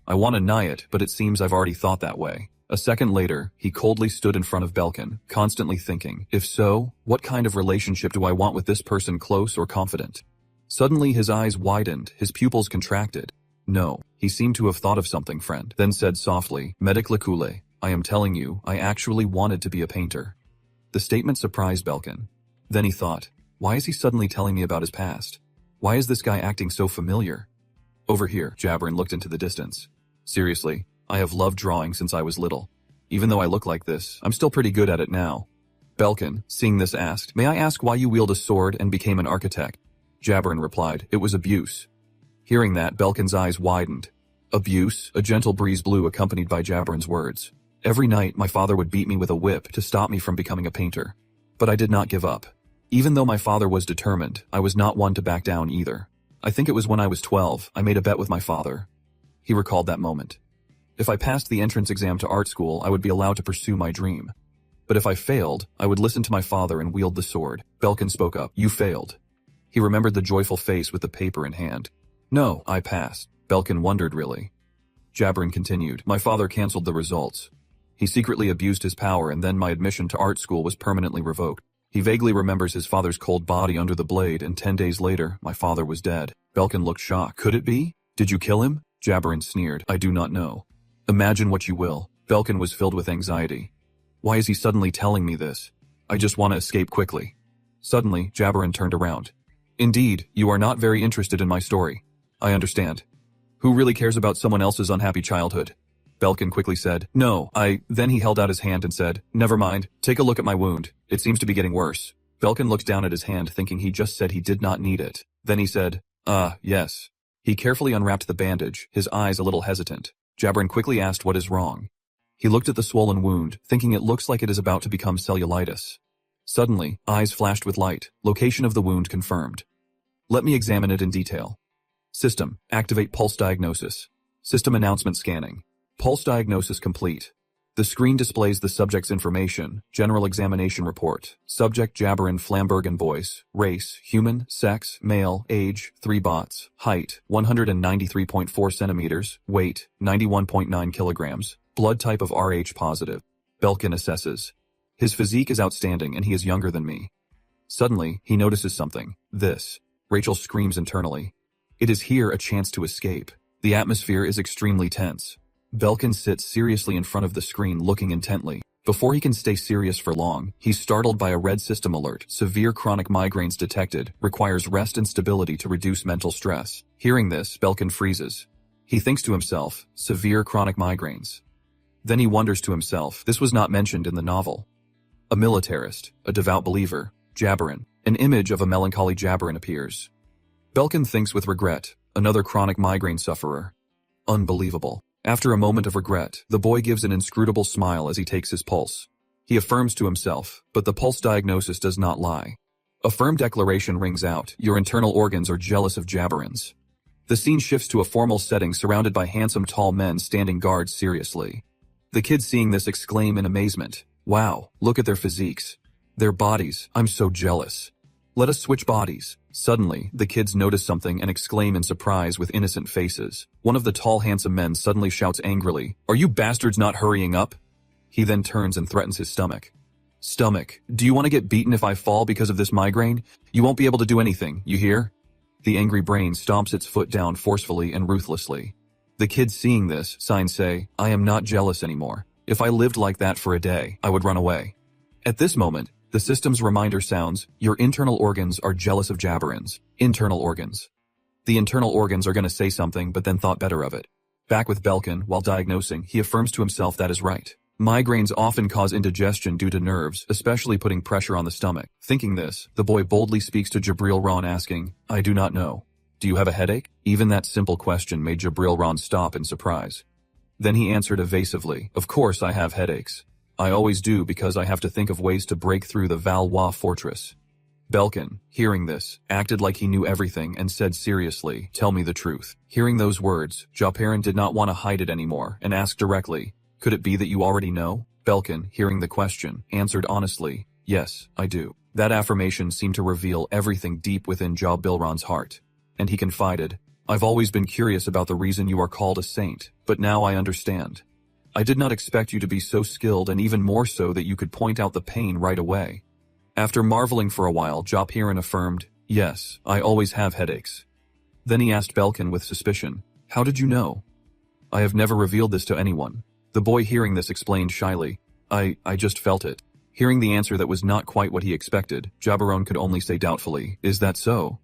I want to deny it, but it seems I've already thought that way. A second later, he coldly stood in front of Belkin, constantly thinking, if so, what kind of relationship do I want with this person, close or confident? Suddenly his eyes widened, his pupils contracted. No, he seemed to have thought of something, friend, then said softly, Medic Lecule, I am telling you, I actually wanted to be a painter. The statement surprised Belkin. Then he thought, why is he suddenly telling me about his past? Why is this guy acting so familiar? Over here, Jabarin looked into the distance. Seriously, I have loved drawing since I was little. Even though I look like this, I'm still pretty good at it now. Belkin, seeing this, asked, may I ask why you wield a sword and became an architect? Jabarin replied, it was abuse. Hearing that, Belkin's eyes widened. Abuse? A gentle breeze blew, accompanied by Jabarin's words. Every night, my father would beat me with a whip to stop me from becoming a painter. But I did not give up. Even though my father was determined, I was not one to back down either. I think it was when I was 12, I made a bet with my father. He recalled that moment. If I passed the entrance exam to art school, I would be allowed to pursue my dream. But if I failed, I would listen to my father and wield the sword. Belkin spoke up. You failed. He remembered the joyful face with the paper in hand. No, I passed. Belkin wondered, really. Jabarin continued. My father canceled the results. He secretly abused his power and then my admission to art school was permanently revoked. He vaguely remembers his father's cold body under the blade, and 10 days later, my father was dead. Belkin looked shocked. Could it be? Did you kill him? Jabarin sneered. I do not know. Imagine what you will. Belkin was filled with anxiety. Why is he suddenly telling me this? I just want to escape quickly. Suddenly, Jabarin turned around. Indeed, you are not very interested in my story. I understand. Who really cares about someone else's unhappy childhood? Belkin quickly said, No, Then he held out his hand and said, Never mind, take a look at my wound. It seems to be getting worse. Belkin looked down at his hand thinking he just said he did not need it. Then he said, Yes. He carefully unwrapped the bandage, his eyes a little hesitant. Jabarin quickly asked what is wrong. He looked at the swollen wound, thinking it looks like it is about to become cellulitis. Suddenly, eyes flashed with light, location of the wound confirmed. Let me examine it in detail. System, activate pulse diagnosis. System announcement scanning. Pulse diagnosis complete. The screen displays the subject's information, general examination report, subject Jabarin Flambergen voice, race, human, sex, male, age, 3 bots, height, 193.4 centimeters, weight, 91.9 kilograms, blood type of Rh positive. Belkin assesses. His physique is outstanding and he is younger than me. Suddenly, he notices something. This. Rachel screams internally. It is here a chance to escape. The atmosphere is extremely tense. Belkin sits seriously in front of the screen looking intently. Before he can stay serious for long, he's startled by a red system alert. Severe chronic migraines detected. Requires rest and stability to reduce mental stress. Hearing this, Belkin freezes. He thinks to himself, severe chronic migraines. Then he wonders to himself, this was not mentioned in the novel. A militarist, a devout believer, Jabarin. An image of a melancholy Jabarin appears. Belkin thinks with regret, another chronic migraine sufferer. Unbelievable. After a moment of regret, the boy gives an inscrutable smile as he takes his pulse. He affirms to himself, but the pulse diagnosis does not lie. A firm declaration rings out, your internal organs are jealous of Jabarins. The scene shifts to a formal setting surrounded by handsome tall men standing guard seriously. The kids seeing this exclaim in amazement, wow, look at their physiques. Their bodies, I'm so jealous. Let us switch bodies. Suddenly, the kids notice something and exclaim in surprise with innocent faces. One of the tall handsome men suddenly shouts angrily, are you bastards not hurrying up? He then turns and threatens his stomach. Stomach, do you want to get beaten if I fall because of this migraine? You won't be able to do anything, you hear? The angry brain stomps its foot down forcefully and ruthlessly. The kids seeing this, signs say, I am not jealous anymore. If I lived like that for a day, I would run away. At this moment, the system's reminder sounds, your internal organs are jealous of Jabarins. Internal organs. The internal organs are going to say something but then thought better of it. Back with Belkin, while diagnosing, he affirms to himself that is right. Migraines often cause indigestion due to nerves, especially putting pressure on the stomach. Thinking this, the boy boldly speaks to Jabril Ron asking, I do not know. Do you have a headache? Even that simple question made Jabril Ron stop in surprise. Then he answered evasively, of course I have headaches. I always do because I have to think of ways to break through the Valois fortress. Belkin, hearing this, acted like he knew everything and said seriously, tell me the truth. Hearing those words, Japarin did not want to hide it anymore and asked directly, could it be that you already know? Belkin, hearing the question, answered honestly, yes, I do. That affirmation seemed to reveal everything deep within Ja Bilron's heart. And he confided, I've always been curious about the reason you are called a saint, but now I understand. I did not expect you to be so skilled and even more so that you could point out the pain right away. After marveling for a while, Japiran affirmed, yes, I always have headaches. Then he asked Belkin with suspicion, how did you know? I have never revealed this to anyone. The boy hearing this explained shyly, I just felt it. Hearing the answer that was not quite what he expected, Jabaron could only say doubtfully, is that so?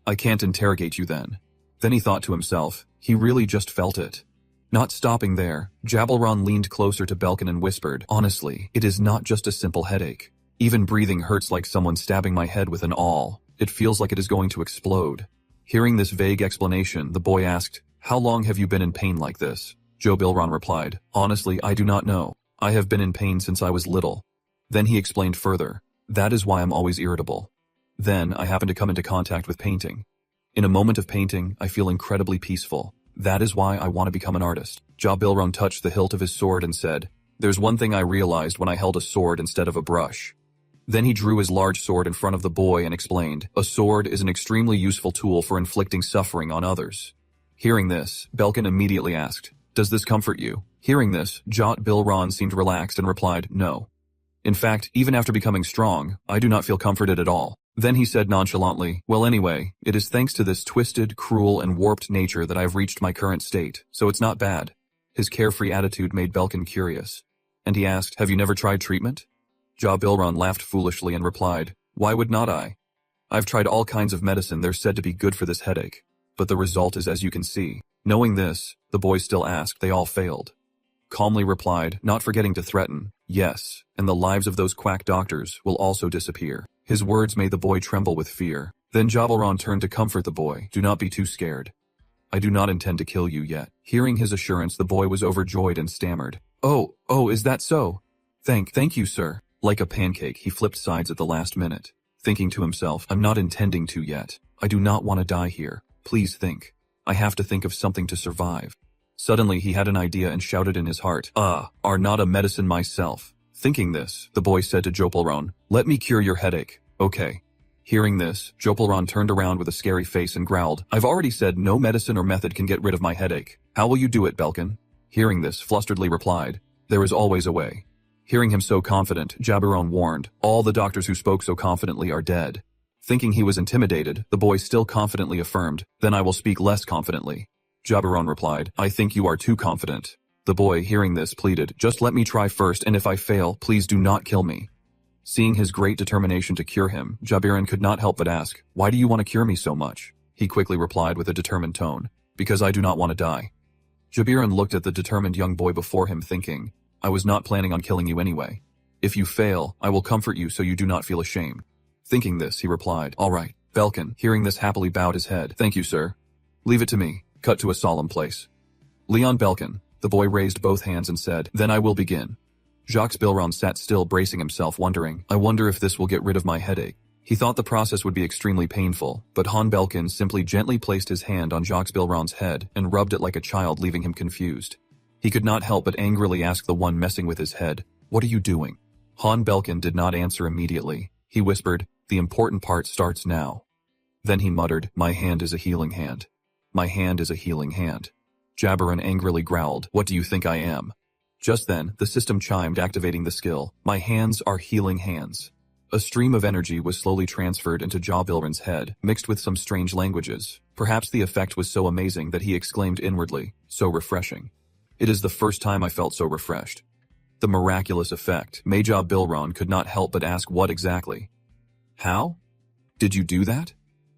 I can't interrogate you then. Then he thought to himself, he really just felt it. Not stopping there, Jabalron leaned closer to Belkin and whispered, honestly, it is not just a simple headache. Even breathing hurts like someone stabbing my head with an awl. It feels like it is going to explode. Hearing this vague explanation, the boy asked, how long have you been in pain like this? Joe Bilron replied, honestly, I do not know. I have been in pain since I was little. Then he explained further, that is why I'm always irritable. Then I happen to come into contact with painting. In a moment of painting, I feel incredibly peaceful. That is why I want to become an artist. Ja Bilron touched the hilt of his sword and said, there's one thing I realized when I held a sword instead of a brush. Then he drew his large sword in front of the boy and explained, a sword is an extremely useful tool for inflicting suffering on others. Hearing this, Belkin immediately asked, does this comfort you? Hearing this, Jot Bilron seemed relaxed and replied, no. In fact, even after becoming strong, I do not feel comforted at all. Then he said nonchalantly, well anyway, it is thanks to this twisted, cruel, and warped nature that I have reached my current state, so it's not bad. His carefree attitude made Belkin curious. And he asked, have you never tried treatment? Ja Bilron laughed foolishly and replied, why would not I? I've tried all kinds of medicine they're said to be good for this headache. But the result is as you can see. Knowing this, the boy still asked, they all failed. Calmly replied, not forgetting to threaten, yes, and the lives of those quack doctors will also disappear. His words made the boy tremble with fear. Then Ja Bilron turned to comfort the boy, do not be too scared. I do not intend to kill you yet. Hearing his assurance, the boy was overjoyed and stammered, oh, is that so? Thank you, sir. Like a pancake, he flipped sides at the last minute, thinking to himself, I'm not intending to yet. I do not want to die here. Please think. I have to think of something to survive. Suddenly he had an idea and shouted in his heart, are not a medicine myself. Thinking this, the boy said to Jopelron, let me cure your headache, okay. Hearing this, Jopelron turned around with a scary face and growled, I've already said no medicine or method can get rid of my headache. How will you do it, Belkin? Hearing this, flusteredly replied, there is always a way. Hearing him so confident, Jabiron warned, all the doctors who spoke so confidently are dead. Thinking he was intimidated, the boy still confidently affirmed, then I will speak less confidently. Jabiron replied, I think you are too confident. The boy, hearing this, pleaded, just let me try first, and if I fail, please do not kill me. Seeing his great determination to cure him, Jabiron could not help but ask, why do you want to cure me so much? He quickly replied with a determined tone, because I do not want to die. Jabiron looked at the determined young boy before him thinking, I was not planning on killing you anyway. If you fail, I will comfort you so you do not feel ashamed. Thinking this, he replied, all right. Belkin, hearing this, happily bowed his head. Thank you, sir. Leave it to me. Cut to a solemn place. Leon Belkin. The boy raised both hands and said, then I will begin. Jacques Bilron sat still, bracing himself, wondering, I wonder if this will get rid of my headache. He thought the process would be extremely painful, but Han Belkin simply gently placed his hand on Jacques Bilron's head and rubbed it like a child, leaving him confused. He could not help but angrily ask the one messing with his head, what are you doing? Han Belkin did not answer immediately. He whispered, the important part starts now. Then he muttered, my hand is a healing hand. My hand is a healing hand. Jabiron angrily growled, what do you think I am? Just then, the system chimed, activating the skill, my hands are healing hands. A stream of energy was slowly transferred into Ja Bilron's head, mixed with some strange languages. Perhaps the effect was so amazing that he exclaimed inwardly, so refreshing. It is the first time I felt so refreshed. The miraculous effect. Ja Bilron could not help but ask what exactly. How? Did you do that?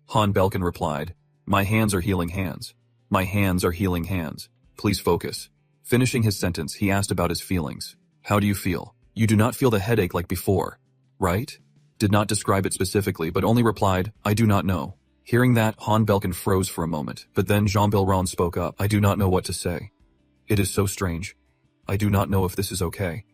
Han Belkin replied, my hands are healing hands. My hands are healing hands. Please focus. Finishing his sentence, he asked about his feelings. How do you feel? You do not feel the headache like before, right? Did not describe it specifically, but only replied, I do not know. Hearing that, Han Belkin froze for a moment, but then Jean Bilron spoke up, I do not know what to say. It is so strange. I do not know if this is okay.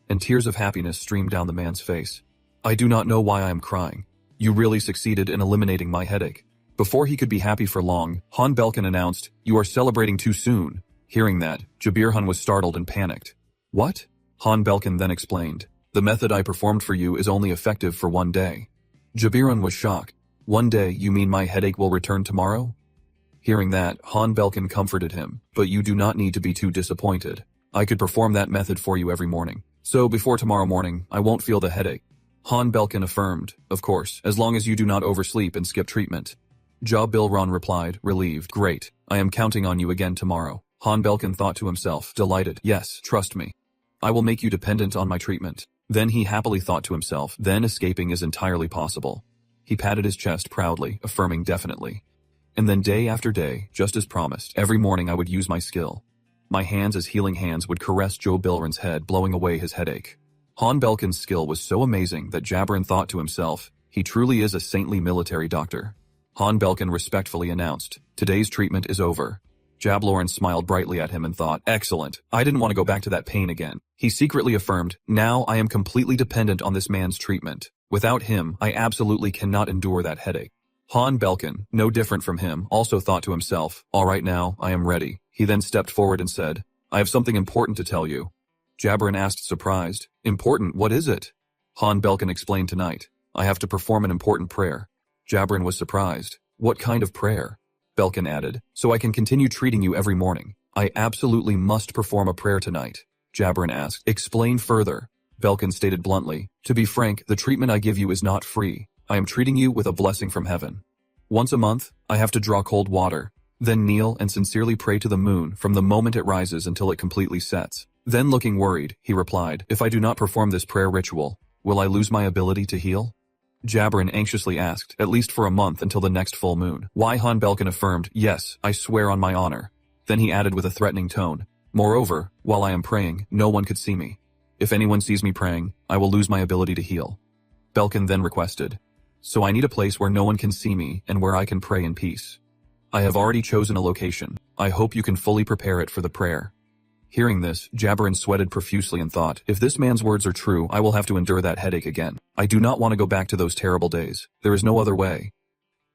And tears of happiness streamed down the man's face. I do not know why I am crying. You really succeeded in eliminating my headache. Before he could be happy for long, Han Belkin announced, you are celebrating too soon. Hearing that, Jabirhan was startled and panicked. What? Han Belkin then explained, the method I performed for you is only effective for 1 day. Jabirhan was shocked. 1 day, you mean my headache will return tomorrow? Hearing that, Han Belkin comforted him, but you do not need to be too disappointed. I could perform that method for you every morning. So before tomorrow morning, I won't feel the headache. Han Belkin affirmed, of course, as long as you do not oversleep and skip treatment. Ja Bilron replied, relieved, great, I am counting on you again tomorrow. Han Belkin thought to himself, delighted, yes, trust me. I will make you dependent on my treatment. Then he happily thought to himself, then escaping is entirely possible. He patted his chest proudly, affirming definitely. And then day after day, just as promised, every morning I would use my skill. My hands as healing hands would caress Joe Bilron's head, blowing away his headache. Han Belkin's skill was so amazing that Jabiron thought to himself, he truly is a saintly military doctor. Han Belkin respectfully announced, today's treatment is over. Jabiron smiled brightly at him and thought, excellent, I didn't want to go back to that pain again. He secretly affirmed, now I am completely dependent on this man's treatment. Without him, I absolutely cannot endure that headache. Han Belkin, no different from him, also thought to himself, all right now, I am ready. He then stepped forward and said, I have something important to tell you. Jabiron asked, surprised, important, what is it? Han Belkin explained, tonight, I have to perform an important prayer. Jabiron was surprised. What kind of prayer? Belkin added, so I can continue treating you every morning. I absolutely must perform a prayer tonight. Jabiron asked, explain further. Belkin stated bluntly. To be frank, the treatment I give you is not free. I am treating you with a blessing from heaven. Once a month, I have to draw cold water, then kneel and sincerely pray to the moon from the moment it rises until it completely sets. Then looking worried, he replied, if I do not perform this prayer ritual, will I lose my ability to heal? Jabrin anxiously asked, at least for a month until the next full moon. Han Belkin affirmed, yes, I swear on my honor. Then he added with a threatening tone, moreover, while I am praying, no one could see me. If anyone sees me praying, I will lose my ability to heal. Belkin then requested, so I need a place where no one can see me and where I can pray in peace. I have already chosen a location. I hope you can fully prepare it for the prayer. Hearing this, Jabrin sweated profusely and thought, if this man's words are true, I will have to endure that headache again. I do not want to go back to those terrible days. There is no other way.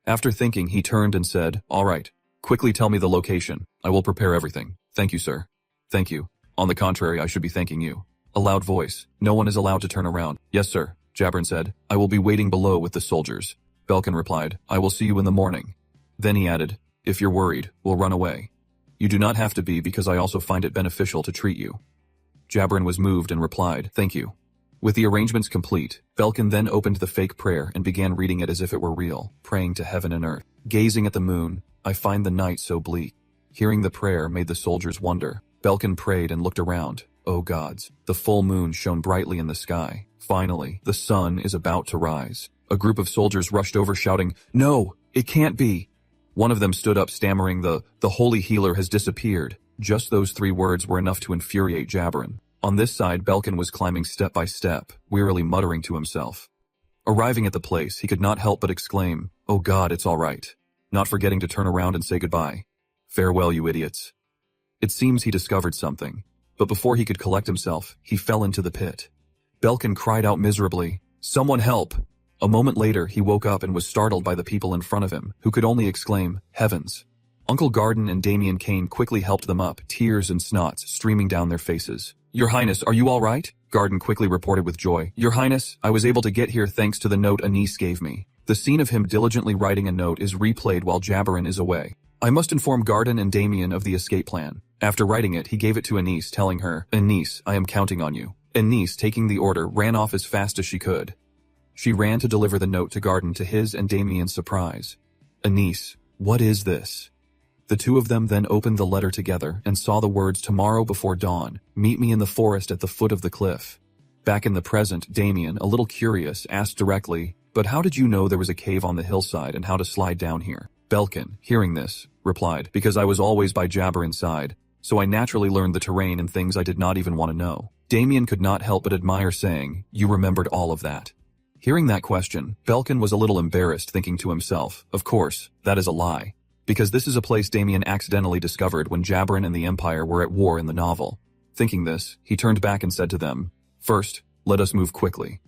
After thinking, he turned and said, all right, quickly tell me the location. I will prepare everything. Thank you, sir. Thank you. On the contrary, I should be thanking you. A loud voice. No one is allowed to turn around. Yes, sir. Jabrin said, I will be waiting below with the soldiers. Belkin replied, I will see you in the morning. Then he added, if you're worried, we'll run away. You do not have to be because I also find it beneficial to treat you. Jabrin was moved and replied, thank you. With the arrangements complete, Belkin then opened the fake prayer and began reading it as if it were real, praying to heaven and earth. Gazing at the moon, I find the night so bleak. Hearing the prayer made the soldiers wonder. Belkin prayed and looked around. Oh gods, the full moon shone brightly in the sky. Finally, the sun is about to rise. A group of soldiers rushed over shouting, no, it can't be. One of them stood up stammering the holy healer has disappeared. Just those 3 words were enough to infuriate Jabrin. On this side, Belkin was climbing step by step, wearily muttering to himself. Arriving at the place, he could not help but exclaim, oh God, it's all right. Not forgetting to turn around and say goodbye. Farewell, you idiots. It seems he discovered something, but before he could collect himself, he fell into the pit. Belkin cried out miserably, someone help! A moment later, he woke up and was startled by the people in front of him, who could only exclaim, heavens. Uncle Garden and Damien Kane quickly helped them up, tears and snots streaming down their faces. Your Highness, are you all right? Garden quickly reported with joy. Your Highness, I was able to get here thanks to the note Anise gave me. The scene of him diligently writing a note is replayed while Jabrin is away. I must inform Garden and Damien of the escape plan. After writing it, he gave it to Anise, telling her, Anise, I am counting on you. Anise, taking the order, ran off as fast as she could. She ran to deliver the note to Garden to his and Damien's surprise. Anise, what is this? The two of them then opened the letter together and saw the words tomorrow before dawn, meet me in the forest at the foot of the cliff. Back in the present, Damien, a little curious, asked directly, but how did you know there was a cave on the hillside and how to slide down here? Belkin, hearing this, replied, because I was always by Jabrin's side, so I naturally learned the terrain and things I did not even want to know. Damien could not help but admire, saying, you remembered all of that. Hearing that question, Belkin was a little embarrassed, thinking to himself, of course, that is a lie. Because this is a place Damien accidentally discovered when Jabrin and the Empire were at war in the novel. Thinking this, he turned back and said to them, first, let us move quickly.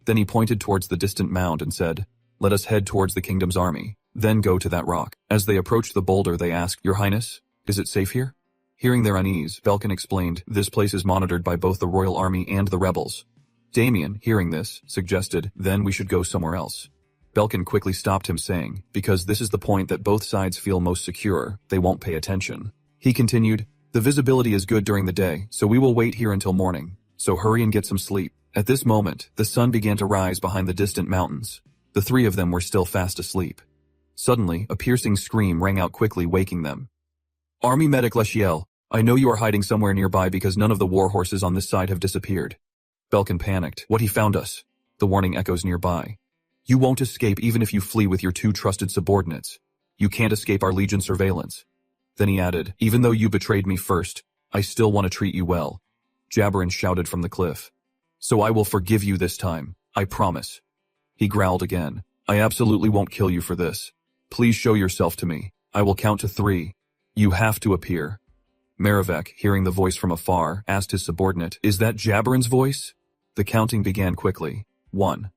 Then he pointed towards the distant mound and said, let us head towards the kingdom's army, then go to that rock. As they approached the boulder, they asked, Your Highness, is it safe here? Hearing their unease, Belkin explained, this place is monitored by both the royal army and the rebels. Damien, hearing this, suggested, then we should go somewhere else. Belkin quickly stopped him, saying, because this is the point that both sides feel most secure, they won't pay attention. He continued, the visibility is good during the day, so we will wait here until morning. So hurry and get some sleep. At this moment, the sun began to rise behind the distant mountains. The 3 of them were still fast asleep. Suddenly, a piercing scream rang out quickly, waking them. Army medic Lechiel, I know you are hiding somewhere nearby because none of the war horses on this side have disappeared. Belkin panicked. What, he found us? The warning echoes nearby. You won't escape even if you flee with your 2 trusted subordinates. You can't escape our Legion surveillance. Then he added, even though you betrayed me first, I still want to treat you well. Jabrin shouted from the cliff. So I will forgive you this time, I promise. He growled again. I absolutely won't kill you for this. Please show yourself to me. I will count to 3. You have to appear. Marivek, hearing the voice from afar, asked his subordinate, is that Jabrin's voice? The counting began quickly. 1.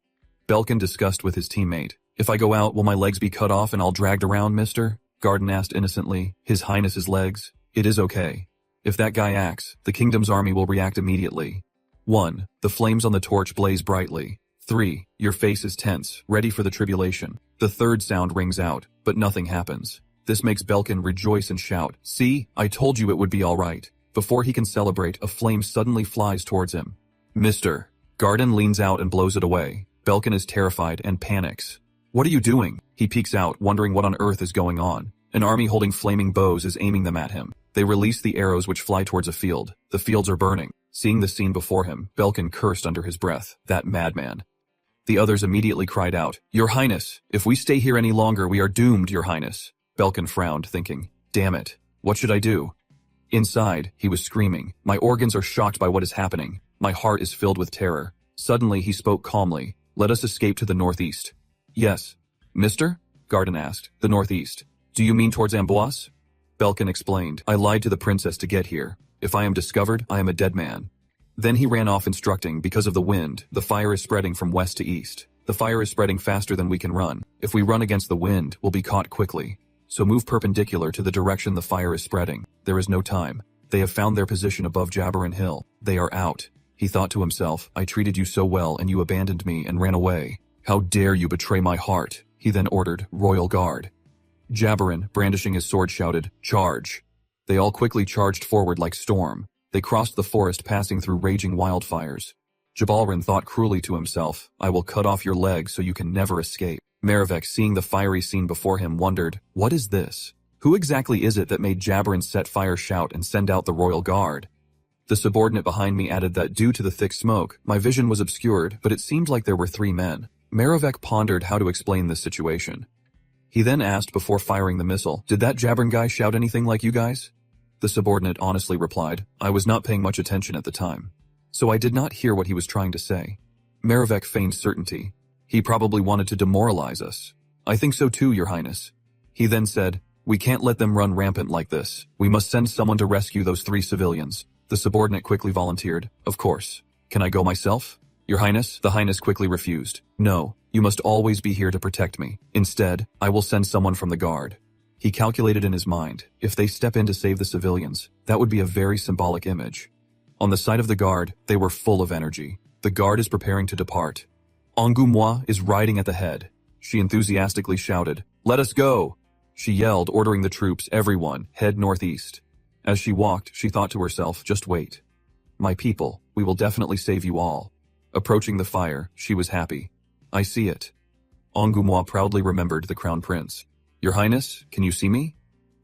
Belkin discussed with his teammate. If I go out, will my legs be cut off and all dragged around, mister? Garden asked innocently. His Highness's legs? It is okay. If that guy acts, the kingdom's army will react immediately. 1. The flames on the torch blaze brightly. 3. Your face is tense, ready for the tribulation. The 3rd sound rings out, but nothing happens. This makes Belkin rejoice and shout, see, I told you it would be all right. Before he can celebrate, a flame suddenly flies towards him. Mister, Garden leans out and blows it away. Belkin is terrified and panics. What are you doing? He peeks out, wondering what on earth is going on. An army holding flaming bows is aiming them at him. They release the arrows which fly towards a field. The fields are burning. Seeing the scene before him, Belkin cursed under his breath. That madman. The others immediately cried out, Your Highness, if we stay here any longer we are doomed, Your Highness. Belkin frowned, thinking, damn it, what should I do? Inside, he was screaming. My organs are shocked by what is happening. My heart is filled with terror. Suddenly he spoke calmly. Let us escape to the northeast. Yes. Mister? Garden asked. The northeast. Do you mean towards Amboise? Belkin explained. I lied to the princess to get here. If I am discovered, I am a dead man. Then he ran off instructing, because of the wind, the fire is spreading from west to east. The fire is spreading faster than we can run. If we run against the wind, we'll be caught quickly. So move perpendicular to the direction the fire is spreading. There is no time. They have found their position above Jabberin Hill. They are out. He thought to himself, I treated you so well and you abandoned me and ran away. How dare you betray my heart? He then ordered, Royal Guard. Jabberin, brandishing his sword, shouted, Charge! They all quickly charged forward like storm. They crossed the forest, passing through raging wildfires. Jabalrin thought cruelly to himself, I will cut off your legs so you can never escape. Maravek, seeing the fiery scene before him, wondered, what is this? Who exactly is it that made Jabberin set fire, shout, and send out the Royal Guard? The subordinate behind me added that due to the thick smoke, my vision was obscured, but it seemed like there were 3 men. Maravek pondered how to explain this situation. He then asked before firing the missile, did that Jabberin guy shout anything like you guys? The subordinate honestly replied, I was not paying much attention at the time, so I did not hear what he was trying to say. Maravek feigned certainty. He probably wanted to demoralize us. I think so too, Your Highness. He then said, we can't let them run rampant like this. We must send someone to rescue those 3 civilians. The subordinate quickly volunteered, of course. Can I go myself? Your Highness? The Highness quickly refused. No, you must always be here to protect me. Instead, I will send someone from the guard. He calculated in his mind, if they step in to save the civilians, that would be a very symbolic image. On the side of the guard, they were full of energy. The guard is preparing to depart. Angoumois is riding at the head. She enthusiastically shouted, let us go! She yelled, ordering the troops, everyone, head northeast. As she walked, she thought to herself, just wait. My people, we will definitely save you all. Approaching the fire, she was happy. I see it. Angoumois proudly remembered the Crown Prince. Your Highness, can you see me?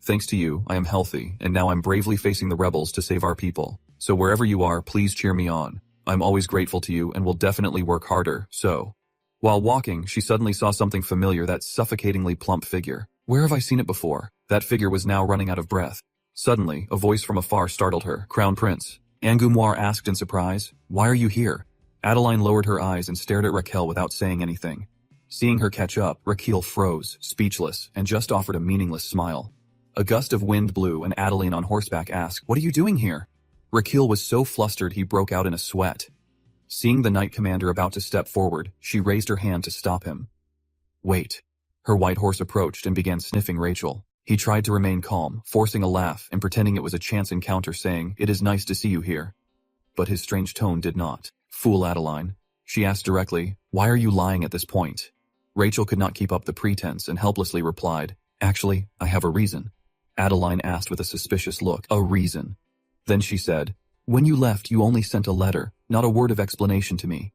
Thanks to you, I am healthy, and now I'm bravely facing the rebels to save our people. So wherever you are, please cheer me on. I'm always grateful to you and will definitely work harder, so. While walking, she suddenly saw something familiar, that suffocatingly plump figure. Where have I seen it before? That figure was now running out of breath. Suddenly, a voice from afar startled her. Crown Prince. Angoumois asked in surprise, why are you here? Adeline lowered her eyes and stared at Raquel without saying anything. Seeing her catch up, Raquel froze, speechless, and just offered a meaningless smile. A gust of wind blew and Adeline on horseback asked, what are you doing here? Raquel was so flustered he broke out in a sweat. Seeing the knight commander about to step forward, she raised her hand to stop him. Wait. Her white horse approached and began sniffing Rachel. He tried to remain calm, forcing a laugh and pretending it was a chance encounter, saying, it is nice to see you here. But his strange tone did not. Fool Adeline. She asked directly, why are you lying at this point? Rachel could not keep up the pretense and helplessly replied, actually, I have a reason. Adeline asked with a suspicious look, a reason? Then she said, when you left you only sent a letter, not a word of explanation to me.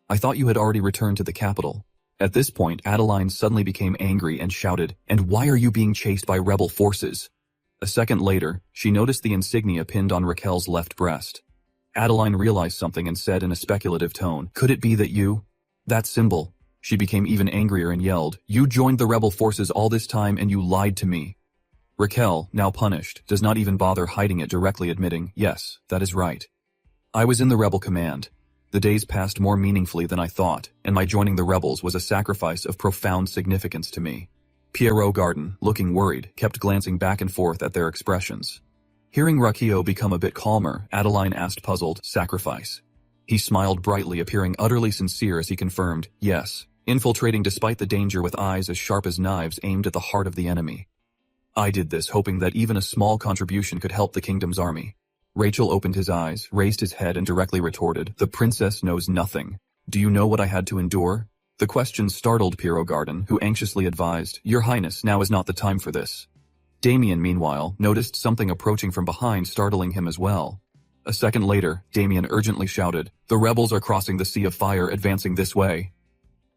I thought you had already returned to the capital. At this point, Adeline suddenly became angry and shouted, and why are you being chased by rebel forces? A second later, she noticed the insignia pinned on Raquel's left breast. Adeline realized something and said in a speculative tone, could it be that you? That symbol. She became even angrier and yelled, you joined the rebel forces all this time and you lied to me. Raquel, now punished, does not even bother hiding it, directly admitting, yes, that is right. I was in the rebel command. The days passed more meaningfully than I thought, and my joining the rebels was a sacrifice of profound significance to me. Pierrot Garden, looking worried, kept glancing back and forth at their expressions. Hearing Raquel become a bit calmer, Adeline asked puzzled, sacrifice. He smiled brightly, appearing utterly sincere as he confirmed, yes, infiltrating despite the danger with eyes as sharp as knives aimed at the heart of the enemy. I did this hoping that even a small contribution could help the kingdom's army. Rachel opened his eyes, raised his head and directly retorted, the princess knows nothing. Do you know what I had to endure? The question startled Pierrot Garden, who anxiously advised, Your Highness, now is not the time for this. Damien, meanwhile, noticed something approaching from behind, startling him as well. A second later, Damien urgently shouted, "The rebels are crossing the Sea of Fire, advancing this way."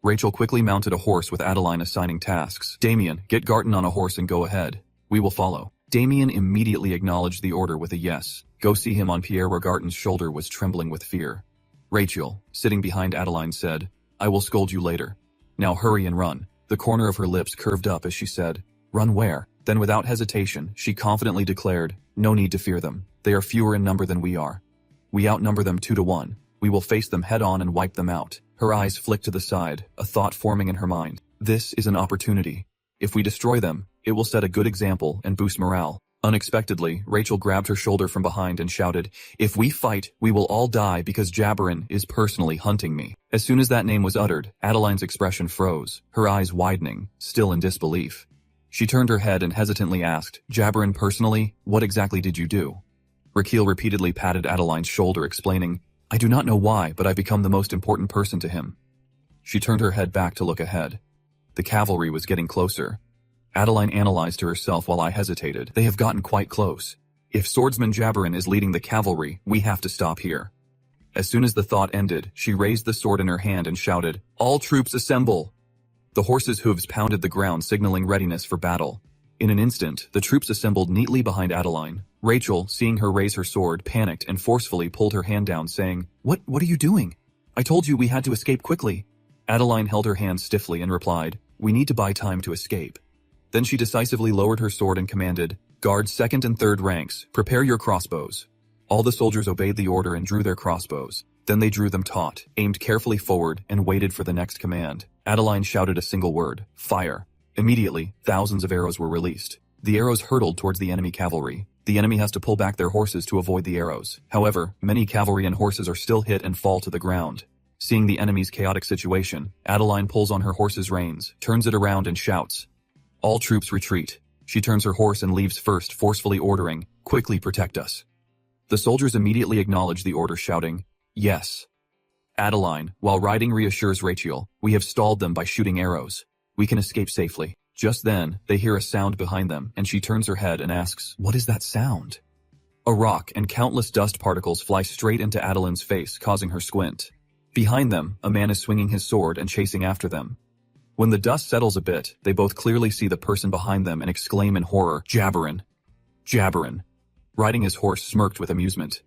Rachel quickly mounted a horse with Adeline assigning tasks. "Damien, get Garton on a horse and go ahead. We will follow." Damien immediately acknowledged the order with a yes. Go see him on Pierre where Garton's shoulder was trembling with fear. Rachel, sitting behind Adeline, said, "I will scold you later. Now hurry and run." The corner of her lips curved up as she said, "Run where?" Then without hesitation, she confidently declared, "No need to fear them. They are fewer in number than we are. We outnumber them 2-1. We will face them head on and wipe them out." Her eyes flicked to the side, a thought forming in her mind. This is an opportunity. If we destroy them, it will set a good example and boost morale. Unexpectedly, Rachel grabbed her shoulder from behind and shouted, "If we fight, we will all die because Jabarin is personally hunting me." As soon as that name was uttered, Adeline's expression froze, her eyes widening, still in disbelief. She turned her head and hesitantly asked, "Jabarin personally? What exactly did you do?" Raquel repeatedly patted Adeline's shoulder, explaining, "I do not know why, but I've become the most important person to him." She turned her head back to look ahead. The cavalry was getting closer. Adeline analyzed to herself while I hesitated. They have gotten quite close. If swordsman Jabarin is leading the cavalry, we have to stop here. As soon as the thought ended, she raised the sword in her hand and shouted, "All troops assemble!" The horses' hooves pounded the ground, signaling readiness for battle. In an instant, the troops assembled neatly behind Adeline. Rachel, seeing her raise her sword, panicked and forcefully pulled her hand down, saying, What are you doing? I told you we had to escape quickly." Adeline held her hand stiffly and replied, "We need to buy time to escape." Then she decisively lowered her sword and commanded, "Guard second and third ranks, prepare your crossbows." All the soldiers obeyed the order and drew their crossbows. Then they drew them taut, aimed carefully forward, and waited for the next command. Adeline shouted a single word, "Fire." Immediately, thousands of arrows were released. The arrows hurtled towards the enemy cavalry. The enemy has to pull back their horses to avoid the arrows. However, many cavalry and horses are still hit and fall to the ground. Seeing the enemy's chaotic situation, Adeline pulls on her horse's reins, turns it around and shouts, "All troops retreat." She turns her horse and leaves first, forcefully ordering, "Quickly protect us." The soldiers immediately acknowledge the order, shouting, "Yes." Adeline, while riding, reassures Rachel, "We have stalled them by shooting arrows. We can escape safely." Just then, they hear a sound behind them, and she turns her head and asks, "What is that sound?" A rock and countless dust particles fly straight into Adeline's face, causing her squint. Behind them, a man is swinging his sword and chasing after them. When the dust settles a bit, they both clearly see the person behind them and exclaim in horror, "Jabarin! Jabarin!" Riding his horse smirked with amusement.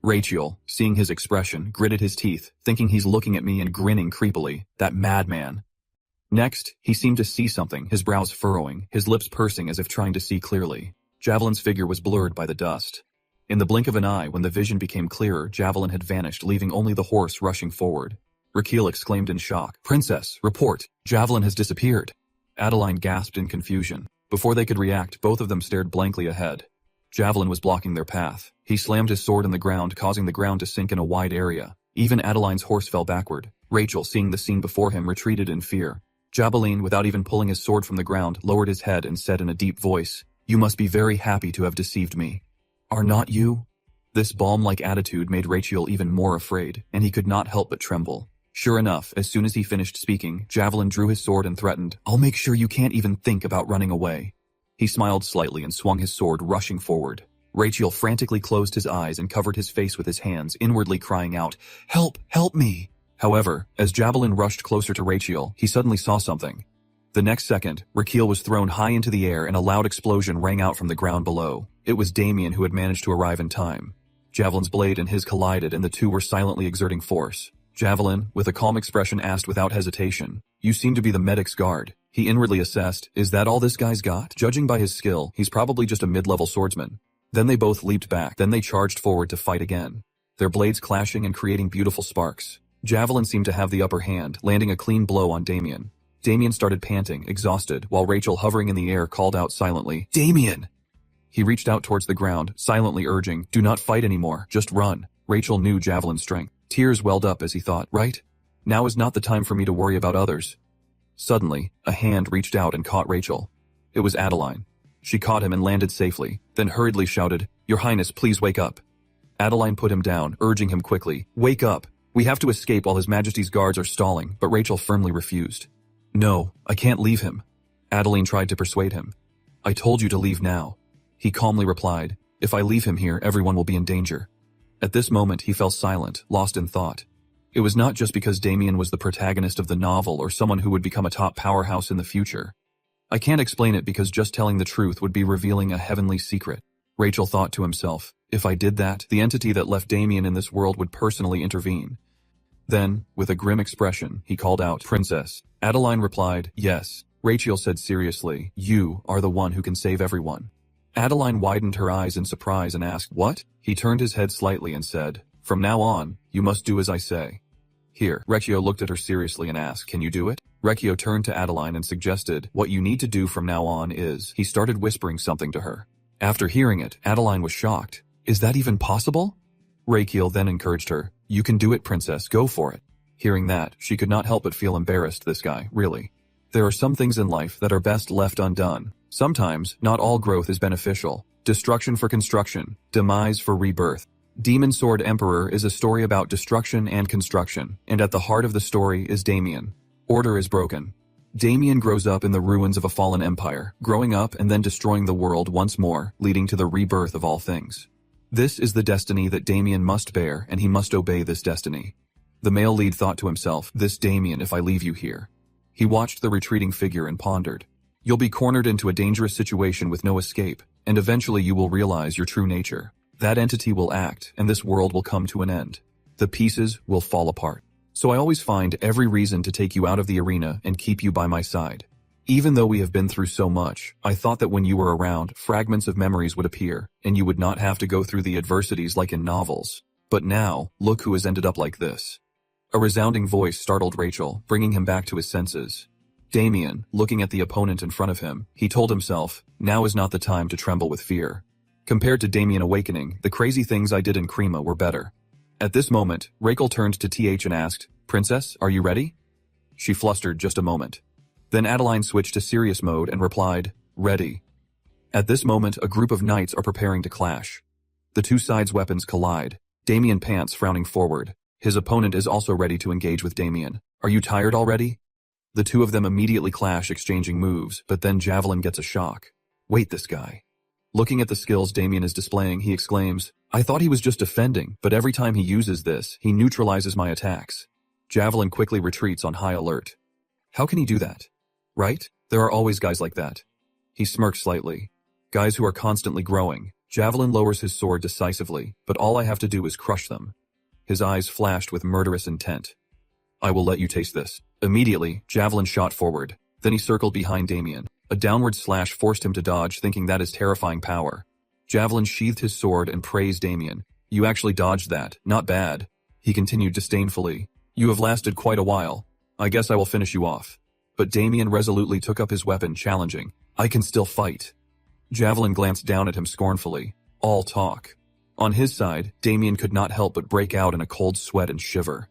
Rachel, seeing his expression, gritted his teeth, thinking he's looking at me and grinning creepily. That madman. Next, he seemed to see something, his brows furrowing, his lips pursing as if trying to see clearly. Javelin's figure was blurred by the dust. In the blink of an eye, when the vision became clearer, Javelin had vanished, leaving only the horse rushing forward. Raquel exclaimed in shock, "Princess, report! Javelin has disappeared!" Adeline gasped in confusion. Before they could react, both of them stared blankly ahead. Javelin was blocking their path. He slammed his sword in the ground, causing the ground to sink in a wide area. Even Adeline's horse fell backward. Rachel, seeing the scene before him, retreated in fear. Javelin, without even pulling his sword from the ground, lowered his head and said in a deep voice, "You must be very happy to have deceived me. Are not you?" This balm-like attitude made Rachel even more afraid, and he could not help but tremble. Sure enough, as soon as he finished speaking, Javelin drew his sword and threatened, "I'll make sure you can't even think about running away." He smiled slightly and swung his sword, rushing forward. Rachel frantically closed his eyes and covered his face with his hands, inwardly crying out, "Help! Help me!" However, as Javelin rushed closer to Rachel, he suddenly saw something. The next second, Raquel was thrown high into the air and a loud explosion rang out from the ground below. It was Damien who had managed to arrive in time. Javelin's blade and his collided, and the two were silently exerting force. Javelin, with a calm expression, asked without hesitation, "You seem to be the medic's guard." He inwardly assessed, "Is that all this guy's got? Judging by his skill, he's probably just a mid-level swordsman." Then they both leaped back, then they charged forward to fight again, their blades clashing and creating beautiful sparks. Javelin seemed to have the upper hand, landing a clean blow on Damien. Damien started panting, exhausted, while Rachel, hovering in the air, called out silently, "Damien!" He reached out towards the ground, silently urging, "Do not fight anymore, just run." Rachel knew Javelin's strength. Tears welled up as he thought, right? Now is not the time for me to worry about others. Suddenly, a hand reached out and caught Rachel. It was Adeline. She caught him and landed safely, then hurriedly shouted, "Your Highness, please wake up." Adeline put him down, urging him quickly, "Wake up! We have to escape while His Majesty's guards are stalling," but Rachel firmly refused. "No, I can't leave him." Adeline tried to persuade him. "I told you to leave now." He calmly replied, "If I leave him here, everyone will be in danger." At this moment he fell silent, lost in thought. It was not just because Damien was the protagonist of the novel or someone who would become a top powerhouse in the future. I can't explain it because just telling the truth would be revealing a heavenly secret. Rachel thought to himself, if I did that, the entity that left Damien in this world would personally intervene. Then, with a grim expression, he called out, Princess. Adeline replied, yes. Rachel said seriously, you are the one who can save everyone. Adeline widened her eyes in surprise and asked, what? He turned his head slightly and said, from now on, you must do as I say. Here, Recchio looked at her seriously and asked, can you do it? Recchio turned to Adeline and suggested, what you need to do from now on is, he started whispering something to her. After hearing it, Adeline was shocked. Is that even possible? Recchio then encouraged her, you can do it, princess, go for it. Hearing that, she could not help but feel embarrassed, this guy, really. There are some things in life that are best left undone. Sometimes, not all growth is beneficial. Destruction for construction, demise for rebirth. Demon Sword Emperor is a story about destruction and construction, and at the heart of the story is Damien. Order is broken. Damien grows up in the ruins of a fallen empire, growing up and then destroying the world once more, leading to the rebirth of all things. This is the destiny that Damien must bear, and he must obey this destiny. The male lead thought to himself, this Damien if I leave you here. He watched the retreating figure and pondered. You'll be cornered into a dangerous situation with no escape, and eventually you will realize your true nature. That entity will act, and this world will come to an end. The pieces will fall apart. So I always find every reason to take you out of the arena and keep you by my side. Even though we have been through so much, I thought that when you were around, fragments of memories would appear, and you would not have to go through the adversities like in novels. But now, look who has ended up like this. A resounding voice startled Rachel, bringing him back to his senses. Damien, looking at the opponent in front of him, he told himself, now is not the time to tremble with fear. Compared to Damien awakening, the crazy things I did in Crema were better. At this moment, Rachel turned to TH and asked, Princess, are you ready? She flustered just a moment. Then Adeline switched to serious mode and replied, ready. At this moment, a group of knights are preparing to clash. The two sides' weapons collide. Damien pants, frowning forward. His opponent is also ready to engage with Damien. Are you tired already? The two of them immediately clash, exchanging moves, but then Javelin gets a shock. Wait, this guy. Looking at the skills Damien is displaying, he exclaims, I thought he was just defending, but every time he uses this, he neutralizes my attacks. Javelin quickly retreats on high alert. How can he do that? Right? There are always guys like that. He smirks slightly. Guys who are constantly growing. Javelin lowers his sword decisively, but all I have to do is crush them. His eyes flashed with murderous intent. I will let you taste this. Immediately, Javelin shot forward. Then he circled behind Damien. A downward slash forced him to dodge, thinking that is terrifying power. Javelin sheathed his sword and praised Damien. You actually dodged that. Not bad. He continued disdainfully. You have lasted quite a while. I guess I will finish you off. But Damien resolutely took up his weapon, challenging. I can still fight. Javelin glanced down at him scornfully. All talk. On his side, Damien could not help but break out in a cold sweat and shiver.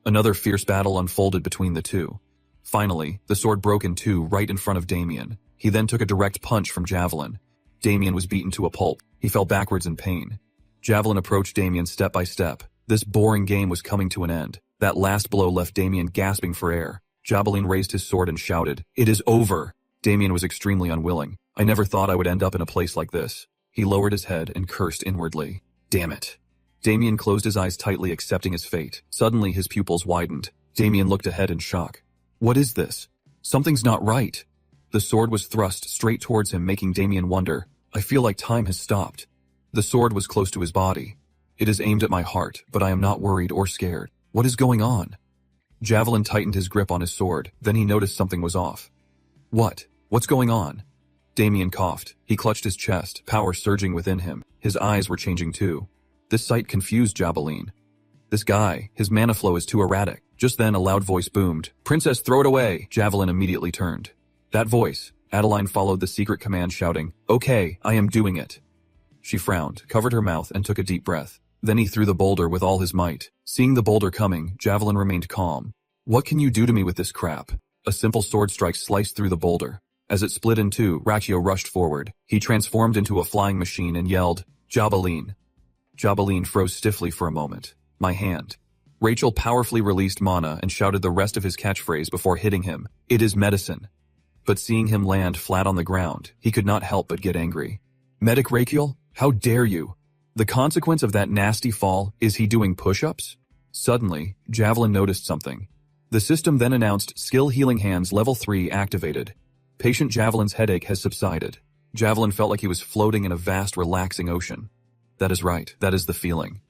Another fierce battle unfolded between the two. Finally, the sword broke in two right in front of Damien. He then took a direct punch from Javelin. Damien was beaten to a pulp. He fell backwards in pain. Javelin approached Damien step by step. This boring game was coming to an end. That last blow left Damien gasping for air. Javelin raised his sword and shouted, It is over! Damien was extremely unwilling. I never thought I would end up in a place like this. He lowered his head and cursed inwardly. Damn it. Damien closed his eyes tightly, accepting his fate. Suddenly his pupils widened. Damien looked ahead in shock. What is this? Something's not right. The sword was thrust straight towards him, making Damien wonder. I feel like time has stopped. The sword was close to his body. It is aimed at my heart, but I am not worried or scared. What is going on? Javelin tightened his grip on his sword. Then he noticed something was off. What? What's going on? Damien coughed. He clutched his chest, power surging within him. His eyes were changing too. This sight confused Javelin. This guy, his mana flow is too erratic. Just then a loud voice boomed. Princess, throw it away! Javelin immediately turned. That voice. Adeline followed the secret command, shouting, Okay, I am doing it. She frowned, covered her mouth, and took a deep breath. Then he threw the boulder with all his might. Seeing the boulder coming, Javelin remained calm. What can you do to me with this crap? A simple sword strike sliced through the boulder. As it split in two, Recchio rushed forward. He transformed into a flying machine and yelled, Javelin. Javelin froze stiffly for a moment. My hand. Rachel powerfully released mana and shouted the rest of his catchphrase before hitting him. It is medicine. But seeing him land flat on the ground, he could not help but get angry. Medic Rachel? How dare you? The consequence of that nasty fall is he doing push-ups? Suddenly, Javelin noticed something. The system then announced Skill Healing Hands Level 3 activated. Patient Javelin's headache has subsided. Javelin felt like he was floating in a vast, relaxing ocean. That is right, that is the feeling.